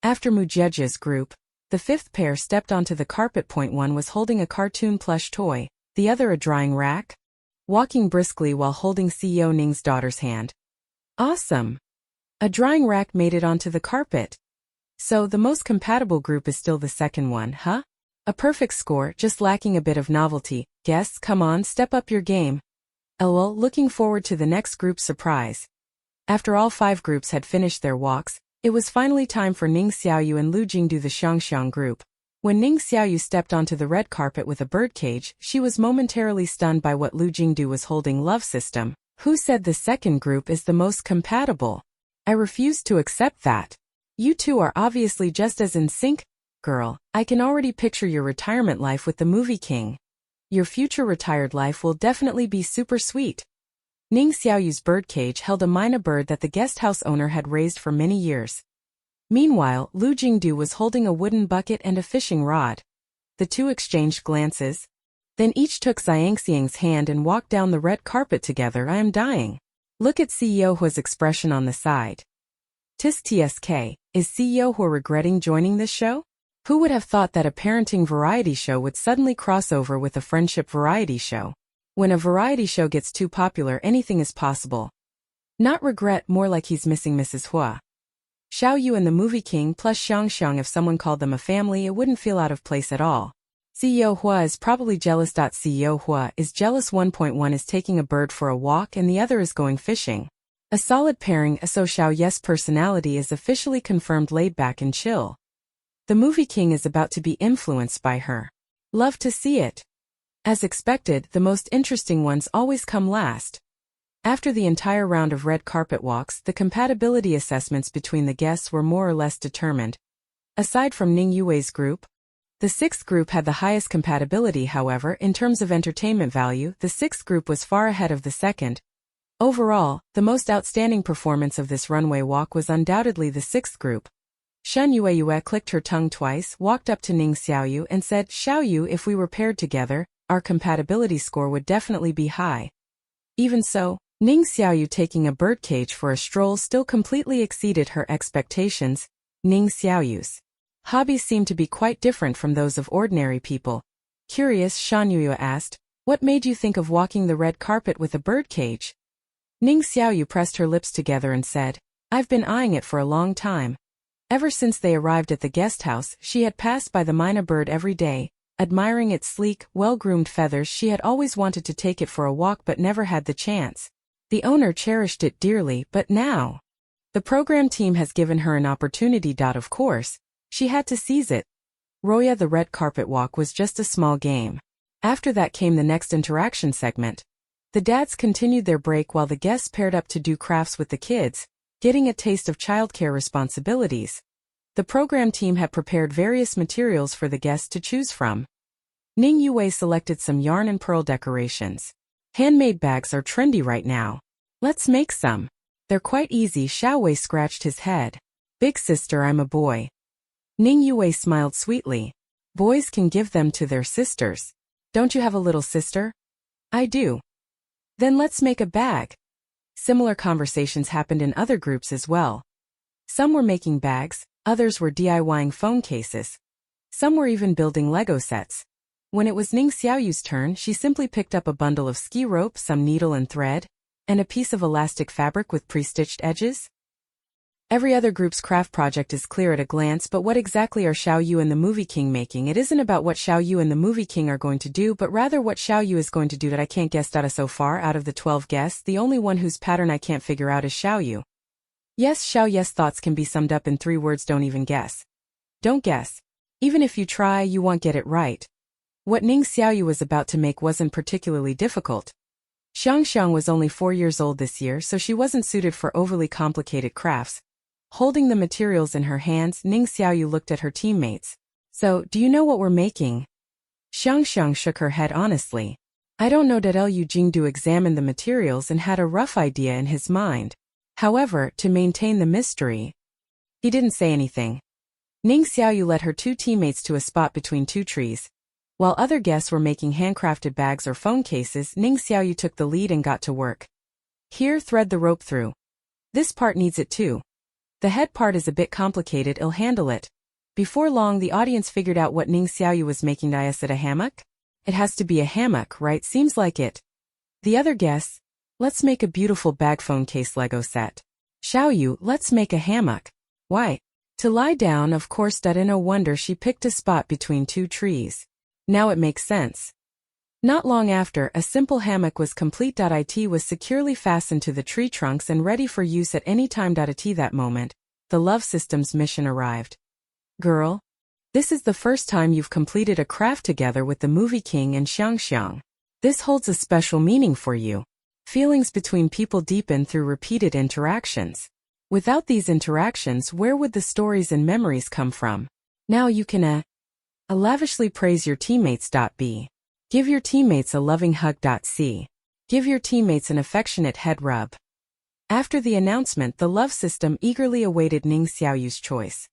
After Mujejia's group, the fifth pair stepped onto the carpet. One was holding a cartoon plush toy, the other a drying rack. Walking briskly while holding CEO Ning's daughter's hand. Awesome. A drying rack made it onto the carpet. So the most compatible group is still the second one, huh? A perfect score, just lacking a bit of novelty. Guests, come on, step up your game. LOL, looking forward to the next group's surprise. After all 5 groups had finished their walks, it was finally time for Ning Xiaoyu and Lu Jingdu, the Xiangxiang group. When Ning Xiaoyu stepped onto the red carpet with a birdcage, she was momentarily stunned by what Lu Jingdu was holding. Love system. Who said the second group is the most compatible? I refuse to accept that. You two are obviously just as in sync. Girl, I can already picture your retirement life with the movie king. Your future retired life will definitely be super sweet. Ning Xiaoyu's birdcage held a myna bird that the guesthouse owner had raised for many years. Meanwhile, Lu Jingdu was holding a wooden bucket and a fishing rod. The two exchanged glances. Then each took Xiangxiang's hand and walked down the red carpet together. I am dying. Look at CEO Hua's expression on the side. TSK, is CEO Hua regretting joining this show? Who would have thought that a parenting variety show would suddenly cross over with a friendship variety show? When a variety show gets too popular, anything is possible. Not regret, more like he's missing Mrs. Hua. Xiaoyu and the movie king plus Xiangxiang, if someone called them a family, it wouldn't feel out of place at all. CEO Hua is probably jealous. CEO Hua is jealous. 1.1 is taking a bird for a walk and the other is going fishing. A solid pairing. So Xiaoyu's personality is officially confirmed, laid back and chill. The movie king is about to be influenced by her. Love to see it. As expected, the most interesting ones always come last. After the entire round of red carpet walks, the compatibility assessments between the guests were more or less determined. Aside from Ning Yue's group, the sixth group had the highest compatibility. However, in terms of entertainment value, the sixth group was far ahead of the second. Overall, the most outstanding performance of this runway walk was undoubtedly the sixth group. Shen Yue clicked her tongue twice, walked up to Ning Xiaoyu and said, Xiaoyu, if we were paired together, our compatibility score would definitely be high. Even so, Ning Xiaoyu taking a birdcage for a stroll still completely exceeded her expectations. Ning Xiaoyu's hobbies seemed to be quite different from those of ordinary people. Curious, Shen Yue asked, what made you think of walking the red carpet with a birdcage? Ning Xiaoyu pressed her lips together and said, I've been eyeing it for a long time. Ever since they arrived at the guest house, she had passed by the myna bird every day, admiring its sleek, well-groomed feathers. She had always wanted to take it for a walk but never had the chance. The owner cherished it dearly, but now, The program team has given her an opportunity. Of course, she had to seize it. Roya, the red carpet walk was just a small game. After that came the next interaction segment. The dads continued their break while the guests paired up to do crafts with the kids, getting a taste of childcare responsibilities. The program team had prepared various materials for the guests to choose from. Ning Xiaoyu selected some yarn and pearl decorations. Handmade bags are trendy right now. Let's make some. They're quite easy. Xiaoyu scratched his head. Big sister, I'm a boy. Ning Xiaoyu smiled sweetly. Boys can give them to their sisters. Don't you have a little sister? I do. Then let's make a bag. Similar conversations happened in other groups as well. Some were making bags, others were DIYing phone cases. Some were even building Lego sets. When it was Ning Xiaoyu's turn, she simply picked up a bundle of ski rope, some needle and thread, and a piece of elastic fabric with pre-stitched edges. Every other group's craft project is clear at a glance, but what exactly are Xiaoyu and the Movie King making? It isn't about what Xiaoyu and the Movie King are going to do, but rather what Xiaoyu is going to do that I can't guess. So far, out of the 12 guests, the only one whose pattern I can't figure out is Xiaoyu. Yes, Xiaoyu's thoughts can be summed up in 3 words: don't even guess. Don't guess. Even if you try, you won't get it right. What Ning Xiaoyu was about to make wasn't particularly difficult. Xiang was only 4 years old this year, so she wasn't suited for overly complicated crafts. Holding the materials in her hands, Ning Xiaoyu looked at her teammates. So, do you know what we're making? Xiang shook her head honestly. I don't know. Liu Jingdu examined the materials and had a rough idea in his mind. However, to maintain the mystery, he didn't say anything. Ning Xiaoyu led her 2 teammates to a spot between 2 trees. While other guests were making handcrafted bags or phone cases, Ning Xiaoyu took the lead and got to work. Here, thread the rope through. This part needs it too. The head part is a bit complicated. I'll handle it. Before long, the audience figured out what Ning Xiaoyu was making. I said, a hammock? It has to be a hammock, right? Seems like it. The other guests, let's make a beautiful bag phone case Lego set. Xiaoyu, let's make a hammock. Why? To lie down, of course. No wonder she picked a spot between 2 trees. Now it makes sense. Not long after, a simple hammock was complete. It was securely fastened to the tree trunks and ready for use at any time. At that moment, the love system's mission arrived. Girl, this is the first time you've completed a craft together with the Movie King and Xiang. This holds a special meaning for you. Feelings between people deepen through repeated interactions. Without these interactions, where would the stories and memories come from? Now you can lavishly praise your teammates. B. Give your teammates a loving hug. C. Give your teammates an affectionate head rub. After the announcement, the love system eagerly awaited Ning Xiaoyu's choice.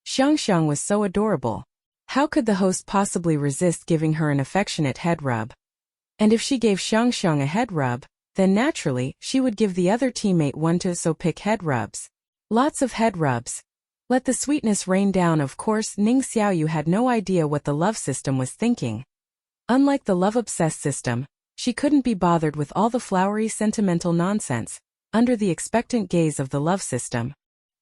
Xiang was so adorable. How could the host possibly resist giving her an affectionate head rub? And if she gave Xiang a head rub, then naturally, she would give the other teammate one too. So pick head rubs. Lots of head rubs. Let the sweetness rain down. Of course, Ning Xiaoyu had no idea what the love system was thinking. Unlike the love-obsessed system, she couldn't be bothered with all the flowery sentimental nonsense. Under the expectant gaze of the love system,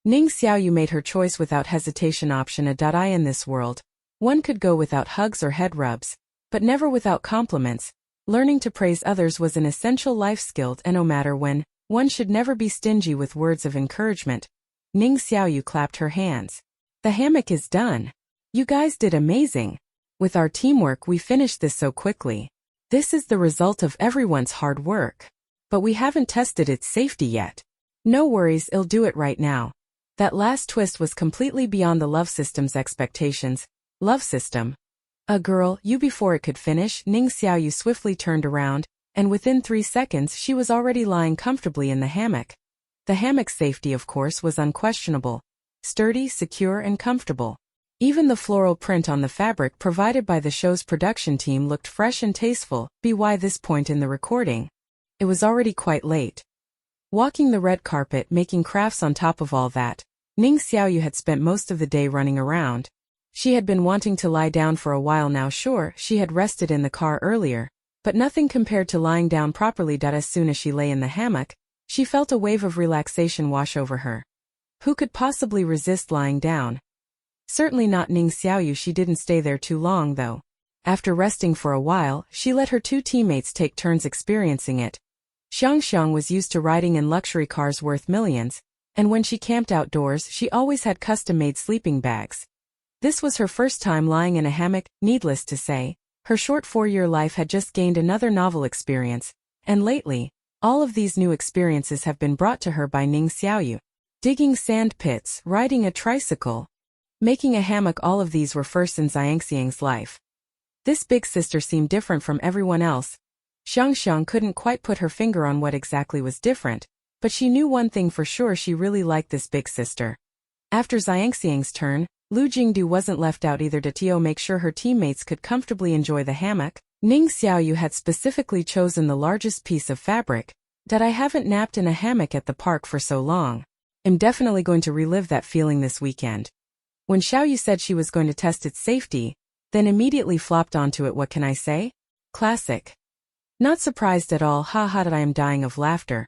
Ning Xiaoyu made her choice without hesitation. Option A. In this world, one could go without hugs or head rubs, but never without compliments. Learning to praise others was an essential life skill, and no matter when, one should never be stingy with words of encouragement. Ning Xiaoyu clapped her hands. The hammock is done. You guys did amazing. With our teamwork, we finished this so quickly. This is the result of everyone's hard work. But we haven't tested its safety yet. No worries, I'll do it right now. That last twist was completely beyond the love system's expectations. Love system. A girl, you. Before it could finish, Ning Xiaoyu swiftly turned around, and within 3 seconds she was already lying comfortably in the hammock. The hammock's safety, of course, was unquestionable. Sturdy, secure, and comfortable. Even the floral print on the fabric provided by the show's production team looked fresh and tasteful. By this point in the recording, it was already quite late. Walking the red carpet, making crafts on top of all that, Ning Xiaoyu had spent most of the day running around. She had been wanting to lie down for a while now. Sure, she had rested in the car earlier, but nothing compared to lying down properly. As soon as she lay in the hammock, she felt a wave of relaxation wash over her. Who could possibly resist lying down? Certainly not Ning Xiaoyu. She didn't stay there too long, though. After resting for a while, she let her 2 teammates take turns experiencing it. Xiang was used to riding in luxury cars worth millions, And when she camped outdoors, she always had custom-made sleeping bags. This was her first time lying in a hammock. Needless to say, her short 4-year life had just gained another novel experience, and lately, all of these new experiences have been brought to her by Ning Xiaoyu. Digging sand pits, riding a tricycle, making a hammock, all of these were firsts in Xiangxiang's life. This big sister seemed different from everyone else. Xiangxiang couldn't quite put her finger on what exactly was different, but she knew one thing for sure: she really liked this big sister. After Xiangxiang's turn, Lu Jingdu wasn't left out either. To make sure her teammates could comfortably enjoy the hammock, Ning Xiaoyu had specifically chosen the largest piece of fabric. That I haven't napped in a hammock at the park for so long. I'm definitely going to relive that feeling this weekend. When Xiaoyu said she was going to test its safety, then immediately flopped onto it. What can I say? Classic. Not surprised at all. Haha, I am dying of laughter.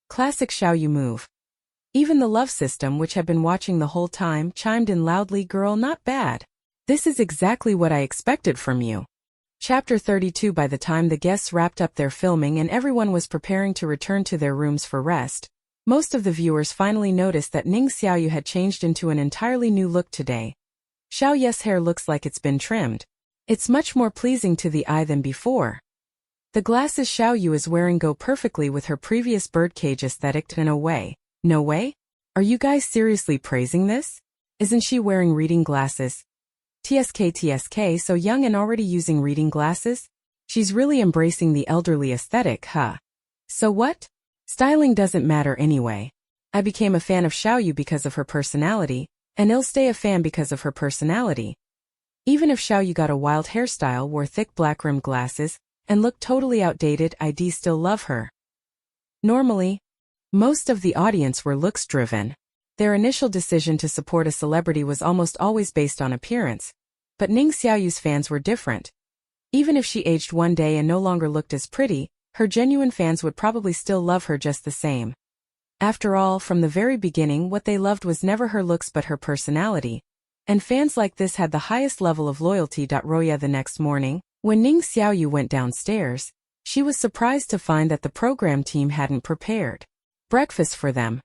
Classic Xiaoyu move. Even the love system, which had been watching the whole time, chimed in loudly. Girl, not bad. This is exactly what I expected from you. Chapter 32. By the time the guests wrapped up their filming and everyone was preparing to return to their rooms for rest, most of the viewers finally noticed that Ning Xiaoyu had changed into an entirely new look today. Xiaoyu's hair looks like it's been trimmed. It's much more pleasing to the eye than before. The glasses Xiaoyu is wearing go perfectly with her previous birdcage aesthetic. In a way. No way? Are you guys seriously praising this? Isn't she wearing reading glasses? TSK, so young and already using reading glasses? She's really embracing the elderly aesthetic, huh? So what? Styling doesn't matter anyway. I became a fan of Xiaoyu because of her personality, and I'll stay a fan because of her personality. Even if Xiaoyu got a wild hairstyle, wore thick black-rimmed glasses, and looked totally outdated, I'd still love her. Normally, most of the audience were looks-driven. Their initial decision to support a celebrity was almost always based on appearance. But Ning Xiaoyu's fans were different. Even if she aged one day and no longer looked as pretty, her genuine fans would probably still love her just the same. After all, from the very beginning, what they loved was never her looks but her personality. And fans like this had the highest level of loyalty. Roya. The next morning, when Ning Xiaoyu went downstairs, she was surprised to find that the program team hadn't prepared breakfast for them.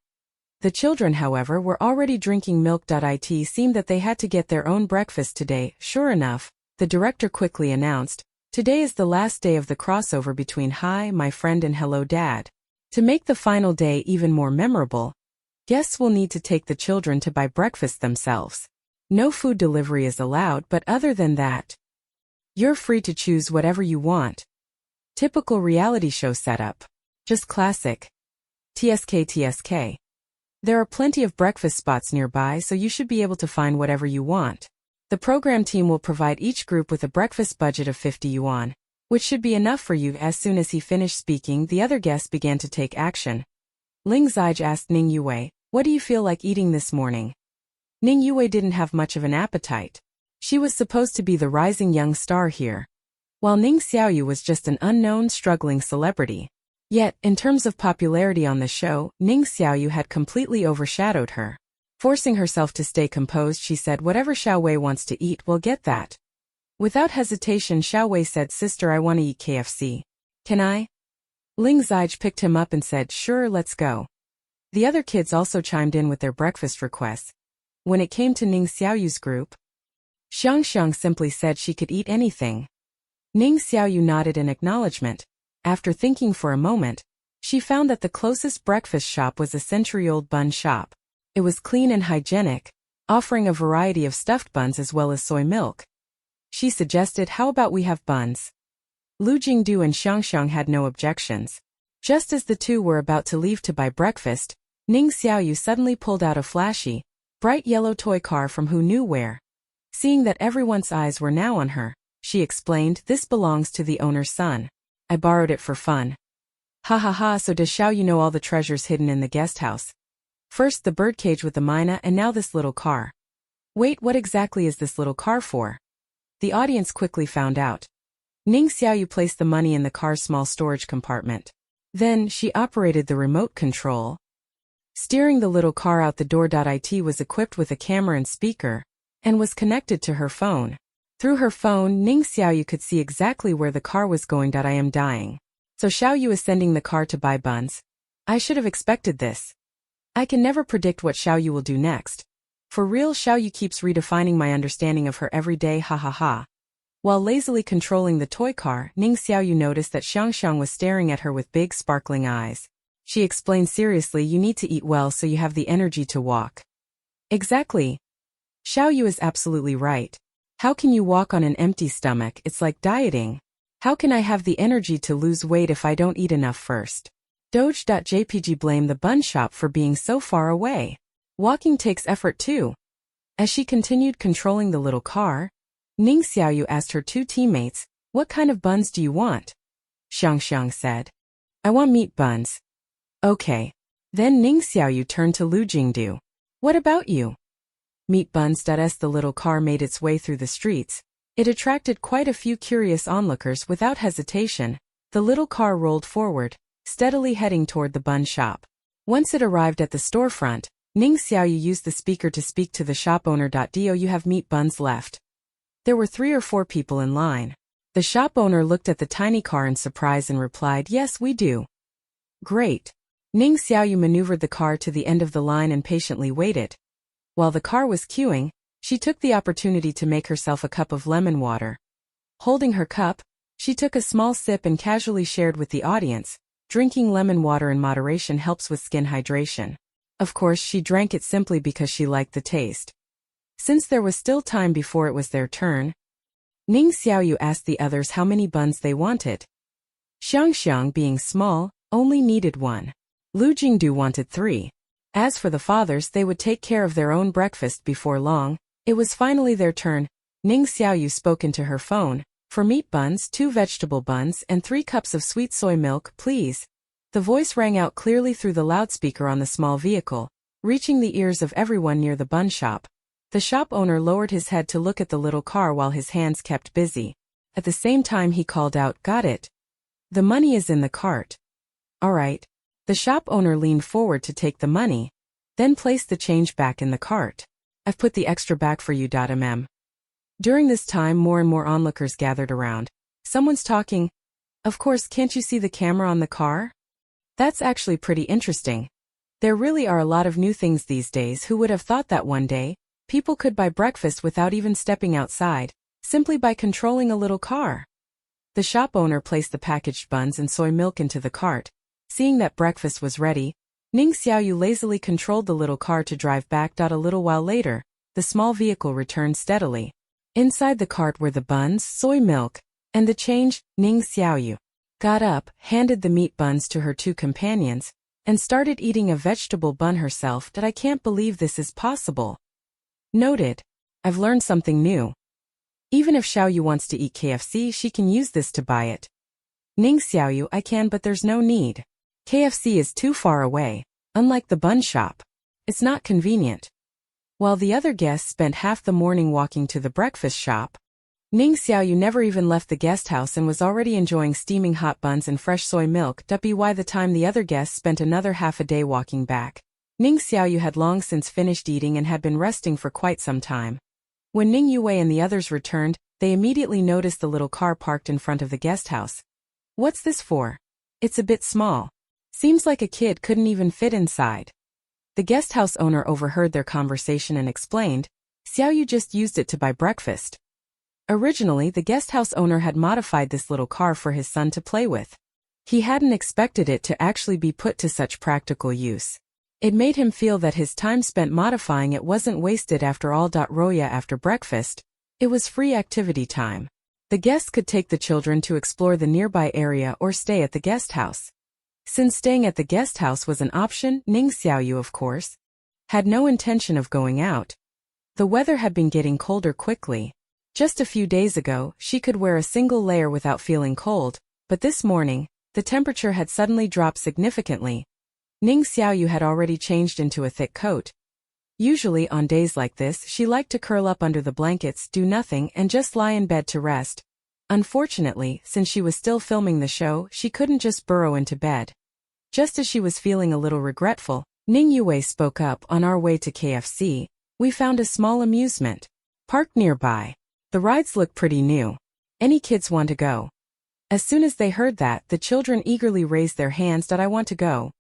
The children, however, were already drinking milk. It seemed that they had to get their own breakfast today. Sure enough, the director quickly announced, "Today is the last day of the crossover between Hi, My Friend and Hello, Dad. To make the final day even more memorable, guests will need to take the children to buy breakfast themselves. No food delivery is allowed, but other than that, you're free to choose whatever you want." Typical reality show setup. Just classic. TSK. There are plenty of breakfast spots nearby, so you should be able to find whatever you want. The program team will provide each group with a breakfast budget of 50 yuan, which should be enough for you. As soon as he finished speaking, the other guests began to take action. Ling Zige asked Ning Yue, "What do you feel like eating this morning?" Ning Yue didn't have much of an appetite. She was supposed to be the rising young star here, while Ning Xiaoyu was just an unknown, struggling celebrity. Yet, in terms of popularity on the show, Ning Xiaoyu had completely overshadowed her. Forcing herself to stay composed, she said, "Whatever Xiao Wei wants to eat, we'll get that." Without hesitation, Xiao Wei said, "Sister, I want to eat KFC. Can I?" Ling Zige picked him up and said, "Sure, let's go." The other kids also chimed in with their breakfast requests. When it came to Ning Xiaoyu's group, Xiangxiang simply said she could eat anything. Ning Xiaoyu nodded in acknowledgement. After thinking for a moment, she found that the closest breakfast shop was a century-old bun shop. It was clean and hygienic, offering a variety of stuffed buns as well as soy milk. She suggested, "How about we have buns?" Lu Jingdu and Xiangxiang had no objections. Just as the two were about to leave to buy breakfast, Ning Xiaoyu suddenly pulled out a flashy, bright yellow toy car from who knew where. Seeing that everyone's eyes were now on her, she explained, "This belongs to the owner's son. I borrowed it for fun." Ha ha ha, so does Xiaoyu know all the treasures hidden in the guest house? First the birdcage with the mina and now this little car. Wait, what exactly is this little car for? The audience quickly found out. Ning Xiaoyu placed the money in the car's small storage compartment. Then, she operated the remote control, steering the little car out the door. It was equipped with a camera and speaker, and was connected to her phone. Through her phone, Ning Xiaoyu could see exactly where the car was going. I am dying. So Xiaoyu is sending the car to buy buns. I should have expected this. I can never predict what Xiaoyu will do next. For real, Xiaoyu keeps redefining my understanding of her every day, ha ha ha. While lazily controlling the toy car, Ning Xiaoyu noticed that Xiangxiang was staring at her with big sparkling eyes. She explained seriously, you need to eat well so you have the energy to walk. Exactly. Xiaoyu is absolutely right. How can you walk on an empty stomach? It's like dieting. How can I have the energy to lose weight if I don't eat enough first? Doge.jpg blamed the bun shop for being so far away. Walking takes effort too. As she continued controlling the little car, Ning Xiaoyu asked her two teammates, what kind of buns do you want? Xiangxiang said, I want meat buns. Okay. Then Ning Xiaoyu turned to Lu Jingdu. What about you? Meat buns. As the little car made its way through the streets, it attracted quite a few curious onlookers. Without hesitation, the little car rolled forward, steadily heading toward the bun shop. Once it arrived at the storefront, Ning Xiaoyu used the speaker to speak to the shop owner. Do you have meat buns left? There were 3 or 4 people in line. The shop owner looked at the tiny car in surprise and replied, yes, we do. Great. Ning Xiaoyu maneuvered the car to the end of the line and patiently waited. While the car was queuing, she took the opportunity to make herself a cup of lemon water. Holding her cup, she took a small sip and casually shared with the audience. Drinking lemon water in moderation helps with skin hydration. Of course, she drank it simply because she liked the taste. Since there was still time before it was their turn, Ning Xiaoyu asked the others how many buns they wanted. Xiangxiang, being small, only needed 1. Lu Jingdu wanted 3. As for the fathers, they would take care of their own breakfast before long. It was finally their turn. Ning Xiaoyu spoke into her phone. For meat buns, 2 vegetable buns, and 3 cups of sweet soy milk, please. The voice rang out clearly through the loudspeaker on the small vehicle, reaching the ears of everyone near the bun shop. The shop owner lowered his head to look at the little car while his hands kept busy. At the same time he called out, got it. The money is in the cart. All right. The shop owner leaned forward to take the money, then placed the change back in the cart. I've put the extra back for you. During this time, more and more onlookers gathered around. Someone's talking. Of course, can't you see the camera on the car? That's actually pretty interesting. There really are a lot of new things these days. Who would have thought that one day, people could buy breakfast without even stepping outside, simply by controlling a little car? The shop owner placed the packaged buns and soy milk into the cart. Seeing that breakfast was ready, Ning Xiaoyu lazily controlled the little car to drive back. A little while later, the small vehicle returned steadily. Inside the cart were the buns, soy milk, and the change. Ning Xiaoyu got up, handed the meat buns to her 2 companions, and started eating a vegetable bun herself. I can't believe this is possible. Noted. I've learned something new. Even if Xiaoyu wants to eat KFC, she can use this to buy it. Ning Xiaoyu, I can, but there's no need. KFC is too far away, unlike the bun shop. It's not convenient. While the other guests spent half the morning walking to the breakfast shop, Ning Xiaoyu never even left the guest house and was already enjoying steaming hot buns and fresh soy milk. By the time the other guests spent another half a day walking back, Ning Xiaoyu had long since finished eating and had been resting for quite some time. When Ning Yue and the others returned, they immediately noticed the little car parked in front of the guest house. What's this for? It's a bit small. Seems like a kid couldn't even fit inside. The guest house owner overheard their conversation and explained, Xiaoyu just used it to buy breakfast. Originally, the guest house owner had modified this little car for his son to play with. He hadn't expected it to actually be put to such practical use. It made him feel that his time spent modifying it wasn't wasted after all. Roya after breakfast, it was free activity time. The guests could take the children to explore the nearby area or stay at the guest house. Since staying at the guest house was an option, Ning Xiaoyu, of course, had no intention of going out. The weather had been getting colder quickly. Just a few days ago, she could wear a single layer without feeling cold, but this morning, the temperature had suddenly dropped significantly. Ning Xiaoyu had already changed into a thick coat. Usually on days like this, she liked to curl up under the blankets, do nothing, and just lie in bed to rest. Unfortunately, since she was still filming the show, she couldn't just burrow into bed. Just as she was feeling a little regretful, Ning Yue spoke up. On our way to KFC, we found a small amusement park nearby. The rides look pretty new. Any kids want to go? As soon as they heard that, the children eagerly raised their hands. I want to go.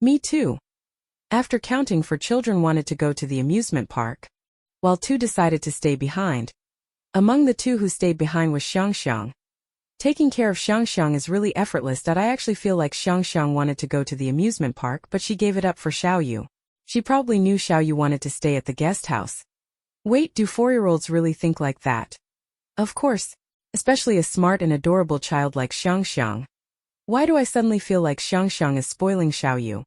Me too. After counting, 4 children wanted to go to the amusement park, while 2 decided to stay behind. Among the 2 who stayed behind was Xiang. Taking care of Xiang is really effortless. I actually feel like Xiang wanted to go to the amusement park, but she gave it up for Xiaoyu. She probably knew Xiaoyu wanted to stay at the guest house. Wait, do 4-year-olds really think like that? Of course, especially a smart and adorable child like Xiang. Why do I suddenly feel like Xiang is spoiling Xiaoyu?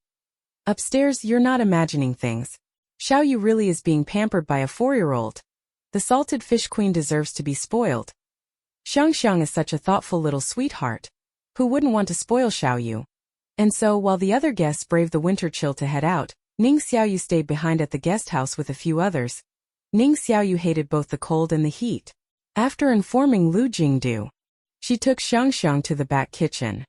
Upstairs, you're not imagining things. Xiaoyu really is being pampered by a 4-year-old. The salted fish queen deserves to be spoiled. Xiang is such a thoughtful little sweetheart. Who wouldn't want to spoil Xiaoyu? And so, while the other guests braved the winter chill to head out, Ning Xiaoyu stayed behind at the guest house with a few others. Ning Xiaoyu hated both the cold and the heat. After informing Lu Jingdu, she took Xiang to the back kitchen.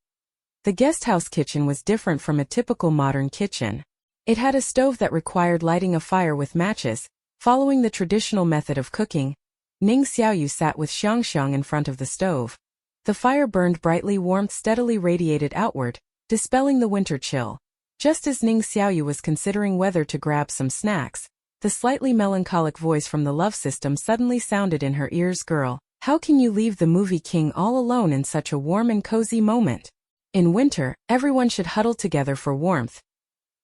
The guest house kitchen was different from a typical modern kitchen. It had a stove that required lighting a fire with matches. Following the traditional method of cooking, Ning Xiaoyu sat with Xiang in front of the stove. The fire burned brightly, warmth steadily radiated outward, dispelling the winter chill. Just as Ning Xiaoyu was considering whether to grab some snacks, the slightly melancholic voice from the love system suddenly sounded in her ears. Girl, how can you leave the movie king all alone in such a warm and cozy moment? In winter, everyone should huddle together for warmth.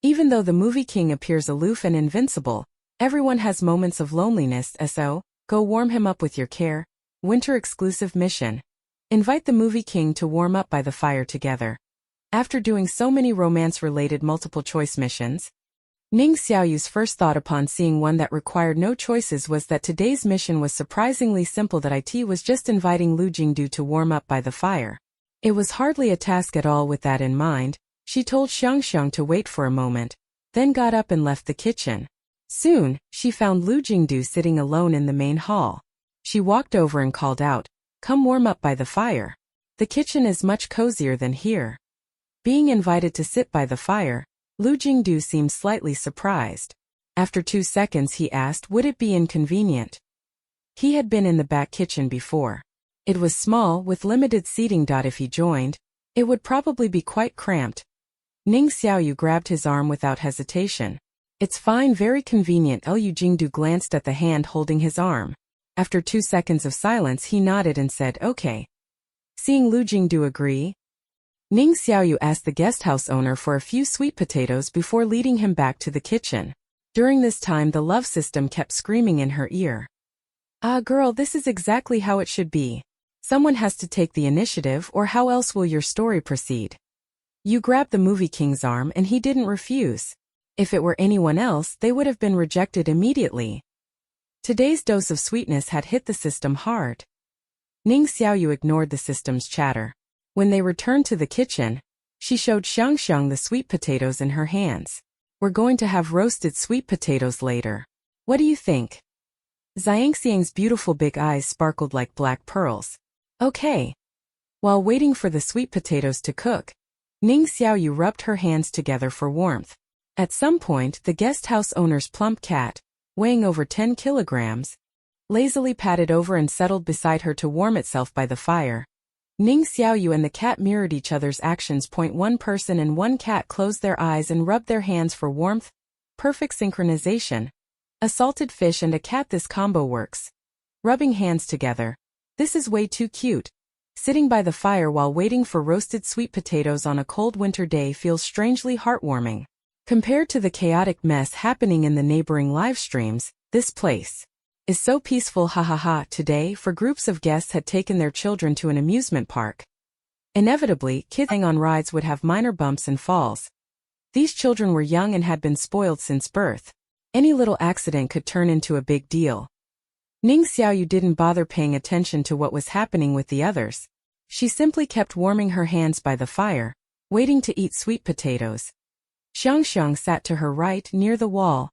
Even though the movie king appears aloof and invincible, everyone has moments of loneliness. So, go warm him up with your care. Winter exclusive mission. Invite the movie king to warm up by the fire together. After doing so many romance-related multiple-choice missions, Ning Xiaoyu's first thought upon seeing one that required no choices was that today's mission was surprisingly simple. That it was just inviting Lu Jingdu to warm up by the fire. It was hardly a task at all. With that in mind, she told Xiang to wait for a moment, then got up and left the kitchen. Soon, she found Lu Jingdu sitting alone in the main hall. She walked over and called out, "Come warm up by the fire. The kitchen is much cozier than here." Being invited to sit by the fire, Lu Jingdu seemed slightly surprised. After 2 seconds he asked, would it be inconvenient? He had been in the back kitchen before. It was small, with limited seating. If he joined, it would probably be quite cramped. Ning Xiaoyu grabbed his arm without hesitation. It's fine, very convenient. Lu Jingdu glanced at the hand holding his arm. After 2 seconds of silence he nodded and said, okay. Seeing Lu Jingdu agree, Ning Xiaoyu asked the guesthouse owner for a few sweet potatoes before leading him back to the kitchen. During this time the love system kept screaming in her ear. Ah girl, this is exactly how it should be. Someone has to take the initiative, or how else will your story proceed? You grabbed the movie king's arm and he didn't refuse. If it were anyone else, they would have been rejected immediately. Today's dose of sweetness had hit the system hard. Ning Xiaoyu ignored the system's chatter. When they returned to the kitchen, she showed Xiang the sweet potatoes in her hands. We're going to have roasted sweet potatoes later. What do you think? Xiang's beautiful big eyes sparkled like black pearls. Okay. While waiting for the sweet potatoes to cook, Ning Xiaoyu rubbed her hands together for warmth. At some point, the guest house owner's plump cat, weighing over 10 kilograms, lazily padded over and settled beside her to warm itself by the fire. Ning Xiaoyu and the cat mirrored each other's actions. One person and one cat closed their eyes and rubbed their hands for warmth. Perfect synchronization. A salted fish and a cat, this combo works. Rubbing hands together. This is way too cute. Sitting by the fire while waiting for roasted sweet potatoes on a cold winter day feels strangely heartwarming. Compared to the chaotic mess happening in the neighboring live streams, this place is so peaceful. Today, for groups of guests had taken their children to an amusement park. Inevitably, kids on rides would have minor bumps and falls. These children were young and had been spoiled since birth. Any little accident could turn into a big deal. Ning Xiaoyu didn't bother paying attention to what was happening with the others. She simply kept warming her hands by the fire, waiting to eat sweet potatoes. Xiang sat to her right near the wall,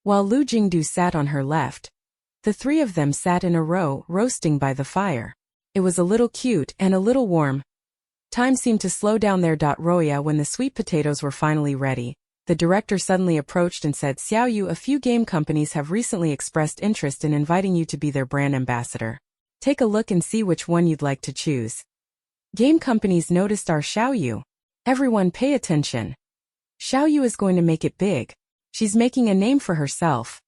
while Lu Jingdu sat on her left. The three of them sat in a row, roasting by the fire. It was a little cute and a little warm. Time seemed to slow down there. Roya, when the sweet potatoes were finally ready, the director suddenly approached and said, Xiaoyu, a few game companies have recently expressed interest in inviting you to be their brand ambassador. Take a look and see which one you'd like to choose. Game companies noticed our Xiaoyu. Everyone pay attention. Xiaoyu is going to make it big. She's making a name for herself.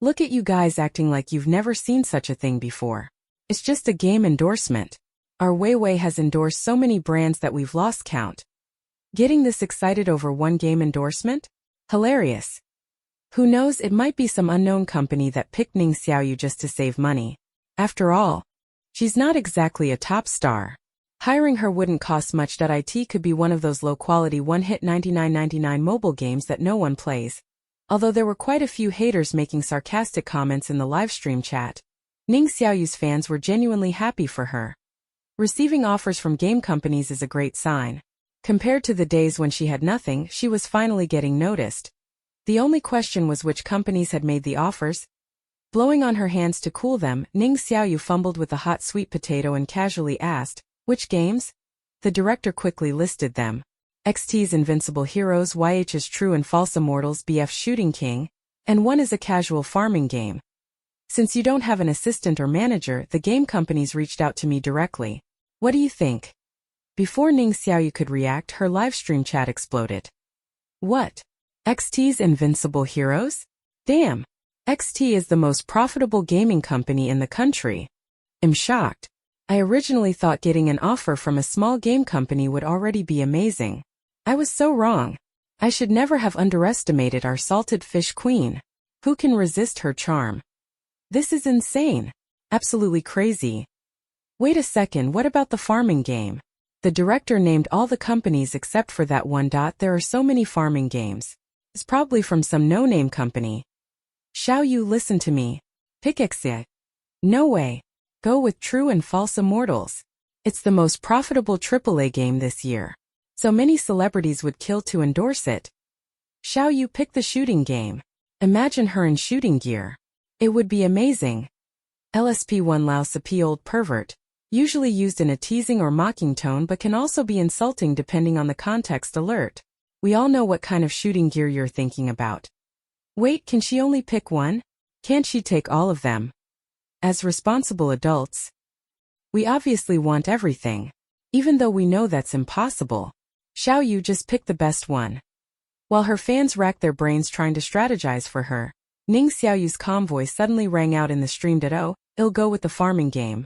Look at you guys acting like you've never seen such a thing before. It's just a game endorsement. Our Weiwei has endorsed so many brands that we've lost count. Getting this excited over one game endorsement? Hilarious. Who knows, it might be some unknown company that picked Ning Xiaoyu just to save money. After all, she's not exactly a top star. Hiring her wouldn't cost much. It could be one of those low-quality one-hit $99.99 mobile games that no one plays. Although there were quite a few haters making sarcastic comments in the livestream chat, Ning Xiaoyu's fans were genuinely happy for her. Receiving offers from game companies is a great sign. Compared to the days when she had nothing, she was finally getting noticed. The only question was which companies had made the offers. Blowing on her hands to cool them, Ning Xiaoyu fumbled with a hot sweet potato and casually asked, "Which games?" The director quickly listed them. XT's Invincible Heroes, YH's True and False Immortals, BF's Shooting King, and one is a casual farming game. Since you don't have an assistant or manager, the game companies reached out to me directly. What do you think? Before Ning Xiaoyu could react, her livestream chat exploded. What? XT's Invincible Heroes? Damn! XT is the most profitable gaming company in the country. I'm shocked. I originally thought getting an offer from a small game company would already be amazing. I was so wrong. I should never have underestimated our salted fish queen. Who can resist her charm? This is insane. Absolutely crazy. Wait a second, what about the farming game? The director named all the companies except for that one. There are so many farming games. It's probably from some no-name company. Xiaoyu, listen to me. Pick XT. No way. Go with True and False Immortals. It's the most profitable AAA game this year. So many celebrities would kill to endorse it. Xiaoyu, pick the shooting game. Imagine her in shooting gear. It would be amazing. LSP1 Laosapi, old pervert. Usually used in a teasing or mocking tone but can also be insulting depending on the context. Alert. We all know what kind of shooting gear you're thinking about. Wait, can she only pick one? Can't she take all of them? As responsible adults, we obviously want everything, even though we know that's impossible. Xiaoyu, just pick the best one. While her fans racked their brains trying to strategize for her, Ning Xiaoyu's calm voice suddenly rang out in the stream. Oh, I'll go with the farming game.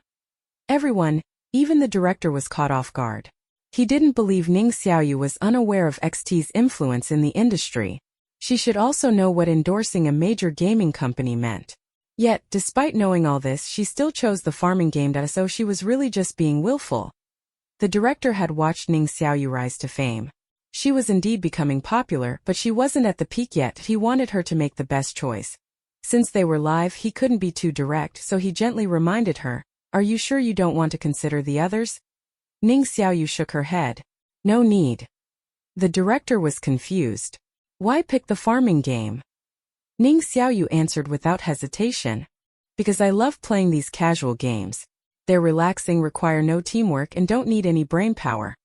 Everyone, even the director, was caught off guard. He didn't believe Ning Xiaoyu was unaware of XT's influence in the industry. She should also know what endorsing a major gaming company meant. Yet, despite knowing all this, she still chose the farming game. So she was really just being willful. The director had watched Ning Xiaoyu rise to fame. She was indeed becoming popular, but she wasn't at the peak yet. He wanted her to make the best choice. Since they were live, he couldn't be too direct, so he gently reminded her, "Are you sure you don't want to consider the others?" Ning Xiaoyu shook her head. No need. The director was confused. Why pick the farming game? Ning Xiaoyu answered without hesitation. Because I love playing these casual games. They're relaxing, require no teamwork, and don't need any brain power.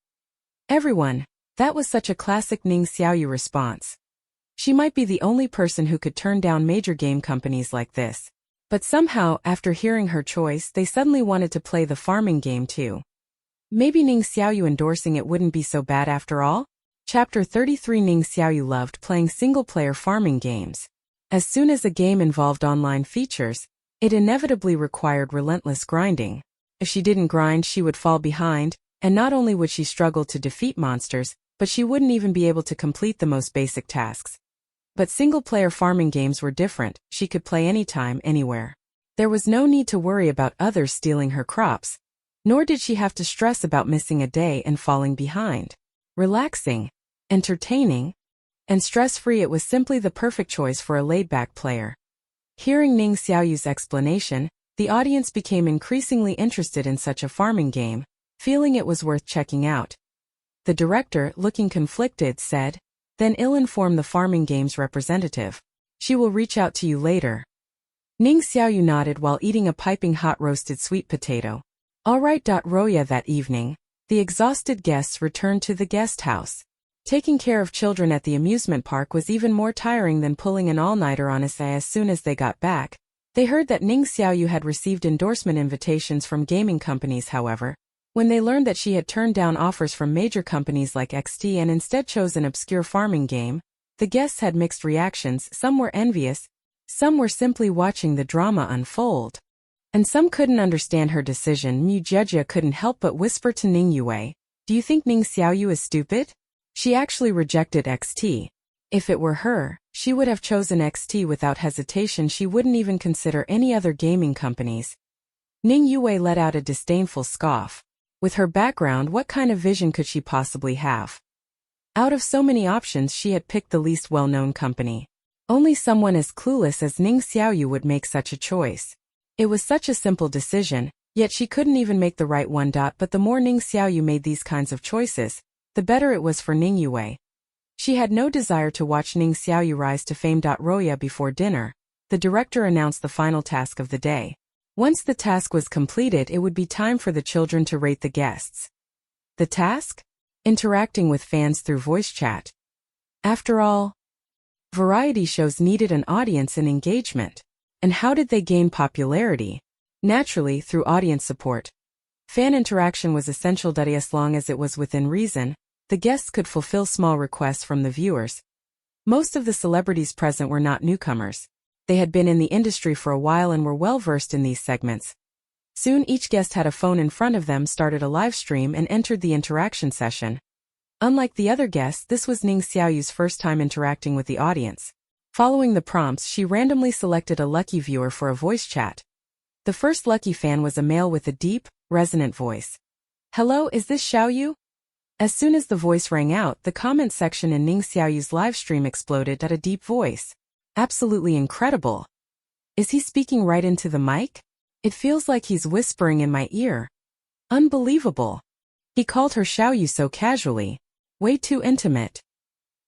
Everyone, that was such a classic Ning Xiaoyu response. She might be the only person who could turn down major game companies like this. But somehow, after hearing her choice, they suddenly wanted to play the farming game too. Maybe Ning Xiaoyu endorsing it wouldn't be so bad after all? Chapter 33. Ning Xiaoyu loved playing single-player farming games. As soon as a game involved online features, it inevitably required relentless grinding. If she didn't grind, she would fall behind, and not only would she struggle to defeat monsters, but she wouldn't even be able to complete the most basic tasks. But single-player farming games were different. She could play anytime, anywhere. There was no need to worry about others stealing her crops. Nor did she have to stress about missing a day and falling behind. Relaxing, entertaining, and stress-free, it was simply the perfect choice for a laid-back player. Hearing Ning Xiaoyu's explanation, the audience became increasingly interested in such a farming game, feeling it was worth checking out. The director, looking conflicted, said, "Then I'll inform the farming game's representative. She will reach out to you later." Ning Xiaoyu nodded while eating a piping hot roasted sweet potato. All right. Roya. That evening, the exhausted guests returned to the guest house. Taking care of children at the amusement park was even more tiring than pulling an all-nighter on us. As soon as they got back, they heard that Ning Xiaoyu had received endorsement invitations from gaming companies. However, when they learned that she had turned down offers from major companies like XT and instead chose an obscure farming game, The guests had mixed reactions, some were envious, some were simply watching the drama unfold. And some couldn't understand her decision. Mu Jejia couldn't help but whisper to Ning Yue, "Do you think Ning Xiaoyu is stupid? She actually rejected XT. If it were her, she would have chosen XT without hesitation. She wouldn't even consider any other gaming companies." Ning Yue let out a disdainful scoff. With her background, what kind of vision could she possibly have? Out of so many options, she had picked the least well-known company. Only someone as clueless as Ning Xiaoyu would make such a choice. It was such a simple decision, yet she couldn't even make the right one. But the more Ning Xiaoyu made these kinds of choices, the better it was for Ning Yue. She had no desire to watch Ning Xiaoyu rise to fame. Roya before dinner, the director announced the final task of the day. Once the task was completed, it would be time for the children to rate the guests. The task? Interacting with fans through voice chat. After all, variety shows needed an audience and engagement. And how did they gain popularity? Naturally, through audience support. Fan interaction was essential. As long as it was within reason, the guests could fulfill small requests from the viewers. Most of the celebrities present were not newcomers. They had been in the industry for a while and were well versed in these segments. Soon each guest had a phone in front of them, started a live stream, and entered the interaction session. Unlike the other guests, this was Ning Xiaoyu's first time interacting with the audience. Following the prompts, she randomly selected a lucky viewer for a voice chat. The first lucky fan was a male with a deep, resonant voice. "Hello, is this Xiaoyu?" As soon as the voice rang out, the comment section in Ning Xiaoyu's live stream exploded at a deep voice. "Absolutely incredible. Is he speaking right into the mic? It feels like he's whispering in my ear. Unbelievable. He called her Xiaoyu so casually. Way too intimate.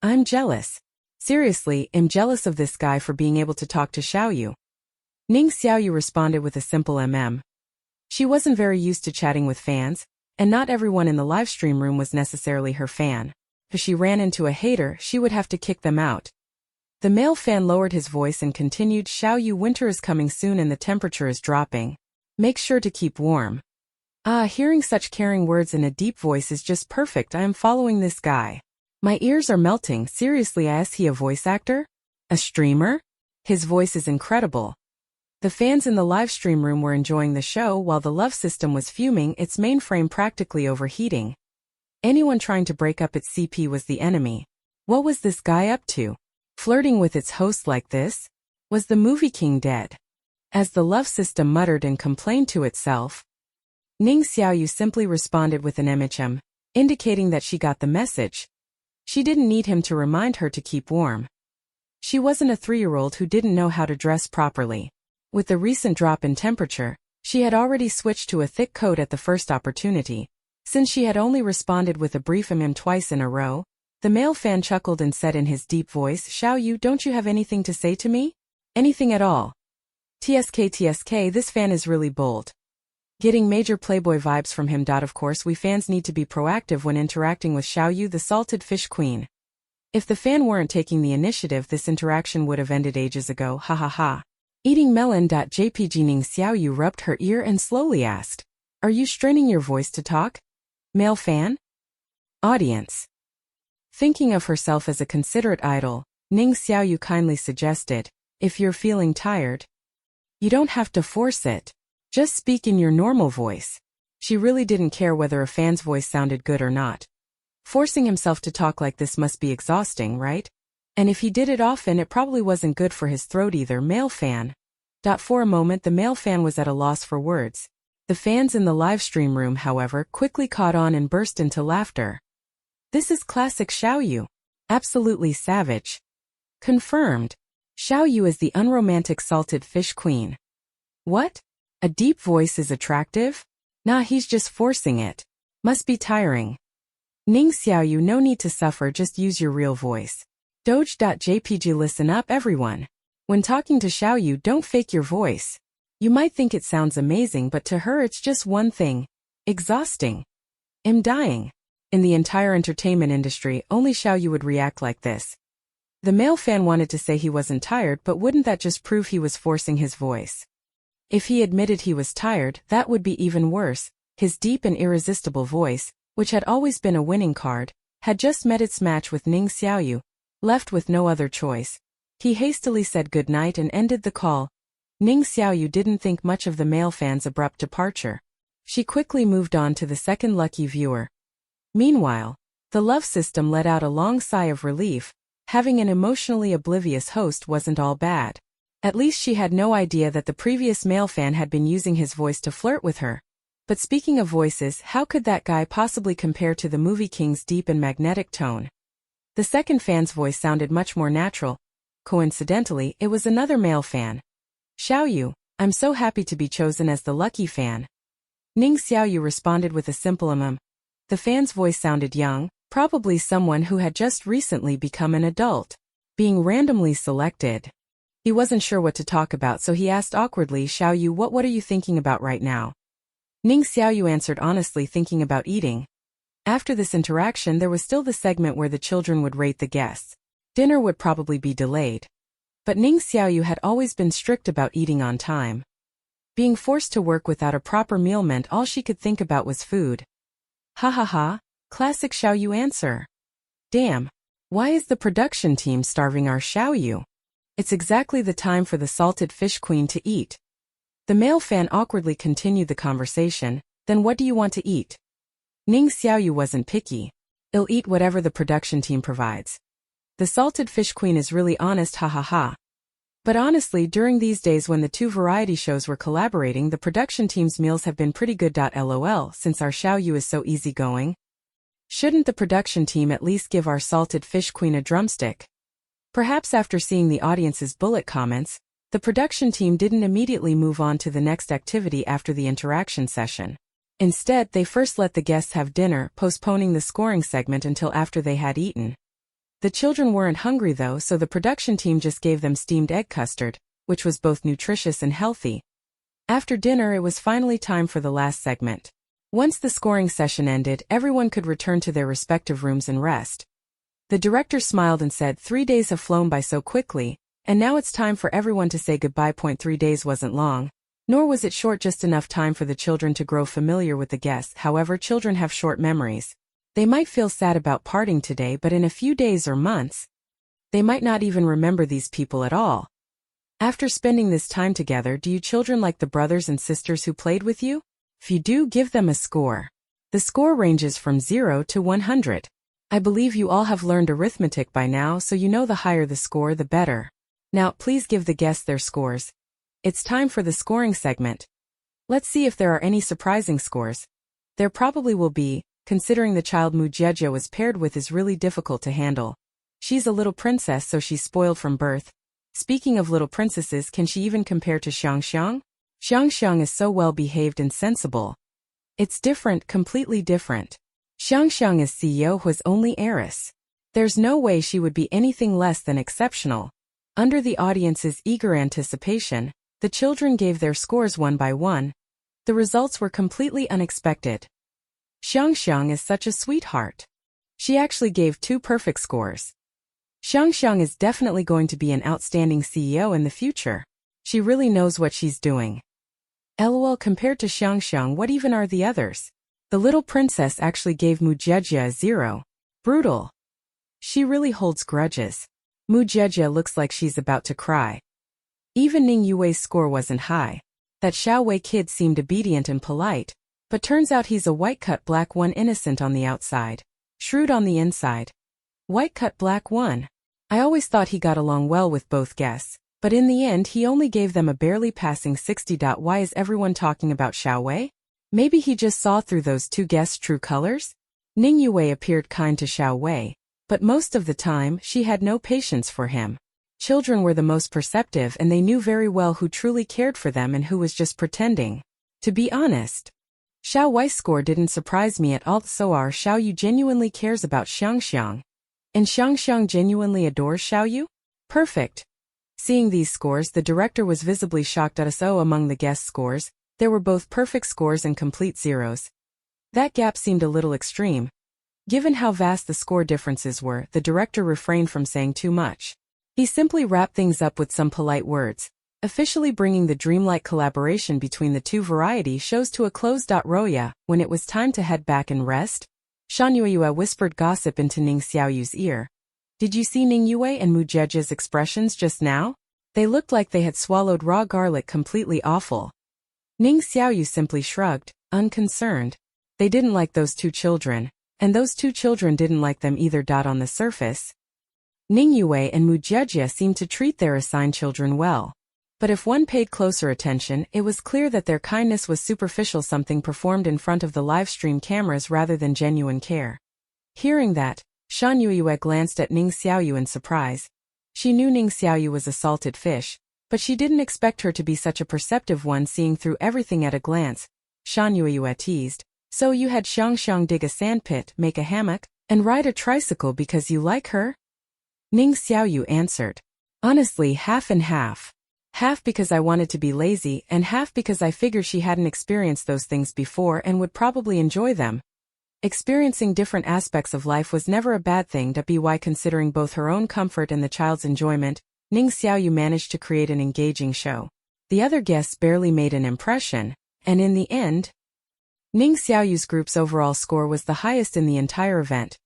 I'm jealous. Seriously, I'm jealous of this guy for being able to talk to Xiaoyu." Ning Xiaoyu responded with a simple mm. She wasn't very used to chatting with fans, and not everyone in the livestream room was necessarily her fan. If she ran into a hater, she would have to kick them out. The male fan lowered his voice and continued, "Xiaoyu, winter is coming soon and the temperature is dropping. Make sure to keep warm." Hearing such caring words in a deep voice is just perfect. I am following this guy. My ears are melting. Seriously, is he a voice actor? A streamer? His voice is incredible. The fans in the live stream room were enjoying the show while the love system was fuming, its mainframe practically overheating. Anyone trying to break up its CP was the enemy. What was this guy up to? Flirting with its host like this? Was the movie king dead? As the love system muttered and complained to itself, Ning Xiaoyu simply responded with an MHM, indicating that she got the message. She didn't need him to remind her to keep warm. She wasn't a 3-year-old who didn't know how to dress properly. With the recent drop in temperature, she had already switched to a thick coat at the first opportunity. Since she had only responded with a brief twice in a row, the male fan chuckled and said in his deep voice, "Xiaoyu, don't you have anything to say to me? Anything at all?" TSK, this fan is really bold. Getting major playboy vibes from him. Of course, we fans need to be proactive when interacting with Xiaoyu, the salted fish queen. If the fan weren't taking the initiative, this interaction would have ended ages ago. Ha ha ha. Eating melon.jpg. Ning Xiaoyu rubbed her ear and slowly asked, "Are you straining your voice to talk?" Male fan? Audience. Thinking of herself as a considerate idol, Ning Xiaoyu kindly suggested, "If you're feeling tired, you don't have to force it. Just speak in your normal voice." She really didn't care whether a fan's voice sounded good or not. Forcing himself to talk like this must be exhausting, right? And if he did it often, it probably wasn't good for his throat either. Male fan. For a moment, the male fan was at a loss for words. The fans in the live stream room, however, quickly caught on and burst into laughter. This is classic Xiaoyu. Absolutely savage. Confirmed. Xiaoyu is the unromantic salted fish queen. What? A deep voice is attractive? Nah, he's just forcing it. Must be tiring. Ning Xiaoyu, no need to suffer, just use your real voice. Doge.jpg. Listen up, everyone. When talking to Xiaoyu, don't fake your voice. You might think it sounds amazing, but to her it's just one thing. Exhausting. I'm dying. In the entire entertainment industry, only Xiaoyu would react like this. The male fan wanted to say he wasn't tired, but wouldn't that just prove he was forcing his voice? If he admitted he was tired, that would be even worse. His deep and irresistible voice, which had always been a winning card, had just met its match with Ning Xiaoyu. Left with no other choice, he hastily said goodnight and ended the call. Ning Xiaoyu didn't think much of the male fan's abrupt departure. She quickly moved on to the second lucky viewer. Meanwhile, the love system let out a long sigh of relief. Having an emotionally oblivious host wasn't all bad. At least she had no idea that the previous male fan had been using his voice to flirt with her. But speaking of voices, how could that guy possibly compare to the movie king's deep and magnetic tone? The second fan's voice sounded much more natural. Coincidentally, it was another male fan. Xiaoyu, I'm so happy to be chosen as the lucky fan. Ning Xiaoyu responded with a simple The fan's voice sounded young, probably someone who had just recently become an adult. Being randomly selected. He wasn't sure what to talk about, so he asked awkwardly, Xiaoyu, what are you thinking about right now? Ning Xiaoyu answered honestly, thinking about eating. After this interaction, there was still the segment where the children would rate the guests. Dinner would probably be delayed. But Ning Xiaoyu had always been strict about eating on time. Being forced to work without a proper meal meant all she could think about was food. Ha ha ha, classic Xiaoyu answer. Damn, why is the production team starving our Xiaoyu? It's exactly the time for the salted fish queen to eat. The male fan awkwardly continued the conversation, then what do you want to eat? Ning Xiaoyu wasn't picky. I'll eat whatever the production team provides. The salted fish queen is really honest, ha ha ha. But honestly, during these days when the two variety shows were collaborating, the production team's meals have been pretty good. LOL, since our Xiaoyu is so easygoing. Shouldn't the production team at least give our salted fish queen a drumstick? Perhaps after seeing the audience's bullet comments, the production team didn't immediately move on to the next activity after the interaction session. Instead, they first let the guests have dinner, postponing the scoring segment until after they had eaten. The children weren't hungry though, so the production team just gave them steamed egg custard, which was both nutritious and healthy. After dinner, it was finally time for the last segment. Once the scoring session ended, everyone could return to their respective rooms and rest. The director smiled and said, 3 days have flown by so quickly, and now it's time for everyone to say goodbye. 3 days wasn't long, nor was it short, just enough time for the children to grow familiar with the guests. However, children have short memories. They might feel sad about parting today, but in a few days or months, they might not even remember these people at all. After spending this time together, do you children like the brothers and sisters who played with you? If you do, give them a score. The score ranges from 0 to 100. I believe you all have learned arithmetic by now, so you know the higher the score, the better. Now, please give the guests their scores. It's time for the scoring segment. Let's see if there are any surprising scores. There probably will be, considering the child Mu Jieje was paired with is really difficult to handle. She's a little princess, so she's spoiled from birth. Speaking of little princesses, can she even compare to Xiangxiang? Xiangxiang is so well behaved and sensible. It's different, completely different. Xiangxiang is CEO Hua's only heiress. There's no way she would be anything less than exceptional. Under the audience's eager anticipation, the children gave their scores one by one. The results were completely unexpected. Xiangxiang is such a sweetheart. She actually gave 2 perfect scores. Xiangxiang is definitely going to be an outstanding CEO in the future. She really knows what she's doing. LOL, compared to Xiangxiang, what even are the others? The little princess actually gave Mu Jieje a 0. Brutal. She really holds grudges. Mu Jieje looks like she's about to cry. Even Ning Yue's score wasn't high. That Xiaowei kid seemed obedient and polite, but turns out he's a white-cut black one, innocent on the outside, shrewd on the inside. White-cut black one. I always thought he got along well with both guests, but in the end he only gave them a barely passing 60. Why is everyone talking about Xiaowei? Maybe he just saw through those 2 guests' true colors? Ning Yue appeared kind to Xiaowei, but most of the time she had no patience for him. Children were the most perceptive, and they knew very well who truly cared for them and who was just pretending. To be honest, Xiaowei's score didn't surprise me at all. So our Xiaoyu genuinely cares about Xiangxiang. And Xiangxiang genuinely adores Xiaoyu? Perfect. Seeing these scores, the director was visibly shocked at us. Among the guest scores, there were both perfect scores and complete zeros. That gap seemed a little extreme. Given how vast the score differences were, the director refrained from saying too much. He simply wrapped things up with some polite words, officially bringing the dreamlike collaboration between the 2 variety shows to a close. Roya, when it was time to head back and rest, Shan Yueyue whispered gossip into Ning Xiaoyu's ear. Did you see Ning Yue and Mu Jeje's expressions just now? They looked like they had swallowed raw garlic completely awful. Ning Xiaoyu simply shrugged, unconcerned. They didn't like those two children, and those two children didn't like them either. On the surface, Ning Yue and Mu Jeje seemed to treat their assigned children well. But if one paid closer attention, it was clear that their kindness was superficial, something performed in front of the live stream cameras rather than genuine care. Hearing that, Shan Yueyue glanced at Ning Xiaoyu in surprise. She knew Ning Xiaoyu was a salted fish, but she didn't expect her to be such a perceptive one, seeing through everything at a glance. Shan Yueyue teased, "So you had Xiang dig a sandpit, make a hammock, and ride a tricycle because you like her?" Ning Xiaoyu answered, "Honestly, half and half. Half because I wanted to be lazy, and half because I figured she hadn't experienced those things before and would probably enjoy them." Experiencing different aspects of life was never a bad thing. By considering both her own comfort and the child's enjoyment, Ning Xiaoyu managed to create an engaging show. The other guests barely made an impression, and in the end, Ning Xiaoyu's group's overall score was the highest in the entire event.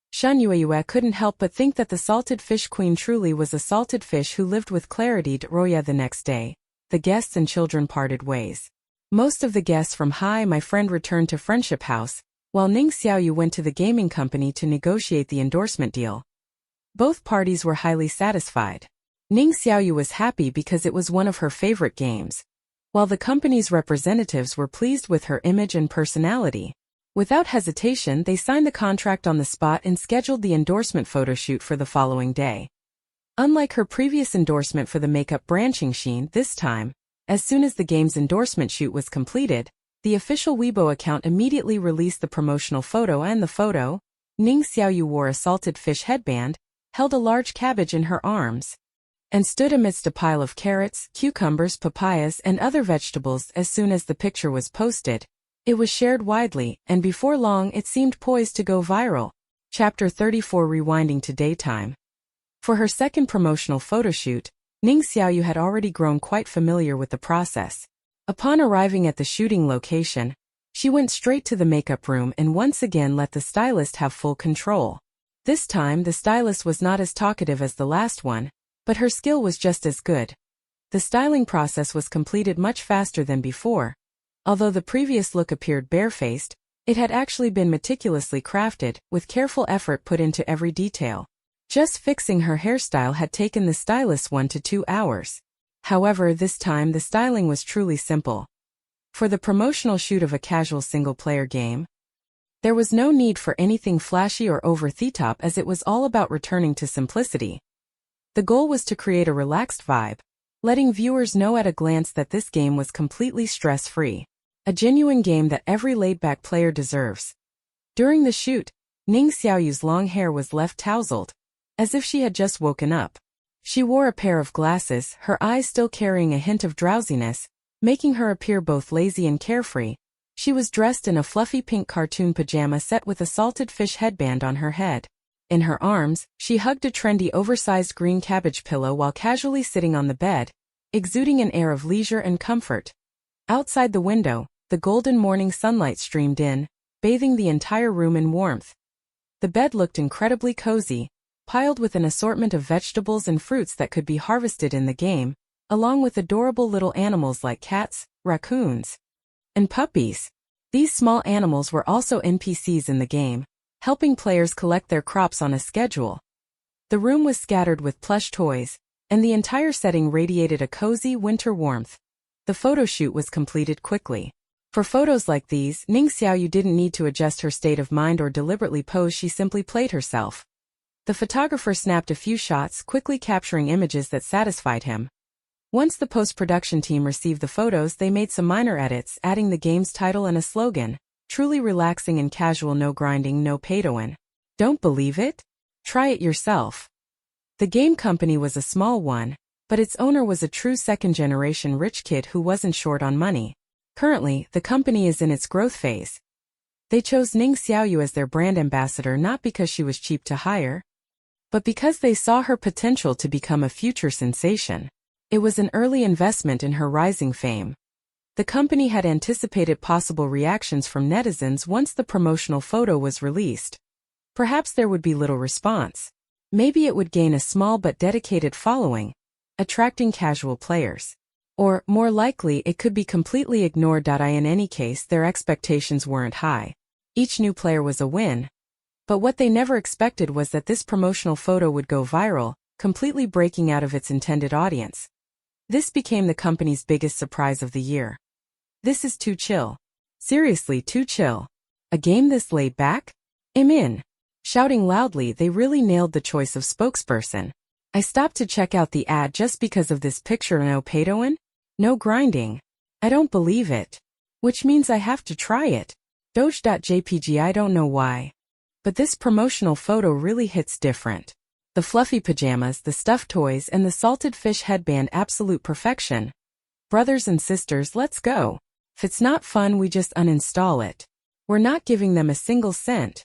Shan Yueyue couldn't help but think that the salted fish queen truly was a salted fish who lived with clarity. Roya. The next day, the guests and children parted ways. Most of the guests from Hi My Friend returned to Friendship House, while Ning Xiaoyu went to the gaming company to negotiate the endorsement deal. Both parties were highly satisfied. Ning Xiaoyu was happy because it was one of her favorite games, while the company's representatives were pleased with her image and personality. Without hesitation, they signed the contract on the spot and scheduled the endorsement photoshoot for the following day. Unlike her previous endorsement for the makeup brand Qingxin, this time, as soon as the game's endorsement shoot was completed, the official Weibo account immediately released the promotional photo. And the photo, Ning Xiaoyu wore a salted fish headband, held a large cabbage in her arms, and stood amidst a pile of carrots, cucumbers, papayas, and other vegetables. As soon as the picture was posted, it was shared widely, and before long it seemed poised to go viral. Chapter 34. Rewinding to daytime. For her second promotional photoshoot, Ning Xiaoyu had already grown quite familiar with the process. Upon arriving at the shooting location, she went straight to the makeup room and once again let the stylist have full control. This time the stylist was not as talkative as the last one, but her skill was just as good. The styling process was completed much faster than before. Although the previous look appeared barefaced, it had actually been meticulously crafted, with careful effort put into every detail. Just fixing her hairstyle had taken the stylist 1 to 2 hours. However, this time the styling was truly simple. For the promotional shoot of a casual single-player game, there was no need for anything flashy or over-the-top, as it was all about returning to simplicity. The goal was to create a relaxed vibe, letting viewers know at a glance that this game was completely stress-free. A genuine game that every laid-back player deserves. During the shoot, Ning Xiaoyu's long hair was left tousled, as if she had just woken up. She wore a pair of glasses, her eyes still carrying a hint of drowsiness, making her appear both lazy and carefree. She was dressed in a fluffy pink cartoon pajama set with a salted fish headband on her head. In her arms, she hugged a trendy oversized green cabbage pillow while casually sitting on the bed, exuding an air of leisure and comfort. Outside the window, the golden morning sunlight streamed in, bathing the entire room in warmth. The bed looked incredibly cozy, piled with an assortment of vegetables and fruits that could be harvested in the game, along with adorable little animals like cats, raccoons, and puppies. These small animals were also NPCs in the game, helping players collect their crops on a schedule. The room was scattered with plush toys, and the entire setting radiated a cozy winter warmth. The photoshoot was completed quickly. For photos like these, Ning Xiaoyu didn't need to adjust her state of mind or deliberately pose, she simply played herself. The photographer snapped a few shots, quickly capturing images that satisfied him. Once the post-production team received the photos, they made some minor edits, adding the game's title and a slogan, "Truly relaxing and casual, no grinding, no pay-to-win." Don't believe it? Try it yourself. The game company was a small one, but its owner was a true second-generation rich kid who wasn't short on money. Currently, the company is in its growth phase. They chose Ning Xiaoyu as their brand ambassador not because she was cheap to hire, but because they saw her potential to become a future sensation. It was an early investment in her rising fame. The company had anticipated possible reactions from netizens once the promotional photo was released. Perhaps there would be little response. Maybe it would gain a small but dedicated following, attracting casual players. Or, more likely, it could be completely ignored. In any case, their expectations weren't high. Each new player was a win. But what they never expected was that this promotional photo would go viral, completely breaking out of its intended audience. This became the company's biggest surprise of the year. This is too chill. Seriously, too chill. A game this laid back? I'm in. Shouting loudly, they really nailed the choice of spokesperson. I stopped to check out the ad just because of this picture. No pay-to-win? No grinding. I don't believe it. Which means I have to try it. Doge.jpg. I don't know why. But this promotional photo really hits different. The fluffy pajamas, the stuffed toys, and the salted fish headband, absolute perfection. Brothers and sisters, let's go. If it's not fun, we just uninstall it. We're not giving them a single cent.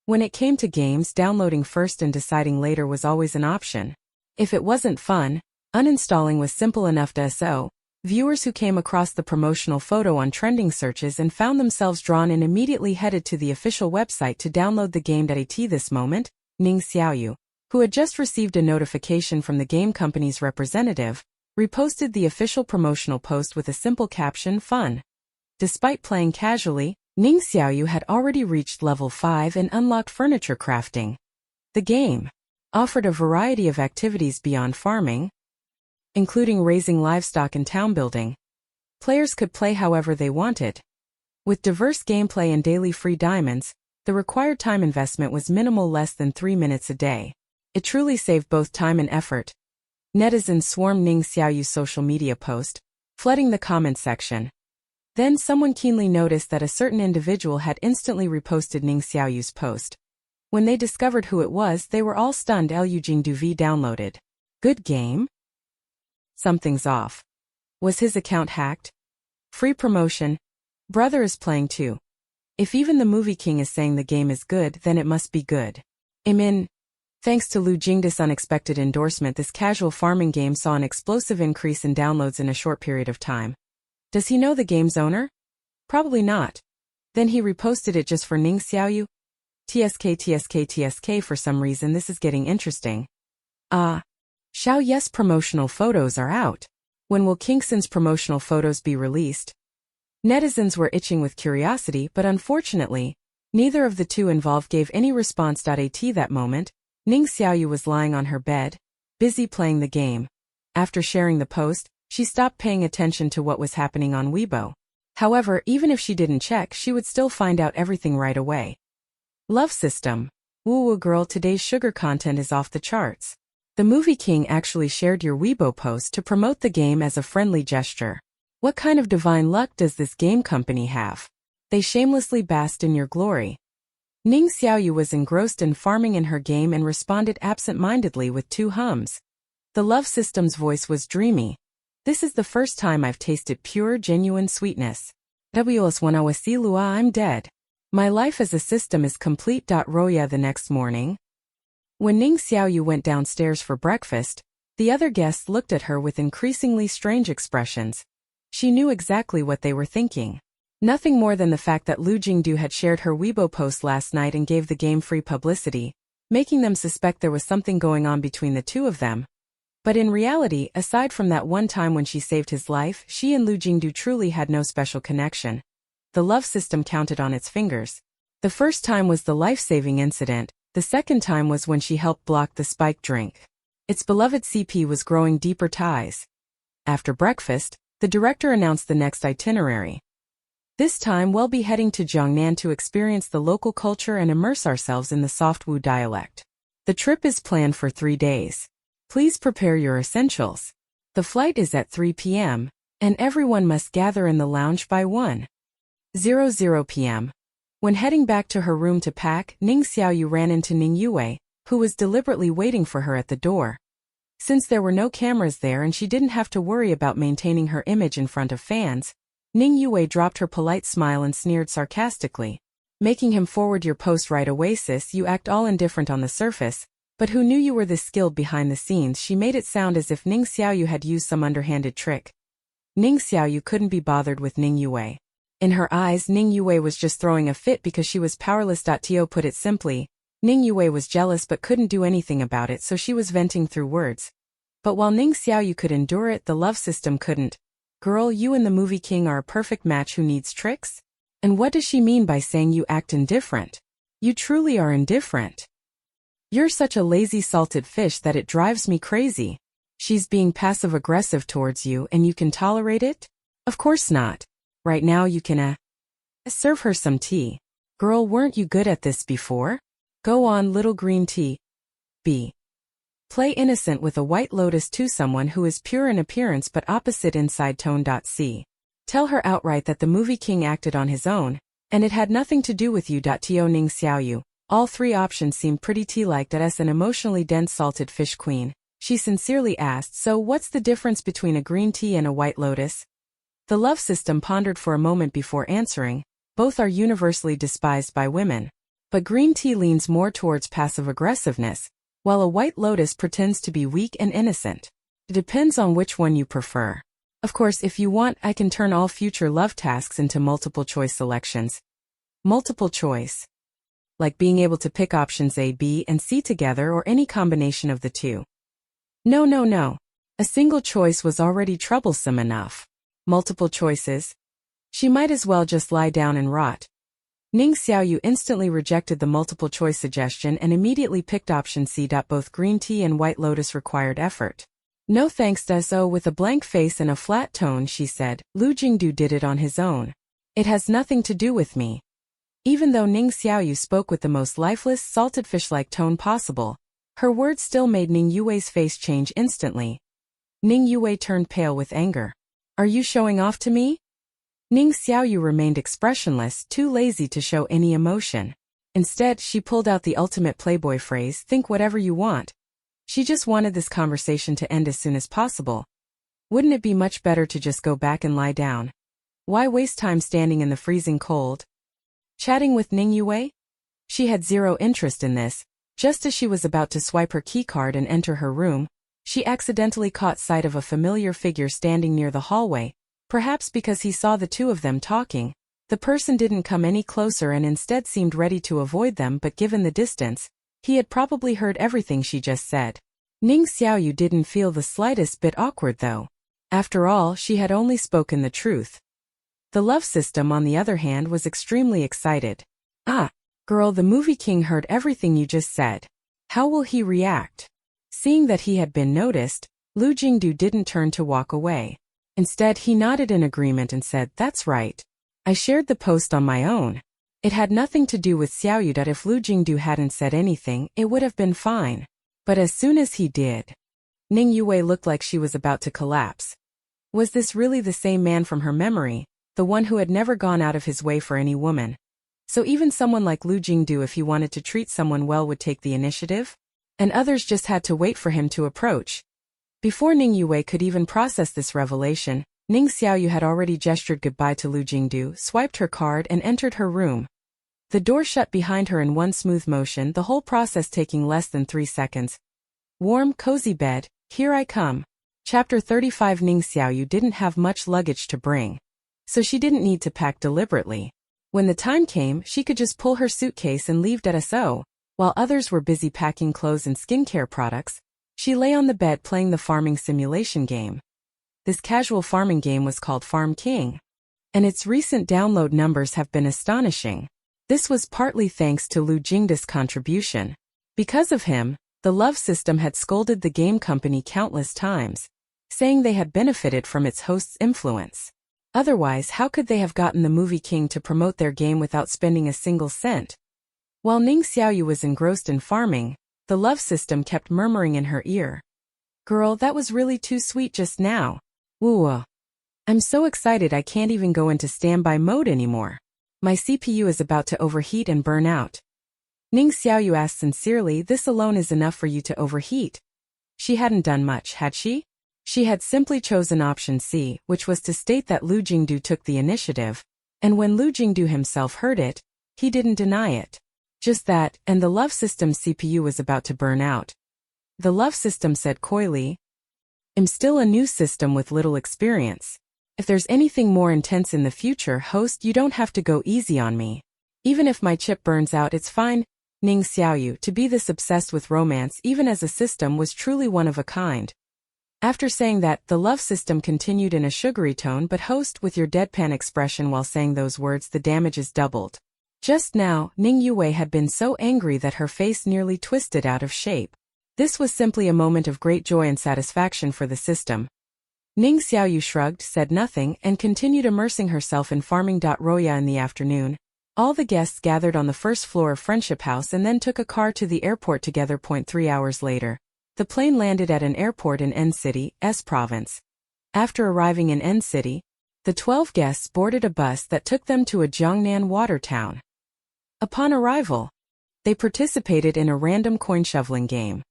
When it came to games, downloading first and deciding later was always an option. If it wasn't fun, uninstalling was simple enough. So, viewers who came across the promotional photo on trending searches and found themselves drawn in immediately headed to the official website to download the game. At this moment, Ning Xiaoyu, who had just received a notification from the game company's representative, reposted the official promotional post with a simple caption, "Fun." Despite playing casually, Ning Xiaoyu had already reached level 5 and unlocked furniture crafting. The game offered a variety of activities beyond farming, including raising livestock and town building. Players could play however they wanted. With diverse gameplay and daily free diamonds, the required time investment was minimal, less than 3 minutes a day. It truly saved both time and effort. Netizens swarmed Ning Xiaoyu's social media post, flooding the comment section. Then someone keenly noticed that a certain individual had instantly reposted Ning Xiaoyu's post. When they discovered who it was, they were all stunned. Liu Jingdu V downloaded. Good game? Something's off. Was his account hacked? Free promotion. Brother is playing too. If even the movie king is saying the game is good, then it must be good. I'm in. Thanks to Liu Jingdu's unexpected endorsement, this casual farming game saw an explosive increase in downloads in a short period of time. Does he know the game's owner? Probably not. Then he reposted it just for Ning Xiaoyu? TSK. For some reason this is getting interesting. Xiao Yes promotional photos are out. When will Kingston's promotional photos be released? Netizens were itching with curiosity, but unfortunately, neither of the two involved gave any response. At that moment, Ning Xiaoyu was lying on her bed, busy playing the game. After sharing the post, she stopped paying attention to what was happening on Weibo. However, even if she didn't check, she would still find out everything right away. Love system. Woo woo girl, today's sugar content is off the charts. The movie king actually shared your Weibo post to promote the game as a friendly gesture. What kind of divine luck does this game company have? They shamelessly basked in your glory. Ning Xiaoyu was engrossed in farming in her game and responded absent-mindedly with 2 hums. The love system's voice was dreamy. This is the first time I've tasted pure, genuine sweetness. I'm dead. My life as a system is complete. Roya the next morning. When Ning Xiaoyu went downstairs for breakfast, the other guests looked at her with increasingly strange expressions. She knew exactly what they were thinking. Nothing more than the fact that Liu Jingdu had shared her Weibo post last night and gave the game free publicity, making them suspect there was something going on between the two of them. But in reality, aside from that one time when she saved his life, she and Liu Jingdu truly had no special connection. The love system counted on its fingers. The first time was the life-saving incident, the second time was when she helped block the spiked drink. Its beloved CP was growing deeper ties. After breakfast, the director announced the next itinerary. This time we'll be heading to Jiangnan to experience the local culture and immerse ourselves in the soft Wu dialect. The trip is planned for 3 days. Please prepare your essentials. The flight is at 3 p.m., and everyone must gather in the lounge by 1:00 p.m. When heading back to her room to pack, Ning Xiaoyu ran into Ning Yue, who was deliberately waiting for her at the door. Since there were no cameras there and she didn't have to worry about maintaining her image in front of fans, Ning Yue dropped her polite smile and sneered sarcastically. Making him forward your post right away, sis. You act all indifferent on the surface, but who knew you were this skilled behind the scenes? She made it sound as if Ning Xiaoyu had used some underhanded trick. Ning Xiaoyu couldn't be bothered with Ning Yue. In her eyes, Ning Yue was just throwing a fit because she was powerless. To put it simply, Ning Yue was jealous but couldn't do anything about it, so she was venting through words. But while Ning Xiaoyu could endure it, the love system couldn't. Girl, you and the movie king are a perfect match. Who needs tricks? And what does she mean by saying you act indifferent? You truly are indifferent. You're such a lazy salted fish that it drives me crazy. She's being passive-aggressive towards you and you can tolerate it? Of course not. Right now you can, serve her some tea. Girl, weren't you good at this before? Go on, little green tea. B. Play innocent with a white lotus to someone who is pure in appearance but opposite inside. C. Tell her outright that the movie king acted on his own, and it had nothing to do with you. To Ning Xiaoyu, all three options seem pretty tea-like. As an emotionally dense salted fish queen, she sincerely asked, so what's the difference between a green tea and a white lotus? The love system pondered for a moment before answering. Both are universally despised by women. But green tea leans more towards passive-aggressiveness, while a white lotus pretends to be weak and innocent. It depends on which one you prefer. Of course, if you want, I can turn all future love tasks into multiple-choice selections. Multiple choice. Like being able to pick options A, B, and C together or any combination of the two. No. A single choice was already troublesome enough. Multiple choices? She might as well just lie down and rot. Ning Xiaoyu instantly rejected the multiple choice suggestion and immediately picked option C. Both green tea and white lotus required effort. No thanks. So with a blank face and a flat tone she said, Lu Jingdu did it on his own. It has nothing to do with me. Even though Ning Xiaoyu spoke with the most lifeless, salted fish-like tone possible, her words still made Ning Yue's face change instantly. Ning Yue turned pale with anger. Are you showing off to me? Ning Xiaoyu remained expressionless, too lazy to show any emotion. Instead, she pulled out the ultimate playboy phrase, think whatever you want. She just wanted this conversation to end as soon as possible. Wouldn't it be much better to just go back and lie down? Why waste time standing in the freezing cold? Chatting with Ning Yue? She had zero interest in this. Just as she was about to swipe her keycard and enter her room, she accidentally caught sight of a familiar figure standing near the hallway. Perhaps because he saw the two of them talking, the person didn't come any closer and instead seemed ready to avoid them, but given the distance, he had probably heard everything she just said. Ning Xiaoyu didn't feel the slightest bit awkward though. After all, she had only spoken the truth. The love system, on the other hand, was extremely excited. Ah, girl, the movie king heard everything you just said. How will he react? Seeing that he had been noticed, Lu Jingdu didn't turn to walk away. Instead, he nodded in agreement and said, that's right. I shared the post on my own. It had nothing to do with Xiaoyu. If Lu Jingdu hadn't said anything, it would have been fine. But as soon as he did, Ning Yue looked like she was about to collapse. Was this really the same man from her memory, the one who had never gone out of his way for any woman? So even someone like Lu Jingdu, if he wanted to treat someone well, would take the initiative? And others just had to wait for him to approach. Before Ning Yue could even process this revelation, Ning Xiaoyu had already gestured goodbye to Lu Jingdu, swiped her card and entered her room. The door shut behind her in one smooth motion, the whole process taking less than 3 seconds. Warm, cozy bed, here I come. Chapter 35. Ning Xiaoyu didn't have much luggage to bring, so she didn't need to pack deliberately. When the time came, she could just pull her suitcase and leave. So, while others were busy packing clothes and skincare products, she lay on the bed playing the farming simulation game. This casual farming game was called Farm King, and its recent download numbers have been astonishing. This was partly thanks to Lu Jingdu's contribution. Because of him, the love system had scolded the game company countless times, saying they had benefited from its host's influence. Otherwise, how could they have gotten the movie king to promote their game without spending a single cent? While Ning Xiaoyu was engrossed in farming, the love system kept murmuring in her ear. Girl, that was really too sweet just now. Woo. I'm so excited I can't even go into standby mode anymore. My CPU is about to overheat and burn out. Ning Xiaoyu asked sincerely, this alone is enough for you to overheat? She hadn't done much, had she? She had simply chosen option C, which was to state that Lu Jingdu took the initiative, and when Lu Jingdu himself heard it, he didn't deny it. Just that, and the love system's CPU was about to burn out. The love system said coyly, I'm still a new system with little experience. If there's anything more intense in the future, host, you don't have to go easy on me. Even if my chip burns out, it's fine. Ning Xiaoyu, to be this obsessed with romance even as a system was truly one of a kind. After saying that, the love system continued in a sugary tone, but host, with your deadpan expression while saying those words, the damage is doubled. Just now, Ning Yue had been so angry that her face nearly twisted out of shape. This was simply a moment of great joy and satisfaction for the system. Ning Xiaoyu shrugged, said nothing, and continued immersing herself in farming. Roya in the afternoon, all the guests gathered on the first floor of Friendship House and then took a car to the airport together. 3 hours later, the plane landed at an airport in N City, S Province. After arriving in N City, the 12 guests boarded a bus that took them to a Jiangnan water town. Upon arrival, they participated in a random coin shoveling game.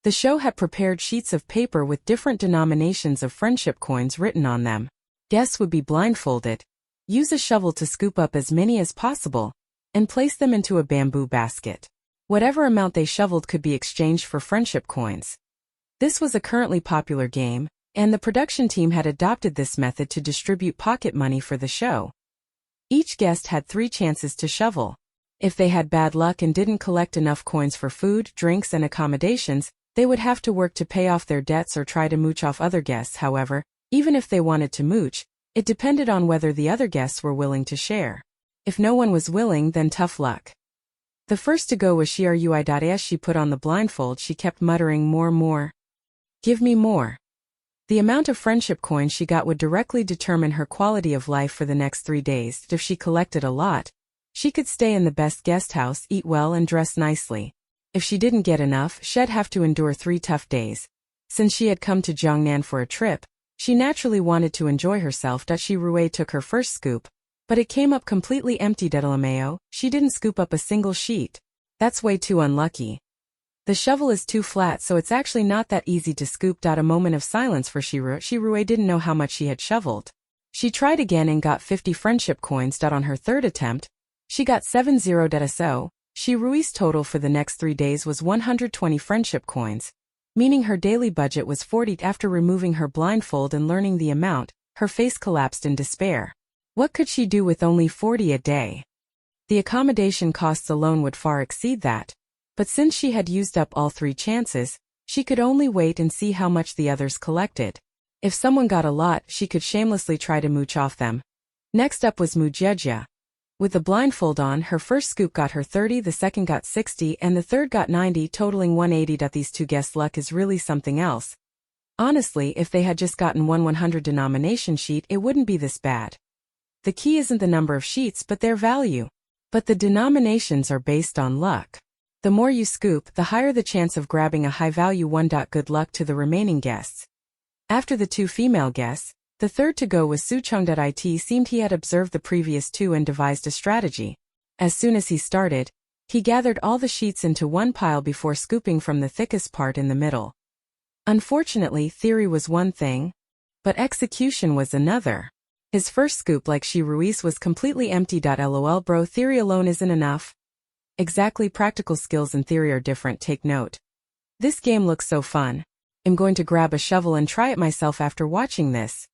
The show had prepared sheets of paper with different denominations of friendship coins written on them. Guests would be blindfolded, use a shovel to scoop up as many as possible, and place them into a bamboo basket. Whatever amount they shoveled could be exchanged for friendship coins. This was a currently popular game, and the production team had adopted this method to distribute pocket money for the show. Each guest had 3 chances to shovel. If they had bad luck and didn't collect enough coins for food, drinks, and accommodations, they would have to work to pay off their debts or try to mooch off other guests. However, even if they wanted to mooch, it depended on whether the other guests were willing to share. If no one was willing, then tough luck. The first to go was Xiaoyu. As she put on the blindfold, she kept muttering, more. Give me more. The amount of friendship coins she got would directly determine her quality of life for the next 3 days. If she collected a lot, she could stay in the best guest house, eat well, and dress nicely. If she didn't get enough, she'd have to endure 3 tough days. Since she had come to Jiangnan for a trip, she naturally wanted to enjoy herself. Shi Rui took her first scoop, but it came up completely empty. LMAO, she didn't scoop up a single sheet. That's way too unlucky. The shovel is too flat, so it's actually not that easy to scoop. A moment of silence for Shiru. Shirui didn't know how much she had shoveled. She tried again and got 50 friendship coins. On her third attempt, she got 70. So, Shirui's total for the next 3 days was 120 friendship coins, meaning her daily budget was 40. After removing her blindfold and learning the amount, her face collapsed in despair. What could she do with only 40 a day? The accommodation costs alone would far exceed that. But since she had used up all 3 chances, she could only wait and see how much the others collected. If someone got a lot, she could shamelessly try to mooch off them. Next up was Mujejia. With the blindfold on, her first scoop got her 30, the second got 60, and the third got 90, totaling 180. These 2 guests' luck is really something else. Honestly, if they had just gotten 100 denomination sheet, it wouldn't be this bad. The key isn't the number of sheets but their value. But the denominations are based on luck. The more you scoop, the higher the chance of grabbing a high-value one. Good luck to the remaining guests. After the 2 female guests, the third to go was Sucheng. It seemed he had observed the previous 2 and devised a strategy. As soon as he started, he gathered all the sheets into one pile before scooping from the thickest part in the middle. Unfortunately, theory was one thing, but execution was another. His first scoop, like Shi Ruiz, was completely empty. LOL bro, theory alone isn't enough. Exactly, practical skills and theory are different. Take note. This game looks so fun. I'm going to grab a shovel and try it myself after watching this.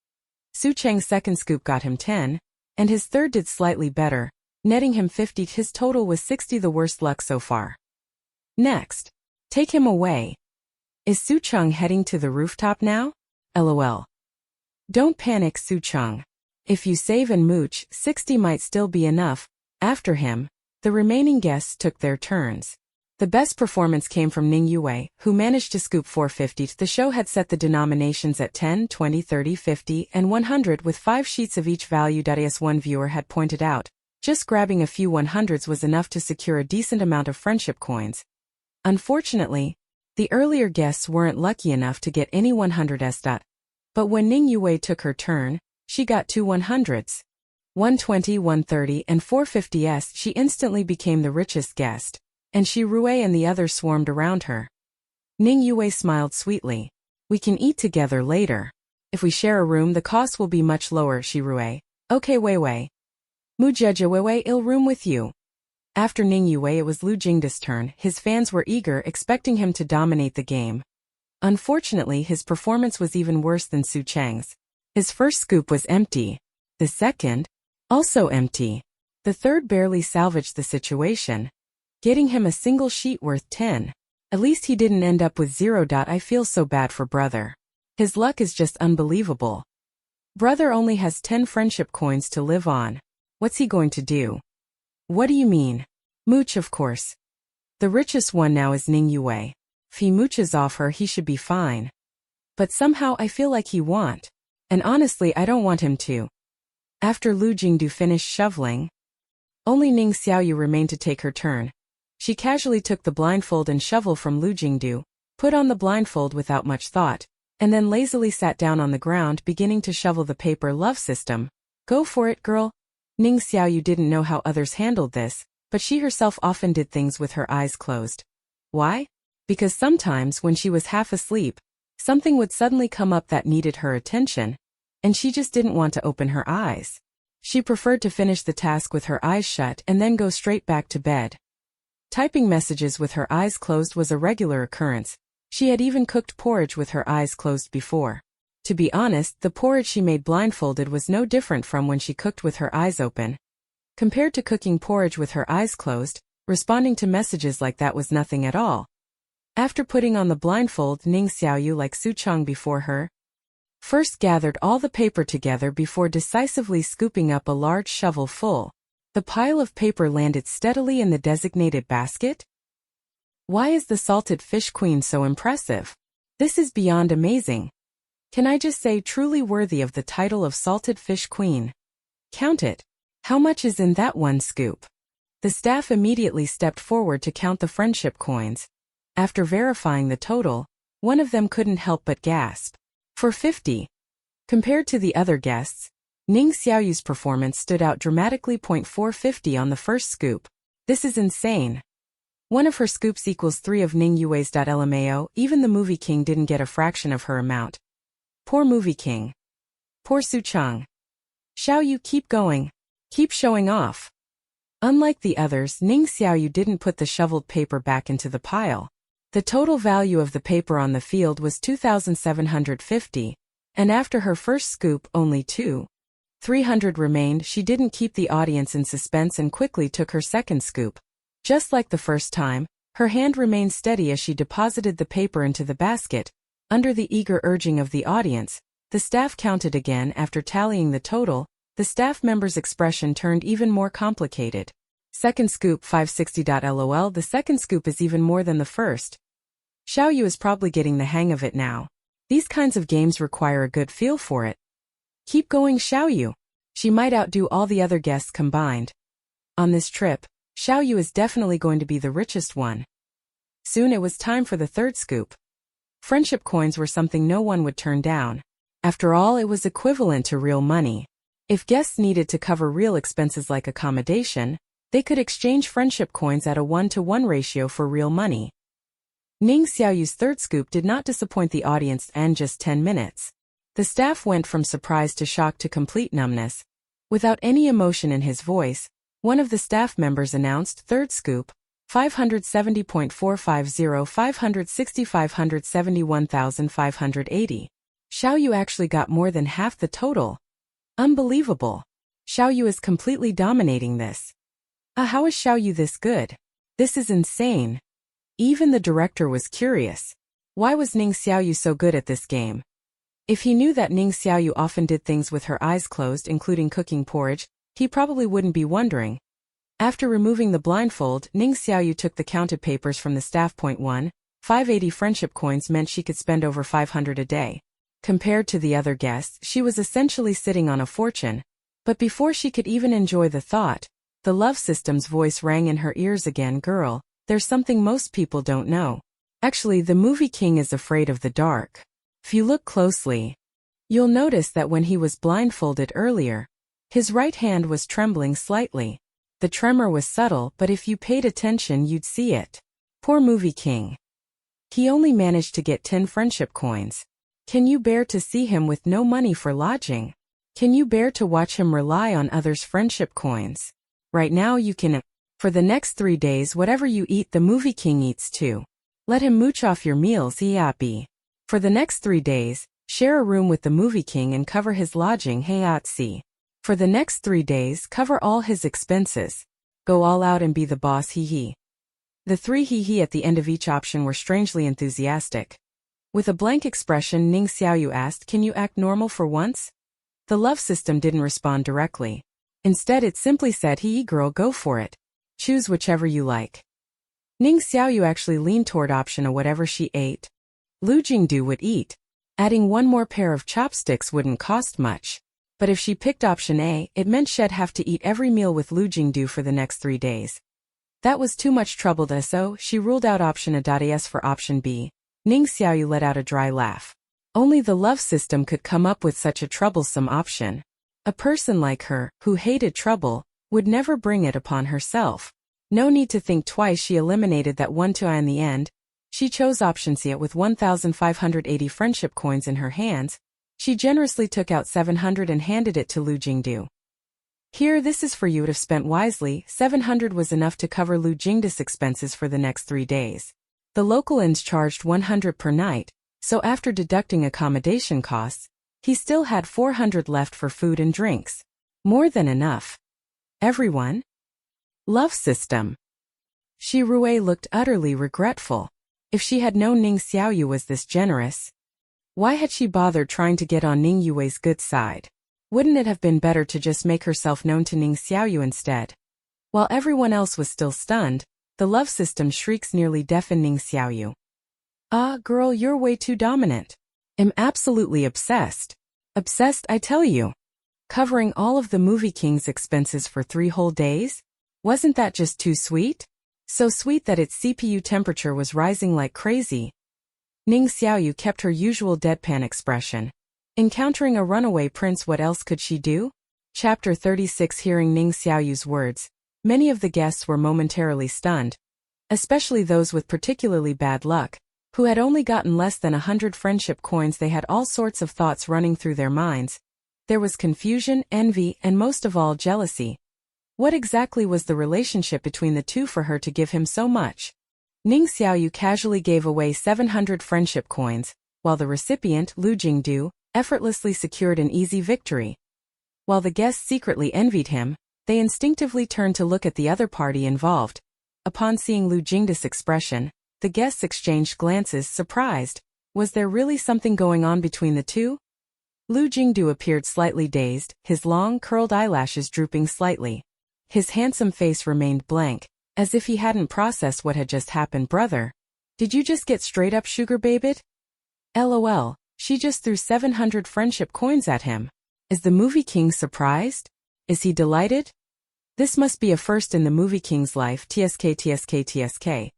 Su Cheng's second scoop got him 10, and his third did slightly better, netting him 50. His total was 60, the worst luck so far. Next. Take him away. Is Su Cheng heading to the rooftop now? LOL. Don't panic, Su Cheng. If you save and mooch, 60 might still be enough. After him, the remaining guests took their turns. The best performance came from Ning Yue, who managed to scoop 450. The show had set the denominations at 10, 20, 30, 50, and 100 with 5 sheets of each value. As one viewer had pointed out, just grabbing a few 100s was enough to secure a decent amount of friendship coins. Unfortunately, the earlier guests weren't lucky enough to get any 100s. But when Ning Yue took her turn, she got 2 100s. 120, 130, and 450s. She instantly became the richest guest, and Shi Rui and the others swarmed around her. Ning Yue smiled sweetly. We can eat together later. If we share a room, the cost will be much lower. Shi Rui. Okay, Wei Wei. Mujeja Wei Wei, I'll room with you. After Ning Yue, it was Lu Jingda's turn. His fans were eager, expecting him to dominate the game. Unfortunately, his performance was even worse than Su Cheng's. His first scoop was empty. The second, also empty. The third barely salvaged the situation. Getting him a single sheet worth 10. At least he didn't end up with 0. I feel so bad for brother. His luck is just unbelievable. Brother only has 10 friendship coins to live on. What's he going to do? What do you mean? Mooch, of course. The richest one now is Ning Xiaoyu. If he mooches off her, he should be fine. But somehow I feel like he won't. And honestly, I don't want him to. After Lu Jingdu finished shoveling, only Ning Xiaoyu remained to take her turn. She casually took the blindfold and shovel from Lu Jingdu, put on the blindfold without much thought, and then lazily sat down on the ground beginning to shovel the paper love system. Go for it, girl. Ning Xiaoyu didn't know how others handled this, but she herself often did things with her eyes closed. Why? Because sometimes when she was half asleep, something would suddenly come up that needed her attention, and she just didn't want to open her eyes. She preferred to finish the task with her eyes shut and then go straight back to bed. Typing messages with her eyes closed was a regular occurrence. She had even cooked porridge with her eyes closed before. To be honest, the porridge she made blindfolded was no different from when she cooked with her eyes open. Compared to cooking porridge with her eyes closed, responding to messages like that was nothing at all. After putting on the blindfold, Ning Xiaoyu, like Su Chang before her, first gathered all the paper together before decisively scooping up a large shovel full. The pile of paper landed steadily in the designated basket. Why is the salted fish queen so impressive? This is beyond amazing. Can I just say truly worthy of the title of salted fish queen? Count it. How much is in that one scoop? The staff immediately stepped forward to count the friendship coins. After verifying the total, one of them couldn't help but gasp. For 50. Compared to the other guests, Ning Xiaoyu's performance stood out dramatically. 450 on the first scoop. This is insane. One of her scoops equals 3 of Ning Yue's. LMAO, even the movie king didn't get a fraction of her amount. Poor movie king. Poor Su Chang. Xiaoyu, keep going. Keep showing off. Unlike the others, Ning Xiaoyu didn't put the shoveled paper back into the pile. The total value of the paper on the field was 2,750, and after her first scoop, only 300 remained. She didn't keep the audience in suspense and quickly took her second scoop. Just like the first time, her hand remained steady as she deposited the paper into the basket. Under the eager urging of the audience, the staff counted again. After tallying the total, the staff member's expression turned even more complicated. Second scoop 560. LOL, the second scoop is even more than the first. Xiaoyu is probably getting the hang of it now. These kinds of games require a good feel for it. Keep going, Xiaoyu. She might outdo all the other guests combined. On this trip, Xiaoyu is definitely going to be the richest one. Soon it was time for the third scoop. Friendship coins were something no one would turn down. After all, it was equivalent to real money. If guests needed to cover real expenses like accommodation, they could exchange friendship coins at a 1-to-1 ratio for real money. Ning Xiaoyu's third scoop did not disappoint the audience in just 10 minutes. The staff went from surprise to shock to complete numbness. Without any emotion in his voice, one of the staff members announced, third scoop, 570.450 560 571,580. Xiaoyu actually got more than half the total. Unbelievable. Xiaoyu is completely dominating this. How is Xiaoyu this good? This is insane. Even the director was curious. Why was Ning Xiaoyu so good at this game? If he knew that Ning Xiaoyu often did things with her eyes closed, including cooking porridge, he probably wouldn't be wondering. After removing the blindfold, Ning Xiaoyu took the counted papers from the staff. 580 friendship coins meant she could spend over 500 a day. Compared to the other guests, she was essentially sitting on a fortune. But before she could even enjoy the thought, the love system's voice rang in her ears again. Girl, there's something most people don't know. Actually, the movie king is afraid of the dark. If you look closely, you'll notice that when he was blindfolded earlier, his right hand was trembling slightly. The tremor was subtle, but if you paid attention you'd see it. Poor movie king. He only managed to get 10 friendship coins. Can you bear to see him with no money for lodging? Can you bear to watch him rely on others' friendship coins? Right now you can. For the next 3 days, whatever you eat, the movie king eats too. Let him mooch off your meals, yappy. For the next 3 days, share a room with the movie king and cover his lodging, hayatsi. For the next 3 days, cover all his expenses. Go all out and be the boss, hee hee. The three he at the end of each option were strangely enthusiastic. With a blank expression, Ning Xiaoyu asked, "Can you act normal for once?" The love system didn't respond directly. Instead it simply said, "Hee girl, go for it. Choose whichever you like." Ning Xiaoyu actually leaned toward option A, whatever she ate. Lu Jingdu would eat. Adding one more pair of chopsticks wouldn't cost much. But if she picked option A, it meant she'd have to eat every meal with Lu Jingdu for the next 3 days. That was too much trouble, so she ruled out option A. For option B. Ning Xiaoyu let out a dry laugh. Only the love system could come up with such a troublesome option. A person like her, who hated trouble, would never bring it upon herself. No need to think twice, she eliminated that one to I in the end. She chose option C. With 1,580 friendship coins in her hands, she generously took out 700 and handed it to Lu Jingdu. "Here, this is for you, if spent wisely." 700 was enough to cover Lu Jingdu's expenses for the next 3 days. The local inns charged 100 per night, so after deducting accommodation costs, he still had 400 left for food and drinks. More than enough. Everyone? Love system. Shi Rui looked utterly regretful. If she had known Ning Xiaoyu was this generous, why had she bothered trying to get on Ning Yue's good side? Wouldn't it have been better to just make herself known to Ning Xiaoyu instead? While everyone else was still stunned, the love system shrieks nearly deafened Ning Xiaoyu. "Ah, girl, you're way too dominant. I'm absolutely obsessed. Obsessed, I tell you. Covering all of the movie king's expenses for 3 whole days? Wasn't that just too sweet? So sweet that its CPU temperature was rising like crazy." Ning Xiaoyu kept her usual deadpan expression. Encountering a runaway prince, what else could she do? Chapter 36. Hearing Ning Xiaoyu's words, many of the guests were momentarily stunned, especially those with particularly bad luck, who had only gotten less than 100 friendship coins. They had all sorts of thoughts running through their minds. There was confusion, envy, and most of all, jealousy. What exactly was the relationship between the two for her to give him so much? Ning Xiaoyu casually gave away 700 friendship coins, while the recipient, Lu Jingdu, effortlessly secured an easy victory. While the guests secretly envied him, they instinctively turned to look at the other party involved. Upon seeing Lu Jingdu's expression, the guests exchanged glances, surprised. Was there really something going on between the two? Lu Jingdu appeared slightly dazed, his long, curled eyelashes drooping slightly. His handsome face remained blank, as if he hadn't processed what had just happened. "Brother, did you just get straight up sugar babed?" LOL, she just threw 700 friendship coins at him. Is the movie king surprised? Is he delighted? This must be a first in the movie king's life. TSK.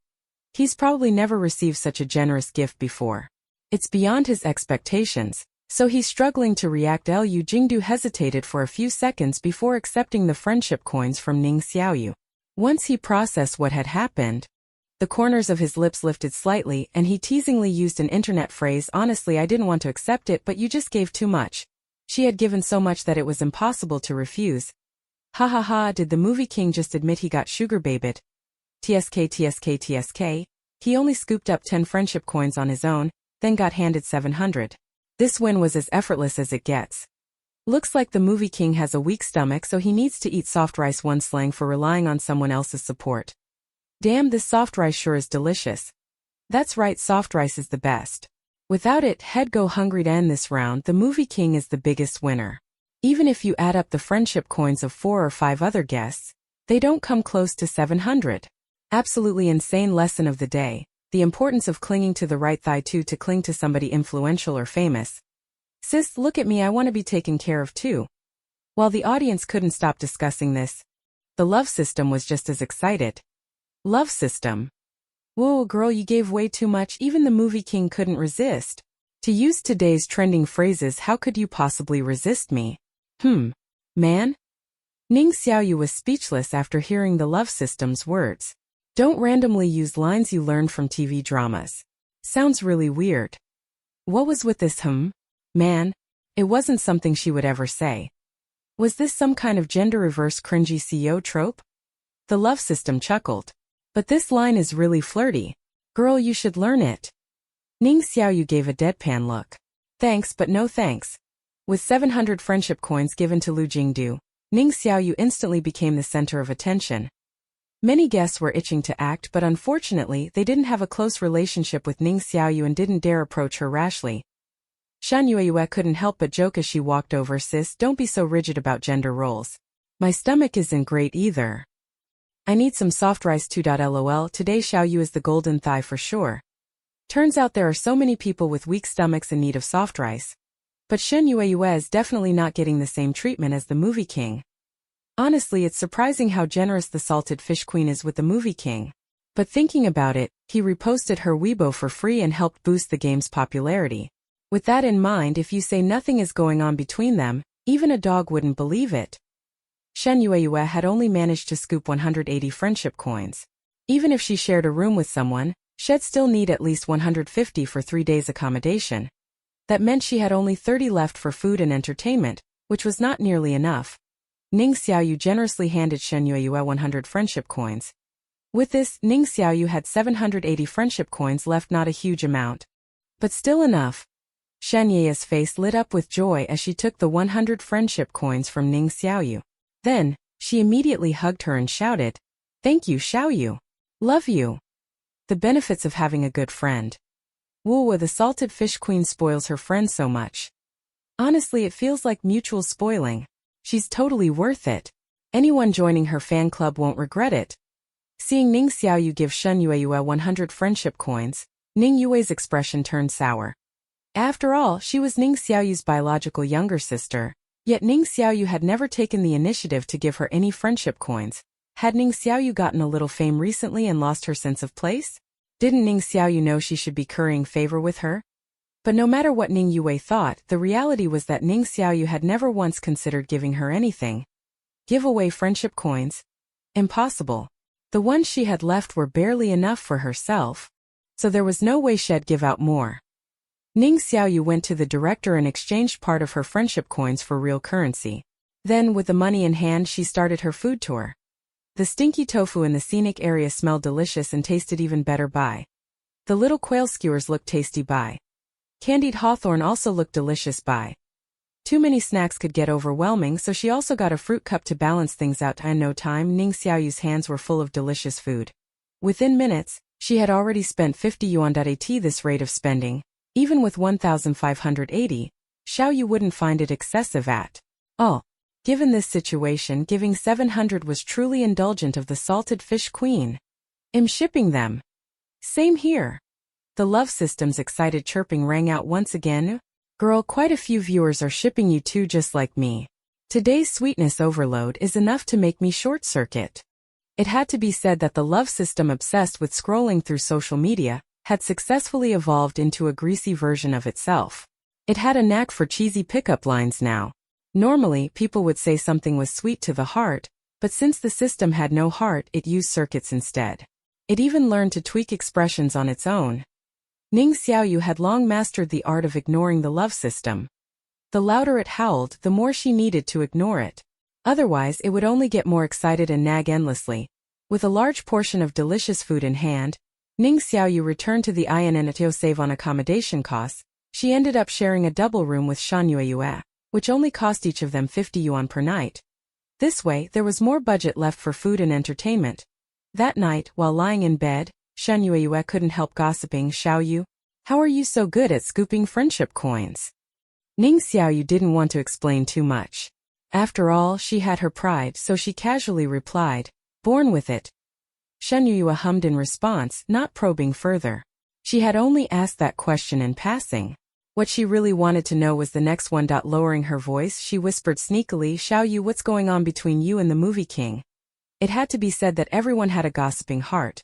He's probably never received such a generous gift before. It's beyond his expectations, so he's struggling to react. Lu Jingdu hesitated for a few seconds before accepting the friendship coins from Ning Xiaoyu. Once he processed what had happened, the corners of his lips lifted slightly and he teasingly used an internet phrase. "Honestly, I didn't want to accept it, but you just gave too much." She had given so much that it was impossible to refuse. Ha ha ha, did the movie king just admit he got sugar babed? TSK. He only scooped up 10 friendship coins on his own, then got handed 700. This win was as effortless as it gets. Looks like the movie king has a weak stomach, so he needs to eat soft rice. One slang for relying on someone else's support. Damn, this soft rice sure is delicious. That's right, soft rice is the best. Without it, head go hungry. To end this round, the movie king is the biggest winner. Even if you add up the friendship coins of 4 or 5 other guests, they don't come close to 700. Absolutely insane lesson of the day. The importance of clinging to the right thigh to cling to somebody influential or famous. Sis, look at me, I want to be taken care of too. While the audience couldn't stop discussing this, the love system was just as excited. Love system. Whoa, girl, you gave way too much. Even the movie king couldn't resist. To use today's trending phrases, how could you possibly resist me? Man? Ning Xiaoyu was speechless after hearing the love system's words. Don't randomly use lines you learned from TV dramas. Sounds really weird. What was with this man? It wasn't something she would ever say. Was this some kind of gender-reverse cringy CEO trope? The love system chuckled. But this line is really flirty. Girl, you should learn it. Ning Xiaoyu gave a deadpan look. Thanks, but no thanks. With 700 friendship coins given to Lu Jingdu, Ning Xiaoyu instantly became the center of attention. Many guests were itching to act, but unfortunately they didn't have a close relationship with Ning Xiaoyu and didn't dare approach her rashly. Shan Yueyue couldn't help but joke as she walked over. Sis, don't be so rigid about gender roles. My stomach isn't great either. I need some soft rice too. LOL, today Xiaoyu is the golden thigh for sure. Turns out there are so many people with weak stomachs in need of soft rice. But Shan Yueyue is definitely not getting the same treatment as the movie king. Honestly, it's surprising how generous the salted fish queen is with the movie king. But thinking about it, he reposted her Weibo for free and helped boost the game's popularity. With that in mind, if you say nothing is going on between them, even a dog wouldn't believe it. Shan Yueyue had only managed to scoop 180 friendship coins. Even if she shared a room with someone, she'd still need at least 150 for 3 days accommodation. That meant she had only 30 left for food and entertainment, which was not nearly enough. Ning Xiaoyu generously handed Shan Yueyue 100 friendship coins. With this, Ning Xiaoyu had 780 friendship coins left, not a huge amount, but still enough. Shan Yueyue's face lit up with joy as she took the 100 friendship coins from Ning Xiaoyu. Then, she immediately hugged her and shouted, "Thank you, Xiaoyu. Love you." The benefits of having a good friend. Woo, the salted fish queen spoils her friend so much. Honestly, it feels like mutual spoiling. She's totally worth it. Anyone joining her fan club won't regret it. Seeing Ning Xiaoyu give Shan Yueyue 100 friendship coins, Ning Yue's expression turned sour. After all, she was Ning Xiaoyu's biological younger sister, yet Ning Xiaoyu had never taken the initiative to give her any friendship coins. Had Ning Xiaoyu gotten a little fame recently and lost her sense of place? Didn't Ning Xiaoyu know she should be currying favor with her? But no matter what Ning Yue thought, the reality was that Ning Xiaoyu had never once considered giving her anything. Give away friendship coins? Impossible. The ones she had left were barely enough for herself, so there was no way she'd give out more. Ning Xiaoyu went to the director and exchanged part of her friendship coins for real currency. Then, with the money in hand, she started her food tour. The stinky tofu in the scenic area smelled delicious and tasted even better by. The little quail skewers looked tasty by. Candied hawthorn also looked delicious by. Too many snacks could get overwhelming, so she also got a fruit cup to balance things out. In no time, Ning Xiaoyu's hands were full of delicious food. Within minutes, she had already spent 50 yuan. At this rate of spending, even with 1,580, Xiaoyu wouldn't find it excessive at all. Given this situation, giving 700 was truly indulgent of the salted fish queen. I'm shipping them. Same here. The love system's excited chirping rang out once again. Girl, quite a few viewers are shipping you too, just like me. Today's sweetness overload is enough to make me short-circuit. It had to be said that the love system, obsessed with scrolling through social media, had successfully evolved into a greasy version of itself. It had a knack for cheesy pickup lines now. Normally, people would say something was sweet to the heart, but since the system had no heart, it used circuits instead. It even learned to tweak expressions on its own. Ning Xiaoyu had long mastered the art of ignoring the love system. The louder it howled, the more she needed to ignore it. Otherwise, it would only get more excited and nag endlessly. With a large portion of delicious food in hand, Ning Xiaoyu returned to the INN to save on accommodation costs. She ended up sharing a double room with Shan Yueyue, which only cost each of them 50 yuan per night. This way, there was more budget left for food and entertainment. That night, while lying in bed, Shan Yueyue couldn't help gossiping. "Xiaoyu, how are you so good at scooping friendship coins?" Ning Xiaoyu didn't want to explain too much. After all, she had her pride, so she casually replied, "Born with it." Shan Yueyue hummed in response, not probing further. She had only asked that question in passing. What she really wanted to know was the next one. Lowering her voice, she whispered sneakily, "Xiaoyu, what's going on between you and the movie king?" It had to be said that everyone had a gossiping heart.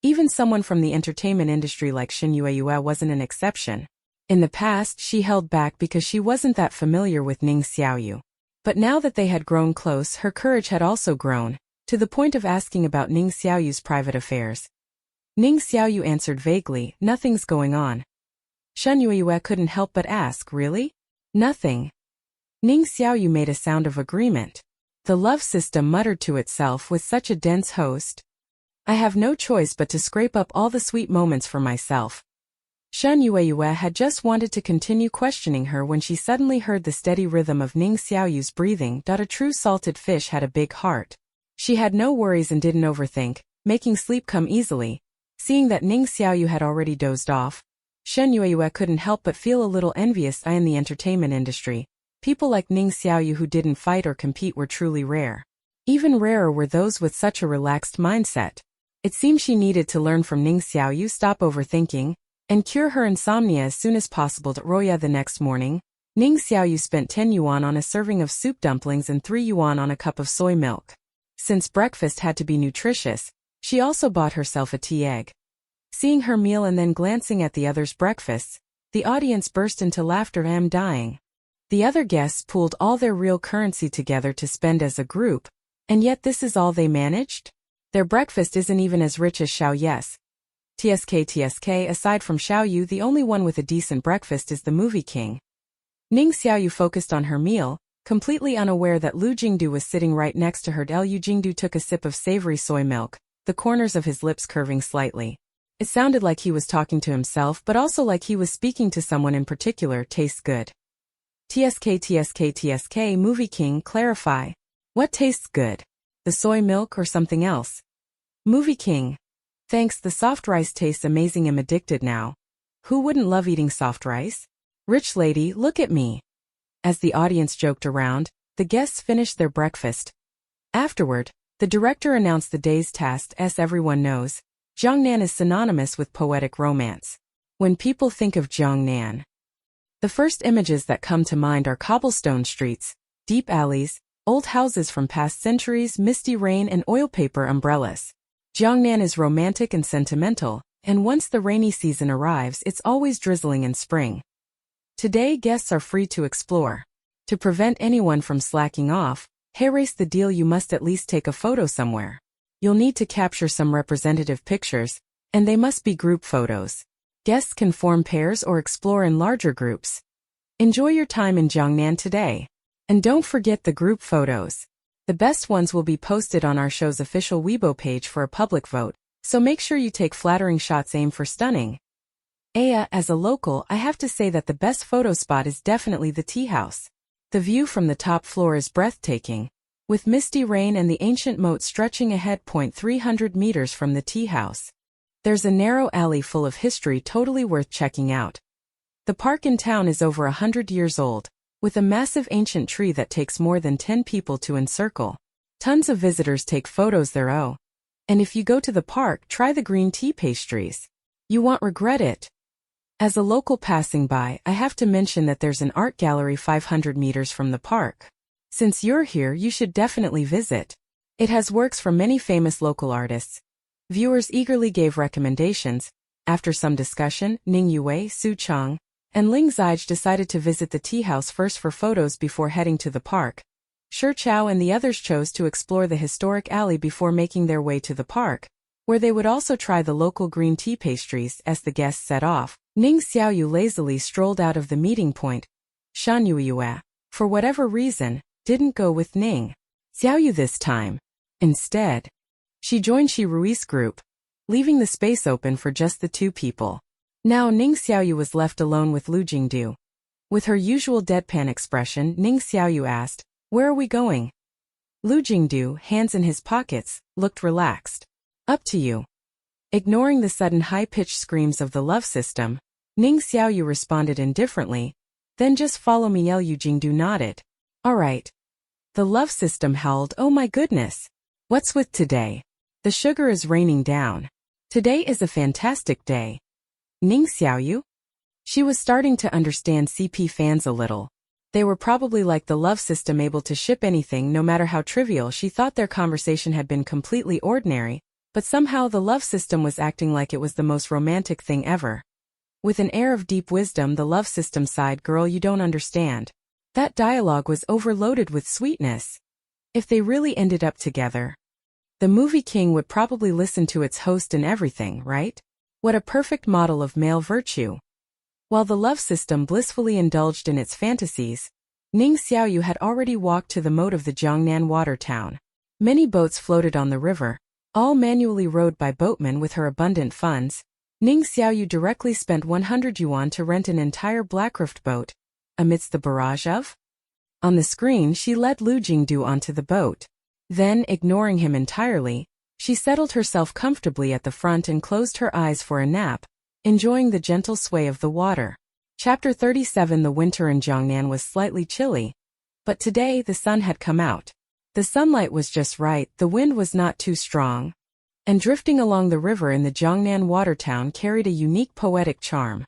Even someone from the entertainment industry like Shan Yueyue wasn't an exception. In the past, she held back because she wasn't that familiar with Ning Xiaoyu. But now that they had grown close, her courage had also grown, to the point of asking about Ning Xiaoyu's private affairs. Ning Xiaoyu answered vaguely, "Nothing's going on." Shan Yueyue couldn't help but ask, "Really?" "Nothing." Ning Xiaoyu made a sound of agreement. The love system muttered to itself with such a dense host. "I have no choice but to scrape up all the sweet moments for myself." Shan Yueyue had just wanted to continue questioning her when she suddenly heard the steady rhythm of Ning Xiaoyu's breathing. A true salted fish had a big heart. She had no worries and didn't overthink, making sleep come easily. Seeing that Ning Xiaoyu had already dozed off, Shen Yueyue couldn't help but feel a little envious in the entertainment industry. People like Ning Xiaoyu who didn't fight or compete were truly rare. Even rarer were those with such a relaxed mindset. It seemed she needed to learn from Ning Xiaoyu, stop overthinking, and cure her insomnia as soon as possible. At Roya the next morning, Ning Xiaoyu spent 10 yuan on a serving of soup dumplings and 3 yuan on a cup of soy milk. Since breakfast had to be nutritious, she also bought herself a tea egg. Seeing her meal and then glancing at the others' breakfasts, the audience burst into laughter. I'm dying. The other guests pooled all their real currency together to spend as a group, and yet this is all they managed? Their breakfast isn't even as rich as Xiaoyu's. TSK, aside from Xiaoyu, the only one with a decent breakfast is the movie king. Ning Xiaoyu focused on her meal, completely unaware that Lu Jingdu was sitting right next to her. Lu Jingdu took a sip of savory soy milk, the corners of his lips curving slightly. It sounded like he was talking to himself but also like he was speaking to someone in particular. Tastes good. TSK, movie king, clarify. What tastes good? The soy milk or something else? Movie king. Thanks, the soft rice tastes amazing. I'm addicted now. Who wouldn't love eating soft rice? Rich lady, look at me. As the audience joked around, the guests finished their breakfast. Afterward, the director announced the day's task. As everyone knows, Jiangnan is synonymous with poetic romance. When people think of Jiangnan, the first images that come to mind are cobblestone streets, deep alleys, old houses from past centuries, misty rain and oil paper umbrellas. Jiangnan is romantic and sentimental, and once the rainy season arrives, it's always drizzling in spring. Today, guests are free to explore. To prevent anyone from slacking off, erase the deal. You must at least take a photo somewhere. You'll need to capture some representative pictures, and they must be group photos. Guests can form pairs or explore in larger groups. Enjoy your time in Jiangnan today. And don't forget the group photos. The best ones will be posted on our show's official Weibo page for a public vote, so make sure you take flattering shots. Aim for stunning. As a local, I have to say that the best photo spot is definitely the tea house. The view from the top floor is breathtaking, with misty rain and the ancient moat stretching ahead. 300 meters from the tea house, there's a narrow alley full of history totally worth checking out. The park in town is over 100 years old, with a massive ancient tree that takes more than 10 people to encircle. Tons of visitors take photos there. And if you go to the park, try the green tea pastries. You won't regret it. As a local passing by, I have to mention that there's an art gallery 500 meters from the park. Since you're here, you should definitely visit. It has works from many famous local artists. Viewers eagerly gave recommendations. After some discussion, Ning Yue, Su Chang, and Ling Zijie decided to visit the tea house first for photos before heading to the park. Shi Chao and the others chose to explore the historic alley before making their way to the park, where they would also try the local green tea pastries. As the guests set off, Ning Xiaoyu lazily strolled out of the meeting point. Shen Yueyue, for whatever reason, didn't go with Ning Xiaoyu this time. Instead, she joined Shi Rui's group, leaving the space open for just the two people. Now Ning Xiaoyu was left alone with Lu Jingdu. With her usual deadpan expression, Ning Xiaoyu asked, "Where are we going?" Lu Jingdu, hands in his pockets, looked relaxed. "Up to you." Ignoring the sudden high-pitched screams of the love system, Ning Xiaoyu responded indifferently, "Then just follow me." Lu Jingdu nodded. "All right." The love system howled, "Oh my goodness. What's with today? The sugar is raining down. Today is a fantastic day." Ning Xiaoyu? She was starting to understand CP fans a little. They were probably like the love system, able to ship anything no matter how trivial. She thought their conversation had been completely ordinary, but somehow the love system was acting like it was the most romantic thing ever. With an air of deep wisdom, the love system sighed, "Girl, you don't understand. That dialogue was overloaded with sweetness. If they really ended up together, the movie king would probably listen to its host and everything, right? What a perfect model of male virtue." While the love system blissfully indulged in its fantasies, Ning Xiaoyu had already walked to the moat of the Jiangnan water town. Many boats floated on the river, all manually rowed by boatmen. With her abundant funds, Ning Xiaoyu directly spent 100 yuan to rent an entire Blackrift boat. Amidst the barrage of on the screen, she led Lu Jingdu onto the boat. Then, ignoring him entirely, she settled herself comfortably at the front and closed her eyes for a nap, enjoying the gentle sway of the water. Chapter 37. The winter in Jiangnan was slightly chilly, but today the sun had come out. The sunlight was just right, the wind was not too strong, and drifting along the river in the Jiangnan water town carried a unique poetic charm.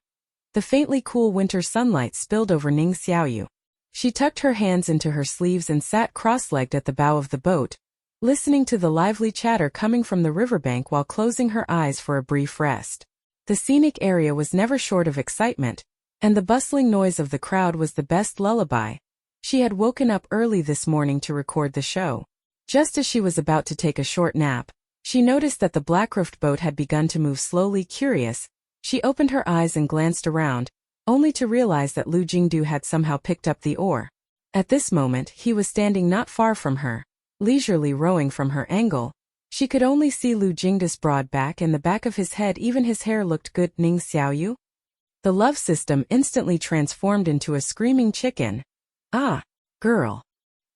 The faintly cool winter sunlight spilled over Ning Xiaoyu. She tucked her hands into her sleeves and sat cross-legged at the bow of the boat, listening to the lively chatter coming from the riverbank while closing her eyes for a brief rest. The scenic area was never short of excitement, and the bustling noise of the crowd was the best lullaby. She had woken up early this morning to record the show. Just as she was about to take a short nap, she noticed that the black-roofed boat had begun to move slowly. Curious, she opened her eyes and glanced around, only to realize that Lu Jingdu had somehow picked up the oar. At this moment, he was standing not far from her, leisurely rowing from her angle. She could only see Lu Jingdu's broad back and the back of his head. Even his hair looked good. Ning Xiaoyu? The love system instantly transformed into a screaming chicken. Ah, girl.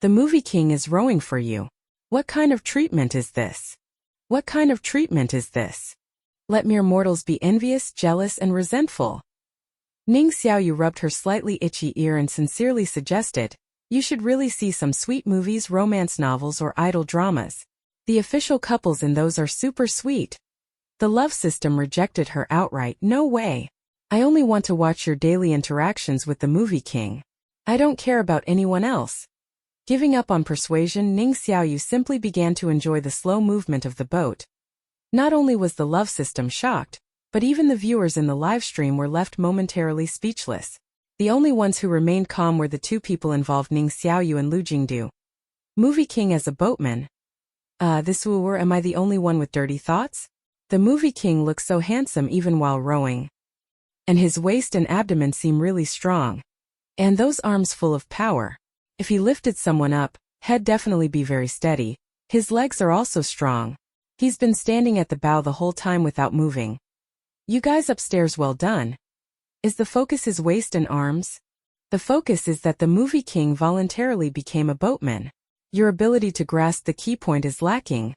The movie king is rowing for you. What kind of treatment is this? What kind of treatment is this? Let mere mortals be envious, jealous, and resentful. Ning Xiaoyu rubbed her slightly itchy ear and sincerely suggested, you should really see some sweet movies, romance novels, or idol dramas. The official couples in those are super sweet. The love system rejected her outright. No way. I only want to watch your daily interactions with the movie king. I don't care about anyone else. Giving up on persuasion, Ning Xiaoyu simply began to enjoy the slow movement of the boat. Not only was the love system shocked, but even the viewers in the live stream were left momentarily speechless. The only ones who remained calm were the two people involved, Ning Xiaoyu and Lu Jingdu. Movie king as a boatman? This wooer, am I the only one with dirty thoughts? The movie king looks so handsome even while rowing. And his waist and abdomen seem really strong. And those arms full of power. If he lifted someone up, he'd definitely be very steady. His legs are also strong. He's been standing at the bow the whole time without moving. You guys upstairs, well done. Is the focus his waist and arms? The focus is that the movie king voluntarily became a boatman. Your ability to grasp the key point is lacking.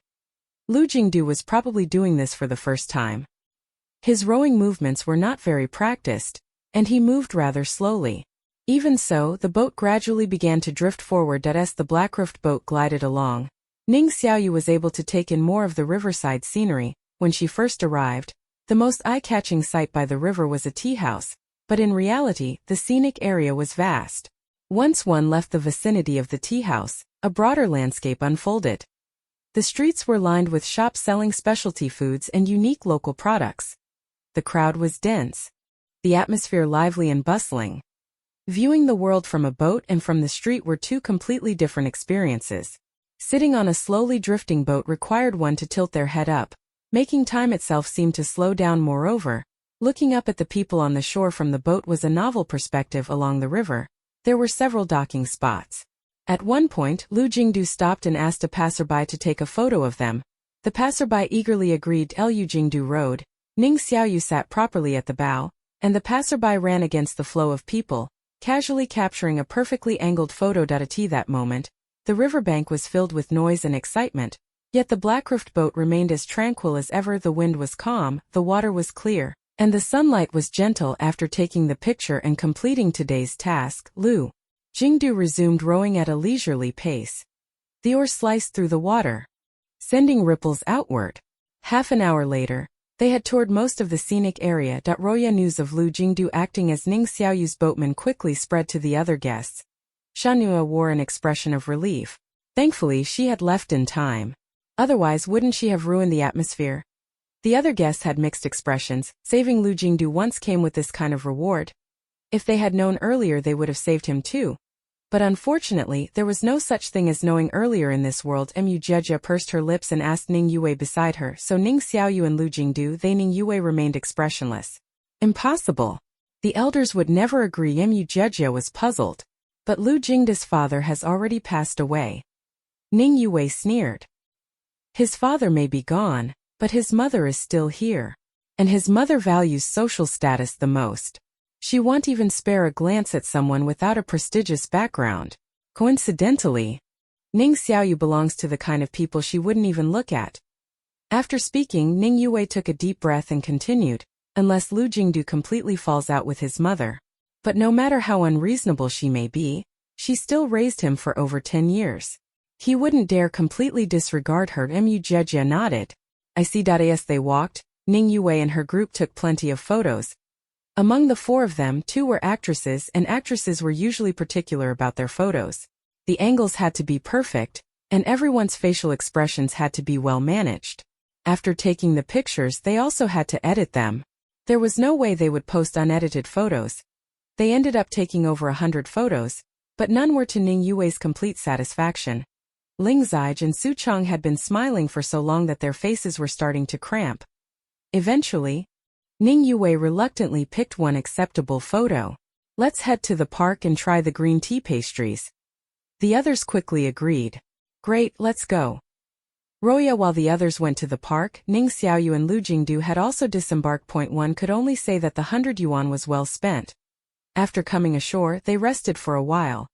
Lu Jingdu was probably doing this for the first time. His rowing movements were not very practiced, and he moved rather slowly. Even so, the boat gradually began to drift forward as the black-roofed boat glided along. Ning Xiaoyu was able to take in more of the riverside scenery. When she first arrived, the most eye-catching sight by the river was a tea house, but in reality, the scenic area was vast. Once one left the vicinity of the tea house, a broader landscape unfolded. The streets were lined with shops selling specialty foods and unique local products. The crowd was dense. The atmosphere lively and bustling. Viewing the world from a boat and from the street were two completely different experiences. Sitting on a slowly drifting boat required one to tilt their head up, making time itself seem to slow down. Moreover, looking up at the people on the shore from the boat was a novel perspective. Along the river, there were several docking spots. At one point, Lu Jingdu stopped and asked a passerby to take a photo of them. The passerby eagerly agreed. Lu Jingdu rowed, Ning Xiaoyu sat properly at the bow, and the passerby ran against the flow of people, casually capturing a perfectly angled photo. At that moment, the riverbank was filled with noise and excitement, yet the black-roofed boat remained as tranquil as ever. The wind was calm, the water was clear, and the sunlight was gentle. After taking the picture and completing today's task, Lu Jingdu resumed rowing at a leisurely pace. The oar sliced through the water, sending ripples outward. Half an hour later, they had toured most of the scenic area. Roya news of Lu Jingdu acting as Ning Xiaoyu's boatman quickly spread to the other guests. Shanua wore an expression of relief. Thankfully, she had left in time. Otherwise, wouldn't she have ruined the atmosphere? The other guests had mixed expressions. Saving Lu Jingdu once came with this kind of reward. If they had known earlier, they would have saved him too. But unfortunately, there was no such thing as knowing earlier in this world. Mu Jejia pursed her lips and asked Ning Yue beside her. So Ning Xiaoyu and Lu Jingdu, Ning Yue remained expressionless. Impossible. The elders would never agree. Mu Jejia was puzzled. But Lu Jingdu's father has already passed away. Ning Yue sneered. His father may be gone, but his mother is still here. And his mother values social status the most. She won't even spare a glance at someone without a prestigious background. Coincidentally, Ning Xiaoyu belongs to the kind of people she wouldn't even look at. After speaking, Ning Yue took a deep breath and continued, unless Lu Jingdu completely falls out with his mother. But no matter how unreasonable she may be, she still raised him for over 10 years. He wouldn't dare completely disregard her. Mu Jejia nodded. I see. As they walked, Ning Yue and her group took plenty of photos. Among the 4 of them, 2 were actresses, and actresses were usually particular about their photos. The angles had to be perfect, and everyone's facial expressions had to be well managed. After taking the pictures, they also had to edit them. There was no way they would post unedited photos. They ended up taking over 100 photos, but none were to Ning Yue's complete satisfaction. Ling Zijie and Su Chong had been smiling for so long that their faces were starting to cramp. Eventually, Ning Yue reluctantly picked one acceptable photo. Let's head to the park and try the green tea pastries. The others quickly agreed. Great, let's go. While the others went to the park, Ning Xiaoyu and Lu Jingdu had also disembarked. One could only say that the 100 yuan was well spent. After coming ashore, they rested for a while.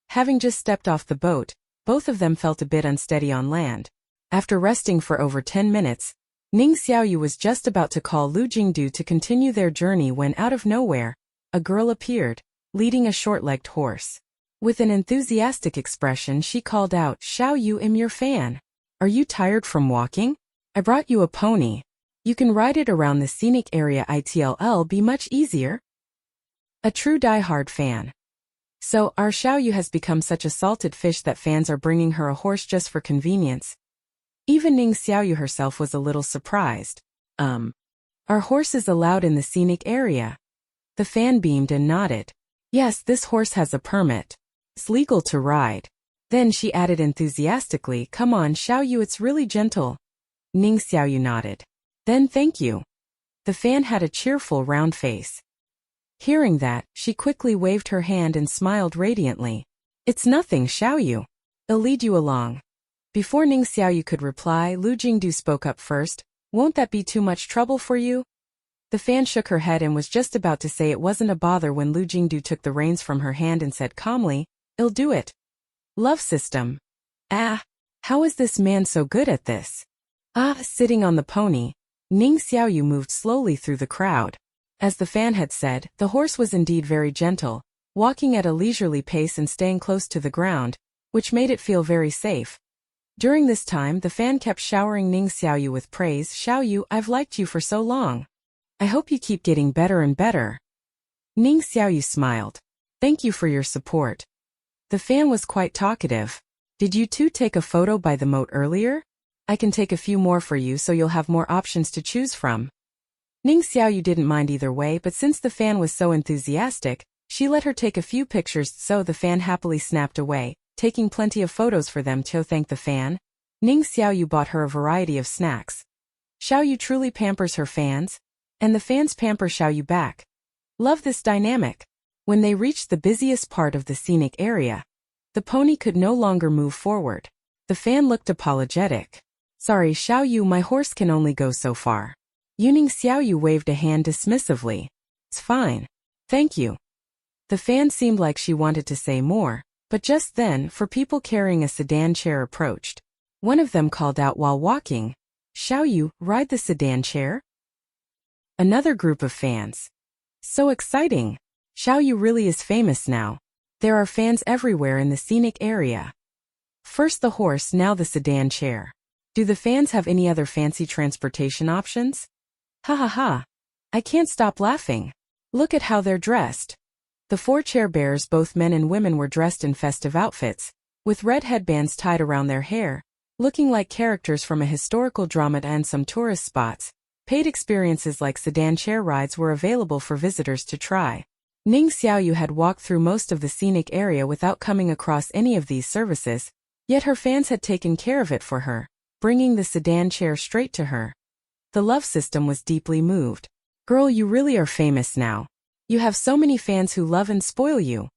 Having just stepped off the boat, both of them felt a bit unsteady on land. After resting for over 10 minutes, Ning Xiaoyu was just about to call Lu Jingdu to continue their journey when out of nowhere, a girl appeared, leading a short-legged horse. With an enthusiastic expression, she called out, Xiaoyu, I'm your fan. Are you tired from walking? I brought you a pony. You can ride it around the scenic area. It'll be much easier. A true die-hard fan. So, our Xiaoyu has become such a salted fish that fans are bringing her a horse just for convenience. Even Ning Xiaoyu herself was a little surprised. Are horses allowed in the scenic area? The fan beamed and nodded. Yes, this horse has a permit. It's legal to ride. Then she added enthusiastically, come on Xiaoyu, it's really gentle. Ning Xiaoyu nodded. Then thank you. The fan had a cheerful round face. Hearing that, she quickly waved her hand and smiled radiantly. It's nothing, Xiaoyu. I'll lead you along. Before Ning Xiaoyu could reply, Lu Jingdu spoke up first. Won't that be too much trouble for you? The fan shook her head and was just about to say it wasn't a bother when Lu Jingdu took the reins from her hand and said calmly, I'll do it. Love system. How is this man so good at this? Sitting on the pony, Ning Xiaoyu moved slowly through the crowd. As the fan had said, the horse was indeed very gentle, walking at a leisurely pace and staying close to the ground, which made it feel very safe. During this time, the fan kept showering Ning Xiaoyu with praise. Xiaoyu, I've liked you for so long. I hope you keep getting better and better. Ning Xiaoyu smiled. Thank you for your support. The fan was quite talkative. Did you two take a photo by the moat earlier? I can take a few more for you so you'll have more options to choose from. Ning Xiaoyu didn't mind either way, but since the fan was so enthusiastic, she let her take a few pictures, so the fan happily snapped away, taking plenty of photos for them. To thank the fan, Ning Xiaoyu bought her a variety of snacks. Xiaoyu truly pampers her fans, and the fans pamper Xiaoyu back. Love this dynamic. When they reached the busiest part of the scenic area, the pony could no longer move forward. The fan looked apologetic. Sorry Xiaoyu, my horse can only go so far. Ning Xiaoyu waved a hand dismissively. It's fine. Thank you. The fan seemed like she wanted to say more, but just then, 4 people carrying a sedan chair approached. One of them called out while walking, Xiaoyu, ride the sedan chair? Another group of fans. So exciting. Xiaoyu really is famous now. There are fans everywhere in the scenic area. First the horse, now the sedan chair. Do the fans have any other fancy transportation options? Ha ha ha. I can't stop laughing. Look at how they're dressed. The 4 chair bearers, both men and women, were dressed in festive outfits, with red headbands tied around their hair, looking like characters from a historical drama. And some tourist spots. Paid experiences like sedan chair rides were available for visitors to try. Ning Xiaoyu had walked through most of the scenic area without coming across any of these services, yet her fans had taken care of it for her, bringing the sedan chair straight to her. The love system was deeply moved. Girl, you really are famous now. You have so many fans who love and spoil you.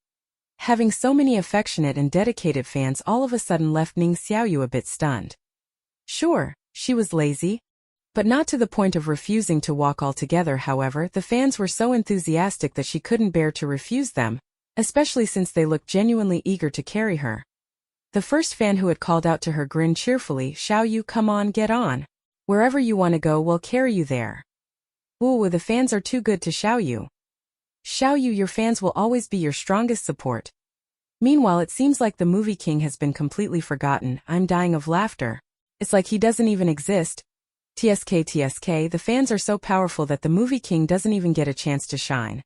Having so many affectionate and dedicated fans all of a sudden left Ning Xiaoyu a bit stunned. Sure, she was lazy, but not to the point of refusing to walk altogether. However, the fans were so enthusiastic that she couldn't bear to refuse them, especially since they looked genuinely eager to carry her. The first fan who had called out to her grinned cheerfully, Xiaoyu, come on, get on. Wherever you want to go, we'll carry you there. Ooh, the fans are too good to Xiaoyu. Xiaoyu, your fans will always be your strongest support. Meanwhile, it seems like the movie king has been completely forgotten. I'm dying of laughter. It's like he doesn't even exist. TSK, the fans are so powerful that the movie king doesn't even get a chance to shine.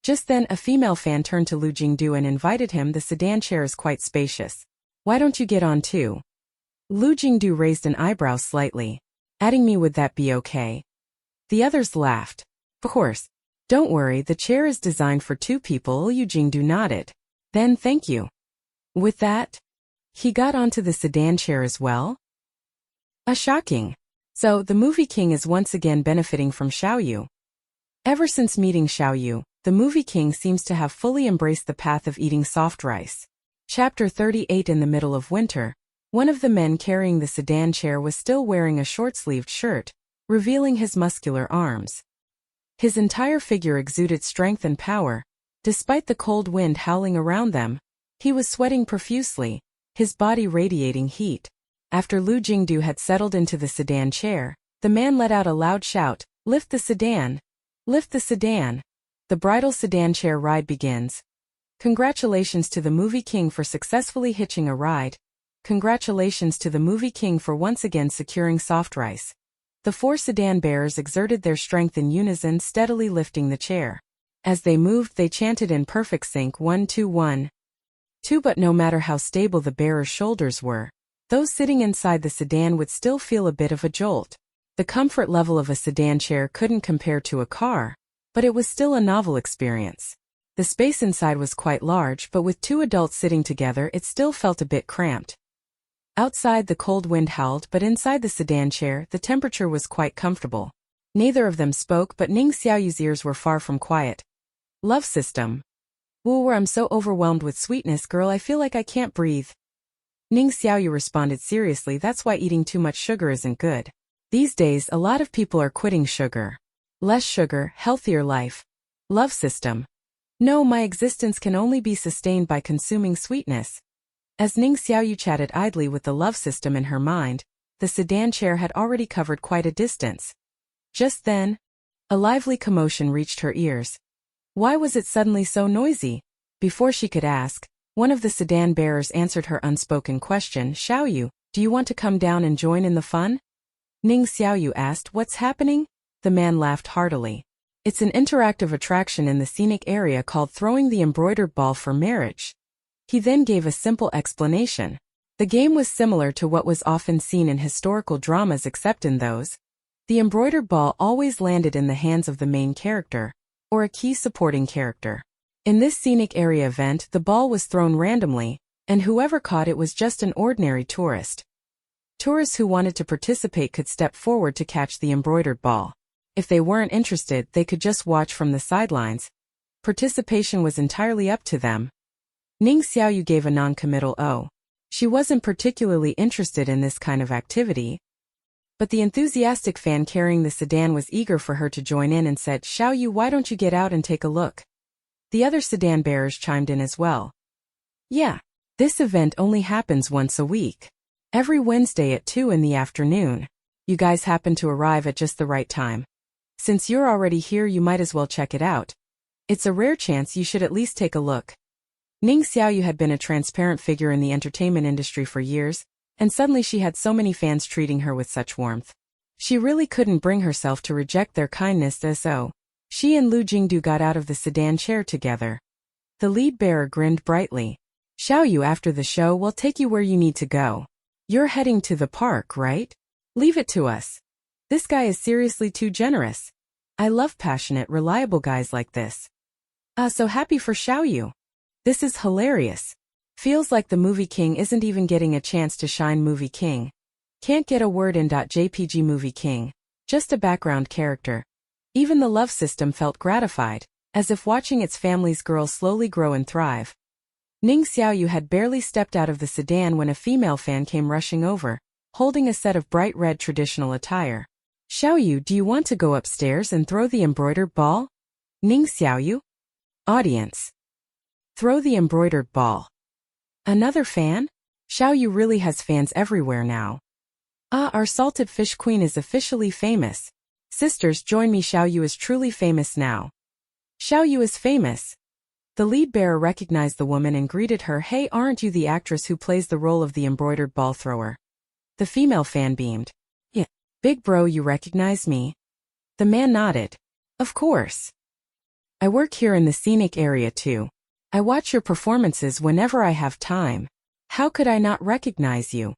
Just then, a female fan turned to Lu Jingdu and invited him. The sedan chair is quite spacious. Why don't you get on too? Lu Jingdu raised an eyebrow slightly. Adding me, would that be okay? The others laughed. Of course. Don't worry, the chair is designed for 2 people. Lu Jingdu nodded. Then thank you. With that, he got onto the sedan chair as well. Shocking. So, the movie king is once again benefiting from Xiaoyu. Ever since meeting Xiaoyu, the movie king seems to have fully embraced the path of eating soft rice. Chapter 38. In the middle of winter, one of the men carrying the sedan chair was still wearing a short-sleeved shirt, revealing his muscular arms. His entire figure exuded strength and power. Despite the cold wind howling around them, he was sweating profusely, his body radiating heat. After Lu Jingdu had settled into the sedan chair, the man let out a loud shout, "Lift the sedan! Lift the sedan!" The bridal sedan chair ride begins. Congratulations to the movie king for successfully hitching a ride. Congratulations to the movie king for once again securing soft rice. The 4 sedan bearers exerted their strength in unison, steadily lifting the chair. As they moved, they chanted in perfect sync, 1 2 1 2. But no matter how stable the bearers' shoulders were, those sitting inside the sedan would still feel a bit of a jolt. The comfort level of a sedan chair couldn't compare to a car, but it was still a novel experience. The space inside was quite large, but with 2 adults sitting together, it still felt a bit cramped. Outside, the cold wind howled, but inside the sedan chair, the temperature was quite comfortable. Neither of them spoke, but Ning Xiaoyu's ears were far from quiet. Love system. Ooh, I'm so overwhelmed with sweetness, girl, I feel like I can't breathe. Ning Xiaoyu responded seriously, that's why eating too much sugar isn't good. These days, a lot of people are quitting sugar. Less sugar, healthier life. Love system. No, my existence can only be sustained by consuming sweetness. As Ning Xiaoyu chatted idly with the love system in her mind, the sedan chair had already covered quite a distance. Just then, a lively commotion reached her ears. Why was it suddenly so noisy? Before she could ask, one of the sedan bearers answered her unspoken question, Xiaoyu, do you want to come down and join in the fun? Ning Xiaoyu asked, what's happening? The man laughed heartily. It's an interactive attraction in the scenic area called throwing the embroidered ball for marriage. He then gave a simple explanation. The game was similar to what was often seen in historical dramas, except in those, the embroidered ball always landed in the hands of the main character, or a key supporting character. In this scenic area event, the ball was thrown randomly, and whoever caught it was just an ordinary tourist. Tourists who wanted to participate could step forward to catch the embroidered ball. If they weren't interested, they could just watch from the sidelines. Participation was entirely up to them. Ning Xiaoyu gave a non-committal "oh." She wasn't particularly interested in this kind of activity, but the enthusiastic fan carrying the sedan was eager for her to join in and said, Xiaoyu, why don't you get out and take a look? The other sedan bearers chimed in as well. Yeah, this event only happens once a week. Every Wednesday at 2 in the afternoon. You guys happen to arrive at just the right time. Since you're already here, you might as well check it out. It's a rare chance, you should at least take a look. Ning Xiaoyu had been a transparent figure in the entertainment industry for years, and suddenly she had so many fans treating her with such warmth. She really couldn't bring herself to reject their kindness, so she and Lu Jingdu got out of the sedan chair together. The lead bearer grinned brightly. Xiaoyu, after the show, we'll take you where you need to go. You're heading to the park, right? Leave it to us. This guy is seriously too generous. I love passionate, reliable guys like this. So happy for Xiaoyu. This is hilarious. Feels like the movie king isn't even getting a chance to shine. Movie king. Can't get a word in. JPG movie king. Just a background character. Even the love system felt gratified, as if watching its family's girls slowly grow and thrive. Ning Xiaoyu had barely stepped out of the sedan when a female fan came rushing over, holding a set of bright red traditional attire. Xiaoyu, do you want to go upstairs and throw the embroidered ball? Ning Xiaoyu? Audience. Throw the embroidered ball. Another fan? Xiaoyu really has fans everywhere now. Ah, our salted fish queen is officially famous. Sisters, join me, Xiaoyu is truly famous now. Xiaoyu is famous. The lead bearer recognized the woman and greeted her. Hey, aren't you the actress who plays the role of the embroidered ball thrower? The female fan beamed. Yeah. Big bro, you recognize me? The man nodded. Of course. I work here in the scenic area too. I watch your performances whenever I have time. How could I not recognize you?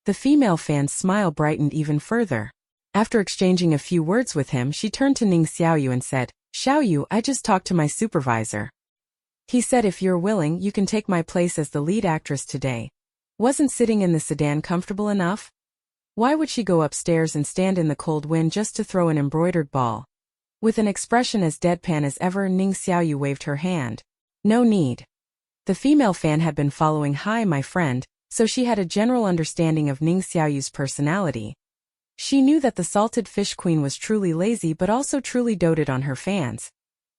The female fan's smile brightened even further. After exchanging a few words with him, she turned to Ning Xiaoyu and said, Xiaoyu, I just talked to my supervisor. He said if you're willing, you can take my place as the lead actress today. Wasn't sitting in the sedan comfortable enough? Why would she go upstairs and stand in the cold wind just to throw an embroidered ball? With an expression as deadpan as ever, Ning Xiaoyu waved her hand. No need. The female fan had been following Hi, my friend, so she had a general understanding of Ning Xiaoyu's personality. She knew that the salted fish queen was truly lazy but also truly doted on her fans.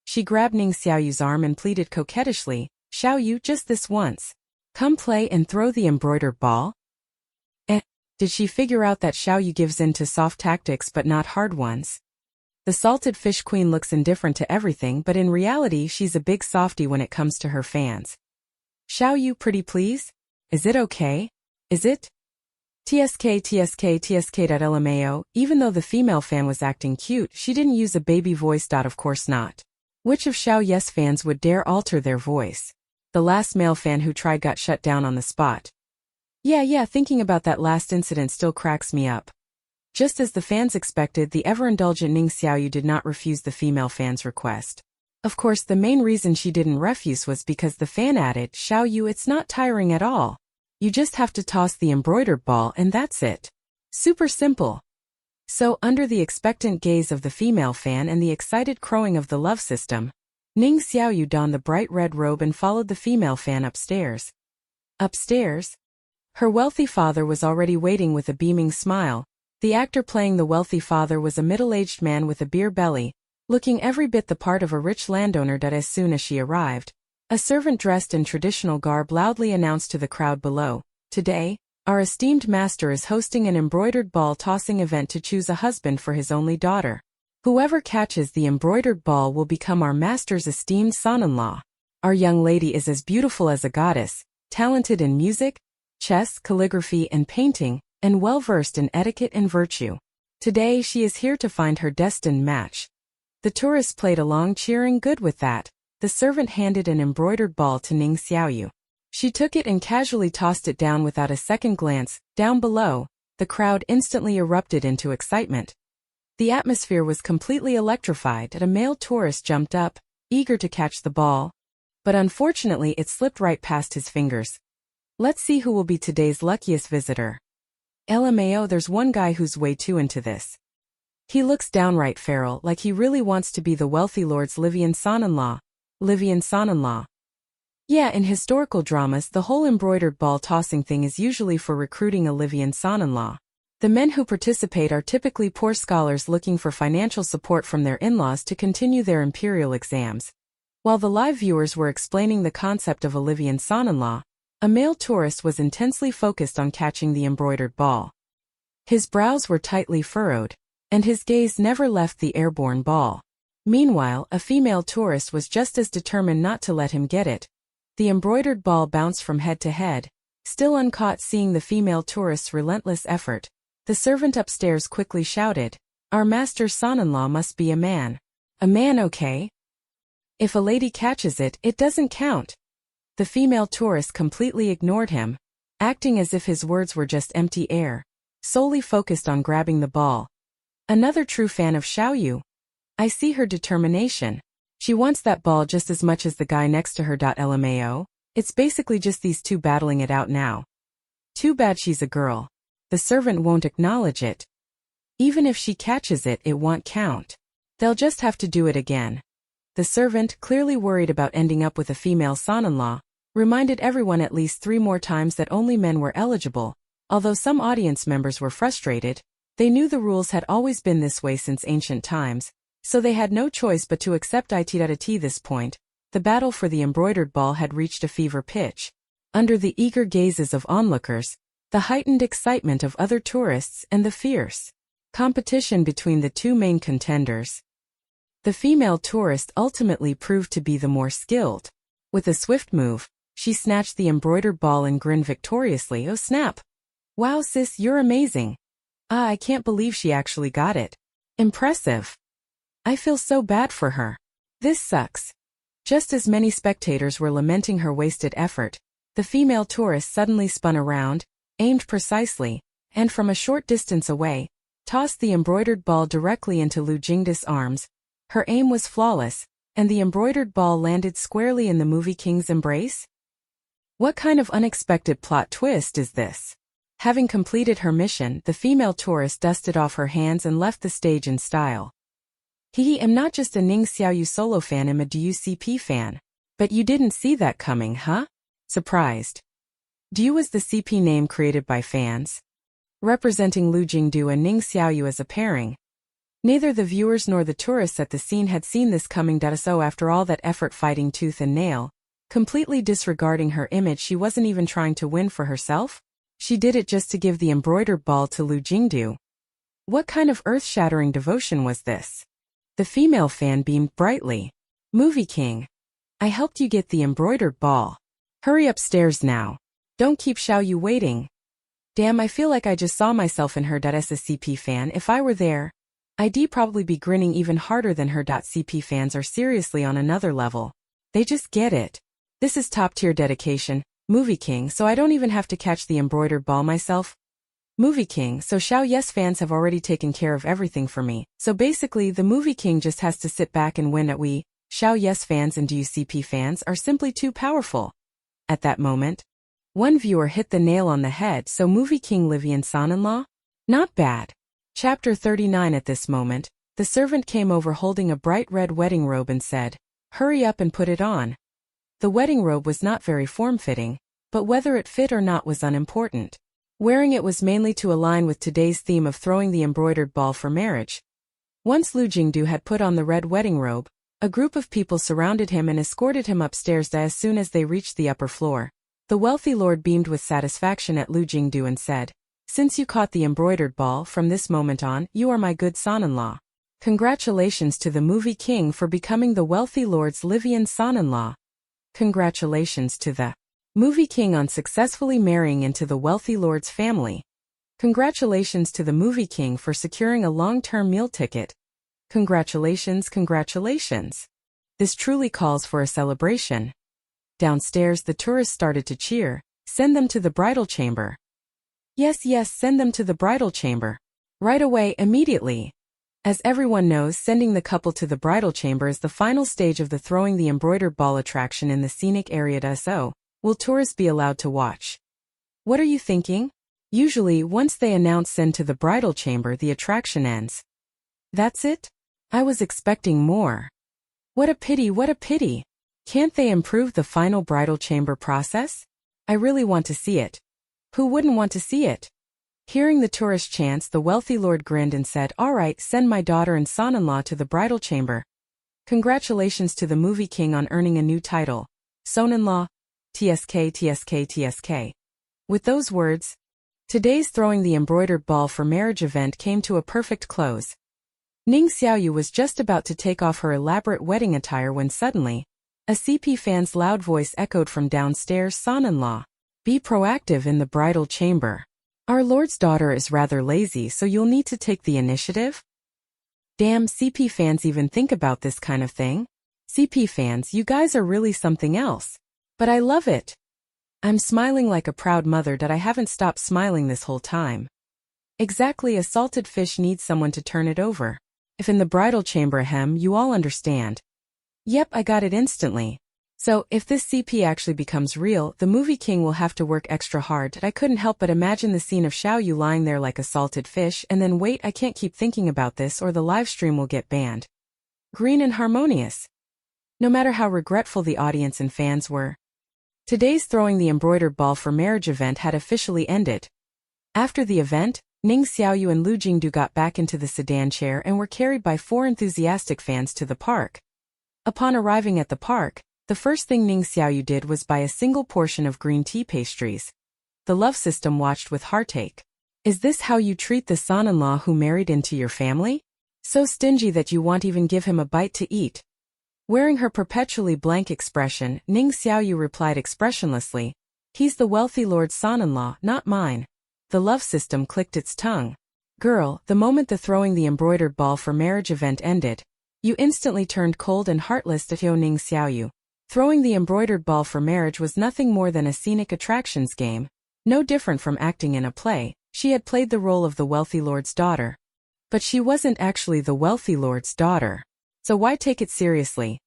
She grabbed Ning Xiaoyu's arm and pleaded coquettishly, Xiaoyu, just this once. Come play and throw the embroidered ball? Did she figure out that Xiaoyu gives in to soft tactics but not hard ones? The salted fish queen looks indifferent to everything, but in reality she's a big softie when it comes to her fans. Xiaoyu, pretty please? Is it okay? Is it? TSK. Even though the female fan was acting cute, she didn't use a baby voice. Of course not. Which of Xiaoyu's fans would dare alter their voice? The last male fan who tried got shut down on the spot. Yeah, thinking about that last incident still cracks me up. Just as the fans expected, the ever-indulgent Ning Xiaoyu did not refuse the female fan's request. Of course, the main reason she didn't refuse was because the fan added, Xiaoyu, it's not tiring at all. You just have to toss the embroidered ball and that's it. Super simple. So, under the expectant gaze of the female fan and the excited crowing of the love system, Ning Xiaoyu donned the bright red robe and followed the female fan upstairs. Upstairs? Her wealthy father was already waiting with a beaming smile. The actor playing the wealthy father was a middle-aged man with a beer belly, looking every bit the part of a rich landowner. As soon as she arrived, a servant dressed in traditional garb loudly announced to the crowd below, Today, our esteemed master is hosting an embroidered ball tossing event to choose a husband for his only daughter. Whoever catches the embroidered ball will become our master's esteemed son-in-law. Our young lady is as beautiful as a goddess, talented in music, chess, calligraphy, and painting, and well-versed in etiquette and virtue. Today she is here to find her destined match. The tourists played along, cheering. Good with that. The servant handed an embroidered ball to Ning Xiaoyu. She took it and casually tossed it down without a second glance. Down below, the crowd instantly erupted into excitement. The atmosphere was completely electrified. A male tourist jumped up, eager to catch the ball, but unfortunately it slipped right past his fingers. Let's see who will be today's luckiest visitor. LMAO, there's one guy who's way too into this. He looks downright feral, like he really wants to be the wealthy lord's Livian son-in-law. Livian son-in-law. Yeah, in historical dramas, the whole embroidered ball tossing thing is usually for recruiting a Livian son-in-law. The men who participate are typically poor scholars looking for financial support from their in-laws to continue their imperial exams. While the live viewers were explaining the concept of a Livian son-in-law, a male tourist was intensely focused on catching the embroidered ball. His brows were tightly furrowed, and his gaze never left the airborne ball. Meanwhile, a female tourist was just as determined not to let him get it. The embroidered ball bounced from head to head, still uncaught. Seeing the female tourist's relentless effort, the servant upstairs quickly shouted, Our master's son-in-law must be a man. A man, okay? If a lady catches it, it doesn't count. The female tourist completely ignored him, acting as if his words were just empty air, solely focused on grabbing the ball. Another true fan of Xiaoyu. I see her determination. She wants that ball just as much as the guy next to her. LMAO. It's basically just these two battling it out now. Too bad she's a girl. The servant won't acknowledge it. Even if she catches it, it won't count. They'll just have to do it again. The servant, clearly worried about ending up with a female son-in-law, reminded everyone at least 3 more times that only men were eligible. Although some audience members were frustrated, they knew the rules had always been this way since ancient times, so they had no choice but to accept it. At this point, the battle for the embroidered ball had reached a fever pitch. under the eager gazes of onlookers, the heightened excitement of other tourists and the fierce competition between the two main contenders. The female tourist ultimately proved to be the more skilled. With a swift move, she snatched the embroidered ball and grinned victoriously. Oh snap! Wow sis, you're amazing. I can't believe she actually got it. Impressive. I feel so bad for her. This sucks. Just as many spectators were lamenting her wasted effort, the female tourist suddenly spun around, aimed precisely, and from a short distance away, tossed the embroidered ball directly into Lu Jingde's arms. Her aim was flawless, and the embroidered ball landed squarely in the movie king's embrace? What kind of unexpected plot twist is this? Having completed her mission, the female tourist dusted off her hands and left the stage in style. I'm not just a Ning Xiaoyu solo fan, I'm a DUCP fan. But you didn't see that coming, huh? Surprised. Du was the CP name created by fans, representing Lu Jingdu and Ning Xiaoyu as a pairing. Neither the viewers nor the tourists at the scene had seen this coming. So after all that effort fighting tooth and nail, completely disregarding her image, she wasn't even trying to win for herself? She did it just to give the embroidered ball to Lu Jingdu. What kind of earth-shattering devotion was this? The female fan beamed brightly. Movie King, I helped you get the embroidered ball. Hurry upstairs now. Don't keep Xiaoyu waiting. Damn, I feel like I just saw myself in her. As a CP fan, if I were there, I'd probably be grinning even harder than her. CP fans are seriously on another level. They just get it. This is top-tier dedication, Movie King, so I don't even have to catch the embroidered ball myself. Movie King, so Xiao Yes fans have already taken care of everything for me. So basically, the Movie King just has to sit back and win. We, Xiao Yes fans and DUCP fans, are simply too powerful. At that moment, one viewer hit the nail on the head. So Movie King Livian son-in-law? Not bad. Chapter 39. At this moment, the servant came over holding a bright red wedding robe and said, "Hurry up and put it on." The wedding robe was not very form-fitting, but whether it fit or not was unimportant. Wearing it was mainly to align with today's theme of throwing the embroidered ball for marriage. Once Lu Jingdu had put on the red wedding robe, a group of people surrounded him and escorted him upstairs. As soon as they reached the upper floor, the wealthy lord beamed with satisfaction at Lu Jingdu and said, "Since you caught the embroidered ball, from this moment on, you are my good son-in-law. Congratulations to the Movie King for becoming the wealthy lord's Livian son-in-law. Congratulations to the Movie King on successfully marrying into the wealthy lord's family. Congratulations to the Movie King for securing a long-term meal ticket. Congratulations, congratulations. This truly calls for a celebration." Downstairs, the tourists started to cheer. "Send them to the bridal chamber." Yes, send them to the bridal chamber. Right away, immediately. As everyone knows, sending the couple to the bridal chamber is the final stage of the throwing the embroidered ball attraction in the scenic area. So, will tourists be allowed to watch? What are you thinking? Usually, once they announce send to the bridal chamber, the attraction ends. That's it? I was expecting more. What a pity, what a pity. Can't they improve the final bridal chamber process? I really want to see it. Who wouldn't want to see it? Hearing the tourist chants, the wealthy lord grinned and said, "All right, send my daughter and son-in-law to the bridal chamber. Congratulations to the Movie King on earning a new title. Son-in-law, TSK, TSK, TSK." With those words, today's throwing the embroidered ball for marriage event came to a perfect close. Ning Xiaoyu was just about to take off her elaborate wedding attire when suddenly, a CP fan's loud voice echoed from downstairs, "Son-in-law, be proactive in the bridal chamber. Our lord's daughter is rather lazy, so you'll need to take the initiative." Damn, CP fans even think about this kind of thing? CP fans, you guys are really something else. But I love it. I'm smiling like a proud mother that I haven't stopped smiling this whole time. Exactly, a salted fish needs someone to turn it over. If in the bridal chamber, you all understand. Yep, I got it instantly. So, if this CP actually becomes real, the Movie King will have to work extra hard. I couldn't help but imagine the scene of Xiaoyu lying there like a salted fish, and then wait, I can't keep thinking about this or the live stream will get banned. Green and harmonious. No matter how regretful the audience and fans were, today's throwing the embroidered ball for marriage event had officially ended. After the event, Ning Xiaoyu and Lu Jingdu got back into the sedan chair and were carried by 4 enthusiastic fans to the park. Upon arriving at the park, The first thing Ning Xiaoyu did was buy a single portion of green tea pastries. The love system watched with heartache. Is this how you treat the son-in-law who married into your family? So stingy that you won't even give him a bite to eat. Wearing her perpetually blank expression, Ning Xiaoyu replied expressionlessly, "He's the wealthy lord's son-in-law, not mine." The love system clicked its tongue. Girl, the moment the throwing the embroidered ball for marriage event ended, you instantly turned cold and heartless to Ning Xiaoyu. Throwing the embroidered ball for marriage was nothing more than a scenic attractions game, no different from acting in a play. She had played the role of the wealthy lord's daughter. But she wasn't actually the wealthy lord's daughter. So why take it seriously?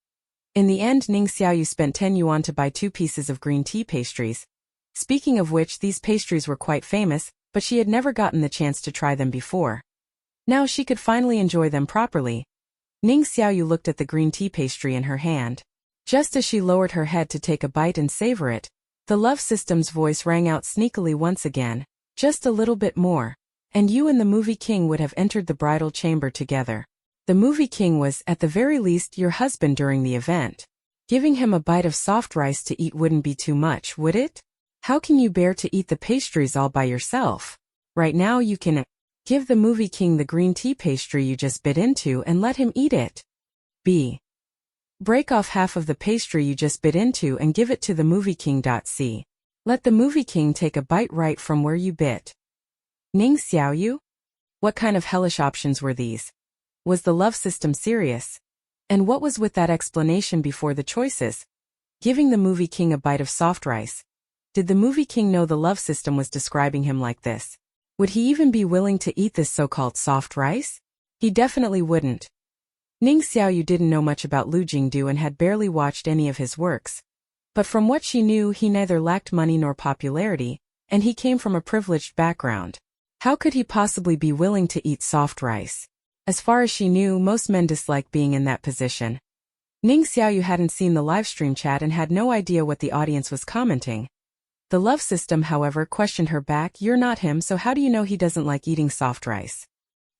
In the end, Ning Xiaoyu spent 10 yuan to buy 2 pieces of green tea pastries. Speaking of which, these pastries were quite famous, but she had never gotten the chance to try them before. Now she could finally enjoy them properly. Ning Xiaoyu looked at the green tea pastry in her hand. Just as she lowered her head to take a bite and savor it, the love system's voice rang out sneakily once again, "Just a little bit more, and you and the movie king would have entered the bridal chamber together." The movie king was, at the very least, your husband during the event. Giving him a bite of soft rice to eat wouldn't be too much, would it? How can you bear to eat the pastries all by yourself? Right now you can give the movie king the green tea pastry you just bit into and let him eat it. B. Break off half of the pastry you just bit into and give it to the movie king. C. Let the movie king take a bite right from where you bit. Ning Xiaoyu? What kind of hellish options were these? Was the love system serious? And what was with that explanation before the choices? Giving the movie king a bite of soft rice. Did the movie king know the love system was describing him like this? Would he even be willing to eat this so-called soft rice? He definitely wouldn't. Ning Xiaoyu didn't know much about Lu Jingdu and had barely watched any of his works. But from what she knew, he neither lacked money nor popularity, and he came from a privileged background. How could he possibly be willing to eat soft rice? As far as she knew, most men dislike being in that position. Ning Xiaoyu hadn't seen the livestream chat and had no idea what the audience was commenting. The love system, however, questioned her back, "You're not him, so how do you know he doesn't like eating soft rice?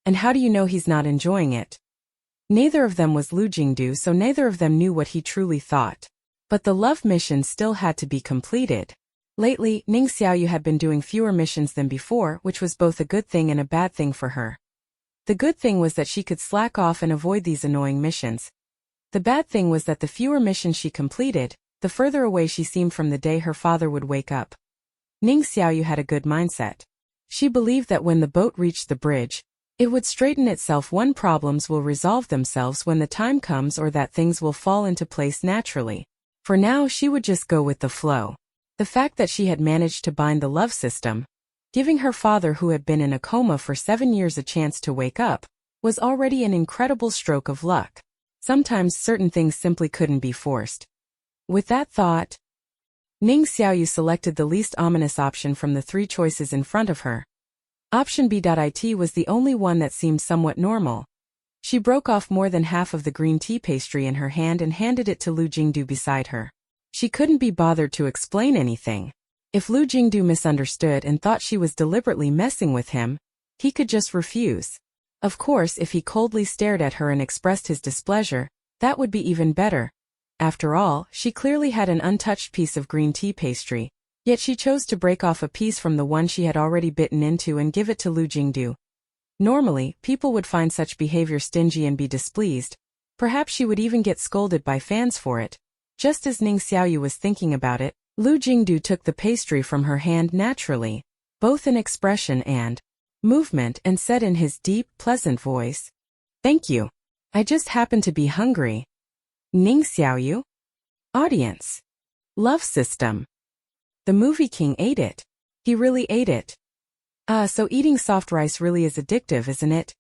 And how do you know he's not enjoying it?" Neither of them was Lu Jingdu, so neither of them knew what he truly thought. But the love mission still had to be completed. Lately, Ning Xiaoyu had been doing fewer missions than before, which was both a good thing and a bad thing for her. The good thing was that she could slack off and avoid these annoying missions. The bad thing was that the fewer missions she completed, the further away she seemed from the day her father would wake up. Ning Xiaoyu had a good mindset. She believed that when the boat reached the bridge, it would straighten itself. Problems will resolve themselves when the time comes, or that things will fall into place naturally. For now, she would just go with the flow. The fact that she had managed to bind the love system, giving her father, who had been in a coma for 7 years, a chance to wake up, was already an incredible stroke of luck. Sometimes certain things simply couldn't be forced. With that thought, Ning Xiaoyu selected the least ominous option from the 3 choices in front of her. Option B.it was the only one that seemed somewhat normal. She broke off more than half of the green tea pastry in her hand and handed it to Lu Jingdu beside her. She couldn't be bothered to explain anything. If Lu Jingdu misunderstood and thought she was deliberately messing with him, he could just refuse. Of course, if he coldly stared at her and expressed his displeasure, that would be even better. After all, she clearly had an untouched piece of green tea pastry, yet she chose to break off a piece from the one she had already bitten into and give it to Lu Jingdu. Normally, people would find such behavior stingy and be displeased. Perhaps she would even get scolded by fans for it. Just as Ning Xiaoyu was thinking about it, Lu Jingdu took the pastry from her hand naturally, both in expression and movement, and said in his deep, pleasant voice, "Thank you. I just happened to be hungry." Ning Xiaoyu? Audience. Love system. The movie king ate it. He really ate it. So eating soft rice really is addictive, isn't it?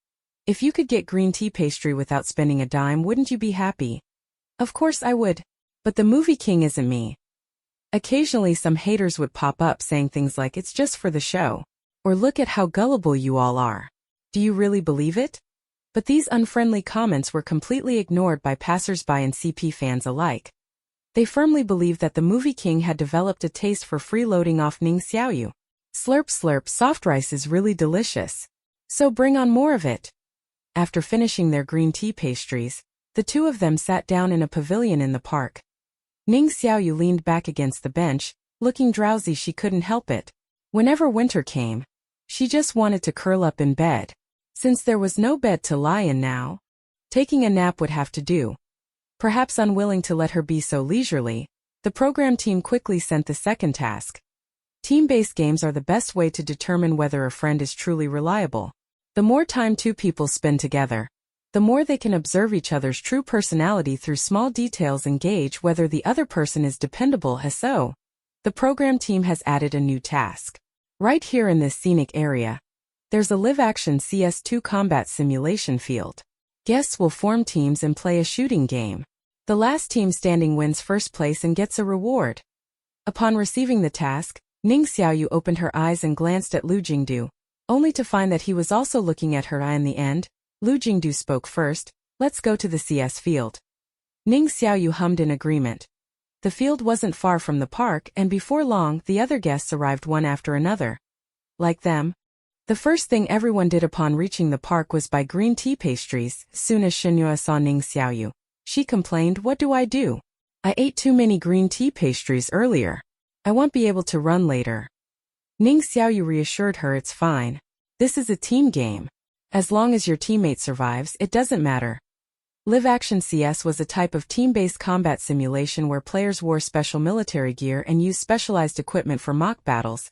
If you could get green tea pastry without spending a dime, wouldn't you be happy? Of course I would. But the movie king isn't me. Occasionally some haters would pop up saying things like, "It's just for the show," or "Look at how gullible you all are. Do you really believe it?" But these unfriendly comments were completely ignored by passers-by and CP fans alike. They firmly believed that the movie king had developed a taste for freeloading off Ning Xiaoyu. Slurp slurp, soft rice is really delicious. So bring on more of it. After finishing their green tea pastries, the 2 of them sat down in a pavilion in the park. Ning Xiaoyu leaned back against the bench, looking drowsy. She couldn't help it. Whenever winter came, she just wanted to curl up in bed. Since there was no bed to lie in now, taking a nap would have to do. Perhaps unwilling to let her be so leisurely, the program team quickly sent the second task. Team-based games are the best way to determine whether a friend is truly reliable. The more time two people spend together, the more they can observe each other's true personality through small details and gauge whether the other person is dependable. So, the program team has added a new task. Right here in this scenic area, there's a live-action CS2 combat simulation field. Guests will form teams and play a shooting game. The last team standing wins first place and gets a reward. Upon receiving the task, Ning Xiaoyu opened her eyes and glanced at Lu Jingdu, only to find that he was also looking at her. In the end, Lu Jingdu spoke first. Let's go to the CS field. Ning Xiaoyu hummed in agreement. The field wasn't far from the park, and before long, the other guests arrived one after another. Like them, the first thing everyone did upon reaching the park was buy green tea pastries. Soon as Xinyue saw Ning Xiaoyu, she complained, "What do I do? I ate too many green tea pastries earlier. I won't be able to run later." Ning Xiaoyu reassured her, "It's fine. This is a team game. As long as your teammate survives, it doesn't matter." Live Action CS was a type of team-based combat simulation where players wore special military gear and used specialized equipment for mock battles.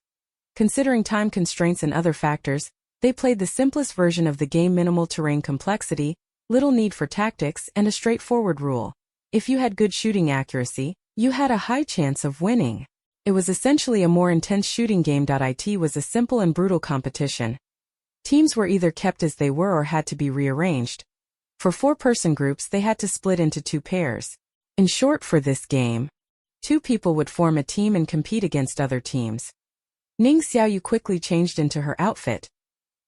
Considering time constraints and other factors, they played the simplest version of the game: minimal terrain complexity, little need for tactics, and a straightforward rule. If you had good shooting accuracy, you had a high chance of winning. It was essentially a more intense shooting game. It was a simple and brutal competition. Teams were either kept as they were or had to be rearranged. For four-person groups, they had to split into two pairs. In short, for this game, two people would form a team and compete against other teams. Ning Xiaoyu quickly changed into her outfit.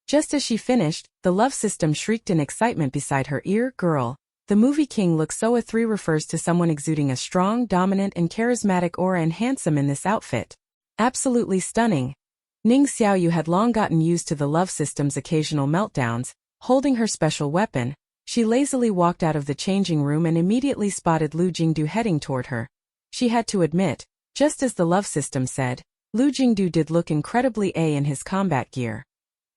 Just as she finished, the love system shrieked in excitement beside her ear. "Girl, the movie king looks so." A 3 refers to someone exuding a strong, dominant, and charismatic aura, and handsome in this outfit. Absolutely stunning. Ning Xiaoyu had long gotten used to the love system's occasional meltdowns. Holding her special weapon, she lazily walked out of the changing room and immediately spotted Lu Jingdu heading toward her. She had to admit, just as the love system said, Lu Jingdu did look incredibly in his combat gear.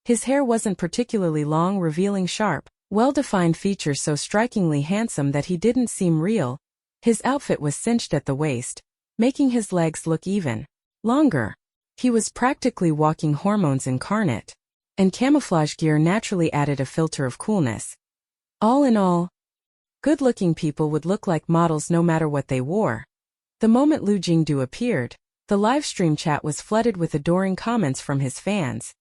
His hair wasn't particularly long, revealing sharp, well-defined features so strikingly handsome that he didn't seem real. His outfit was cinched at the waist, making his legs look even longer. He was practically walking hormones incarnate, and camouflage gear naturally added a filter of coolness. All in all, good-looking people would look like models no matter what they wore. The moment Lu Jingdu appeared, the livestream chat was flooded with adoring comments from his fans.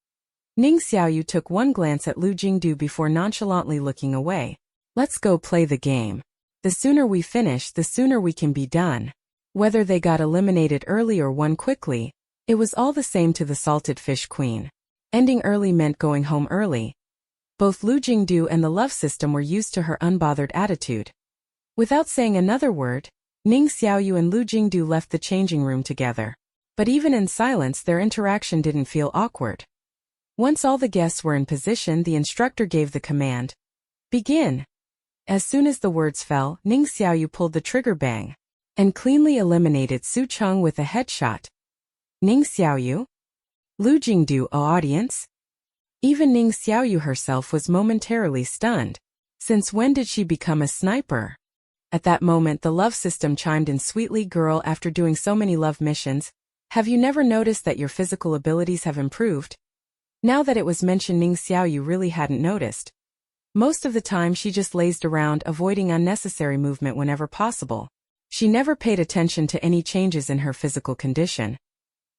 Ning Xiaoyu took one glance at Lu Jingdu before nonchalantly looking away. "Let's go play the game. The sooner we finish, the sooner we can be done." Whether they got eliminated early or won quickly, it was all the same to the salted fish queen. Ending early meant going home early. Both Lu Jingdu and the love system were used to her unbothered attitude. Without saying another word, Ning Xiaoyu and Lu Jingdu left the changing room together. But even in silence, their interaction didn't feel awkward. Once all the guests were in position, the instructor gave the command, "Begin." As soon as the words fell, Ning Xiaoyu pulled the trigger, bang, and cleanly eliminated Su Cheng with a headshot. Ning Xiaoyu? Lu Jingdu, audience? Even Ning Xiaoyu herself was momentarily stunned. Since when did she become a sniper? At that moment, the love system chimed in sweetly. "Girl, after doing so many love missions, have you never noticed that your physical abilities have improved?" Now that it was mentioned, Ning Xiaoyu really hadn't noticed. Most of the time she just lazed around, avoiding unnecessary movement whenever possible. She never paid attention to any changes in her physical condition.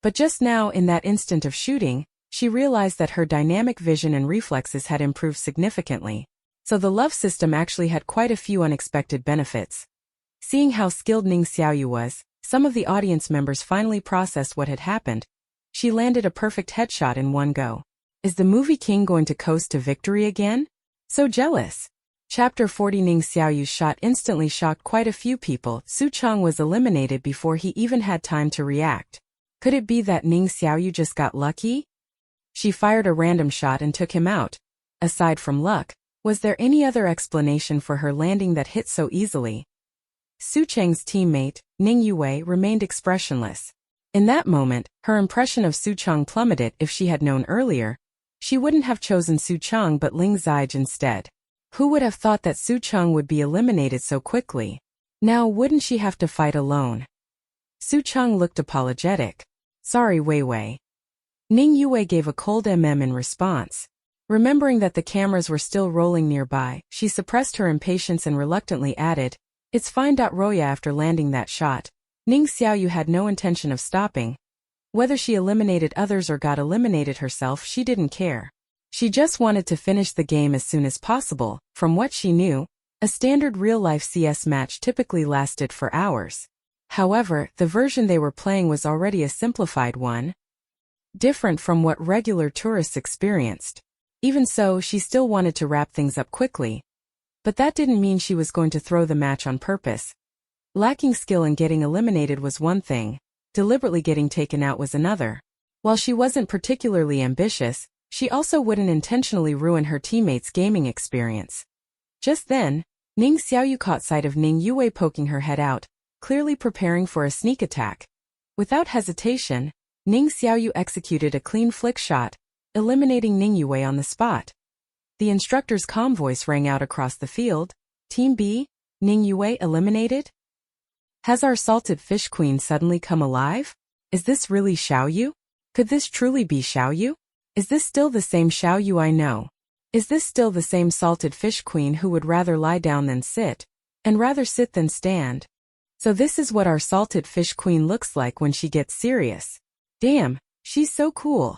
But just now, in that instant of shooting, she realized that her dynamic vision and reflexes had improved significantly. So the love system actually had quite a few unexpected benefits. Seeing how skilled Ning Xiaoyu was, some of the audience members finally processed what had happened. She landed a perfect headshot in one go. Is the movie king going to coast to victory again? So jealous. Chapter 40. Ning Xiaoyu's shot instantly shocked quite a few people. Su Cheng was eliminated before he even had time to react. Could it be that Ning Xiaoyu just got lucky? She fired a random shot and took him out. Aside from luck, was there any other explanation for her landing that hit so easily? Su Cheng's teammate, Ning Xiaoyu, remained expressionless. In that moment, her impression of Su Cheng plummeted. If she had known earlier, she wouldn't have chosen Su Cheng but Ling Xiaoyu instead. Who would have thought that Su Cheng would be eliminated so quickly? Now wouldn't she have to fight alone? Su Cheng looked apologetic. Sorry, Wei Wei. Ning Xiaoyu gave a cold in response. Remembering that the cameras were still rolling nearby, she suppressed her impatience and reluctantly added, It's fine. Roya. After landing that shot, Ning Xiaoyu had no intention of stopping. Whether she eliminated others or got eliminated herself, she didn't care. She just wanted to finish the game as soon as possible. From what she knew, a standard real-life CS match typically lasted for hours. However, the version they were playing was already a simplified one, different from what regular tourists experienced. Even so, she still wanted to wrap things up quickly. But that didn't mean she was going to throw the match on purpose. Lacking skill in getting eliminated was one thing, deliberately getting taken out was another. While she wasn't particularly ambitious, she also wouldn't intentionally ruin her teammates' gaming experience. Just then, Ning Xiaoyu caught sight of Ning Xiaoyu poking her head out, clearly preparing for a sneak attack. Without hesitation, Ning Xiaoyu executed a clean flick shot, eliminating Ning Xiaoyu on the spot. The instructor's calm voice rang out across the field. Team B, Ning Xiaoyu eliminated? Has our salted fish queen suddenly come alive? Is this really Xiaoyu? Could this truly be Xiaoyu? Is this still the same Xiaoyu I know? Is this still the same salted fish queen who would rather lie down than sit, and rather sit than stand? So this is what our salted fish queen looks like when she gets serious. Damn, she's so cool.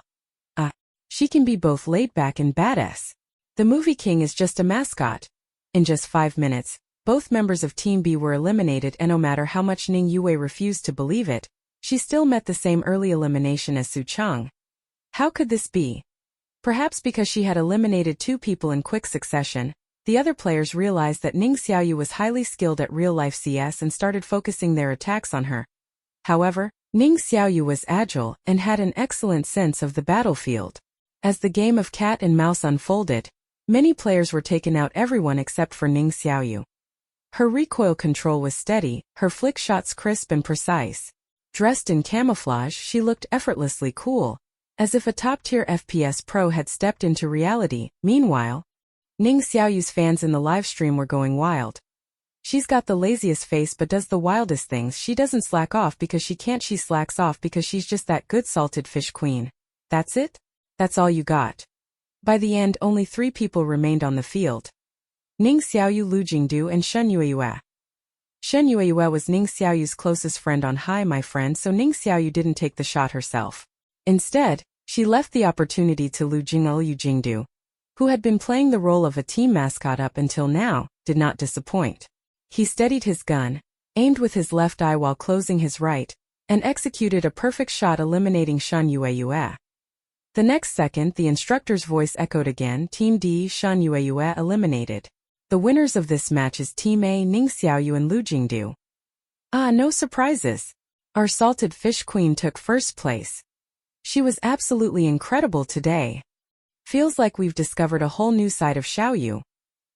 She can be both laid back and badass. The movie king is just a mascot. In just 5 minutes, both members of Team B were eliminated, and no matter how much Ning Xiaoyu refused to believe it, she still met the same early elimination as Su Cheng. How could this be? Perhaps because she had eliminated 2 people in quick succession, the other players realized that Ning Xiaoyu was highly skilled at real-life CS and started focusing their attacks on her. However, Ning Xiaoyu was agile and had an excellent sense of the battlefield. As the game of cat and mouse unfolded, many players were taken out, everyone except for Ning Xiaoyu. Her recoil control was steady, her flick shots crisp and precise. Dressed in camouflage, she looked effortlessly cool, as if a top-tier FPS pro had stepped into reality. Meanwhile, Ning Xiaoyu's fans in the livestream were going wild. She's got the laziest face but does the wildest things. She doesn't slack off because she can't. She slacks off because she's just that good salted fish queen. That's it? That's all you got? By the end, only 3 people remained on the field. Ning Xiaoyu, Lu Jingdu, and Shen Yueyue. Shen Yueyue was Ning Xiaoyu's closest friend on Hi My Friend, so Ning Xiaoyu didn't take the shot herself. Instead, she left the opportunity to Lu Jingdu, who had been playing the role of a team mascot up until now, did not disappoint. He steadied his gun, aimed with his left eye while closing his right, and executed a perfect shot, eliminating Shen Yueyue. The next second, the instructor's voice echoed again. Team D, Shen Yueyue eliminated. The winners of this match is Team A, Ning Xiaoyu and Lu Jingdu. No surprises. Our salted fish queen took first place. She was absolutely incredible today. Feels like we've discovered a whole new side of Xiaoyu.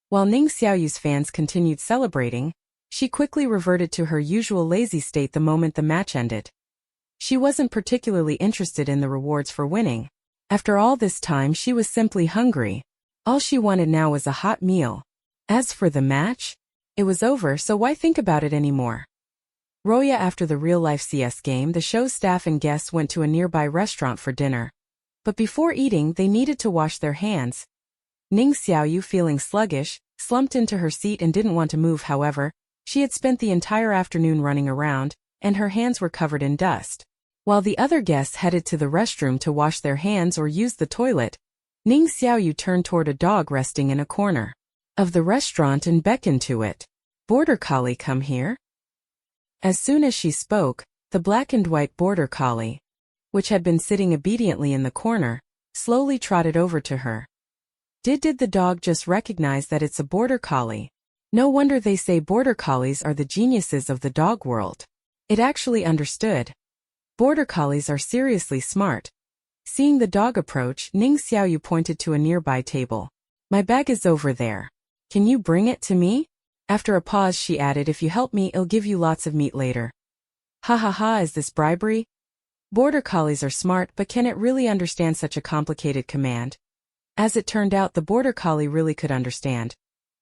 While Ning Xiaoyu's fans continued celebrating, she quickly reverted to her usual lazy state the moment the match ended. She wasn't particularly interested in the rewards for winning. After all this time, she was simply hungry. All she wanted now was a hot meal. As for the match, it was over, so why think about it anymore? Roya. After the real-life CS game, the show's staff and guests went to a nearby restaurant for dinner. But before eating, they needed to wash their hands. Ning Xiaoyu, feeling sluggish, slumped into her seat and didn't want to move. However, she had spent the entire afternoon running around, and her hands were covered in dust. While the other guests headed to the restroom to wash their hands or use the toilet, Ning Xiaoyu turned toward a dog resting in a corner of the restaurant and beckoned to it. Border Collie, come here. As soon as she spoke, the black and white Border Collie, which had been sitting obediently in the corner, slowly trotted over to her. Did the dog just recognize that it's a Border Collie? No wonder they say Border Collies are the geniuses of the dog world. It actually understood. Border Collies are seriously smart. Seeing the dog approach, Ning Xiaoyu pointed to a nearby table. My bag is over there. Can you bring it to me? After a pause she added, if you help me, I'll give you lots of meat later. Ha ha ha, is this bribery? Border collies are smart, but can it really understand such a complicated command? As it turned out, the border collie really could understand.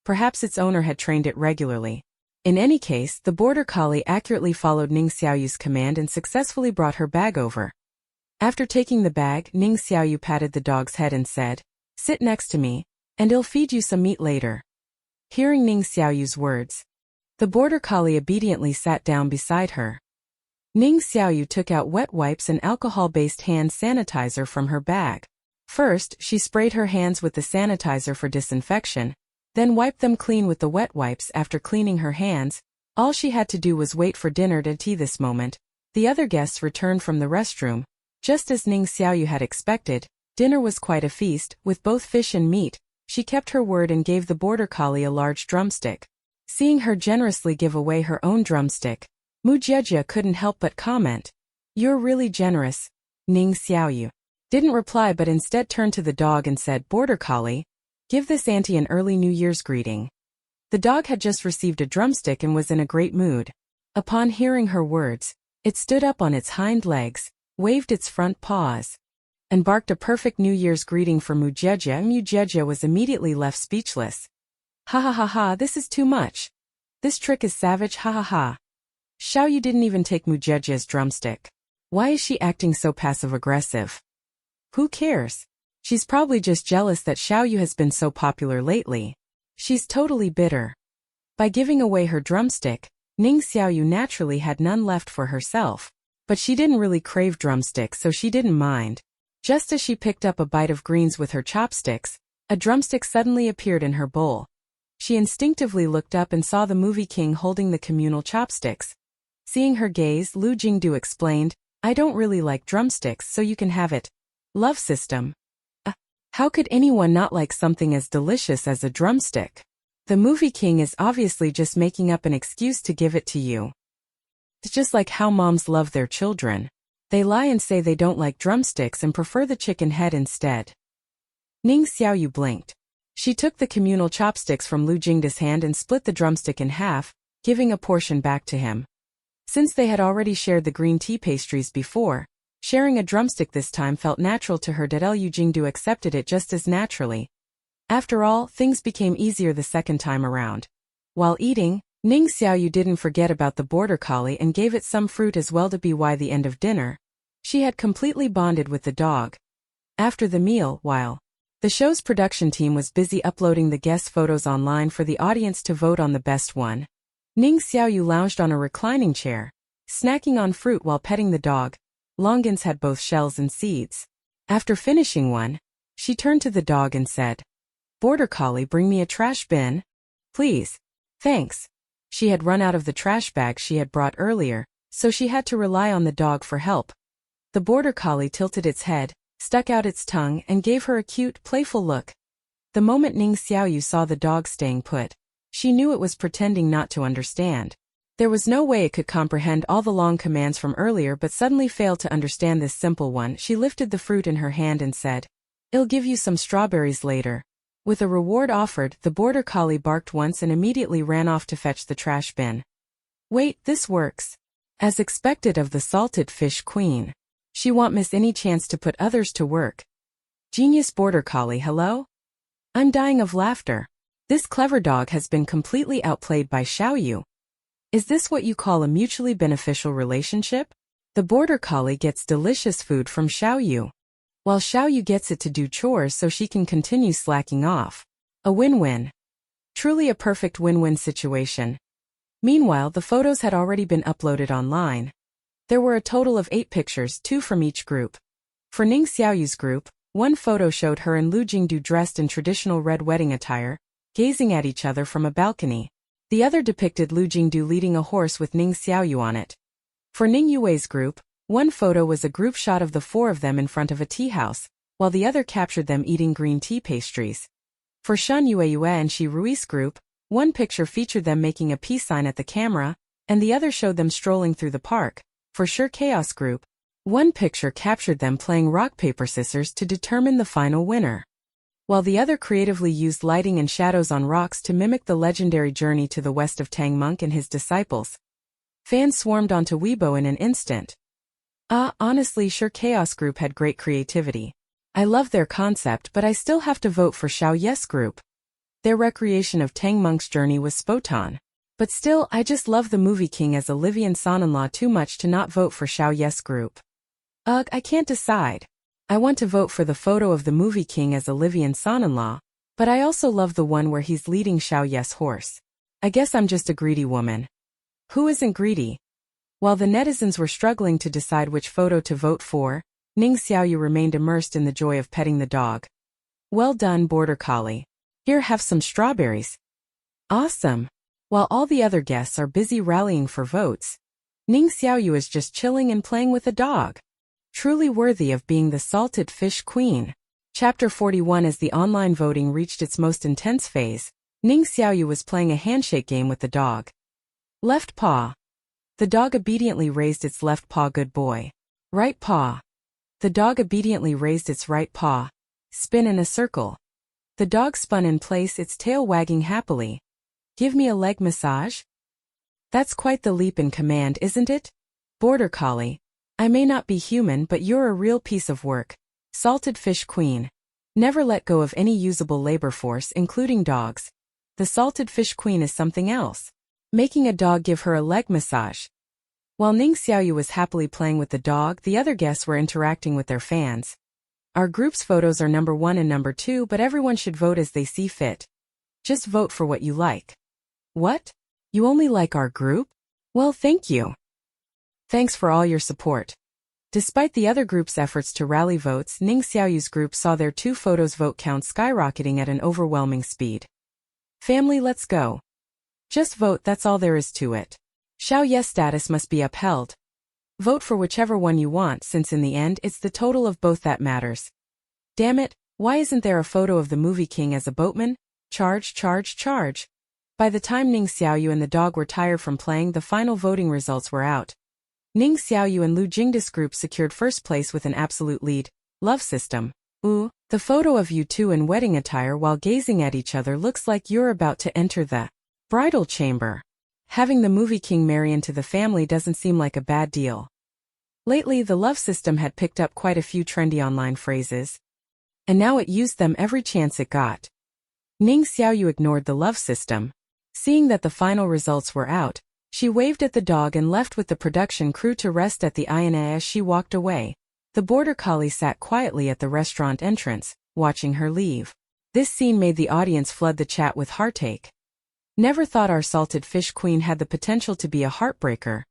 Perhaps its owner had trained it regularly. In any case, the border collie accurately followed Ning Xiaoyu's command and successfully brought her bag over. After taking the bag, Ning Xiaoyu patted the dog's head and said, sit next to me, and I'll feed you some meat later. Hearing Ning Xiaoyu's words, the border collie obediently sat down beside her. Ning Xiaoyu took out wet wipes and alcohol-based hand sanitizer from her bag. First, she sprayed her hands with the sanitizer for disinfection, then wiped them clean with the wet wipes. After cleaning her hands, all she had to do was wait for dinner to tea. This moment, the other guests returned from the restroom. Just as Ning Xiaoyu had expected, dinner was quite a feast, with both fish and meat. She kept her word and gave the border collie a large drumstick. Seeing her generously give away her own drumstick, Mu Jiejie couldn't help but comment, you're really generous. Ning Xiaoyu didn't reply but instead turned to the dog and said, border collie, give this auntie an early New Year's greeting. The dog had just received a drumstick and was in a great mood. Upon hearing her words, it stood up on its hind legs, waved its front paws, and barked a perfect New Year's greeting for Mu Jiejie. Mu Jiejie was immediately left speechless. Ha ha ha ha, this is too much. This trick is savage, ha ha ha. Xiaoyu didn't even take Mu Jiejie's drumstick. Why is she acting so passive-aggressive? Who cares? She's probably just jealous that Xiaoyu has been so popular lately. She's totally bitter. By giving away her drumstick, Ning Xiaoyu naturally had none left for herself. But she didn't really crave drumsticks, so she didn't mind. Just as she picked up a bite of greens with her chopsticks, a drumstick suddenly appeared in her bowl. She instinctively looked up and saw the movie king holding the communal chopsticks. Seeing her gaze, Lu Jingdu explained, I don't really like drumsticks, so you can have it. Love system. How could anyone not like something as delicious as a drumstick? The movie king is obviously just making up an excuse to give it to you. It's just like how moms love their children. They lie and say they don't like drumsticks and prefer the chicken head instead. Ning Xiaoyu blinked. She took the communal chopsticks from Lu Jingda's hand and split the drumstick in half, giving a portion back to him. Since they had already shared the green tea pastries before, sharing a drumstick this time felt natural to her. Lu Jingdu accepted it just as naturally. After all, things became easier the second time around. While eating, Ning Xiaoyu didn't forget about the border collie and gave it some fruit as well. By the end of dinner, she had completely bonded with the dog. After the meal, while the show's production team was busy uploading the guest photos online for the audience to vote on the best one, Ning Xiaoyu lounged on a reclining chair, snacking on fruit while petting the dog. Longans had both shells and seeds. After finishing one, she turned to the dog and said, border collie, bring me a trash bin. Please. Thanks. She had run out of the trash bag she had brought earlier, so she had to rely on the dog for help. The border collie tilted its head, stuck out its tongue and gave her a cute, playful look. The moment Ning Xiaoyu saw the dog staying put, she knew it was pretending not to understand. There was no way it could comprehend all the long commands from earlier but suddenly failed to understand this simple one. She lifted the fruit in her hand and said, I'll give you some strawberries later. With a reward offered, the border collie barked once and immediately ran off to fetch the trash bin. Wait, this works. As expected of the salted fish queen. She won't miss any chance to put others to work. Genius border collie, hello? I'm dying of laughter. This clever dog has been completely outplayed by Xiaoyu. Is this what you call a mutually beneficial relationship? The border collie gets delicious food from Xiaoyu, while Xiaoyu gets it to do chores so she can continue slacking off. A win-win. Truly a perfect win-win situation. Meanwhile, the photos had already been uploaded online. There were a total of 8 pictures, 2 from each group. For Ning Xiaoyu's group, one photo showed her and Lu Jingdu dressed in traditional red wedding attire, gazing at each other from a balcony. The other depicted Lu Jingdu leading a horse with Ning Xiaoyu on it. For Ning Yue's group, one photo was a group shot of the 4 of them in front of a tea house, while the other captured them eating green tea pastries. For Shen Yue and Shi Rui's group, one picture featured them making a peace sign at the camera, and the other showed them strolling through the park. For Sure Chaos group, one picture captured them playing rock paper scissors to determine the final winner. while the other creatively used lighting and shadows on rocks to mimic the legendary journey to the west of Tang Monk and his disciples. Fans swarmed onto Weibo in an instant. Honestly, sure, Chaos Group had great creativity. I love their concept, but I still have to vote for Xiao Yes Group. Their recreation of Tang Monk's journey was spot on. But still, I just love the movie king as a Livian son-in-law too much to not vote for Xiao Yes Group. I can't decide. I want to vote for the photo of the movie king as a Livian son-in-law, but I also love the one where he's leading Xiao Yes' horse. I guess I'm just a greedy woman. Who isn't greedy? While the netizens were struggling to decide which photo to vote for, Ning Xiaoyu remained immersed in the joy of petting the dog. Well done, Border Collie. Here, have some strawberries. Awesome. While all the other guests are busy rallying for votes, Ning Xiaoyu is just chilling and playing with a dog. Truly worthy of being the salted fish queen. Chapter 41. As the online voting reached its most intense phase, Ning Xiaoyu was playing a handshake game with the dog. Left paw. The dog obediently raised its left paw. Good boy. Right paw. The dog obediently raised its right paw. Spin in a circle. The dog spun in place, its tail wagging happily. Give me a leg massage? That's quite the leap in command, isn't it? Border Collie. I may not be human, but you're a real piece of work. Salted fish queen. Never let go of any usable labor force, including dogs. The salted fish queen is something else. Making a dog give her a leg massage. While Ning Xiaoyu was happily playing with the dog, the other guests were interacting with their fans. Our group's photos are number 1 and number 2, but everyone should vote as they see fit. Just vote for what you like. What? You only like our group? Well, thank you. Thanks for all your support. Despite the other group's efforts to rally votes, Ning Xiaoyu's group saw their 2 photos vote count skyrocketing at an overwhelming speed. Family, let's go. Just vote, that's all there is to it. Xiao Yes status must be upheld. Vote for whichever one you want, since in the end it's the total of both that matters. Damn it, why isn't there a photo of the movie king as a boatman? Charge, charge, charge. By the time Ning Xiaoyu and the dog were tired from playing, the final voting results were out. Ning Xiaoyu and Lu Jingda's group secured first place with an absolute lead. Love system. Ooh, the photo of you two in wedding attire while gazing at each other looks like you're about to enter the bridal chamber. Having the movie king marry into the family doesn't seem like a bad deal. Lately, the love system had picked up quite a few trendy online phrases, and now it used them every chance it got. Ning Xiaoyu ignored the love system. Seeing that the final results were out, she waved at the dog and left with the production crew to rest at the inn. As she walked away, the border collie sat quietly at the restaurant entrance, watching her leave. This scene made the audience flood the chat with heartache. Never thought our salted fish queen had the potential to be a heartbreaker.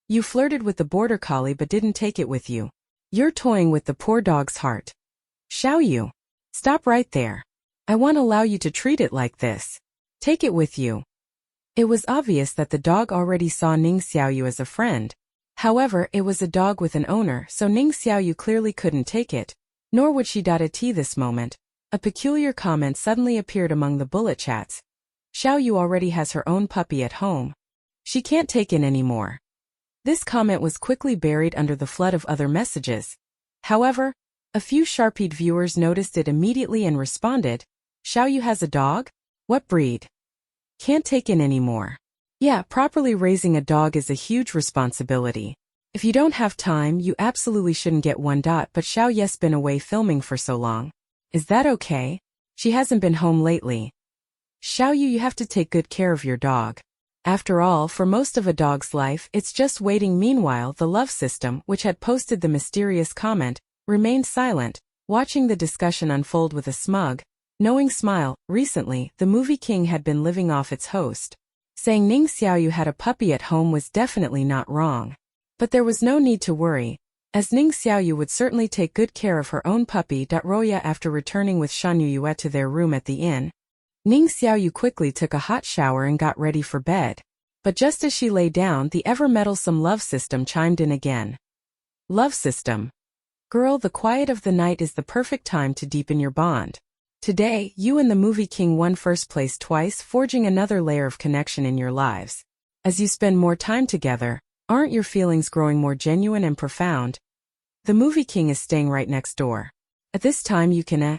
You flirted with the border collie but didn't take it with you. You're toying with the poor dog's heart. Xiaoyu. Stop right there. I won't allow you to treat it like this. Take it with you. It was obvious that the dog already saw Ning Xiaoyu as a friend. However, it was a dog with an owner, so Ning Xiaoyu clearly couldn't take it, nor would she. At this moment, a peculiar comment suddenly appeared among the bullet chats. Xiaoyu already has her own puppy at home. She can't take in anymore. This comment was quickly buried under the flood of other messages. However, a few sharp-eyed viewers noticed it immediately and responded, Xiaoyu has a dog? What breed? Can't take in anymore. Yeah, properly raising a dog is a huge responsibility. If you don't have time, you absolutely shouldn't get one. But Xiao Yes been away filming for so long. Is that okay? She hasn't been home lately. Xiaoyu, you have to take good care of your dog. After all, for most of a dog's life, it's just waiting. Meanwhile, the love system, which had posted the mysterious comment, remained silent, watching the discussion unfold with a smug, knowing smile. Recently, the movie king had been living off its host. Saying Ning Xiaoyu had a puppy at home was definitely not wrong. But there was no need to worry, as Ning Xiaoyu would certainly take good care of her own puppy. Roya. After returning with Shan Yue to their room at the inn, Ning Xiaoyu quickly took a hot shower and got ready for bed. But just as she lay down, the ever-meddlesome love system chimed in again. Love system. Girl, the quiet of the night is the perfect time to deepen your bond. Today, you and the movie king won first place twice, forging another layer of connection in your lives. As you spend more time together, aren't your feelings growing more genuine and profound? The movie king is staying right next door. At this time you can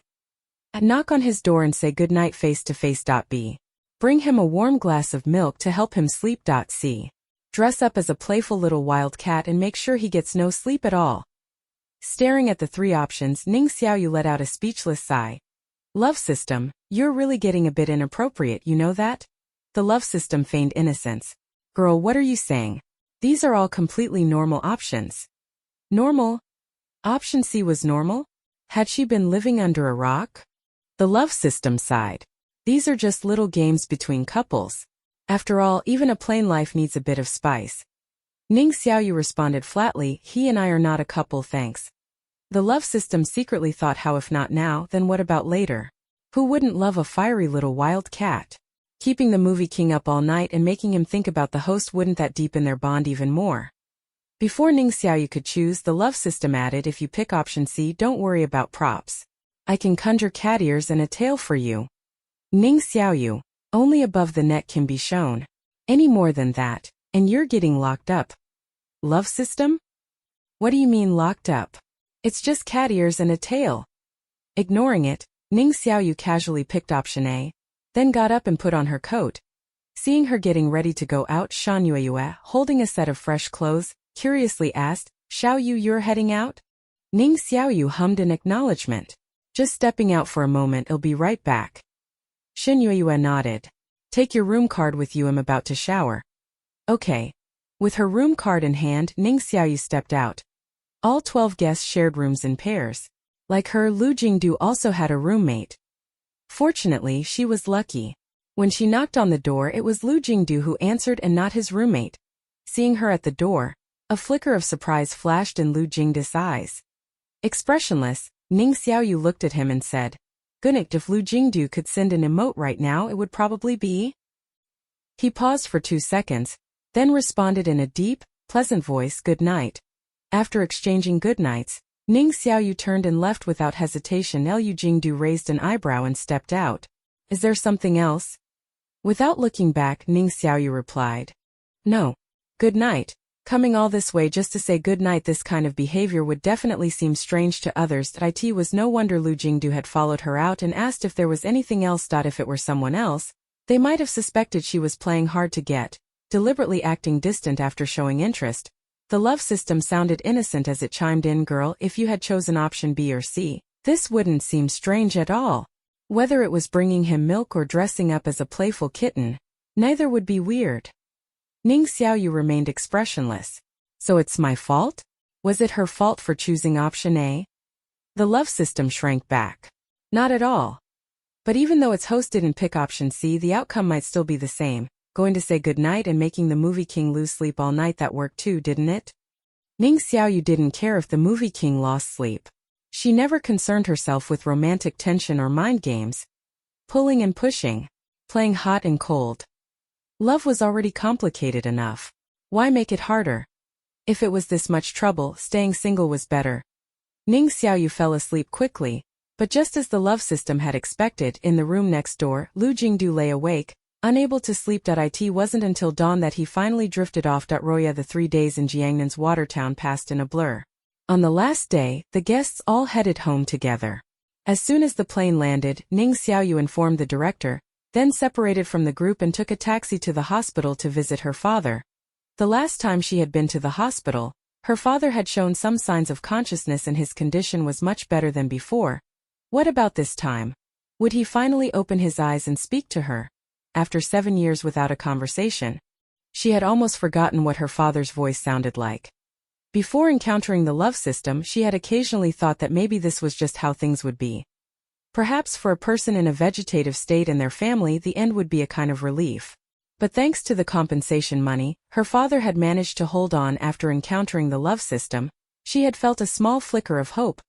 Knock on his door and say goodnight face to face. B. Bring him a warm glass of milk to help him sleep. C. Dress up as a playful little wild cat and make sure he gets no sleep at all. Staring at the three options, Ning Xiaoyu let out a speechless sigh. Love system, you're really getting a bit inappropriate, you know that? The love system feigned innocence. Girl, what are you saying? These are all completely normal options. Normal? Option C was normal? Had she been living under a rock? The love system sighed. These are just little games between couples. After all, even a plain life needs a bit of spice. Ning Xiaoyu responded flatly, he and I are not a couple, thanks. The love system secretly thought, how if not now, then what about later? Who wouldn't love a fiery little wild cat? Keeping the movie king up all night and making him think about the host, wouldn't that deepen their bond even more? Before Ning Xiaoyu could choose, the love system added, if you pick option C, don't worry about props. I can conjure cat ears and a tail for you. Ning Xiaoyu, only above the neck can be shown. Any more than that, and you're getting locked up. Love system? What do you mean locked up? It's just cat ears and a tail. Ignoring it, Ning Xiaoyu casually picked option A, then got up and put on her coat. Seeing her getting ready to go out, Shan Yueyue, holding a set of fresh clothes, curiously asked, Xiaoyu, you're heading out? Ning Xiaoyu hummed an acknowledgement. Just stepping out for a moment, I'll be right back. Shan Yueyue nodded. Take your room card with you, I'm about to shower. Okay. With her room card in hand, Ning Xiaoyu stepped out. All 12 guests shared rooms in pairs. Like her, Lu Jingdu also had a roommate. Fortunately, she was lucky. When she knocked on the door, it was Lu Jingdu who answered and not his roommate. Seeing her at the door, a flicker of surprise flashed in Lu Jingdu's eyes. Expressionless, Ning Xiaoyu looked at him and said, Goodnight. If Lu Jingdu could send an emote right now, it would probably be. He paused for 2 seconds, then responded in a deep, pleasant voice, good night. After exchanging goodnights, Ning Xiaoyu turned and left without hesitation. Lu Jingdu raised an eyebrow and stepped out. Is there something else? Without looking back, Ning Xiaoyu replied. No. Good night. Coming all this way just to say good night, this kind of behavior would definitely seem strange to others. It was no wonder Lu Jingdu had followed her out and asked if there was anything else. If it were someone else, they might have suspected she was playing hard to get, deliberately acting distant after showing interest. The love system sounded innocent as it chimed in, girl, if you had chosen option B or C, this wouldn't seem strange at all. Whether it was bringing him milk or dressing up as a playful kitten, neither would be weird. Ning Xiaoyu remained expressionless. So it's my fault? Was it her fault for choosing option A? The love system shrank back. Not at all. But even though its host didn't pick option C, the outcome might still be the same. Going to say goodnight and making the movie king lose sleep all night, that worked too, didn't it? Ning Xiaoyu didn't care if the movie king lost sleep. She never concerned herself with romantic tension or mind games. Pulling and pushing. Playing hot and cold. Love was already complicated enough. Why make it harder? If it was this much trouble, staying single was better. Ning Xiaoyu fell asleep quickly, but just as the love system had expected, in the room next door, Lu Jingdu lay awake, unable to sleep. It wasn't until dawn that he finally drifted off. Roya, the 3 days in Jiangnan's Watertown passed in a blur. On the last day, the guests all headed home together. As soon as the plane landed, Ning Xiaoyu informed the director, then separated from the group and took a taxi to the hospital to visit her father. The last time she had been to the hospital, her father had shown some signs of consciousness and his condition was much better than before. What about this time? Would he finally open his eyes and speak to her? After 7 years without a conversation, she had almost forgotten what her father's voice sounded like. Before encountering the love system, she had occasionally thought that maybe this was just how things would be. Perhaps for a person in a vegetative state and their family, the end would be a kind of relief. But thanks to the compensation money, her father had managed to hold on. After encountering the love system, she had felt a small flicker of hope.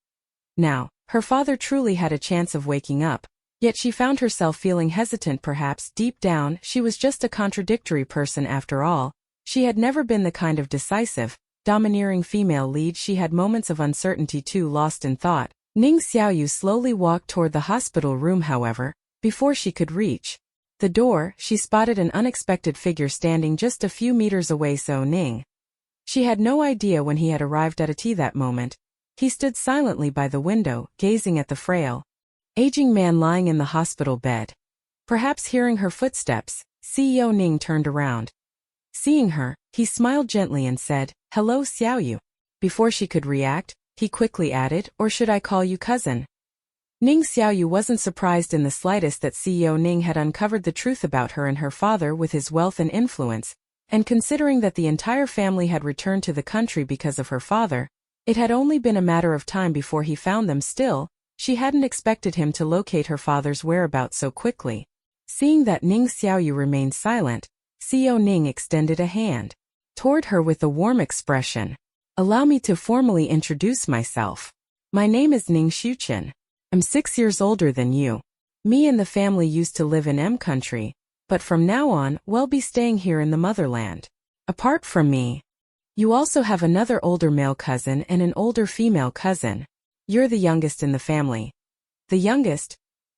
Now, her father truly had a chance of waking up, yet she found herself feeling hesitant. Perhaps deep down, she was just a contradictory person after all. She had never been the kind of decisive, domineering female lead. She had moments of uncertainty too. Lost in thought, Ning Xiaoyu slowly walked toward the hospital room. However, before she could reach the door, she spotted an unexpected figure standing just a few meters away. So Ning. She had no idea when he had arrived at that moment. He stood silently by the window, gazing at the frail Aging man lying in the hospital bed. Perhaps hearing her footsteps, CEO Ning turned around. Seeing her, he smiled gently and said, "Hello, Xiaoyu." Before she could react, he quickly added, "Or should I call you cousin?" Ning Xiaoyu wasn't surprised in the slightest that CEO Ning had uncovered the truth about her and her father with his wealth and influence, and considering that the entire family had returned to the country because of her father, it had only been a matter of time before he found them. Still, she hadn't expected him to locate her father's whereabouts so quickly. Seeing that Ning Xiaoyu remained silent, CEO Ning extended a hand toward her with a warm expression. "Allow me to formally introduce myself. My name is Ning Xiaoyu. I'm 6 years older than you. Me and the family used to live in M country, but from now on, we'll be staying here in the motherland. Apart from me, you also have another older male cousin and an older female cousin. You're the youngest in the family." The youngest?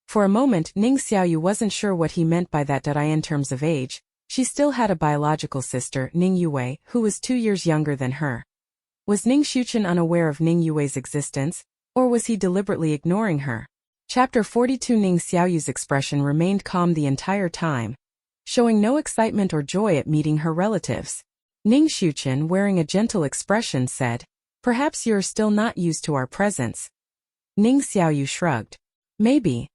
For a moment, Ning Xiaoyu wasn't sure what he meant by that. In terms of age, she still had a biological sister, Ning Yue, who was 2 years younger than her. Was Ning Xiaoyu unaware of Ning Yue's existence, or was he deliberately ignoring her? Chapter 42. Ning Xiaoyu's expression remained calm the entire time, showing no excitement or joy at meeting her relatives. Ning Xiaoyu, wearing a gentle expression, said, "Perhaps you're still not used to our presence." Ning Xiaoyu shrugged. "Maybe."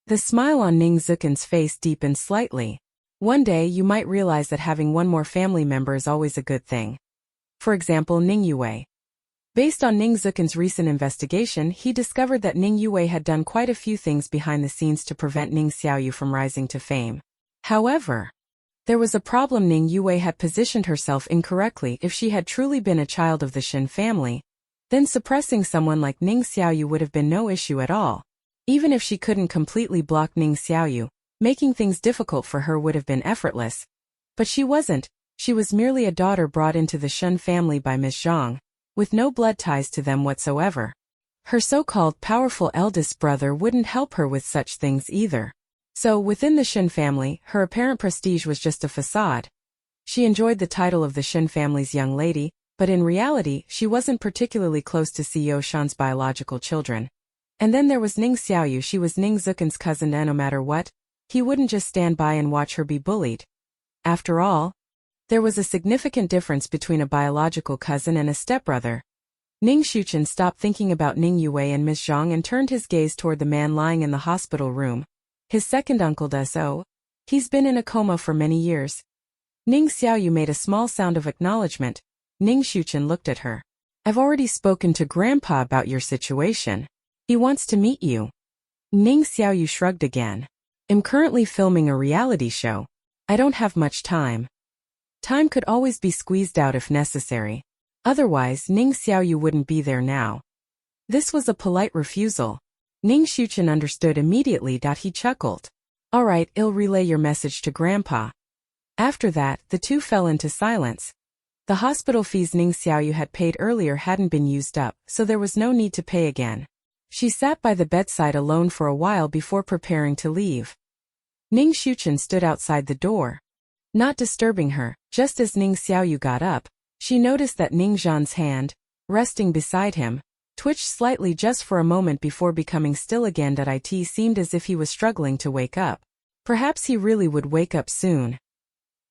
The smile on Ning Xiaoyu's face deepened slightly. "One day you might realize that having one more family member is always a good thing. For example, Ning Yue." Based on Ning Xiaoyu's recent investigation, he discovered that Ning Yue had done quite a few things behind the scenes to prevent Ning Xiaoyu from rising to fame. However, there was a problem. Ning Yue had positioned herself incorrectly. If she had truly been a child of the Shin family, then suppressing someone like Ning Xiaoyu would have been no issue at all. Even if she couldn't completely block Ning Xiaoyu, making things difficult for her would have been effortless. But she wasn't. She was merely a daughter brought into the Shen family by Ms. Zhang, with no blood ties to them whatsoever. Her so-called powerful eldest brother wouldn't help her with such things either. So, within the Shen family, her apparent prestige was just a facade. She enjoyed the title of the Shen family's young lady, but in reality, she wasn't particularly close to CEO Shan's biological children. And then there was Ning Xiaoyu. She was Ning Xiaoyu's cousin, and no matter what, he wouldn't just stand by and watch her be bullied. After all, there was a significant difference between a biological cousin and a stepbrother. Ning Xiaoyu stopped thinking about Ning Yue and Ms. Zhang and turned his gaze toward the man lying in the hospital room. His second uncle does so. He's been in a coma for many years. Ning Xiaoyu made a small sound of acknowledgement. Ning Xiaoyu looked at her. "I've already spoken to Grandpa about your situation. He wants to meet you." Ning Xiaoyu shrugged again. "I'm currently filming a reality show. I don't have much time." Time could always be squeezed out if necessary. Otherwise, Ning Xiaoyu wouldn't be there now. This was a polite refusal. Ning Xiaoyu understood immediately. He chuckled. "All right, I'll relay your message to Grandpa." After that, the two fell into silence. The hospital fees Ning Xiaoyu had paid earlier hadn't been used up, so there was no need to pay again. She sat by the bedside alone for a while before preparing to leave. Ning Xiaoyu stood outside the door, not disturbing her. Just as Ning Xiaoyu got up, she noticed that Ning Zhan's hand, resting beside him, twitched slightly just for a moment before becoming still again. It seemed as if he was struggling to wake up. Perhaps he really would wake up soon.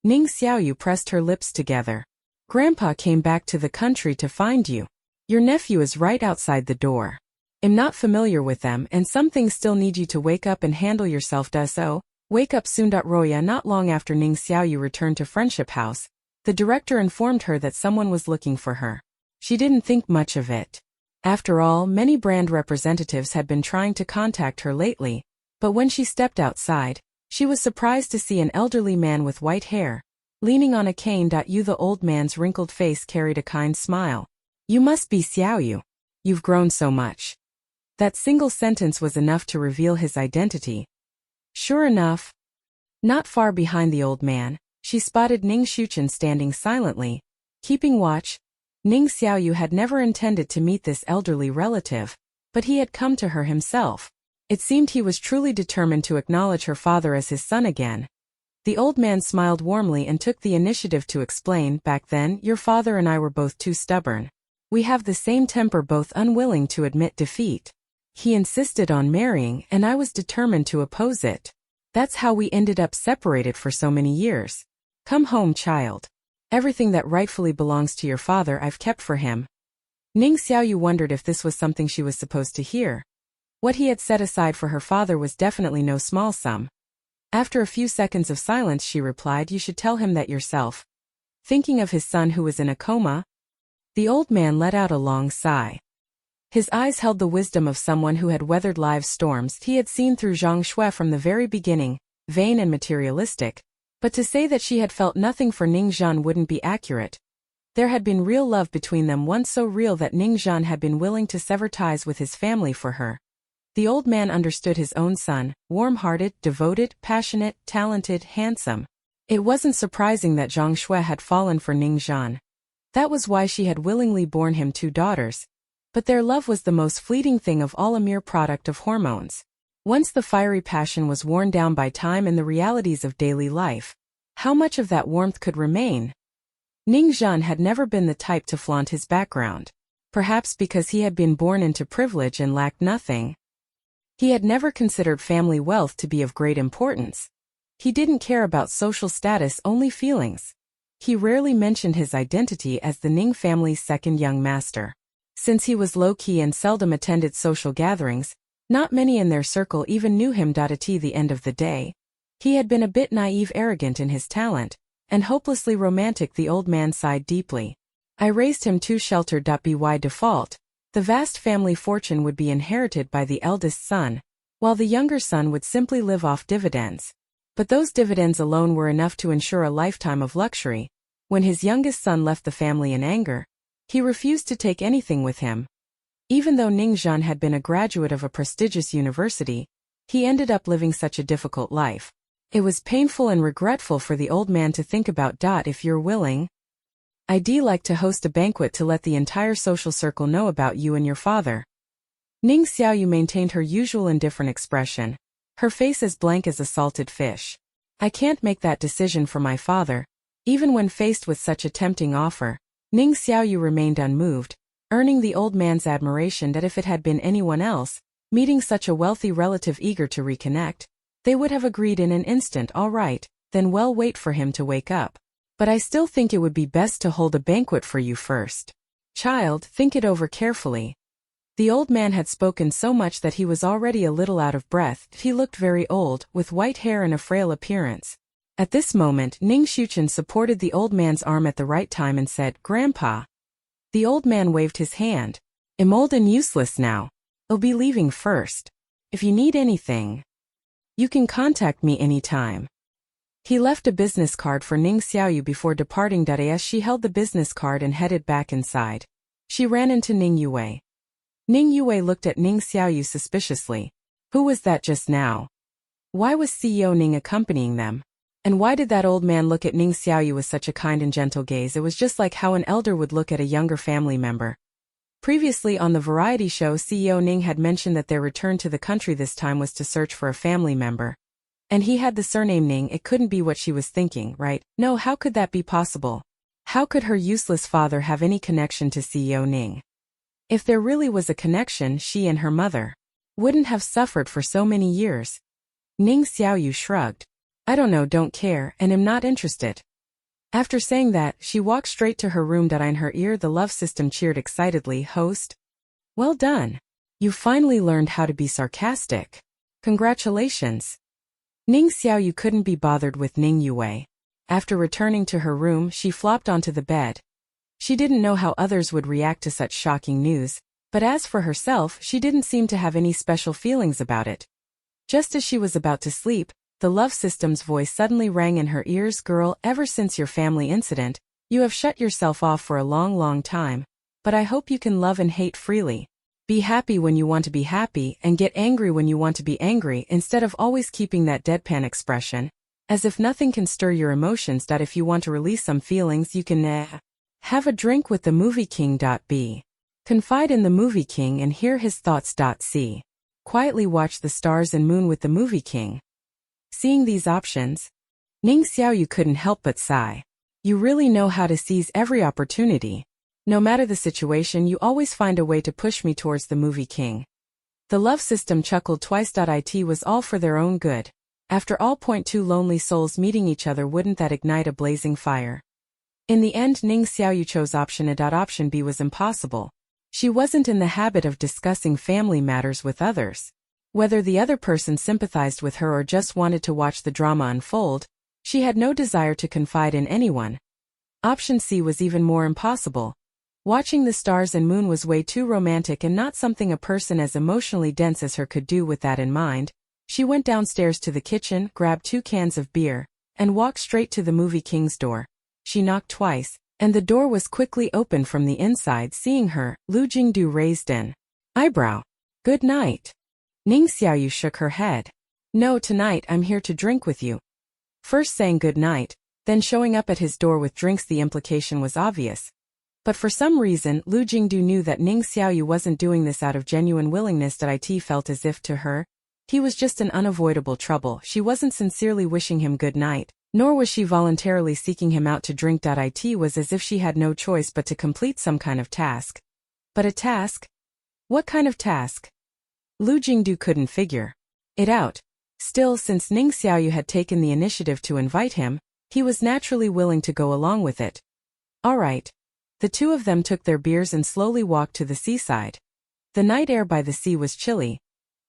Ning Xiaoyu pressed her lips together. "Grandpa came back to the country to find you. Your nephew is right outside the door. I'm not familiar with them, and some things still need you to wake up and handle yourself. So, wake up soon." Roya. Not long after Ning Xiaoyu returned to Friendship House, the director informed her that someone was looking for her. She didn't think much of it. After all, many brand representatives had been trying to contact her lately, but when she stepped outside, she was surprised to see an elderly man with white hair, leaning on a cane. The old man's wrinkled face carried a kind smile. "You must be Xiaoyu. You've grown so much." That single sentence was enough to reveal his identity. Sure enough, not far behind the old man, she spotted Ning Xiaoyu standing silently, keeping watch. Ning Xiaoyu had never intended to meet this elderly relative, but he had come to her himself. It seemed he was truly determined to acknowledge her father as his son again. The old man smiled warmly and took the initiative to explain. "Back then, your father and I were both too stubborn. We have the same temper, both unwilling to admit defeat. He insisted on marrying and I was determined to oppose it. That's how we ended up separated for so many years. Come home, child. Everything that rightfully belongs to your father I've kept for him. Ning Xiaoyu wondered if this was something she was supposed to hear. What he had set aside for her father was definitely no small sum. After a few seconds of silence she replied, you should tell him that yourself. Thinking of his son who was in a coma? The old man let out a long sigh. His eyes held the wisdom of someone who had weathered life's storms. He had seen through Zhang Shui from the very beginning, vain and materialistic. But to say that she had felt nothing for Ning Zhan wouldn't be accurate. There had been real love between them, once so real that Ning Zhan had been willing to sever ties with his family for her. The old man understood his own son, warm-hearted, devoted, passionate, talented, handsome. It wasn't surprising that Zhang Shui had fallen for Ning Zhan. That was why she had willingly borne him 2 daughters. But their love was the most fleeting thing of all, a mere product of hormones. Once the fiery passion was worn down by time and the realities of daily life, how much of that warmth could remain? Ning Zhan had never been the type to flaunt his background. Perhaps because he had been born into privilege and lacked nothing. He had never considered family wealth to be of great importance. He didn't care about social status, only feelings. He rarely mentioned his identity as the Ning family's second young master. Since he was low-key and seldom attended social gatherings, not many in their circle even knew him. At the end of the day, he had been a bit naive, arrogant in his talent, and hopelessly romantic. The old man sighed deeply. I raised him too sheltered. By default, the vast family fortune would be inherited by the eldest son, while the younger son would simply live off dividends. But those dividends alone were enough to ensure a lifetime of luxury. When his youngest son left the family in anger, he refused to take anything with him. Even though Ning Zhan had been a graduate of a prestigious university, he ended up living such a difficult life. It was painful and regretful for the old man to think about. If you're willing, I'd like to host a banquet to let the entire social circle know about you and your father. Ning Xiaoyu maintained her usual indifferent expression, her face as blank as a salted fish. I can't make that decision for my father. Even when faced with such a tempting offer, Ning Xiaoyu remained unmoved, earning the old man's admiration. That if it had been anyone else, meeting such a wealthy relative eager to reconnect, they would have agreed in an instant. All right, then we'll wait for him to wake up. But I still think it would be best to hold a banquet for you first. Child, think it over carefully. The old man had spoken so much that he was already a little out of breath. He looked very old, with white hair and a frail appearance. At this moment, Ning Xiaoyu supported the old man's arm at the right time and said, Grandpa. The old man waved his hand. I'm old and useless now. I'll be leaving first. If you need anything, you can contact me anytime. He left a business card for Ning Xiaoyu before departing. As she held the business card and headed back inside, she ran into Ning Yue. Ning Yue looked at Ning Xiaoyu suspiciously. Who was that just now? Why was CEO Ning accompanying them? And why did that old man look at Ning Xiaoyu with such a kind and gentle gaze? It was just like how an elder would look at a younger family member. Previously on the variety show, CEO Ning had mentioned that their return to the country this time was to search for a family member. And he had the surname Ning. It couldn't be what she was thinking, right? No, how could that be possible? How could her useless father have any connection to CEO Ning? If there really was a connection, she and her mother wouldn't have suffered for so many years. Ning Xiaoyu shrugged. I don't know, don't care, and am not interested. After saying that, she walked straight to her room. In her ear, the love system cheered excitedly. Host? Well done. You finally learned how to be sarcastic. Congratulations. Ning Xiaoyu couldn't be bothered with Ning Yue. After returning to her room, she flopped onto the bed. She didn't know how others would react to such shocking news, but as for herself, she didn't seem to have any special feelings about it. Just as she was about to sleep, the love system's voice suddenly rang in her ears. Girl, ever since your family incident, you have shut yourself off for a long time, but I hope you can love and hate freely. Be happy when you want to be happy and get angry when you want to be angry, instead of always keeping that deadpan expression, as if nothing can stir your emotions. If you want to release some feelings, you can have a drink with the movie king. B. Confide in the movie king and hear his thoughts. C. Quietly watch the stars and moon with the movie king. Seeing these options, Ning Xiaoyu couldn't help but sigh. You really know how to seize every opportunity. No matter the situation, you always find a way to push me towards the movie king. The love system chuckled twice. It was all for their own good. After all, two lonely souls meeting each other, wouldn't that ignite a blazing fire? In the end, Ning Xiaoyu chose option A. Option B was impossible. She wasn't in the habit of discussing family matters with others. Whether the other person sympathized with her or just wanted to watch the drama unfold, she had no desire to confide in anyone. Option C was even more impossible. Watching the stars and moon was way too romantic and not something a person as emotionally dense as her could do. With that in mind, she went downstairs to the kitchen, grabbed 2 cans of beer, and walked straight to the movie king's door. She knocked twice, and the door was quickly opened from the inside. Seeing her, Lu Jingdu raised an eyebrow. "Good night." Ning Xiaoyu shook her head. "No, tonight I'm here to drink with you." First saying good night, then showing up at his door with drinks, the implication was obvious. But for some reason, Lu Jingdu knew that Ning Xiaoyu wasn't doing this out of genuine willingness. It felt as if to her, he was just an unavoidable trouble. She wasn't sincerely wishing him good night, nor was she voluntarily seeking him out to drink. It was as if she had no choice but to complete some kind of task. But a task? What kind of task? Lu Jingdu couldn't figure it out. Still, since Ning Xiaoyu had taken the initiative to invite him, he was naturally willing to go along with it. All right. The two of them took their beers and slowly walked to the seaside. The night air by the sea was chilly.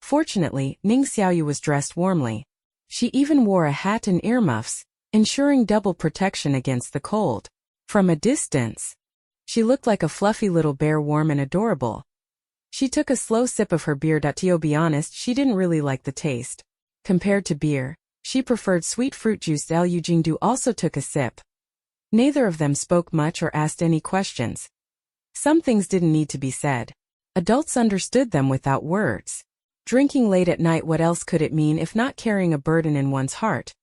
Fortunately, Ning Xiaoyu was dressed warmly. She even wore a hat and earmuffs, ensuring double protection against the cold. From a distance, she looked like a fluffy little bear, warm and adorable. She took a slow sip of her beer. To be honest, she didn't really like the taste. Compared to beer, she preferred sweet fruit juice. Lu Jingdu also took a sip. Neither of them spoke much or asked any questions. Some things didn't need to be said. Adults understood them without words. Drinking late at night, what else could it mean if not carrying a burden in one's heart?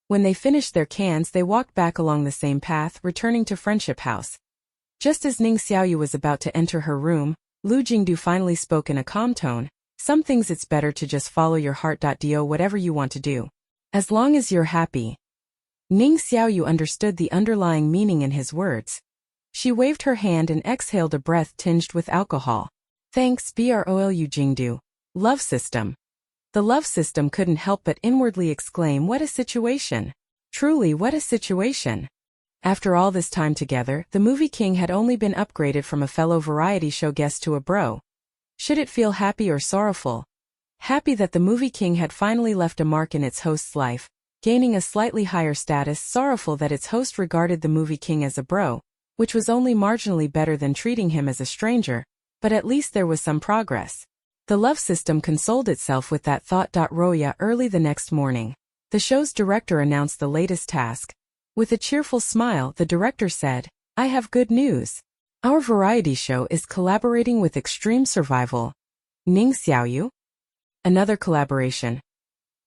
When they finished their cans, they walked back along the same path, returning to Friendship House. Just as Ning Xiaoyu was about to enter her room, Lu Jingdu finally spoke in a calm tone. "Some things it's better to just follow your heart. Do whatever you want to do. As long as you're happy." Ning Xiaoyu understood the underlying meaning in his words. She waved her hand and exhaled a breath tinged with alcohol. "Thanks, Bru Jingdu. Love system." The love system couldn't help but inwardly exclaim, "What a situation! Truly, what a situation!" After all this time together, the movie king had only been upgraded from a fellow variety show guest to a bro. Should it feel happy or sorrowful? Happy that the movie king had finally left a mark in its host's life, gaining a slightly higher status. Sorrowful that its host regarded the movie king as a bro, which was only marginally better than treating him as a stranger, but at least there was some progress. The love system consoled itself with that thought. Roya. Early the next morning, the show's director announced the latest task. With a cheerful smile, the director said, "I have good news. Our variety show is collaborating with Extreme Survival." Ning Xiaoyu? Another collaboration.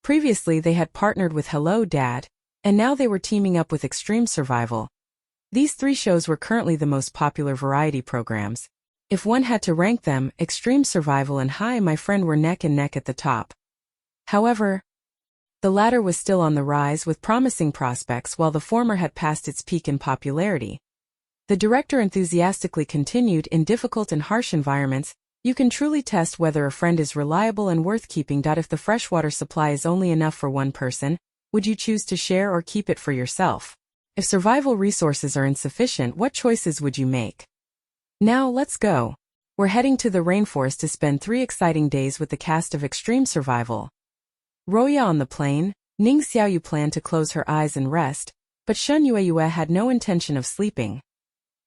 Previously they had partnered with Hello Dad, and now they were teaming up with Extreme Survival. These 3 shows were currently the most popular variety programs. If one had to rank them, Extreme Survival and Hi, My Friend were neck and neck at the top. However, the latter was still on the rise with promising prospects, while the former had passed its peak in popularity. The director enthusiastically continued, "In difficult and harsh environments, you can truly test whether a friend is reliable and worth keeping. If the freshwater supply is only enough for one person, would you choose to share or keep it for yourself? If survival resources are insufficient, what choices would you make? Now let's go. We're heading to the rainforest to spend 3 exciting days with the cast of Extreme Survival." Roya. On the plane, Ning Xiaoyu planned to close her eyes and rest, but Shen Yueyue had no intention of sleeping.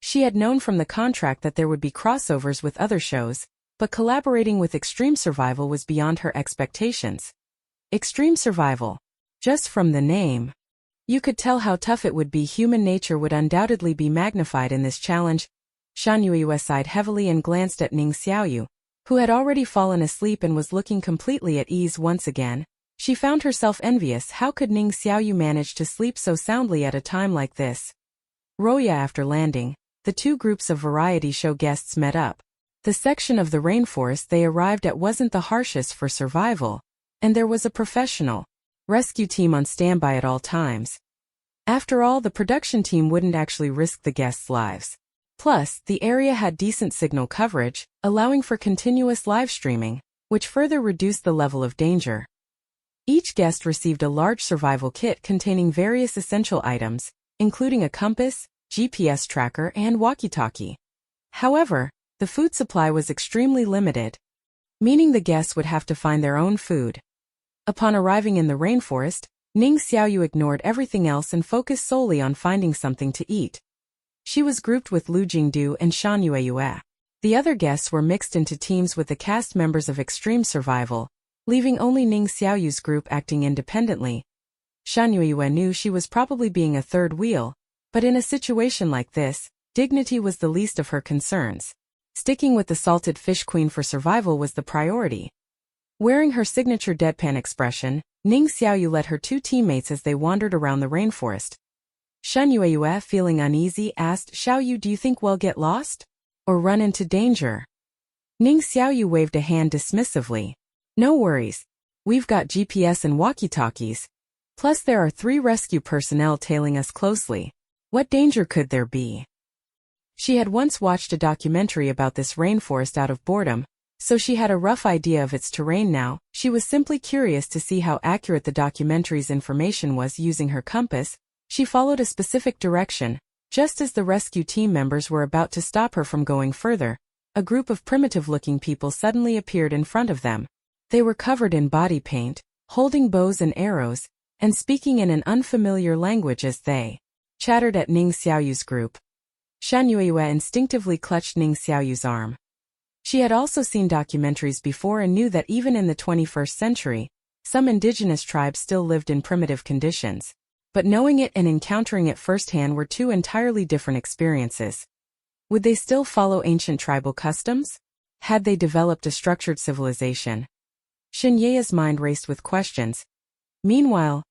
She had known from the contract that there would be crossovers with other shows, but collaborating with Extreme Survival was beyond her expectations. Extreme Survival. Just from the name, you could tell how tough it would be. Human nature would undoubtedly be magnified in this challenge. Shan Yueyue sighed heavily and glanced at Ning Xiaoyu, who had already fallen asleep and was looking completely at ease once again. She found herself envious. How could Ning Xiaoyu manage to sleep so soundly at a time like this? Roya. After landing, the 2 groups of variety show guests met up. The section of the rainforest they arrived at wasn't the harshest for survival, and there was a professional rescue team on standby at all times. After all, the production team wouldn't actually risk the guests' lives. Plus, the area had decent signal coverage, allowing for continuous live streaming. which further reduced the level of danger. Each guest received a large survival kit containing various essential items, including a compass, GPS tracker, and walkie-talkie. However, the food supply was extremely limited, meaning the guests would have to find their own food. Upon arriving in the rainforest, Ning Xiaoyu ignored everything else and focused solely on finding something to eat. She was grouped with Lu Jingdu and Shan Yueyue. The other guests were mixed into teams with the cast members of Extreme Survival, leaving only Ning Xiaoyu's group acting independently. Shan Yueyue knew she was probably being a third wheel, but in a situation like this, dignity was the least of her concerns. Sticking with the salted fish queen for survival was the priority. Wearing her signature deadpan expression, Ning Xiaoyu led her two teammates as they wandered around the rainforest. Shan Yueyue, feeling uneasy, asked, "Xiaoyu, do you think we'll get lost? Or run into danger?" Ning Xiaoyu waved a hand dismissively. "No worries. We've got GPS and walkie-talkies. Plus there are 3 rescue personnel tailing us closely. What danger could there be?" She had once watched a documentary about this rainforest out of boredom, so she had a rough idea of its terrain now. She was simply curious to see how accurate the documentary's information was. Using her compass, she followed a specific direction. Just as the rescue team members were about to stop her from going further, a group of primitive-looking people suddenly appeared in front of them. They were covered in body paint, holding bows and arrows, and speaking in an unfamiliar language as they chattered at Ning Xiaoyu's group. Shan Yueyue instinctively clutched Ning Xiaoyu's arm. She had also seen documentaries before and knew that even in the 21st century, some indigenous tribes still lived in primitive conditions. But knowing it and encountering it firsthand were two entirely different experiences. Would they still follow ancient tribal customs? Had they developed a structured civilization? Shen Ye's mind raced with questions. Meanwhile,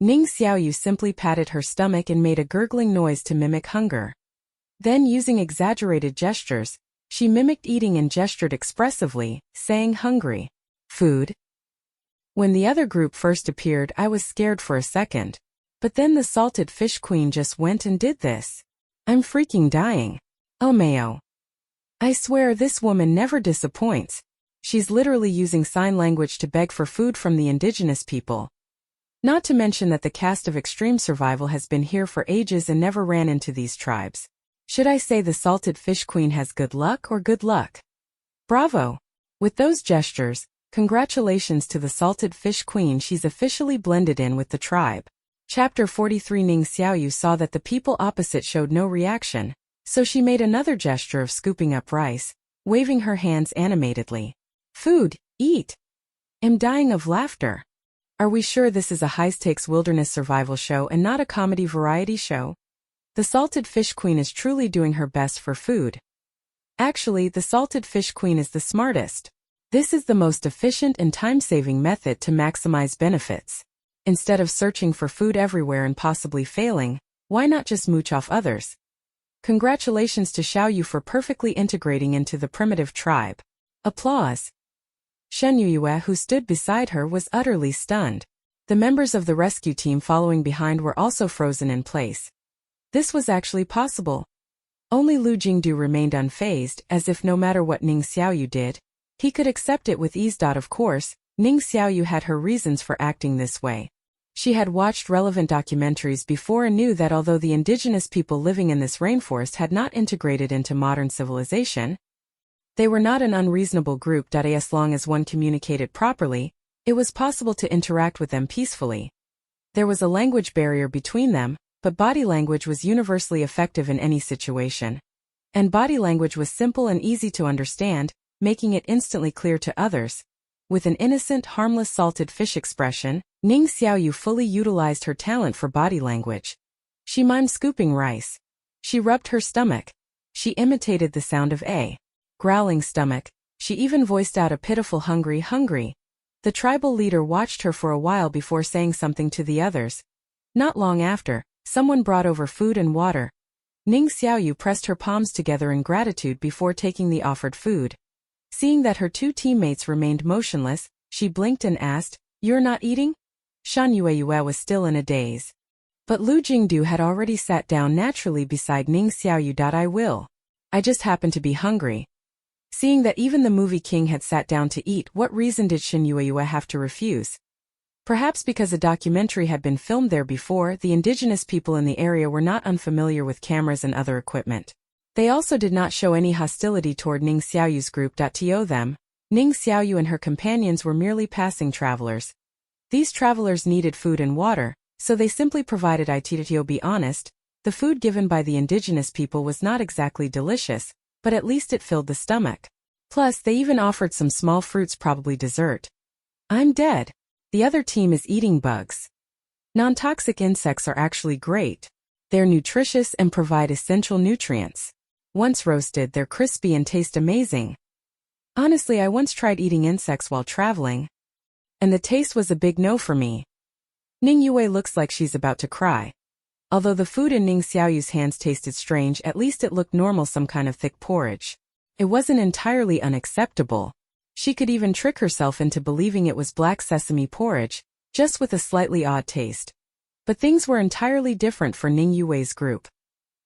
Ning Xiaoyu simply patted her stomach and made a gurgling noise to mimic hunger. Then, using exaggerated gestures, she mimicked eating and gestured expressively, saying, "Hungry. Food." When the other group first appeared, I was scared for a second. But then the salted fish queen just went and did this. I'm freaking dying. Oh Mayo. I swear this woman never disappoints. She's literally using sign language to beg for food from the indigenous people. Not to mention that the cast of Extreme Survival has been here for ages and never ran into these tribes. Should I say the salted fish queen has good luck or good luck? Bravo! With those gestures, congratulations to the salted fish queen, she's officially blended in with the tribe. Chapter 43. Ning Xiaoyu saw that the people opposite showed no reaction, so she made another gesture of scooping up rice, waving her hands animatedly. Food, eat! Am dying of laughter. Are we sure this is a high-stakes wilderness survival show and not a comedy variety show? The salted fish queen is truly doing her best for food. Actually, the salted fish queen is the smartest. This is the most efficient and time-saving method to maximize benefits. Instead of searching for food everywhere and possibly failing, why not just mooch off others? Congratulations to Xiaoyu for perfectly integrating into the primitive tribe. Applause. Shen Yueyue, who stood beside her, was utterly stunned. The members of the rescue team following behind were also frozen in place. This was actually possible. Only Lu Jingdu remained unfazed, as if no matter what Ning Xiaoyu did, he could accept it with ease. Of course, Ning Xiaoyu had her reasons for acting this way. She had watched relevant documentaries before and knew that although the indigenous people living in this rainforest had not integrated into modern civilization, they were not an unreasonable group. As long as one communicated properly, it was possible to interact with them peacefully. There was a language barrier between them, but body language was universally effective in any situation. And body language was simple and easy to understand, making it instantly clear to others. With an innocent, harmless salted fish expression, Ning Xiaoyu fully utilized her talent for body language. She mimed scooping rice. She rubbed her stomach. She imitated the sound of a growling stomach. She even voiced out a pitiful hungry, hungry. The tribal leader watched her for a while before saying something to the others. Not long after, someone brought over food and water. Ning Xiaoyu pressed her palms together in gratitude before taking the offered food. Seeing that her two teammates remained motionless, she blinked and asked, "You're not eating?" Shan Yueyue was still in a daze. But Lu Jingdu had already sat down naturally beside Ning Xiaoyu. I will. I just happen to be hungry. Seeing that even the movie king had sat down to eat, what reason did Ning Xiaoyu have to refuse? Perhaps because a documentary had been filmed there before, the indigenous people in the area were not unfamiliar with cameras and other equipment. They also did not show any hostility toward Ning Xiaoyu's group. To them, Ning Xiaoyu and her companions were merely passing travelers. These travelers needed food and water, so they simply provided it. To be honest, the food given by the indigenous people was not exactly delicious, but at least it filled the stomach. Plus, they even offered some small fruits, probably dessert. I'm dead. The other team is eating bugs. Non-toxic insects are actually great. They're nutritious and provide essential nutrients. Once roasted, they're crispy and taste amazing. Honestly, I once tried eating insects while traveling, and the taste was a big no for me. Ning Xiaoyu looks like she's about to cry. Although the food in Ning Xiaoyu's hands tasted strange, at least it looked normal, some kind of thick porridge. It wasn't entirely unacceptable. She could even trick herself into believing it was black sesame porridge, just with a slightly odd taste. But things were entirely different for Ning Xiaoyu's group.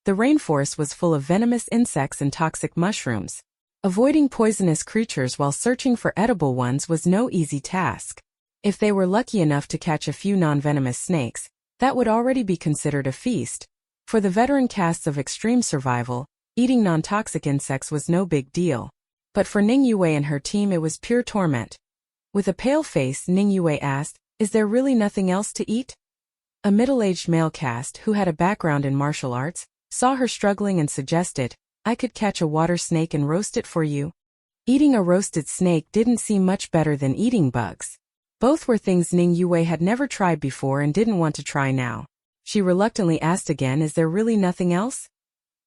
The rainforest was full of venomous insects and toxic mushrooms. Avoiding poisonous creatures while searching for edible ones was no easy task. If they were lucky enough to catch a few non-venomous snakes, that would already be considered a feast. For the veteran casts of extreme survival, eating non-toxic insects was no big deal. But for Ning Xiaoyu and her team, it was pure torment. With a pale face, Ning Xiaoyu asked, "Is there really nothing else to eat?" A middle-aged male cast, who had a background in martial arts, saw her struggling and suggested, "I could catch a water snake and roast it for you." Eating a roasted snake didn't seem much better than eating bugs. Both were things Ning Xiaoyu had never tried before and didn't want to try now. She reluctantly asked again, "Is there really nothing else?"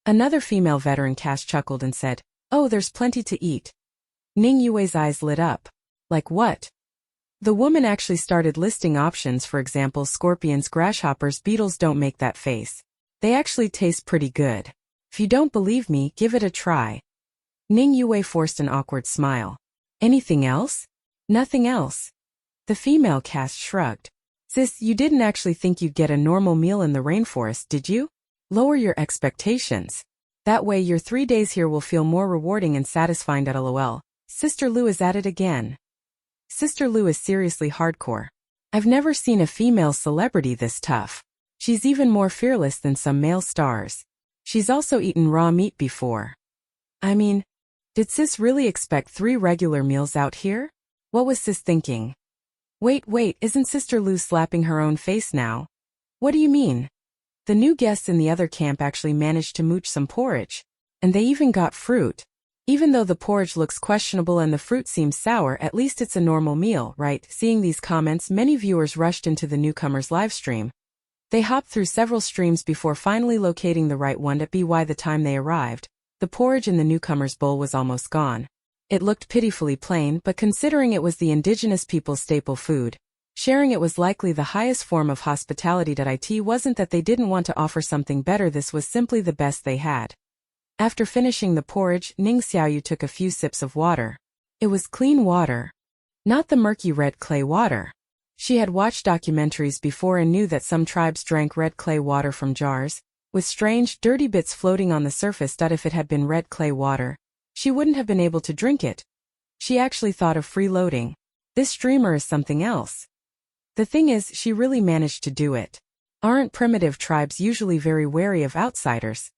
Another female veteran cast chuckled and said, "Oh, there's plenty to eat." Ning Xiaoyu's eyes lit up. Like what? The woman actually started listing options, for example, scorpions, grasshoppers, beetles. Don't make that face. They actually taste pretty good. If you don't believe me, give it a try. Ning Xiaoyu forced an awkward smile. Anything else? Nothing else. The female cast shrugged. Sis, you didn't actually think you'd get a normal meal in the rainforest, did you? Lower your expectations. That way your 3 days here will feel more rewarding and satisfying. LOL. Sister Lu is at it again. Sister Lu is seriously hardcore. I've never seen a female celebrity this tough. She's even more fearless than some male stars. She's also eaten raw meat before. I mean, did sis really expect 3 regular meals out here? What was sis thinking? Wait, isn't Sister Lu slapping her own face now? What do you mean? The new guests in the other camp actually managed to mooch some porridge. And they even got fruit. Even though the porridge looks questionable and the fruit seems sour, at least it's a normal meal, right? Seeing these comments, many viewers rushed into the newcomers' livestream. They hopped through several streams before finally locating the right one. By the time they arrived, the porridge in the newcomers' bowl was almost gone. It looked pitifully plain, but considering it was the indigenous people's staple food, sharing it was likely the highest form of hospitality. It wasn't that they didn't want to offer something better, this was simply the best they had. After finishing the porridge, Ning Xiaoyu took a few sips of water. It was clean water. Not the murky red clay water. She had watched documentaries before and knew that some tribes drank red clay water from jars, with strange, dirty bits floating on the surface. If it had been red clay water, she wouldn't have been able to drink it. She actually thought of freeloading. This streamer is something else. The thing is, she really managed to do it. Aren't primitive tribes usually very wary of outsiders?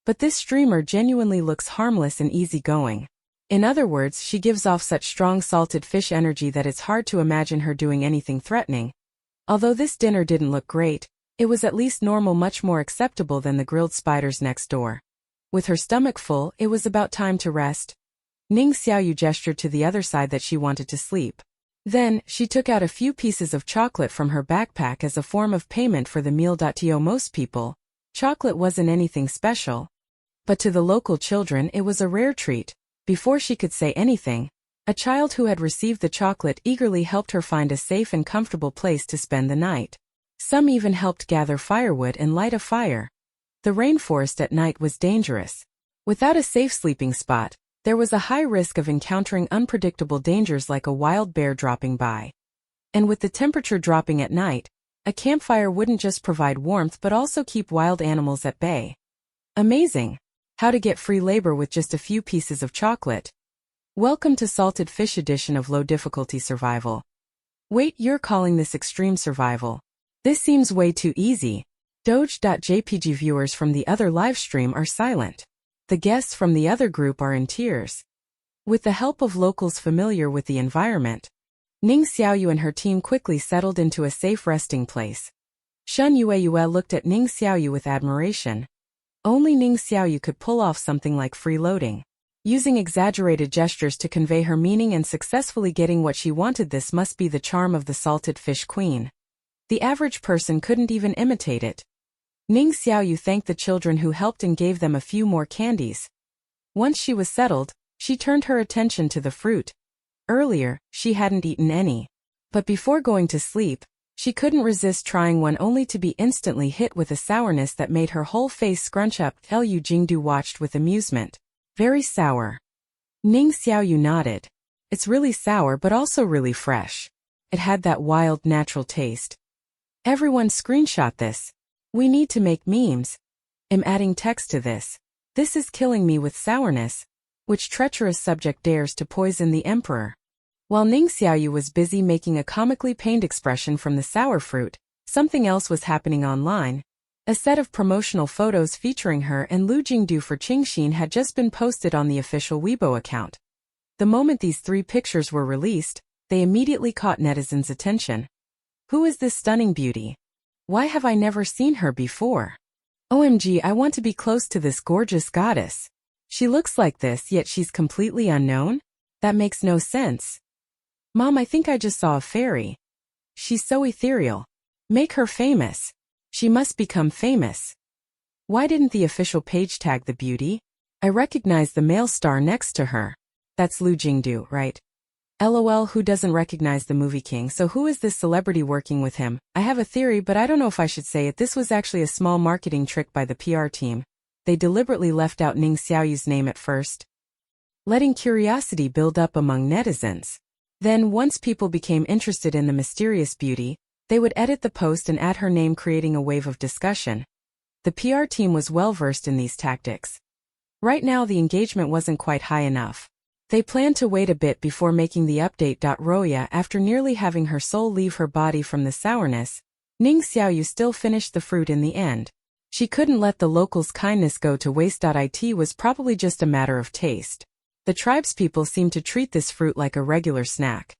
But this streamer genuinely looks harmless and easygoing. In other words, she gives off such strong salted fish energy that it's hard to imagine her doing anything threatening. Although this dinner didn't look great, it was at least normal, much more acceptable than the grilled spiders next door. With her stomach full, it was about time to rest. Ning Xiaoyu gestured to the other side that she wanted to sleep. Then, she took out a few pieces of chocolate from her backpack as a form of payment for the meal. To most people, chocolate wasn't anything special. But to the local children it was a rare treat. Before she could say anything, a child who had received the chocolate eagerly helped her find a safe and comfortable place to spend the night. Some even helped gather firewood and light a fire. The rainforest at night was dangerous. Without a safe sleeping spot, there was a high risk of encountering unpredictable dangers like a wild bear dropping by. And with the temperature dropping at night, a campfire wouldn't just provide warmth but also keep wild animals at bay. Amazing. How to get free labor with just a few pieces of chocolate. Welcome to Salted Fish edition of Low Difficulty Survival. Wait, you're calling this extreme survival? This seems way too easy. Doge.jpg viewers from the other livestream are silent. The guests from the other group are in tears. With the help of locals familiar with the environment, Ning Xiaoyu and her team quickly settled into a safe resting place. Shen Yueyue looked at Ning Xiaoyu with admiration. Only Ning Xiaoyu could pull off something like freeloading. Using exaggerated gestures to convey her meaning and successfully getting what she wanted. This must be the charm of the salted fish queen. The average person couldn't even imitate it. Ning Xiaoyu thanked the children who helped and gave them a few more candies. Once she was settled, she turned her attention to the fruit. Earlier, she hadn't eaten any. But before going to sleep, she couldn't resist trying one only to be instantly hit with a sourness that made her whole face scrunch up. Liu Jingdu watched with amusement. Very sour. Ning Xiaoyu nodded. It's really sour but also really fresh. It had that wild natural taste. Everyone screenshot this. We need to make memes. I'm adding text to this. This is killing me with sourness. Which treacherous subject dares to poison the emperor? While Ning Xiaoyu was busy making a comically pained expression from the sour fruit, something else was happening online. A set of promotional photos featuring her and Lu Jingdu for Qingxin had just been posted on the official Weibo account. The moment these three pictures were released, they immediately caught netizens' attention. Who is this stunning beauty? Why have I never seen her before? OMG, I want to be close to this gorgeous goddess. She looks like this, yet she's completely unknown? That makes no sense. Mom, I think I just saw a fairy. She's so ethereal. Make her famous. She must become famous. Why didn't the official page tag the beauty? I recognize the male star next to her. That's Lu Jingdu, right? LOL, who doesn't recognize the movie king? So who is this celebrity working with him? I have a theory, but I don't know if I should say it. This was actually a small marketing trick by the PR team. They deliberately left out Ning Xiaoyu's name at first, letting curiosity build up among netizens. Then, once people became interested in the mysterious beauty, they would edit the post and add her name, creating a wave of discussion. The PR team was well versed in these tactics. Right now the engagement wasn't quite high enough. They planned to wait a bit before making the update. Roya, after nearly having her soul leave her body from the sourness, Ning Xiaoyu still finished the fruit in the end. She couldn't let the locals' kindness go to waste. It was probably just a matter of taste. The tribespeople seemed to treat this fruit like a regular snack.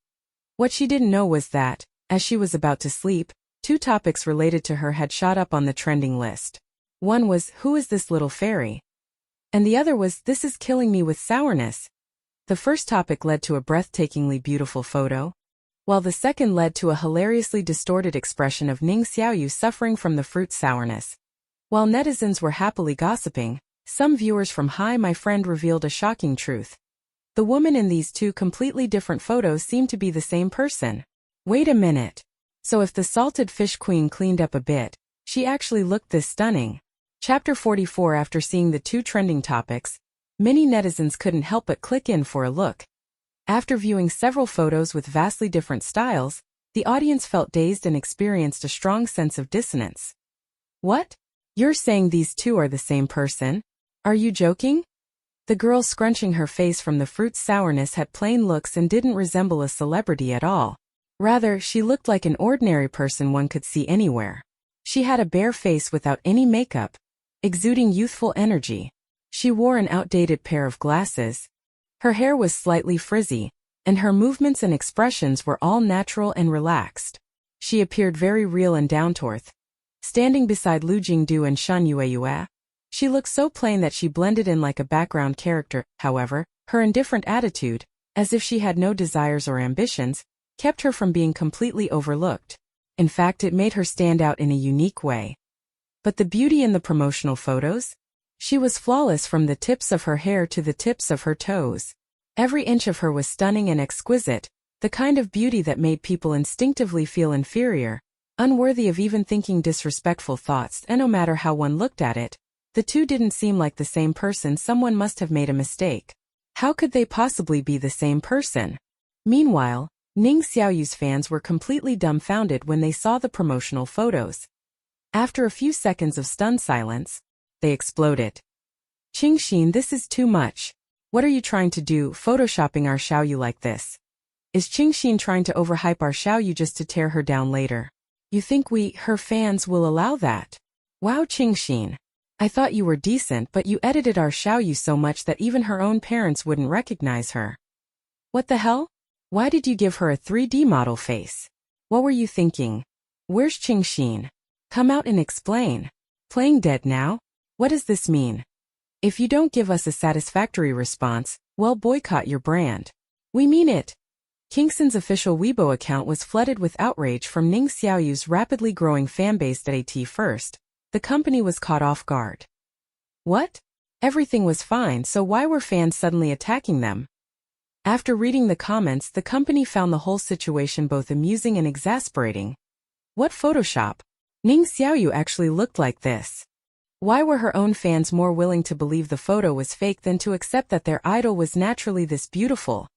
What she didn't know was that, as she was about to sleep, two topics related to her had shot up on the trending list. One was, who is this little fairy? And the other was, this is killing me with sourness. The first topic led to a breathtakingly beautiful photo, while the second led to a hilariously distorted expression of Ning Xiaoyu suffering from the fruit sourness. While netizens were happily gossiping, some viewers from Hi My Friend revealed a shocking truth. The woman in these two completely different photos seemed to be the same person. Wait a minute. So if the salted fish queen cleaned up a bit, she actually looked this stunning. Chapter 44. After seeing the two trending topics, many netizens couldn't help but click in for a look. After viewing several photos with vastly different styles, the audience felt dazed and experienced a strong sense of dissonance. What? You're saying these two are the same person? Are you joking? The girl scrunching her face from the fruit's sourness had plain looks and didn't resemble a celebrity at all. Rather, she looked like an ordinary person one could see anywhere. She had a bare face without any makeup, exuding youthful energy. She wore an outdated pair of glasses. Her hair was slightly frizzy, and her movements and expressions were all natural and relaxed. She appeared very real and down-to-earth. Standing beside Lu Jingdu and Shen Yueyue, she looked so plain that she blended in like a background character. However, her indifferent attitude, as if she had no desires or ambitions, kept her from being completely overlooked. In fact, it made her stand out in a unique way. But the beauty in the promotional photos? She was flawless from the tips of her hair to the tips of her toes. Every inch of her was stunning and exquisite, the kind of beauty that made people instinctively feel inferior, unworthy of even thinking disrespectful thoughts. And no matter how one looked at it, the two didn't seem like the same person. Someone must have made a mistake. How could they possibly be the same person? Meanwhile, Ning Xiaoyu's fans were completely dumbfounded when they saw the promotional photos. After a few seconds of stunned silence, they exploded. Qingxin, this is too much. What are you trying to do, photoshopping our Xiaoyu like this? Is Qingxin trying to overhype our Xiaoyu just to tear her down later? You think we, her fans, will allow that? Wow, Qingxin. I thought you were decent, but you edited our Xiaoyu so much that even her own parents wouldn't recognize her. What the hell? Why did you give her a 3D model face? What were you thinking? Where's Qingxin? Come out and explain. Playing dead now? What does this mean? If you don't give us a satisfactory response, well, boycott your brand. We mean it. Qingxin's official Weibo account was flooded with outrage from Ning Xiaoyu's rapidly growing fanbase at first. The company was caught off guard. What? Everything was fine, so why were fans suddenly attacking them? After reading the comments, the company found the whole situation both amusing and exasperating. What Photoshop? Ning Xiaoyu actually looked like this. Why were her own fans more willing to believe the photo was fake than to accept that their idol was naturally this beautiful?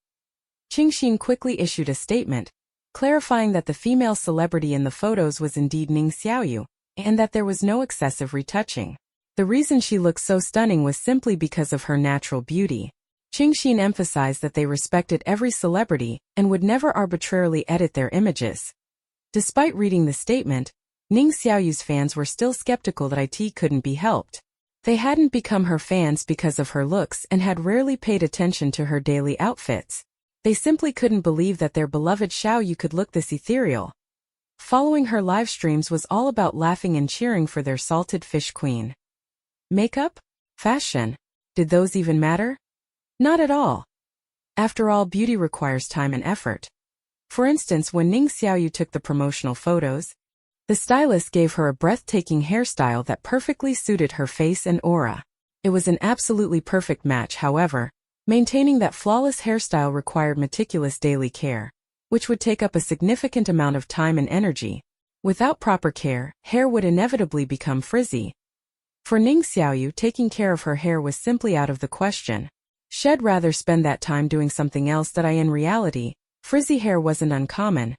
Qingxin quickly issued a statement, clarifying that the female celebrity in the photos was indeed Ning Xiaoyu, and that there was no excessive retouching. The reason she looked so stunning was simply because of her natural beauty. Qingxin emphasized that they respected every celebrity and would never arbitrarily edit their images. Despite reading the statement, Ning Xiaoyu's fans were still skeptical that it couldn't be helped. They hadn't become her fans because of her looks and had rarely paid attention to her daily outfits. They simply couldn't believe that their beloved Xiaoyu could look this ethereal. Following her live streams was all about laughing and cheering for their salted fish queen. Makeup? Fashion? Did those even matter? Not at all. After all, beauty requires time and effort. For instance, when Ning Xiaoyu took the promotional photos, the stylist gave her a breathtaking hairstyle that perfectly suited her face and aura. It was an absolutely perfect match, however. Maintaining that flawless hairstyle required meticulous daily care, which would take up a significant amount of time and energy. Without proper care, hair would inevitably become frizzy. For Ning Xiaoyu, taking care of her hair was simply out of the question. She'd rather spend that time doing something else that in reality, frizzy hair wasn't uncommon.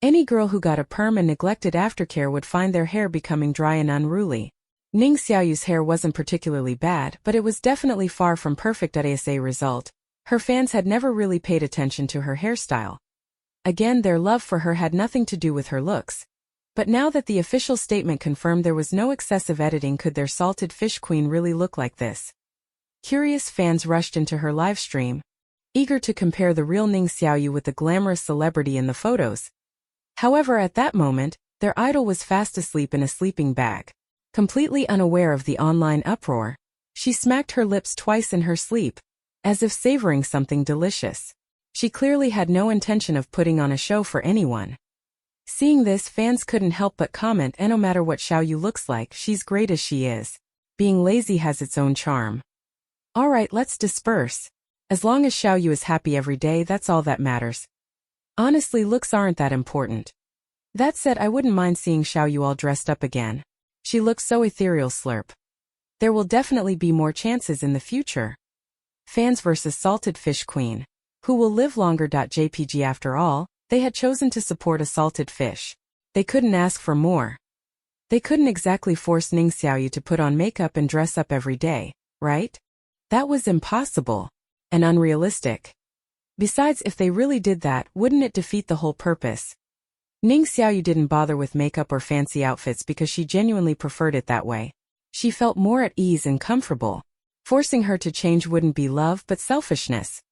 Any girl who got a perm and neglected aftercare would find their hair becoming dry and unruly. Ning Xiaoyu's hair wasn't particularly bad, but it was definitely far from perfect as a result. Her fans had never really paid attention to her hairstyle. Again, their love for her had nothing to do with her looks. But now that the official statement confirmed there was no excessive editing, could their salted fish queen really look like this? Curious fans rushed into her live stream, eager to compare the real Ning Xiaoyu with the glamorous celebrity in the photos. However, at that moment, their idol was fast asleep in a sleeping bag. Completely unaware of the online uproar, she smacked her lips twice in her sleep, as if savoring something delicious. She clearly had no intention of putting on a show for anyone. Seeing this, fans couldn't help but comment, and no matter what Xiaoyu looks like, she's great as she is. Being lazy has its own charm. Alright, let's disperse. As long as Xiaoyu is happy every day, that's all that matters. Honestly, looks aren't that important. That said, I wouldn't mind seeing Xiaoyu all dressed up again. She looks so ethereal. Slurp. There will definitely be more chances in the future. Fans vs. Salted Fish Queen. Who will live longer? JPG. After all, they had chosen to support a salted fish. They couldn't ask for more. They couldn't exactly force Ning Xiaoyu to put on makeup and dress up every day, right? That was impossible. And unrealistic. Besides, if they really did that, wouldn't it defeat the whole purpose? Ning Xiaoyu didn't bother with makeup or fancy outfits because she genuinely preferred it that way. She felt more at ease and comfortable. Forcing her to change wouldn't be love but selfishness.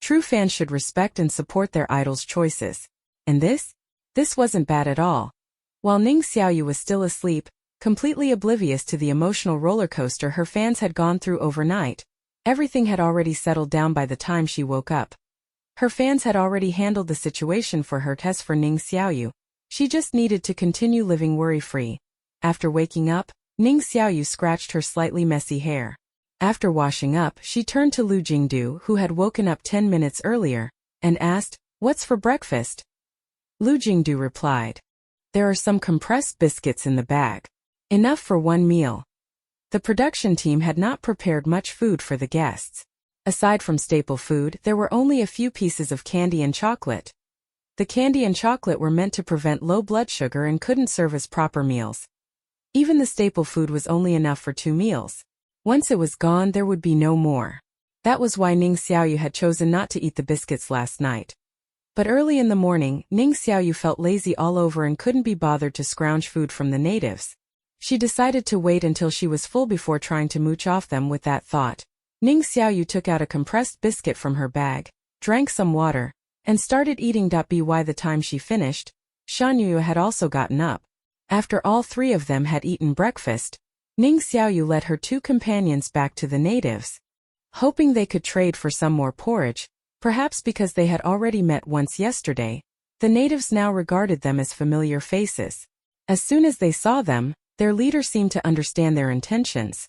True fans should respect and support their idol's choices. And this wasn't bad at all. While Ning Xiaoyu was still asleep, completely oblivious to the emotional roller coaster her fans had gone through overnight, everything had already settled down by the time she woke up. Her fans had already handled the situation for her. As for Ning Xiaoyu, she just needed to continue living worry-free. After waking up, Ning Xiaoyu scratched her slightly messy hair. After washing up, she turned to Lu Jingdu, who had woken up 10 minutes earlier, and asked, "What's for breakfast?" Lu Jingdu replied, "There are some compressed biscuits in the bag. Enough for one meal." The production team had not prepared much food for the guests. Aside from staple food, there were only a few pieces of candy and chocolate. The candy and chocolate were meant to prevent low blood sugar and couldn't serve as proper meals. Even the staple food was only enough for 2 meals. Once it was gone, there would be no more. That was why Ning Xiaoyu had chosen not to eat the biscuits last night. But early in the morning, Ning Xiaoyu felt lazy all over and couldn't be bothered to scrounge food from the natives. She decided to wait until she was full before trying to mooch off them. With that thought, Ning Xiaoyu took out a compressed biscuit from her bag, drank some water, and started eating. By the time she finished, Shan Yu had also gotten up. After all three of them had eaten breakfast, Ning Xiaoyu led her two companions back to the natives, hoping they could trade for some more porridge. Perhaps because they had already met once yesterday, the natives now regarded them as familiar faces. As soon as they saw them, their leader seemed to understand their intentions.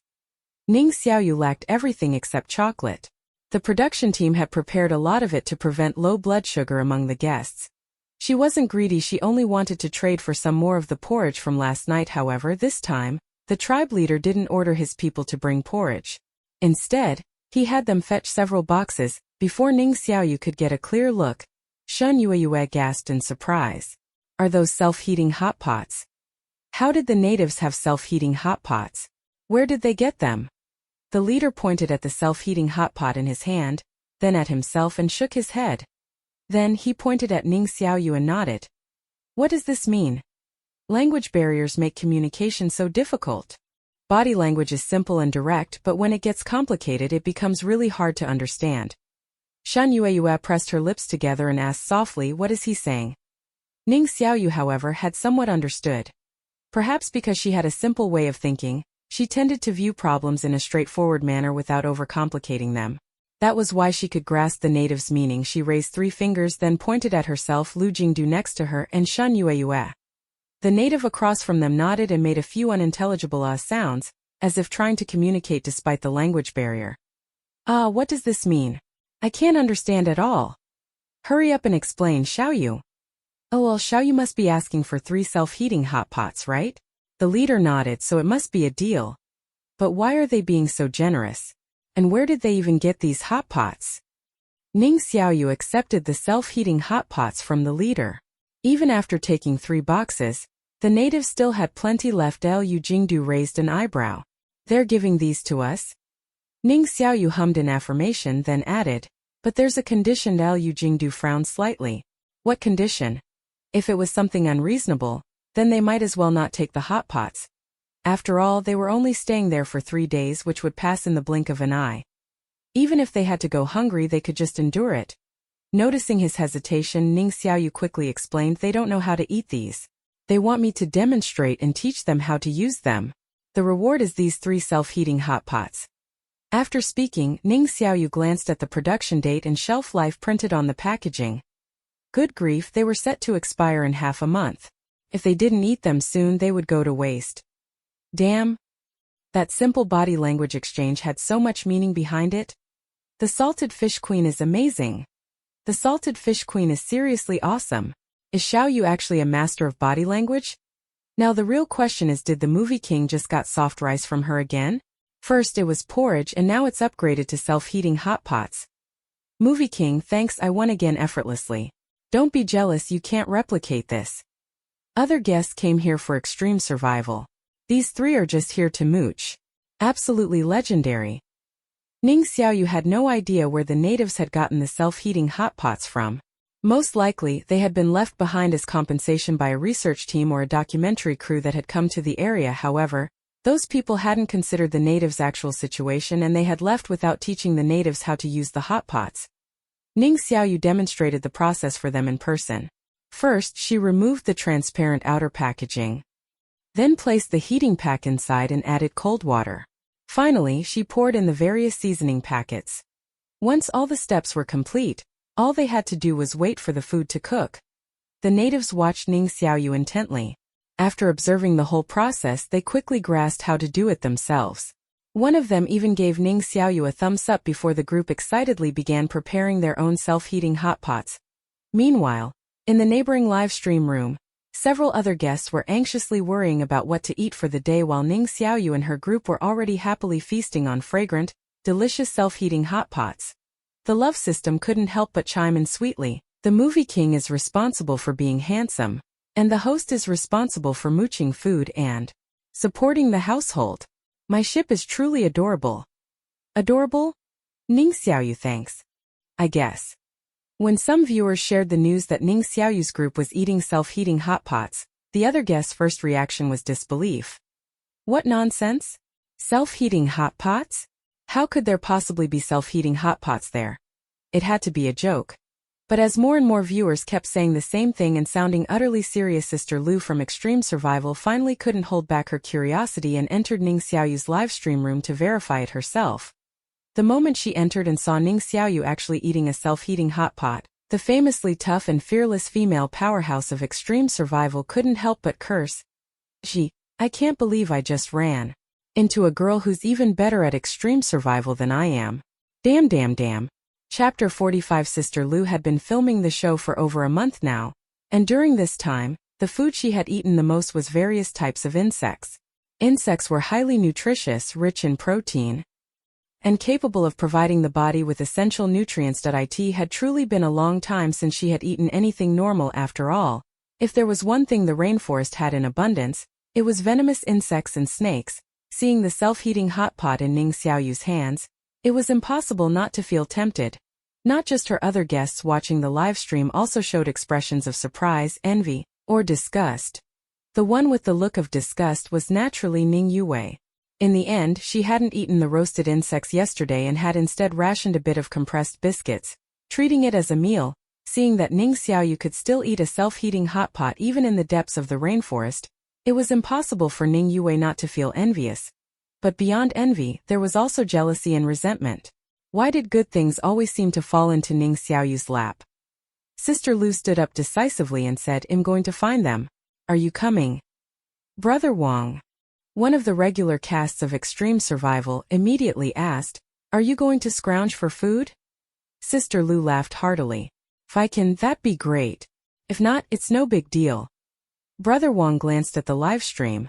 Ning Xiaoyu lacked everything except chocolate. The production team had prepared a lot of it to prevent low blood sugar among the guests. She wasn't greedy, she only wanted to trade for some more of the porridge from last night. However, this time, the tribe leader didn't order his people to bring porridge. Instead, he had them fetch several boxes. Before Ning Xiaoyu could get a clear look, Shan Yueyue gasped in surprise. Are those self-heating hot pots? How did the natives have self-heating hot pots? Where did they get them? The leader pointed at the self-heating hot pot in his hand, then at himself and shook his head. Then he pointed at Ning Xiaoyu and nodded. What does this mean? Language barriers make communication so difficult. Body language is simple and direct, but when it gets complicated it becomes really hard to understand. Shan Yueyue pressed her lips together and asked softly, what is he saying? Ning Xiaoyu, however, had somewhat understood. Perhaps because she had a simple way of thinking, she tended to view problems in a straightforward manner without overcomplicating them. That was why she could grasp the native's meaning. She raised 3 fingers, then pointed at herself, Lu Jingdu next to her, and Shan Yueyue. The native across from them nodded and made a few unintelligible sounds, as if trying to communicate despite the language barrier. What does this mean? I can't understand at all. Hurry up and explain, Xiaoyu. Oh well, Xiaoyu must be asking for 3 self-heating hot pots, right? The leader nodded, so it must be a deal. But why are they being so generous? And where did they even get these hot pots? Ning Xiaoyu accepted the self-heating hot pots from the leader. Even after taking 3 boxes, the natives still had plenty left. Lu Jingdu raised an eyebrow. They're giving these to us? Ning Xiaoyu hummed in affirmation, then added, but there's a condition. Lu Jingdu frowned slightly. What condition? If it was something unreasonable, then they might as well not take the hot pots. After all, they were only staying there for 3 days, which would pass in the blink of an eye. Even if they had to go hungry, they could just endure it. Noticing his hesitation, Ning Xiaoyu quickly explained, they don't know how to eat these. They want me to demonstrate and teach them how to use them. The reward is these 3 self-heating hot pots. After speaking, Ning Xiaoyu glanced at the production date and shelf life printed on the packaging. Good grief, they were set to expire in half a month. If they didn't eat them soon, they would go to waste. Damn. That simple body language exchange had so much meaning behind it. The salted fish queen is amazing. The salted fish queen is seriously awesome. Is Xiaoyu actually a master of body language? Now the real question is, did the movie king just got soft rice from her again? First it was porridge and now it's upgraded to self-heating hot pots. Movie king, thanks, I won again effortlessly. Don't be jealous, you can't replicate this. Other guests came here for extreme survival. These 3 are just here to mooch. Absolutely legendary. Ning Xiaoyu had no idea where the natives had gotten the self-heating hot pots from. Most likely, they had been left behind as compensation by a research team or a documentary crew that had come to the area. However, those people hadn't considered the natives' actual situation and they had left without teaching the natives how to use the hot pots. Ning Xiaoyu demonstrated the process for them in person. First, she removed the transparent outer packaging. Then placed the heating pack inside and added cold water. Finally, she poured in the various seasoning packets. Once all the steps were complete, all they had to do was wait for the food to cook. The natives watched Ning Xiaoyu intently. After observing the whole process, they quickly grasped how to do it themselves. One of them even gave Ning Xiaoyu a thumbs up before the group excitedly began preparing their own self-heating hot pots. Meanwhile, in the neighboring live stream room, several other guests were anxiously worrying about what to eat for the day, while Ning Xiaoyu and her group were already happily feasting on fragrant, delicious self-heating hot pots. The love system couldn't help but chime in sweetly. The movie king is responsible for being handsome, and the host is responsible for mooching food and supporting the household. My ship is truly adorable. Adorable? Ning Xiaoyu thanks. I guess. When some viewers shared the news that Ning Xiaoyu's group was eating self-heating hot pots, the other guests' first reaction was disbelief. What nonsense? Self-heating hot pots? How could there possibly be self-heating hot pots there? It had to be a joke. But as more and more viewers kept saying the same thing and sounding utterly serious, Sister Lu from Extreme Survival finally couldn't hold back her curiosity and entered Ning Xiaoyu's livestream room to verify it herself. The moment she entered and saw Ning Xiaoyu actually eating a self-heating hot pot, the famously tough and fearless female powerhouse of Extreme Survival couldn't help but curse. I can't believe I just ran into a girl who's even better at Extreme Survival than I am. Damn. Chapter 45. Sister Lu had been filming the show for over a month now, and during this time, the food she had eaten the most was various types of insects. Insects were highly nutritious, rich in protein, and capable of providing the body with essential nutrients. It had truly been a long time since she had eaten anything normal. After all, if there was one thing the rainforest had in abundance, it was venomous insects and snakes. Seeing the self-heating hot pot in Ning Xiaoyu's hands, it was impossible not to feel tempted. Not just her, other guests watching the live stream also showed expressions of surprise, envy, or disgust. The one with the look of disgust was naturally Ning Yue. In the end, she hadn't eaten the roasted insects yesterday and had instead rationed a bit of compressed biscuits, treating it as a meal. Seeing that Ning Xiaoyu could still eat a self-heating hot pot even in the depths of the rainforest, it was impossible for Ning Yue not to feel envious. But beyond envy, there was also jealousy and resentment. Why did good things always seem to fall into Ning Xiaoyu's lap? Sister Lu stood up decisively and said, I'm going to find them. Are you coming? Brother Wang, one of the regular casts of Extreme Survival, immediately asked, Are you going to scrounge for food? Sister Lu laughed heartily. If I can, that'd be great. If not, it's no big deal. Brother Wang glanced at the live stream.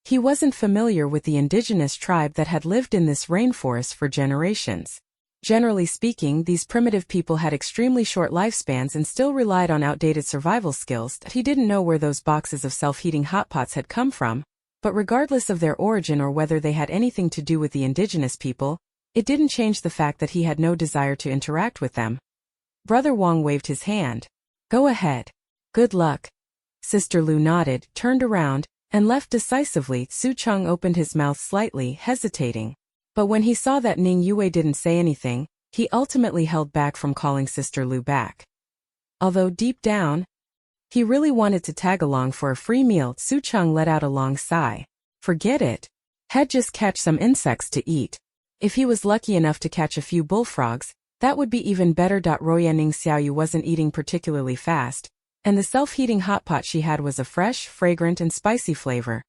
He wasn't familiar with the indigenous tribe that had lived in this rainforest for generations. Generally speaking, these primitive people had extremely short lifespans and still relied on outdated survival skills. He didn't know where those boxes of self-heating hot pots had come from, but regardless of their origin or whether they had anything to do with the indigenous people, it didn't change the fact that he had no desire to interact with them. Brother Wang waved his hand. Go ahead. Good luck. Sister Lu nodded, turned around, and left decisively. Su Cheng opened his mouth slightly, hesitating. But when he saw that Ning Yue didn't say anything, he ultimately held back from calling Sister Lu back. Although deep down, he really wanted to tag along for a free meal. Su Cheng let out a long sigh. Forget it. He'd just catch some insects to eat. If he was lucky enough to catch a few bullfrogs, that would be even better. Roya Ning Xiaoyu wasn't eating particularly fast, and the self-heating hot pot she had was a fresh, fragrant and spicy flavor.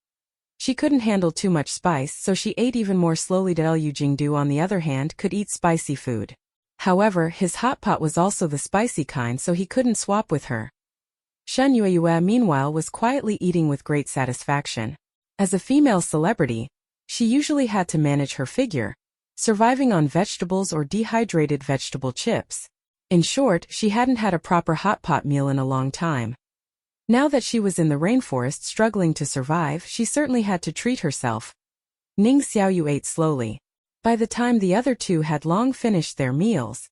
She couldn't handle too much spice, so she ate even more slowly. Liu Jingdu, on the other hand, could eat spicy food. However, his hot pot was also the spicy kind, so he couldn't swap with her. Shen Yueyue, meanwhile, was quietly eating with great satisfaction. As a female celebrity, she usually had to manage her figure, surviving on vegetables or dehydrated vegetable chips. In short, she hadn't had a proper hot pot meal in a long time. Now that she was in the rainforest struggling to survive, she certainly had to treat herself. Ning Xiaoyu ate slowly. By the time the other two had long finished their meals,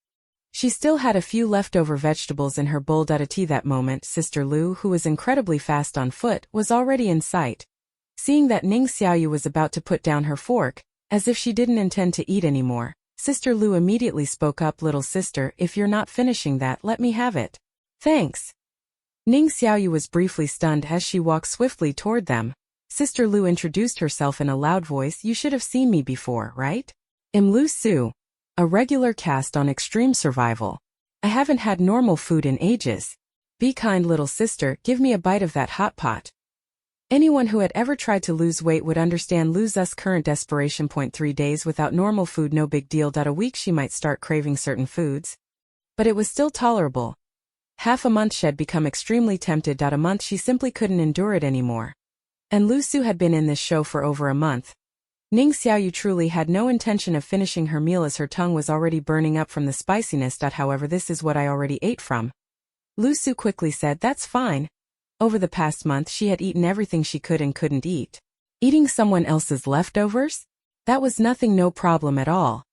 she still had a few leftover vegetables in her bowl. At that moment, Sister Lu, who was incredibly fast on foot, was already in sight. Seeing that Ning Xiaoyu was about to put down her fork, as if she didn't intend to eat anymore, Sister Lu immediately spoke up. Little sister, if you're not finishing that, let me have it. Thanks. Ning Xiaoyu was briefly stunned as she walked swiftly toward them. Sister Lu introduced herself in a loud voice. You should have seen me before, right? I'm Lu Su, a regular cast on Extreme Survival. I haven't had normal food in ages. Be kind, little sister, give me a bite of that hot pot. Anyone who had ever tried to lose weight would understand Lu's current desperation. 3 days without normal food, no big deal. A week she might start craving certain foods, but it was still tolerable. Half a month she'd become extremely tempted. A month she simply couldn't endure it anymore. And Lu Su had been in this show for over a month. Ning Xiaoyu truly had no intention of finishing her meal as her tongue was already burning up from the spiciness. However, this is what I already ate from. Lu Su quickly said, that's fine. Over the past month she had eaten everything she could and couldn't eat. Eating someone else's leftovers? That was nothing, no problem at all.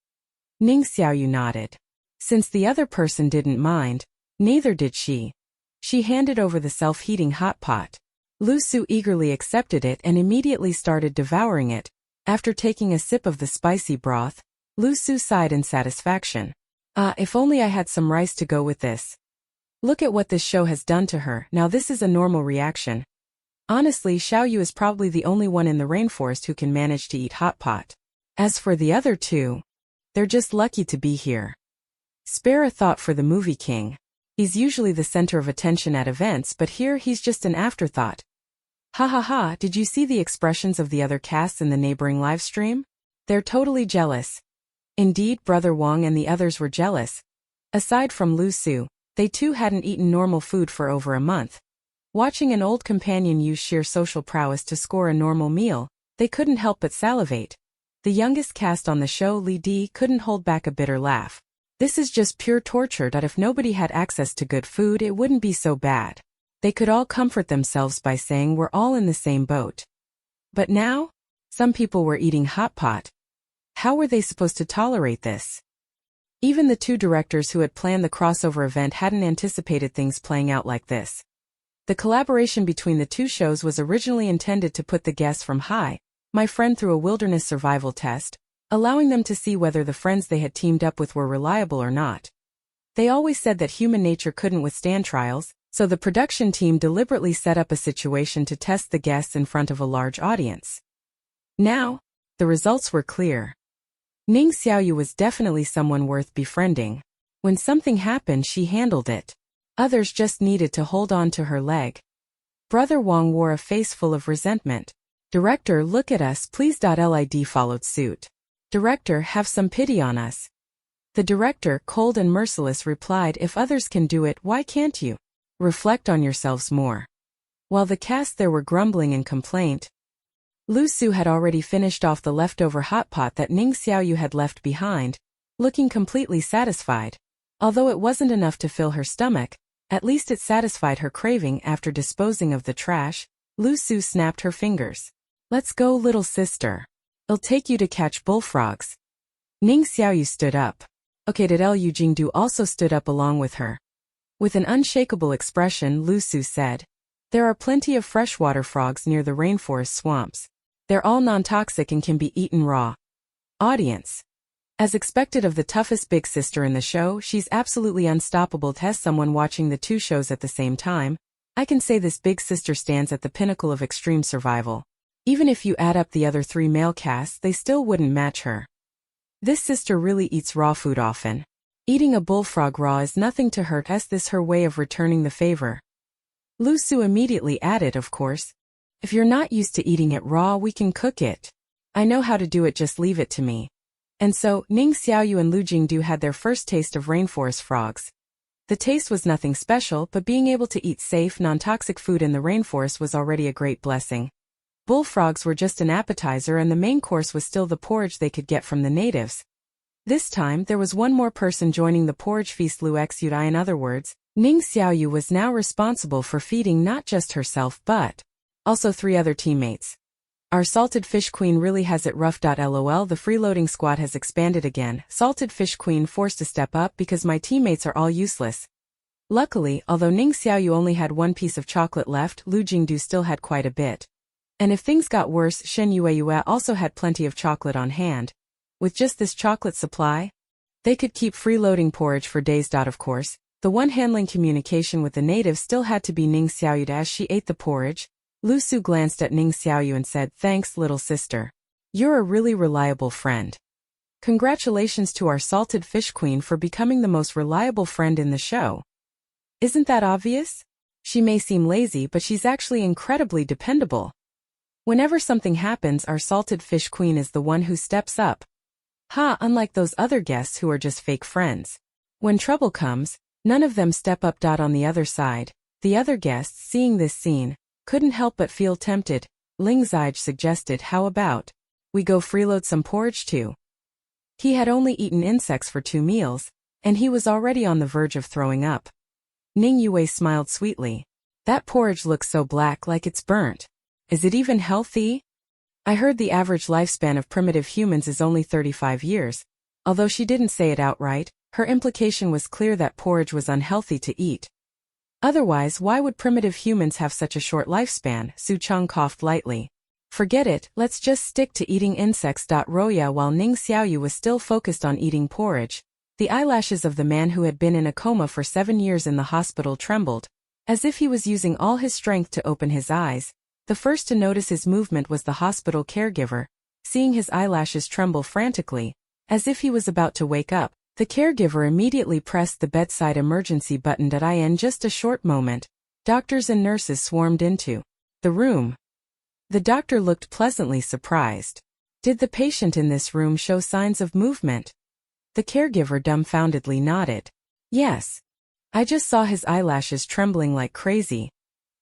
Ning Xiaoyu nodded. Since the other person didn't mind, neither did she. She handed over the self-heating hot pot. Lu Su eagerly accepted it and immediately started devouring it. After taking a sip of the spicy broth, Lu Su sighed in satisfaction. If only I had some rice to go with this. Look at what this show has done to her. Now this is a normal reaction. Honestly, Xiaoyu is probably the only one in the rainforest who can manage to eat hot pot. As for the other two, they're just lucky to be here. Spare a thought for the movie king. He's usually the center of attention at events, but here he's just an afterthought. Ha ha ha, did you see the expressions of the other casts in the neighboring livestream? They're totally jealous. Indeed, Brother Wang and the others were jealous. Aside from Lu Su, they too hadn't eaten normal food for over a month. Watching an old companion use sheer social prowess to score a normal meal, they couldn't help but salivate. The youngest cast on the show, Li Di, couldn't hold back a bitter laugh. This is just pure torture. That if nobody had access to good food, it wouldn't be so bad. They could all comfort themselves by saying we're all in the same boat. But now, some people were eating hot pot. How were they supposed to tolerate this? Even the two directors who had planned the crossover event hadn't anticipated things playing out like this. The collaboration between the two shows was originally intended to put the guests from Hi, My Friend through a wilderness survival test, allowing them to see whether the friends they had teamed up with were reliable or not. They always said that human nature couldn't withstand trials, so the production team deliberately set up a situation to test the guests in front of a large audience. Now, the results were clear. Ning Xiaoyu was definitely someone worth befriending. When something happened, she handled it. Others just needed to hold on to her leg. Brother Wang wore a face full of resentment. Director, look at us, please. Lid followed suit. Director, have some pity on us. The director, cold and merciless, replied, if others can do it, why can't you? Reflect on yourselves more. While the cast there were grumbling and complaint, Lu Su had already finished off the leftover hot pot that Ning Xiaoyu had left behind, looking completely satisfied. Although it wasn't enough to fill her stomach, at least it satisfied her craving. After disposing of the trash, Lu Su snapped her fingers. Let's go, little sister. I'll take you to catch bullfrogs. Ning Xiaoyu stood up. Okay, Liu Jingdu also stood up along with her. With an unshakable expression, Lu Su said, there are plenty of freshwater frogs near the rainforest swamps. They're all non-toxic and can be eaten raw. Audience. As expected of the toughest big sister in the show, she's absolutely unstoppable. As someone watching the two shows at the same time, I can say this big sister stands at the pinnacle of extreme survival. Even if you add up the other three male casts, they still wouldn't match her. This sister really eats raw food often. Eating a bullfrog raw is nothing to her. Is this her way of returning the favor? Lu Su immediately added, of course. If you're not used to eating it raw, we can cook it. I know how to do it, just leave it to me. And so, Ning Xiaoyu and Lu Jingdu had their first taste of rainforest frogs. The taste was nothing special, but being able to eat safe, non-toxic food in the rainforest was already a great blessing. Bullfrogs were just an appetizer, and the main course was still the porridge they could get from the natives. This time, there was one more person joining the porridge feast, Lu Xudai. In other words, Ning Xiaoyu was now responsible for feeding not just herself but also three other teammates. Our Salted Fish Queen really has it rough. LOL, the freeloading squad has expanded again. Salted Fish Queen forced to step up because my teammates are all useless. Luckily, although Ning Xiaoyu only had one piece of chocolate left, Lu Jingdu still had quite a bit. And if things got worse, Shen Yueyue also had plenty of chocolate on hand. With just this chocolate supply, they could keep freeloading porridge for days. Of course, the one handling communication with the natives still had to be Ning Xiaoyu. As she ate the porridge, Lu Su glanced at Ning Xiaoyu and said, thanks, little sister. You're a really reliable friend. Congratulations to our Salted Fish Queen for becoming the most reliable friend in the show. Isn't that obvious? She may seem lazy, but she's actually incredibly dependable. Whenever something happens, our Salted Fish Queen is the one who steps up. Unlike those other guests who are just fake friends. When trouble comes, none of them step up. On the other side, the other guests, seeing this scene, couldn't help but feel tempted. Ling Zij suggested, how about we go freeload some porridge too? He had only eaten insects for 2 meals, and he was already on the verge of throwing up. Ning Yue smiled sweetly. That porridge looks so black, like it's burnt. Is it even healthy? I heard the average lifespan of primitive humans is only 35 years. Although she didn't say it outright, her implication was clear that porridge was unhealthy to eat. Otherwise, why would primitive humans have such a short lifespan? Su Cheng coughed lightly. Forget it, let's just stick to eating insects. Roya. While Ning Xiaoyu was still focused on eating porridge, the eyelashes of the man who had been in a coma for 7 years in the hospital trembled, as if he was using all his strength to open his eyes. The first to notice his movement was the hospital caregiver. Seeing his eyelashes tremble frantically, as if he was about to wake up, the caregiver immediately pressed the bedside emergency button. In just a short moment, doctors and nurses swarmed into the room. The doctor looked pleasantly surprised. Did the patient in this room show signs of movement? The caregiver dumbfoundedly nodded. Yes. I just saw his eyelashes trembling like crazy.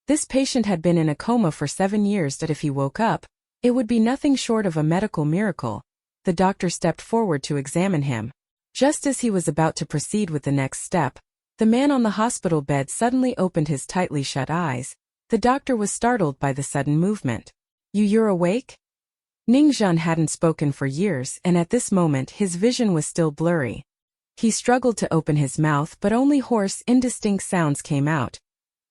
This patient had been in a coma for 7 years. That if he woke up, it would be nothing short of a medical miracle. The doctor stepped forward to examine him. Just as he was about to proceed with the next step, the man on the hospital bed suddenly opened his tightly shut eyes. The doctor was startled by the sudden movement. You're awake? Ning Xiaoyu hadn't spoken for years, and at this moment his vision was still blurry. He struggled to open his mouth, but only hoarse, indistinct sounds came out.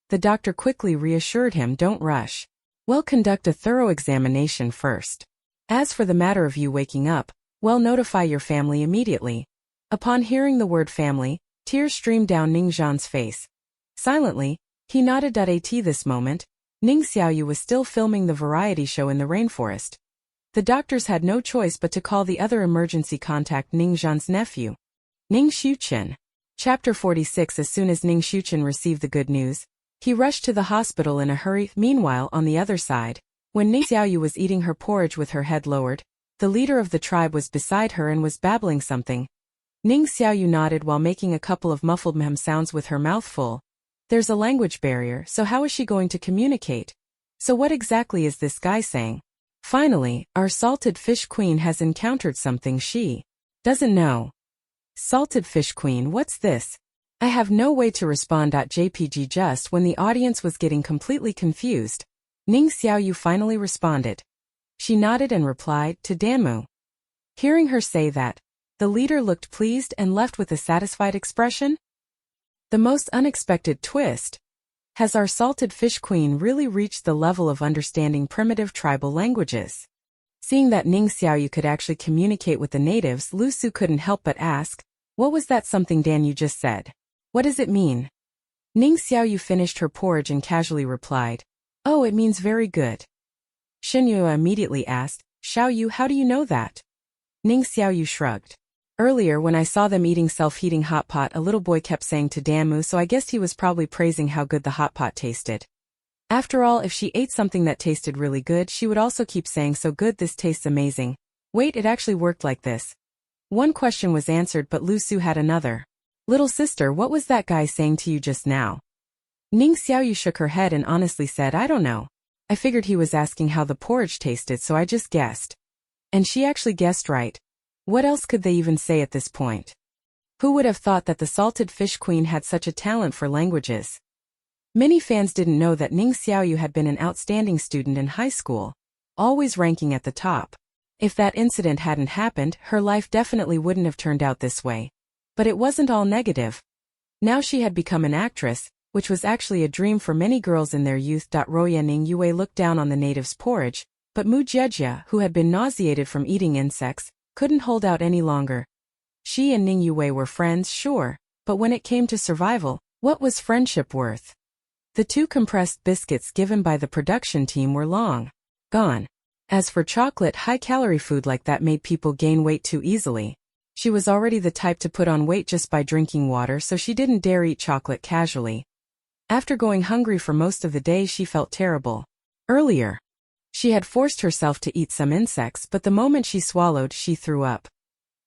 The doctor quickly reassured him, don't rush. Well, conduct a thorough examination first. As for the matter of you waking up, well, notify your family immediately. Upon hearing the word family, tears streamed down Ning Xiaoyu's face. Silently, he nodded. At this moment, Ning Xiaoyu was still filming the variety show in the rainforest. The doctors had no choice but to call the other emergency contact, Ning Xiaoyu's nephew, Ning Xiaoyu. Chapter 46. As soon as Ning Xiaoyu received the good news, he rushed to the hospital in a hurry. Meanwhile, on the other side, when Ning Xiaoyu was eating her porridge with her head lowered, the leader of the tribe was beside her and was babbling something. Ning Xiaoyu nodded while making a couple of muffled mhm sounds with her mouth full. There's a language barrier, so how is she going to communicate? So what exactly is this guy saying? Finally, our salted fish queen has encountered something she doesn't know. Salted fish queen, what's this? I have no way to respond. JPG. Just when the audience was getting completely confused, Ning Xiaoyu finally responded. She nodded and replied, to Danmu. Hearing her say that, the leader looked pleased and left with a satisfied expression. The most unexpected twist. Has our salted fish queen really reached the level of understanding primitive tribal languages? Seeing that Ning Xiaoyu could actually communicate with the natives, Lu Su couldn't help but ask, what was that something Dan you just said? What does it mean? Ning Xiaoyu finished her porridge and casually replied, oh, it means very good. Xinyue immediately asked, Xiaoyu, how do you know that? Ning Xiaoyu shrugged. Earlier when I saw them eating self-heating hot pot, a little boy kept saying to Danmu, so I guess he was probably praising how good the hot pot tasted. After all, if she ate something that tasted really good, she would also keep saying, so good, this tastes amazing. Wait, it actually worked like this. One question was answered, but Lu Su had another. Little sister, what was that guy saying to you just now? Ning Xiaoyu shook her head and honestly said, I don't know. I figured he was asking how the porridge tasted, so I just guessed. And she actually guessed right. What else could they even say at this point? Who would have thought that the salted fish queen had such a talent for languages? Many fans didn't know that Ning Xiaoyu had been an outstanding student in high school, always ranking at the top. If that incident hadn't happened, her life definitely wouldn't have turned out this way. But it wasn't all negative. Now she had become an actress, which was actually a dream for many girls in their youth. Roya Ning Yue looked down on the native's porridge, but Mu Jejia, who had been nauseated from eating insects, couldn't hold out any longer. She and Ning Yue were friends, sure, but when it came to survival, what was friendship worth? The 2 compressed biscuits given by the production team were long gone. As for chocolate, high-calorie food like that made people gain weight too easily. She was already the type to put on weight just by drinking water, so she didn't dare eat chocolate casually. After going hungry for most of the day, she felt terrible. Earlier, she had forced herself to eat some insects, but the moment she swallowed, she threw up.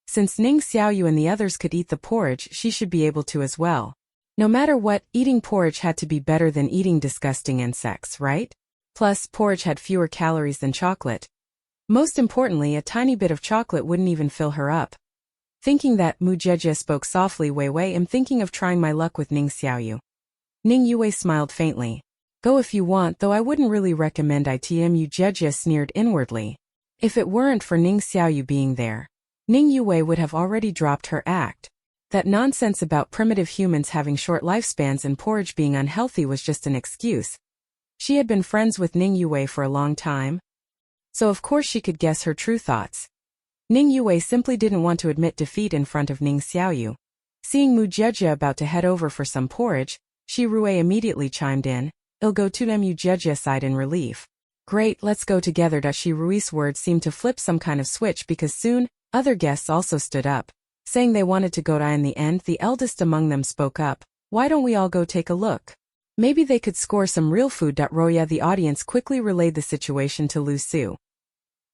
Since Ning Xiaoyu and the others could eat the porridge, she should be able to as well. No matter what, eating porridge had to be better than eating disgusting insects, right? Plus, porridge had fewer calories than chocolate. Most importantly, a tiny bit of chocolate wouldn't even fill her up. Thinking that, Mu Jejia spoke softly, Wei, I'm thinking of trying my luck with Ning Xiaoyu. Ning Yue smiled faintly. Go if you want, though I wouldn't really recommend it. Mu Jejia sneered inwardly. If it weren't for Ning Xiaoyu being there, Ning Yue would have already dropped her act. That nonsense about primitive humans having short lifespans and porridge being unhealthy was just an excuse. She had been friends with Ning Yue for a long time, so of course she could guess her true thoughts. Ning Yue simply didn't want to admit defeat in front of Ning Xiaoyu. Seeing Mu Jejia about to head over for some porridge, Shi Rue immediately chimed in, "I'll go to Mu Jejia sighed in relief. "Great, let's go together." Shi Rui's words seemed to flip some kind of switch because soon, other guests also stood up, saying they wanted to go. In the end, the eldest among them spoke up, "Why don't we all go take a look? Maybe they could score some real food." Roya, the audience quickly relayed the situation to Lu Su.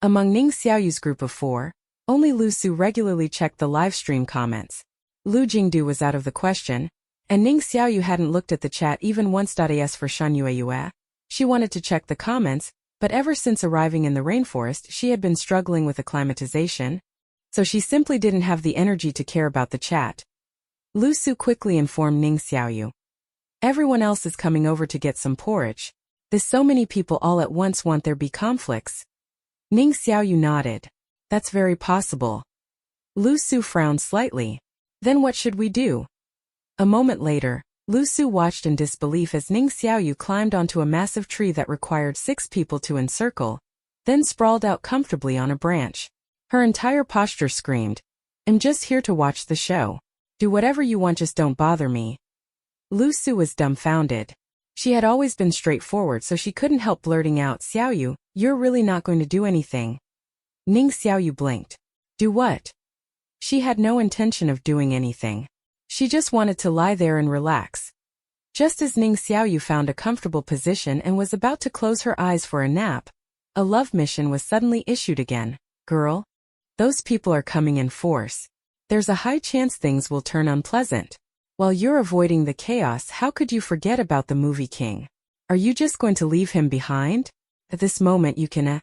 Among Ning Xiaoyu's group of 4, only Lu Su regularly checked the live stream comments. Lu Jingdu was out of the question, and Ning Xiaoyu hadn't looked at the chat even once. As for Shan Yueyue, she wanted to check the comments, but ever since arriving in the rainforest she had been struggling with acclimatization, so she simply didn't have the energy to care about the chat. Lu Su quickly informed Ning Xiaoyu, "Everyone else is coming over to get some porridge. There's so many people all at once, won't there be conflicts?" Ning Xiaoyu nodded. "That's very possible." Lu Su frowned slightly. "Then what should we do?" A moment later, Lu Su watched in disbelief as Ning Xiaoyu climbed onto a massive tree that required 6 people to encircle, then sprawled out comfortably on a branch. Her entire posture screamed, "I'm just here to watch the show. Do whatever you want, just don't bother me." Lu Su was dumbfounded. She had always been straightforward, so she couldn't help blurting out, "Xiaoyu, you're really not going to do anything?" Ning Xiaoyu blinked. "Do what?" She had no intention of doing anything. She just wanted to lie there and relax. Just as Ning Xiaoyu found a comfortable position and was about to close her eyes for a nap, a love mission was suddenly issued again. "Girl, those people are coming in force. There's a high chance things will turn unpleasant. While you're avoiding the chaos, how could you forget about the movie king? Are you just going to leave him behind? At this moment you can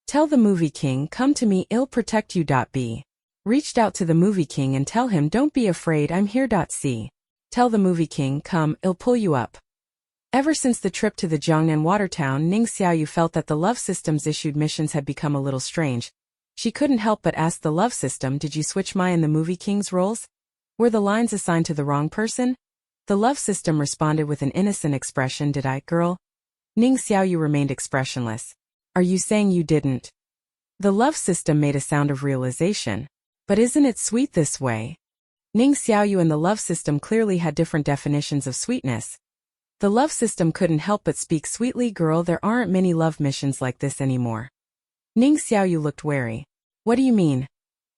tell the movie king, come to me, I'll protect you. B. Reached out to the movie king and tell him, don't be afraid, I'm here. C. Tell the movie king, come, I'll pull you up." Ever since the trip to the Jiangnan water town, Ning Xiaoyu felt that the love system's issued missions had become a little strange. She couldn't help but ask the love system, "Did you switch my and the movie king's roles? Were the lines assigned to the wrong person?" The love system responded with an innocent expression, "Did I, girl?" Ning Xiaoyu remained expressionless. "Are you saying you didn't?" The love system made a sound of realization. "But isn't it sweet this way?" Ning Xiaoyu and the love system clearly had different definitions of sweetness. The love system couldn't help but speak sweetly, "Girl, there aren't many love missions like this anymore." Ning Xiaoyu looked wary. "What do you mean?"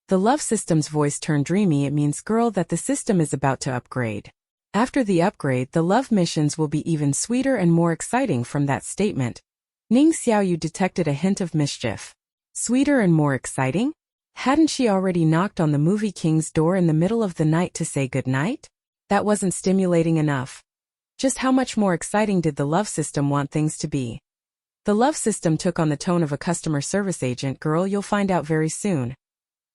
The love system's voice turned dreamy. "It means, girl, that the system is about to upgrade. After the upgrade, the love missions will be even sweeter and more exciting." From that statement, Ning Xiaoyu detected a hint of mischief. Sweeter and more exciting? Hadn't she already knocked on the movie king's door in the middle of the night to say goodnight? That wasn't stimulating enough. Just how much more exciting did the love system want things to be? The love system took on the tone of a customer service agent. "Girl, you'll find out very soon."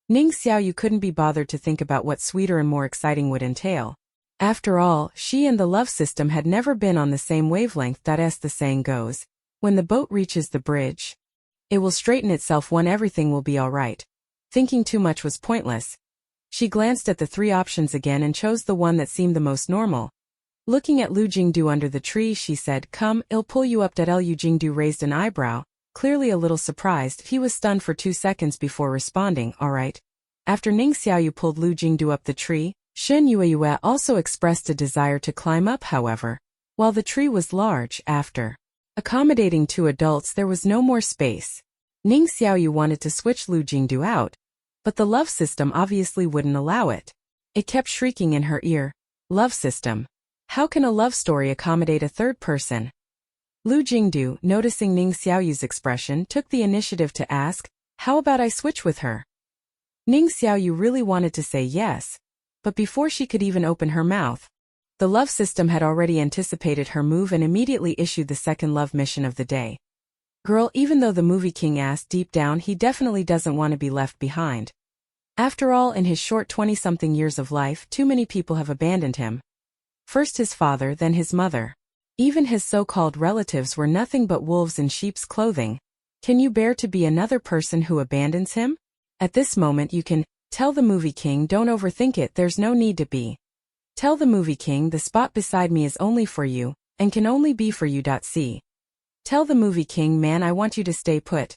Ning Xiaoyu couldn't be bothered to think about what sweeter and more exciting would entail. After all, she and the love system had never been on the same wavelength. As the saying goes, when the boat reaches the bridge, it will straighten itself. Everything will be all right. Thinking too much was pointless. She glanced at the 3 options again and chose the one that seemed the most normal. Looking at Lu Jingdu under the tree, she said, "Come, I'll pull you up." Lu Jingdu raised an eyebrow, clearly a little surprised. He was stunned for 2 seconds before responding, "All right." After Ning Xiaoyu pulled Lu Jingdu up the tree, Shen Yueyue also expressed a desire to climb up. However, while the tree was large, after accommodating 2 adults, there was no more space. Ning Xiaoyu wanted to switch Lu Jingdu out, but the love system obviously wouldn't allow it. It kept shrieking in her ear, "Love system. How can a love story accommodate a 3rd person?" Lu Jingdu, noticing Ning Xiaoyu's expression, took the initiative to ask, "How about I switch with her?" Ning Xiaoyu really wanted to say yes, but before she could even open her mouth, the love system had already anticipated her move and immediately issued the 2nd love mission of the day. "Girl, even though the movie king asked, deep down he definitely doesn't want to be left behind. After all, in his short 20-something years of life, too many people have abandoned him. First his father, then his mother. Even his so-called relatives were nothing but wolves in sheep's clothing. Can you bear to be another person who abandons him? At this moment you can Tell the movie king don't overthink it, there's no need to be. Tell the movie king the spot beside me is only for you, and can only be for you. See. Tell the movie king man I want you to stay put.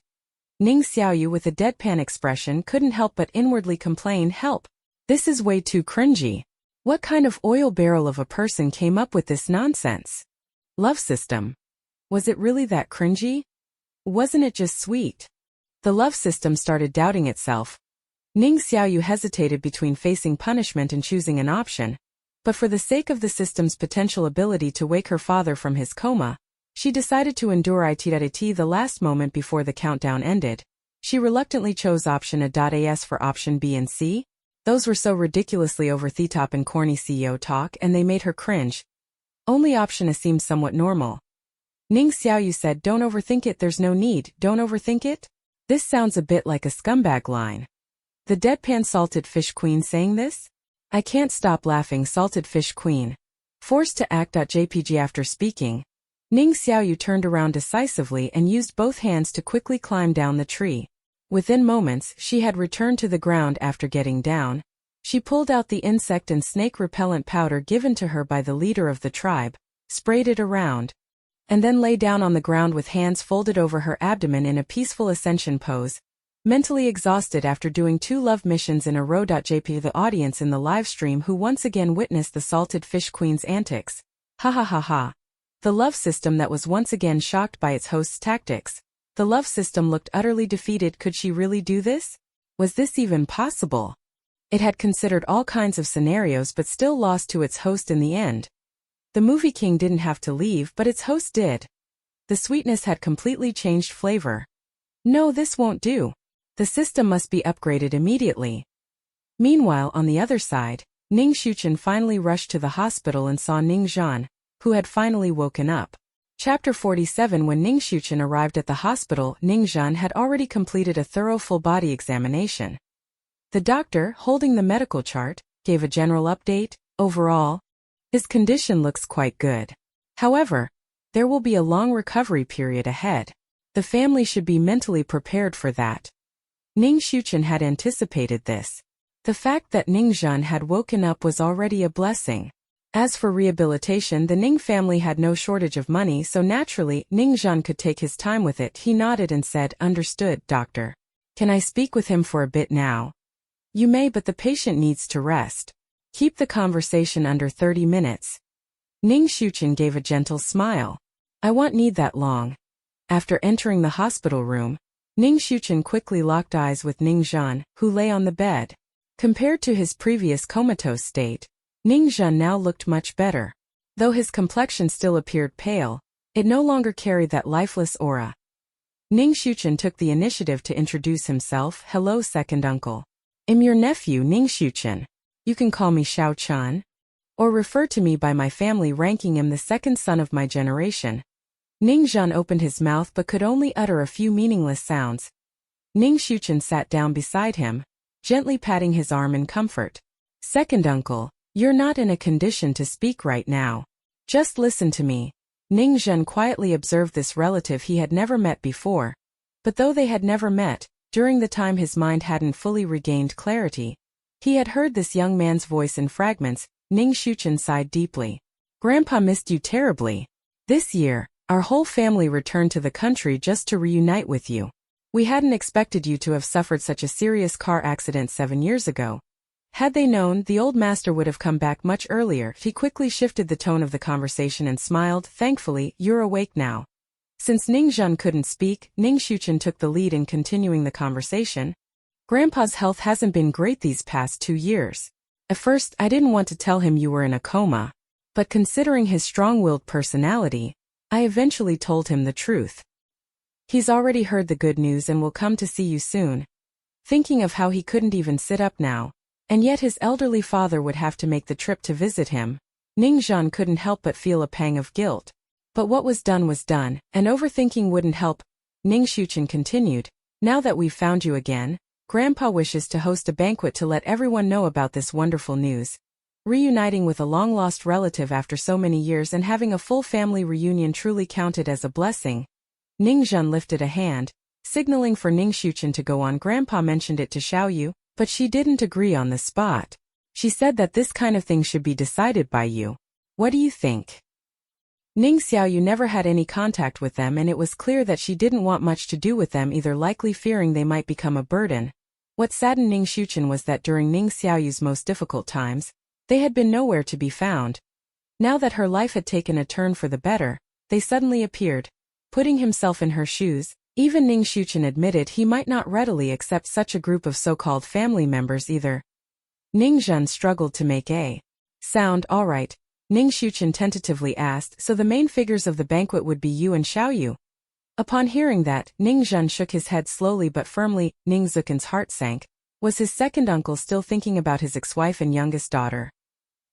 Ning Xiaoyu with a deadpan expression couldn't help but inwardly complain, help. This is way too cringy. What kind of oil barrel of a person came up with this nonsense? Love system. Was it really that cringy? Wasn't it just sweet? The love system started doubting itself. Ning Xiaoyu hesitated between facing punishment and choosing an option, but for the sake of the system's potential ability to wake her father from his coma, she decided to endure it the last moment before the countdown ended. She reluctantly chose option A.as for option B and C. Those were so ridiculously over the top and corny CEO talk, and they made her cringe. Only option A seemed somewhat normal. Ning Xiaoyu said, don't overthink it, there's no need, don't overthink it? This sounds a bit like a scumbag line. The deadpan salted fish queen saying this? I can't stop laughing, salted fish queen. Forced to act. JPG after speaking, Ning Xiaoyu turned around decisively and used both hands to quickly climb down the tree. Within moments, she had returned to the ground after getting down. She pulled out the insect and snake repellent powder given to her by the leader of the tribe, sprayed it around, and then lay down on the ground with hands folded over her abdomen in a peaceful ascension pose, mentally exhausted after doing 2 love missions in a row. JP the audience in the live stream who once again witnessed the salted fish queen's antics. Ha ha ha ha. The love system that was once again shocked by its host's tactics. The love system looked utterly defeated. Could she really do this? Was this even possible? It had considered all kinds of scenarios but still lost to its host in the end. The movie king didn't have to leave, but its host did. The sweetness had completely changed flavor. No, this won't do. The system must be upgraded immediately. Meanwhile, on the other side, Ning Xiaoyu finally rushed to the hospital and saw Ning Zhan, who had finally woken up. Chapter 47. When Ning Xiaoyu arrived at the hospital, Ning Zhan had already completed a thorough full-body examination. The doctor, holding the medical chart, gave a general update. Overall, his condition looks quite good. However, there will be a long recovery period ahead. The family should be mentally prepared for that. Ning Xiaoyu had anticipated this. The fact that Ning Zhan had woken up was already a blessing. As for rehabilitation, the Ning family had no shortage of money, so naturally, Ning Zhan could take his time with it. He nodded and said, understood, doctor. Can I speak with him for a bit now? You may, but the patient needs to rest. Keep the conversation under 30 minutes. Ning Xiaoyu gave a gentle smile. I won't need that long. After entering the hospital room, Ning Xiaoyu quickly locked eyes with Ning Zhan, who lay on the bed. Compared to his previous comatose state, Ning Zhan now looked much better. Though his complexion still appeared pale, it no longer carried that lifeless aura. Ning Xiaoyu took the initiative to introduce himself. Hello, second uncle. I'm your nephew, Ning Xiaoyu. You can call me Xiao-chan, or refer to me by my family ranking. I'm the second son of my generation. Ning Zhan opened his mouth but could only utter a few meaningless sounds. Ning Xiaoyu sat down beside him, gently patting his arm in comfort. Second uncle, you're not in a condition to speak right now. Just listen to me. Ning Zhan quietly observed this relative he had never met before. But though they had never met, during the time his mind hadn't fully regained clarity, he had heard this young man's voice in fragments. Ning Xiaoyu sighed deeply. Grandpa missed you terribly. This year, our whole family returned to the country just to reunite with you. We hadn't expected you to have suffered such a serious car accident 7 years ago. Had they known, the old master would have come back much earlier. He quickly shifted the tone of the conversation and smiled. Thankfully, you're awake now. Since Ning Zhan couldn't speak, Ning Xiaoyu took the lead in continuing the conversation. Grandpa's health hasn't been great these past 2 years. At first, I didn't want to tell him you were in a coma. But considering his strong-willed personality, I eventually told him the truth. He's already heard the good news and will come to see you soon. Thinking of how he couldn't even sit up now, and yet his elderly father would have to make the trip to visit him, Ning Zhan couldn't help but feel a pang of guilt. But what was done, and overthinking wouldn't help. Ning Xiaoyu continued, now that we've found you again, Grandpa wishes to host a banquet to let everyone know about this wonderful news. Reuniting with a long-lost relative after so many years and having a full family reunion truly counted as a blessing. Ning Zhan lifted a hand, signaling for Ning Xiaoyu to go on. Grandpa mentioned it to Xiaoyu, But she didn't agree on the spot. She said that this kind of thing should be decided by you. What do you think? Ning Xiaoyu never had any contact with them, and it was clear that she didn't want much to do with them either, likely fearing they might become a burden. What saddened Ning Xiuchen was that during Ning Xiaoyu's most difficult times, they had been nowhere to be found. Now that her life had taken a turn for the better, they suddenly appeared. Putting himself in her shoes, even Ning Xiuchen admitted he might not readily accept such a group of so-called family members either. Ning Zhen struggled to make a sound. All right, Ning Xiuchen tentatively asked, so the main figures of the banquet would be you and Xiaoyu? Upon hearing that, Ning Zhen shook his head slowly but firmly. Ning Zuchen's heart sank. Was his second uncle still thinking about his ex-wife and youngest daughter?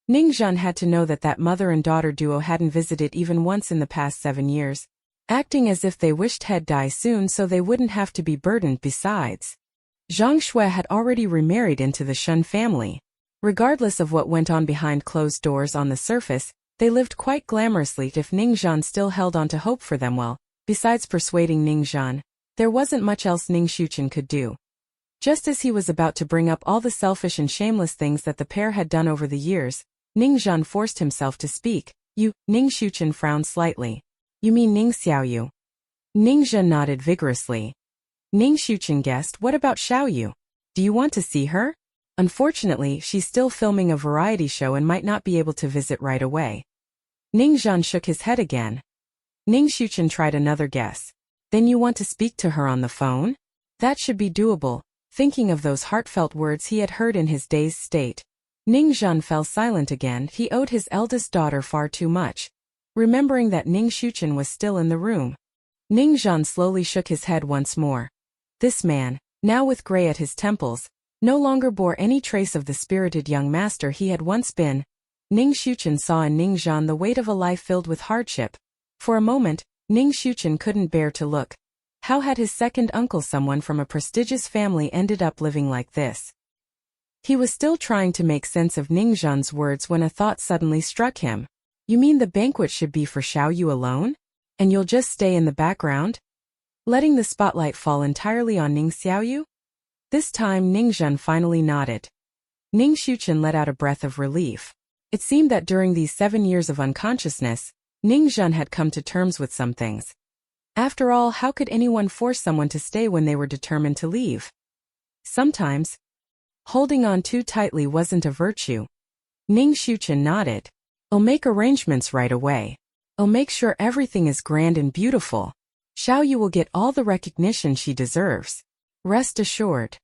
Ning Zhen had to know that that mother and daughter duo hadn't visited even once in the past 7 years, acting as if they wished he'd die soon so they wouldn't have to be burdened. Besides, Zhang Shui had already remarried into the Shen family. Regardless of what went on behind closed doors on the surface, they lived quite glamorously. If Ning Zhen still held on to hope for them, well, besides persuading Ning Zhen, there wasn't much else Ning Xiuchen could do. Just as he was about to bring up all the selfish and shameless things that the pair had done over the years, Ning Zhen forced himself to speak. You, Ning Xiuchen frowned slightly. You mean Ning Xiaoyu? Ning Zhen nodded vigorously. Ning Xiuchen guessed, what about Xiaoyu? Do you want to see her? Unfortunately, she's still filming a variety show and might not be able to visit right away. Ning Zhen shook his head again. Ning Xiuchen tried another guess. Then you want to speak to her on the phone? That should be doable. Thinking of those heartfelt words he had heard in his dazed state, Ning Zhen fell silent again. He owed his eldest daughter far too much. Remembering that Ning Xiuchen was still in the room, Ning Zhen slowly shook his head once more. This man, now with gray at his temples, no longer bore any trace of the spirited young master he had once been. Ning Xiuchen saw in Ning Zhen the weight of a life filled with hardship. For a moment, Ning Xiuchen couldn't bear to look. How had his second uncle, someone from a prestigious family, ended up living like this? He was still trying to make sense of Ning Zhen's words when a thought suddenly struck him. You mean the banquet should be for Xiaoyu alone? And you'll just stay in the background? Letting the spotlight fall entirely on Ning Xiaoyu? This time Ning Zhen finally nodded. Ning Xiuchen let out a breath of relief. It seemed that during these 7 years of unconsciousness, Ning Zhen had come to terms with some things. After all, how could anyone force someone to stay when they were determined to leave? Sometimes, holding on too tightly wasn't a virtue. Ning Xiuchen nodded. I'll make arrangements right away. I'll make sure everything is grand and beautiful. Xiaoyu will get all the recognition she deserves. Rest assured.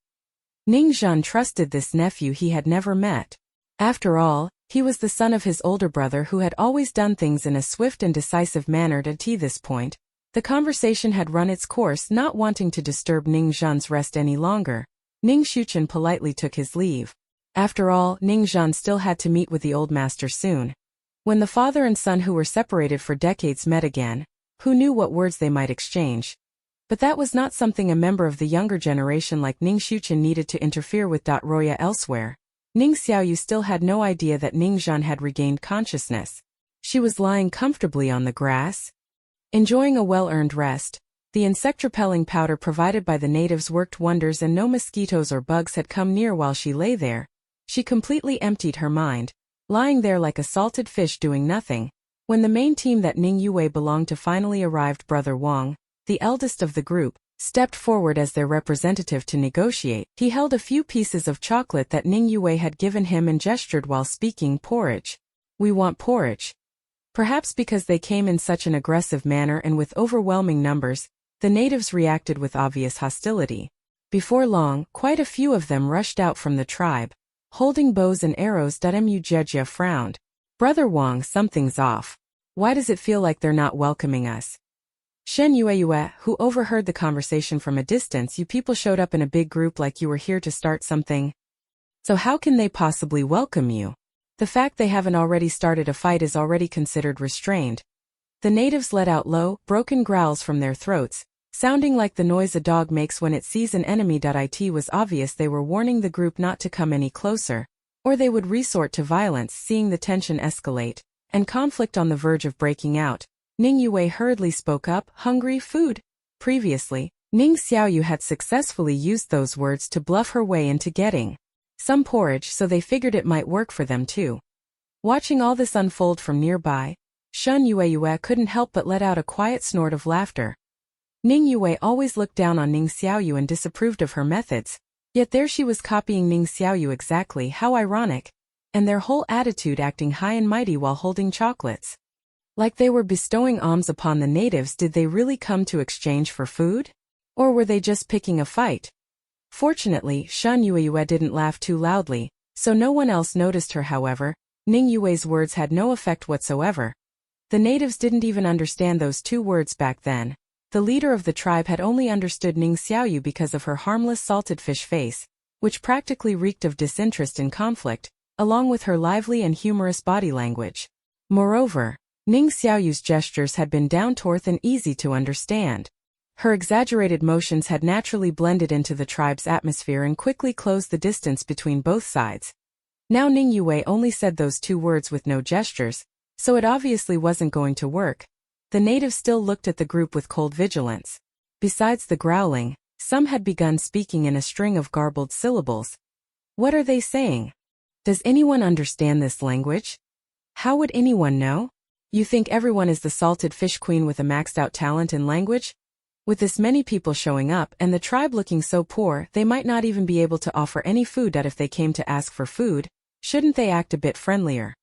Ning Zhen trusted this nephew he had never met. After all, he was the son of his older brother who had always done things in a swift and decisive manner. At this point, the conversation had run its course. Not wanting to disturb Ning Zhen's rest any longer, Ning Xiuchen politely took his leave. After all, Ning Zhen still had to meet with the old master soon. When the father and son who were separated for decades met again, who knew what words they might exchange? But that was not something a member of the younger generation like Ning Xiuchen needed to interfere with. Roya elsewhere, Ning Xiaoyu still had no idea that Ning Zhen had regained consciousness. She was lying comfortably on the grass, enjoying a well-earned rest. The insect-repelling powder provided by the natives worked wonders, and no mosquitoes or bugs had come near while she lay there. She completely emptied her mind, lying there like a salted fish doing nothing. When the main team that Ning Yue belonged to finally arrived, Brother Wang, the eldest of the group, stepped forward as their representative to negotiate. He held a few pieces of chocolate that Ning Yue had given him and gestured while speaking. Porridge. We want porridge. Perhaps because they came in such an aggressive manner and with overwhelming numbers, the natives reacted with obvious hostility. Before long, quite a few of them rushed out from the tribe, holding bows and arrows. Mu Jejia frowned. Brother Wang, something's off. Why does it feel like they're not welcoming us? Shen Yueyue, who overheard the conversation from a distance, you people showed up in a big group like you were here to start something. So how can they possibly welcome you? The fact they haven't already started a fight is already considered restrained. The natives let out low, broken growls from their throats, sounding like the noise a dog makes when it sees an enemy. It was obvious they were warning the group not to come any closer, or they would resort to violence. Seeing the tension escalate, and conflict on the verge of breaking out, Ning Yue hurriedly spoke up. Hungry? Food? Previously, Ning Xiaoyu had successfully used those words to bluff her way into getting some porridge, so they figured it might work for them too. Watching all this unfold from nearby, Shen Yue couldn't help but let out a quiet snort of laughter. Ning Yue always looked down on Ning Xiaoyu and disapproved of her methods, yet there she was copying Ning Xiaoyu exactly. How ironic. And their whole attitude acting high and mighty while holding chocolates. Like they were bestowing alms upon the natives. Did they really come to exchange for food? Or were they just picking a fight? Fortunately, Shen Yue didn't laugh too loudly, so no one else noticed her. However, Ning Yue's words had no effect whatsoever. The natives didn't even understand those two words back then. The leader of the tribe had only understood Ning Xiaoyu because of her harmless salted fish face, which practically reeked of disinterest in conflict, along with her lively and humorous body language. Moreover, Ning Xiaoyu's gestures had been down-to-earth and easy to understand. Her exaggerated motions had naturally blended into the tribe's atmosphere and quickly closed the distance between both sides. Now Ning Yue only said those two words with no gestures, so it obviously wasn't going to work. The natives still looked at the group with cold vigilance. Besides the growling, some had begun speaking in a string of garbled syllables. What are they saying? Does anyone understand this language? How would anyone know? You think everyone is the salted fish queen with a maxed-out talent in language? With this many people showing up and the tribe looking so poor, they might not even be able to offer any food. That if they came to ask for food, shouldn't they act a bit friendlier?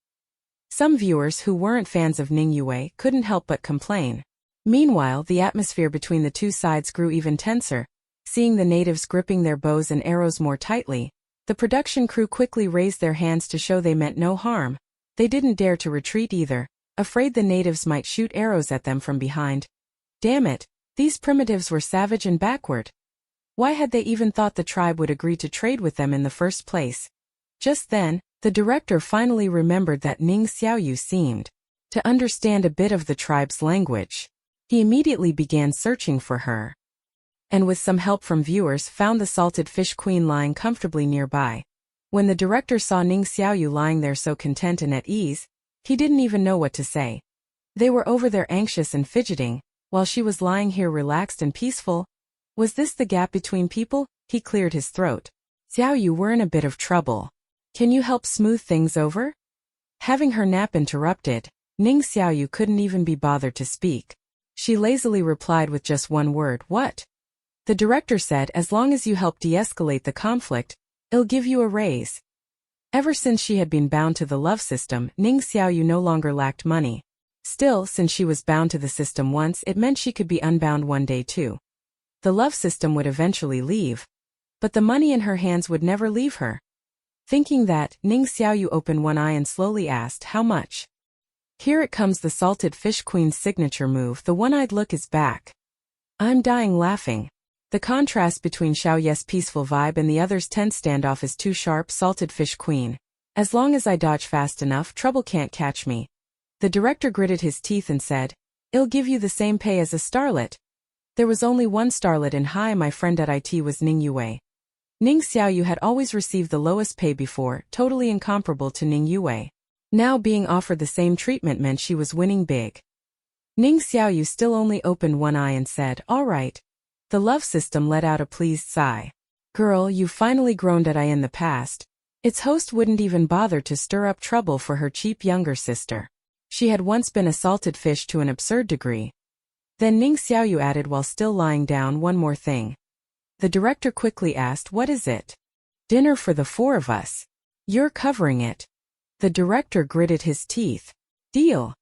Some viewers who weren't fans of Ning Yue couldn't help but complain. Meanwhile, the atmosphere between the two sides grew even tenser. Seeing the natives gripping their bows and arrows more tightly, the production crew quickly raised their hands to show they meant no harm. They didn't dare to retreat either, afraid the natives might shoot arrows at them from behind. Damn it, these primitives were savage and backward. Why had they even thought the tribe would agree to trade with them in the first place? Just then, the director finally remembered that Ning Xiaoyu seemed to understand a bit of the tribe's language. He immediately began searching for her, and with some help from viewers found the salted fish queen lying comfortably nearby. When the director saw Ning Xiaoyu lying there so content and at ease, he didn't even know what to say. They were over there anxious and fidgeting, while she was lying here relaxed and peaceful. Was this the gap between people? He cleared his throat. Xiaoyu, we're in a bit of trouble. Can you help smooth things over? Having her nap interrupted, Ning Xiaoyu couldn't even be bothered to speak. She lazily replied with just one word, what? The director said, as long as you help de-escalate the conflict, I'll give you a raise. Ever since she had been bound to the love system, Ning Xiaoyu no longer lacked money. Still, since she was bound to the system once, it meant she could be unbound one day too. The love system would eventually leave, but the money in her hands would never leave her. Thinking that, Ning Xiaoyu opened one eye and slowly asked, how much? Here it comes, the salted fish queen's signature move. The one-eyed look is back. I'm dying laughing. The contrast between Xiaoyu's peaceful vibe and the other's tense standoff is too sharp. Salted fish queen. As long as I dodge fast enough, trouble can't catch me. The director gritted his teeth and said, I'll give you the same pay as a starlet. There was only one starlet in Hi, my friend at IT was Ning Yue. Ning Xiaoyu had always received the lowest pay before, totally incomparable to Ning Yue. Now being offered the same treatment meant she was winning big. Ning Xiaoyu still only opened one eye and said, all right. The love system let out a pleased sigh. Girl, you finally groaned at I in the past. Its host wouldn't even bother to stir up trouble for her cheap younger sister. She had once been a salted fish to an absurd degree. Then Ning Xiaoyu added while still lying down, one more thing. The director quickly asked, what is it? Dinner for the four of us. You're covering it. The director gritted his teeth. Deal.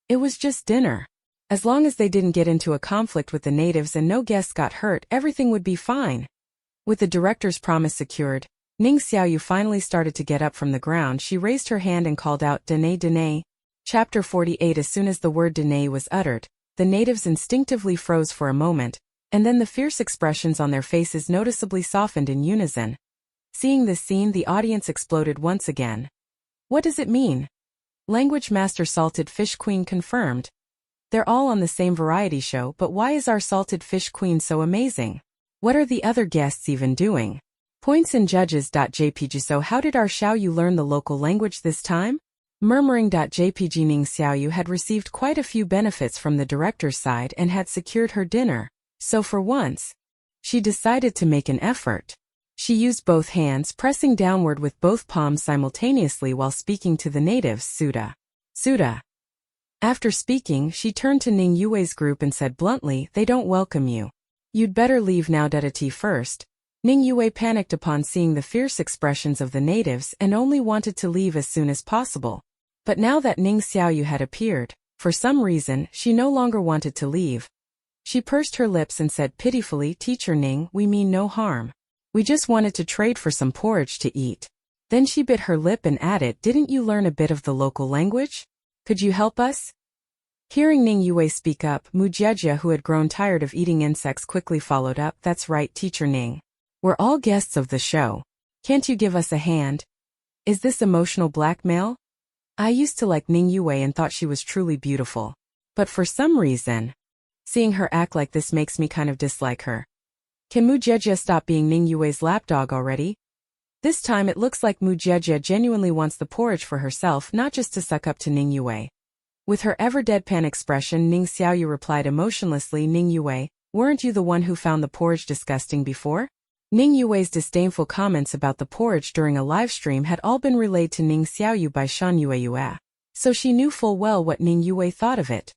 It was just dinner. As long as they didn't get into a conflict with the natives and no guests got hurt, everything would be fine. With the director's promise secured, Ning Xiaoyu finally started to get up from the ground. She raised her hand and called out, Dene Dene. Chapter 48. As soon as the word Dene was uttered, the natives instinctively froze for a moment, and then the fierce expressions on their faces noticeably softened in unison. Seeing this scene, the audience exploded once again. What does it mean? Language Master Salted Fish Queen confirmed. They're all on the same variety show, but why is our Salted Fish Queen so amazing? What are the other guests even doing? Points and judges.jpg. So how did our Xiaoyu learn the local language this time? Murmuring.jpg. Ning Xiaoyu had received quite a few benefits from the director's side and had secured her dinner. So for once, She decided to make an effort. She used both hands, pressing downward with both palms simultaneously while speaking to the natives, Suda. Suda. After speaking, she turned to Ning Yue's group and said bluntly, "They don't welcome you. You'd better leave now. Tea first." Ning Yue panicked upon seeing the fierce expressions of the natives and only wanted to leave as soon as possible. But now that Ning Xiaoyu had appeared, for some reason, she no longer wanted to leave. She pursed her lips and said pitifully, "Teacher Ning, we mean no harm. We just wanted to trade for some porridge to eat." Then she bit her lip and added, "Didn't you learn a bit of the local language? Could you help us?" Hearing Ning Yue speak up, Mujieja, who had grown tired of eating insects, quickly followed up, "That's right, Teacher Ning. We're all guests of the show. Can't you give us a hand? Is this emotional blackmail? I used to like Ning Yue and thought she was truly beautiful. But for some reason, seeing her act like this makes me kind of dislike her. Can Mujieja stop being Ning Yue's lapdog already?" This time it looks like Mujieja genuinely wants the porridge for herself, not just to suck up to Ning Yue. With her ever-deadpan expression, Ning Xiaoyu replied emotionlessly, "Ning Yue, weren't you the one who found the porridge disgusting before?" Ning Yue's disdainful comments about the porridge during a live stream had all been relayed to Ning Xiaoyu by Shan Yue, so she knew full well what Ning Yue thought of it.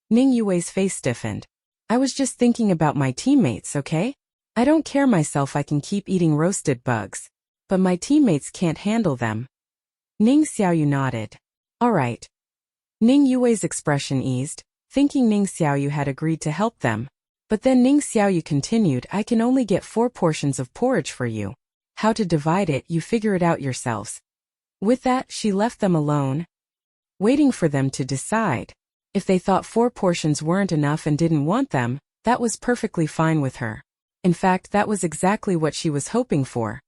Ning Yue's face stiffened. "I was just thinking about my teammates, okay? I don't care myself, I can keep eating roasted bugs. But my teammates can't handle them." Ning Xiaoyu nodded. "All right." Ning Yue's expression eased, thinking Ning Xiaoyu had agreed to help them. But then Ning Xiaoyu continued, "I can only get 4 portions of porridge for you. How to divide it, you figure it out yourselves." With that, she left them alone, waiting for them to decide. If they thought 4 portions weren't enough and didn't want them, that was perfectly fine with her. In fact, that was exactly what she was hoping for.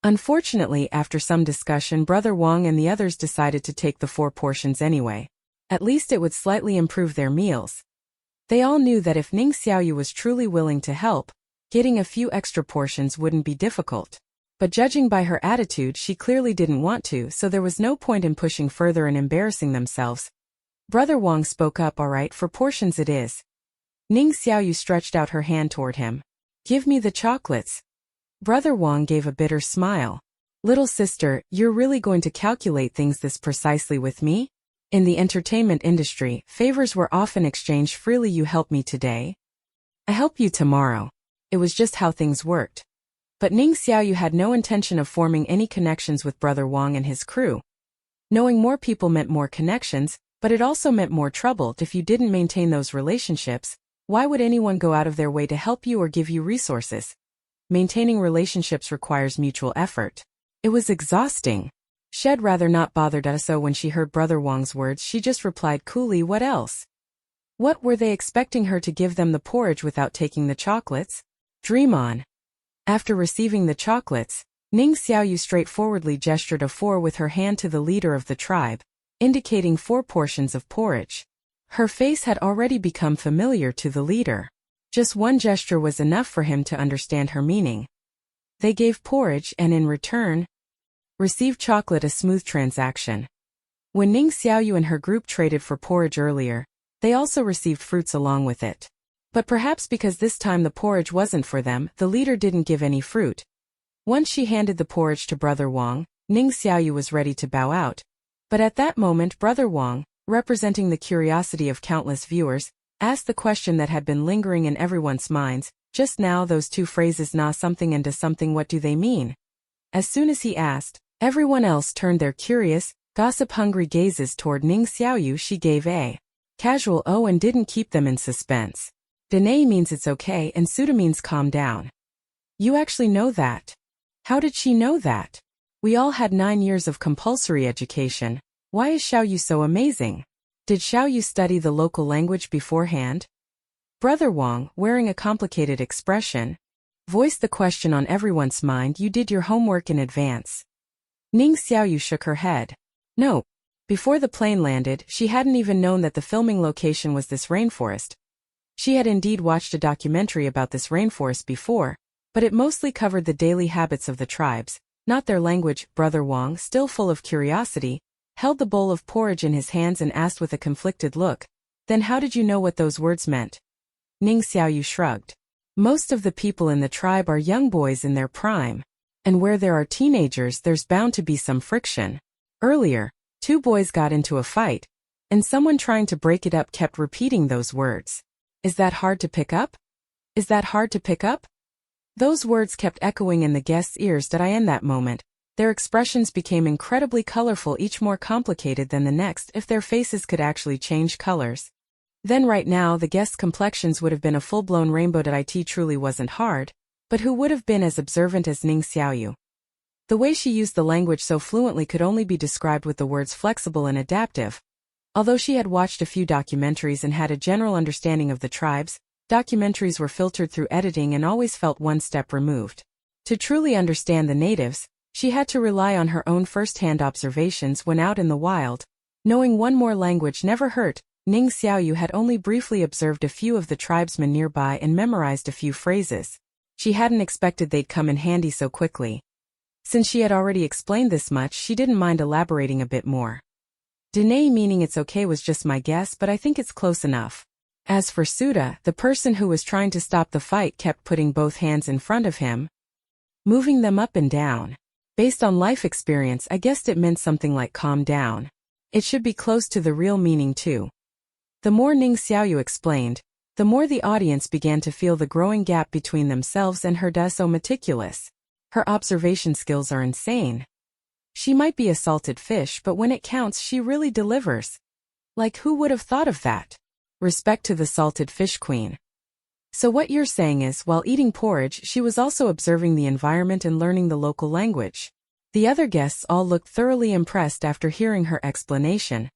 Unfortunately, after some discussion, Brother Wang and the others decided to take the 4 portions anyway. At least it would slightly improve their meals. They all knew that if Ning Xiaoyu was truly willing to help, getting a few extra portions wouldn't be difficult. But judging by her attitude, she clearly didn't want to, so there was no point in pushing further and embarrassing themselves. Brother Wang spoke up, "All right, 4 portions it is." Ning Xiaoyu stretched out her hand toward him. "Give me the chocolates." Brother Wang gave a bitter smile. "Little sister, you're really going to calculate things this precisely with me? In the entertainment industry, favors were often exchanged freely. You help me today, I help you tomorrow." It was just how things worked. But Ning Xiaoyu had no intention of forming any connections with Brother Wang and his crew. Knowing more people meant more connections, but it also meant more trouble. If you didn't maintain those relationships, why would anyone go out of their way to help you or give you resources? Maintaining relationships requires mutual effort. It was exhausting. She'd rather not bother. So when she heard Brother Wang's words, she just replied coolly, "What else?" What were they expecting her to give them the porridge without taking the chocolates? Dream on. After receiving the chocolates, Ning Xiaoyu straightforwardly gestured a 4 with her hand to the leader of the tribe, indicating 4 portions of porridge. Her face had already become familiar to the leader. Just one gesture was enough for him to understand her meaning. They gave porridge and in return, received chocolate, a smooth transaction. When Ning Xiaoyu and her group traded for porridge earlier, they also received fruits along with it. But perhaps because this time the porridge wasn't for them, the leader didn't give any fruit. Once she handed the porridge to Brother Wang, Ning Xiaoyu was ready to bow out. But at that moment Brother Wang, representing the curiosity of countless viewers, asked the question that had been lingering in everyone's minds, just now, those 2 phrases, "na something" and "da something," what do they mean? As soon as he asked, everyone else turned their curious, gossip-hungry gazes toward Ning Xiaoyu. She gave a casual "oh" and didn't keep them in suspense. "Danae" means it's okay and "Suda" means calm down. You actually know that? How did she know that? We all had 9 years of compulsory education. Why is Xiaoyu so amazing? Did Xiaoyu study the local language beforehand? Brother Wang, wearing a complicated expression, voiced the question on everyone's mind. "You did your homework in advance." Ning Xiaoyu shook her head. "No." Before the plane landed, she hadn't even known that the filming location was this rainforest. She had indeed watched a documentary about this rainforest before, but it mostly covered the daily habits of the tribes, not their language. Brother Wang, still full of curiosity, held the bowl of porridge in his hands and asked with a conflicted look, "Then how did you know what those words meant?" Ning Xiaoyu shrugged. Most of the people in the tribe are young boys in their prime. And where there are teenagers, there's bound to be some friction. Earlier, two boys got into a fight, and someone trying to break it up kept repeating those words. Is that hard to pick up? Is that hard to pick up? Those words kept echoing in the guests' ears in that moment. Their expressions became incredibly colorful, each more complicated than the next if their faces could actually change colors. Then right now the guests' complexions would have been a full-blown rainbow. It truly wasn't hard, but who would have been as observant as Ning Xiaoyu? The way she used the language so fluently could only be described with the words flexible and adaptive. Although she had watched a few documentaries and had a general understanding of the tribes, documentaries were filtered through editing and always felt one step removed. To truly understand the natives, she had to rely on her own first-hand observations when out in the wild. Knowing one more language never hurt. Ning Xiaoyu had only briefly observed a few of the tribesmen nearby and memorized a few phrases. She hadn't expected they'd come in handy so quickly. Since she had already explained this much, she didn't mind elaborating a bit more. Dene, meaning it's okay, was just my guess, but I think it's close enough. As for Suda, the person who was trying to stop the fight kept putting both hands in front of him, moving them up and down. Based on life experience, I guessed it meant something like calm down. It should be close to the real meaning too. The more Ning Xiaoyu explained, the more the audience began to feel the growing gap between themselves and her. So meticulous. Her observation skills are insane. She might be a salted fish, but when it counts, she really delivers. Like, who would have thought of that? Respect to the salted fish queen. So what you're saying is, while eating porridge, she was also observing the environment and learning the local language. The other guests all looked thoroughly impressed after hearing her explanation.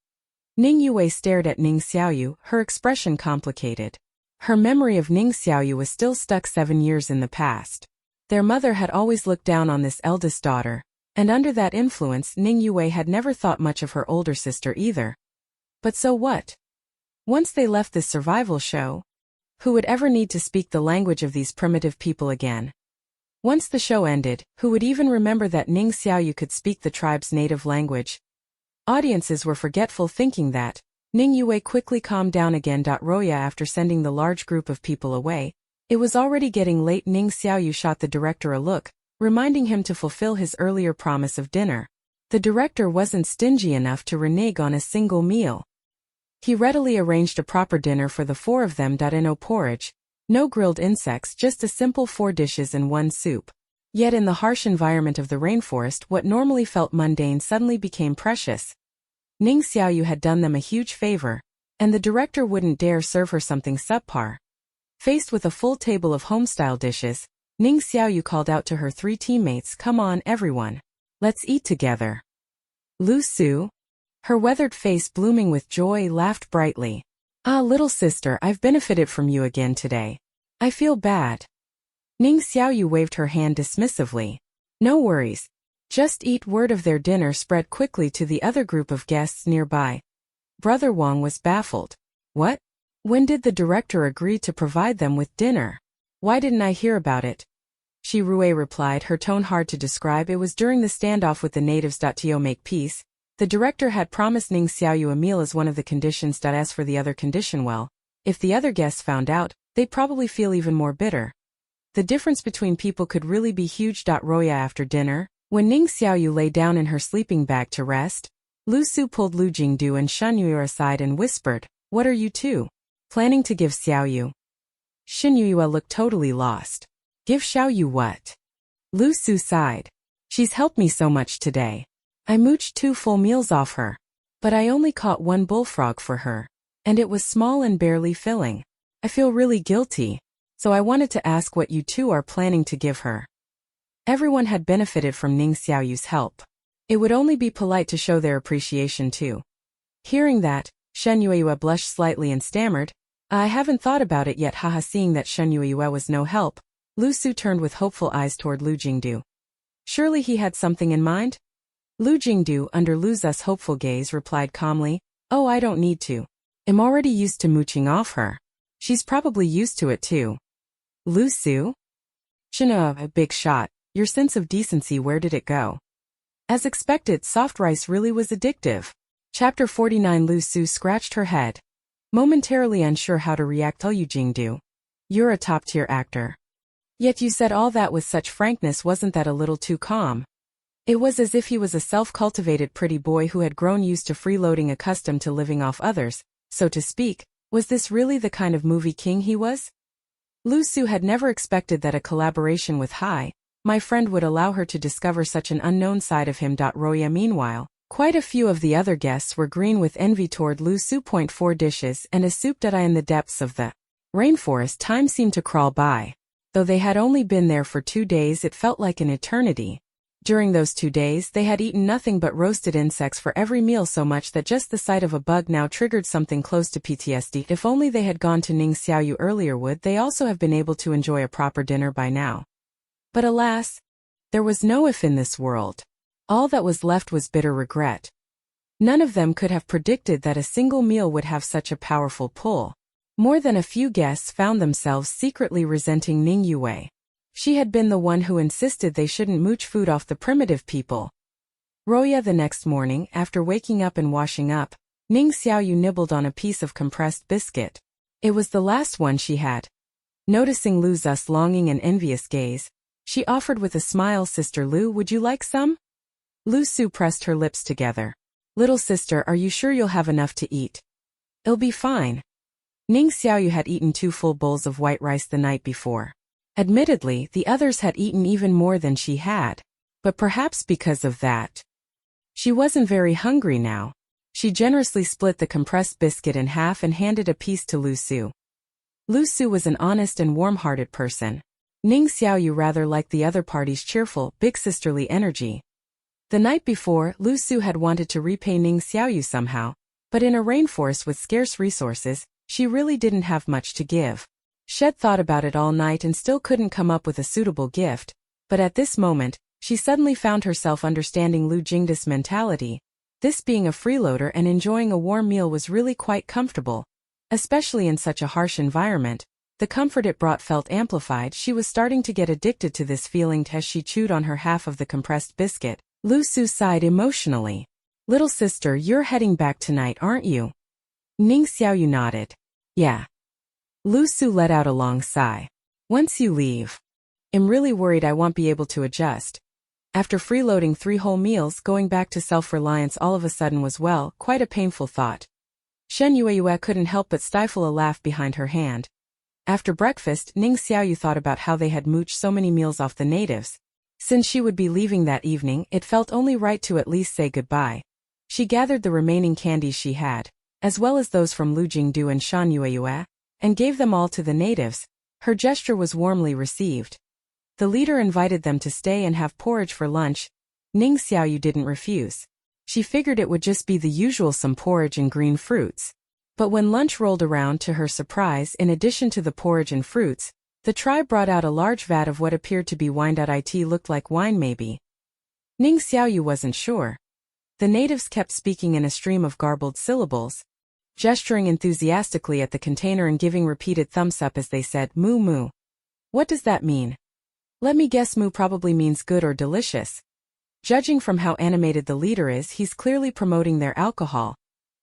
Ning Yue stared at Ning Xiaoyu, her expression complicated. Her memory of Ning Xiaoyu was still stuck 7 years in the past. Their mother had always looked down on this eldest daughter, and under that influence Ning Yue had never thought much of her older sister either. But so what? Once they left this survival show, who would ever need to speak the language of these primitive people again? Once the show ended, who would even remember that Ning Xiaoyu could speak the tribe's native language? Audiences were forgetful, thinking that. Ning Yue quickly calmed down again. Roya, after sending the large group of people away, it was already getting late. Ning Xiaoyu shot the director a look, reminding him to fulfill his earlier promise of dinner. The director wasn't stingy enough to renege on a single meal. He readily arranged a proper dinner for the 4 of them. No porridge, no grilled insects, just a simple 4 dishes and 1 soup. Yet in the harsh environment of the rainforest, what normally felt mundane suddenly became precious. Ning Xiaoyu had done them a huge favor, and the director wouldn't dare serve her something subpar. Faced with a full table of home-style dishes, Ning Xiaoyu called out to her 3 teammates, "Come on, everyone. Let's eat together." Lu Su, her weathered face blooming with joy, laughed brightly. "Ah, little sister, I've benefited from you again today. I feel bad." Ning Xiaoyu waved her hand dismissively. "No worries. Just eat." Word of their dinner spread quickly to the other group of guests nearby. Brother Wang was baffled. "What? When did the director agree to provide them with dinner? Why didn't I hear about it?" Shi Rui replied, her tone hard to describe. "It was during the standoff with the natives. To make peace, the director had promised Ning Xiaoyu a meal as one of the conditions. As for the other condition, well, if the other guests found out, they'd probably feel even more bitter. The difference between people could really be huge. Roya, after dinner, when Ning Xiaoyu lay down in her sleeping bag to rest, Lu Su pulled Lu Jingdu and Shen Yuyu aside and whispered, "What are you two planning to give Xiaoyu?" Shen Yuyu looked totally lost. "Give Xiaoyu what?" Lu Su sighed. "She's helped me so much today. I mooched 2 full meals off her. But I only caught 1 bullfrog for her, and it was small and barely filling. I feel really guilty, so I wanted to ask what you two are planning to give her." Everyone had benefited from Ning Xiaoyu's help. It would only be polite to show their appreciation too. Hearing that, Shen Yuyu blushed slightly and stammered, "I haven't thought about it yet." Haha. Seeing that Shen Yuyu was no help, Lu Su turned with hopeful eyes toward Lu Jingdu. Surely he had something in mind? Lu Jingdu, under Lu's hopeful gaze, replied calmly, "Oh, I don't need to. I'm already used to mooching off her. She's probably used to it too." Lu Su? Shina, a big shot. Your sense of decency, where did it go? As expected, soft rice really was addictive. Chapter 49. Lu Su scratched her head, momentarily unsure how to react. "Tell you, Jingdu. You're a top-tier actor. Yet you said all that with such frankness, wasn't that a little too calm? It was as if he was a self-cultivated pretty boy who had grown used to freeloading, accustomed to living off others, so to speak. Was this really the kind of movie king he was? Lu Su had never expected that a collaboration with Hi, my friend, would allow her to discover such an unknown side of him. Roya, meanwhile, quite a few of the other guests were green with envy toward Lu Su. 4 dishes and a soup. In the depths of the rainforest, time seemed to crawl by. Though they had only been there for 2 days, it felt like an eternity. During those 2 days, they had eaten nothing but roasted insects for every meal, so much that just the sight of a bug now triggered something close to PTSD. If only they had gone to Ning Xiaoyu earlier, would they also have been able to enjoy a proper dinner by now? But alas, there was no if in this world. All that was left was bitter regret. None of them could have predicted that a single meal would have such a powerful pull. More than a few guests found themselves secretly resenting Ning Yue. She had been the one who insisted they shouldn't mooch food off the primitive people. Roya, the next morning, after waking up and washing up, Ning Xiaoyu nibbled on a piece of compressed biscuit. It was the last one she had. Noticing Lu Zu's longing and envious gaze, she offered with a smile, "Sister Lu, would you like some?" Lu Su pressed her lips together. "Little sister, are you sure you'll have enough to eat?" "It'll be fine." Ning Xiaoyu had eaten 2 full bowls of white rice the night before. Admittedly, the others had eaten even more than she had. But perhaps because of that, she wasn't very hungry now. She generously split the compressed biscuit in half and handed a piece to Lu Su. Lu Su was an honest and warm-hearted person. Ning Xiaoyu rather liked the other party's cheerful, big sisterly energy. The night before, Lu Su had wanted to repay Ning Xiaoyu somehow, but in a rainforest with scarce resources, she really didn't have much to give. Shed thought about it all night and still couldn't come up with a suitable gift, but at this moment, she suddenly found herself understanding Lu Jingda's mentality. This being a freeloader and enjoying a warm meal was really quite comfortable. Especially in such a harsh environment, the comfort it brought felt amplified. She was starting to get addicted to this feeling. As she chewed on her half of the compressed biscuit, Lu Su sighed emotionally. "Little sister, you're heading back tonight, aren't you?" Ning Xiaoyu nodded. "Yeah." Lu Su let out a long sigh. "Once you leave, I'm really worried I won't be able to adjust." After freeloading 3 whole meals, going back to self-reliance all of a sudden was, well, quite a painful thought. Shen Yueyue couldn't help but stifle a laugh behind her hand. After breakfast, Ning Xiaoyu thought about how they had mooched so many meals off the natives. Since she would be leaving that evening, it felt only right to at least say goodbye. She gathered the remaining candies she had, as well as those from Lu Jingdu and Shan Yueyue, and gave them all to the natives. Her gesture was warmly received. The leader invited them to stay and have porridge for lunch. Ning Xiaoyu didn't refuse. She figured it would just be the usual, some porridge and green fruits. But when lunch rolled around, to her surprise, in addition to the porridge and fruits, the tribe brought out a large vat of what appeared to be wine. It looked like wine, maybe. Ning Xiaoyu wasn't sure. The natives kept speaking in a stream of garbled syllables, gesturing enthusiastically at the container and giving repeated thumbs up as they said, "Moo moo." "What does that mean?" "Let me guess, moo probably means good or delicious." Judging from how animated the leader is, he's clearly promoting their alcohol.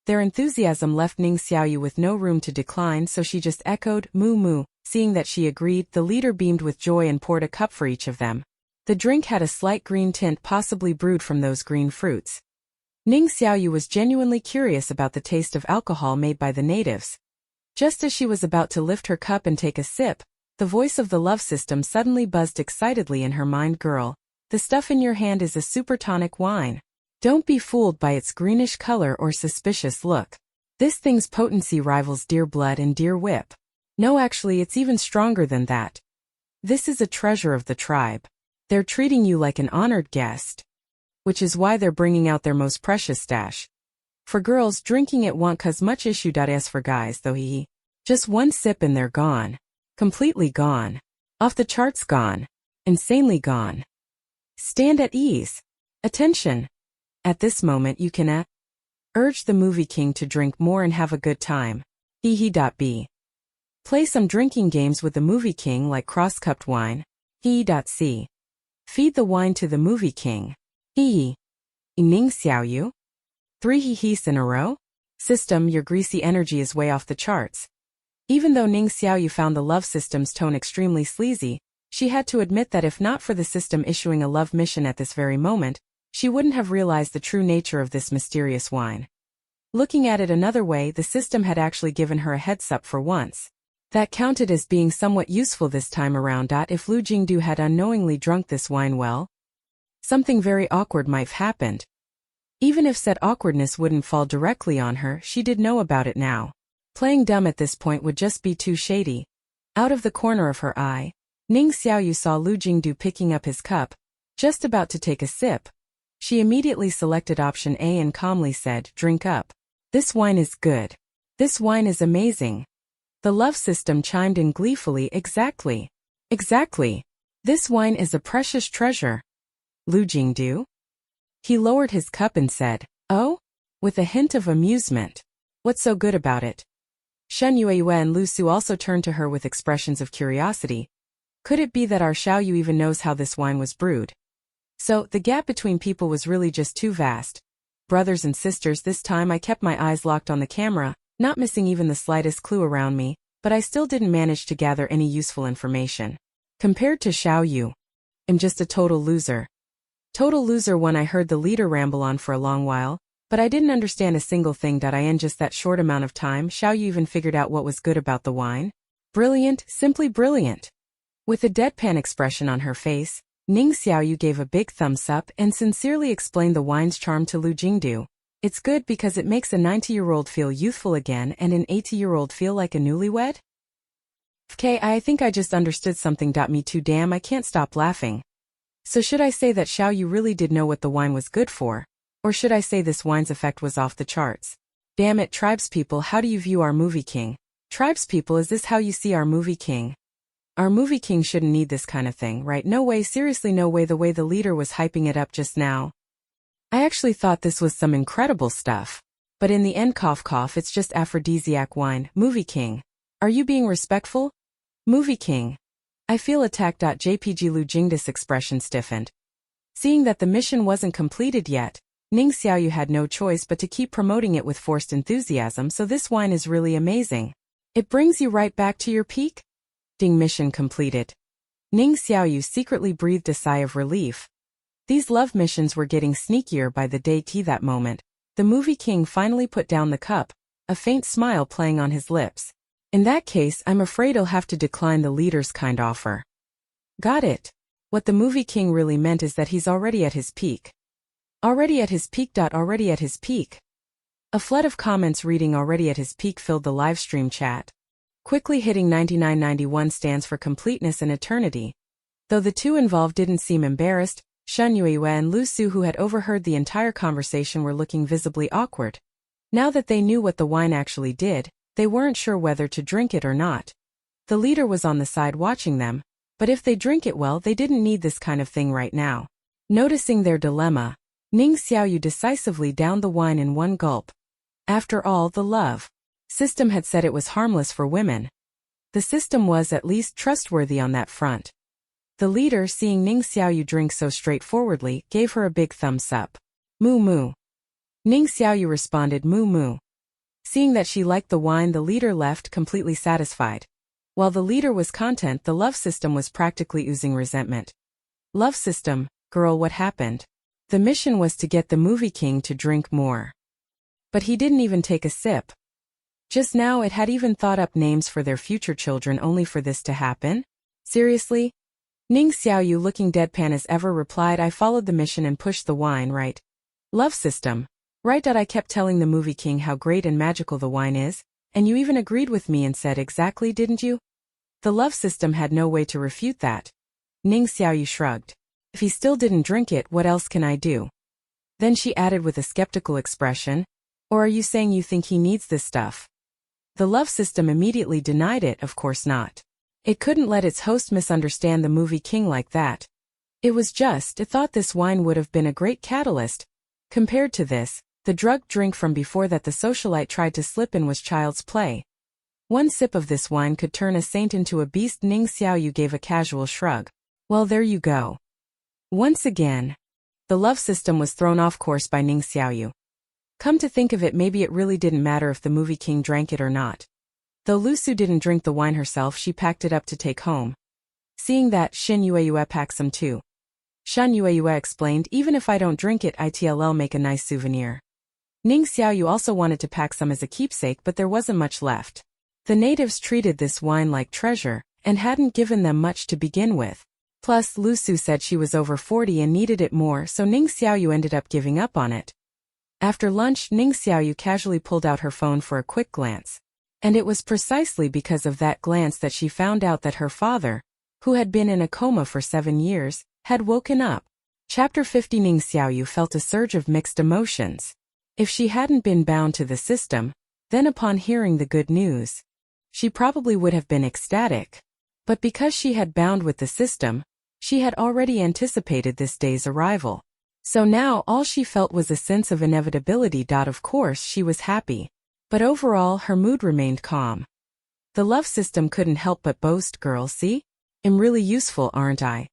Their enthusiasm left Ning Xiaoyu with no room to decline, so she just echoed, "Moo moo." Seeing that she agreed, the leader beamed with joy and poured a cup for each of them. The drink had a slight green tint, possibly brewed from those green fruits. Ning Xiaoyu was genuinely curious about the taste of alcohol made by the natives. Just as she was about to lift her cup and take a sip, the voice of the love system suddenly buzzed excitedly in her mind. "Girl, the stuff in your hand is a supertonic wine. Don't be fooled by its greenish color or suspicious look. This thing's potency rivals deer blood and deer whip. No, actually, it's even stronger than that. This is a treasure of the tribe. They're treating you like an honored guest. Which is why they're bringing out their most precious stash. For girls, drinking it won't cause much issue. As for guys, though, just one sip and they're gone. Completely gone. Off the charts gone. Insanely gone. Stand at ease. Attention. At this moment you can urge the movie king to drink more and have a good time. B. Play some drinking games with the movie king like cross-cupped wine. C. Feed the wine to the movie king. Ning Xiaoyu? 3 he-he's in a row? System, your greasy energy is way off the charts. Even though Ning Xiaoyu found the love system's tone extremely sleazy, she had to admit that if not for the system issuing a love mission at this very moment, she wouldn't have realized the true nature of this mysterious wine. Looking at it another way, the system had actually given her a heads-up for once. That counted as being somewhat useful this time around. If Lu Jingdu had unknowingly drunk this wine, well, something very awkward might have happened. Even if said awkwardness wouldn't fall directly on her, she did know about it now. Playing dumb at this point would just be too shady. Out of the corner of her eye, Ning Xiaoyu saw Lu Jingdu picking up his cup, just about to take a sip. She immediately selected option A and calmly said, "Drink up. This wine is good. This wine is amazing." The love system chimed in gleefully, "Exactly. Exactly. This wine is a precious treasure." Lu Jingdu? He lowered his cup and said, "Oh?" with a hint of amusement. "What's so good about it?" Shen Yueyue and Lu Su also turned to her with expressions of curiosity. Could it be that our Xiaoyu even knows how this wine was brewed? So, the gap between people was really just too vast. Brothers and sisters, this time I kept my eyes locked on the camera, not missing even the slightest clue around me, but I still didn't manage to gather any useful information. Compared to Xiaoyu, I'm just a total loser. Total loser. When I heard the leader ramble on for a long while, but I didn't understand a single thing. In just that short amount of time, Xiaoyu even figured out what was good about the wine? Brilliant, simply brilliant. With a deadpan expression on her face, Ning Xiaoyu gave a big thumbs up and sincerely explained the wine's charm to Lu Jingdu. It's good because it makes a 90-year-old feel youthful again and an 80-year-old feel like a newlywed? Okay, I think I just understood something. Me too, damn, I can't stop laughing. So should I say that Xiaoyu really did know what the wine was good for? Or should I say this wine's effect was off the charts? Damn it, tribespeople, how do you view our movie king? Tribespeople, is this how you see our movie king? Our movie king shouldn't need this kind of thing, right? No way, seriously no way. The way the leader was hyping it up just now, I actually thought this was some incredible stuff. But in the end, cough cough, it's just aphrodisiac wine. Movie king. Are you being respectful? Movie king. I feel attacked. JPG Lu Jingdu's expression stiffened. Seeing that the mission wasn't completed yet, Ning Xiaoyu had no choice but to keep promoting it with forced enthusiasm. So this wine is really amazing. It brings you right back to your peak? Mission completed. Ning Xiaoyu secretly breathed a sigh of relief. These love missions were getting sneakier by the day. That moment, the movie king finally put down the cup, a faint smile playing on his lips. In that case, I'm afraid I'll have to decline the leader's kind offer. Got it. What the movie king really meant is that he's already at his peak. Already at his peak. Already at his peak. A flood of comments reading "already at his peak" filled the live stream chat. Quickly hitting 9991 stands for completeness and eternity. Though the two involved didn't seem embarrassed, Shen Yueyue and Lu Su, who had overheard the entire conversation, were looking visibly awkward. Now that they knew what the wine actually did, they weren't sure whether to drink it or not. The leader was on the side watching them, but if they drink it, well, they didn't need this kind of thing right now. Noticing their dilemma, Ning Xiaoyu decisively downed the wine in one gulp. After all, the love system had said it was harmless for women. The system was at least trustworthy on that front. The leader, seeing Ning Xiaoyu drink so straightforwardly, gave her a big thumbs up. Moo moo. Ning Xiaoyu responded moo moo. Seeing that she liked the wine, the leader left completely satisfied. While the leader was content, the love system was practically oozing resentment. Love system, girl, what happened? The mission was to get the movie king to drink more. But he didn't even take a sip. Just now it had even thought up names for their future children only for this to happen? Seriously? Ning Xiaoyu, looking deadpan as ever, replied, I followed the mission and pushed the wine, right? Love system. Right. I kept telling the movie king how great and magical the wine is, and you even agreed with me and said exactly, didn't you? The love system had no way to refute that. Ning Xiaoyu shrugged. If he still didn't drink it, what else can I do? Then she added with a skeptical expression, or are you saying you think he needs this stuff? The love system immediately denied it, of course not. It couldn't let its host misunderstand the movie king like that. It was just, it thought this wine would have been a great catalyst. Compared to this, the drugged drink from before that the socialite tried to slip in was child's play. One sip of this wine could turn a saint into a beast. Ning Xiaoyu gave a casual shrug. Well, there you go. Once again, the love system was thrown off course by Ning Xiaoyu. Come to think of it, maybe it really didn't matter if the movie king drank it or not. Though Lusu didn't drink the wine herself, she packed it up to take home. Seeing that, Xin Yueyue packs some too. Shan Yueyue explained, even if I don't drink it, it'll make a nice souvenir. Ning Xiaoyu also wanted to pack some as a keepsake, but there wasn't much left. The natives treated this wine like treasure, and hadn't given them much to begin with. Plus, Lusu said she was over 40 and needed it more, so Ning Xiaoyu ended up giving up on it. After lunch, Ning Xiaoyu casually pulled out her phone for a quick glance. And it was precisely because of that glance that she found out that her father, who had been in a coma for 7 years, had woken up. Chapter 50. Ning Xiaoyu felt a surge of mixed emotions. If she hadn't been bound to the system, then upon hearing the good news, she probably would have been ecstatic. But because she had bound with the system, she had already anticipated this day's arrival. So now all she felt was a sense of inevitability. Of course she was happy. But overall her mood remained calm. The love system couldn't help but boast, "Girl, see? I'm really useful, aren't I?"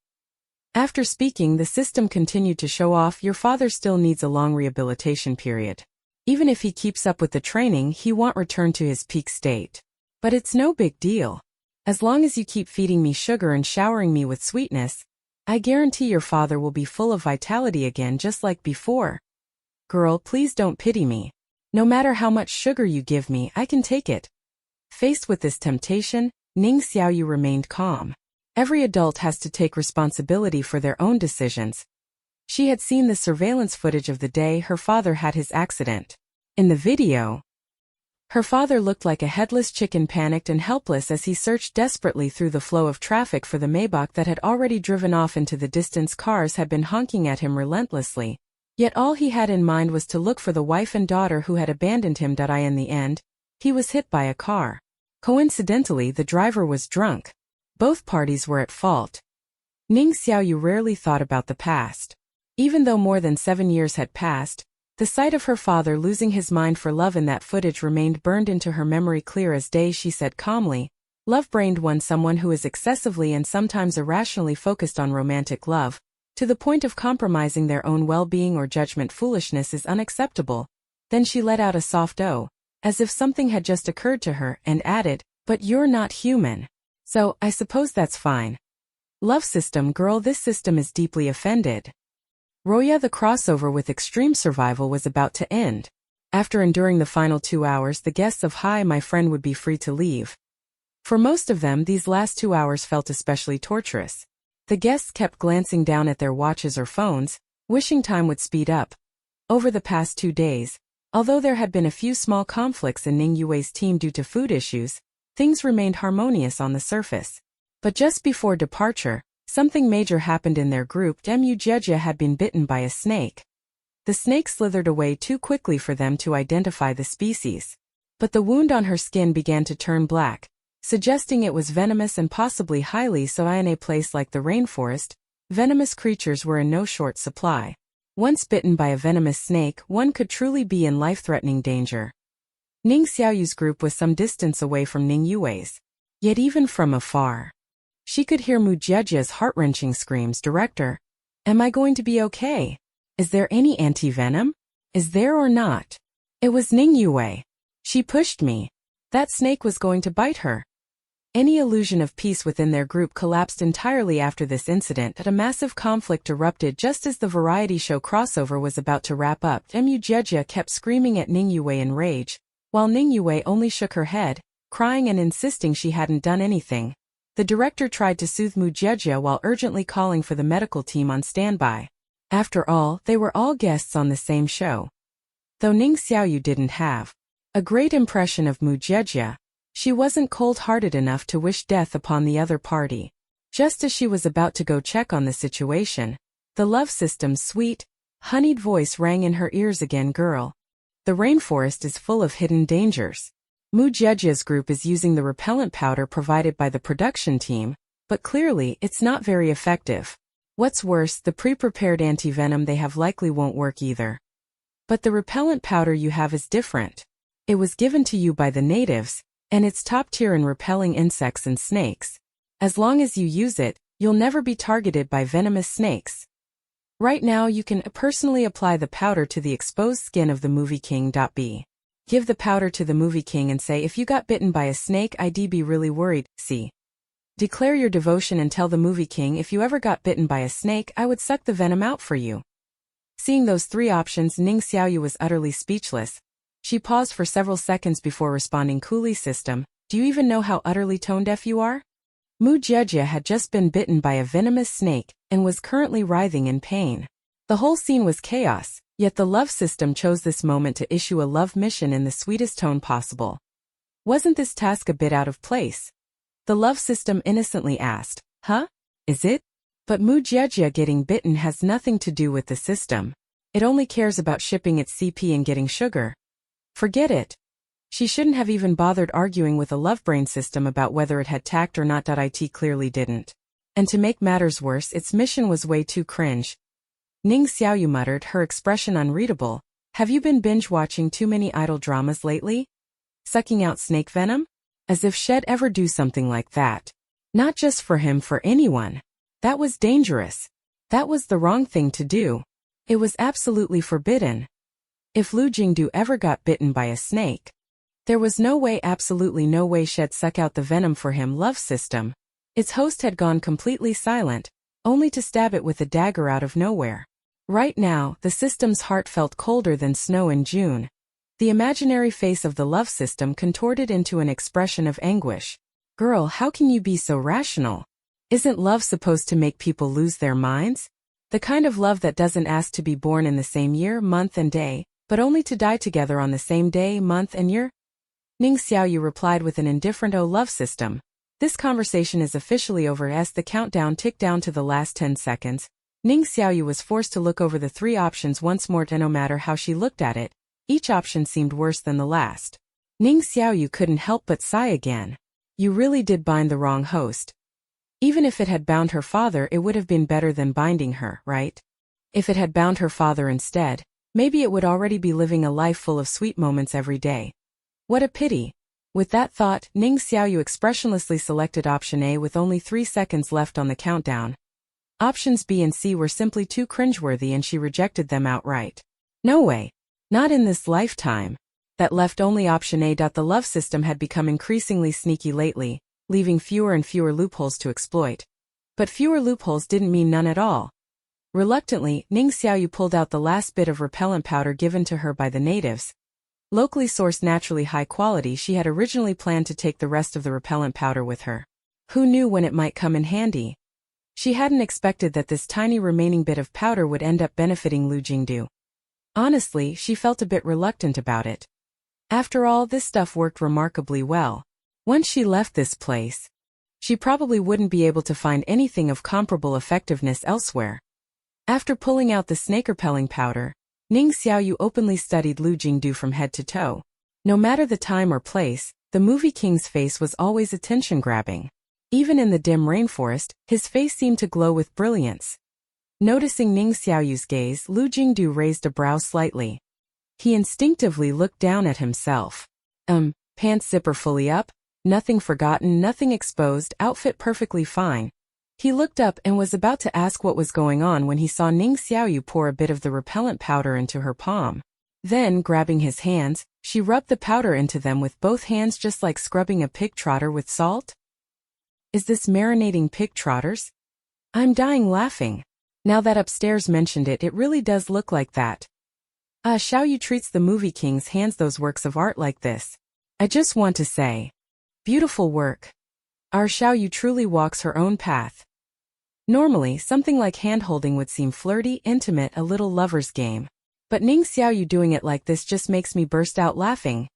After speaking, the system continued to show off, "Your father still needs a long rehabilitation period. Even if he keeps up with the training, he won't return to his peak state. But it's no big deal. As long as you keep feeding me sugar and showering me with sweetness, I guarantee your father will be full of vitality again just like before. Girl, please don't pity me. No matter how much sugar you give me, I can take it." Faced with this temptation, Ning Xiaoyu remained calm. Every adult has to take responsibility for their own decisions. She had seen the surveillance footage of the day her father had his accident. In the video, her father looked like a headless chicken, panicked and helpless as he searched desperately through the flow of traffic for the Maybach that had already driven off into the distance. Cars had been honking at him relentlessly. Yet all he had in mind was to look for the wife and daughter who had abandoned him. In the end, he was hit by a car. Coincidentally, the driver was drunk. Both parties were at fault. Ning Xiaoyu rarely thought about the past. Even though more than 7 years had passed, the sight of her father losing his mind for love in that footage remained burned into her memory clear as day. She said calmly, "Love-brained one, someone who is excessively and sometimes irrationally focused on romantic love, to the point of compromising their own well-being or judgment. Foolishness is unacceptable." Then she let out a soft "oh," as if something had just occurred to her, and added, "But you're not human. So, I suppose that's fine." Love system, girl, this system is deeply offended. Roya, the crossover with extreme survival was about to end. After enduring the final 2 hours, the guests of Hi, My Friend would be free to leave. For most of them, these last 2 hours felt especially torturous. The guests kept glancing down at their watches or phones, wishing time would speed up. Over the past 2 days, although there had been a few small conflicts in Ning Yue's team due to food issues, things remained harmonious on the surface. But just before departure, something major happened in their group. Mu Jejia had been bitten by a snake. The snake slithered away too quickly for them to identify the species. But the wound on her skin began to turn black, suggesting it was venomous and possibly highly so. In a place like the rainforest, venomous creatures were in no short supply. Once bitten by a venomous snake, one could truly be in life-threatening danger. Ning Xiaoyu's group was some distance away from Ning Yue's. Yet even from afar, she could hear Mu Jejia's heart-wrenching screams, "Director, am I going to be okay? Is there any anti-venom? Is there or not?" It was Ning Yue. "She pushed me. That snake was going to bite her." Any illusion of peace within their group collapsed entirely after this incident. A massive conflict erupted just as the variety show crossover was about to wrap up. Mu Jejia kept screaming at Ning Yue in rage, while Ning Yue only shook her head, crying and insisting she hadn't done anything. The director tried to soothe Mu Jejia while urgently calling for the medical team on standby. After all, they were all guests on the same show. Though Ning Xiaoyu didn't have a great impression of Mu Jejia, she wasn't cold-hearted enough to wish death upon the other party. Just as she was about to go check on the situation, the love system's sweet, honeyed voice rang in her ears again. "Girl, the rainforest is full of hidden dangers. Mu Jejia's group is using the repellent powder provided by the production team, but clearly it's not very effective. What's worse, the pre-prepared anti-venom they have likely won't work either. But the repellent powder you have is different. It was given to you by the natives, and it's top tier in repelling insects and snakes. As long as you use it, you'll never be targeted by venomous snakes. Right now you can personally apply the powder to the exposed skin of the movie King. B. Give the powder to the movie king and say, if you got bitten by a snake, I'd be really worried. See. Declare your devotion and tell the movie king, if you ever got bitten by a snake, I would suck the venom out for you. Seeing those three options, Ning Xiaoyu was utterly speechless. She paused for several seconds before responding coolly. System, do you even know how utterly tone-deaf you are? Mu Jiejie had just been bitten by a venomous snake and was currently writhing in pain. The whole scene was chaos, yet the love system chose this moment to issue a love mission in the sweetest tone possible. Wasn't this task a bit out of place? The love system innocently asked, huh? Is it? But Mu Jiejie getting bitten has nothing to do with the system. It only cares about shipping its CP and getting sugar. Forget it. She shouldn't have even bothered arguing with a love brain system about whether it had tact or not. It clearly didn't. And to make matters worse, its mission was way too cringe. Ning Xiaoyu muttered, her expression unreadable. Have you been binge-watching too many idol dramas lately? Sucking out snake venom? As if she'd ever do something like that. Not just for him, for anyone. That was dangerous. That was the wrong thing to do. It was absolutely forbidden. If Lu Jingdu ever got bitten by a snake, there was no way, absolutely no way she'd suck out the venom for him. Love system. Its host had gone completely silent, only to stab it with a dagger out of nowhere. Right now, the system's heart felt colder than snow in June. The imaginary face of the love system contorted into an expression of anguish. Girl, how can you be so rational? Isn't love supposed to make people lose their minds? The kind of love that doesn't ask to be born in the same year, month and day, but only to die together on the same day, month and year? Ning Xiaoyu replied with an indifferent, "Oh, love system. This conversation is officially over." As the countdown ticked down to the last 10 seconds, Ning Xiaoyu was forced to look over the three options once more, and no matter how she looked at it, each option seemed worse than the last. Ning Xiaoyu couldn't help but sigh again. You really did bind the wrong host. Even if it had bound her father, it would have been better than binding her, right? If it had bound her father instead, maybe it would already be living a life full of sweet moments every day. What a pity. With that thought, Ning Xiaoyu expressionlessly selected option A with only 3 seconds left on the countdown. Options B and C were simply too cringeworthy and she rejected them outright. No way. Not in this lifetime. That left only option A. The love system had become increasingly sneaky lately, leaving fewer and fewer loopholes to exploit. But fewer loopholes didn't mean none at all. Reluctantly, Ning Xiaoyu pulled out the last bit of repellent powder given to her by the natives. Locally sourced, naturally high quality, she had originally planned to take the rest of the repellent powder with her. Who knew when it might come in handy? She hadn't expected that this tiny remaining bit of powder would end up benefiting Lu Jingdu. Honestly, she felt a bit reluctant about it. After all, this stuff worked remarkably well. Once she left this place, she probably wouldn't be able to find anything of comparable effectiveness elsewhere. After pulling out the snake-repelling powder, Ning Xiaoyu openly studied Lu Jingdu from head to toe. No matter the time or place, the movie king's face was always attention-grabbing. Even in the dim rainforest, his face seemed to glow with brilliance. Noticing Ning Xiaoyu's gaze, Lu Jingdu raised a brow slightly. He instinctively looked down at himself. Pants zipper fully up, nothing forgotten, nothing exposed, outfit perfectly fine. He looked up and was about to ask what was going on when he saw Ning Xiaoyu pour a bit of the repellent powder into her palm. Then, grabbing his hands, she rubbed the powder into them with both hands, just like scrubbing a pig trotter with salt. Is this marinating pig trotters? I'm dying laughing. Now that upstairs mentioned it, it really does look like that. Xiaoyu treats the movie king's hands, those works of art, like this. I just want to say, beautiful work. Our Xiaoyu truly walks her own path. Normally, something like hand-holding would seem flirty, intimate, a little lover's game. But Ning Xiaoyu doing it like this just makes me burst out laughing.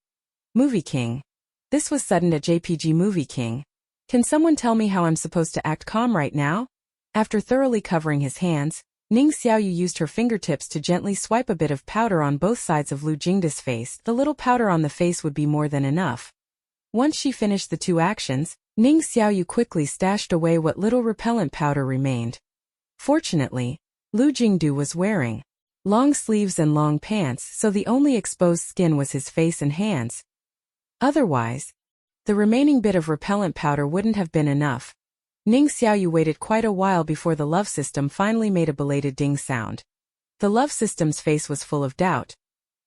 Movie king. This was sudden at JPG Movie King. Can someone tell me how I'm supposed to act calm right now? After thoroughly covering his hands, Ning Xiaoyu used her fingertips to gently swipe a bit of powder on both sides of Lu Jingda's face. The little powder on the face would be more than enough. Once she finished the 2 actions, Ning Xiaoyu quickly stashed away what little repellent powder remained. Fortunately, Lu Jingdu was wearing long sleeves and long pants, so the only exposed skin was his face and hands. Otherwise, the remaining bit of repellent powder wouldn't have been enough. Ning Xiaoyu waited quite a while before the love system finally made a belated ding sound. The love system's face was full of doubt.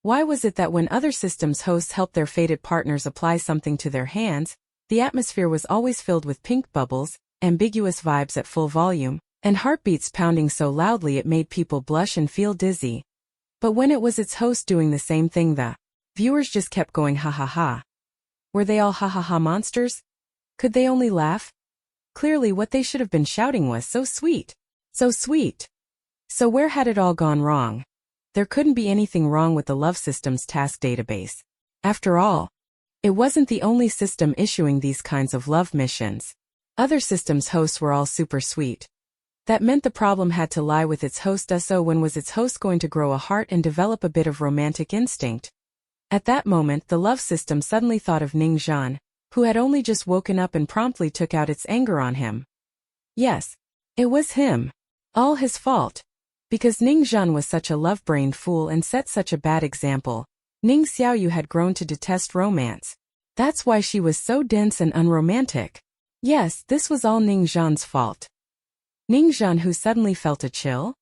Why was it that when other systems hosts helped their fated partners apply something to their hands, the atmosphere was always filled with pink bubbles, ambiguous vibes at full volume, and heartbeats pounding so loudly it made people blush and feel dizzy? But when it was its host doing the same thing, the viewers just kept going ha ha ha. Were they all ha ha ha monsters? Could they only laugh? Clearly what they should have been shouting was so sweet. So sweet. So where had it all gone wrong? There couldn't be anything wrong with the Love System's task database. After all, it wasn't the only system issuing these kinds of love missions. Other systems' hosts were all super sweet. That meant the problem had to lie with its host. So when was its host going to grow a heart and develop a bit of romantic instinct? At that moment the Love System suddenly thought of Ning Xiaoyu, who had only just woken up and promptly took out its anger on him. Yes, it was him. All his fault. Because Ning Xiaoyu was such a love-brained fool and set such a bad example, Ning Xiaoyu had grown to detest romance. That's why she was so dense and unromantic. Yes, this was all Ning Xiaoyu's fault. Ning Xiaoyu, who suddenly felt a chill?